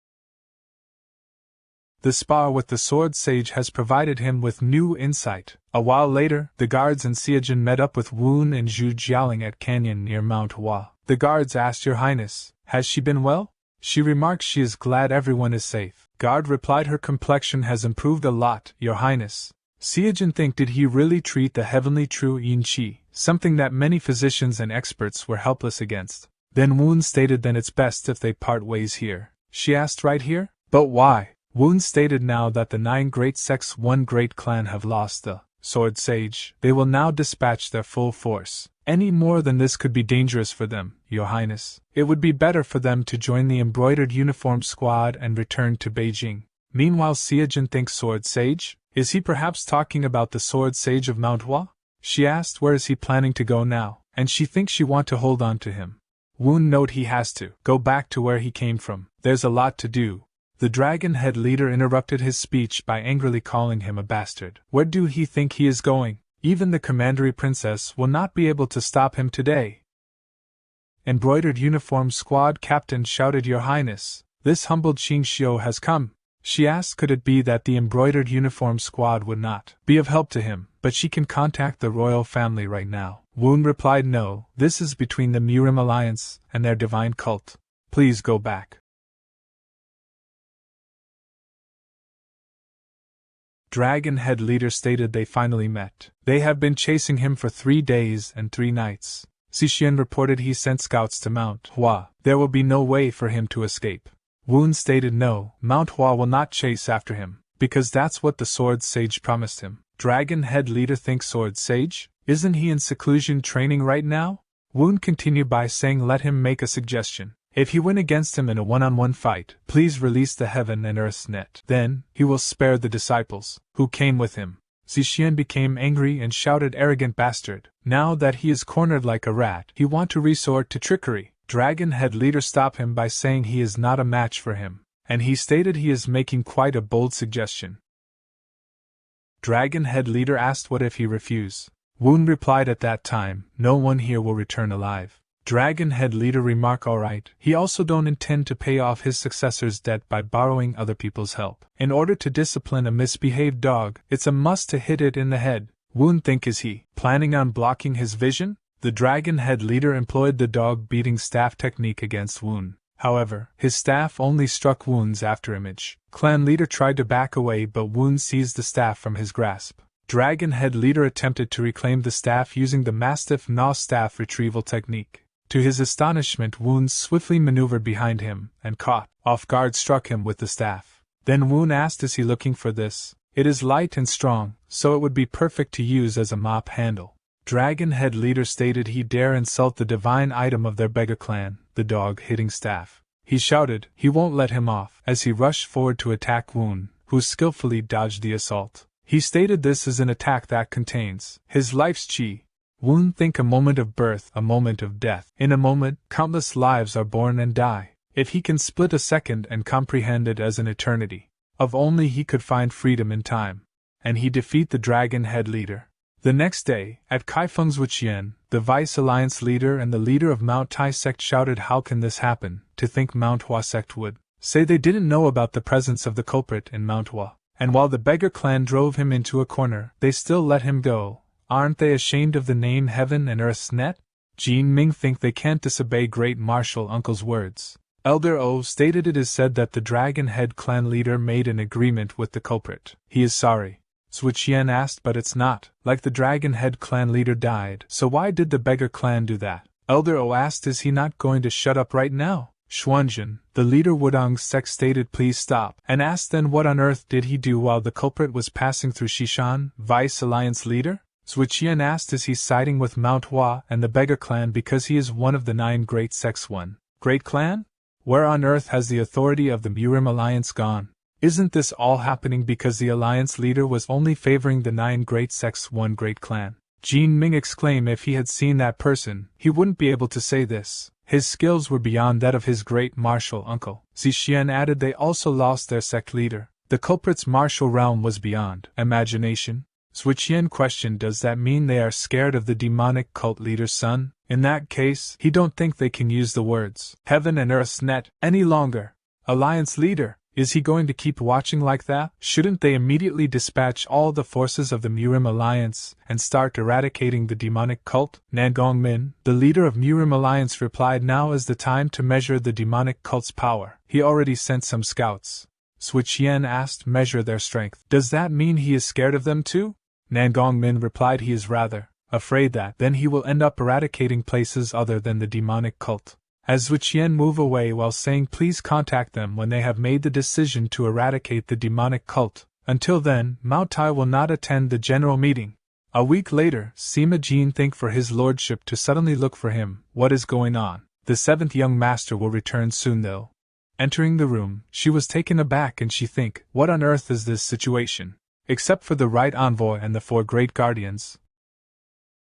The spar with the Sword Sage has provided him with new insight. A while later, the guards and Seojin met up with Woon and Zhu Jialing at canyon near Manhwa. The guards asked, Your Highness, has she been well? She remarked she is glad everyone is safe. Guard replied, her complexion has improved a lot, Your Highness. Seojin think, did he really treat the heavenly true yin chi, something that many physicians and experts were helpless against? Then Woon stated, then it's best if they part ways here. She asked, right here? But why? Woon stated, now that the 9 great sects, 1 great clan have lost the Sword Sage, they will now dispatch their full force. Any more than this could be dangerous for them, Your Highness. It would be better for them to join the embroidered uniform squad and return to Beijing. Meanwhile, Seojin thinks, Sword Sage? Is he perhaps talking about the Sword Sage of Manhwa? She asked, where is he planning to go now? And she thinks she want to hold on to him. Woon note he has to go back to where he came from. There's a lot to do. The dragon head leader interrupted his speech by angrily calling him a bastard. Where do he think he is going? Even the commandery princess will not be able to stop him today. Embroidered uniform squad captain shouted, Your Highness, this humbled Xingxiu has come. She asked, could it be that the embroidered uniform squad would not be of help to him, but she can contact the royal family right now? Woon replied, no, this is between the Mirim Alliance and their divine cult. Please go back. Dragon Head leader stated they finally met. They have been chasing him for 3 days and 3 nights. Zixian reported he sent scouts to Manhwa. There will be no way for him to escape. Woon stated no, Manhwa will not chase after him, because that's what the Sword Sage promised him. Dragon Head leader thinks Sword Sage? Isn't he in seclusion training right now? Woon continued by saying let him make a suggestion. If he win against him in a one-on-one fight, please release the heaven and earth's net. Then, he will spare the disciples, who came with him. Zixian became angry and shouted arrogant bastard. Now that he is cornered like a rat, he want to resort to trickery. Dragon Head leader stopped him by saying he is not a match for him, and he stated he is making quite a bold suggestion. Dragon Head leader asked what if he refuse. Woon replied at that time, no one here will return alive. Dragon Head leader remarked alright, he also don't intend to pay off his successor's debt by borrowing other people's help. In order to discipline a misbehaved dog, it's a must to hit it in the head. Woon think is he planning on blocking his vision? The Dragon Head leader employed the dog beating staff technique against Woon. However, his staff only struck Woon's after image. Clan leader tried to back away but Woon seized the staff from his grasp. Dragon Head leader attempted to reclaim the staff using the Mastiff Gnaw staff retrieval technique. To his astonishment, Woon swiftly maneuvered behind him, and caught off guard struck him with the staff. Then Woon asked is he looking for this? It is light and strong, so it would be perfect to use as a mop handle. Dragon Head leader stated he dare insult the divine item of their beggar clan, the dog-hitting staff. He shouted he won't let him off as he rushed forward to attack Woon, who skillfully dodged the assault. He stated this is an attack that contains his life's chi. Woon think a moment of birth, a moment of death. In a moment, countless lives are born and die. If he can split a second and comprehend it as an eternity, if only he could find freedom in time. And he defeat the Dragon Head leader. The next day, at Kaifeng's Wuqian, the Vice Alliance leader and the leader of Mount Tai sect shouted how can this happen, to think Mount Hua sect would say they didn't know about the presence of the culprit in Mount Hua. And while the beggar clan drove him into a corner, they still let him go. Aren't they ashamed of the name Heaven and Earth's Net? Jin Ming think they can't disobey Great Martial Uncle's words. Elder O stated it is said that the Dragon Head clan leader made an agreement with the culprit. He is sorry. Wuqian asked but it's not, like the Dragon Head clan leader died, so why did the beggar clan do that? Elder O asked is he not going to shut up right now? Xuanjun, the leader Wudong's sect stated please stop, and asked then what on earth did he do while the culprit was passing through Shishan, Vice Alliance leader? Wuqian asked is he siding with Mount Hua and the beggar clan because he is one of the 9 great sects. One great clan? Where on earth has the authority of the Murim Alliance gone? Isn't this all happening because the alliance leader was only favoring the 9 great sects, 1 great clan? Jin Ming exclaimed if he had seen that person, he wouldn't be able to say this. His skills were beyond that of his great martial uncle. Zixian added they also lost their sect leader. The culprit's martial realm was beyond imagination. Wuqian questioned does that mean they are scared of the demonic cult leader's son? In that case, he don't think they can use the words Heaven and Earth's Net any longer. Alliance leader, is he going to keep watching like that? Shouldn't they immediately dispatch all the forces of the Murim Alliance and start eradicating the demonic cult? Nan Gongmin, the leader of Murim Alliance replied now is the time to measure the demonic cult's power. He already sent some scouts. Wuqian asked measure their strength. Does that mean he is scared of them too? Nan Gongmin replied he is rather afraid that then he will end up eradicating places other than the demonic cult. As Wuqian move away while saying please contact them when they have made the decision to eradicate the demonic cult. Until then, Mao Tai will not attend the general meeting. A week later, Sima Jin think for his lordship to suddenly look for him. What is going on? The 7th young master will return soon though. Entering the room, she was taken aback and she think, what on earth is this situation? Except for the right envoy and the 4 great guardians.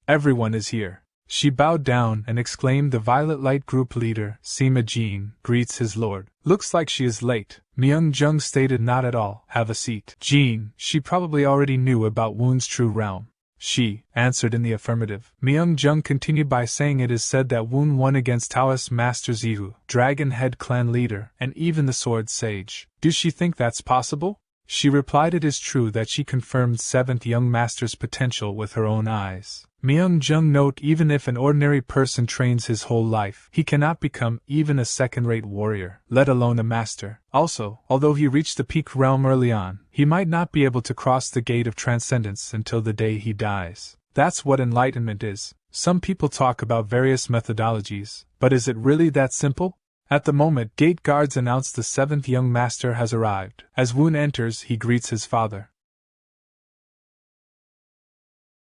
Everyone is here. She bowed down and exclaimed the Violet Light Group leader, Sima Jin, greets his lord. Looks like she is late. Myung Jung stated not at all, have a seat. Jin, she probably already knew about Woon's true realm. She answered in the affirmative. Myung Jung continued by saying it is said that Woon won against Taoist Master Zihu, Dragon Head clan leader, and even the Sword Sage. Do she think that's possible? She replied it is true that she confirmed 7th young master's potential with her own eyes. Myung-jung note even if an ordinary person trains his whole life, he cannot become even a second-rate warrior, let alone a master. Also, although he reached the peak realm early on, he might not be able to cross the gate of transcendence until the day he dies. That's what enlightenment is. Some people talk about various methodologies, but is it really that simple? At the moment, gate guards announce the 7th young master has arrived. As Woon enters, he greets his father.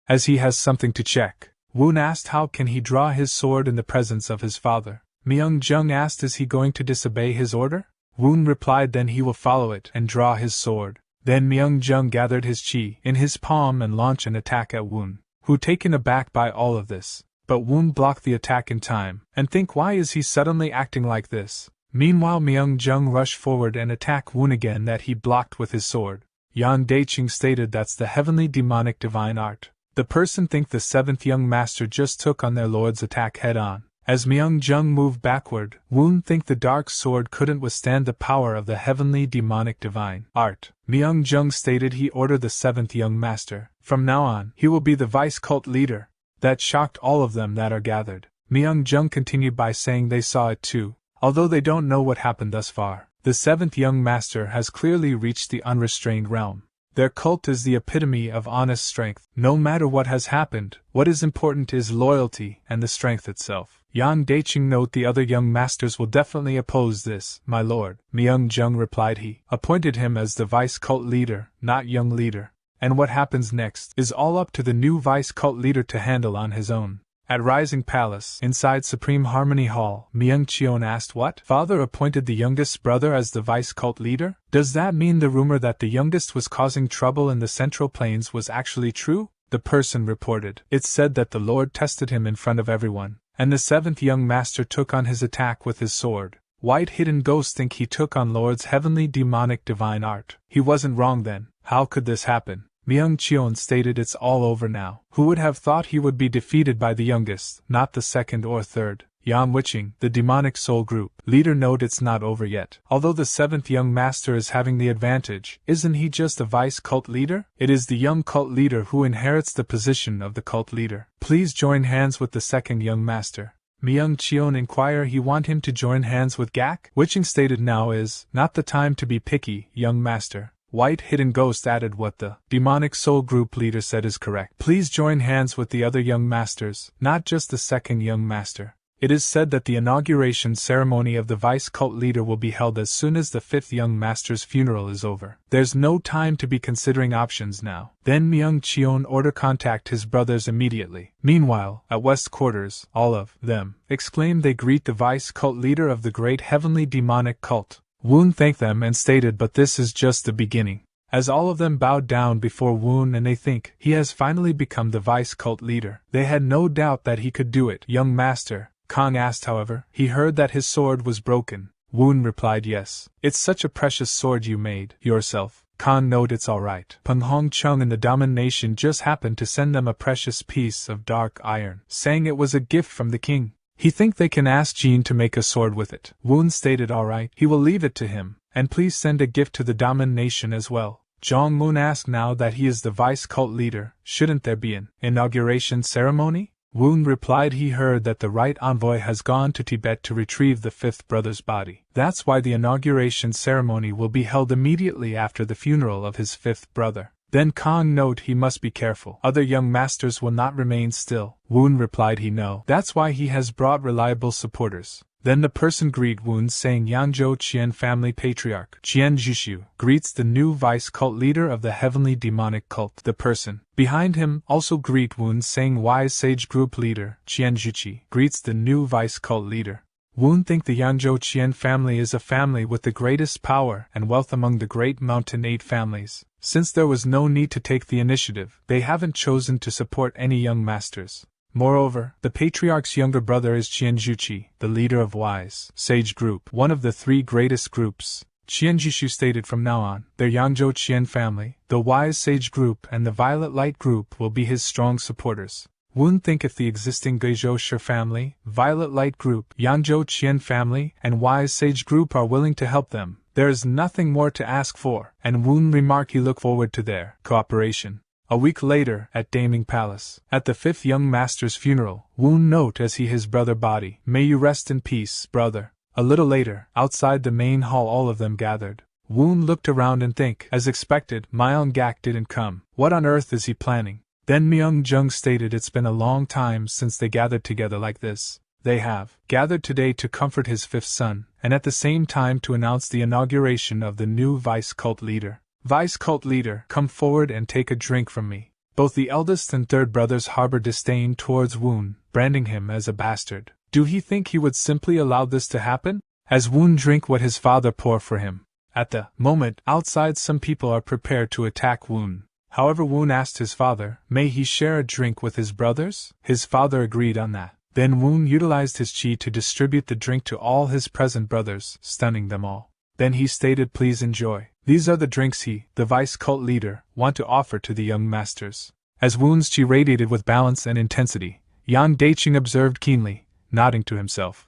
As he has something to check, Woon asked how can he draw his sword in the presence of his father. Myung-jung asked is he going to disobey his order? Woon replied then he will follow it and draw his sword. Then Myung-jung gathered his chi in his palm and launched an attack at Woon, who taken aback by all of this. But Woon blocked the attack in time, and think why is he suddenly acting like this? Meanwhile Myung-jung rushed forward and attacked Woon again that he blocked with his sword. Yan Daiching stated that's the heavenly demonic divine art. The person think the 7th young master just took on their lord's attack head-on. As Myung-jung moved backward, Woon think the dark sword couldn't withstand the power of the heavenly demonic divine art. Myung-jung stated he ordered the 7th young master. From now on, he will be the vice cult leader. That shocked all of them that are gathered. Myung-jung continued by saying they saw it too, although they don't know what happened thus far. The 7th young master has clearly reached the unrestrained realm. Their cult is the epitome of honest strength. No matter what has happened, what is important is loyalty and the strength itself. Yan Daiching note the other young masters will definitely oppose this, my lord. Myung-jung replied he appointed him as the vice cult leader, not young leader. And what happens next is all up to the new vice cult leader to handle on his own. At Rising Palace, inside Supreme Harmony Hall, Myung-cheon asked what? Father appointed the youngest brother as the vice cult leader? Does that mean the rumor that the youngest was causing trouble in the Central Plains was actually true? The person reported. It said that the Lord tested him in front of everyone, and the 7th young master took on his attack with his sword. White hidden ghosts think he took on Lord's heavenly demonic divine art. He wasn't wrong then. How could this happen? Myung-cheon stated it's all over now. Who would have thought he would be defeated by the youngest, not the 2nd or 3rd? Yan Wiching, the demonic soul group leader, note it's not over yet. Although the 7th young master is having the advantage, isn't he just a vice cult leader? It is the young cult leader who inherits the position of the cult leader. Please join hands with the 2nd young master. Myung-cheon inquire he want him to join hands with Gak? Wiching stated now is not the time to be picky, young master. White Hidden Ghost added what the demonic soul group leader said is correct. Please join hands with the other young masters, not just the 2nd young master. It is said that the inauguration ceremony of the vice cult leader will be held as soon as the 5th young master's funeral is over. There's no time to be considering options now. Then Myung-cheon order contact his brothers immediately. Meanwhile, at West Quarters, all of them exclaim they greet the vice cult leader of the great heavenly demonic cult. Woon thanked them and stated but this is just the beginning. As all of them bowed down before Woon and they think he has finally become the vice cult leader. They had no doubt that he could do it. Young master, Kong asked however, he heard that his sword was broken. Woon replied yes. It's such a precious sword you made yourself. Kong note it's alright. Peng Hong Chung and the Daman Nation just happened to send them a precious piece of dark iron, saying it was a gift from the king. He think they can ask Jean to make a sword with it. Woon stated alright, he will leave it to him, and please send a gift to the Daman Nation as well. Jong Moon asked now that he is the vice cult leader, shouldn't there be an inauguration ceremony? Woon replied he heard that the right envoy has gone to Tibet to retrieve the 5th brother's body. That's why the inauguration ceremony will be held immediately after the funeral of his 5th brother. Then Kong note he must be careful. Other young masters will not remain still. Woon replied he know. That's why he has brought reliable supporters. Then the person greet Woon saying Yangzhou Qian family patriarch Qian Jushu greets the new vice cult leader of the heavenly demonic cult. The person behind him also greet Woon saying wise sage group leader Qian Juchi greets the new vice cult leader. Woon think the Yangzhou Qian family is a family with the greatest power and wealth among the great Mountain 8 families. Since there was no need to take the initiative, they haven't chosen to support any young masters. Moreover, the patriarch's younger brother is Qianjuchi, the leader of Wise Sage Group, one of the 3 greatest groups. Qianjushu stated from now on, their Yangzhou Qian family, the Wise Sage Group and the Violet Light Group will be his strong supporters. Woon think if the existing Guizhou Shi family, Violet Light Group, Yangzhou Qian family, and Wise Sage Group are willing to help them, There is nothing more to ask for, and Woon remarked he looked forward to their cooperation. A week later, at Daming Palace, at the fifth young master's funeral, Woon note as he his brother body, "May you rest in peace, brother." A little later, outside the main hall all of them gathered. Woon looked around and think, as expected, Mangacap didn't come. What on earth is he planning? Then Myung-jung stated it's been a long time since they gathered together like this. They have gathered today to comfort his fifth son, and at the same time to announce the inauguration of the new vice cult leader. Vice cult leader, come forward and take a drink from me. Both the eldest and third brothers harbor disdain towards Woon, branding him as a bastard. Do he think he would simply allow this to happen? As Woon drink what his father pour for him. At the moment, outside some people are prepared to attack Woon. However, Woon asked his father, may he share a drink with his brothers? His father agreed on that. Then Woon utilized his chi to distribute the drink to all his present brothers, stunning them all. Then he stated, please enjoy. These are the drinks he, the vice cult leader, want to offer to the young masters. As Woon's chi radiated with balance and intensity, Yang Daiching observed keenly, nodding to himself.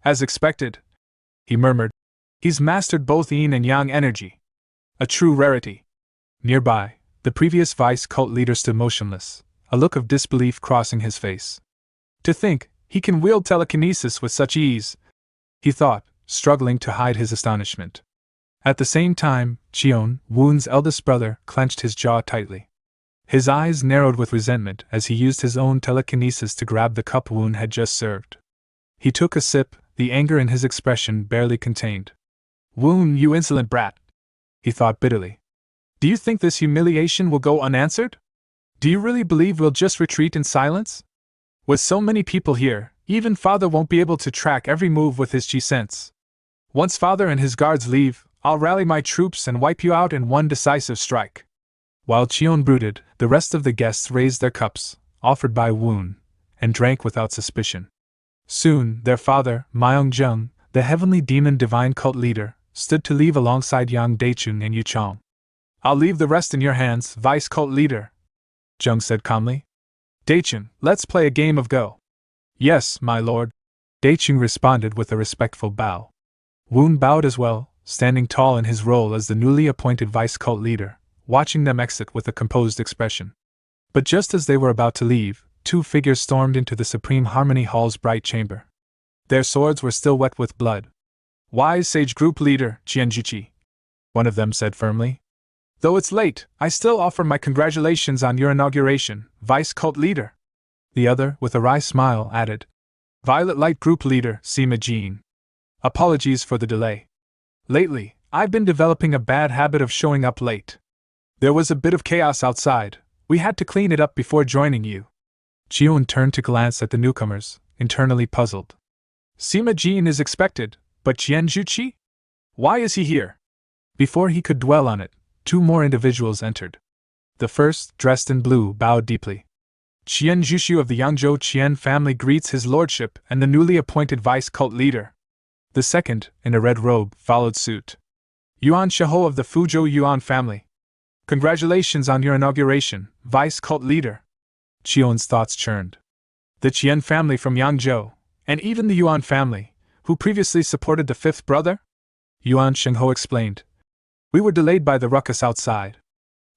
As expected, he murmured, he's mastered both yin and yang energy. A true rarity. Nearby, the previous vice cult leader stood motionless, a look of disbelief crossing his face. To think, he can wield telekinesis with such ease, he thought, struggling to hide his astonishment. At the same time, Cheon, Woon's eldest brother, clenched his jaw tightly. His eyes narrowed with resentment as he used his own telekinesis to grab the cup Woon had just served. He took a sip, the anger in his expression barely contained. Woon, you insolent brat, he thought bitterly. Do you think this humiliation will go unanswered? Do you really believe we'll just retreat in silence? With so many people here, even father won't be able to track every move with his chi sense. Once father and his guards leave, I'll rally my troops and wipe you out in one decisive strike. While Cheon brooded, the rest of the guests raised their cups, offered by Woon, and drank without suspicion. Soon, their father, Myung-jung, the heavenly demon divine cult leader, stood to leave alongside Yang Daichun and Yu Chong. I'll leave the rest in your hands, vice cult leader, Jung said calmly. Daichun, let's play a game of Go. Yes, my lord, Daichun responded with a respectful bow. Woon bowed as well, standing tall in his role as the newly appointed vice cult leader, watching them exit with a composed expression. But just as they were about to leave, two figures stormed into the Supreme Harmony Hall's bright chamber. Their swords were still wet with blood. Wise Sage Group Leader, Jianjuchi, one of them said firmly. Though it's late, I still offer my congratulations on your inauguration, Vice Cult Leader. The other, with a wry smile, added, Violet Light Group Leader, Sima Jean. Apologies for the delay. Lately, I've been developing a bad habit of showing up late. There was a bit of chaos outside. We had to clean it up before joining you. Cheon turned to glance at the newcomers, internally puzzled. Sima Jean is expected, but Jianjuchi? Why is he here? Before he could dwell on it, two more individuals entered. The first, dressed in blue, bowed deeply. Qian Jushu of the Yangzhou Qian family greets his lordship and the newly appointed vice cult leader. The second, in a red robe, followed suit. Yuan Shaho of the Fuzhou Yuan family. Congratulations on your inauguration, vice cult leader. Cheon's thoughts churned. The Qian family from Yangzhou, and even the Yuan family, who previously supported the fifth brother? Yuan Shengho explained. We were delayed by the ruckus outside.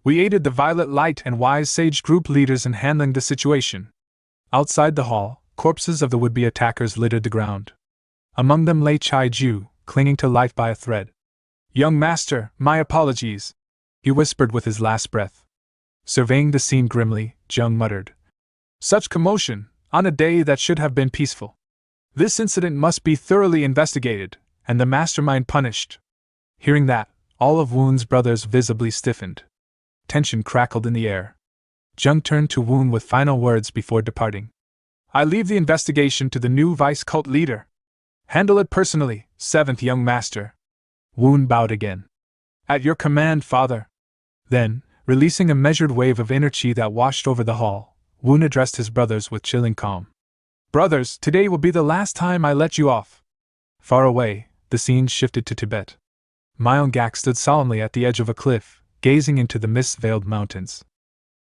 We aided the Violet Light and Wise Sage group leaders in handling the situation. Outside the hall, corpses of the would-be attackers littered the ground. Among them lay Chai Ju, clinging to life by a thread. Young master, my apologies, he whispered with his last breath. Surveying the scene grimly, Jung muttered. Such commotion, on a day that should have been peaceful. This incident must be thoroughly investigated, and the mastermind punished. Hearing that, all of Woon's brothers visibly stiffened. Tension crackled in the air. Jung turned to Woon with final words before departing. I leave the investigation to the new vice cult leader. Handle it personally, seventh young master. Woon bowed again. At your command, father. Then, releasing a measured wave of inner chi that washed over the hall, Woon addressed his brothers with chilling calm. Brothers, today will be the last time I let you off. Far away, the scene shifted to Tibet. Myeongak stood solemnly at the edge of a cliff, gazing into the mist-veiled mountains.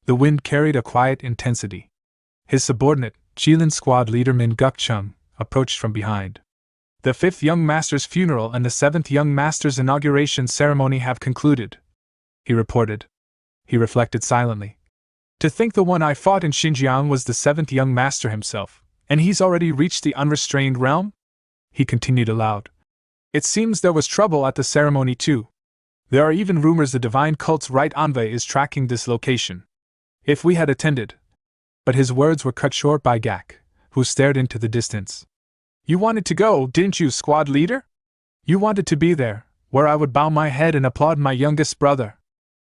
The wind carried a quiet intensity. His subordinate, Jilin squad leader Min Guk-chung, approached from behind. The 5th young master's funeral and the 7th young master's inauguration ceremony have concluded, he reported. He reflected silently. To think the one I fought in Xinjiang was the 7th young master himself, and he's already reached the unrestrained realm? He continued aloud. It seems there was trouble at the ceremony too. There are even rumors the divine cult's right envoy is tracking this location. If we had attended. But his words were cut short by Gak, who stared into the distance. You wanted to go, didn't you, squad leader? You wanted to be there, where I would bow my head and applaud my youngest brother.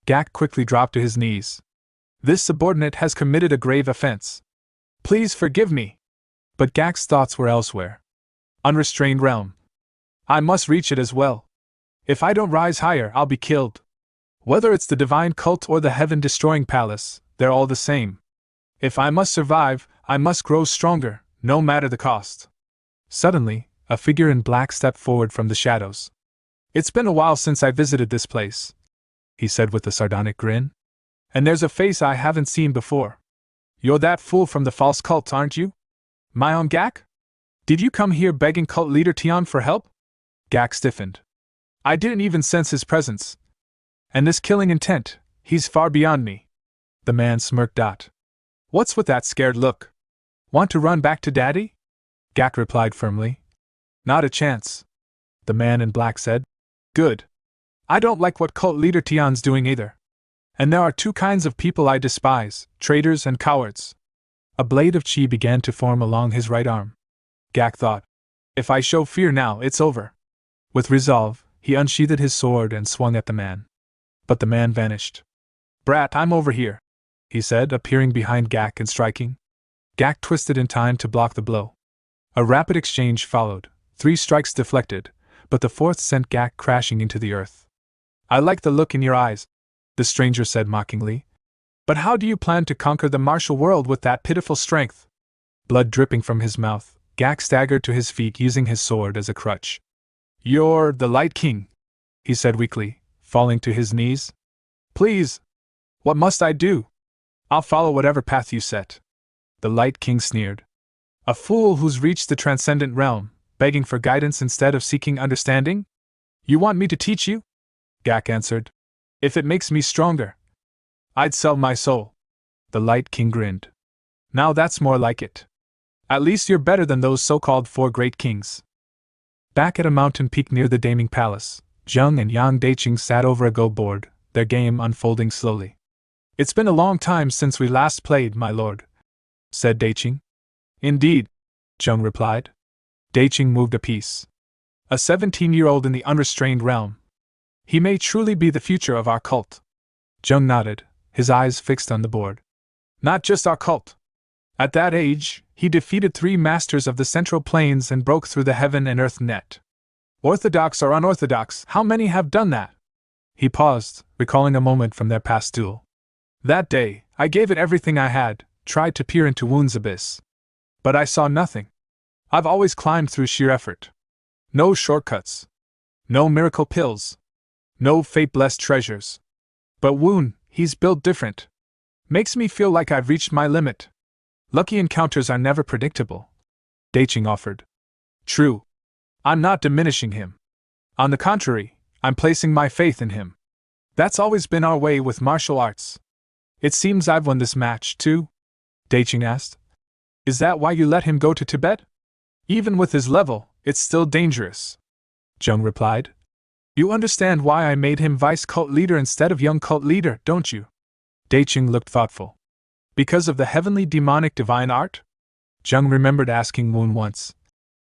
Gak quickly dropped to his knees. This subordinate has committed a grave offense. Please forgive me. But Gak's thoughts were elsewhere. Unrestrained realm. I must reach it as well. If I don't rise higher, I'll be killed. Whether it's the divine cult or the heaven-destroying palace, they're all the same. If I must survive, I must grow stronger, no matter the cost. Suddenly, a figure in black stepped forward from the shadows. It's been a while since I visited this place, he said with a sardonic grin. And there's a face I haven't seen before. You're that fool from the false cult, aren't you? My own Gak? Did you come here begging cult leader Tian for help? Gak stiffened. I didn't even sense his presence. And this killing intent, he's far beyond me. The man smirked. What's with that scared look? Want to run back to Daddy? Gak replied firmly. Not a chance. The man in black said. Good. I don't like what cult leader Tian's doing either. And there are 2 kinds of people I despise, traitors and cowards. A blade of chi began to form along his right arm. Gak thought. If I show fear now, it's over. With resolve, he unsheathed his sword and swung at the man. But the man vanished. Brat, I'm over here, he said, appearing behind Gak and striking. Gak twisted in time to block the blow. A rapid exchange followed, 3 strikes deflected, but the 4th sent Gak crashing into the earth. I like the look in your eyes, the stranger said mockingly. But how do you plan to conquer the martial world with that pitiful strength? Blood dripping from his mouth, Gak staggered to his feet using his sword as a crutch. You're the Light King, he said weakly, falling to his knees. Please. What must I do? I'll follow whatever path you set. The Light King sneered. A fool who's reached the transcendent realm, begging for guidance instead of seeking understanding? You want me to teach you? Gak answered. If it makes me stronger, I'd sell my soul. The Light King grinned. Now that's more like it. At least you're better than those so-called 4 great kings. Back at a mountain peak near the Daming Palace, Zheng and Yang Daiqing sat over a go board, their game unfolding slowly. It's been a long time since we last played, my lord, said Daiqing. Indeed, Zheng replied. Daiqing moved a piece. A 17-year-old in the unrestrained realm. He may truly be the future of our cult. Zheng nodded, his eyes fixed on the board. Not just our cult. At that age, he defeated 3 masters of the Central Plains and broke through the heaven and earth net. Orthodox or unorthodox, how many have done that? He paused, recalling a moment from their past duel. That day, I gave it everything I had, tried to peer into Woon's abyss. But I saw nothing. I've always climbed through sheer effort. No shortcuts. No miracle pills. No fate-blessed treasures. But Woon, he's built different. Makes me feel like I've reached my limit. Lucky encounters are never predictable. Daiqing offered. True. I'm not diminishing him. On the contrary, I'm placing my faith in him. That's always been our way with martial arts. It seems I've won this match, too? Daiqing asked. Is that why you let him go to Tibet? Even with his level, it's still dangerous. Zheng replied. You understand why I made him vice cult leader instead of young cult leader, don't you? Daiqing looked thoughtful. Because of the heavenly demonic divine art? Zheng remembered asking Woon once.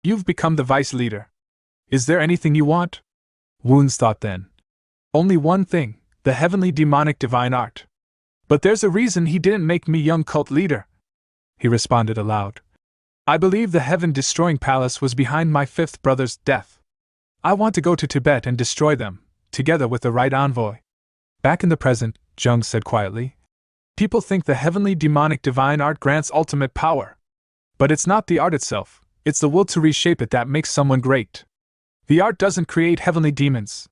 You've become the vice leader. Is there anything you want? Woon's thought then. Only one thing, the heavenly demonic divine art. But there's a reason he didn't make me young cult leader. He responded aloud. I believe the heaven-destroying palace was behind my 5th brother's death. I want to go to Tibet and destroy them, together with the right envoy. Back in the present, Zheng said quietly. People think the heavenly demonic divine art grants ultimate power. But it's not the art itself, it's the will to reshape it that makes someone great. The art doesn't create heavenly demons.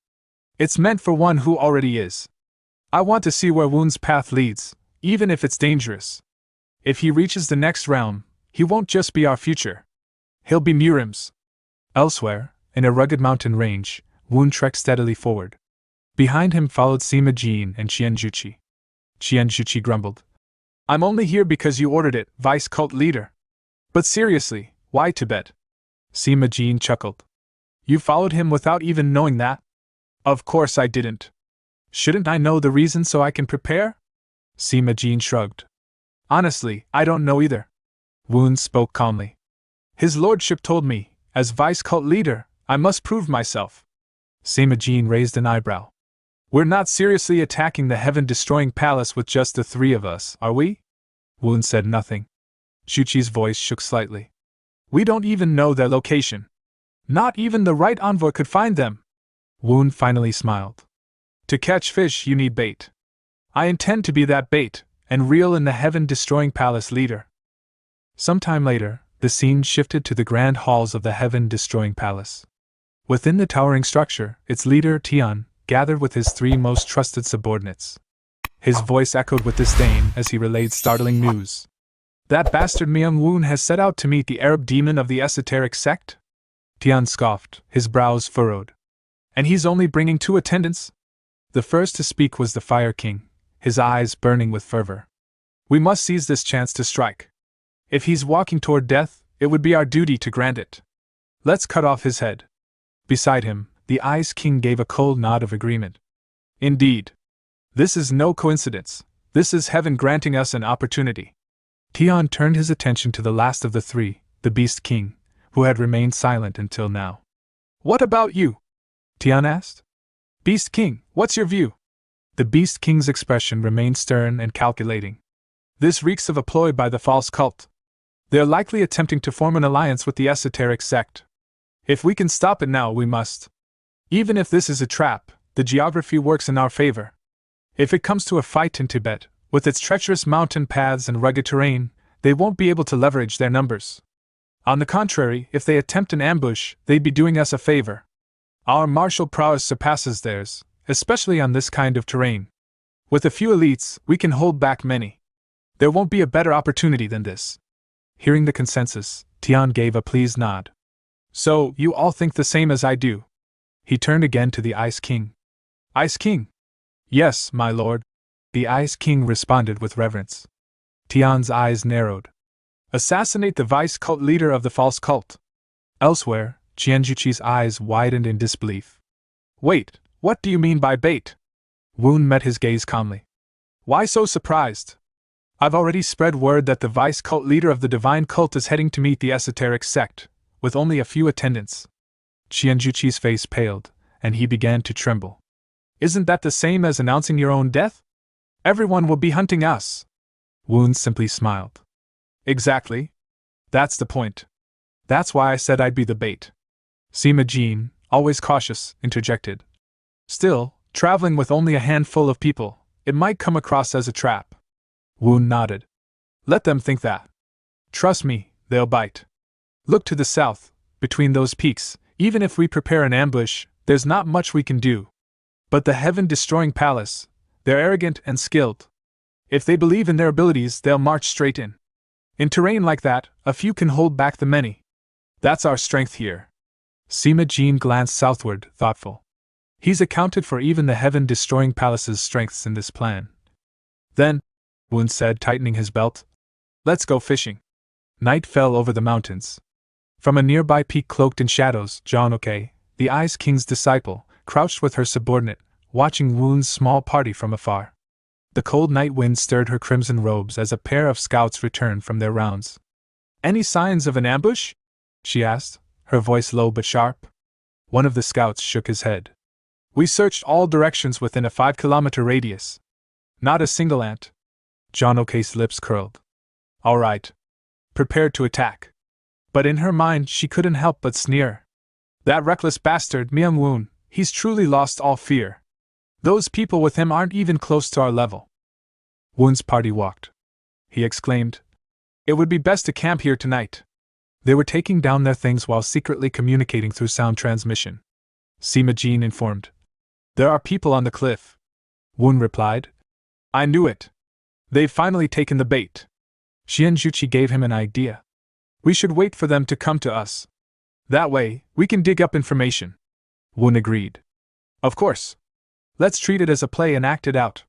It's meant for one who already is. I want to see where Woon's path leads, even if it's dangerous. If he reaches the next realm, he won't just be our future. He'll be Murim's. Elsewhere, in a rugged mountain range, Woon trekked steadily forward. Behind him followed Sima Jin and Qianjuqi. Qianjuqi grumbled. I'm only here because you ordered it, vice cult leader. But seriously, why Tibet? Sima Jin chuckled. You followed him without even knowing that? Of course I didn't. Shouldn't I know the reason so I can prepare? Sima Jin shrugged. Honestly, I don't know either. Woon spoke calmly. His lordship told me, as vice cult leader, I must prove myself. Sima Jin raised an eyebrow. We're not seriously attacking the heaven-destroying palace with just the three of us, are we? Woon said nothing. Shuqi's voice shook slightly. We don't even know their location. Not even the right envoy could find them. Woon finally smiled. To catch fish, you need bait. I intend to be that bait, and reel in the heaven-destroying palace leader. Sometime later, the scene shifted to the grand halls of the heaven-destroying palace. Within the towering structure, its leader, Tian, gathered with his three most trusted subordinates. His voice echoed with disdain as he relayed startling news. That bastard Myung Woon has set out to meet the Arab demon of the esoteric sect? Tian scoffed, his brows furrowed. And he's only bringing 2 attendants? The first to speak was the Fire King, his eyes burning with fervor. We must seize this chance to strike. If he's walking toward death, it would be our duty to grant it. Let's cut off his head. Beside him, the Ice King gave a cold nod of agreement. Indeed. This is no coincidence. This is heaven granting us an opportunity. Tian turned his attention to the last of the 3, the Beast King, who had remained silent until now. What about you? Tian asked. Beast King, what's your view? The Beast King's expression remained stern and calculating. This reeks of a ploy by the false cult. They're likely attempting to form an alliance with the esoteric sect. If we can stop it now, we must. Even if this is a trap, the geography works in our favor. If it comes to a fight in Tibet, with its treacherous mountain paths and rugged terrain, they won't be able to leverage their numbers. On the contrary, if they attempt an ambush, they'd be doing us a favor. Our martial prowess surpasses theirs, especially on this kind of terrain. With a few elites, we can hold back many. There won't be a better opportunity than this. Hearing the consensus, Tian gave a pleased nod. So, you all think the same as I do? He turned again to the Ice King. Ice King? Yes, my lord. The Ice King responded with reverence. Tian's eyes narrowed. Assassinate the vice cult leader of the false cult. Elsewhere, Qianjuqi's eyes widened in disbelief. Wait, what do you mean by bait? Woon met his gaze calmly. Why so surprised? I've already spread word that the vice cult leader of the divine cult is heading to meet the esoteric sect, with only a few attendants. Qianjuqi's face paled, and he began to tremble. Isn't that the same as announcing your own death? Everyone will be hunting us. Woon simply smiled. Exactly. That's the point. That's why I said I'd be the bait. Sima Jin, always cautious, interjected. Still, traveling with only a handful of people, it might come across as a trap. Woon nodded. Let them think that. Trust me, they'll bite. Look to the south, between those peaks. Even if we prepare an ambush, there's not much we can do. But the heaven-destroying palace, they're arrogant and skilled. If they believe in their abilities, they'll march straight in. In terrain like that, a few can hold back the many. That's our strength here. Sima Jin glanced southward, thoughtful. He's accounted for even the heaven-destroying palace's strengths in this plan. Then, Woon said, tightening his belt, let's go fishing. Night fell over the mountains. From a nearby peak cloaked in shadows, Janoke, the Ice King's disciple, crouched with her subordinate, watching Woon's small party from afar. The cold night wind stirred her crimson robes as a pair of scouts returned from their rounds. Any signs of an ambush? She asked, her voice low but sharp. One of the scouts shook his head. We searched all directions within a 5-kilometer radius. Not a single ant. Janoke's lips curled. All right. Prepared to attack. But in her mind she couldn't help but sneer. That reckless bastard Myung Woon, he's truly lost all fear. Those people with him aren't even close to our level. Woon's party walked. He exclaimed, it would be best to camp here tonight. They were taking down their things while secretly communicating through sound transmission. Sima Jin informed. There are people on the cliff. Woon replied. I knew it. They've finally taken the bait. Qianjuqi gave him an idea. We should wait for them to come to us. That way, we can dig up information. Woon agreed. Of course. Let's treat it as a play and act it out.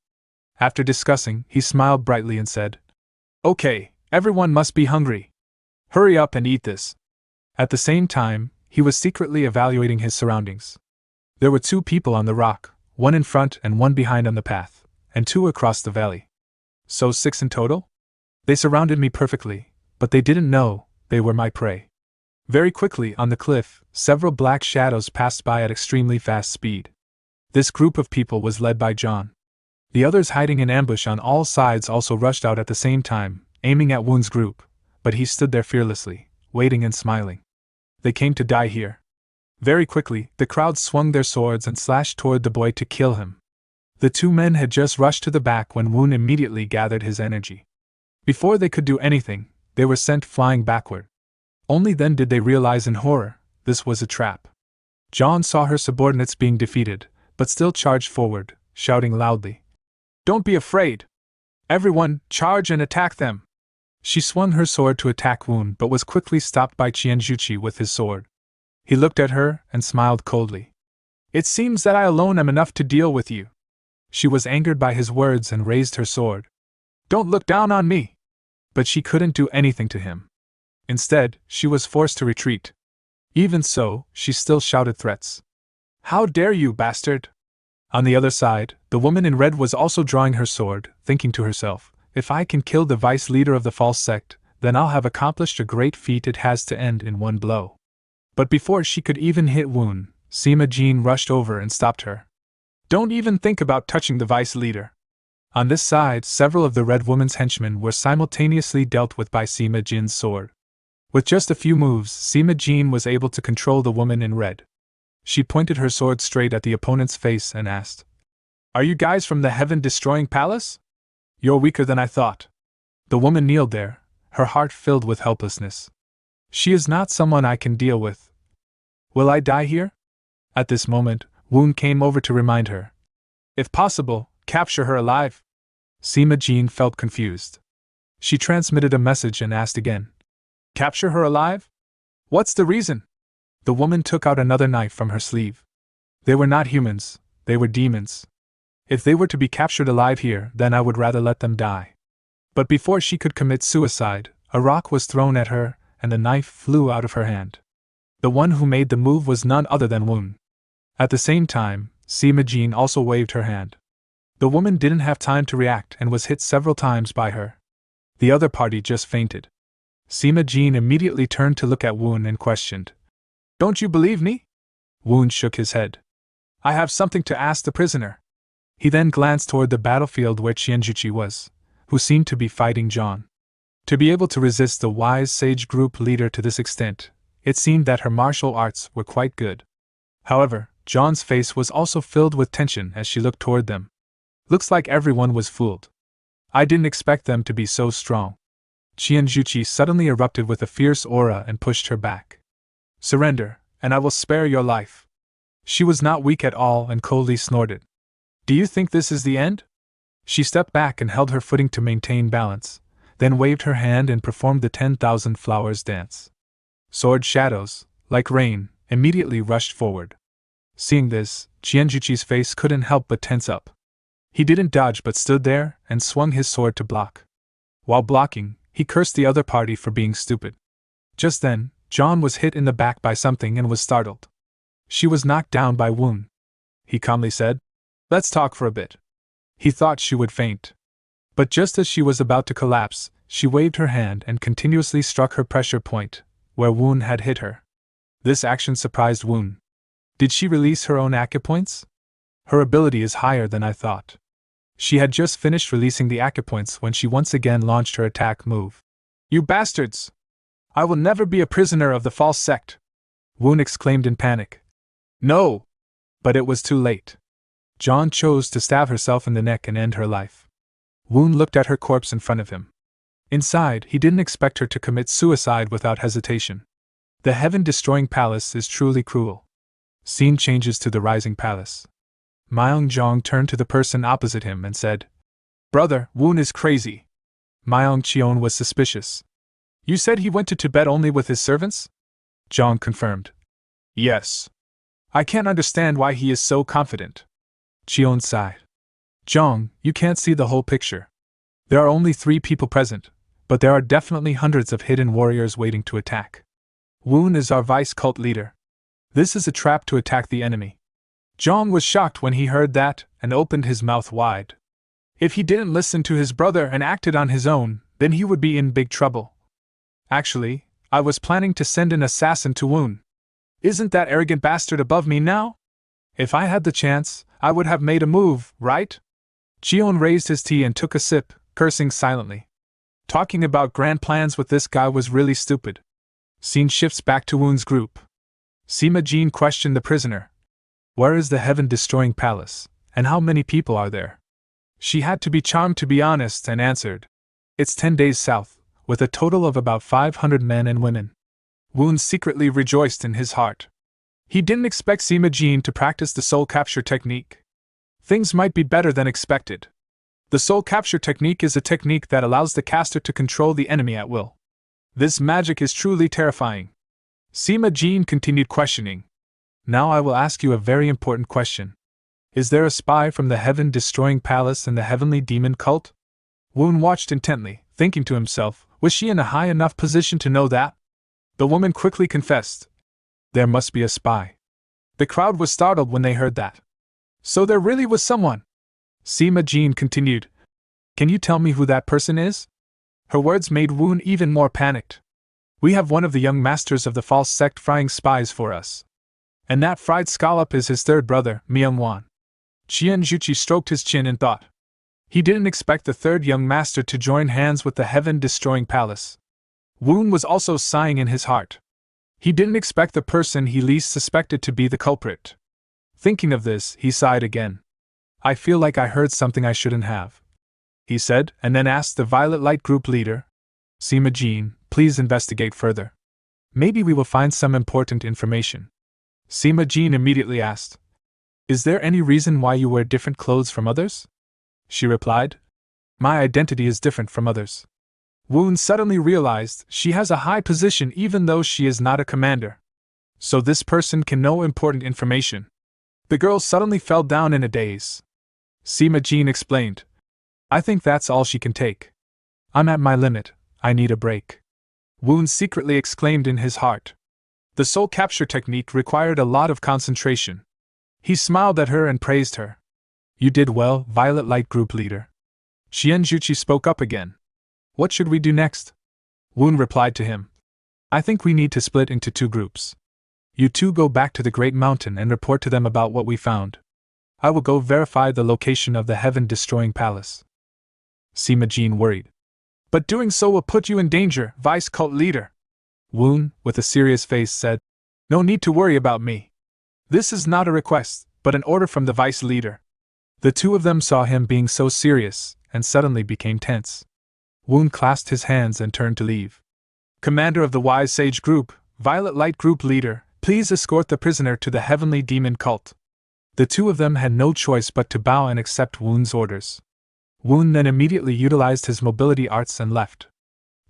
After discussing, he smiled brightly and said, Okay, everyone must be hungry. Hurry up and eat this. At the same time, he was secretly evaluating his surroundings. There were 2 people on the rock, one in front and one behind on the path, and 2 across the valley. So 6 in total? They surrounded me perfectly, but they didn't know they were my prey. Very quickly on the cliff, several black shadows passed by at extremely fast speed. This group of people was led by John. The others hiding in ambush on all sides also rushed out at the same time, aiming at Woon's group, but he stood there fearlessly, waiting and smiling. They came to die here. Very quickly, the crowd swung their swords and slashed toward the boy to kill him. The 2 men had just rushed to the back when Woon immediately gathered his energy. Before they could do anything, they were sent flying backward. Only then did they realize in horror, this was a trap. John saw her subordinates being defeated, but still charged forward, shouting loudly, Don't be afraid! Everyone, charge and attack them! She swung her sword to attack Woon but was quickly stopped by Qianjuqi with his sword. He looked at her and smiled coldly. It seems that I alone am enough to deal with you. She was angered by his words and raised her sword. Don't look down on me! But she couldn't do anything to him. Instead, she was forced to retreat. Even so, she still shouted threats. How dare you, bastard! On the other side, the woman in red was also drawing her sword, thinking to herself, if I can kill the vice leader of the false sect, then I'll have accomplished a great feat. It has to end in one blow. But before she could even hit Woon, Sima Jin rushed over and stopped her. Don't even think about touching the vice leader. On this side, several of the red woman's henchmen were simultaneously dealt with by Sima Jin's sword. With just a few moves, Sima Jin was able to control the woman in red. She pointed her sword straight at the opponent's face and asked, Are you guys from the heaven-destroying palace? You're weaker than I thought. The woman kneeled there, her heart filled with helplessness. She is not someone I can deal with. Will I die here? At this moment, Woon came over to remind her. If possible, capture her alive. Sima Jin felt confused. She transmitted a message and asked again. Capture her alive? What's the reason? The woman took out another knife from her sleeve. They were not humans, they were demons. If they were to be captured alive here, then I would rather let them die. But before she could commit suicide, a rock was thrown at her, and the knife flew out of her hand. The one who made the move was none other than Woon. At the same time, Sima Jin also waved her hand. The woman didn't have time to react and was hit several times by her. The other party just fainted. Sima Jin immediately turned to look at Woon and questioned. Don't you believe me? Woon shook his head. I have something to ask the prisoner. He then glanced toward the battlefield where Qianjuqi was, who seemed to be fighting John. To be able to resist the wise sage group leader to this extent, it seemed that her martial arts were quite good. However, John's face was also filled with tension as she looked toward them. Looks like everyone was fooled. I didn't expect them to be so strong. Qianjuqi suddenly erupted with a fierce aura and pushed her back. Surrender, and I will spare your life. She was not weak at all and coldly snorted. Do you think this is the end? She stepped back and held her footing to maintain balance, then waved her hand and performed the 10,000 flowers dance. Sword shadows, like rain, immediately rushed forward. Seeing this, Qianjuqi's face couldn't help but tense up. He didn't dodge but stood there and swung his sword to block. While blocking, he cursed the other party for being stupid. Just then, John was hit in the back by something and was startled. She was knocked down by Woon. He calmly said, Let's talk for a bit. He thought she would faint. But just as she was about to collapse, she waved her hand and continuously struck her pressure point, where Woon had hit her. This action surprised Woon. Did she release her own acupoints? Her ability is higher than I thought. She had just finished releasing the acupoints when she once again launched her attack move. You bastards! I will never be a prisoner of the false sect! Woon exclaimed in panic. No! But it was too late. John chose to stab herself in the neck and end her life. Woon looked at her corpse in front of him. Inside, he didn't expect her to commit suicide without hesitation. The heaven-destroying palace is truly cruel. Scene changes to the rising palace. Myeong-jong turned to the person opposite him and said, Brother, Woon is crazy. Myeong-cheon was suspicious. You said he went to Tibet only with his servants? Zhang confirmed. Yes. I can't understand why he is so confident. Qion sighed. Zhang, you can't see the whole picture. There are only 3 people present, but there are definitely hundreds of hidden warriors waiting to attack. Woon is our vice cult leader. This is a trap to attack the enemy. Zhang was shocked when he heard that and opened his mouth wide. If he didn't listen to his brother and acted on his own, then he would be in big trouble. Actually, I was planning to send an assassin to Woon. Isn't that arrogant bastard above me now? If I had the chance, I would have made a move, right? Qion raised his tea and took a sip, cursing silently. Talking about grand plans with this guy was really stupid. Scene shifts back to Woon's group. Sima Jin questioned the prisoner. Where is the heaven-destroying palace, and how many people are there? She had to be charmed to be honest and answered. It's 10 days south, with a total of about 500 men and women. Woon secretly rejoiced in his heart. He didn't expect Sima Jin to practice the soul capture technique. Things might be better than expected. The soul capture technique is a technique that allows the caster to control the enemy at will. This magic is truly terrifying. Sima Jin continued questioning. Now I will ask you a very important question. Is there a spy from the heaven-destroying palace in the heavenly demon cult? Woon watched intently, thinking to himself, was she in a high enough position to know that? The woman quickly confessed. There must be a spy. The crowd was startled when they heard that. So there really was someone. Sima Jin continued. Can you tell me who that person is? Her words made Woon even more panicked. We have one of the young masters of the false sect frying spies for us. And that fried scallop is his third brother, Myungwan. Qian Juchi stroked his chin and thought. He didn't expect the third young master to join hands with the heaven-destroying palace. Woon was also sighing in his heart. He didn't expect the person he least suspected to be the culprit. Thinking of this, he sighed again. I feel like I heard something I shouldn't have, he said, and then asked the Violet Light Group leader, Sima Jin, please investigate further. Maybe we will find some important information. Sima Jin immediately asked, Is there any reason why you wear different clothes from others? She replied, My identity is different from others. Woon suddenly realized she has a high position even though she is not a commander. So this person can know important information. The girl suddenly fell down in a daze. Sima Jin explained, I think that's all she can take. I'm at my limit, I need a break. Woon secretly exclaimed in his heart. The soul capture technique required a lot of concentration. He smiled at her and praised her. You did well, Violet Light Group leader. Qian Juchi spoke up again. What should we do next? Woon replied to him. I think we need to split into 2 groups. You 2 go back to the Great Mountain and report to them about what we found. I will go verify the location of the heaven-destroying palace. Sima Jin worried. But doing so will put you in danger, Vice Cult Leader. Woon, with a serious face, said, No need to worry about me. This is not a request, but an order from the Vice Leader. The 2 of them saw him being so serious, and suddenly became tense. Woon clasped his hands and turned to leave. Commander of the Wise Sage Group, Violet Light Group Leader, please escort the prisoner to the Heavenly Demon Cult. The 2 of them had no choice but to bow and accept Woon's orders. Woon then immediately utilized his mobility arts and left.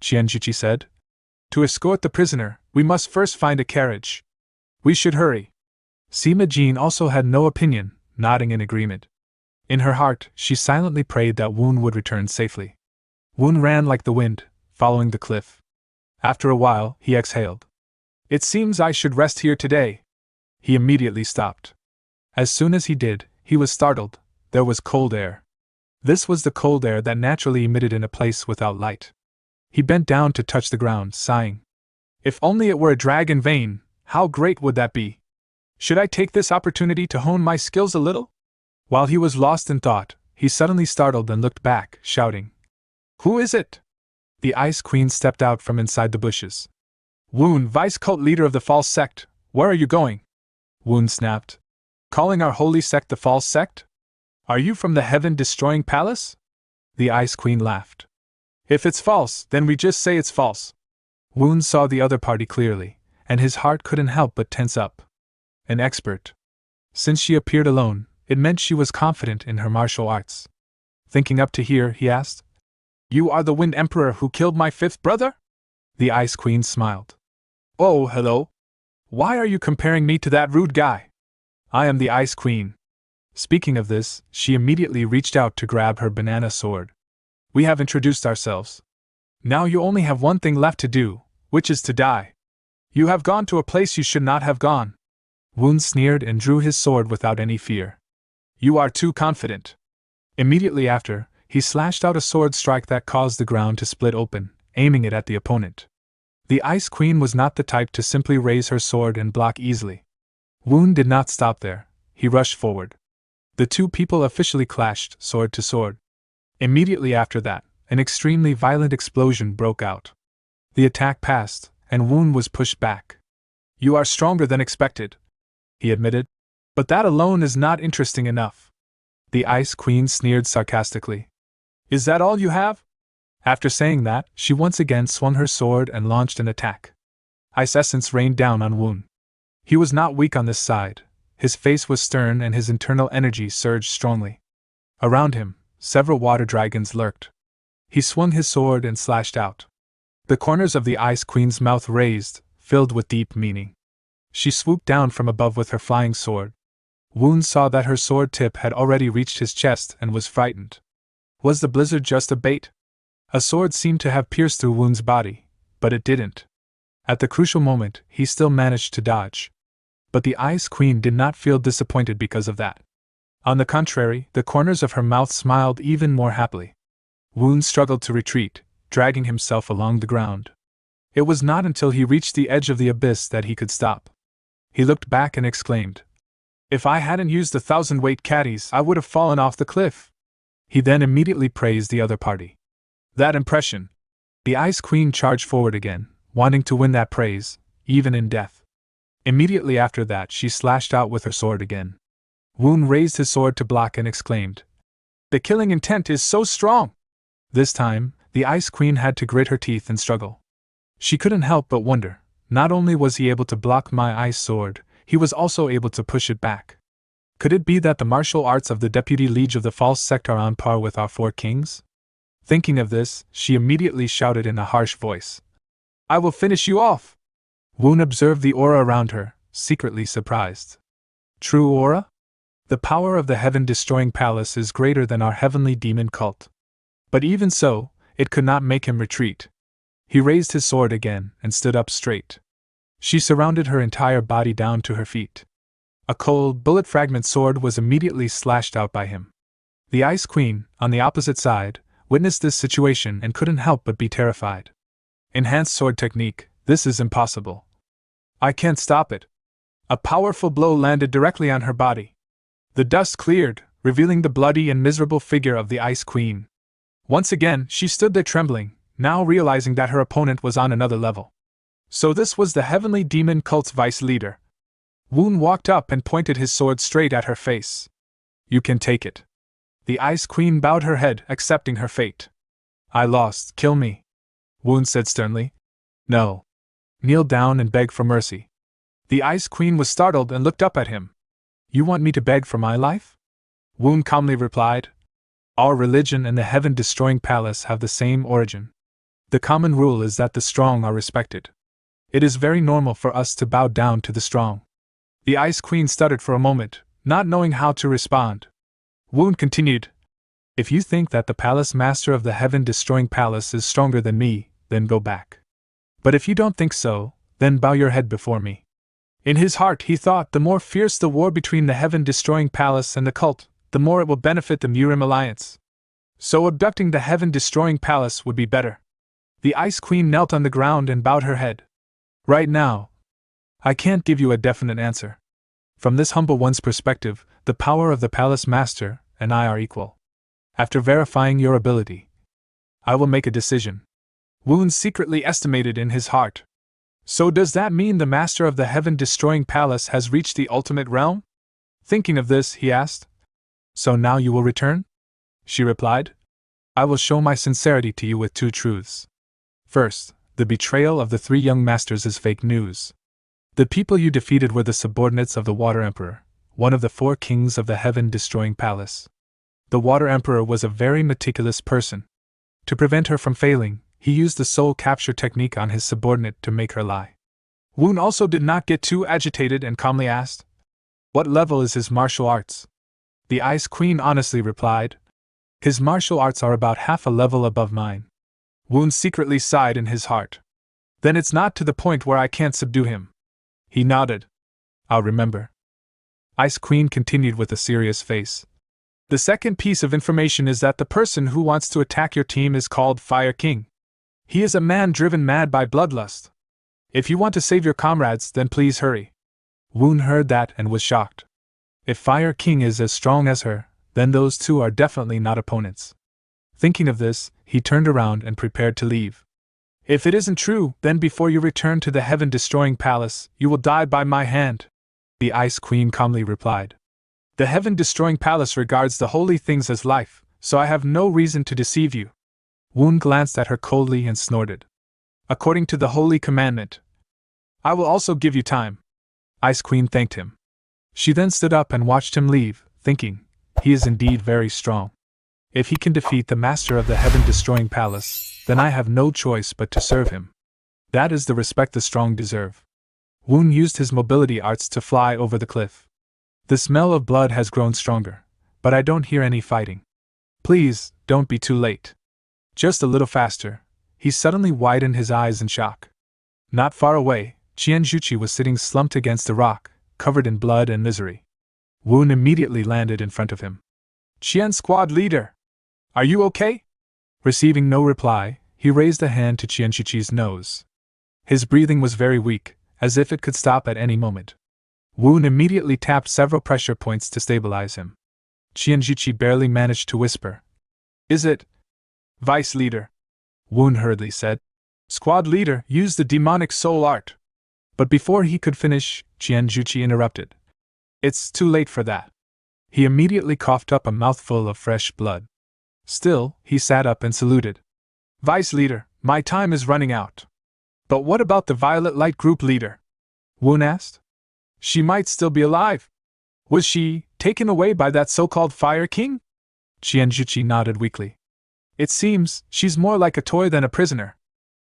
Qianjuchi said, To escort the prisoner, we must first find a carriage. We should hurry. Sima Jin also had no opinion, nodding in agreement. In her heart, she silently prayed that Woon would return safely. Woon ran like the wind, following the cliff. After a while, he exhaled. It seems I should rest here today. He immediately stopped. As soon as he did, he was startled. There was cold air. This was the cold air that naturally emitted in a place without light. He bent down to touch the ground, sighing. If only it were a dragon vein, how great would that be? Should I take this opportunity to hone my skills a little? While he was lost in thought, he suddenly startled and looked back, shouting, Who is it? The Ice Queen stepped out from inside the bushes. Woon, Vice Cult Leader of the False Sect, where are you going? Woon snapped. Calling our holy sect the False Sect? Are you from the heaven-destroying palace? The Ice Queen laughed. If it's false, then we just say it's false. Woon saw the other party clearly, and his heart couldn't help but tense up. An expert. Since she appeared alone, it meant she was confident in her martial arts. Thinking up to here, he asked, You are the Wind Emperor who killed my 5th brother? The Ice Queen smiled. Oh, hello. Why are you comparing me to that rude guy? I am the Ice Queen. Speaking of this, she immediately reached out to grab her banana sword. We have introduced ourselves. Now you only have one thing left to do, which is to die. You have gone to a place you should not have gone. Woon sneered and drew his sword without any fear. You are too confident. Immediately after, he slashed out a sword strike that caused the ground to split open, aiming it at the opponent. The Ice Queen was not the type to simply raise her sword and block easily. Woon did not stop there. He rushed forward. The two people officially clashed, sword to sword. Immediately after that, an extremely violent explosion broke out. The attack passed, and Woon was pushed back. You are stronger than expected, he admitted. But that alone is not interesting enough. The Ice Queen sneered sarcastically. Is that all you have? After saying that, she once again swung her sword and launched an attack. Ice essence rained down on Woon. He was not weak on this side. His face was stern and his internal energy surged strongly. Around him, several water dragons lurked. He swung his sword and slashed out. The corners of the Ice Queen's mouth raised, filled with deep meaning. She swooped down from above with her flying sword. Woon saw that her sword tip had already reached his chest and was frightened. Was the blizzard just a bait? A sword seemed to have pierced through Woon's body, but it didn't. At the crucial moment, he still managed to dodge. But the Ice Queen did not feel disappointed because of that. On the contrary, the corners of her mouth smiled even more happily. Woon struggled to retreat, dragging himself along the ground. It was not until he reached the edge of the abyss that he could stop. He looked back and exclaimed, "If I hadn't used the 1,000-weight caddies, I would have fallen off the cliff." He then immediately praised the other party. That impression. The Ice Queen charged forward again, wanting to win that praise, even in death. Immediately after that, she slashed out with her sword again. Woon raised his sword to block and exclaimed, "The killing intent is so strong!" This time, the Ice Queen had to grit her teeth and struggle. She couldn't help but wonder, not only was he able to block my ice sword, he was also able to push it back. Could it be that the martial arts of the Deputy Liege of the False Sect are on par with our four kings? Thinking of this, she immediately shouted in a harsh voice, "I will finish you off!" Woon observed the aura around her, secretly surprised. True aura? The power of the heaven-destroying palace is greater than our heavenly demon cult. But even so, it could not make him retreat. He raised his sword again and stood up straight. She surrounded her entire body down to her feet. A cold, bullet fragment sword was immediately slashed out by him. The Ice Queen, on the opposite side, witnessed this situation and couldn't help but be terrified. Enhanced sword technique, this is impossible. I can't stop it. A powerful blow landed directly on her body. The dust cleared, revealing the bloody and miserable figure of the Ice Queen. Once again, she stood there trembling, now realizing that her opponent was on another level. So this was the heavenly demon cult's vice leader. Woon walked up and pointed his sword straight at her face. You can take it. The Ice Queen bowed her head, accepting her fate. I lost, kill me. Woon said sternly. No. Kneel down and beg for mercy. The Ice Queen was startled and looked up at him. You want me to beg for my life? Woon calmly replied. Our religion and the heaven-destroying palace have the same origin. The common rule is that the strong are respected. It is very normal for us to bow down to the strong. The Ice Queen stuttered for a moment, not knowing how to respond. Woon continued. If you think that the palace master of the heaven-destroying palace is stronger than me, then go back. But if you don't think so, then bow your head before me. In his heart he thought the more fierce the war between the heaven-destroying palace and the cult, the more it will benefit the Murim alliance. So abducting the heaven-destroying palace would be better. The Ice Queen knelt on the ground and bowed her head. Right now, I can't give you a definite answer. From this humble one's perspective, the power of the palace master and I are equal. After verifying your ability, I will make a decision. Woon secretly estimated in his heart. So does that mean the master of the heaven-destroying palace has reached the ultimate realm? Thinking of this, he asked. So now you will return? She replied. I will show my sincerity to you with two truths. First, the betrayal of the three young masters is fake news. The people you defeated were the subordinates of the Water Emperor, one of the four kings of the heaven-destroying palace. The Water Emperor was a very meticulous person. To prevent her from failing, he used the soul capture technique on his subordinate to make her lie. Woon also did not get too agitated and calmly asked, "What level is his martial arts?" The Ice Queen honestly replied, "His martial arts are about half a level above mine." Woon secretly sighed in his heart. "Then it's not to the point where I can't subdue him." He nodded. "I'll remember." Ice Queen continued with a serious face. "The second piece of information is that the person who wants to attack your team is called Fire King. He is a man driven mad by bloodlust. If you want to save your comrades, then please hurry." Woon heard that and was shocked. If Fire King is as strong as her, then those two are definitely not opponents. Thinking of this, he turned around and prepared to leave. "If it isn't true, then before you return to the heaven-destroying palace, you will die by my hand," the Ice Queen calmly replied. "The heaven-destroying palace regards the holy things as life, so I have no reason to deceive you." Woon glanced at her coldly and snorted. "According to the holy commandment, I will also give you time." Ice Queen thanked him. She then stood up and watched him leave, thinking, he is indeed very strong. If he can defeat the master of the heaven-destroying palace, then I have no choice but to serve him. That is the respect the strong deserve. Woon used his mobility arts to fly over the cliff. "The smell of blood has grown stronger, but I don't hear any fighting. Please, don't be too late." Just a little faster, he suddenly widened his eyes in shock. Not far away, Qianjuqi was sitting slumped against a rock, covered in blood and misery. Woon immediately landed in front of him. "Qian Squad Leader! Are you okay?" Receiving no reply, he raised a hand to Qianjuqi's nose. His breathing was very weak, as if it could stop at any moment. Woon immediately tapped several pressure points to stabilize him. Qianjuqi barely managed to whisper, "Is it Vice Leader?" Woon hurriedly said, "Squad Leader, use the demonic soul art." But before he could finish, Qianjuqi interrupted. "It's too late for that." He immediately coughed up a mouthful of fresh blood. Still, he sat up and saluted. "Vice Leader, my time is running out." "But what about the Violet Light Group Leader?" Woon asked. "She might still be alive. Was she taken away by that so-called Fire King?" Qianjuqi nodded weakly. "It seems she's more like a toy than a prisoner.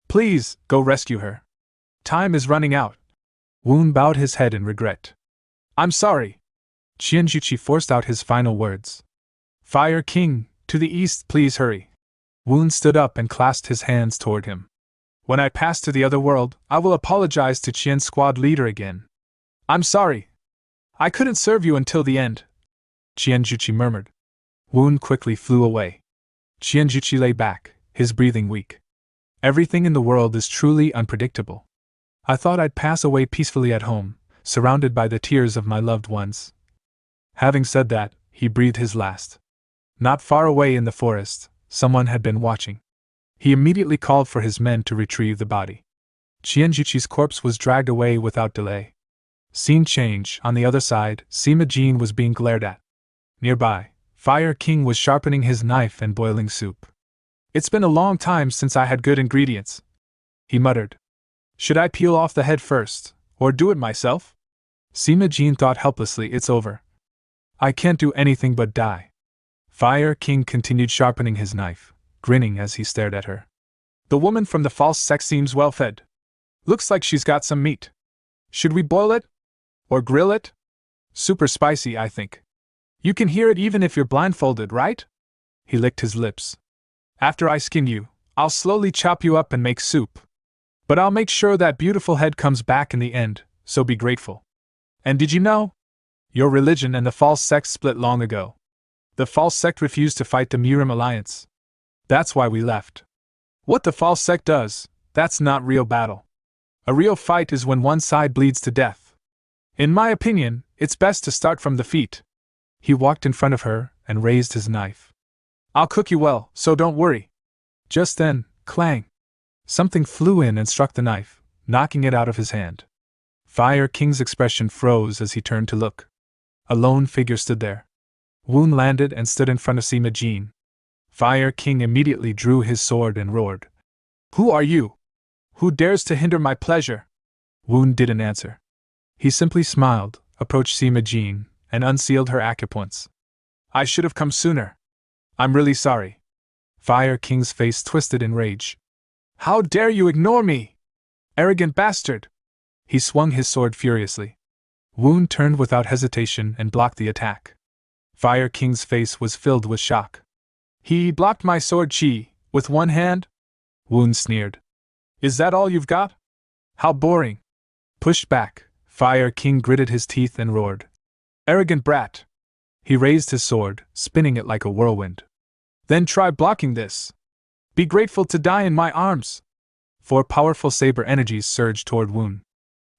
Please, go rescue her. Time is running out." Woon bowed his head in regret. "I'm sorry." Qianjuqi forced out his final words. "Fire King, to the east, please hurry." Woon stood up and clasped his hands toward him. "When I pass to the other world, I will apologize to Qian Squad Leader again. I'm sorry. I couldn't serve you until the end," Qianjuqi murmured. Woon quickly flew away. Qianjuqi lay back, his breathing weak. "Everything in the world is truly unpredictable. I thought I'd pass away peacefully at home, surrounded by the tears of my loved ones." Having said that, he breathed his last. Not far away in the forest, someone had been watching. He immediately called for his men to retrieve the body. Qianjuqi's corpse was dragged away without delay. Scene change. On the other side, Sima Jin was being glared at. Nearby, Fire King was sharpening his knife and boiling soup. "It's been a long time since I had good ingredients," he muttered. "Should I peel off the head first, or do it myself?" Sima Jin thought helplessly, "It's over. I can't do anything but die." Fire King continued sharpening his knife, grinning as he stared at her. "The woman from the false sect seems well fed. Looks like she's got some meat. Should we boil it? Or grill it? Super spicy, I think. You can hear it even if you're blindfolded, right?" He licked his lips. "After I skin you, I'll slowly chop you up and make soup. But I'll make sure that beautiful head comes back in the end, so be grateful. And did you know? Your religion and the false sect split long ago. The false sect refused to fight the Murim alliance. That's why we left. What the false sect does, that's not real battle. A real fight is when one side bleeds to death. In my opinion, it's best to start from the feet." He walked in front of her and raised his knife. "I'll cook you well, so don't worry." Just then, clang! Something flew in and struck the knife, knocking it out of his hand. Fire King's expression froze as he turned to look. A lone figure stood there. Woon landed and stood in front of Sima Jin. Fire King immediately drew his sword and roared. "Who are you? Who dares to hinder my pleasure?" Woon didn't answer. He simply smiled, approached Sima Jin, and unsealed her acupoints. "I should have come sooner. I'm really sorry." Fire King's face twisted in rage. "How dare you ignore me? Arrogant bastard!" He swung his sword furiously. Woon turned without hesitation and blocked the attack. Fire King's face was filled with shock. He blocked my sword chi, with one hand? Woon sneered. Is that all you've got? How boring. Pushed back, Fire King gritted his teeth and roared. Arrogant brat. He raised his sword, spinning it like a whirlwind. Then try blocking this. Be grateful to die in my arms. 4 powerful saber energies surged toward Woon.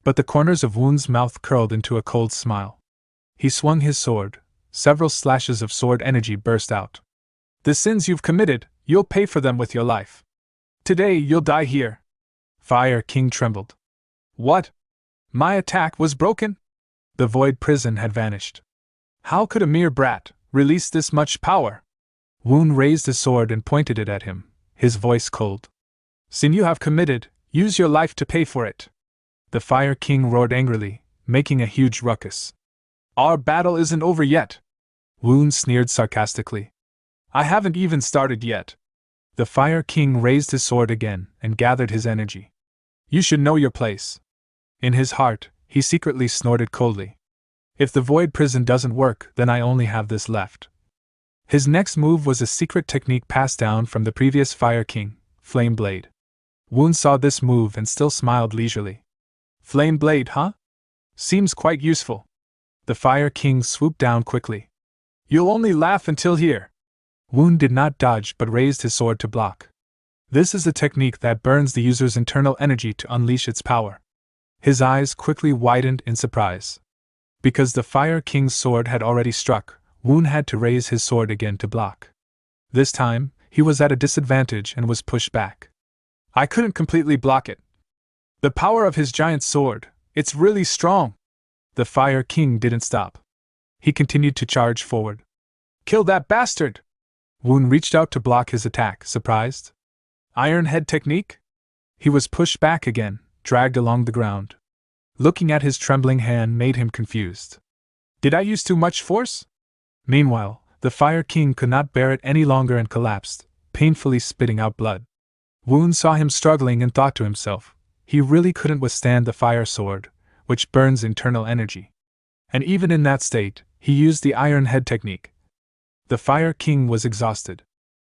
But the corners of Woon's mouth curled into a cold smile. He swung his sword. Several slashes of sword energy burst out. The sins you've committed, you'll pay for them with your life. Today you'll die here. Fire King trembled. What? My attack was broken? The void prison had vanished. How could a mere brat release this much power? Woon raised his sword and pointed it at him, his voice cold. Sin you have committed, use your life to pay for it. The Fire King roared angrily, making a huge ruckus. Our battle isn't over yet. Woon sneered sarcastically. I haven't even started yet. The Fire King raised his sword again and gathered his energy. You should know your place. In his heart, he secretly snorted coldly. If the void prison doesn't work, then I only have this left. His next move was a secret technique passed down from the previous Fire King, Flame Blade. Woon saw this move and still smiled leisurely. Flame Blade, huh? Seems quite useful. The Fire King swooped down quickly. You'll only laugh until here. Woon did not dodge but raised his sword to block. This is a technique that burns the user's internal energy to unleash its power. His eyes quickly widened in surprise. Because the Fire King's sword had already struck, Woon had to raise his sword again to block. This time, he was at a disadvantage and was pushed back. I couldn't completely block it. The power of his giant sword, it's really strong. The Fire King didn't stop. He continued to charge forward. Kill that bastard! Woon reached out to block his attack, surprised. Iron Head technique? He was pushed back again, dragged along the ground. Looking at his trembling hand made him confused. Did I use too much force? Meanwhile, the Fire King could not bear it any longer and collapsed, painfully spitting out blood. Woon saw him struggling and thought to himself, he really couldn't withstand the fire sword, which burns internal energy. And even in that state, he used the Iron Head technique. The Fire King was exhausted.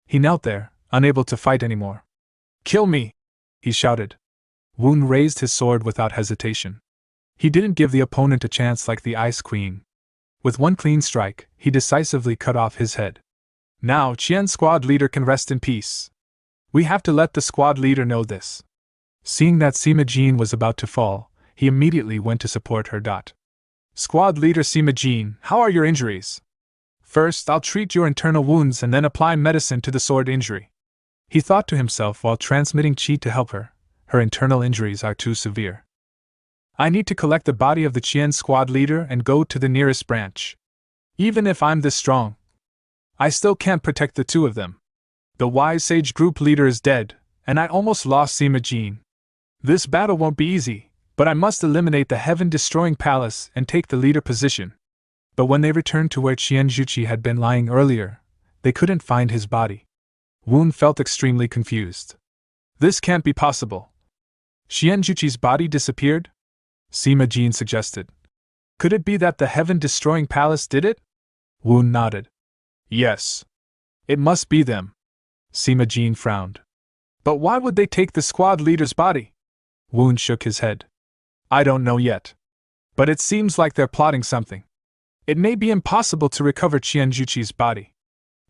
He knelt there, unable to fight anymore. Kill me! He shouted. Woon raised his sword without hesitation. He didn't give the opponent a chance like the Ice Queen. With one clean strike, he decisively cut off his head. Now Qian's squad leader can rest in peace. We have to let the squad leader know this. Seeing that Sima Jean was about to fall, he immediately went to support her. Squad leader Sima Jean, how are your injuries? First, I'll treat your internal wounds and then apply medicine to the sword injury. He thought to himself while transmitting qi to help her. Her internal injuries are too severe. I need to collect the body of the Qian squad leader and go to the nearest branch. Even if I'm this strong, I still can't protect the two of them. The Wise Sage group leader is dead, and I almost lost Sima Jean. This battle won't be easy, but I must eliminate the heaven-destroying palace and take the leader position. But when they returned to where Qian Juqi had been lying earlier, they couldn't find his body. Woon felt extremely confused. This can't be possible. Qian Juqi's body disappeared? Sima Jean suggested. Could it be that the heaven-destroying palace did it? Woon nodded. Yes. It must be them. Sima Jean frowned. But why would they take the squad leader's body? Woon shook his head. I don't know yet. But it seems like they're plotting something. It may be impossible to recover Qian Juqi's body.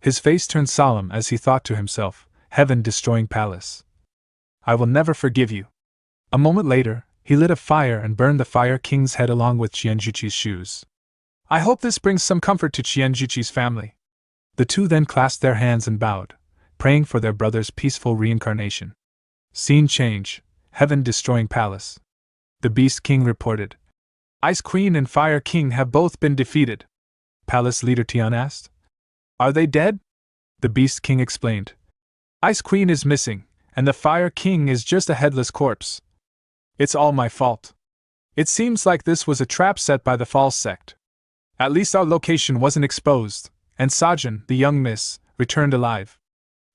His face turned solemn as he thought to himself, heaven-destroying palace. I will never forgive you. A moment later, he lit a fire and burned the Fire King's head along with Qian Juqi's shoes. I hope this brings some comfort to Qian Juqi's family. The two then clasped their hands and bowed, praying for their brother's peaceful reincarnation. Scene change, heaven-destroying palace. The Beast King reported. Ice Queen and Fire King have both been defeated. Palace leader Tian asked. Are they dead? The Beast King explained. Ice Queen is missing, and the Fire King is just a headless corpse. It's all my fault. It seems like this was a trap set by the false sect. At least our location wasn't exposed, and Sajin, the young miss, returned alive.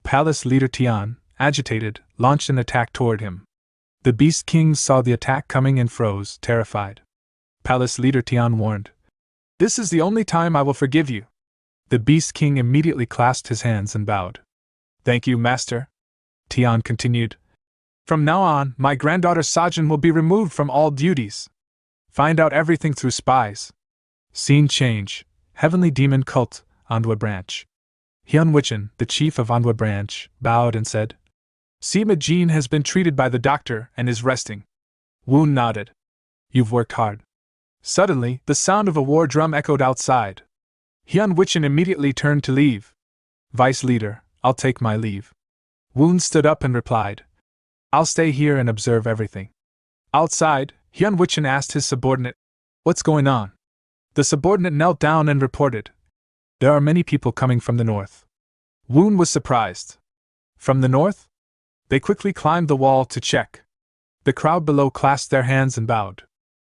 Palace leader Tian, agitated, launched an attack toward him. The Beast King saw the attack coming and froze, terrified. Palace leader Tian warned, "This is the only time I will forgive you." The Beast King immediately clasped his hands and bowed. "Thank you, master." Tian continued, "From now on, my granddaughter Sajin will be removed from all duties. Find out everything through spies." Scene change. Heavenly Demon Cult, Anhwa Branch. Hyun Wichin, the chief of Anhwa Branch, bowed and said, "Sima Jin has been treated by the doctor and is resting." Woon nodded. "You've worked hard." Suddenly, the sound of a war drum echoed outside. Hyun Wichin immediately turned to leave. "Vice Leader, I'll take my leave." Woon stood up and replied, "I'll stay here and observe everything." Outside, Hyun Wichin asked his subordinate, "What's going on?" The subordinate knelt down and reported, "There are many people coming from the north." Woon was surprised. From the north? They quickly climbed the wall to check. The crowd below clasped their hands and bowed.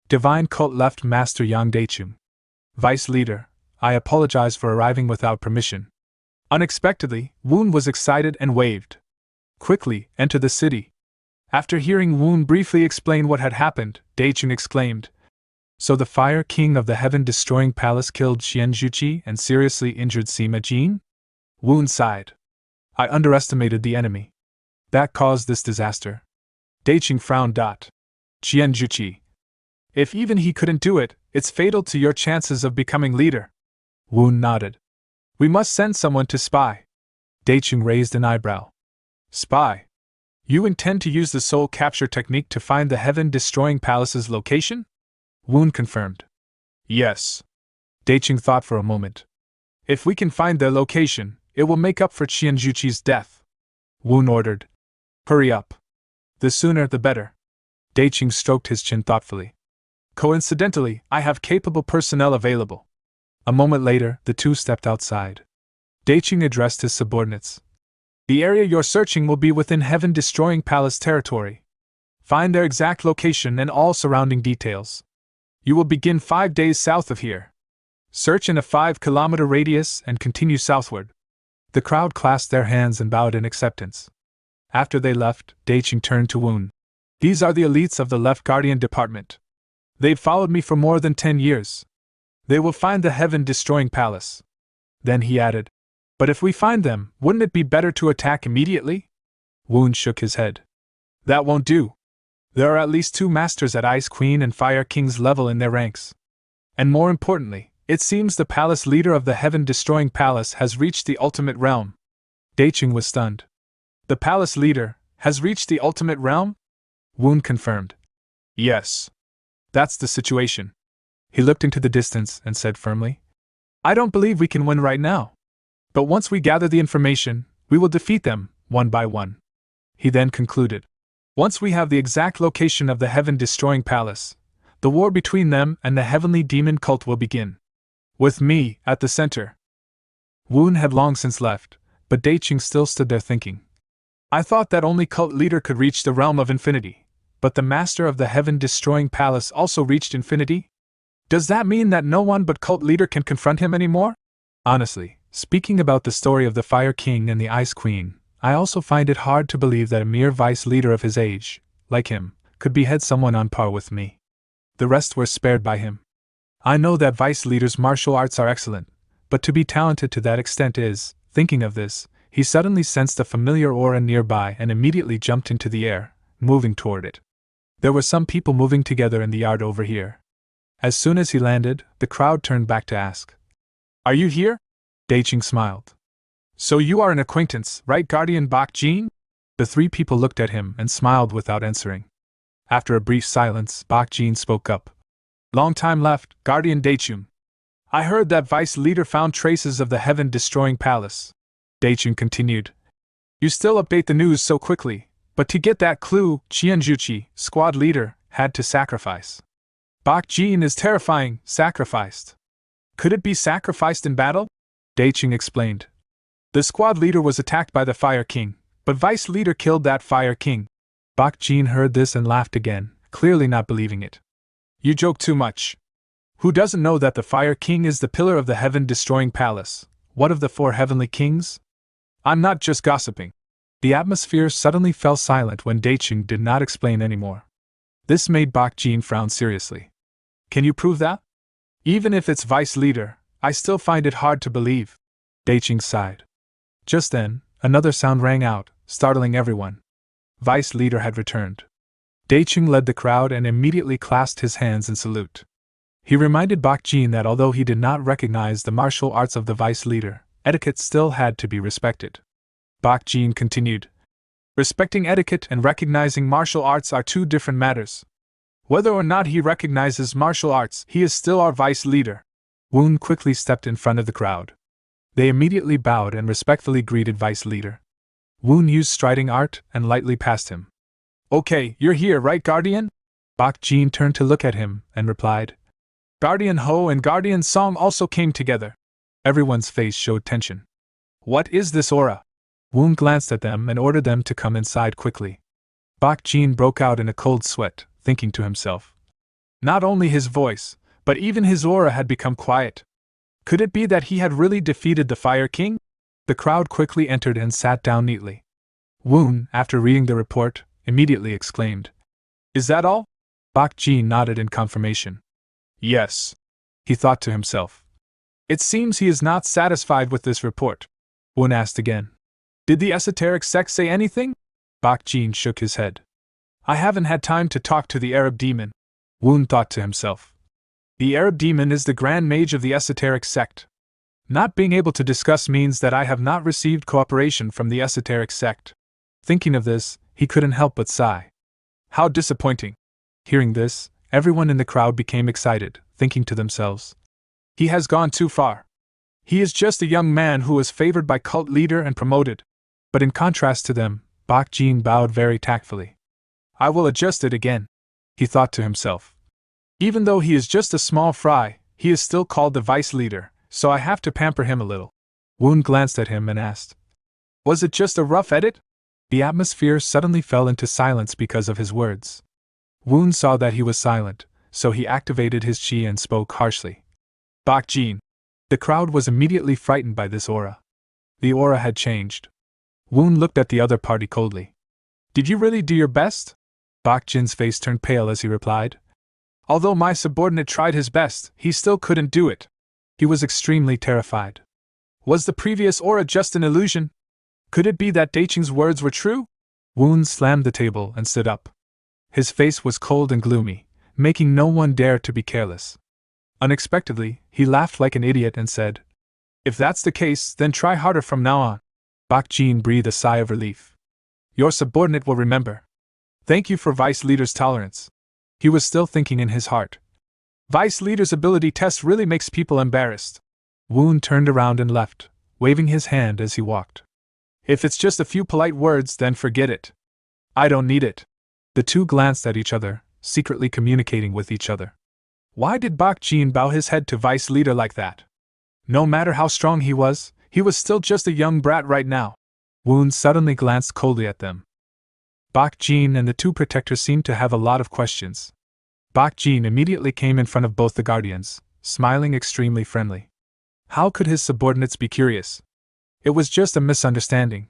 Divine Cult left Master Yang Daichun. "Vice Leader, I apologize for arriving without permission." Unexpectedly, Woon was excited and waved. "Quickly, enter the city." After hearing Woon briefly explain what had happened, Daichun exclaimed, "So the Fire King of the Heaven-Destroying Palace killed Xianjuqi and seriously injured Sima Jin?" Woon sighed. "I underestimated the enemy. That caused this disaster." Daichun frowned. "Xianjuqi. If even he couldn't do it, it's fatal to your chances of becoming leader." Woon nodded. "We must send someone to spy." Daichun raised an eyebrow. "Spy? You intend to use the soul capture technique to find the Heaven-Destroying Palace's location?" Woon confirmed. "Yes." Daichun thought for a moment. "If we can find their location, it will make up for Xianjuqi's death." Woon ordered, "Hurry up. The sooner the better." Daichun stroked his chin thoughtfully. "Coincidentally, I have capable personnel available." A moment later, the two stepped outside. Daichun addressed his subordinates. "The area you're searching will be within Heaven-Destroying Palace territory. Find their exact location and all surrounding details. You will begin 5 days south of here. Search in a 5-kilometer radius and continue southward." The crowd clasped their hands and bowed in acceptance. After they left, Daichun turned to Woon. "These are the elites of the Left Guardian Department. They've followed me for more than 10 years. They will find the Heaven-Destroying Palace." Then he added, "But if we find them, wouldn't it be better to attack immediately?" Woon shook his head. "That won't do. There are at least 2 masters at Ice Queen and Fire King's level in their ranks. And more importantly, it seems the palace leader of the Heaven-Destroying Palace has reached the ultimate realm." Daichun was stunned. "The palace leader has reached the ultimate realm?" Woon confirmed. "Yes. That's the situation." He looked into the distance and said firmly, "I don't believe we can win right now. But once we gather the information, we will defeat them, one by one." He then concluded, "Once we have the exact location of the Heaven-Destroying Palace, the war between them and the Heavenly Demon Cult will begin. With me at the center." Woon had long since left, but Daichun still stood there thinking. "I thought that only cult leader could reach the realm of infinity. But the master of the Heaven-Destroying Palace also reached infinity? Does that mean that no one but cult leader can confront him anymore?" Honestly, speaking about the story of the Fire King and the Ice Queen, I also find it hard to believe that a mere vice leader of his age, like him, could behead someone on par with me. The rest were spared by him. I know that vice leaders' martial arts are excellent, but to be talented to that extent is, thinking of this, he suddenly sensed a familiar aura nearby and immediately jumped into the air, moving toward it. There were some people moving together in the yard over here. As soon as he landed, the crowd turned back to ask, "Are you here?" Daichun smiled. "So you are an acquaintance, right, Guardian Bak Jin?" The 3 people looked at him and smiled without answering. After a brief silence, Bak Jin spoke up. "Long time left, Guardian Daichun. I heard that Vice Leader found traces of the Heaven-Destroying Palace." Daichun continued, "You still update the news so quickly, but to get that clue, Xianjuqi, squad leader, had to sacrifice." "Bak Jin is terrifying, sacrificed. Could it be sacrificed in battle?" Daichun explained. "The squad leader was attacked by the Fire King, but Vice Leader killed that Fire King." Bak Jin heard this and laughed again, clearly not believing it. "You joke too much. Who doesn't know that the Fire King is the pillar of the Heaven-Destroying Palace, one of the 4 heavenly kings? I'm not just gossiping." The atmosphere suddenly fell silent when Daiching did not explain anymore. This made Bak Jin frown seriously. Can you prove that? Even if it's vice leader, I still find it hard to believe. Daiching sighed. Just then, another sound rang out, startling everyone. Vice leader had returned. Daiching led the crowd and immediately clasped his hands in salute. He reminded Bak Jin that although he did not recognize the martial arts of the vice leader, etiquette still had to be respected. Bak Jin continued. Respecting etiquette and recognizing martial arts are two different matters. Whether or not he recognizes martial arts, he is still our vice leader. Woon quickly stepped in front of the crowd. They immediately bowed and respectfully greeted vice leader. Woon used striding art and lightly passed him. Okay, you're here, right, Guardian? Bak Jin turned to look at him and replied. Guardian Ho and Guardian Song also came together. Everyone's face showed tension. What is this aura? Woon glanced at them and ordered them to come inside quickly. Bak Jin broke out in a cold sweat, thinking to himself. Not only his voice, but even his aura had become quiet. Could it be that he had really defeated the Fire King? The crowd quickly entered and sat down neatly. Woon, after reading the report, immediately exclaimed. Is that all? Bak Jin nodded in confirmation. Yes. He thought to himself. It seems he is not satisfied with this report. Woon asked again. Did the esoteric sect say anything? Bak Jin shook his head. I haven't had time to talk to the Arab demon. Woon thought to himself. The Arab demon is the grand mage of the esoteric sect. Not being able to discuss means that I have not received cooperation from the esoteric sect. Thinking of this, he couldn't help but sigh. How disappointing. Hearing this, everyone in the crowd became excited, thinking to themselves. He has gone too far. He is just a young man who was favored by cult leader and promoted. But in contrast to them, Bak Jin bowed very tactfully. I will adjust it again, he thought to himself. Even though he is just a small fry, he is still called the vice leader, so I have to pamper him a little. Woon glanced at him and asked. Was it just a rough edit? The atmosphere suddenly fell into silence because of his words. Woon saw that he was silent, so he activated his chi and spoke harshly. Bak Jin. The crowd was immediately frightened by this aura. The aura had changed. Woon looked at the other party coldly. Did you really do your best? Bak Jin's face turned pale as he replied. Although my subordinate tried his best, he still couldn't do it. He was extremely terrified. Was the previous aura just an illusion? Could it be that Daiching's words were true? Woon slammed the table and stood up. His face was cold and gloomy, making no one dare to be careless. Unexpectedly, he laughed like an idiot and said, If that's the case, then try harder from now on. Bak Jin breathed a sigh of relief. Your subordinate will remember. Thank you for Vice Leader's tolerance. He was still thinking in his heart. Vice Leader's ability test really makes people embarrassed. Woon turned around and left, waving his hand as he walked. If it's just a few polite words, then forget it. I don't need it. The two glanced at each other, secretly communicating with each other. Why did Bak Jin bow his head to Vice Leader like that? No matter how strong he was still just a young brat right now. Woon suddenly glanced coldly at them. Bak Jin and the two protectors seemed to have a lot of questions. Bak Jin immediately came in front of both the guardians, smiling extremely friendly. How could his subordinates be curious? It was just a misunderstanding.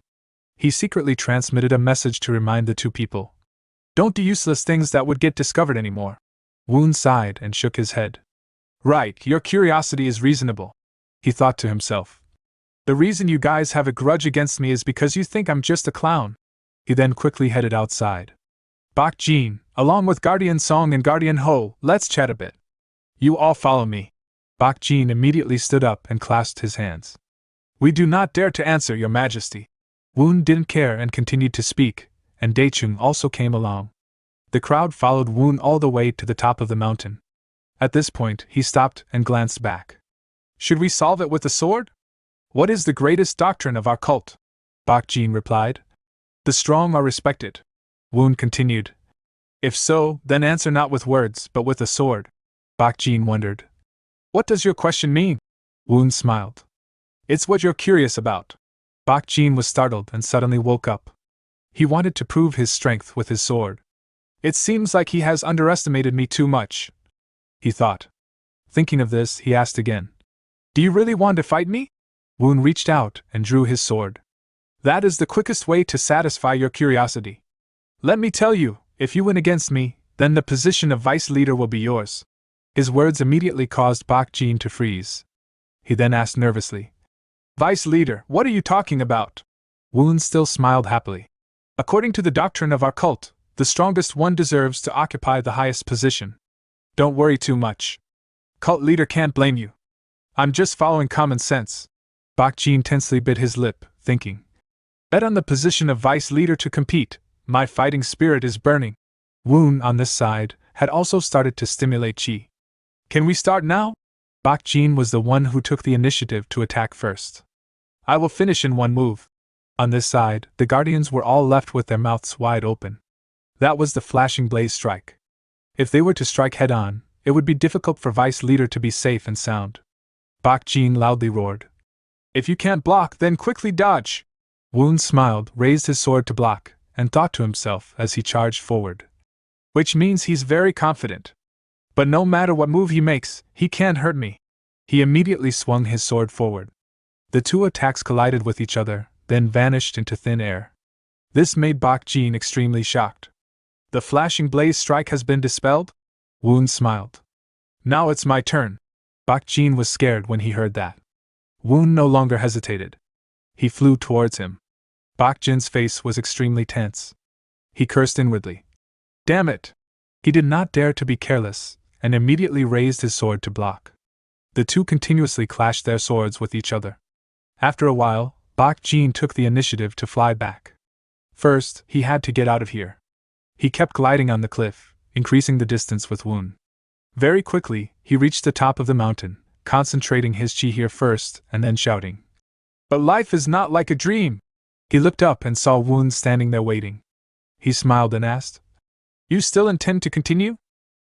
He secretly transmitted a message to remind the two people. Don't do useless things that would get discovered anymore. Woon sighed and shook his head. Right, your curiosity is reasonable, he thought to himself. The reason you guys have a grudge against me is because you think I'm just a clown. He then quickly headed outside. Bak Jin, along with Guardian Song and Guardian Ho, let's chat a bit. You all follow me. Bak Jin immediately stood up and clasped his hands. We do not dare to answer, Your Majesty. Woon didn't care and continued to speak, and Daichung also came along. The crowd followed Woon all the way to the top of the mountain. At this point, he stopped and glanced back. Should we solve it with the sword? What is the greatest doctrine of our cult? Bak Jin replied. The strong are respected. Woon continued. If so, then answer not with words, but with a sword. Bak Jin wondered. What does your question mean? Woon smiled. It's what you're curious about. Bak Jin was startled and suddenly woke up. He wanted to prove his strength with his sword. It seems like he has underestimated me too much, he thought. Thinking of this, he asked again. Do you really want to fight me? Woon reached out and drew his sword. That is the quickest way to satisfy your curiosity. Let me tell you, if you win against me, then the position of vice leader will be yours. His words immediately caused Bak Jin to freeze. He then asked nervously, Vice leader, what are you talking about? Woon still smiled happily. According to the doctrine of our cult, the strongest one deserves to occupy the highest position. Don't worry too much. Cult leader can't blame you. I'm just following common sense. Bak Jin tensely bit his lip, thinking. Bet on the position of vice leader to compete. My fighting spirit is burning. Woon, on this side, had also started to stimulate chi. Can we start now? Bak Jin was the one who took the initiative to attack first. I will finish in one move. On this side, the guardians were all left with their mouths wide open. That was the flashing blaze strike. If they were to strike head-on, it would be difficult for vice leader to be safe and sound. Bak Jin loudly roared. If you can't block, then quickly dodge. Woon smiled, raised his sword to block, and thought to himself as he charged forward. Which means he's very confident. But no matter what move he makes, he can't hurt me. He immediately swung his sword forward. The two attacks collided with each other, then vanished into thin air. This made Bak Jin extremely shocked. The flashing blaze strike has been dispelled? Woon smiled. Now it's my turn. Bak Jin was scared when he heard that. Woon no longer hesitated. He flew towards him. Bak Jin's face was extremely tense. He cursed inwardly. Damn it! He did not dare to be careless, and immediately raised his sword to block. The two continuously clashed their swords with each other. After a while, Bak Jin took the initiative to fly back. First, he had to get out of here. He kept gliding on the cliff, increasing the distance with Woon. Very quickly, he reached the top of the mountain, concentrating his chi here first and then shouting. But life is not like a dream! He looked up and saw Woon standing there waiting. He smiled and asked, You still intend to continue?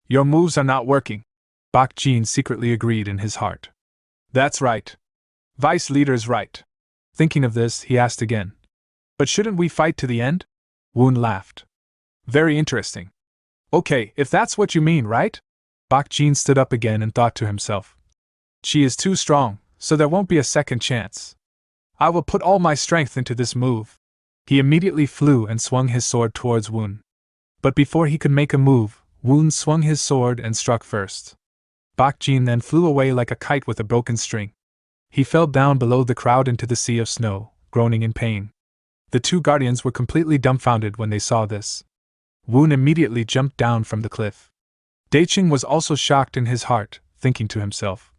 Your moves are not working. Bak Jin secretly agreed in his heart. That's right. Vice leader's right. Thinking of this, he asked again. But shouldn't we fight to the end? Woon laughed. Very interesting. Okay, if that's what you mean, right? Bak Jin stood up again and thought to himself. She is too strong, so there won't be a second chance. I will put all my strength into this move. He immediately flew and swung his sword towards Woon. But before he could make a move, Woon swung his sword and struck first. Bak Jin then flew away like a kite with a broken string. He fell down below the crowd into the sea of snow, groaning in pain. The two guardians were completely dumbfounded when they saw this. Woon immediately jumped down from the cliff. Daiching was also shocked in his heart, thinking to himself.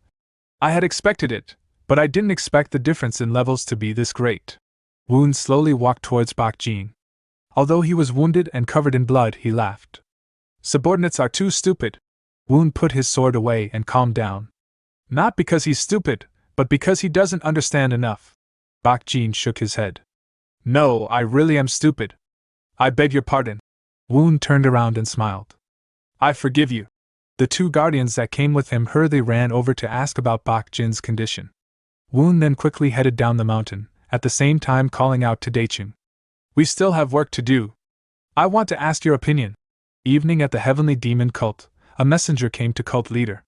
I had expected it, but I didn't expect the difference in levels to be this great. Woon slowly walked towards Bak Jin. Although he was wounded and covered in blood, he laughed. Subordinates are too stupid. Woon put his sword away and calmed down. Not because he's stupid, but because he doesn't understand enough. Bak Jin shook his head. No, I really am stupid. I beg your pardon. Woon turned around and smiled. I forgive you. The two guardians that came with him hurriedly ran over to ask about Bak Jin's condition. Woon then quickly headed down the mountain, at the same time calling out to Daiching. We still have work to do. I want to ask your opinion. Evening at the Heavenly Demon Cult, a messenger came to cult leader.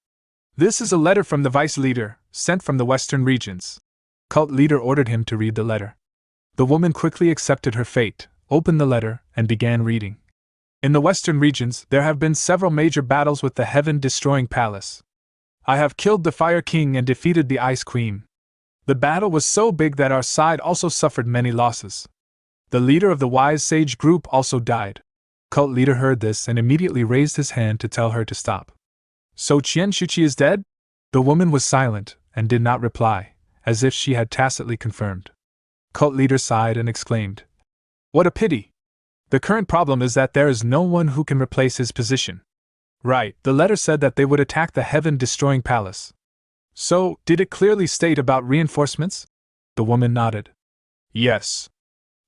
This is a letter from the vice leader, sent from the western regions. Cult leader ordered him to read the letter. The woman quickly accepted her fate, opened the letter, and began reading. In the western regions, there have been several major battles with the heaven-destroying palace. I have killed the Fire King and defeated the Ice Queen. The battle was so big that our side also suffered many losses. The leader of the wise sage group also died. Cult leader heard this and immediately raised his hand to tell her to stop. So Qian Shuqi is dead? The woman was silent and did not reply, as if she had tacitly confirmed. Cult leader sighed and exclaimed, What a pity! The current problem is that there is no one who can replace his position. Right, the letter said that they would attack the heaven-destroying palace. So, did it clearly state about reinforcements? The woman nodded. Yes.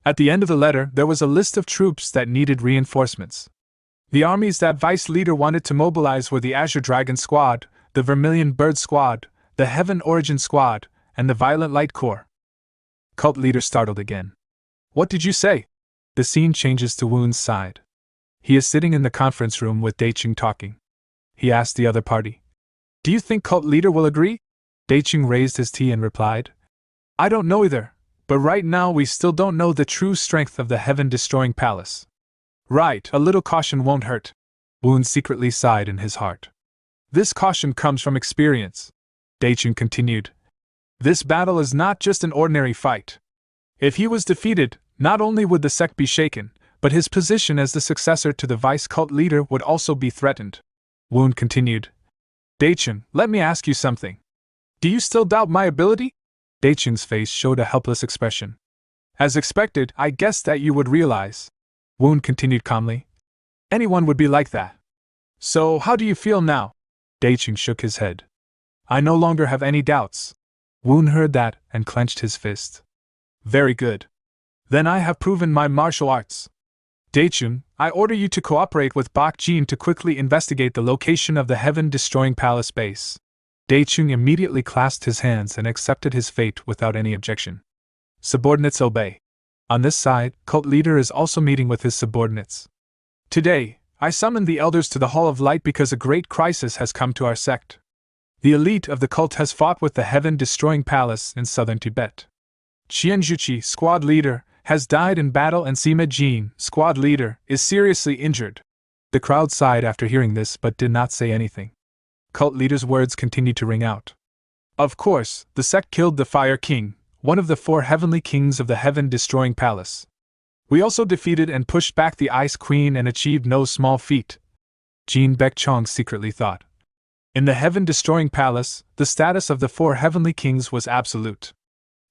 At the end of the letter, there was a list of troops that needed reinforcements. The armies that Vice Leader wanted to mobilize were the Azure Dragon Squad, the Vermilion Bird Squad, the Heaven Origin Squad, and the Violent Light Corps. Cult Leader startled again. What did you say? The scene changes to Woon's side. He is sitting in the conference room with Daiching talking. He asked the other party. Do you think Cult Leader will agree? Daiching raised his tea and replied. I don't know either, But right now we still don't know the true strength of the heaven-destroying palace. Right, a little caution won't hurt. Woon secretly sighed in his heart. This caution comes from experience. Daichun continued. This battle is not just an ordinary fight. If he was defeated, not only would the sect be shaken, but his position as the successor to the vice cult leader would also be threatened. Woon continued. Daichun, let me ask you something. Do you still doubt my ability? Daichun's face showed a helpless expression. As expected, I guessed that you would realize. Woon continued calmly. Anyone would be like that. So, how do you feel now? Daichun shook his head. I no longer have any doubts. Woon heard that and clenched his fist. Very good. Then I have proven my martial arts. Daichun, I order you to cooperate with Bak Jin to quickly investigate the location of the heaven-destroying palace base. Daichun immediately clasped his hands and accepted his fate without any objection. Subordinates obey. On this side, cult leader is also meeting with his subordinates. Today, I summoned the elders to the Hall of Light because a great crisis has come to our sect. The elite of the cult has fought with the heaven-destroying palace in southern Tibet. Qianjuqi, squad leader, has died in battle and Sima Jin, squad leader, is seriously injured. The crowd sighed after hearing this but did not say anything. Cult leader's words continued to ring out. Of course, the sect killed the Fire King, one of the 4 heavenly kings of the heaven-destroying palace. We also defeated and pushed back the Ice Queen and achieved no small feat. Jin Baekchong secretly thought. In the heaven-destroying palace, the status of the 4 heavenly kings was absolute.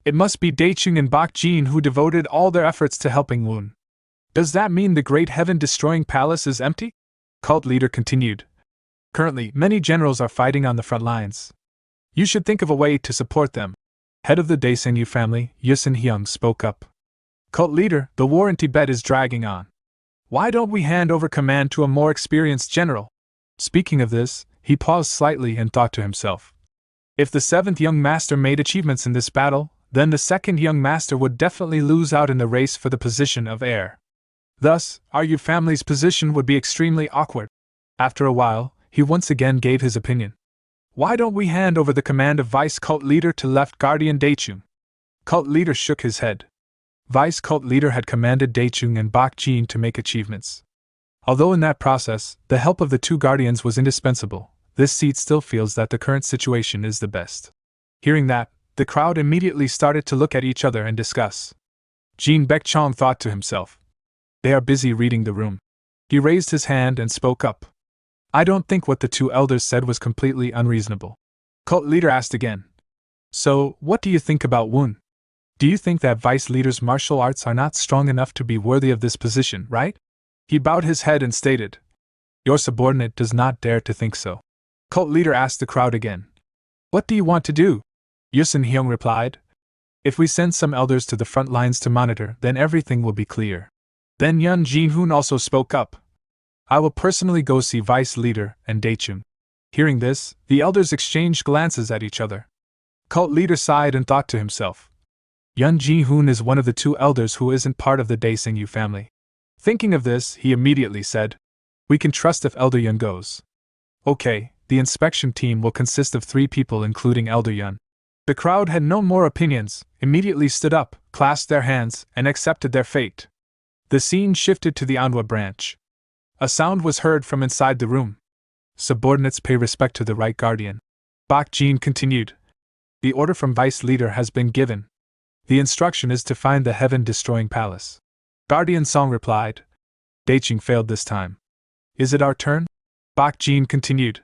It must be Daichun and Bak Jin who devoted all their efforts to helping Woon. Does that mean the great heaven-destroying palace is empty? Cult leader continued. Currently, many generals are fighting on the front lines. You should think of a way to support them. Head of the Daesengyu family, Yusin Hyung, spoke up. Cult leader, the war in Tibet is dragging on. Why don't we hand over command to a more experienced general? Speaking of this, he paused slightly and thought to himself. If the 7th young master made achievements in this battle, then the 2nd young master would definitely lose out in the race for the position of heir. Thus, our Yu family's position would be extremely awkward. After a while, he once again gave his opinion. Why don't we hand over the command of Vice Cult Leader to Left Guardian Daichun? Cult Leader shook his head. Vice Cult Leader had commanded Daichun and Bak Jin to make achievements. Although in that process, the help of the 2 guardians was indispensable, this seat still feels that the current situation is the best. Hearing that, the crowd immediately started to look at each other and discuss. Jin Baekchong thought to himself. They are busy reading the room. He raised his hand and spoke up. I don't think what the 2 elders said was completely unreasonable. Cult leader asked again. So, what do you think about Woon? Do you think that vice leader's martial arts are not strong enough to be worthy of this position, right? He bowed his head and stated. Your subordinate does not dare to think so. Cult leader asked the crowd again. What do you want to do? Yusin Hyung replied. If we send some elders to the front lines to monitor, then everything will be clear. Then Yun Ji-hoon also spoke up. I will personally go see Vice Leader and Daichun. Hearing this, the elders exchanged glances at each other. Cult leader sighed and thought to himself. Yun Ji-hoon is one of the 2 elders who isn't part of the Daesengyu family. Thinking of this, he immediately said, we can trust if Elder Yun goes. Okay, the inspection team will consist of 3 people including Elder Yun. The crowd had no more opinions, immediately stood up, clasped their hands, and accepted their fate. The scene shifted to the Manhwa branch. A sound was heard from inside the room. Subordinates pay respect to the right guardian. Bak Jin continued. The order from Vice Leader has been given. The instruction is to find the heaven-destroying palace. Guardian Song replied. Daichun failed this time. Is it our turn? Bak Jin continued.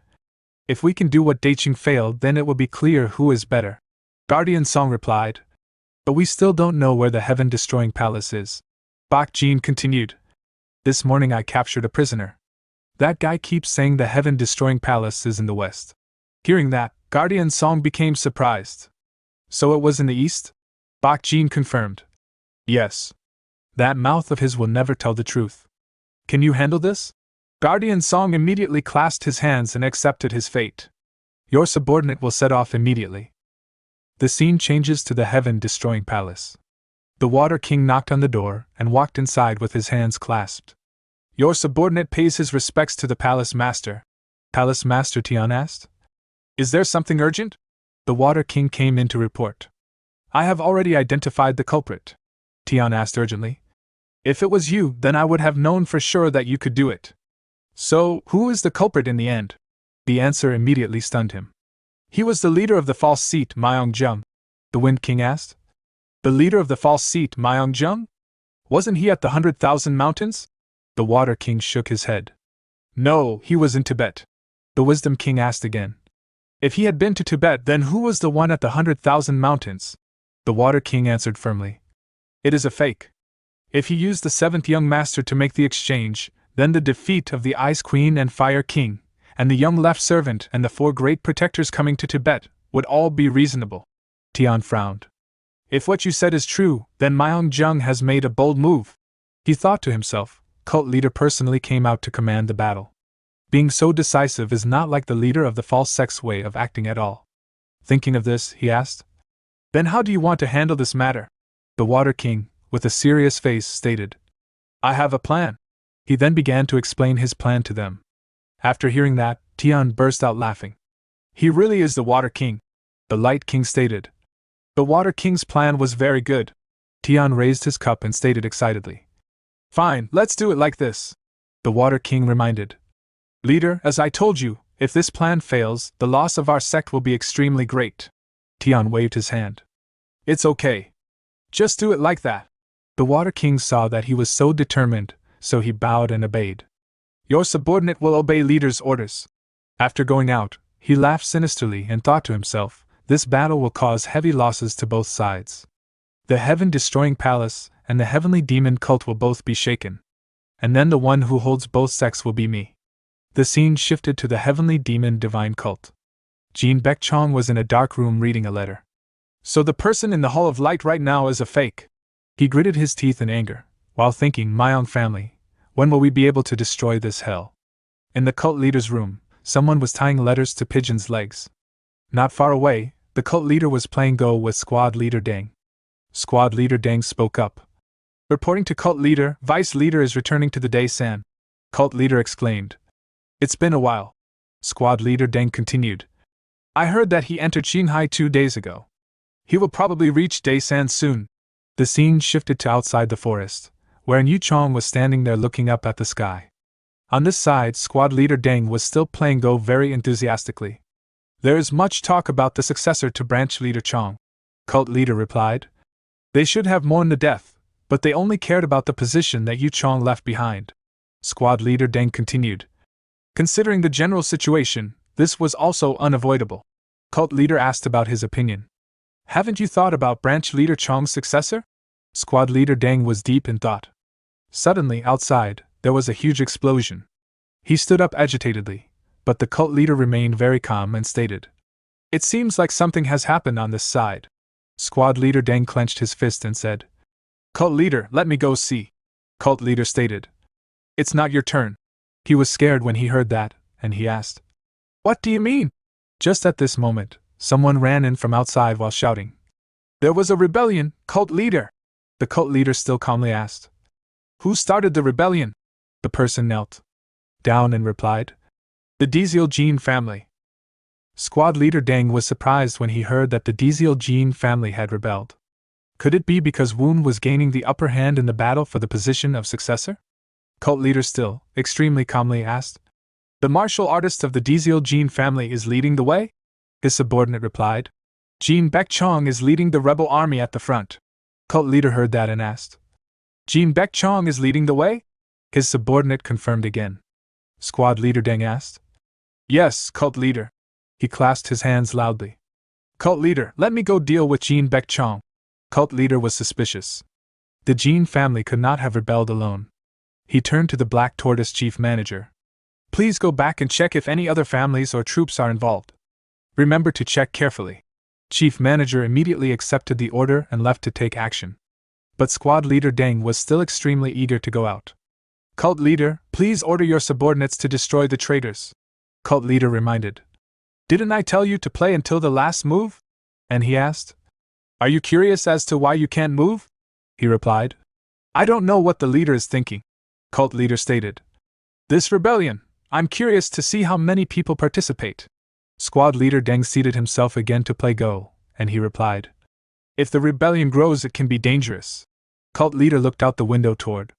If we can do what Daichun failed, then it will be clear who is better. Guardian Song replied. But we still don't know where the heaven-destroying palace is. Bak Jin continued. This morning I captured a prisoner. That guy keeps saying the heaven-destroying palace is in the west. Hearing that, Guardian Song became surprised. So it was in the east? Bak Jin confirmed. Yes. That mouth of his will never tell the truth. Can you handle this? Guardian Song immediately clasped his hands and accepted his fate. Your subordinate will set off immediately. The scene changes to the heaven-destroying palace. The Water King knocked on the door and walked inside with his hands clasped. Your subordinate pays his respects to the palace master. Palace Master Tian asked. Is there something urgent? The Water King came in to report. I have already identified the culprit, Tian asked urgently. If it was you, then I would have known for sure that you could do it. So, who is the culprit in the end? The answer immediately stunned him. He was the leader of the false seat, Myeongjung, the Wind King asked. The leader of the false seat, Myeongjung? Wasn't he at the 100,000 mountains? The Water King shook his head. No, he was in Tibet. The Wisdom King asked again. If he had been to Tibet, then who was the one at the 100,000 mountains? The Water King answered firmly. It is a fake. If he used the 7th young master to make the exchange, then the defeat of the Ice Queen and Fire King, and the young left servant and the 4 great protectors coming to Tibet, would all be reasonable. Tian frowned. If what you said is true, then Myeongjung has made a bold move. He thought to himself, cult leader personally came out to command the battle. Being so decisive is not like the leader of the false sex way of acting at all. Thinking of this, he asked, Then how do you want to handle this matter? The Water King, with a serious face, stated, I have a plan. He then began to explain his plan to them. After hearing that, Tian burst out laughing. He really is the Water King, the Light King stated. The Water King's plan was very good. Tian raised his cup and stated excitedly. Fine, let's do it like this. The Water King reminded. Leader, as I told you, if this plan fails, the loss of our sect will be extremely great. Tian waved his hand. It's okay. Just do it like that. The Water King saw that he was so determined, so he bowed and obeyed. Your subordinate will obey leader's orders. After going out, he laughed sinisterly and thought to himself, this battle will cause heavy losses to both sides. The heaven-destroying palace and the heavenly demon cult will both be shaken. And then the one who holds both sects will be me. The scene shifted to the heavenly demon divine cult. Jean Baekchong was in a dark room reading a letter. So the person in the Hall of Light right now is a fake. He gritted his teeth in anger, while thinking, my own family, when will we be able to destroy this hell? In the cult leader's room, someone was tying letters to pigeons' legs. Not far away, the cult leader was playing Go with squad leader Deng. Squad leader Deng spoke up. Reporting to cult leader, vice leader is returning to the Daesan. Cult leader exclaimed. It's been a while. Squad leader Deng continued. I heard that he entered Shanghai 2 days ago. He will probably reach Daesan soon. The scene shifted to outside the forest, where Yu Chong was standing there looking up at the sky. On this side, squad leader Deng was still playing Go very enthusiastically. There is much talk about the successor to branch leader Chong. Cult leader replied. They should have mourned the death, but they only cared about the position that Yu Chong left behind. Squad leader Deng continued. Considering the general situation, this was also unavoidable. Cult leader asked about his opinion. Haven't you thought about branch leader Chong's successor? Squad leader Deng was deep in thought. Suddenly, outside, there was a huge explosion. He stood up agitatedly, but the cult leader remained very calm and stated, It seems like something has happened on this side. Squad leader Deng clenched his fist and said, Cult leader, let me go see. Cult leader stated, It's not your turn. He was scared when he heard that, and he asked, What do you mean? Just at this moment, someone ran in from outside while shouting, There was a rebellion, cult leader. The cult leader still calmly asked, Who started the rebellion? The person knelt down and replied, The Deziel family. Squad leader Deng was surprised when he heard that the Deziel family had rebelled. Could it be because Woon was gaining the upper hand in the battle for the position of successor? Cult leader still, extremely calmly asked, The martial artist of the Deziel family is leading the way? His subordinate replied, Jean Baekchong is leading the rebel army at the front. Cult leader heard that and asked, Jean Baekchong is leading the way? His subordinate confirmed again. Squad leader Deng asked, Yes, cult leader. He clasped his hands loudly. Cult leader, let me go deal with Jean Baekchong. Cult leader was suspicious. The Jean family could not have rebelled alone. He turned to the Black Tortoise chief manager. Please go back and check if any other families or troops are involved. Remember to check carefully. Chief manager immediately accepted the order and left to take action. But squad leader Deng was still extremely eager to go out. Cult leader, please order your subordinates to destroy the traitors. Cult leader reminded. Didn't I tell you to play until the last move? And he asked. Are you curious as to why you can't move? He replied. I don't know what the leader is thinking. Cult leader stated. This rebellion, I'm curious to see how many people participate. Squad leader Deng seated himself again to play Go, and he replied. If the rebellion grows, it can be dangerous. Cult leader looked out the window toward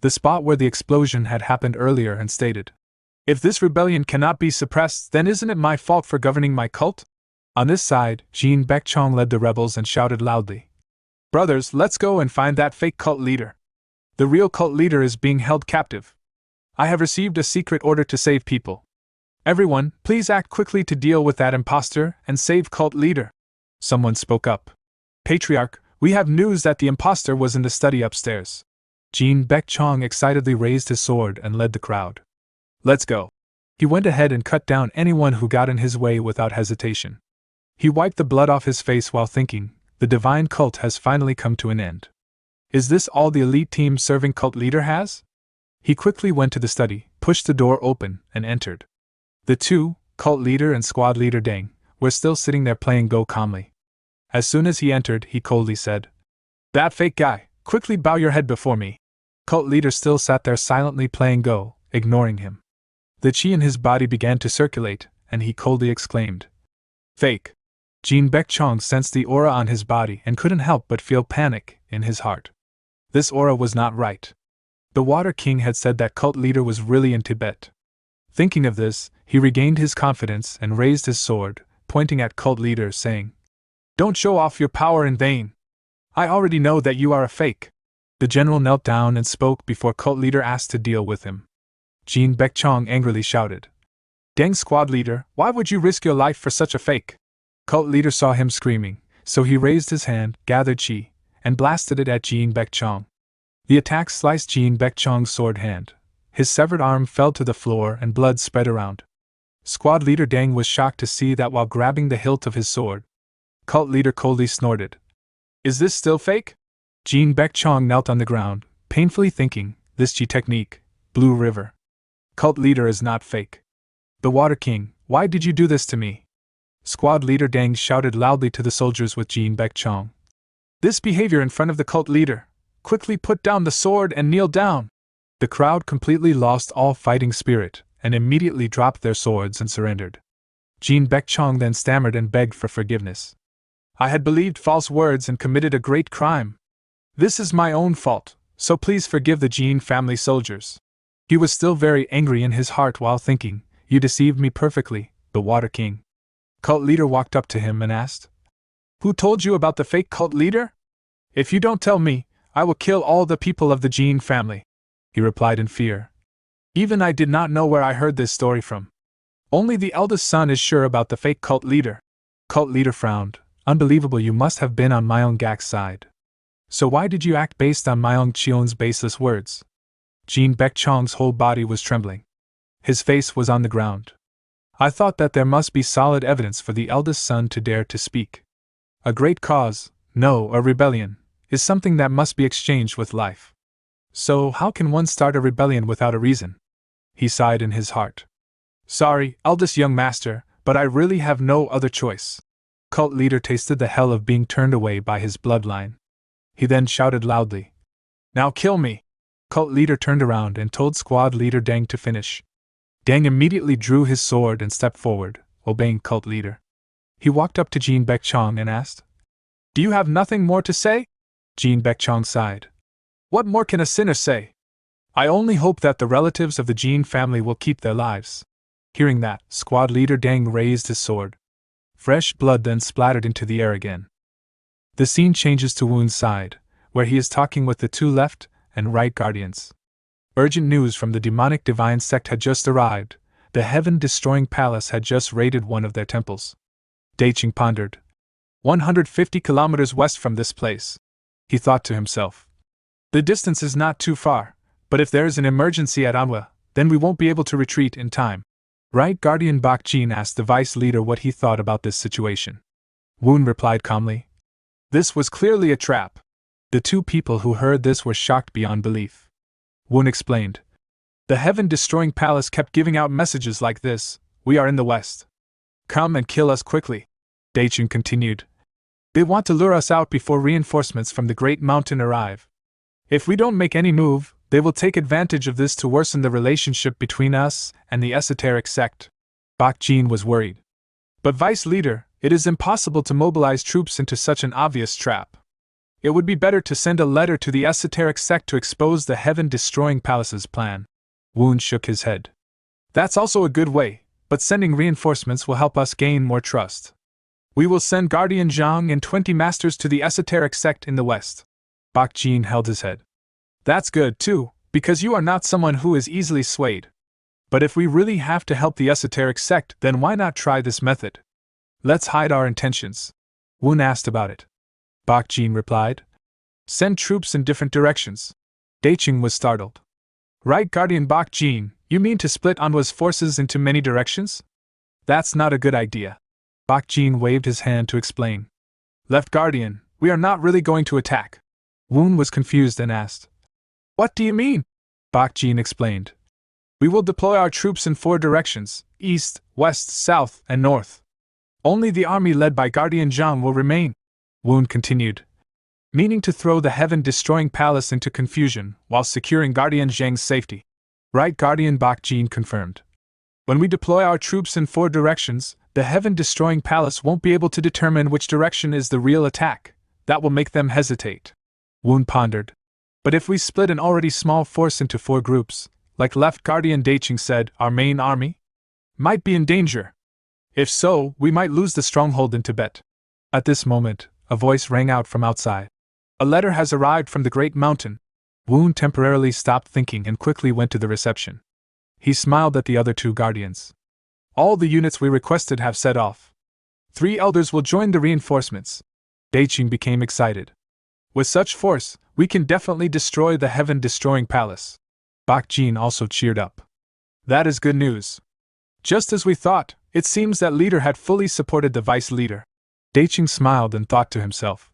the spot where the explosion had happened earlier and stated, "If this rebellion cannot be suppressed, then isn't it my fault for governing my cult?" On this side, Jean Baekchong led the rebels and shouted loudly, "Brothers, let's go and find that fake cult leader. The real cult leader is being held captive. I have received a secret order to save people. Everyone, please act quickly to deal with that imposter and save cult leader." Someone spoke up. "Patriarch, we have news that the imposter was in the study upstairs." Jean Baekchong excitedly raised his sword and led the crowd. "Let's go." He went ahead and cut down anyone who got in his way without hesitation. He wiped the blood off his face while thinking, the divine cult has finally come to an end. Is this all the elite team serving cult leader has? He quickly went to the study, pushed the door open, and entered. The two, cult leader and squad leader Deng, were still sitting there playing Go calmly. As soon as he entered, he coldly said, "That fake guy, quickly bow your head before me." Cult leader still sat there silently playing Go, ignoring him. The chi in his body began to circulate, and he coldly exclaimed, "Fake." Jean Baekchong sensed the aura on his body and couldn't help but feel panic in his heart. This aura was not right. The Water King had said that cult leader was really in Tibet. Thinking of this, he regained his confidence and raised his sword, pointing at cult leader, saying, "Don't show off your power in vain. I already know that you are a fake." The general knelt down and spoke before cult leader asked to deal with him. Jean Baekchong angrily shouted, "Deng squad leader, why would you risk your life for such a fake?" Cult leader saw him screaming, so he raised his hand, gathered chi, and blasted it at Jean Baekchong. The attack sliced Jean Baekchong's sword hand. His severed arm fell to the floor and blood spread around. Squad leader Deng was shocked to see that while grabbing the hilt of his sword. Cult leader coldly snorted, "Is this still fake?" Jean Baekchong knelt on the ground, painfully thinking, this chi technique, Blue River. Cult leader is not fake. The Water King, why did you do this to me? Squad leader Deng shouted loudly to the soldiers with Jean Baekchong. "This behavior in front of the cult leader. Quickly put down the sword and kneel down." The crowd completely lost all fighting spirit and immediately dropped their swords and surrendered. Jean Baekchong then stammered and begged for forgiveness. "I had believed false words and committed a great crime. This is my own fault, so please forgive the Jean family soldiers." He was still very angry in his heart while thinking, "You deceived me perfectly, the Water King." Cult leader walked up to him and asked, "Who told you about the fake cult leader?" "If you don't tell me, I will kill all the people of the Jean family," he replied in fear. "Even I did not know where I heard this story from. Only the eldest son is sure about the fake cult leader." Cult leader frowned. "Unbelievable, you must have been on Myung-gak's side. So why did you act based on Myung-cheon's baseless words?" Jean Baekchong's whole body was trembling. His face was on the ground. "I thought that there must be solid evidence for the eldest son to dare to speak. A great cause, no, a rebellion, is something that must be exchanged with life. So how can one start a rebellion without a reason?" He sighed in his heart. "Sorry, eldest young master, but I really have no other choice." Cult leader tasted the hell of being turned away by his bloodline. He then shouted loudly, "Now kill me!" Cult leader turned around and told squad leader Deng to finish. Deng immediately drew his sword and stepped forward, obeying cult leader. He walked up to Jean Baekchong and asked, "Do you have nothing more to say?" Jean Baekchong sighed. "What more can a sinner say? I only hope that the relatives of the Jean family will keep their lives." Hearing that, squad leader Deng raised his sword. Fresh blood then splattered into the air again. The scene changes to Woon's side, where he is talking with the two left and right guardians. Urgent news from the demonic divine sect had just arrived. The heaven-destroying palace had just raided one of their temples. Daiching pondered. 150 kilometers west from this place. He thought to himself. The distance is not too far, but if there is an emergency at Manhwa, then we won't be able to retreat in time. Right Guardian Bak Jin asked the vice leader what he thought about this situation. Woon replied calmly. This was clearly a trap. The two people who heard this were shocked beyond belief. Woon explained. The heaven-destroying palace kept giving out messages like this, "We are in the west. Come and kill us quickly." Daichun continued. They want to lure us out before reinforcements from the Great Mountain arrive. If we don't make any move, they will take advantage of this to worsen the relationship between us and the esoteric sect. Bak Jin was worried. But Vice Leader, It is impossible to mobilize troops into such an obvious trap. It would be better to send a letter to the esoteric sect to expose the heaven-destroying palace's plan. Woon shook his head. That's also a good way, but sending reinforcements will help us gain more trust. We will send Guardian Zhang and 20 masters to the esoteric sect in the west. Bak Jin held his head. That's good, too, because you are not someone who is easily swayed. But if we really have to help the esoteric sect, then why not try this method? Let's hide our intentions. Woon asked about it. Bak Jin replied. Send troops in different directions. Daiching was startled. Right, Guardian Bak Jin, you mean to split Anhua's forces into many directions? That's not a good idea. Bak Jin waved his hand to explain. Left Guardian, we are not really going to attack. Woon was confused and asked. What do you mean? Bak Jin explained. We will deploy our troops in 4 directions, east, west, south, and north. Only the army led by Guardian Zhang will remain. Woon continued. Meaning to throw the heaven-destroying palace into confusion while securing Guardian Zhang's safety. Right, Guardian Bak Jin confirmed. When we deploy our troops in 4 directions, the heaven-destroying palace won't be able to determine which direction is the real attack. That will make them hesitate. Woon pondered. But if we split an already small force into 4 groups, like Left Guardian Daiching said, our main army might be in danger. If so, we might lose the stronghold in Tibet. At this moment, a voice rang out from outside. A letter has arrived from the Great Mountain. Woon temporarily stopped thinking and quickly went to the reception. He smiled at the other 2 guardians. All the units we requested have set off. 3 elders will join the reinforcements. Daiching became excited. With such force, we can definitely destroy the heaven-destroying palace. Bak Jin also cheered up. That is good news. Just as we thought, it seems that leader had fully supported the vice leader. Daiching smiled and thought to himself.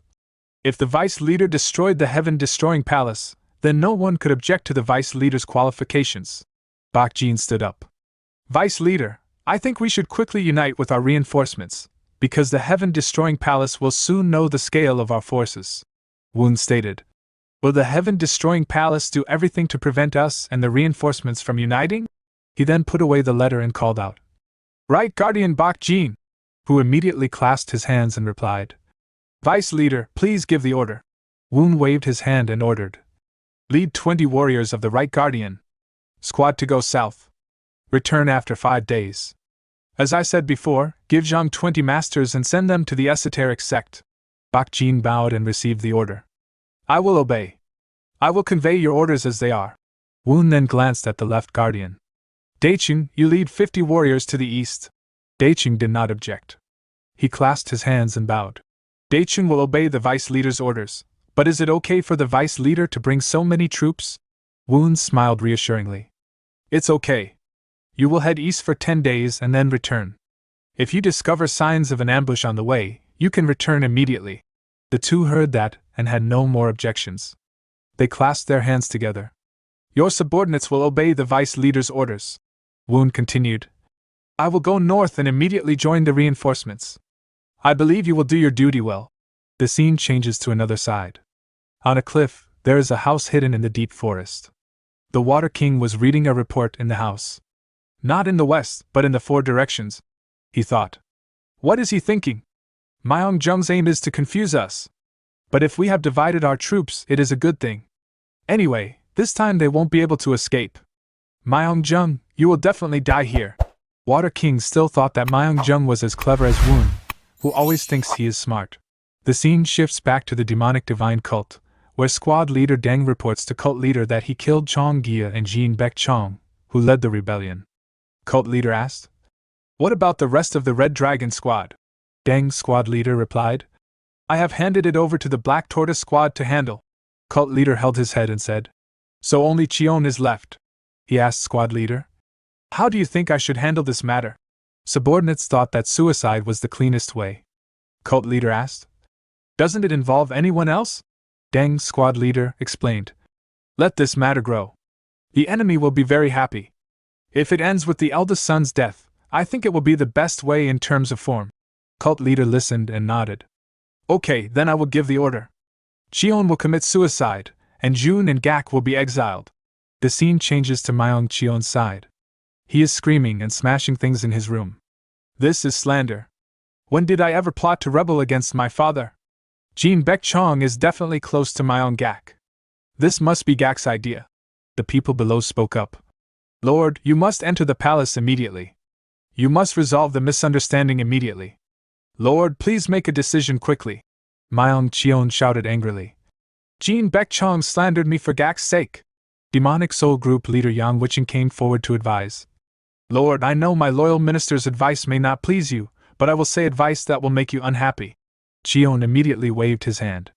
If the vice leader destroyed the heaven-destroying palace, then no one could object to the vice leader's qualifications. Bak Jin stood up. Vice leader, I think we should quickly unite with our reinforcements, because the heaven-destroying palace will soon know the scale of our forces. Woon stated. Will the heaven-destroying palace do everything to prevent us and the reinforcements from uniting? He then put away the letter and called out. Right, Guardian Bak Jin, who immediately clasped his hands and replied. Vice leader, please give the order. Woon waved his hand and ordered. Lead 20 warriors of the Right Guardian. Squad to go south. Return after 5 days. As I said before, give Zhang 20 masters and send them to the esoteric sect. Bak Jin bowed and received the order. I will obey. I will convey your orders as they are. Woon then glanced at the Left Guardian. Daiching, you lead 50 warriors to the east. Daiching did not object. He clasped his hands and bowed. Daiching will obey the vice leader's orders, but is it okay for the vice leader to bring so many troops? Woon smiled reassuringly. It's okay. You will head east for 10 days and then return. If you discover signs of an ambush on the way, you can return immediately. The 2 heard that and had no more objections. They clasped their hands together. Your subordinates will obey the vice leader's orders. Woon continued. I will go north and immediately join the reinforcements. I believe you will do your duty well. The scene changes to another side. On a cliff, there is a house hidden in the deep forest. The Water King was reading a report in the house. Not in the west, but in the 4 directions, he thought. What is he thinking? Myeongjung's aim is to confuse us. But if we have divided our troops, it is a good thing. Anyway, this time they won't be able to escape. Myeongjung, you will definitely die here. Water King still thought that Myeongjung was as clever as Woon, who always thinks he is smart. The scene shifts back to the demonic divine cult, where squad leader Deng reports to cult leader that he killed Chong Gia and Jin Baek Chong, who led the rebellion. Cult leader asked, What about the rest of the Red Dragon squad? Deng's squad leader replied, I have handed it over to the Black Tortoise squad to handle. Cult leader held his head and said, So only Cheon is left? He asked squad leader. How do you think I should handle this matter? Subordinates thought that suicide was the cleanest way. Cult leader asked, Doesn't it involve anyone else? Deng's squad leader explained, Let this matter grow. The enemy will be very happy. If it ends with the eldest son's death, I think it will be the best way in terms of form. Cult leader listened and nodded. Okay, then I will give the order. Cheon will commit suicide, and Jun and Gak will be exiled. The scene changes to Myeong Cheon's side. He is screaming and smashing things in his room. This is slander. When did I ever plot to rebel against my father? Jin Baekchong is definitely close to my own Gak. This must be Gak's idea. The people below spoke up. Lord, you must enter the palace immediately. You must resolve the misunderstanding immediately. Lord, please make a decision quickly. Myung Cheon shouted angrily. Jin Baekchong slandered me for Gak's sake. Demonic Soul Group leader Yang Wiching came forward to advise. Lord, I know my loyal minister's advice may not please you, but I will say advice that will make you unhappy. Cheon immediately waved his hand.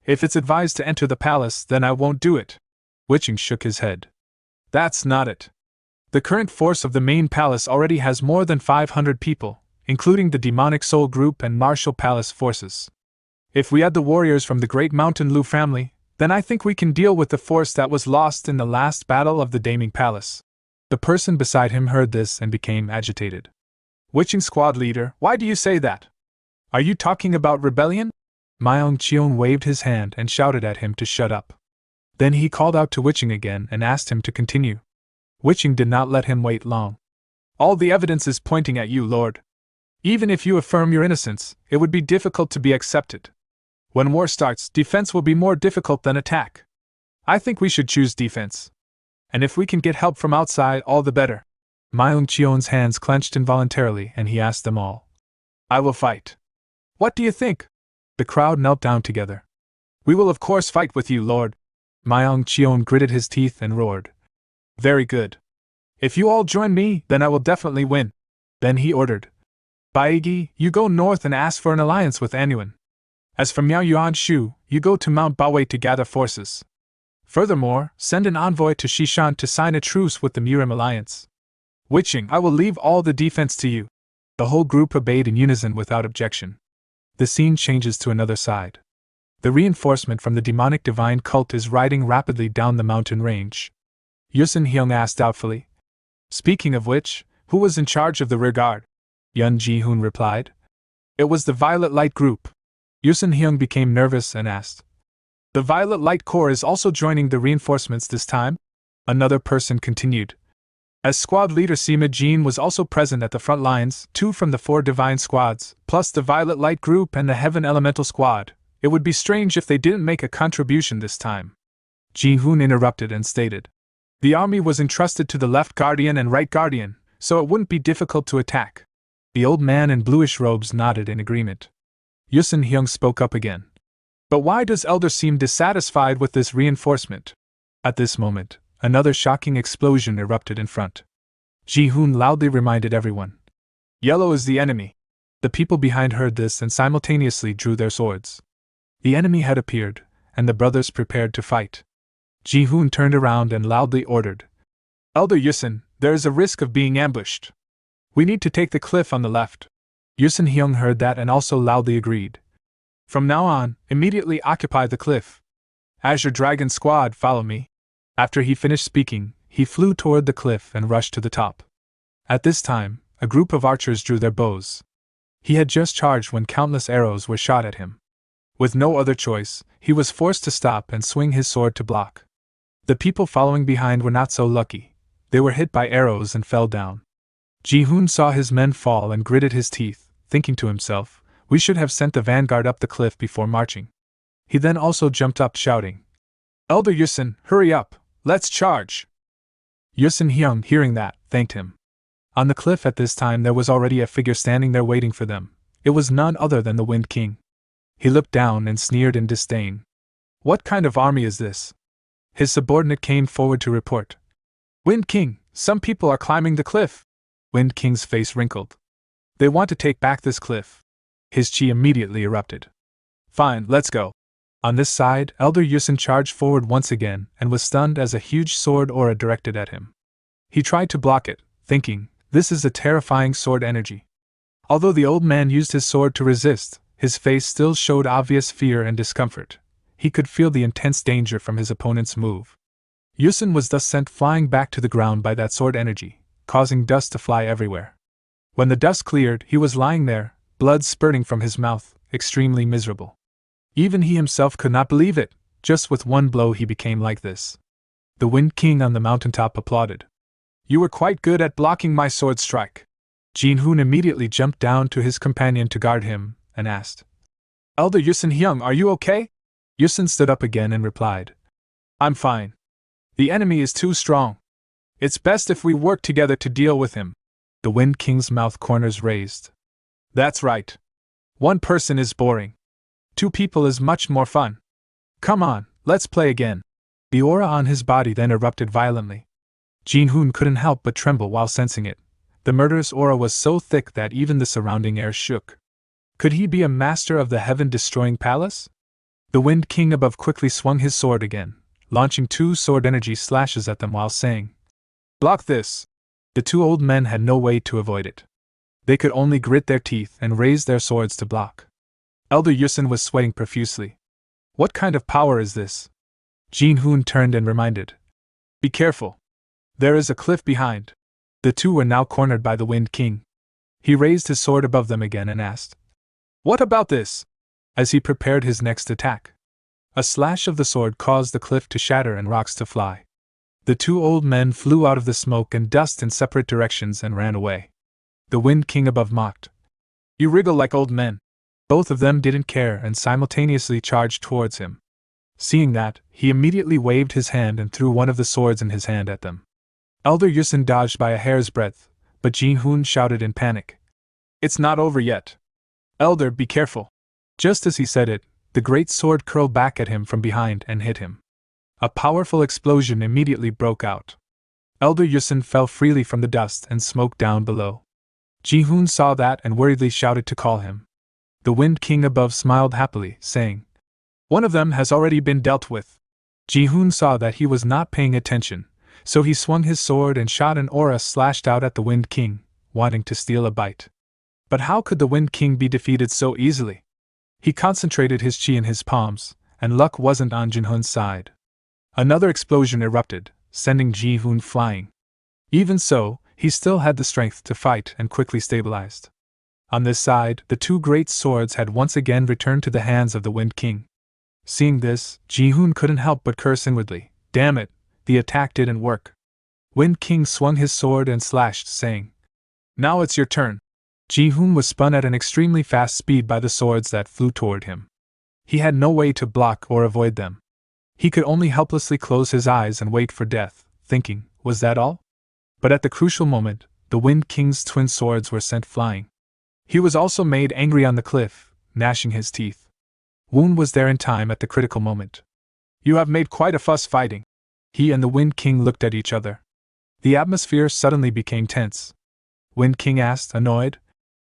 If it's advised to enter the palace, then I won't do it. Wiching shook his head. That's not it. The current force of the main palace already has more than 500 people, including the Demonic Soul Group and Martial Palace forces. If we add the warriors from the Great Mountain Lu family, then I think we can deal with the force that was lost in the last battle of the Daming Palace. The person beside him heard this and became agitated. Wiching squad leader, why do you say that? Are you talking about rebellion? Myung Cheon waved his hand and shouted at him to shut up. Then he called out to Wiching again and asked him to continue. Wiching did not let him wait long. All the evidence is pointing at you, Lord. Even if you affirm your innocence, it would be difficult to be accepted. When war starts, defense will be more difficult than attack. I think we should choose defense. And if we can get help from outside, all the better. Myung Cheon's hands clenched involuntarily and he asked them all. I will fight. What do you think? The crowd knelt down together. We will of course fight with you, Lord. Myung Cheon gritted his teeth and roared. Very good. If you all join me, then I will definitely win. Then he ordered. Baigi, you go north and ask for an alliance with Anyuan. As for Miao Yuan Shu, you go to Mount Bawei to gather forces. Furthermore, send an envoy to Shishan to sign a truce with the Murim alliance. Wiching, I will leave all the defense to you. The whole group obeyed in unison without objection. The scene changes to another side. The reinforcement from the demonic divine cult is riding rapidly down the mountain range. Yusin Hyung asked doubtfully. Speaking of which, who was in charge of the rear guard? Yun Ji-hoon replied. It was the Violet Light Group. Yusin Hyung became nervous and asked. The Violet Light Corps is also joining the reinforcements this time? Another person continued. As squad leader Sima Jin was also present at the front lines, 2 from the 4 divine squads, plus the Violet Light Group and the Heaven Elemental Squad. It would be strange if they didn't make a contribution this time. Ji-hoon interrupted and stated. The army was entrusted to the left guardian and right guardian, so it wouldn't be difficult to attack. The old man in bluish robes nodded in agreement. Yusin Hyung spoke up again. But why does Elder seem dissatisfied with this reinforcement? At this moment, another shocking explosion erupted in front. Ji-hoon loudly reminded everyone. Yellow is the enemy. The people behind heard this and simultaneously drew their swords. The enemy had appeared, and the brothers prepared to fight. Ji-hoon turned around and loudly ordered. Elder Yusin, there is a risk of being ambushed. We need to take the cliff on the left. Yusin Hyung heard that and also loudly agreed. From now on, immediately occupy the cliff. Azure Dragon Squad, follow me. After he finished speaking, he flew toward the cliff and rushed to the top. At this time, a group of archers drew their bows. He had just charged when countless arrows were shot at him. With no other choice, he was forced to stop and swing his sword to block. The people following behind were not so lucky. They were hit by arrows and fell down. Ji-hoon saw his men fall and gritted his teeth, thinking to himself, we should have sent the vanguard up the cliff before marching. He then also jumped up shouting. Elder Yusin, hurry up, let's charge! Yusin Hyung, hearing that, thanked him. On the cliff at this time there was already a figure standing there waiting for them. It was none other than the Wind King. He looked down and sneered in disdain. What kind of army is this? His subordinate came forward to report. Wind King, some people are climbing the cliff. Wind King's face wrinkled. They want to take back this cliff. His chi immediately erupted. Fine, let's go. On this side, Elder Yusin charged forward once again and was stunned as a huge sword aura directed at him. He tried to block it, thinking, this is a terrifying sword energy. Although the old man used his sword to resist, his face still showed obvious fear and discomfort. He could feel the intense danger from his opponent's move. Yusin was thus sent flying back to the ground by that sword energy, causing dust to fly everywhere. When the dust cleared, he was lying there, blood spurting from his mouth, extremely miserable. Even he himself could not believe it, just with one blow he became like this. The Wind King on the mountaintop applauded. You were quite good at blocking my sword strike. Jin-hoon immediately jumped down to his companion to guard him, and asked, Elder Yusin Hyung, are you okay? Yusin stood up again and replied, I'm fine. The enemy is too strong. It's best if we work together to deal with him. The Wind King's mouth corners raised. That's right. One person is boring. Two people is much more fun. Come on, let's play again. The aura on his body then erupted violently. Jin-hoon couldn't help but tremble while sensing it. The murderous aura was so thick that even the surrounding air shook. Could he be a master of the heaven-destroying palace? The Wind King above quickly swung his sword again, launching 2 sword energy slashes at them while saying, Block this! The 2 old men had no way to avoid it. They could only grit their teeth and raise their swords to block. Elder Yusin was sweating profusely. What kind of power is this? Jin-hoon turned and reminded. Be careful. There is a cliff behind. The 2 were now cornered by the Wind King. He raised his sword above them again and asked, What about this? As he prepared his next attack. A slash of the sword caused the cliff to shatter and rocks to fly. The 2 old men flew out of the smoke and dust in separate directions and ran away. The Wind King above mocked. You wriggle like old men. Both of them didn't care and simultaneously charged towards him. Seeing that, he immediately waved his hand and threw one of the swords in his hand at them. Elder Yusin dodged by a hair's breadth, but Jin-hoon shouted in panic. It's not over yet. Elder, be careful. Just as he said it, the great sword curled back at him from behind and hit him. A powerful explosion immediately broke out. Elder Yusin fell freely from the dust and smoke down below. Ji-hoon saw that and worriedly shouted to call him. The Wind King above smiled happily, saying, One of them has already been dealt with. Ji-hoon saw that he was not paying attention, so he swung his sword and shot an aura slashed out at the Wind King, wanting to steal a bite. But how could the Wind King be defeated so easily? He concentrated his chi in his palms, and luck wasn't on Jin-hoon's side. Another explosion erupted, sending Ji-hoon flying. Even so, he still had the strength to fight and quickly stabilized. On this side, the 2 great swords had once again returned to the hands of the Wind King. Seeing this, Ji-hoon couldn't help but curse inwardly. Damn it, the attack didn't work. Wind King swung his sword and slashed, saying, Now it's your turn. Ji-hoon was spun at an extremely fast speed by the swords that flew toward him. He had no way to block or avoid them. He could only helplessly close his eyes and wait for death, thinking, was that all? But at the crucial moment, the Wind King's twin swords were sent flying. He was also made angry on the cliff, gnashing his teeth. Woon was there in time at the critical moment. You have made quite a fuss fighting. He and the Wind King looked at each other. The atmosphere suddenly became tense. Wind King asked, annoyed,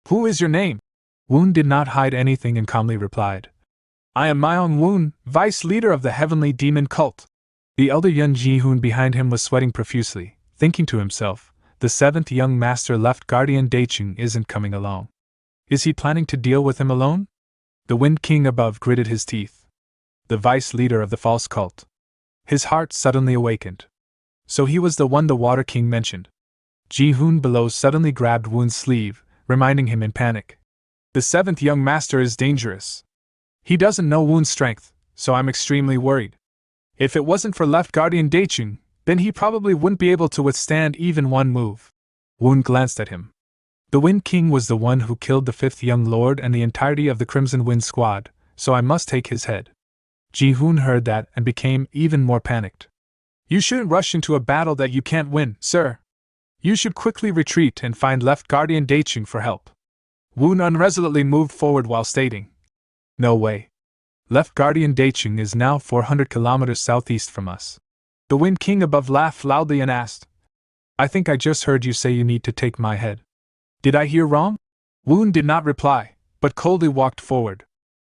Who is your name? Woon did not hide anything and calmly replied, I am Myung Woon, vice leader of the heavenly demon cult. The elder Yun Ji-hoon behind him was sweating profusely, thinking to himself, the 7th young master left guardian Daichung isn't coming along. Is he planning to deal with him alone? The Wind King above gritted his teeth. The vice leader of the false cult. His heart suddenly awakened. So he was the one the Water King mentioned. Ji-hoon below suddenly grabbed Woon's sleeve, reminding him in panic. The 7th young master is dangerous. He doesn't know Woon's strength, so I'm extremely worried. If it wasn't for left guardian Daichung, then he probably wouldn't be able to withstand even one move. Woon glanced at him. The Wind King was the one who killed the 5th young lord and the entirety of the Crimson Wind squad, so I must take his head. Ji-hoon heard that and became even more panicked. You shouldn't rush into a battle that you can't win, sir. You should quickly retreat and find left guardian Daichung for help. Woon unresolutely moved forward while stating, No way. Left guardian Daichung is now 400 kilometers southeast from us. The Wind King above laughed loudly and asked, I think I just heard you say you need to take my head. Did I hear wrong? Woon did not reply, but coldly walked forward.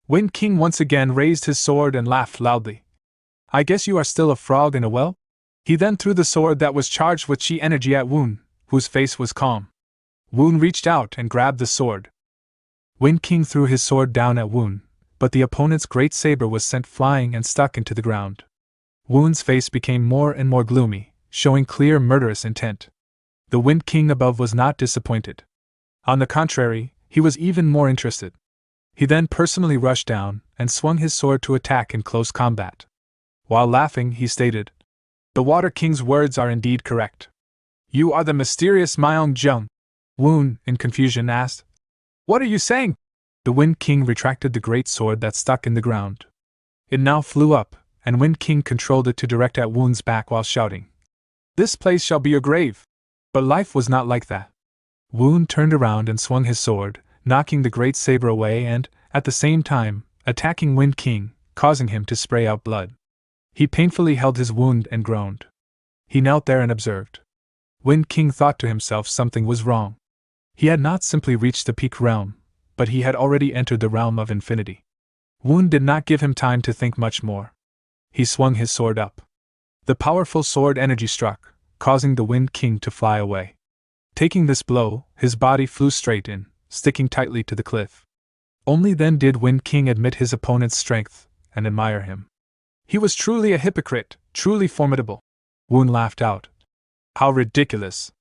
Wind King once again raised his sword and laughed loudly. I guess you are still a frog in a well? He then threw the sword that was charged with chi energy at Woon, whose face was calm. Woon reached out and grabbed the sword. Wind King threw his sword down at Woon, but the opponent's great saber was sent flying and stuck into the ground. Woon's face became more and more gloomy, showing clear murderous intent. The Wind King above was not disappointed. On the contrary, he was even more interested. He then personally rushed down and swung his sword to attack in close combat. While laughing, he stated, The Water King's words are indeed correct. You are the mysterious Myung Jung. Woon, in confusion, asked, "What are you saying?" The Wind King retracted the great sword that stuck in the ground. It now flew up, and Wind King controlled it to direct at Woon's back while shouting, "This place shall be your grave." But life was not like that. Woon turned around and swung his sword, knocking the great saber away and, at the same time, attacking Wind King, causing him to spray out blood. He painfully held his wound and groaned. He knelt there and observed. Wind King thought to himself something was wrong. He had not simply reached the peak realm, but he had already entered the realm of infinity. Woon did not give him time to think much more. He swung his sword up. The powerful sword energy struck, causing the Wind King to fly away. Taking this blow, his body flew straight in, sticking tightly to the cliff. Only then did Wind King admit his opponent's strength and admire him. He was truly a hypocrite, truly formidable. Woon laughed out. How ridiculous!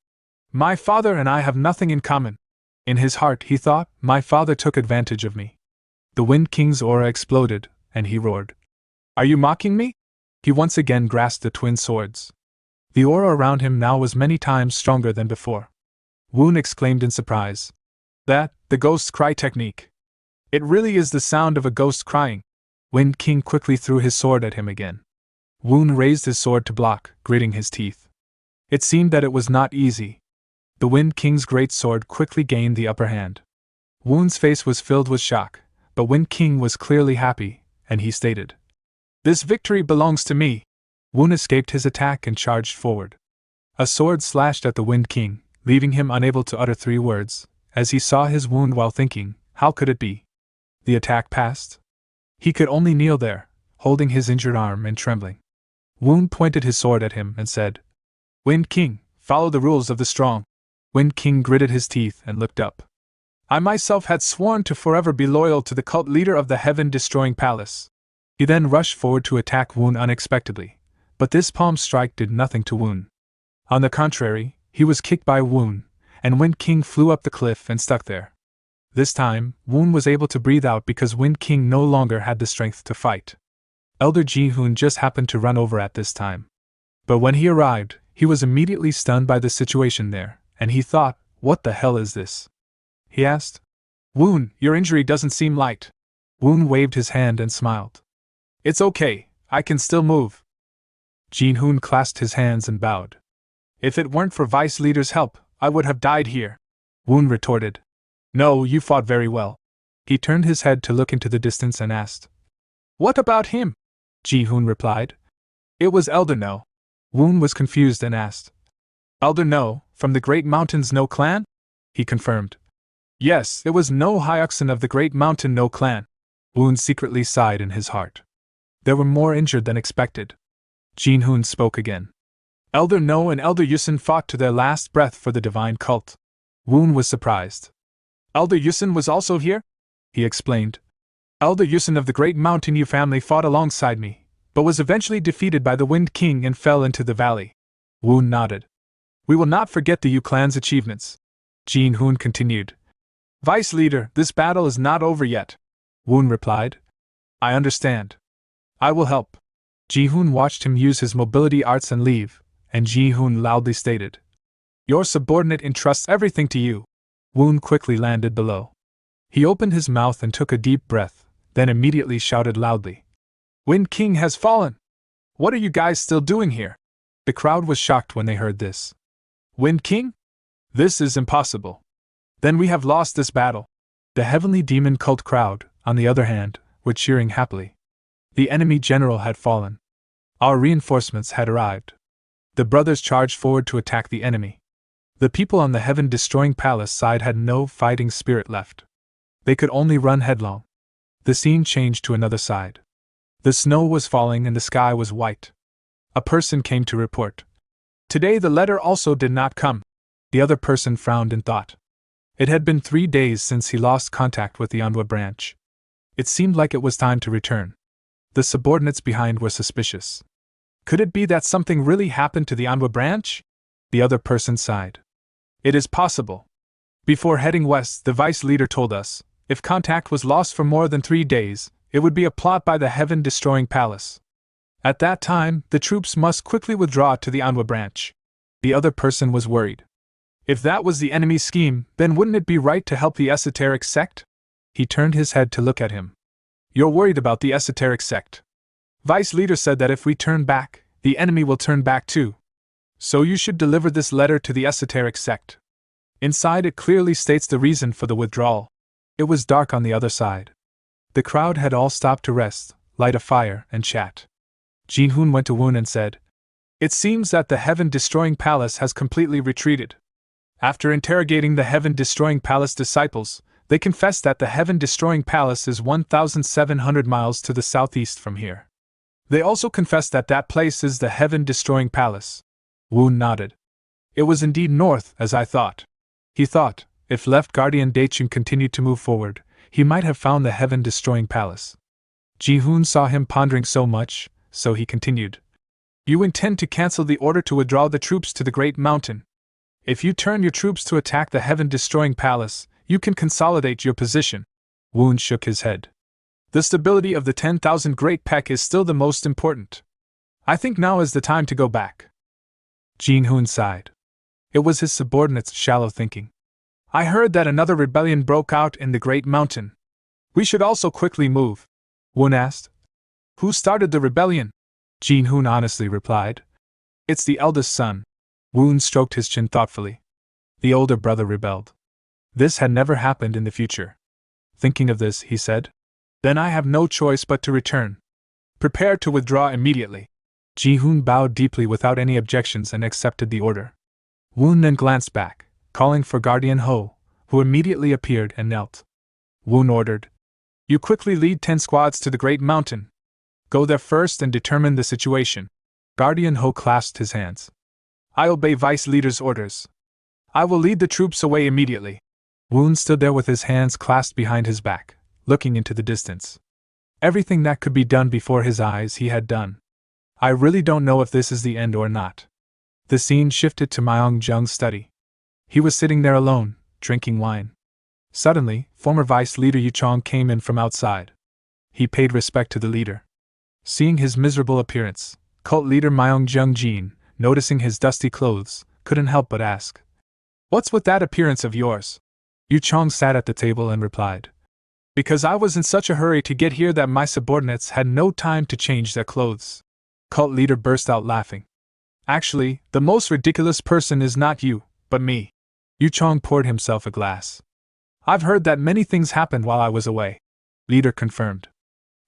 My father and I have nothing in common. In his heart, he thought, my father took advantage of me. The Wind King's aura exploded, and he roared. Are you mocking me? He once again grasped the twin swords. The aura around him now was many times stronger than before. Woon exclaimed in surprise. The ghost's cry technique. It really is the sound of a ghost crying. Wind King quickly threw his sword at him again. Woon raised his sword to block, gritting his teeth. It seemed that it was not easy. The Wind King's great sword quickly gained the upper hand. Woon's face was filled with shock, but Wind King was clearly happy, and he stated, This victory belongs to me. Woon escaped his attack and charged forward. A sword slashed at the Wind King, leaving him unable to utter 3 words, as he saw his wound while thinking, how could it be? The attack passed? He could only kneel there, holding his injured arm and trembling. Woon pointed his sword at him and said, Wind King, follow the rules of the strong. Wind King gritted his teeth and looked up. I myself had sworn to forever be loyal to the cult leader of the heaven-destroying palace. He then rushed forward to attack Woon unexpectedly, but this palm strike did nothing to Woon. On the contrary, he was kicked by Woon, and Wind King flew up the cliff and stuck there. This time, Woon was able to breathe out because Wind King no longer had the strength to fight. Elder Ji-hoon just happened to run over at this time. But when he arrived, he was immediately stunned by the situation there, and he thought, what the hell is this? He asked. Woon, your injury doesn't seem light. Woon waved his hand and smiled. It's okay, I can still move. Ji-hoon clasped his hands and bowed. If it weren't for Vice Leader's help, I would have died here. Woon retorted. No, you fought very well. He turned his head to look into the distance and asked. What about him? Ji-hoon replied. It was Elder No. Woon was confused and asked. Elder No, from the Great Mountain's No clan? He confirmed. Yes, it was No Hyuxin of the Great Mountain No clan. Woon secretly sighed in his heart. There were more injured than expected. Ji-hoon spoke again. Elder No and Elder Yusin fought to their last breath for the divine cult. Woon was surprised. Elder Yusin was also here? He explained. Elder Yusin of the Great Mountain Yu family fought alongside me, but was eventually defeated by the Wind King and fell into the valley. Woon nodded. We will not forget the Yu clan's achievements. Ji-hoon continued. Vice Leader, this battle is not over yet. Woon replied. I understand. I will help. Ji-hoon watched him use his mobility arts and leave, and Ji-hoon loudly stated. Your subordinate entrusts everything to you. Woon quickly landed below. He opened his mouth and took a deep breath, then immediately shouted loudly. Wind King has fallen! What are you guys still doing here? The crowd was shocked when they heard this. Wind King? This is impossible. Then we have lost this battle. The heavenly demon cult crowd, on the other hand, were cheering happily. The enemy general had fallen. Our reinforcements had arrived. The brothers charged forward to attack the enemy. The people on the heaven-destroying palace side had no fighting spirit left. They could only run headlong. The scene changed to another side. The snow was falling and the sky was white. A person came to report. Today the letter also did not come. The other person frowned in thought. It had been 3 days since he lost contact with the Manhwa branch. It seemed like it was time to return. The subordinates behind were suspicious. Could it be that something really happened to the Manhwa branch? The other person sighed. It is possible. Before heading west, the vice leader told us, if contact was lost for more than 3 days, it would be a plot by the heaven-destroying palace. At that time, the troops must quickly withdraw to the Manhwa branch. The other person was worried. If that was the enemy's scheme, then wouldn't it be right to help the esoteric sect? He turned his head to look at him. You're worried about the esoteric sect. Vice leader said that if we turn back, the enemy will turn back too. So you should deliver this letter to the esoteric sect. Inside it clearly states the reason for the withdrawal. It was dark on the other side. The crowd had all stopped to rest, light a fire, and chat. Jinhoon went to Woon and said, "It seems that the heaven-destroying palace has completely retreated." After interrogating the heaven-destroying palace disciples, they confessed that the heaven-destroying palace is 1,700 miles to the southeast from here. They also confessed that that place is the heaven-destroying palace. Woon nodded. It was indeed north, as I thought. He thought, if left Guardian Dachun continued to move forward, he might have found the heaven-destroying palace. Ji-hoon saw him pondering so much, so he continued. You intend to cancel the order to withdraw the troops to the Great Mountain. If you turn your troops to attack the heaven-destroying palace, you can consolidate your position. Woon shook his head. The stability of the 10,000 Great Pack is still the most important. I think now is the time to go back. Jin-hoon sighed. It was his subordinate's shallow thinking. I heard that another rebellion broke out in the Great Mountain. We should also quickly move. Woon asked. Who started the rebellion? Jin-hoon honestly replied. It's the eldest son. Woon stroked his chin thoughtfully. The older brother rebelled. This had never happened in the future. Thinking of this, he said, Then I have no choice but to return. Prepare to withdraw immediately. Ji-hoon bowed deeply without any objections and accepted the order. Woon then glanced back, calling for Guardian Ho, who immediately appeared and knelt. Woon ordered, You quickly lead 10 squads to the Great Mountain. Go there first and determine the situation. Guardian Ho clasped his hands. I obey Vice Leader's orders. I will lead the troops away immediately. Woon stood there with his hands clasped behind his back, looking into the distance. Everything that could be done before his eyes he had done. I really don't know if this is the end or not. The scene shifted to Myung-jung's study. He was sitting there alone, drinking wine. Suddenly, former Vice Leader Yu Chong came in from outside. He paid respect to the leader. Seeing his miserable appearance, cult leader Myung-jung Jin, noticing his dusty clothes, couldn't help but ask, What's with that appearance of yours? Yu Chong sat at the table and replied, Because I was in such a hurry to get here that my subordinates had no time to change their clothes. Cult leader burst out laughing. Actually, the most ridiculous person is not you, but me. Yu Chong poured himself a glass. I've heard that many things happened while I was away. Leader confirmed.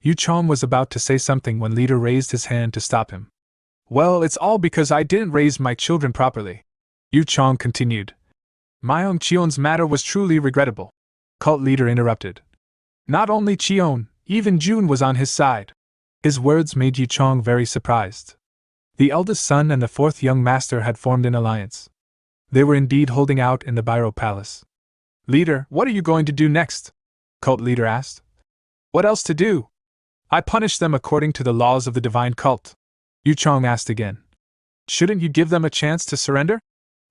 Yu Chong was about to say something when leader raised his hand to stop him. Well, it's all because I didn't raise my children properly. Yu Chong continued. Myung Cheon's matter was truly regrettable. Cult leader interrupted. Not only Cheon, even June was on his side. His words made Yu Chong very surprised. The eldest son and the fourth young master had formed an alliance. They were indeed holding out in the Biro Palace. Leader, what are you going to do next? Cult leader asked. What else to do? I punish them according to the laws of the divine cult. Yu Chong asked again. Shouldn't you give them a chance to surrender?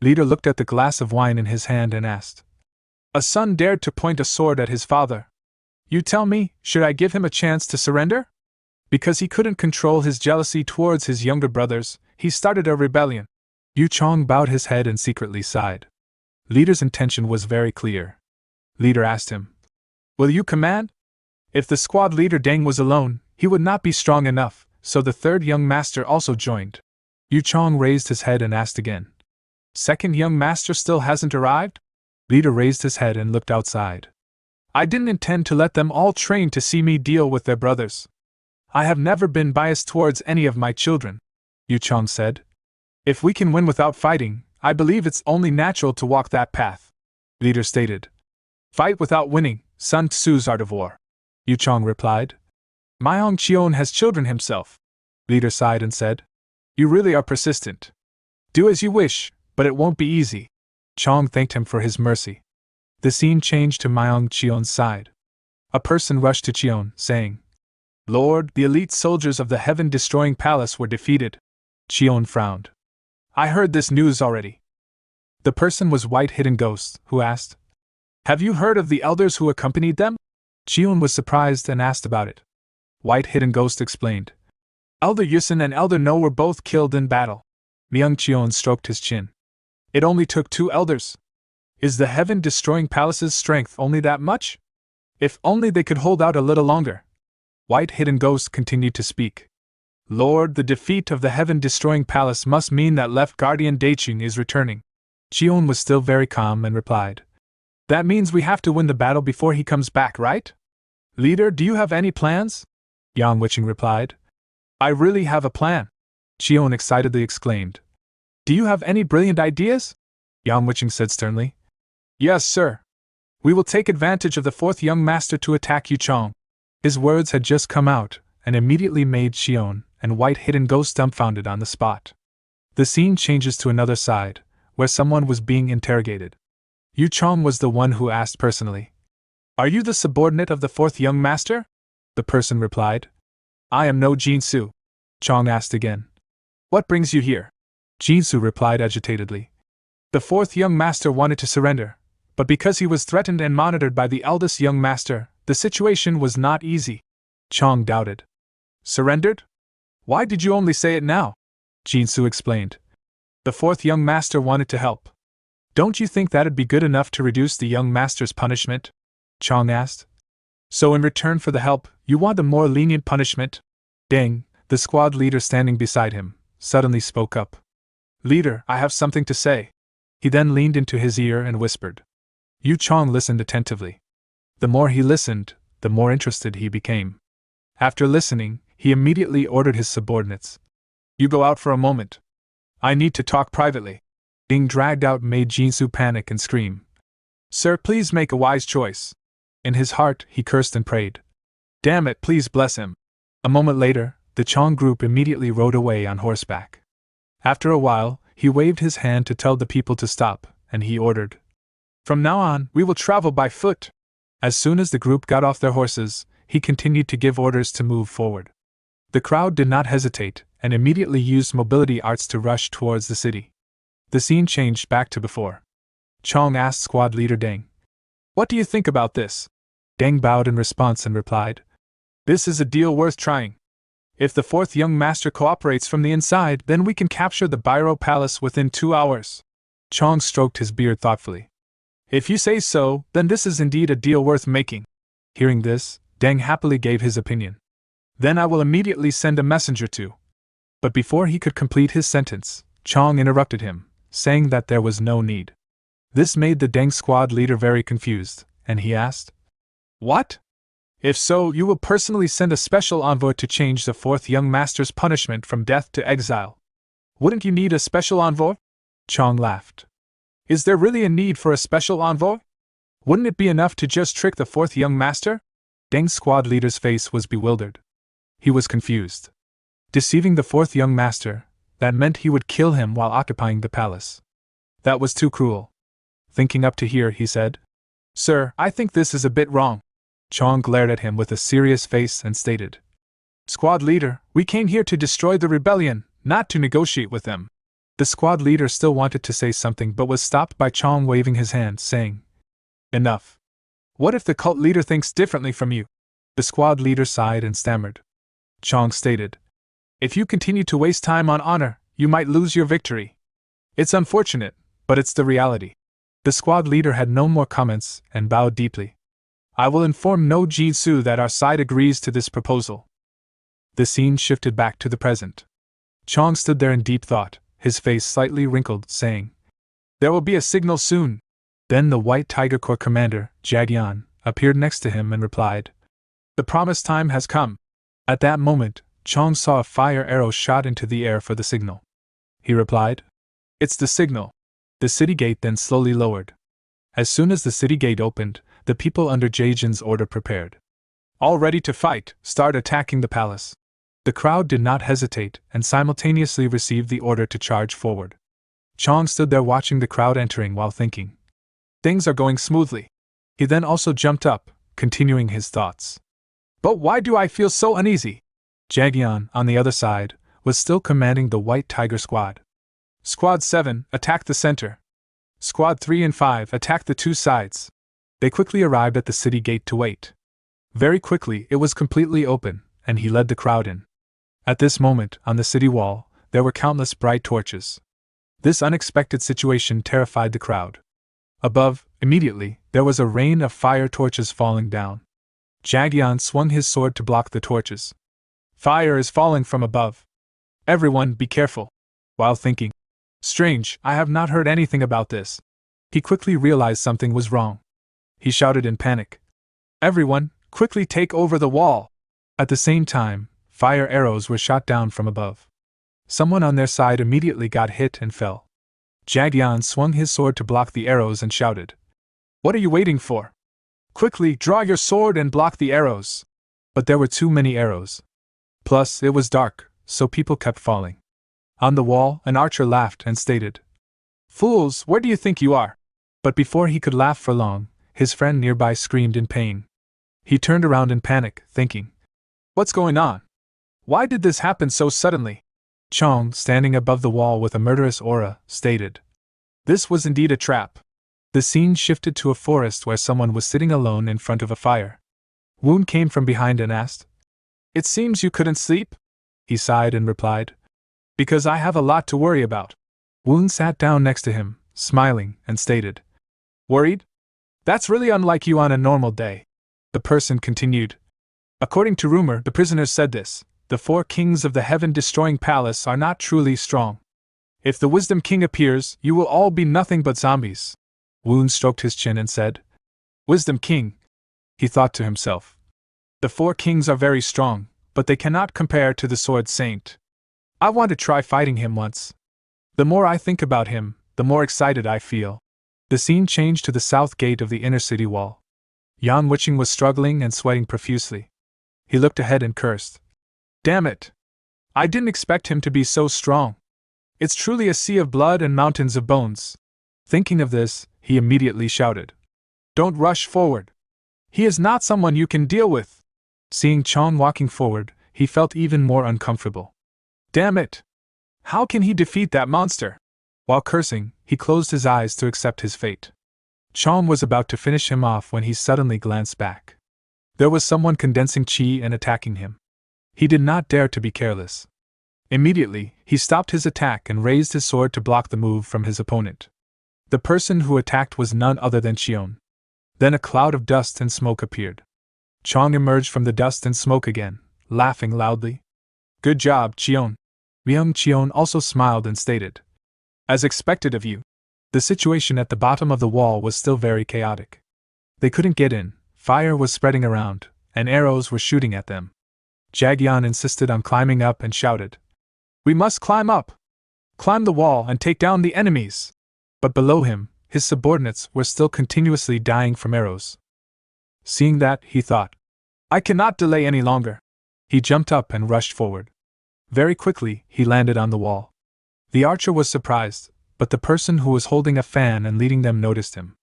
Leader looked at the glass of wine in his hand and asked. A son dared to point a sword at his father. You tell me, should I give him a chance to surrender? Because he couldn't control his jealousy towards his younger brothers, he started a rebellion. Yu Chong bowed his head and secretly sighed. Leader's intention was very clear. Leader asked him, Will you command? If the squad leader Deng was alone, he would not be strong enough, so the third young master also joined. Yu Chong raised his head and asked again. Second young master still hasn't arrived? Leader raised his head and looked outside. I didn't intend to let them all train to see me deal with their brothers. I have never been biased towards any of my children, Yu Chong said. If we can win without fighting, I believe it's only natural to walk that path. Leader stated. Fight without winning, Sun Tzu's art of war. Yu Chong replied. Myung Cheon has children himself. Leader sighed and said. You really are persistent. Do as you wish, but it won't be easy. Chong thanked him for his mercy. The scene changed to Myung Cheon's side. A person rushed to Cheon, saying, Lord, the elite soldiers of the heaven-destroying palace were defeated. Cheon frowned. I heard this news already. The person was White Hidden Ghost, who asked, Have you heard of the elders who accompanied them? Cheon was surprised and asked about it. White Hidden Ghost explained. Elder Yusin and Elder No were both killed in battle. Myung Cheon stroked his chin. It only took 2 elders. Is the heaven-destroying palace's strength only that much? If only they could hold out a little longer. White Hidden Ghost continued to speak. Lord, the defeat of the heaven-destroying palace must mean that Left Guardian Daichun is returning. Jion was still very calm and replied. That means we have to win the battle before he comes back, right? Leader, do you have any plans? Yang Wiching replied. I really have a plan. Jion excitedly exclaimed. Do you have any brilliant ideas? Yang Wiching said sternly. Yes, sir. We will take advantage of the 4th young master to attack Yuchong. His words had just come out, and immediately made Xion and White Hidden Ghost dumbfounded on the spot. The scene changes to another side, where someone was being interrogated. Yuchong was the one who asked personally. Are you the subordinate of the 4th young master? The person replied. I am no Jinsu. Chong asked again. What brings you here? Jinsu replied agitatedly. The 4th young master wanted to surrender, but because he was threatened and monitored by the eldest young master, the situation was not easy. Chong doubted. Surrendered? Why did you only say it now? Jinsu explained. The 4th young master wanted to help. Don't you think that'd be good enough to reduce the young master's punishment? Chong asked. So in return for the help, you want a more lenient punishment? Deng, the squad leader standing beside him, suddenly spoke up. Leader, I have something to say. He then leaned into his ear and whispered. Yu Chong listened attentively. The more he listened, the more interested he became. After listening, he immediately ordered his subordinates. You go out for a moment. I need to talk privately. Being dragged out made Jinsu panic and scream. Sir, please make a wise choice. In his heart, he cursed and prayed. Damn it, please bless him. A moment later, the Chong group immediately rode away on horseback. After a while, he waved his hand to tell the people to stop, and he ordered. From now on, we will travel by foot. As soon as the group got off their horses, he continued to give orders to move forward. The crowd did not hesitate, and immediately used mobility arts to rush towards the city. The scene changed back to before. Chong asked squad leader Deng. What do you think about this? Deng bowed in response and replied. This is a deal worth trying. If the 4th young master cooperates from the inside, then we can capture the Biro Palace within 2 hours. Chong stroked his beard thoughtfully. If you say so, then this is indeed a deal worth making. Hearing this, Deng happily gave his opinion. Then I will immediately send a messenger to. But before he could complete his sentence, Chong interrupted him, saying that there was no need. This made the Deng squad leader very confused, and he asked, What? If so, you will personally send a special envoy to change the 4th young master's punishment from death to exile. Wouldn't you need a special envoy? Chong laughed. Is there really a need for a special envoy? Wouldn't it be enough to just trick the 4th young master? Deng's squad leader's face was bewildered. He was confused. Deceiving the 4th young master, that meant he would kill him while occupying the palace. That was too cruel. Thinking up to here, he said, Sir, I think this is a bit wrong. Chong glared at him with a serious face and stated, Squad leader, we came here to destroy the rebellion, not to negotiate with them. The squad leader still wanted to say something but was stopped by Chong waving his hand, saying, Enough. What if the cult leader thinks differently from you? The squad leader sighed and stammered. Chong stated, If you continue to waste time on honor, you might lose your victory. It's unfortunate, but it's the reality. The squad leader had no more comments and bowed deeply. I will inform No Jinsu that our side agrees to this proposal. The scene shifted back to the present. Chong stood there in deep thought, his face slightly wrinkled, saying, There will be a signal soon. Then the White Tiger Corps commander, Jagyan, appeared next to him and replied, The promised time has come. At that moment, Chong saw a fire arrow shot into the air for the signal. He replied, It's the signal. The city gate then slowly lowered. As soon as the city gate opened, the people under Jaejin's order prepared. All ready to fight, start attacking the palace. The crowd did not hesitate and simultaneously received the order to charge forward. Chong stood there watching the crowd entering while thinking. Things are going smoothly. He then also jumped up, continuing his thoughts. But why do I feel so uneasy? Jagyan, on the other side, was still commanding the White Tiger Squad. Squad 7, attack the center. Squad 3 and 5, attack the 2 sides. They quickly arrived at the city gate to wait. Very quickly, it was completely open, and he led the crowd in. At this moment, on the city wall, there were countless bright torches. This unexpected situation terrified the crowd. Above, immediately, there was a rain of fire torches falling down. Jagion swung his sword to block the torches. Fire is falling from above. Everyone, be careful. While thinking, strange, I have not heard anything about this. He quickly realized something was wrong. He shouted in panic. Everyone, quickly take over the wall! At the same time, fire arrows were shot down from above. Someone on their side immediately got hit and fell. Jagion swung his sword to block the arrows and shouted. What are you waiting for? Quickly, draw your sword and block the arrows! But there were too many arrows. Plus, it was dark, so people kept falling. On the wall, an archer laughed and stated, Fools, where do you think you are? But before he could laugh for long, his friend nearby screamed in pain. He turned around in panic, thinking, What's going on? Why did this happen so suddenly? Chong, standing above the wall with a murderous aura, stated, This was indeed a trap. The scene shifted to a forest where someone was sitting alone in front of a fire. Woon came from behind and asked, It seems you couldn't sleep? He sighed and replied, Because I have a lot to worry about. Woon sat down next to him, smiling, and stated, Worried? That's really unlike you on a normal day. The person continued, According to rumor, the prisoners said this. The 4 kings of the heaven-destroying palace are not truly strong. If the Wisdom King appears, you will all be nothing but zombies. Woon stroked his chin and said, Wisdom King. He thought to himself. The 4 kings are very strong, but they cannot compare to the Sword Saint. I want to try fighting him once. The more I think about him, the more excited I feel. The scene changed to the south gate of the inner city wall. Yang Wuching was struggling and sweating profusely. He looked ahead and cursed. Damn it! I didn't expect him to be so strong. It's truly a sea of blood and mountains of bones. Thinking of this, he immediately shouted, Don't rush forward. He is not someone you can deal with. Seeing Chong walking forward, he felt even more uncomfortable. Damn it! How can he defeat that monster? While cursing, he closed his eyes to accept his fate. Chong was about to finish him off when he suddenly glanced back. There was someone condensing chi and attacking him. He did not dare to be careless. Immediately, he stopped his attack and raised his sword to block the move from his opponent. The person who attacked was none other than Cheon. Then a cloud of dust and smoke appeared. Chong emerged from the dust and smoke again, laughing loudly. Good job, Cheon. Myung Cheon also smiled and stated, As expected of you. The situation at the bottom of the wall was still very chaotic. They couldn't get in, fire was spreading around, and arrows were shooting at them. Jagion insisted on climbing up and shouted, We must climb up! Climb the wall and take down the enemies! But below him, his subordinates were still continuously dying from arrows. Seeing that, he thought, I cannot delay any longer. He jumped up and rushed forward. Very quickly, he landed on the wall. The archer was surprised, but the person who was holding a fan and leading them noticed him.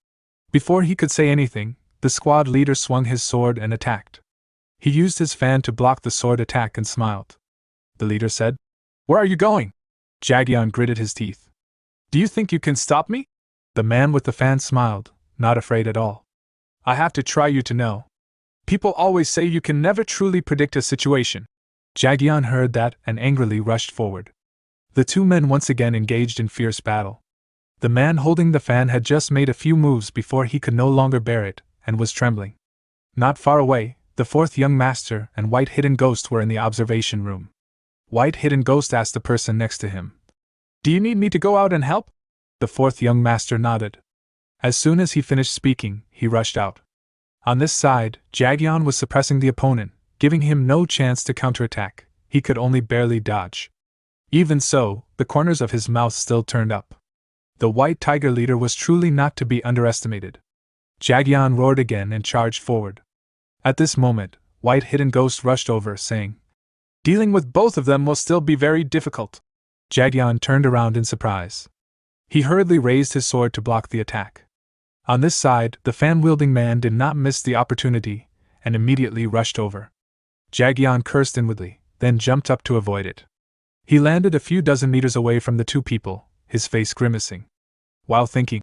Before he could say anything, the squad leader swung his sword and attacked. He used his fan to block the sword attack and smiled. The leader said, Where are you going? Jagion gritted his teeth. Do you think you can stop me? The man with the fan smiled, not afraid at all. I have to try you to know. People always say you can never truly predict a situation. Jagion heard that and angrily rushed forward. The 2 men once again engaged in fierce battle. The man holding the fan had just made a few moves before he could no longer bear it, and was trembling. Not far away, the 4th young master and White Hidden Ghost were in the observation room. White Hidden Ghost asked the person next to him, Do you need me to go out and help? The 4th young master nodded. As soon as he finished speaking, he rushed out. On this side, Jagion was suppressing the opponent, giving him no chance to counterattack. He could only barely dodge. Even so, the corners of his mouth still turned up. The White Tiger leader was truly not to be underestimated. Jagion roared again and charged forward. At this moment, White Hidden Ghost rushed over, saying, Dealing with both of them will still be very difficult. Jagion turned around in surprise. He hurriedly raised his sword to block the attack. On this side, the fan-wielding man did not miss the opportunity, and immediately rushed over. Jagion cursed inwardly, then jumped up to avoid it. He landed a few dozen meters away from the 2 people, his face grimacing. While thinking,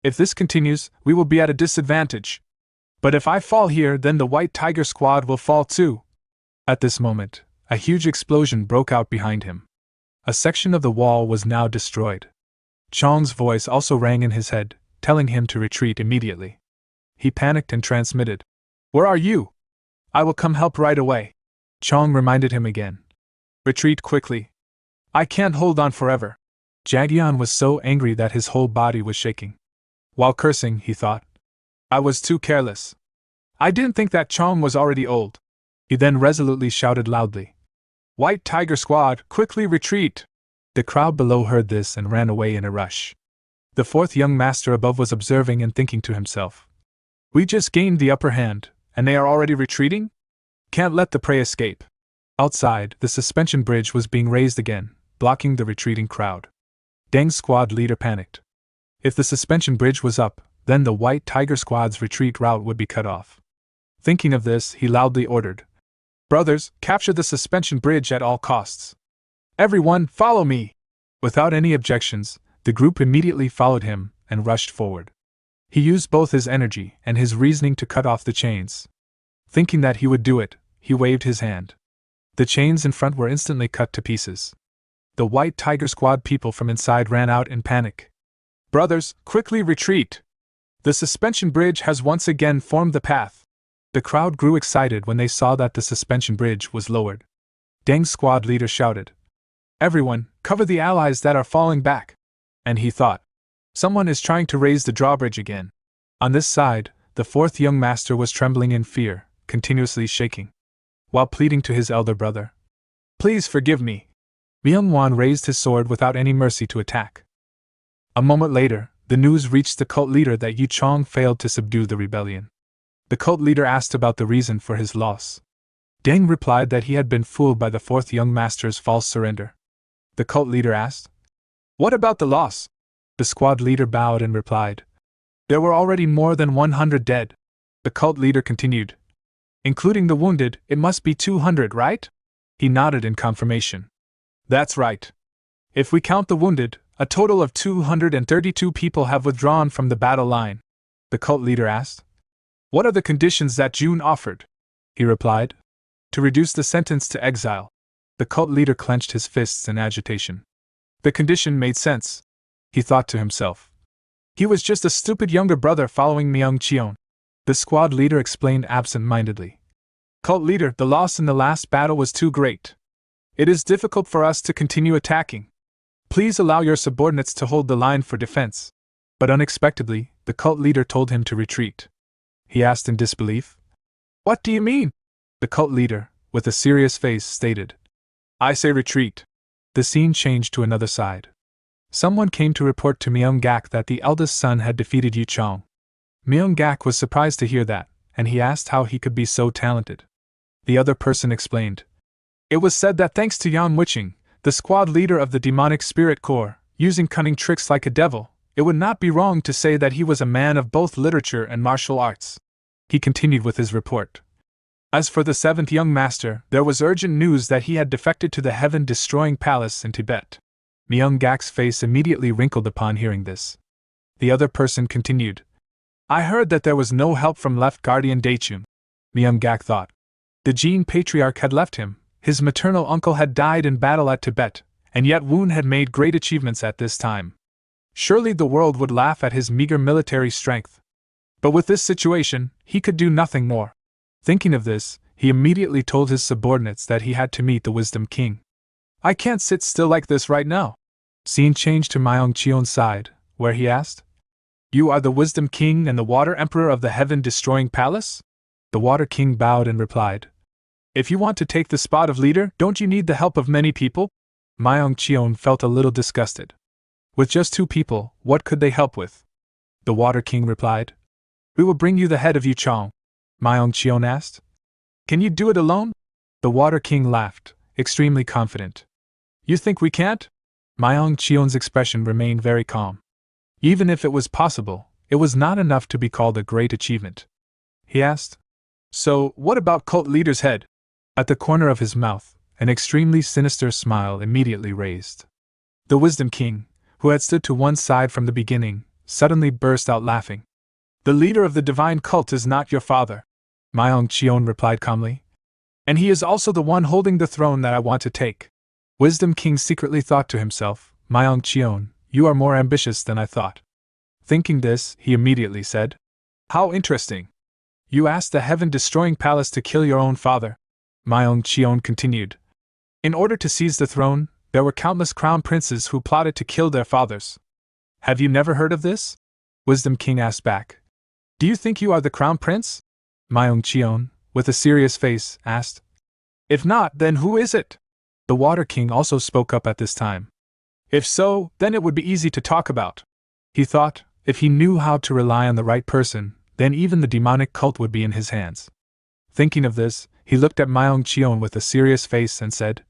If this continues, we will be at a disadvantage. But if I fall here, then the White Tiger squad will fall too. At this moment, a huge explosion broke out behind him. A section of the wall was now destroyed. Chong's voice also rang in his head, telling him to retreat immediately. He panicked and transmitted, "Where are you? I will come help right away." Chong reminded him again, "Retreat quickly. I can't hold on forever." Jagyeon was so angry that his whole body was shaking. While cursing, he thought, "I was too careless. I didn't think that Chong was already old." He then resolutely shouted loudly, "White Tiger Squad, quickly retreat!" The crowd below heard this and ran away in a rush. The fourth young master above was observing and thinking to himself, "We just gained the upper hand, and they are already retreating? Can't let the prey escape." Outside, the suspension bridge was being raised again, blocking the retreating crowd. Deng's squad leader panicked. If the suspension bridge was up, then the White Tiger Squad's retreat route would be cut off. Thinking of this, he loudly ordered, "Brothers, capture the suspension bridge at all costs. Everyone, follow me!" Without any objections, the group immediately followed him and rushed forward. He used both his energy and his reasoning to cut off the chains. Thinking that he would do it, he waved his hand. The chains in front were instantly cut to pieces. The White Tiger Squad people from inside ran out in panic. "Brothers, quickly retreat! The suspension bridge has once again formed the path." The crowd grew excited when they saw that the suspension bridge was lowered. Deng's squad leader shouted, "Everyone, cover the allies that are falling back!" And he thought, "Someone is trying to raise the drawbridge again." On this side, the fourth young master was trembling in fear, continuously shaking. While pleading to his elder brother, "Please forgive me," Myung-won raised his sword without any mercy to attack. A moment later, the news reached the cult leader that Yu Chong failed to subdue the rebellion. The cult leader asked about the reason for his loss. Deng replied that he had been fooled by the fourth young master's false surrender. The cult leader asked, "What about the loss?" The squad leader bowed and replied, "There were already more than 100 dead." The cult leader continued, "Including the wounded, it must be 200, right?" He nodded in confirmation. "That's right. If we count the wounded, a total of 232 people have withdrawn from the battle line." The cult leader asked, "What are the conditions that June offered?" He replied, "To reduce the sentence to exile." The cult leader clenched his fists in agitation. The condition made sense. He thought to himself, "He was just a stupid younger brother following Myung-cheon." The squad leader explained absent-mindedly, "Cult leader, the loss in the last battle was too great. It is difficult for us to continue attacking. Please allow your subordinates to hold the line for defense." But unexpectedly, the cult leader told him to retreat. He asked in disbelief, "What do you mean?" The cult leader, with a serious face, stated, "I say retreat." The scene changed to another side. Someone came to report to Myung-gak that the eldest son had defeated Yu Chong. Myung-gak was surprised to hear that, and he asked how he could be so talented. The other person explained, "It was said that thanks to Yan Wiching, the squad leader of the demonic spirit corps, using cunning tricks like a devil, it would not be wrong to say that he was a man of both literature and martial arts." He continued with his report. As for the seventh young master, there was urgent news that he had defected to the heaven-destroying palace in Tibet. Myung-gak's face immediately wrinkled upon hearing this. The other person continued, "I heard that there was no help from left guardian Dachun." Myung-gak thought, the Jin patriarch had left him, his maternal uncle had died in battle at Tibet, and yet Woon had made great achievements at this time. Surely the world would laugh at his meager military strength. But with this situation, he could do nothing more. Thinking of this, he immediately told his subordinates that he had to meet the Wisdom King. "I can't sit still like this right now." Scene changed to Myung-cheon's side, where he asked, "You are the Wisdom King and the Water Emperor of the Heaven-Destroying Palace?" The Water King bowed and replied, "If you want to take the spot of leader, don't you need the help of many people?" Myung-cheon felt a little disgusted. With just 2 people, what could they help with? The Water King replied, "We will bring you the head of Yu Chong." Myung-cheon asked, "Can you do it alone?" The Water King laughed, extremely confident. "You think we can't?" Myung-cheon's expression remained very calm. Even if it was possible, it was not enough to be called a great achievement. He asked, "So, what about cult leader's head?" At the corner of his mouth, an extremely sinister smile immediately raised. The Wisdom King, who had stood to one side from the beginning, suddenly burst out laughing. "The leader of the divine cult is not your father," Myung-cheon replied calmly. "And he is also the one holding the throne that I want to take." Wisdom King secretly thought to himself, "Myung-cheon, you are more ambitious than I thought. Thinking this, he immediately said, How interesting! You asked the heaven-destroying palace to kill your own father. Cheon continued. In order to seize the throne, there were countless crown princes who plotted to kill their fathers. Have you never heard of this? Wisdom King asked back. Do you think you are the crown prince? Cheon, with a serious face, asked. If not, then who is it? The Water King also spoke up at this time. If so, then it would be easy to talk about. He thought, if he knew how to rely on the right person, then even the demonic cult would be in his hands. Thinking of this, he looked at Cheon with a serious face and said,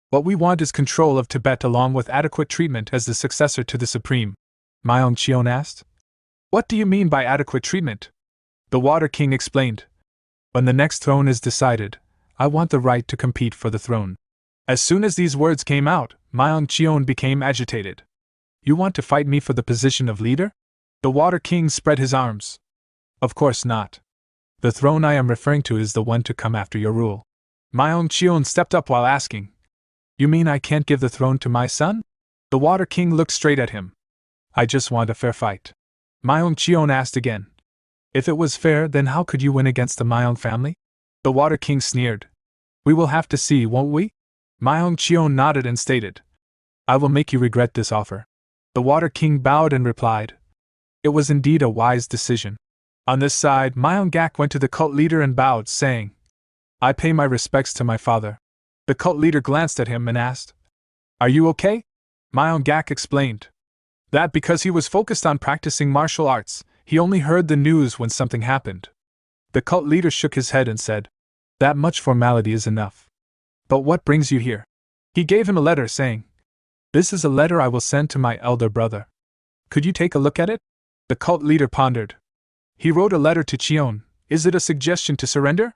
What we want is control of Tibet along with adequate treatment as the successor to the Supreme. Cheon asked. What do you mean by adequate treatment? The Water King explained. When the next throne is decided, I want the right to compete for the throne. As soon as these words came out, Cheon became agitated. You want to fight me for the position of leader? The Water King spread his arms. Of course not. The throne I am referring to is the one to come after your rule. Cheon stepped up while asking. You mean I can't give the throne to my son? The Water King looked straight at him. I just want a fair fight. Cheon asked again. If it was fair, then how could you win against the Myong family? The Water King sneered. We will have to see, won't we? Cheon nodded and stated. I will make you regret this offer. The Water King bowed and replied. It was indeed a wise decision. On this side, Mangacap went to the cult leader and bowed, saying, I pay my respects to my father. The cult leader glanced at him and asked, Are you okay? Mangacap explained. That because he was focused on practicing martial arts, he only heard the news when something happened. The cult leader shook his head and said, That much formality is enough. But what brings you here? He gave him a letter saying, This is a letter I will send to my elder brother. Could you take a look at it? The cult leader pondered. He wrote a letter to Cheon. Is it a suggestion to surrender?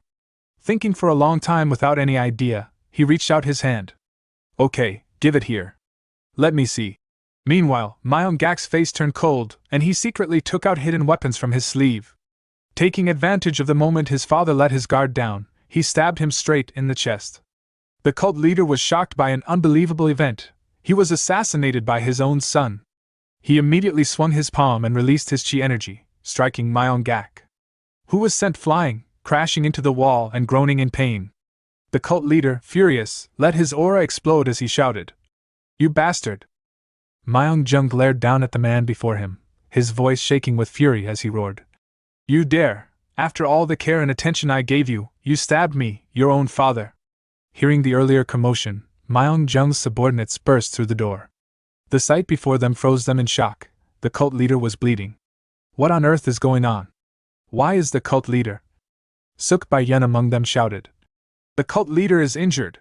Thinking for a long time without any idea, he reached out his hand. Okay, give it here. Let me see. Meanwhile, Mangacap's face turned cold, and he secretly took out hidden weapons from his sleeve. Taking advantage of the moment his father let his guard down, he stabbed him straight in the chest. The cult leader was shocked by an unbelievable event. He was assassinated by his own son. He immediately swung his palm and released his chi energy, striking Mangacap, who was sent flying, crashing into the wall and groaning in pain. The cult leader, furious, let his aura explode as he shouted, You bastard! Jung glared down at the man before him, his voice shaking with fury as he roared. You dare! After all the care and attention I gave you, you stabbed me, your own father! Hearing the earlier commotion, Jung's subordinates burst through the door. The sight before them froze them in shock. The cult leader was bleeding. What on earth is going on? Why is the cult leader? Suk Bai Yen among them shouted. The cult leader is injured.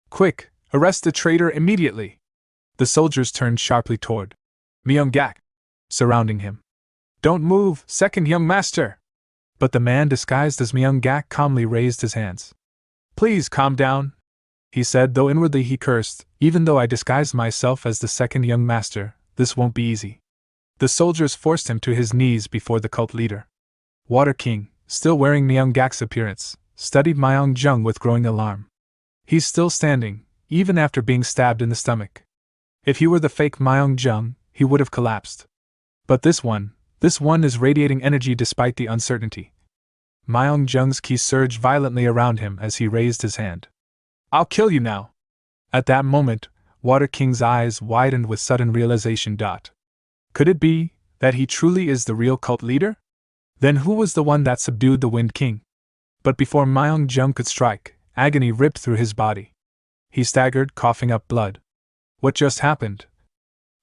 Quick, arrest the traitor immediately. The soldiers turned sharply toward Mangacap, surrounding him. Don't move, second young master! But the man disguised as Mangacap calmly raised his hands. Please calm down, he said, though inwardly he cursed. Even though I disguised myself as the second young master, this won't be easy. The soldiers forced him to his knees before the cult leader. Water King, still wearing Mangacap's appearance, studied Jung with growing alarm. He's still standing, even after being stabbed in the stomach. If he were the fake Jung, he would have collapsed. But this one is radiating energy despite the uncertainty. Jung's ki surged violently around him as he raised his hand. I'll kill you now! At that moment, Water King's eyes widened with sudden realization. Could it be that he truly is the real cult leader? Then who was the one that subdued the Wind King? But before Jung could strike, agony ripped through his body. He staggered, coughing up blood. What just happened?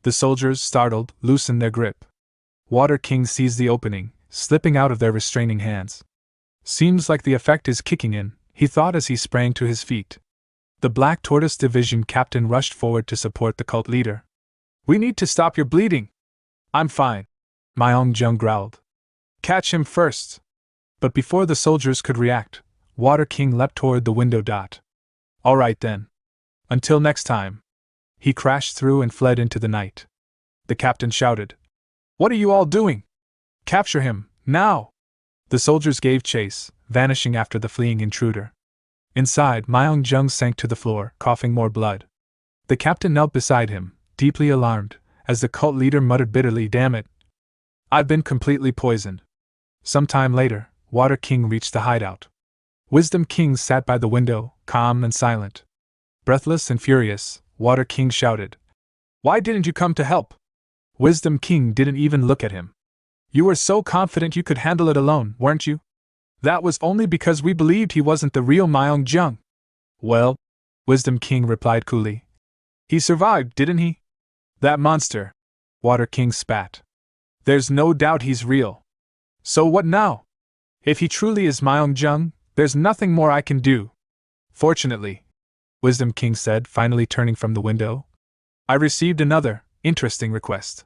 The soldiers, startled, loosened their grip. Water King seized the opening, slipping out of their restraining hands. Seems like the effect is kicking in, he thought as he sprang to his feet. The Black Tortoise Division captain rushed forward to support the cult leader. We need to stop your bleeding. I'm fine, Jung growled. Catch him first. But before the soldiers could react, Water King leapt toward the window. All right then. Until next time. He crashed through and fled into the night. The captain shouted, What are you all doing? Capture him, now! The soldiers gave chase, vanishing after the fleeing intruder. Inside, Jung sank to the floor, coughing more blood. The captain knelt beside him, deeply alarmed, as the cult leader muttered bitterly, "Damn it. I've been completely poisoned." Some time later, Water King reached the hideout. Wisdom King sat by the window, calm and silent. Breathless and furious, Water King shouted, "Why didn't you come to help?" Wisdom King didn't even look at him. "You were so confident you could handle it alone, weren't you?" "That was only because we believed he wasn't the real Myung-jung." "Well," Wisdom King replied coolly, "he survived, didn't he?" "That monster," Water King spat. "There's no doubt he's real. So what now? If he truly is Myung-jung, there's nothing more I can do. Fortunately," Wisdom King said, finally turning from the window, "I received another, interesting request.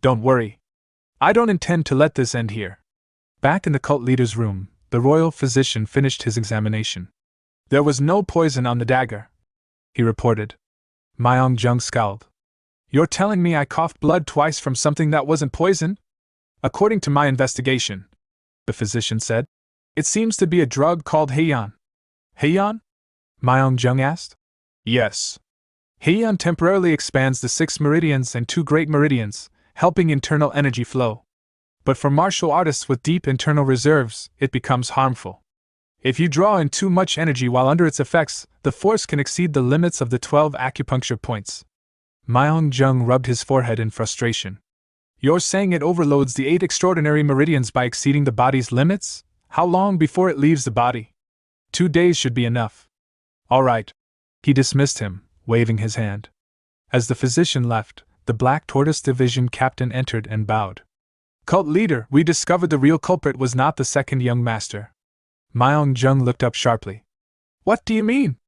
Don't worry. I don't intend to let this end here." Back in the cult leader's room, the royal physician finished his examination. "There was no poison on the dagger," he reported. Myung-jung scowled. "You're telling me I coughed blood twice from something that wasn't poison?" "According to my investigation," the physician said, "it seems to be a drug called Heian." "Heian?" Myung-jung asked. "Yes. Heian temporarily expands the 6 meridians and 2 great meridians, helping internal energy flow. But for martial artists with deep internal reserves, it becomes harmful. If you draw in too much energy while under its effects, the force can exceed the limits of the 12 acupuncture points." Myung-jung rubbed his forehead in frustration. "You're saying it overloads the 8 extraordinary meridians by exceeding the body's limits? How long before it leaves the body?" 2 days should be enough." "All right." He dismissed him, waving his hand. As the physician left, the Black Tortoise Division captain entered and bowed. "Cult leader, we discovered the real culprit was not the second young master." Myung-jung looked up sharply. "What do you mean?"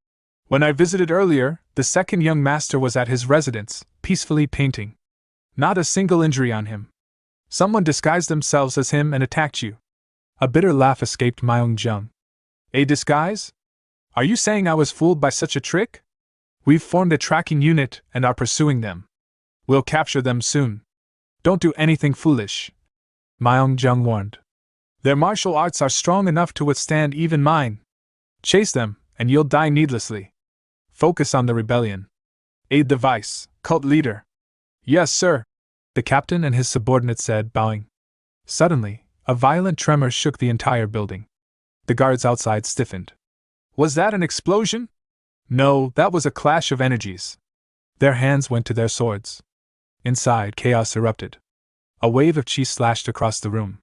"When I visited earlier, the second young master was at his residence, peacefully painting. Not a single injury on him. Someone disguised themselves as him and attacked you." A bitter laugh escaped Myung-jung. "A disguise? Are you saying I was fooled by such a trick? We've formed a tracking unit and are pursuing them. We'll capture them soon. Don't do anything foolish," Myung-jung warned. "Their martial arts are strong enough to withstand even mine. Chase them, and you'll die needlessly. Focus on the rebellion. Aid the vice, cult leader." "Yes, sir," the captain and his subordinate said, bowing. Suddenly, a violent tremor shook the entire building. The guards outside stiffened. "Was that an explosion?" "No, that was a clash of energies." Their hands went to their swords. Inside, chaos erupted. A wave of chi slashed across the room.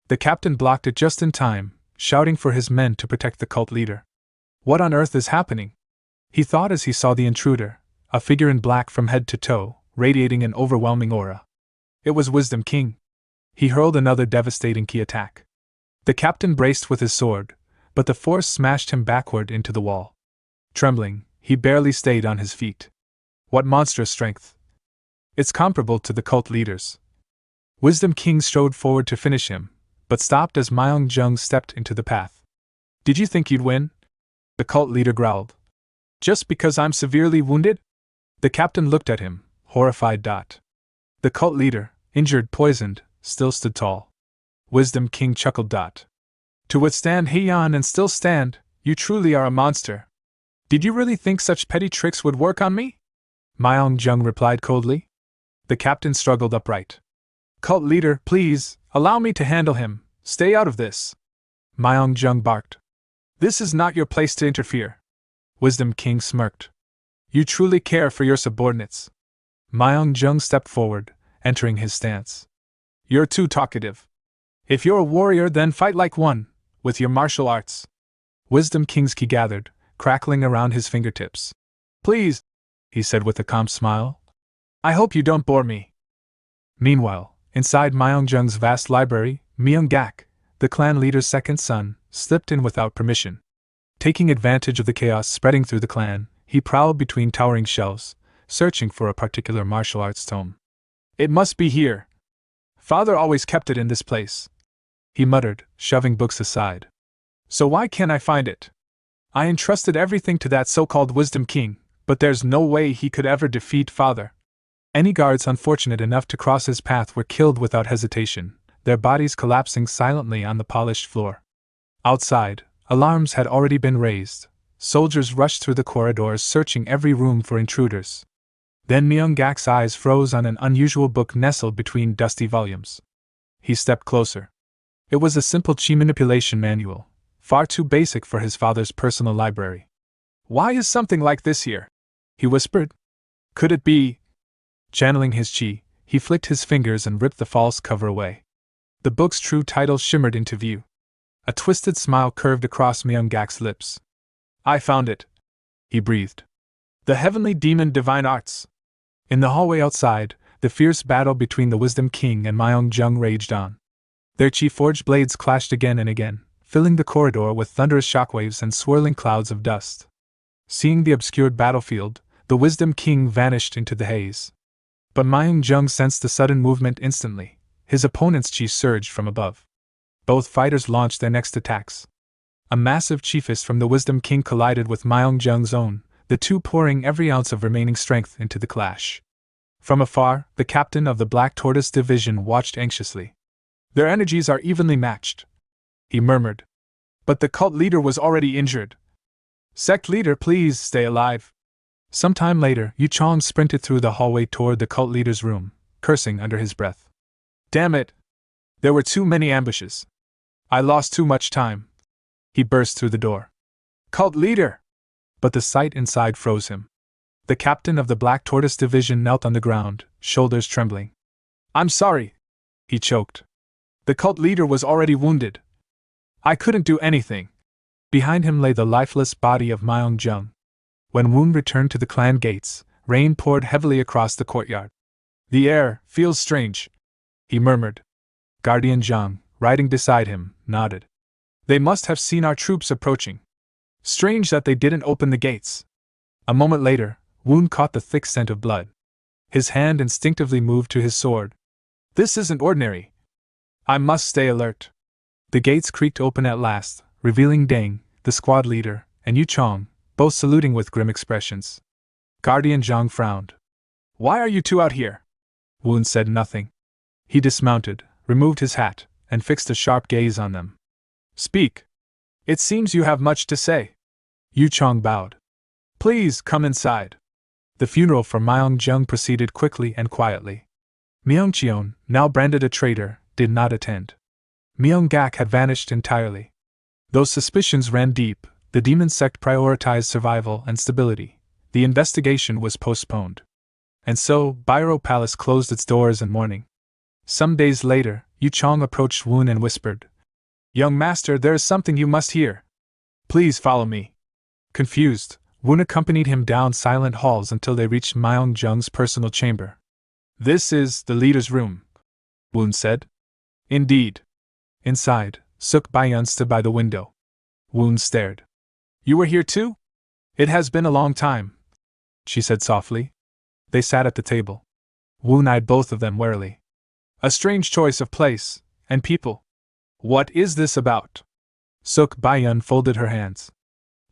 The captain blocked it just in time, shouting for his men to protect the cult leader. "What on earth is happening?" he thought as he saw the intruder, a figure in black from head to toe, radiating an overwhelming aura. It was Wisdom King. He hurled another devastating ki attack. The captain braced with his sword, but the force smashed him backward into the wall. Trembling, he barely stayed on his feet. What monstrous strength! It's comparable to the cult leader's. Wisdom King strode forward to finish him, but stopped as Myung-jung stepped into the path. "Did you think you'd win?" the cult leader growled. "Just because I'm severely wounded?" The captain looked at him, horrified. The cult leader, injured, poisoned, still stood tall. Wisdom King chuckled. "To withstand Heian and still stand, you truly are a monster. Did you really think such petty tricks would work on me?" Myung-jung replied coldly. The captain struggled upright. "Cult leader, please, allow me to handle him. Stay out of this," Myung-jung barked. "This is not your place to interfere." Wisdom King smirked. "You truly care for your subordinates." Myung-jung stepped forward, entering his stance. "You're too talkative. If you're a warrior, then fight like one, with your martial arts." Wisdom King's ki gathered, crackling around his fingertips. "Please," he said with a calm smile. "I hope you don't bore me." Meanwhile, inside Myung-jung's vast library, Myung-gak, the clan leader's second son, slipped in without permission. Taking advantage of the chaos spreading through the clan, he prowled between towering shelves, searching for a particular martial arts tome. "It must be here. Father always kept it in this place," he muttered, shoving books aside. "So why can't I find it? I entrusted everything to that so-called Wisdom King, but there's no way he could ever defeat Father." Any guards unfortunate enough to cross his path were killed without hesitation, their bodies collapsing silently on the polished floor. Outside, alarms had already been raised. Soldiers rushed through the corridors searching every room for intruders. Then Myung-gak's eyes froze on an unusual book nestled between dusty volumes. He stepped closer. It was a simple chi manipulation manual, far too basic for his father's personal library. "Why is something like this here?" he whispered. "Could it be?" Channeling his chi, he flicked his fingers and ripped the false cover away. The book's true title shimmered into view. A twisted smile curved across Myung-gak's lips. "I found it," he breathed. "The Heavenly Demon Divine Arts." In the hallway outside, the fierce battle between the Wisdom King and Myung-jung raged on. Their chi-forged blades clashed again and again, filling the corridor with thunderous shockwaves and swirling clouds of dust. Seeing the obscured battlefield, the Wisdom King vanished into the haze. But Myung-jung sensed the sudden movement instantly. His opponent's chi surged from above. Both fighters launched their next attacks. A massive chi fist from the Wisdom King collided with Myung-jung's own, the two pouring every ounce of remaining strength into the clash. From afar, the captain of the Black Tortoise Division watched anxiously. "Their energies are evenly matched," he murmured. "But the cult leader was already injured. Sect leader, please stay alive." Some time later, Yu Chong sprinted through the hallway toward the cult leader's room, cursing under his breath. "Damn it! There were too many ambushes. I lost too much time." He burst through the door. "Cult leader!" But the sight inside froze him. The captain of the Black Tortoise Division knelt on the ground, shoulders trembling. "I'm sorry," he choked. "The cult leader was already wounded. I couldn't do anything." Behind him lay the lifeless body of Myung-jung. When Woon returned to the clan gates, rain poured heavily across the courtyard. "The air feels strange," he murmured. Guardian Zhang, riding beside him, nodded. "They must have seen our troops approaching. Strange that they didn't open the gates." A moment later, Woon caught the thick scent of blood. His hand instinctively moved to his sword. "This isn't ordinary. I must stay alert." The gates creaked open at last, revealing Deng, the squad leader, and Yu Chong, both saluting with grim expressions. Guardian Zhang frowned. "Why are you two out here?" Woon said nothing. He dismounted, removed his hat, and fixed a sharp gaze on them. "Speak. It seems you have much to say." Yu Chong bowed. "Please come inside." The funeral for Myung-jung proceeded quickly and quietly. Myung-cheon, now branded a traitor, did not attend. Myung-gak had vanished entirely. Though suspicions ran deep, the demon sect prioritized survival and stability. The investigation was postponed. And so, Biro Palace closed its doors in mourning. Some days later, Yu Chong approached Woon and whispered, "Young master, there is something you must hear. Please follow me." Confused, Woon accompanied him down silent halls until they reached Myung-jung's personal chamber. "This is the leader's room," Woon said. "Indeed." Inside, Suk Baiyun stood by the window. Woon stared. "You were here too? It has been a long time," she said softly. They sat at the table. Woon eyed both of them warily. "A strange choice of place and people. What is this about?" Suk Baiyun folded her hands.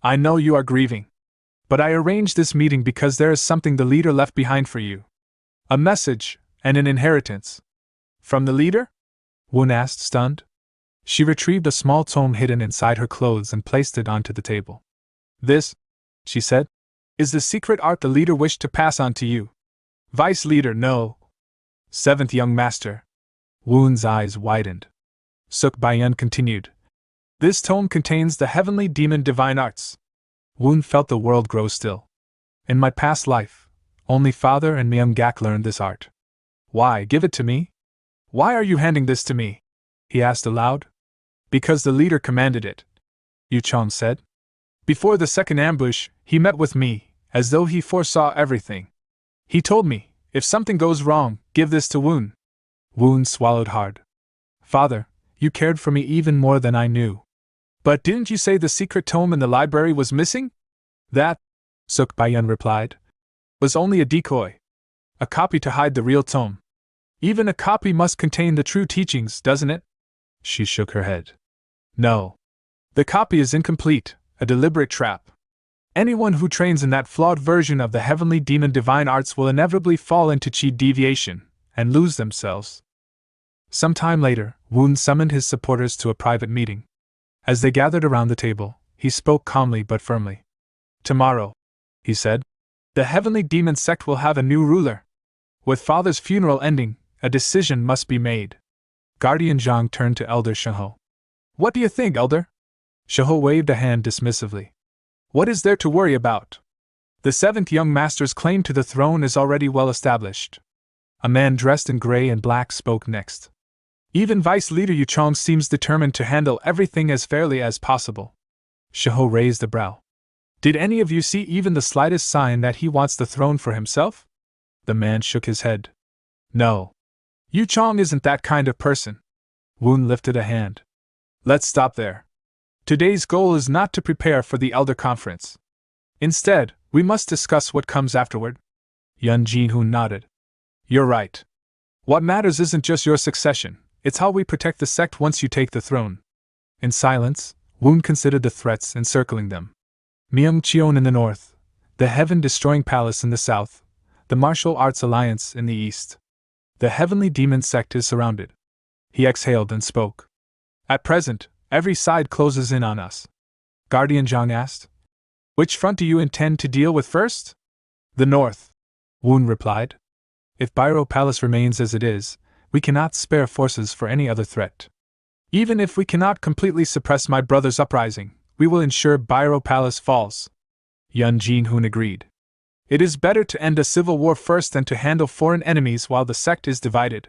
"I know you are grieving. But I arranged this meeting because there is something the leader left behind for you. A message, and an inheritance." "From the leader?" Woon asked, stunned. She retrieved a small tome hidden inside her clothes and placed it onto the table. "This," she said, "is the secret art the leader wished to pass on to you. Vice leader, no. Seventh young master." Woon's eyes widened. Suk Baiyun continued. "This tome contains the heavenly demon divine arts." Woon felt the world grow still. "In my past life, only father and Myung-gak learned this art. Why give it to me? Why are you handing this to me?" he asked aloud. "Because the leader commanded it," Yu Chong said. "Before the second ambush, he met with me, as though he foresaw everything. He told me, if something goes wrong, give this to Woon." Woon swallowed hard. "Father, you cared for me even more than I knew. But didn't you say the secret tome in the library was missing?" "That," Suk Baiyun replied, "was only a decoy. A copy to hide the real tome. Even a copy must contain the true teachings, doesn't it?" She shook her head. "No. The copy is incomplete, a deliberate trap. Anyone who trains in that flawed version of the heavenly demon divine arts will inevitably fall into chi deviation, and lose themselves." Some time later, Woon summoned his supporters to a private meeting. As they gathered around the table, he spoke calmly but firmly. "Tomorrow," he said, The heavenly demon sect will have a new ruler. With father's funeral ending, a decision must be made. Guardian Zhang turned to Elder Sheho. What do you think, Elder? Sheho waved a hand dismissively. What is there to worry about? The 7th young master's claim to the throne is already well established. A man dressed in gray and black spoke next. Even Vice Leader Yu Chong seems determined to handle everything as fairly as possible. Sheho raised a brow. Did any of you see even the slightest sign that he wants the throne for himself? The man shook his head. No. Yu Chong isn't that kind of person. Woon lifted a hand. Let's stop there. Today's goal is not to prepare for the Elder Conference. Instead, we must discuss what comes afterward. Yun Jinhoon nodded. You're right. What matters isn't just your succession, it's how we protect the sect once you take the throne. In silence, Woon considered the threats encircling them. Myung-cheon in the north, the heaven-destroying palace in the south, the martial arts alliance in the east. The heavenly demon sect is surrounded. He exhaled and spoke. At present, every side closes in on us. Guardian Zhang asked. Which front do you intend to deal with first? The north. Woon replied. If Biro Palace remains as it is, we cannot spare forces for any other threat. Even if we cannot completely suppress my brother's uprising, we will ensure Biro Palace falls. Yun Jinhoon agreed. It is better to end a civil war first than to handle foreign enemies while the sect is divided.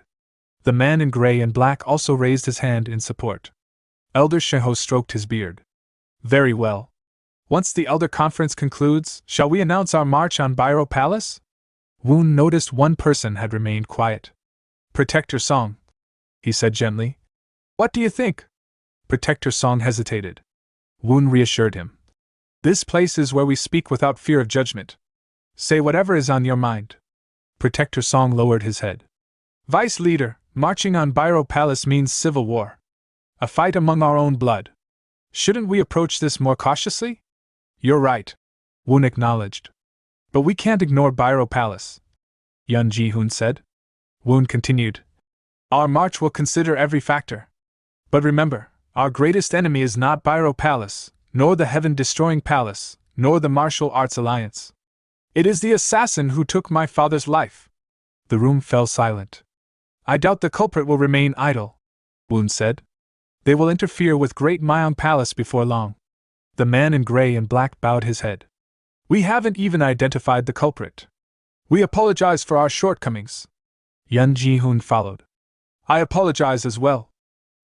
The man in gray and black also raised his hand in support. Elder Sheho stroked his beard. Very well. Once the Elder Conference concludes, shall we announce our march on Biro Palace? Woon noticed one person had remained quiet. Protector Song, he said gently. What do you think? Protector Song hesitated. Woon reassured him. This place is where we speak without fear of judgment. Say whatever is on your mind. Protector Song lowered his head. Vice Leader, marching on Biro Palace means civil war. A fight among our own blood. Shouldn't we approach this more cautiously? You're right, Woon acknowledged. But we can't ignore Biro Palace, Yun Ji-hoon said. Woon continued. Our march will consider every factor. But remember, our greatest enemy is not Biro Palace, nor the heaven-destroying palace, nor the martial arts alliance. It is the assassin who took my father's life. The room fell silent. I doubt the culprit will remain idle, Woon said. They will interfere with Great Myong Palace before long. The man in gray and black bowed his head. We haven't even identified the culprit. We apologize for our shortcomings. Yun Ji-hoon followed. I apologize as well.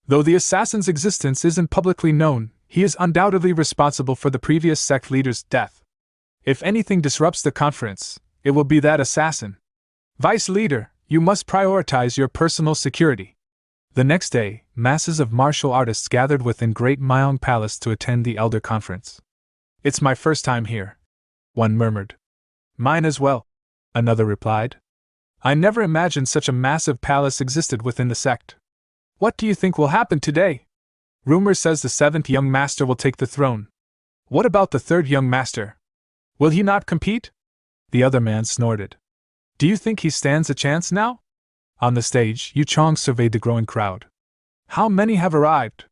Though the assassin's existence isn't publicly known, he is undoubtedly responsible for the previous sect leader's death. If anything disrupts the conference, it will be that assassin. Vice Leader, you must prioritize your personal security. The next day, masses of martial artists gathered within Great Myong Palace to attend the Elder Conference. It's my first time here, one murmured. Mine as well, another replied. I never imagined such a massive palace existed within the sect. What do you think will happen today? Rumor says the 7th young master will take the throne. What about the 3rd young master? Will he not compete? The other man snorted. Do you think he stands a chance now? On the stage, Yu Chong surveyed the growing crowd. How many have arrived?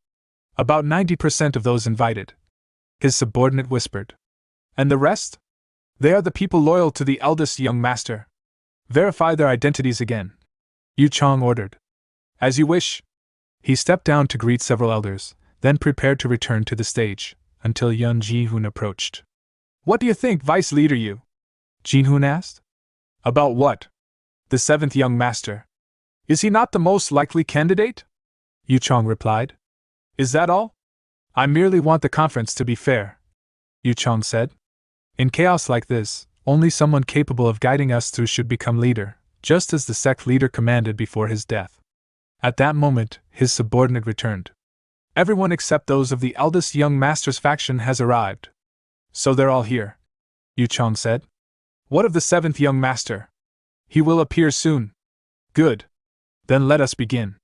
About 90% of those invited. His subordinate whispered. And the rest? They are the people loyal to the eldest young master. Verify their identities again. Yu Chong ordered. As you wish. He stepped down to greet several elders, then prepared to return to the stage, until Yun Ji-hoon approached. What do you think, Vice Leader Yu? Ji-hoon asked. About what? The 7th young master. Is he not the most likely candidate? Yu Chong replied. Is that all? I merely want the conference to be fair, Yu Chong said. In chaos like this, only someone capable of guiding us through should become leader, just as the sect leader commanded before his death. At that moment, his subordinate returned. Everyone except those of the eldest young master's faction has arrived. So they're all here, Yu Chong said. What of the 7th young master? He will appear soon. Good. Then let us begin.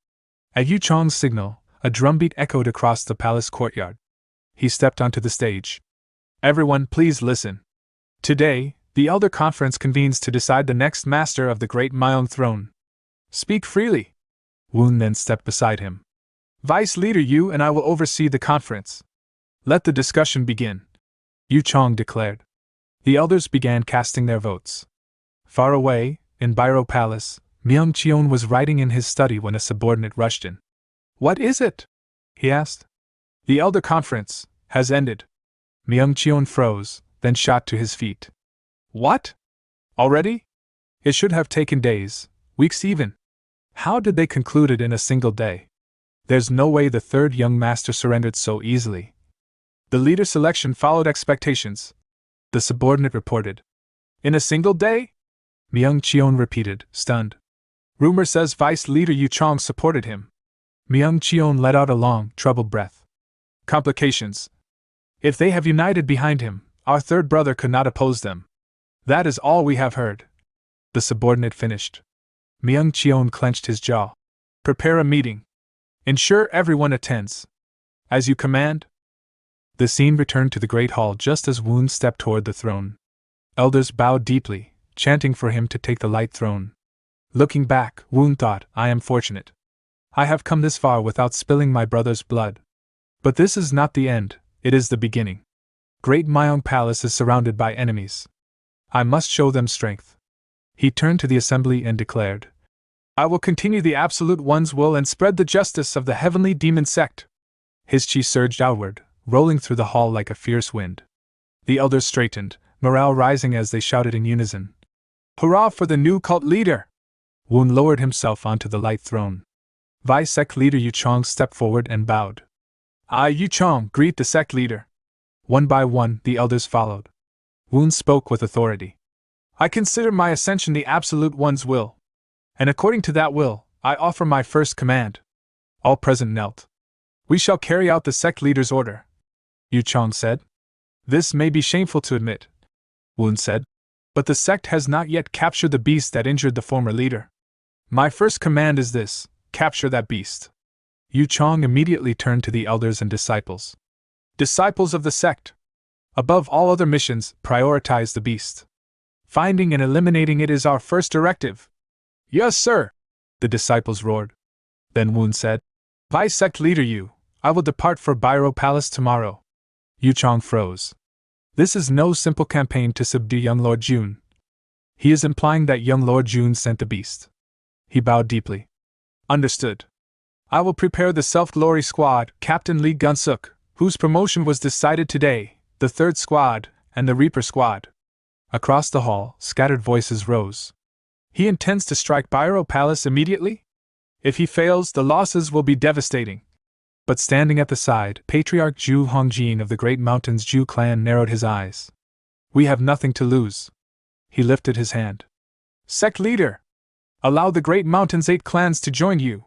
At Yu Chong's signal, a drumbeat echoed across the palace courtyard. He stepped onto the stage. Everyone, please listen. Today, the Elder Conference convenes to decide the next master of the Great Myong throne. Speak freely. Woon then stepped beside him. Vice Leader Yu and I will oversee the conference. Let the discussion begin, Yu Chong declared. The elders began casting their votes. Far away, in Biro Palace, Myung-cheon was writing in his study when a subordinate rushed in. "What is it?" he asked. "The elder conference has ended." Myung-cheon froze, then shot to his feet. "What? Already? It should have taken days, weeks even. How did they conclude it in a single day? There's no way the third young master surrendered so easily." "The leader selection followed expectations," the subordinate reported. "In a single day?" Myung-cheon repeated, stunned. "Rumor says Vice Leader Yu Chong supported him." Myung-cheon let out a long, troubled breath. "Complications. If they have united behind him, our third brother could not oppose them. That is all we have heard," the subordinate finished. Myung-cheon clenched his jaw. "Prepare a meeting. Ensure everyone attends. As you command." The scene returned to the great hall just as Woon stepped toward the throne. Elders bowed deeply, chanting for him to take the light throne. Looking back, Woon thought, "I am fortunate. I have come this far without spilling my brother's blood. But this is not the end, it is the beginning. Great Myung Palace is surrounded by enemies. I must show them strength." He turned to the assembly and declared, "I will continue the Absolute One's will and spread the justice of the heavenly demon sect." His chi surged outward, rolling through the hall like a fierce wind. The elders straightened, morale rising as they shouted in unison, "Hurrah for the new cult leader!" Woon lowered himself onto the light throne. Vice Sect Leader Yu Chong stepped forward and bowed. "I, Yu Chong, greet the sect leader." One by one, the elders followed. Woon spoke with authority. "I consider my ascension the Absolute One's will. And according to that will, I offer my first command." All present knelt. "We shall carry out the sect leader's order," Yu Chong said. "This may be shameful to admit," Woon said, "but the sect has not yet captured the beast that injured the former leader. My first command is this: capture that beast." Yu Chong immediately turned to the elders and disciples. "Disciples of the sect! Above all other missions, prioritize the beast. Finding and eliminating it is our first directive." "Yes, sir!" the disciples roared. Then Woon said, "Vice Sect Leader Yu, I will depart for Biro Palace tomorrow." Yu Chong froze. This is no simple campaign to subdue young Lord Jun. He is implying that young Lord Jun sent the beast. He bowed deeply. "Understood. I will prepare the Self-Glory Squad, Captain Lee Gun-suk, whose promotion was decided today, the Third Squad, and the Reaper Squad." Across the hall, scattered voices rose. "He intends to strike Biro Palace immediately? If he fails, the losses will be devastating." But standing at the side, Patriarch Ju Hongjin of the Great Mountains Ju clan narrowed his eyes. "We have nothing to lose." He lifted his hand. "Sect Leader! Allow the Great Mountains 8 clans to join you."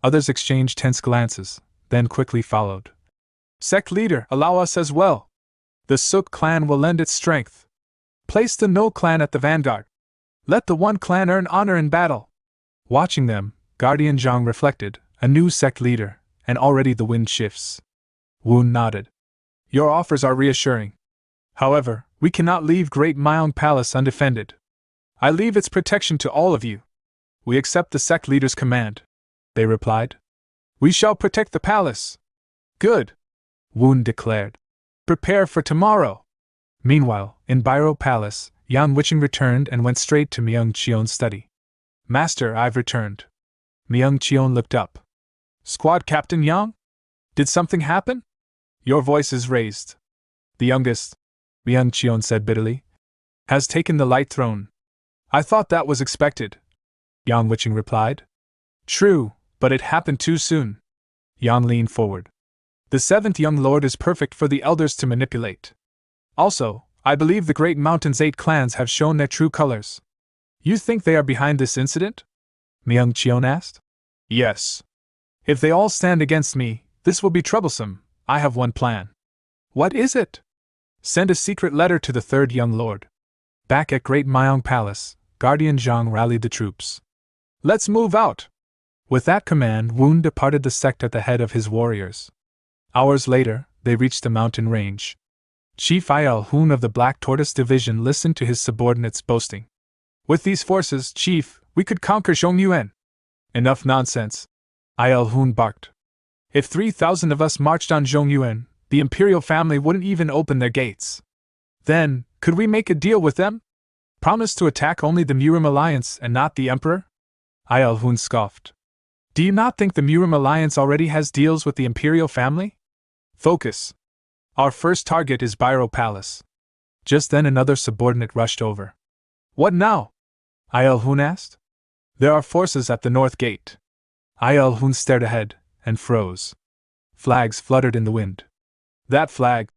Others exchanged tense glances, then quickly followed. "Sect Leader, allow us as well. The Suk clan will lend its strength. Place the No clan at the vanguard. Let the One clan earn honor in battle." Watching them, Guardian Zhang reflected, a new sect leader, and already the wind shifts. Woon nodded. "Your offers are reassuring. However, we cannot leave Great Myung Palace undefended. I leave its protection to all of you." "We accept the sect leader's command," they replied. "We shall protect the palace." "Good," Woon declared. "Prepare for tomorrow." Meanwhile, in Biro Palace, Yang Wiching returned and went straight to Myung-cheon's study. "Master, I've returned." Myung-cheon looked up. "Squad Captain Yang? Did something happen? Your voice is raised." "The youngest," Myung-cheon said bitterly, "has taken the light throne." "I thought that was expected," Yang Wiching replied. "True, but it happened too soon." Yang leaned forward. "The 7th young lord is perfect for the elders to manipulate. Also, I believe the Great Mountain's 8 clans have shown their true colors." "You think they are behind this incident?" Myung-cheon asked. "Yes. If they all stand against me, this will be troublesome. I have one plan." "What is it?" "Send a secret letter to the 3rd young lord." Back at Great Myung Palace, Guardian Zhang rallied the troops. "Let's move out!" With that command, Woon departed the sect at the head of his warriors. Hours later, they reached the mountain range. Chief Il-hoon of the Black Tortoise Division listened to his subordinates boasting. "With these forces, Chief, we could conquer Zhongyuan." "Enough nonsense," Il-hoon barked. "If 3,000 of us marched on Zhongyuan, the imperial family wouldn't even open their gates." Then, could we make a deal with them? Promise to attack only the Murim Alliance and not the Emperor? Yahello scoffed. Do you not think the Murim Alliance already has deals with the Imperial family? Focus. Our first target is Byro Palace. Just then another subordinate rushed over. What now? Yahello asked. There are forces at the north gate. Yahello stared ahead and froze. Flags fluttered in the wind. That flag,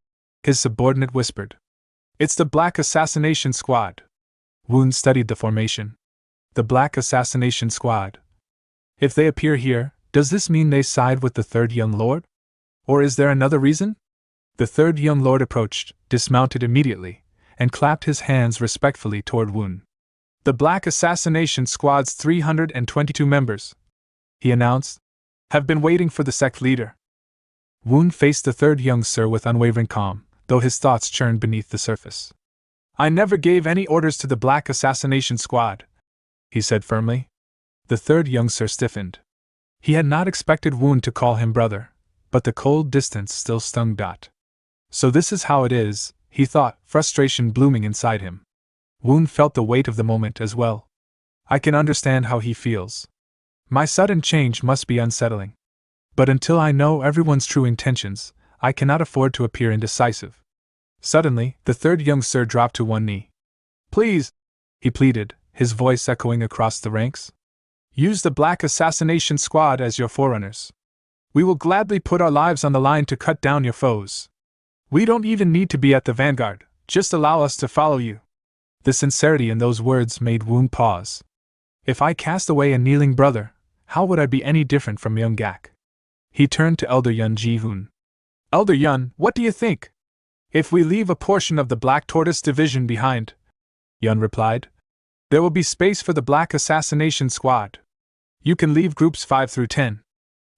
his subordinate whispered. It's the Black Assassination Squad. Woon studied the formation. The Black Assassination Squad. If they appear here, does this mean they side with the third young lord? Or is there another reason? The third young lord approached, dismounted immediately, and clapped his hands respectfully toward Woon. The Black Assassination Squad's 322 members, he announced, have been waiting for the sect leader. Woon faced the third young sir with unwavering calm, though his thoughts churned beneath the surface. I never gave any orders to the Black Assassination Squad, he said firmly. The third young sir stiffened. He had not expected Woon to call him brother, but the cold distance still stung. So this is how it is, he thought, frustration blooming inside him. Woon felt the weight of the moment as well. I can understand how he feels. My sudden change must be unsettling. But until I know everyone's true intentions, I cannot afford to appear indecisive. Suddenly, the third young sir dropped to one knee. Please, he pleaded, his voice echoing across the ranks. Use the Black Assassination Squad as your forerunners. We will gladly put our lives on the line to cut down your foes. We don't even need to be at the vanguard, just allow us to follow you. The sincerity in those words made Woon pause. If I cast away a kneeling brother, how would I be any different from young Gak? He turned to Elder Yun Ji-hoon. Elder Yun, what do you think? If we leave a portion of the Black Tortoise Division behind, Yun replied, there will be space for the Black Assassination Squad. You can leave groups 5 through 10.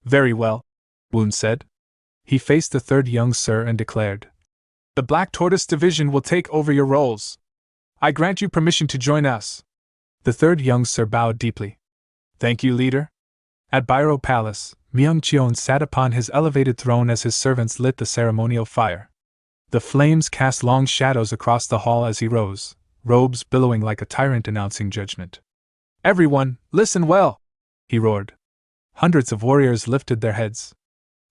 Very well, Woon said. He faced the third young sir and declared, the Black Tortoise Division will take over your roles. I grant you permission to join us. The third young sir bowed deeply. Thank you, leader. At Byro Palace, Myung-cheon sat upon his elevated throne as his servants lit the ceremonial fire. The flames cast long shadows across the hall as he rose, robes billowing like a tyrant announcing judgment. Everyone, listen well, he roared. Hundreds of warriors lifted their heads.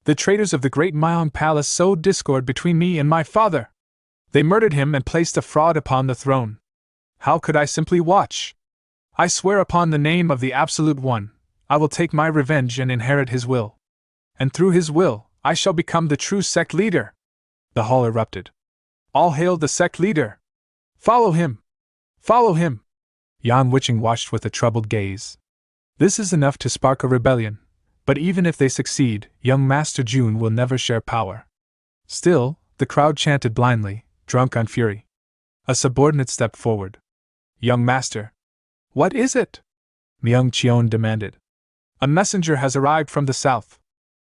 The traitors of the great Myeong Palace sowed discord between me and my father. They murdered him and placed a fraud upon the throne. How could I simply watch? I swear upon the name of the Absolute One, I will take my revenge and inherit his will. And through his will, I shall become the true sect leader. The hall erupted. All hail the sect leader! Follow him! Follow him! Yan Wiching watched with a troubled gaze. This is enough to spark a rebellion, but even if they succeed, young Master June will never share power. Still, the crowd chanted blindly, drunk on fury. A subordinate stepped forward. Young Master. What is it? Myung-cheon demanded. A messenger has arrived from the south.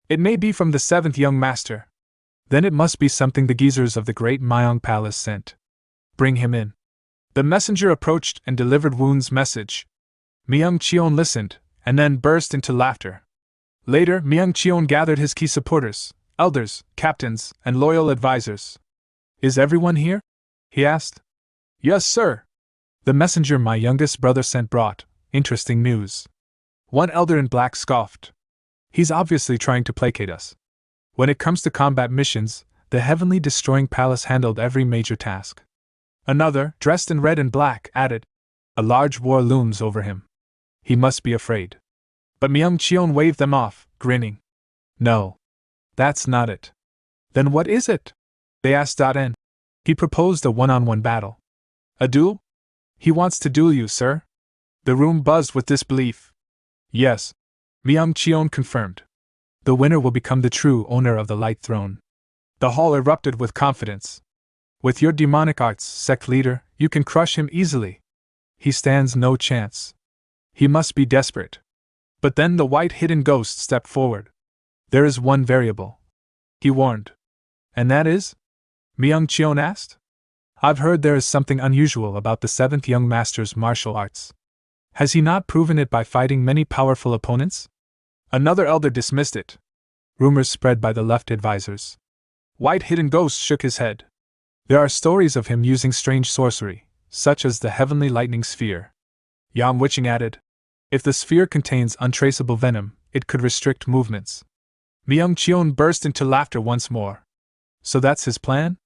It may be from the 7th young master. Then it must be something the geezers of the great Myeong Palace sent. Bring him in. The messenger approached and delivered Woon's message. Myung-cheon listened, and then burst into laughter. Later, Myung-cheon gathered his key supporters, elders, captains, and loyal advisors. Is everyone here? He asked. Yes, sir. The messenger my youngest brother sent brought interesting news. One elder in black scoffed. He's obviously trying to placate us. When it comes to combat missions, the heavenly destroying palace handled every major task. Another, dressed in red and black, added, a large war looms over him. He must be afraid. But Myung-cheon waved them off, grinning. No. That's not it. Then what is it? They asked. N. He proposed a one-on-one battle. A duel? He wants to duel you, sir. The room buzzed with disbelief. Yes. Myung-cheon confirmed. The winner will become the true owner of the Light Throne. The hall erupted with confidence. With your demonic arts, sect leader, you can crush him easily. He stands no chance. He must be desperate. But then the white hidden ghost stepped forward. There is one variable, he warned. And that is? Myung-cheon asked. I've heard there is something unusual about the 7th young master's martial arts. Has he not proven it by fighting many powerful opponents? Another elder dismissed it. Rumors spread by the left advisors. White Hidden Ghost shook his head. There are stories of him using strange sorcery, such as the heavenly lightning sphere. Yang Witching added, if the sphere contains untraceable venom, it could restrict movements. Myung-cheon burst into laughter once more. So that's his plan?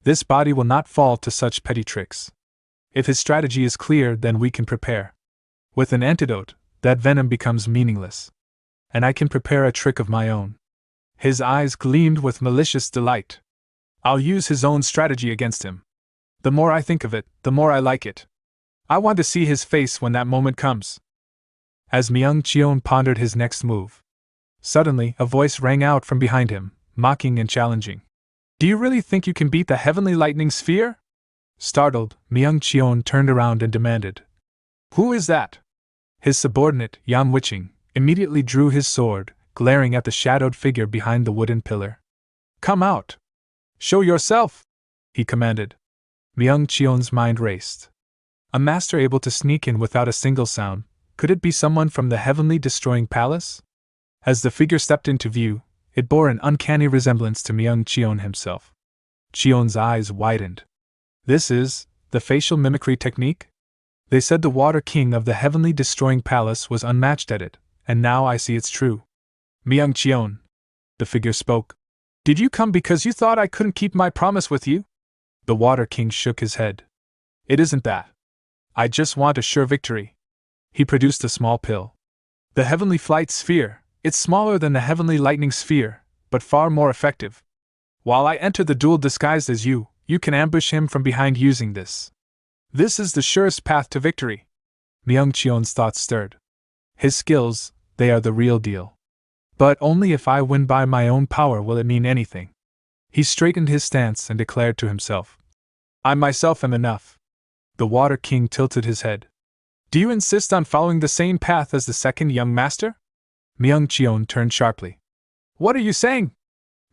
This body will not fall to such petty tricks. If his strategy is clear, then we can prepare. With an antidote, that venom becomes meaningless. And I can prepare a trick of my own. His eyes gleamed with malicious delight. I'll use his own strategy against him. The more I think of it, the more I like it. I want to see his face when that moment comes. As Myung-cheon pondered his next move, suddenly a voice rang out from behind him, mocking and challenging. Do you really think you can beat the heavenly lightning sphere? Startled, Myung-cheon turned around and demanded, who is that? His subordinate, Yang Witching, immediately drew his sword, glaring at the shadowed figure behind the wooden pillar. Come out! Show yourself! He commanded. Myung-cheon's mind raced. A master able to sneak in without a single sound, could it be someone from the heavenly destroying palace? As the figure stepped into view, it bore an uncanny resemblance to Myung-cheon himself. Cheon's eyes widened. This is the facial mimicry technique? They said the Water King of the heavenly destroying palace was unmatched at it, and now I see it's true. Myung-cheon, the figure spoke. Did you come because you thought I couldn't keep my promise with you? The Water King shook his head. It isn't that. I just want a sure victory. He produced a small pill. The heavenly flight sphere, it's smaller than the heavenly lightning sphere, but far more effective. While I enter the duel disguised as you, you can ambush him from behind using this. This is the surest path to victory. Myung-cheon's thoughts stirred. His skills, they are the real deal. But only if I win by my own power will it mean anything. He straightened his stance and declared to himself, I myself am enough. The Water King tilted his head. Do you insist on following the same path as the second young master? Myung-cheon turned sharply. What are you saying?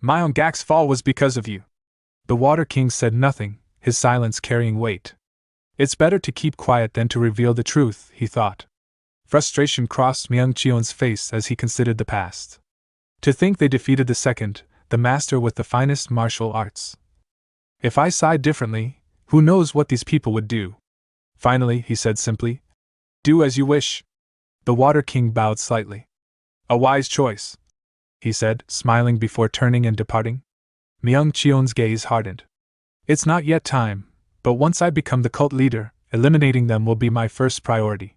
Myongak's fall was because of you. The Water King said nothing, his silence carrying weight. It's better to keep quiet than to reveal the truth, he thought. Frustration crossed Myung-cheon's face as he considered the past. To think they defeated the second, the master with the finest martial arts. If I sighed differently, who knows what these people would do? Finally, he said simply, do as you wish. The Water King bowed slightly. A wise choice, he said, smiling before turning and departing. Myung-cheon's gaze hardened. It's not yet time, but once I become the cult leader, eliminating them will be my first priority.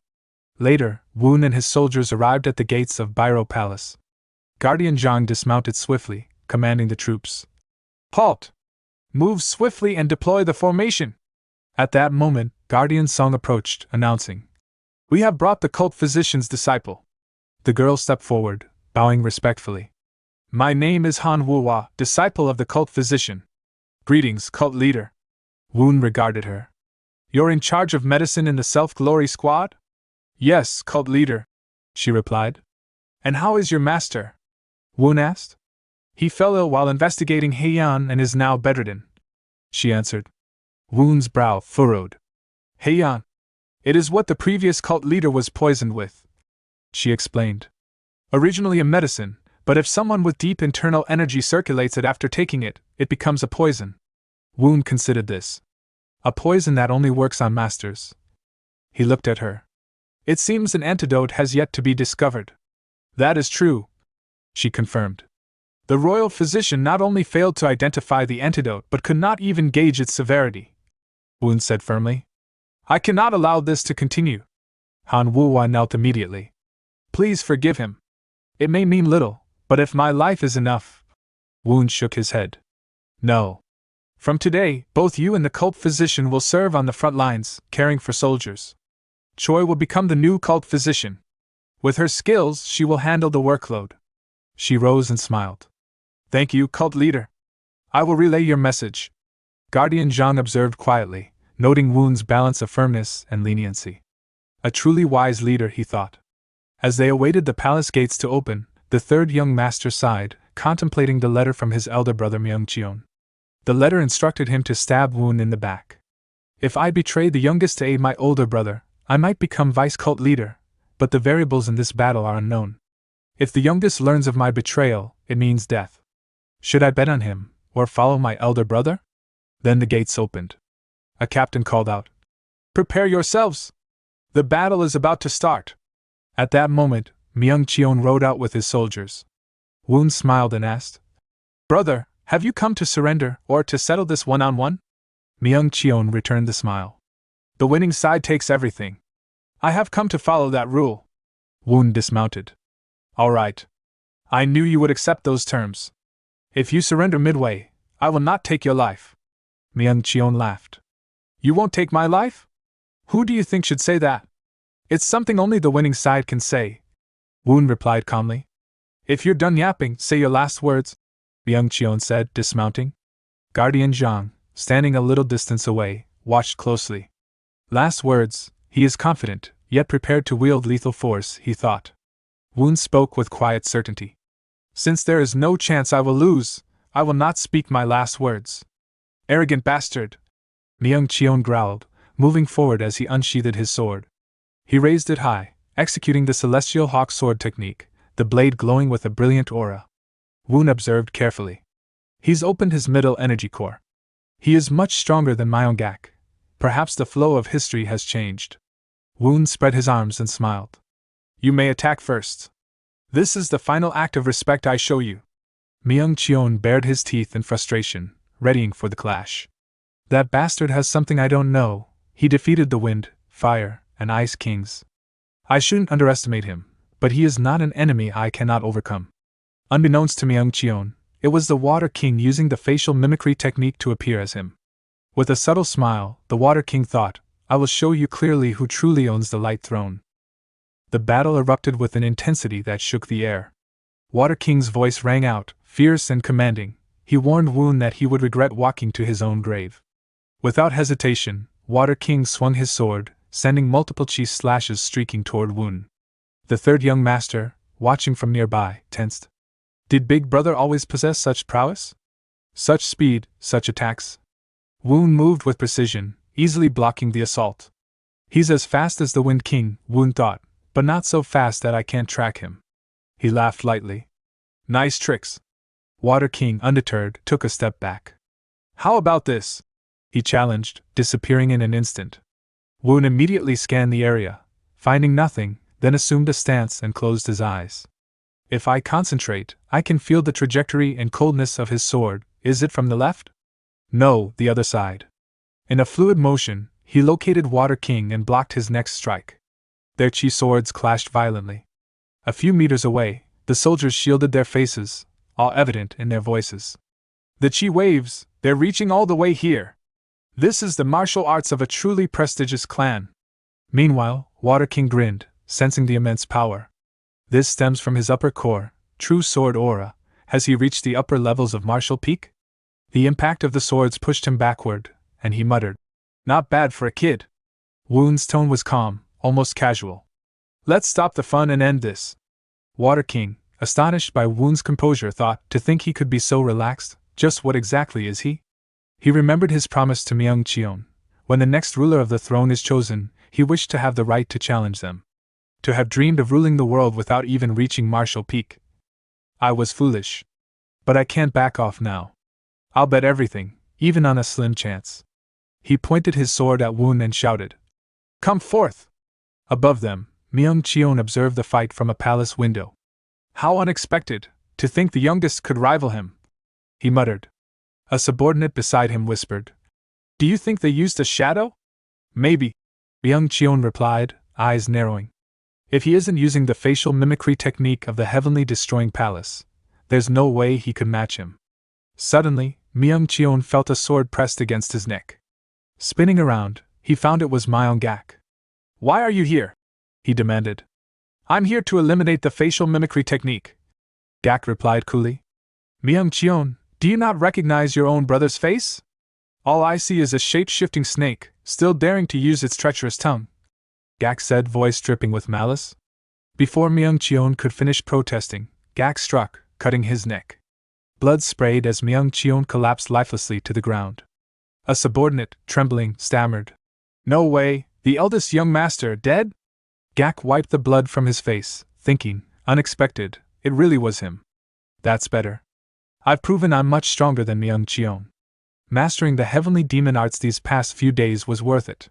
Later, Woon and his soldiers arrived at the gates of Biro Palace. Guardian Zhang dismounted swiftly, commanding the troops. Halt! Move swiftly and deploy the formation! At that moment, Guardian Song approached, announcing, We have brought the cult physician's disciple. The girl stepped forward, bowing respectfully. My name is Han Wuhua, disciple of the cult physician. Greetings, cult leader. Woon regarded her. You're in charge of medicine in the Self-Glory Squad? Yes, cult leader, she replied. And how is your master? Woon asked. He fell ill while investigating Heian and is now bedridden, she answered. Woon's brow furrowed. Heian. It is what the previous cult leader was poisoned with, she explained. Originally a medicine, but if someone with deep internal energy circulates it after taking it, it becomes a poison. Woon considered this. A poison that only works on masters. He looked at her. It seems an antidote has yet to be discovered. That is true, she confirmed. The royal physician not only failed to identify the antidote but could not even gauge its severity. Woon said firmly. I cannot allow this to continue. Han Wuhua knelt immediately. Please forgive him. It may mean little, but if my life is enough. Woon shook his head. No. From today, both you and the cult physician will serve on the front lines, caring for soldiers. Choi will become the new cult physician. With her skills, she will handle the workload. She rose and smiled. Thank you, cult leader. I will relay your message. Guardian Zhang observed quietly, noting Woon's balance of firmness and leniency. A truly wise leader, he thought. As they awaited the palace gates to open, the third young master sighed, contemplating the letter from his elder brother Myung-cheon. The letter instructed him to stab Woon in the back. If I betray the youngest to aid my older brother, I might become vice-cult leader, but the variables in this battle are unknown. If the youngest learns of my betrayal, it means death. Should I bet on him, or follow my elder brother? Then the gates opened. A captain called out, "Prepare yourselves! The battle is about to start." At that moment, Myung-cheon rode out with his soldiers. Woon smiled and asked, "Brother, have you come to surrender or to settle this one-on-one?" Myung-cheon returned the smile. "The winning side takes everything. I have come to follow that rule." Woon dismounted. "All right. I knew you would accept those terms. If you surrender midway, I will not take your life." Myung-cheon laughed. "You won't take my life? Who do you think should say that? It's something only the winning side can say." Woon replied calmly. "If you're done yapping, say your last words," Myung-cheon said, dismounting. Guardian Zhang, standing a little distance away, watched closely. Last words, he is confident, yet prepared to wield lethal force, he thought. Woon spoke with quiet certainty. "Since there is no chance I will lose, I will not speak my last words." "Arrogant bastard!" Myung-cheon growled, moving forward as he unsheathed his sword. He raised it high, executing the celestial hawk sword technique, the blade glowing with a brilliant aura. Woon observed carefully. He's opened his middle energy core. He is much stronger than Mangacap. Perhaps the flow of history has changed. Woon spread his arms and smiled. "You may attack first. This is the final act of respect I show you." Myung-cheon bared his teeth in frustration, readying for the clash. "That bastard has something I don't know. He defeated the Wind, Fire, and Ice Kings. I shouldn't underestimate him, but he is not an enemy I cannot overcome." Unbeknownst to Myung-cheon, it was the Water King using the facial mimicry technique to appear as him. With a subtle smile, the Water King thought, "I will show you clearly who truly owns the Light Throne." The battle erupted with an intensity that shook the air. Water King's voice rang out, fierce and commanding. He warned Woon that he would regret walking to his own grave. Without hesitation, Water King swung his sword, sending multiple chi slashes streaking toward Woon. The third young master, watching from nearby, tensed. Did Big Brother always possess such prowess? Such speed, such attacks? Woon moved with precision, easily blocking the assault. "He's as fast as the Wind King," Woon thought, "but not so fast that I can't track him." He laughed lightly. "Nice tricks." Water King, undeterred, took a step back. "How about this?" he challenged, disappearing in an instant. Woon immediately scanned the area, finding nothing, then assumed a stance and closed his eyes. "If I concentrate, I can feel the trajectory and coldness of his sword. Is it from the left?" "No, the other side." In a fluid motion, he located Water King and blocked his next strike. Their chi swords clashed violently. A few meters away, the soldiers shielded their faces, all evident in their voices. "The chi waves, they're reaching all the way here. This is the martial arts of a truly prestigious clan." Meanwhile, Water King grinned, sensing the immense power. This stems from his upper core, true sword aura. Has he reached the upper levels of martial peak? The impact of the swords pushed him backward, and he muttered, "Not bad for a kid." Woon's tone was calm, almost casual. "Let's stop the fun and end this." Water King, astonished by Woon's composure, thought, to think he could be so relaxed. Just what exactly is he? He remembered his promise to Myung-cheon. When the next ruler of the throne is chosen, he wished to have the right to challenge them. To have dreamed of ruling the world without even reaching martial peak. "I was foolish. But I can't back off now. I'll bet everything, even on a slim chance." He pointed his sword at Woon and shouted, "Come forth!" Above them, Myung-cheon observed the fight from a palace window. "How unexpected, to think the youngest could rival him," he muttered. A subordinate beside him whispered, "Do you think they used a shadow?" "Maybe," Myung-cheon replied, eyes narrowing. "If he isn't using the facial mimicry technique of the heavenly destroying palace, there's no way he could match him." Suddenly, Myung-cheon felt a sword pressed against his neck. Spinning around, he found it was Mangacap. "Why are you here?" he demanded. "I'm here to eliminate the facial mimicry technique," Gak replied coolly. "Myung-cheon, do you not recognize your own brother's face? All I see is a shape-shifting snake, still daring to use its treacherous tongue," Gak said, voice dripping with malice. Before Myung-cheon could finish protesting, Gak struck, cutting his neck. Blood sprayed as Myung-cheon collapsed lifelessly to the ground. A subordinate, trembling, stammered, "No way, the eldest young master dead?" Gak wiped the blood from his face, thinking, unexpected, it really was him. "That's better. I've proven I'm much stronger than Myung-cheon." Mastering the heavenly demon arts these past few days was worth it.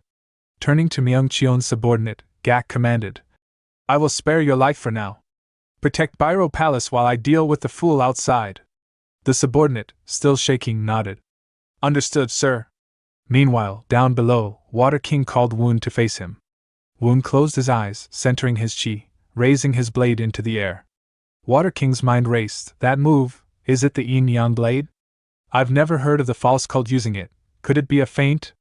Turning to Myung-cheon's subordinate, Gak commanded, I will spare your life for now. Protect Byro Palace while I deal with the fool outside. The subordinate, still shaking, nodded. Understood, sir. Meanwhile, down below, Water King called Woon to face him. Woon closed his eyes, centering his chi, raising his blade into the air. Water King's mind raced. That move, is it the yin-yang blade? I've never heard of the false cult using it. Could it be a feint?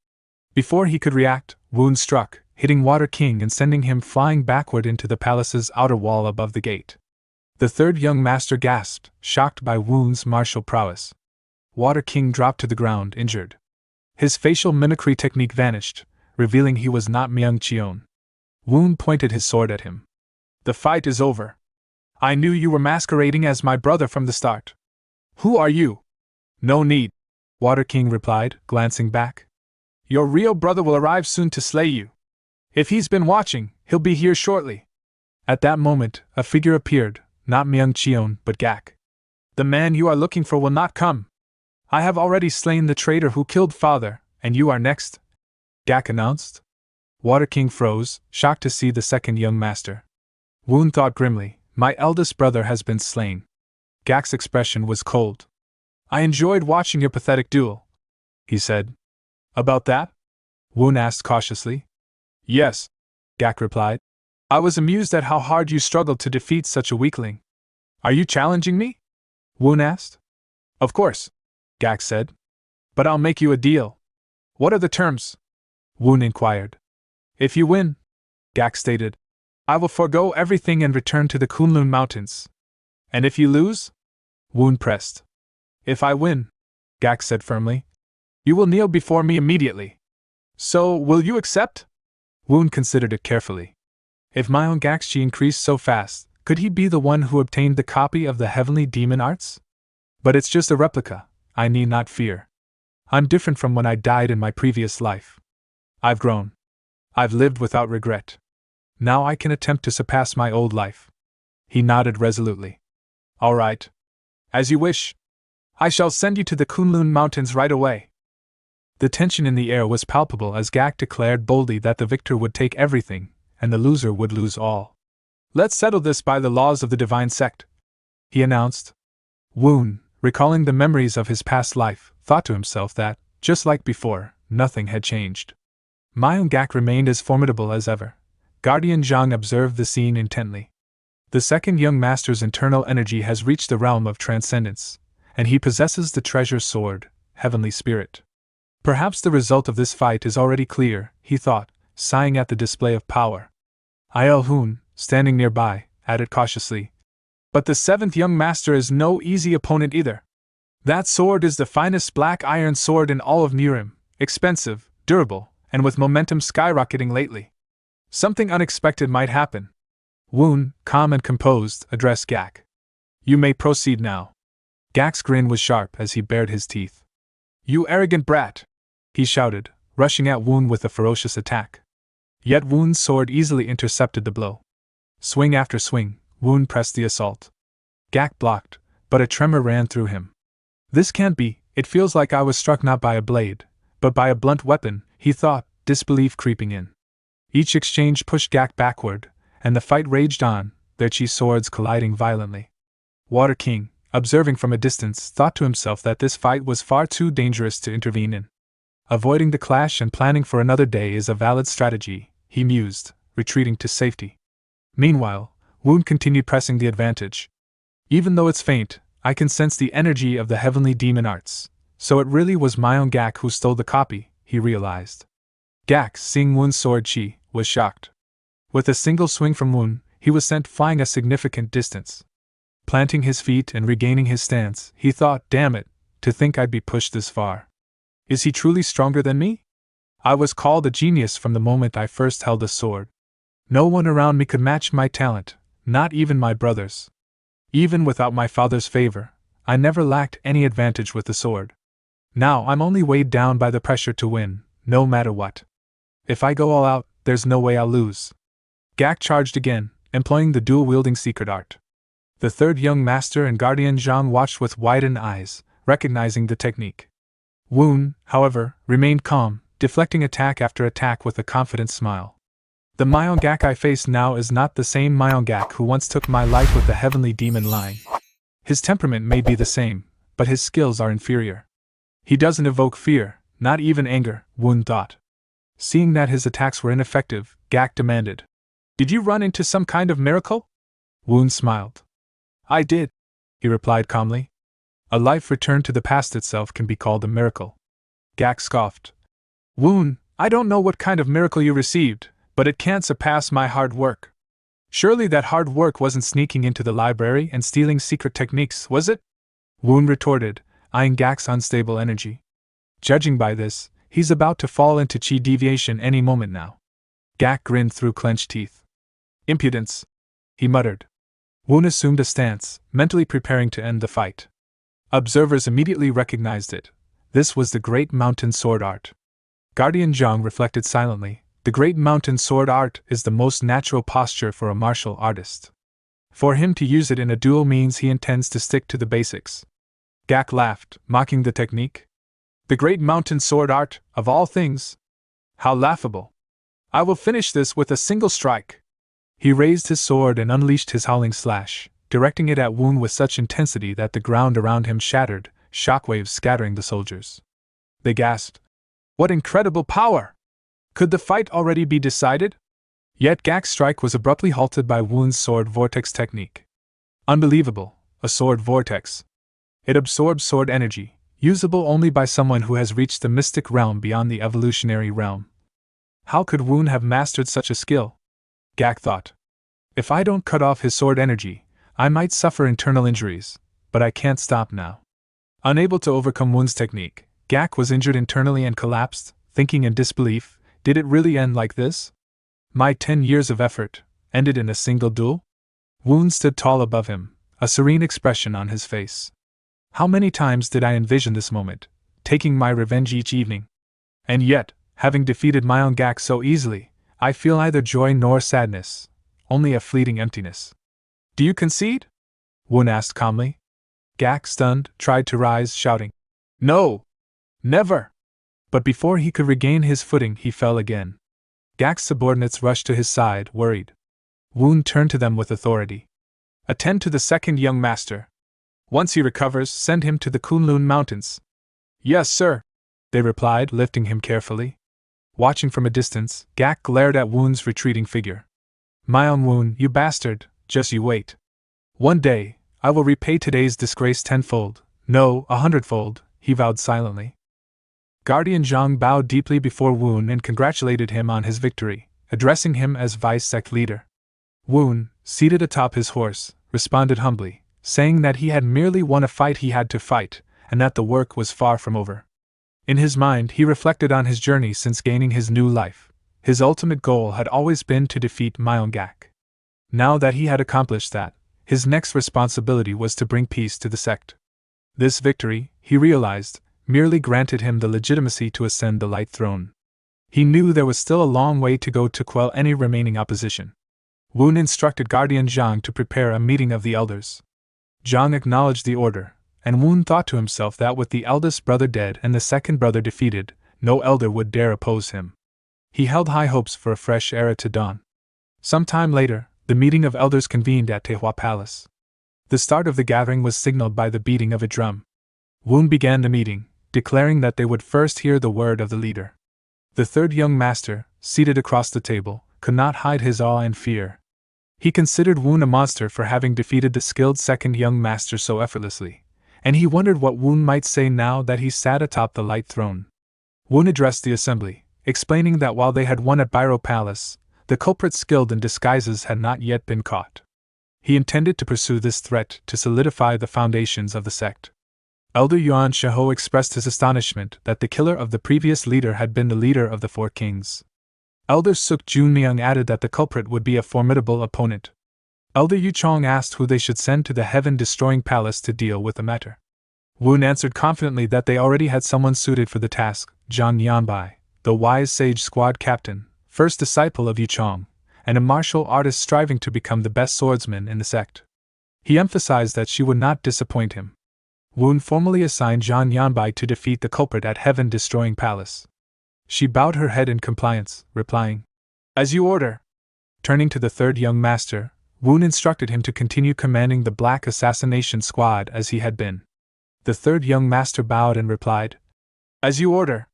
Before he could react, Woon struck, hitting Water King and sending him flying backward into the palace's outer wall above the gate. The third young master gasped, shocked by Woon's martial prowess. Water King dropped to the ground, injured. His facial mimicry technique vanished, revealing he was not Myung-cheon. Woon pointed his sword at him. The fight is over. I knew you were masquerading as my brother from the start. Who are you? No need, Water King replied, glancing back. Your real brother will arrive soon to slay you. If he's been watching, he'll be here shortly. At that moment, a figure appeared, not Myung-cheon, but Gak. The man you are looking for will not come. I have already slain the traitor who killed father, and you are next, Gak announced. Water King froze, shocked to see the second young master. Woon thought grimly, my eldest brother has been slain. Gak's expression was cold. I enjoyed watching your pathetic duel, he said. About that? Woon asked cautiously. Yes, Gak replied. I was amused at how hard you struggled to defeat such a weakling. Are you challenging me? Woon asked. Of course, Gak said. But I'll make you a deal. What are the terms? Woon inquired. If you win, Gak stated, I will forego everything and return to the Kunlun Mountains. And if you lose? Woon pressed. If I win, Gak said firmly, you will kneel before me immediately. So, will you accept? Woon considered it carefully. If Myung-gak's chi increased so fast, could he be the one who obtained the copy of the heavenly demon arts? But it's just a replica, I need not fear. I'm different from when I died in my previous life. I've grown. I've lived without regret. Now I can attempt to surpass my old life. He nodded resolutely. All right. As you wish. I shall send you to the Kunlun Mountains right away. The tension in the air was palpable as Gak declared boldly that the victor would take everything, and the loser would lose all. Let's settle this by the laws of the divine sect, he announced. Woon, recalling the memories of his past life, thought to himself that, just like before, nothing had changed. Myung-gak remained as formidable as ever. Guardian Zhang observed the scene intently. The second young master's internal energy has reached the realm of transcendence, and he possesses the treasure sword, Heavenly Spirit. Perhaps the result of this fight is already clear, he thought, sighing at the display of power. Il-hoon, standing nearby, added cautiously, but the seventh young master is no easy opponent either. That sword is the finest black iron sword in all of Murim, expensive, durable, and with momentum skyrocketing lately. Something unexpected might happen. Woon, calm and composed, addressed Gak. You may proceed now. Gak's grin was sharp as he bared his teeth. You arrogant brat! He shouted, rushing at Woon with a ferocious attack. Yet Woon's sword easily intercepted the blow. Swing after swing, Woon pressed the assault. Gak blocked, but a tremor ran through him. This can't be, it feels like I was struck not by a blade, but by a blunt weapon, he thought, disbelief creeping in. Each exchange pushed Gak backward, and the fight raged on, their chi swords colliding violently. Water King, observing from a distance, thought to himself that this fight was far too dangerous to intervene in. Avoiding the clash and planning for another day is a valid strategy, he mused, retreating to safety. Meanwhile, Woon continued pressing the advantage. Even though it's faint, I can sense the energy of the heavenly demon arts, so it really was Myung-gak who stole the copy, he realized. Gak, seeing Woon's sword chi, was shocked. With a single swing from Woon, he was sent flying a significant distance. Planting his feet and regaining his stance, he thought, damn it, to think I'd be pushed this far. Is he truly stronger than me? I was called a genius from the moment I first held a sword. No one around me could match my talent, not even my brothers. Even without my father's favor, I never lacked any advantage with the sword. Now I'm only weighed down by the pressure to win, no matter what. If I go all out, there's no way I'll lose. Gak charged again, employing the dual-wielding secret art. The third young master and Guardian Zhang watched with widened eyes, recognizing the technique. Woon, however, remained calm, deflecting attack after attack with a confident smile. The Mangak I face now is not the same Mangak who once took my life with the heavenly demon line. His temperament may be the same, but his skills are inferior. He doesn't evoke fear, not even anger, Woon thought. Seeing that his attacks were ineffective, Gak demanded, "Did you run into some kind of miracle?" Woon smiled. "I did," he replied calmly. "A life returned to the past itself can be called a miracle." Gak scoffed. "Woon, I don't know what kind of miracle you received, but it can't surpass my hard work. Surely that hard work wasn't sneaking into the library and stealing secret techniques, was it?" Woon retorted, eyeing Gak's unstable energy. Judging by this, he's about to fall into chi deviation any moment now. Gak grinned through clenched teeth. "Impudence," he muttered. Woon assumed a stance, mentally preparing to end the fight. Observers immediately recognized it. This was the Great Mountain Sword Art. Guardian Zhang reflected silently. The Great Mountain Sword Art is the most natural posture for a martial artist. For him to use it in a duel means he intends to stick to the basics. Gak laughed, mocking the technique. "The Great Mountain Sword Art, of all things? How laughable! I will finish this with a single strike." He raised his sword and unleashed his howling slash, directing it at Woon with such intensity that the ground around him shattered, shockwaves scattering the soldiers. They gasped. "What incredible power! Could the fight already be decided?" Yet Gak's strike was abruptly halted by Woon's sword vortex technique. Unbelievable, a sword vortex. It absorbs sword energy, usable only by someone who has reached the mystic realm beyond the evolutionary realm. How could Woon have mastered such a skill? Gak thought. If I don't cut off his sword energy, I might suffer internal injuries, but I can't stop now. Unable to overcome Woon's technique, Gak was injured internally and collapsed, thinking in disbelief, did it really end like this? My 10 years of effort, ended in a single duel? Woon stood tall above him, a serene expression on his face. How many times did I envision this moment, taking my revenge each evening? And yet, having defeated Mangak so easily, I feel neither joy nor sadness, only a fleeting emptiness. Do you concede? Woon asked calmly. Gak, stunned, tried to rise, shouting, "No! Never!" But before he could regain his footing, he fell again. Gak's subordinates rushed to his side, worried. Woon turned to them with authority. "Attend to the second young master. Once he recovers, send him to the Kunlun Mountains." "Yes, sir," they replied, lifting him carefully. Watching from a distance, Gak glared at Woon's retreating figure. "My own Woon, you bastard, just you wait. One day, I will repay today's disgrace tenfold, no, 100-fold, he vowed silently. Guardian Zhang bowed deeply before Woon and congratulated him on his victory, addressing him as vice-sect leader. Woon, seated atop his horse, responded humbly, saying that he had merely won a fight he had to fight, and that the work was far from over. In his mind, he reflected on his journey since gaining his new life. His ultimate goal had always been to defeat Mangak. Now that he had accomplished that, his next responsibility was to bring peace to the sect. This victory, he realized, merely granted him the legitimacy to ascend the Light Throne. He knew there was still a long way to go to quell any remaining opposition. Woon instructed Guardian Zhang to prepare a meeting of the elders. Zhang acknowledged the order, and Woon thought to himself that with the eldest brother dead and the second brother defeated, no elder would dare oppose him. He held high hopes for a fresh era to dawn. Some time later, the meeting of elders convened at Tehua Palace. The start of the gathering was signaled by the beating of a drum. Woon began the meeting, declaring that they would first hear the word of the leader. The third young master, seated across the table, could not hide his awe and fear. He considered Woon a monster for having defeated the skilled second young master so effortlessly, and he wondered what Woon might say now that he sat atop the Light Throne. Woon addressed the assembly, explaining that while they had won at Biro Palace, the culprits skilled in disguises had not yet been caught. He intended to pursue this threat to solidify the foundations of the sect. Elder Yuan Shaho expressed his astonishment that the killer of the previous leader had been the leader of the Four Kings. Elder Suk Junmyeong added that the culprit would be a formidable opponent. Elder Yu Chong asked who they should send to the heaven-destroying palace to deal with the matter. Woon answered confidently that they already had someone suited for the task, Zhang Yanbai, the wise sage squad captain, first disciple of Yu Chong, and a martial artist striving to become the best swordsman in the sect. He emphasized that she would not disappoint him. Woon formally assigned Zhang Yanbai to defeat the culprit at Heaven-Destroying Palace. She bowed her head in compliance, replying, "As you order." Turning to the third young master, Woon instructed him to continue commanding the Black Assassination Squad as he had been. The third young master bowed and replied, "As you order."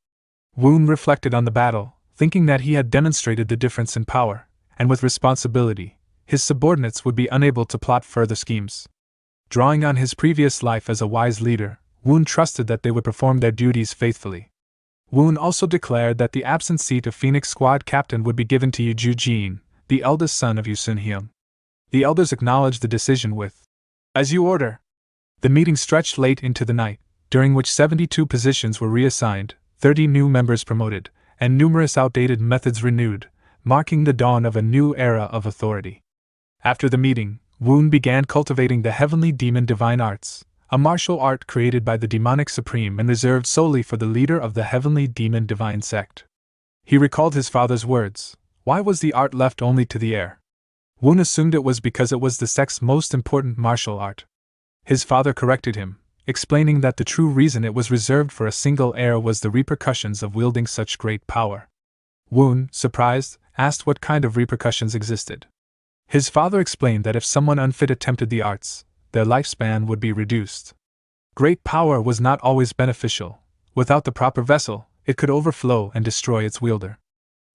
Woon reflected on the battle, thinking that he had demonstrated the difference in power, and with responsibility, his subordinates would be unable to plot further schemes. Drawing on his previous life as a wise leader, Woon trusted that they would perform their duties faithfully. Woon also declared that the absent seat of Phoenix Squad Captain would be given to Yu Ju-jin, the eldest son of Yu Sun-hyun. The elders acknowledged the decision with, "As you order." The meeting stretched late into the night, during which 72 positions were reassigned, 30 new members promoted, and numerous outdated methods renewed, marking the dawn of a new era of authority. After the meeting, Woon began cultivating the Heavenly Demon Divine Arts, a martial art created by the Demonic Supreme and reserved solely for the leader of the Heavenly Demon Divine Sect. He recalled his father's words, "Why was the art left only to the heir?" Woon assumed it was because it was the sect's most important martial art. His father corrected him, explaining that the true reason it was reserved for a single heir was the repercussions of wielding such great power. Woon, surprised, asked what kind of repercussions existed. His father explained that if someone unfit attempted the arts, their lifespan would be reduced. Great power was not always beneficial. Without the proper vessel, it could overflow and destroy its wielder.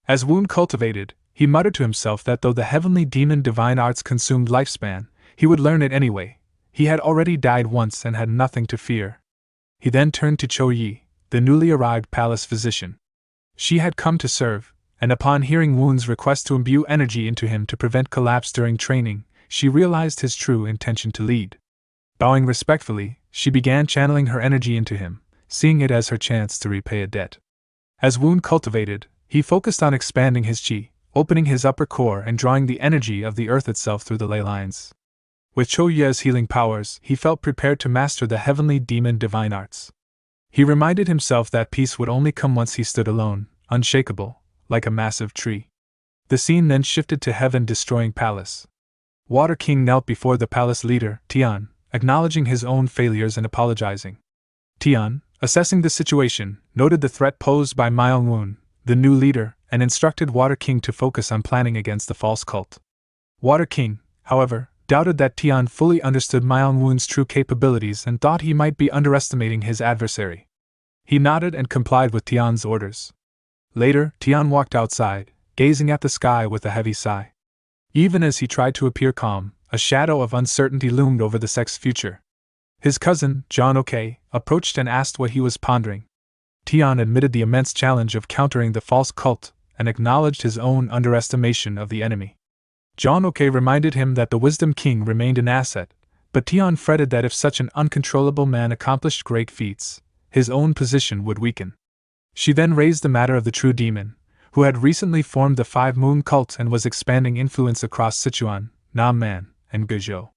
As Woon cultivated, he muttered to himself that though the Heavenly Demon Divine Arts consumed lifespan, he would learn it anyway. He had already died once and had nothing to fear. He then turned to Cho Yi, the newly arrived palace physician. She had come to serve, and upon hearing Woon's request to imbue energy into him to prevent collapse during training, she realized his true intention to lead. Bowing respectfully, she began channeling her energy into him, seeing it as her chance to repay a debt. As Woon cultivated, he focused on expanding his chi, opening his upper core and drawing the energy of the earth itself through the ley lines. With Cho Ye's healing powers, he felt prepared to master the Heavenly Demon Divine Arts. He reminded himself that peace would only come once he stood alone, unshakable, like a massive tree. The scene then shifted to Heaven-Destroying Palace. Water King knelt before the palace leader, Tian, acknowledging his own failures and apologizing. Tian, assessing the situation, noted the threat posed by Myung Woon, the new leader, and instructed Water King to focus on planning against the false cult. Water King, however, doubted that Tian fully understood Myung Woon's true capabilities and thought he might be underestimating his adversary. He nodded and complied with Tian's orders. Later, Tian walked outside, gazing at the sky with a heavy sigh. Even as he tried to appear calm, a shadow of uncertainty loomed over the sect's future. His cousin, John Ok, approached and asked what he was pondering. Tian admitted the immense challenge of countering the false cult and acknowledged his own underestimation of the enemy. John Ok reminded him that the Wisdom King remained an asset, but Tian fretted that if such an uncontrollable man accomplished great feats, his own position would weaken. She then raised the matter of the true demon, who had recently formed the Five Moon cult and was expanding influence across Sichuan, Namman, and Guizhou.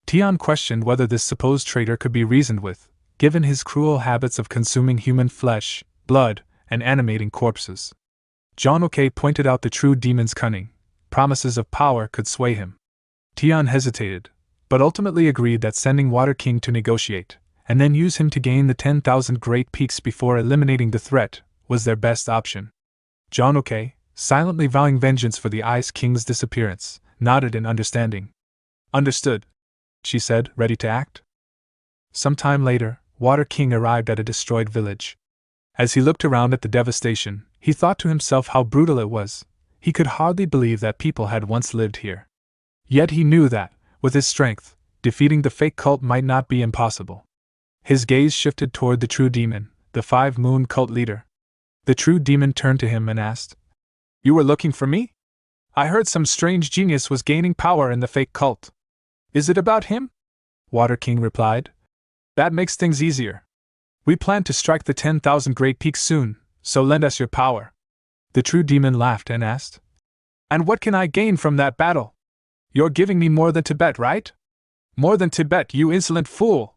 Tian questioned whether this supposed traitor could be reasoned with, given his cruel habits of consuming human flesh, blood, and animating corpses. John Ok pointed out the true demon's cunning. Promises of power could sway him. Tian hesitated, but ultimately agreed that sending Water King to negotiate, and then use him to gain the 10,000 Great Peaks before eliminating the threat, was their best option. John Ok, silently vowing vengeance for the Ice King's disappearance, nodded in understanding. "Understood," she said, ready to act. Some time later, Water King arrived at a destroyed village. As he looked around at the devastation, he thought to himself how brutal it was. He could hardly believe that people had once lived here. Yet he knew that, with his strength, defeating the fake cult might not be impossible. His gaze shifted toward the true demon, the Five Moon cult leader. The true demon turned to him and asked, "You were looking for me? I heard some strange genius was gaining power in the fake cult. Is it about him?" Water King replied, "That makes things easier. We plan to strike the 10,000 Great Peaks soon, so lend us your power." The true demon laughed and asked, "And what can I gain from that battle? You're giving me more than Tibet, right?" "More than Tibet, you insolent fool!"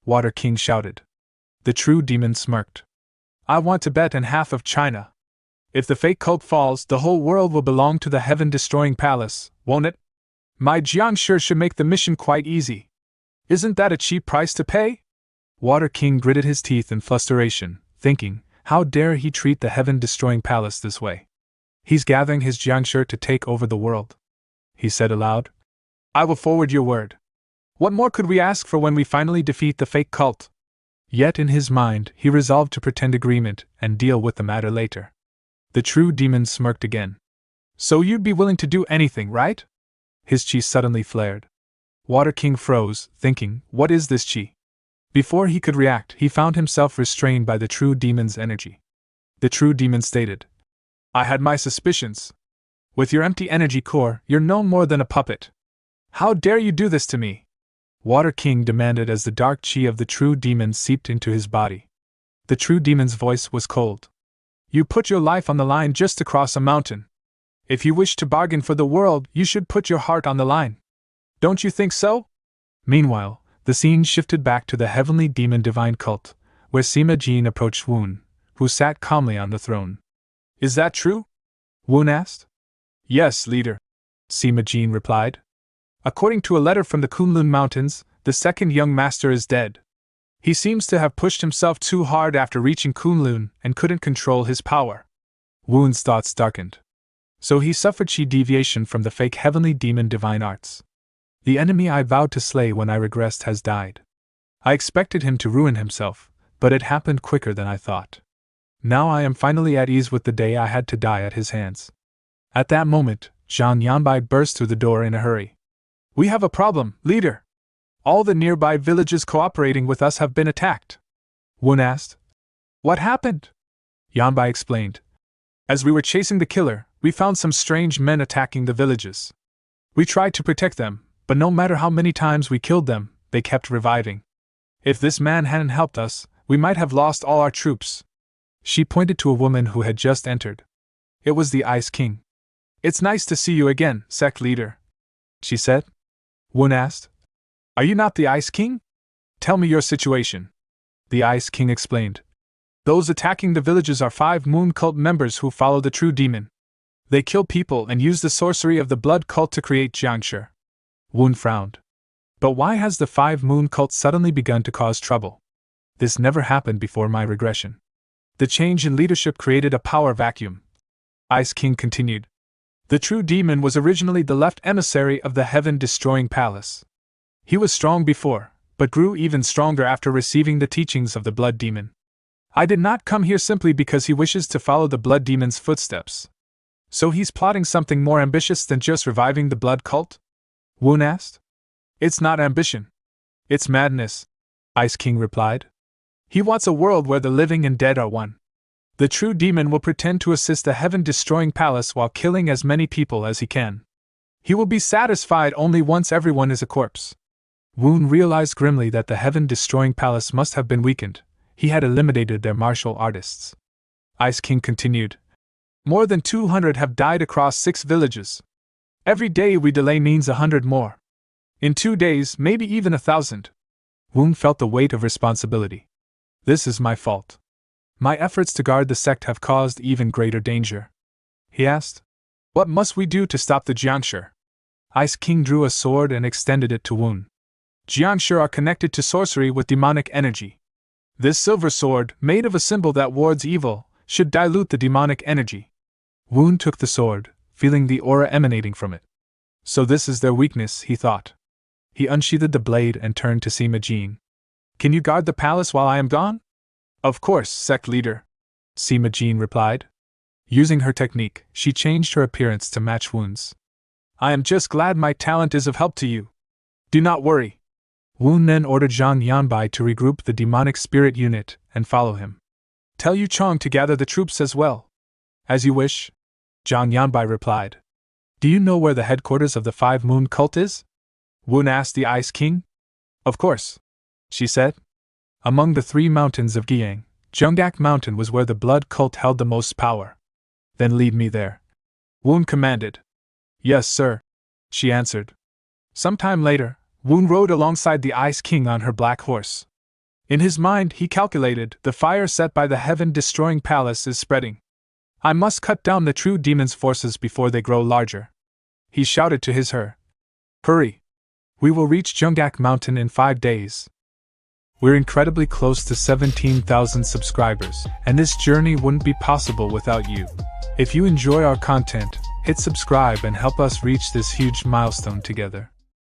Water King shouted. The true demon smirked. "I want Tibet and half of China. If the fake cult falls, the whole world will belong to the Heaven-Destroying Palace, won't it? My Jiang sure should make the mission quite easy. Isn't that a cheap price to pay?" Water King gritted his teeth in frustration, thinking, how dare he treat the heaven-destroying palace this way? He's gathering his jiangshi to take over the world. He said aloud. I will forward your word. What more could we ask for when we finally defeat the fake cult? Yet in his mind, he resolved to pretend agreement and deal with the matter later. The true demon smirked again. So you'd be willing to do anything, right? His chi suddenly flared. Water King froze, thinking, what is this chi? Before he could react, he found himself restrained by the true demon's energy. The true demon stated, I had my suspicions. With your empty energy core, you're no more than a puppet. How dare you do this to me? Water King demanded as the dark chi of the true demon seeped into his body. The true demon's voice was cold. You put your life on the line just to cross a mountain. If you wish to bargain for the world, you should put your heart on the line. Don't you think so? Meanwhile, the scene shifted back to the heavenly demon divine cult, where Sima Jin approached Woon, who sat calmly on the throne. Is that true? Woon asked. Yes, leader, Sima Jin replied. According to a letter from the Kunlun Mountains, the second young master is dead. He seems to have pushed himself too hard after reaching Kunlun and couldn't control his power. Woon's thoughts darkened. So he suffered chi deviation from the fake heavenly demon divine arts. The enemy I vowed to slay when I regressed has died. I expected him to ruin himself, but it happened quicker than I thought. Now I am finally at ease with the day I had to die at his hands. At that moment, Zhang Yanbai burst through the door in a hurry. We have a problem, leader. All the nearby villages cooperating with us have been attacked. Woon asked. What happened? Yanbai explained. As we were chasing the killer, we found some strange men attacking the villages. We tried to protect them, but no matter how many times we killed them, they kept reviving. If this man hadn't helped us, we might have lost all our troops. She pointed to a woman who had just entered. It was the Ice King. It's nice to see you again, sect leader, she said. Woon asked. Are you not the Ice King? Tell me your situation. The Ice King explained. Those attacking the villages are 5 moon cult members who follow the true demon. They kill people and use the sorcery of the blood cult to create jiangshi. Woon frowned. But why has the 5 moon cult suddenly begun to cause trouble? This never happened before my regression. The change in leadership created a power vacuum. Ice King continued. The true demon was originally the left emissary of the heaven-destroying palace. He was strong before, but grew even stronger after receiving the teachings of the blood demon. I did not come here simply because he wishes to follow the blood demon's footsteps. So he's plotting something more ambitious than just reviving the blood cult? Woon asked. It's not ambition. It's madness, Ice King replied. He wants a world where the living and dead are one. The true demon will pretend to assist the heaven-destroying palace while killing as many people as he can. He will be satisfied only once everyone is a corpse. Woon realized grimly that the heaven-destroying palace must have been weakened. He had eliminated their martial artists. Ice King continued. More than 200 have died across 6 villages. Every day we delay means 100 more. In 2 days, maybe even 1,000. Woon felt the weight of responsibility. This is my fault. My efforts to guard the sect have caused even greater danger. He asked. What must we do to stop the jiangshi? Ice King drew a sword and extended it to Woon. Jiangshi are connected to sorcery with demonic energy. This silver sword, made of a symbol that wards evil, should dilute the demonic energy. Woon took the sword, feeling the aura emanating from it. So this is their weakness, he thought. He unsheathed the blade and turned to Sima Jin. Can you guard the palace while I am gone? Of course, sect leader, Sima Jin replied. Using her technique, she changed her appearance to match Woon's. I am just glad my talent is of help to you. Do not worry. Woon then ordered Zhang Yanbai to regroup the demonic spirit unit and follow him. Tell Yu Chong to gather the troops as well. As you wish, Zhang Yanbai replied. Do you know where the headquarters of the 5 Moon cult is? Woon asked the Ice King. Of course, she said. Among the 3 mountains of Giyang, Zhongak Mountain was where the blood cult held the most power. Then lead me there. Woon commanded. Yes, sir, she answered. Some time later, Woon rode alongside the Ice King on her black horse. In his mind, he calculated, the fire set by the heaven-destroying palace is spreading. I must cut down the true demon's forces before they grow larger. He shouted to his her. Hurry! We will reach Zhongak Mountain in 5 days. We're incredibly close to 17,000 subscribers, and this journey wouldn't be possible without you. If you enjoy our content, hit subscribe and help us reach this huge milestone together.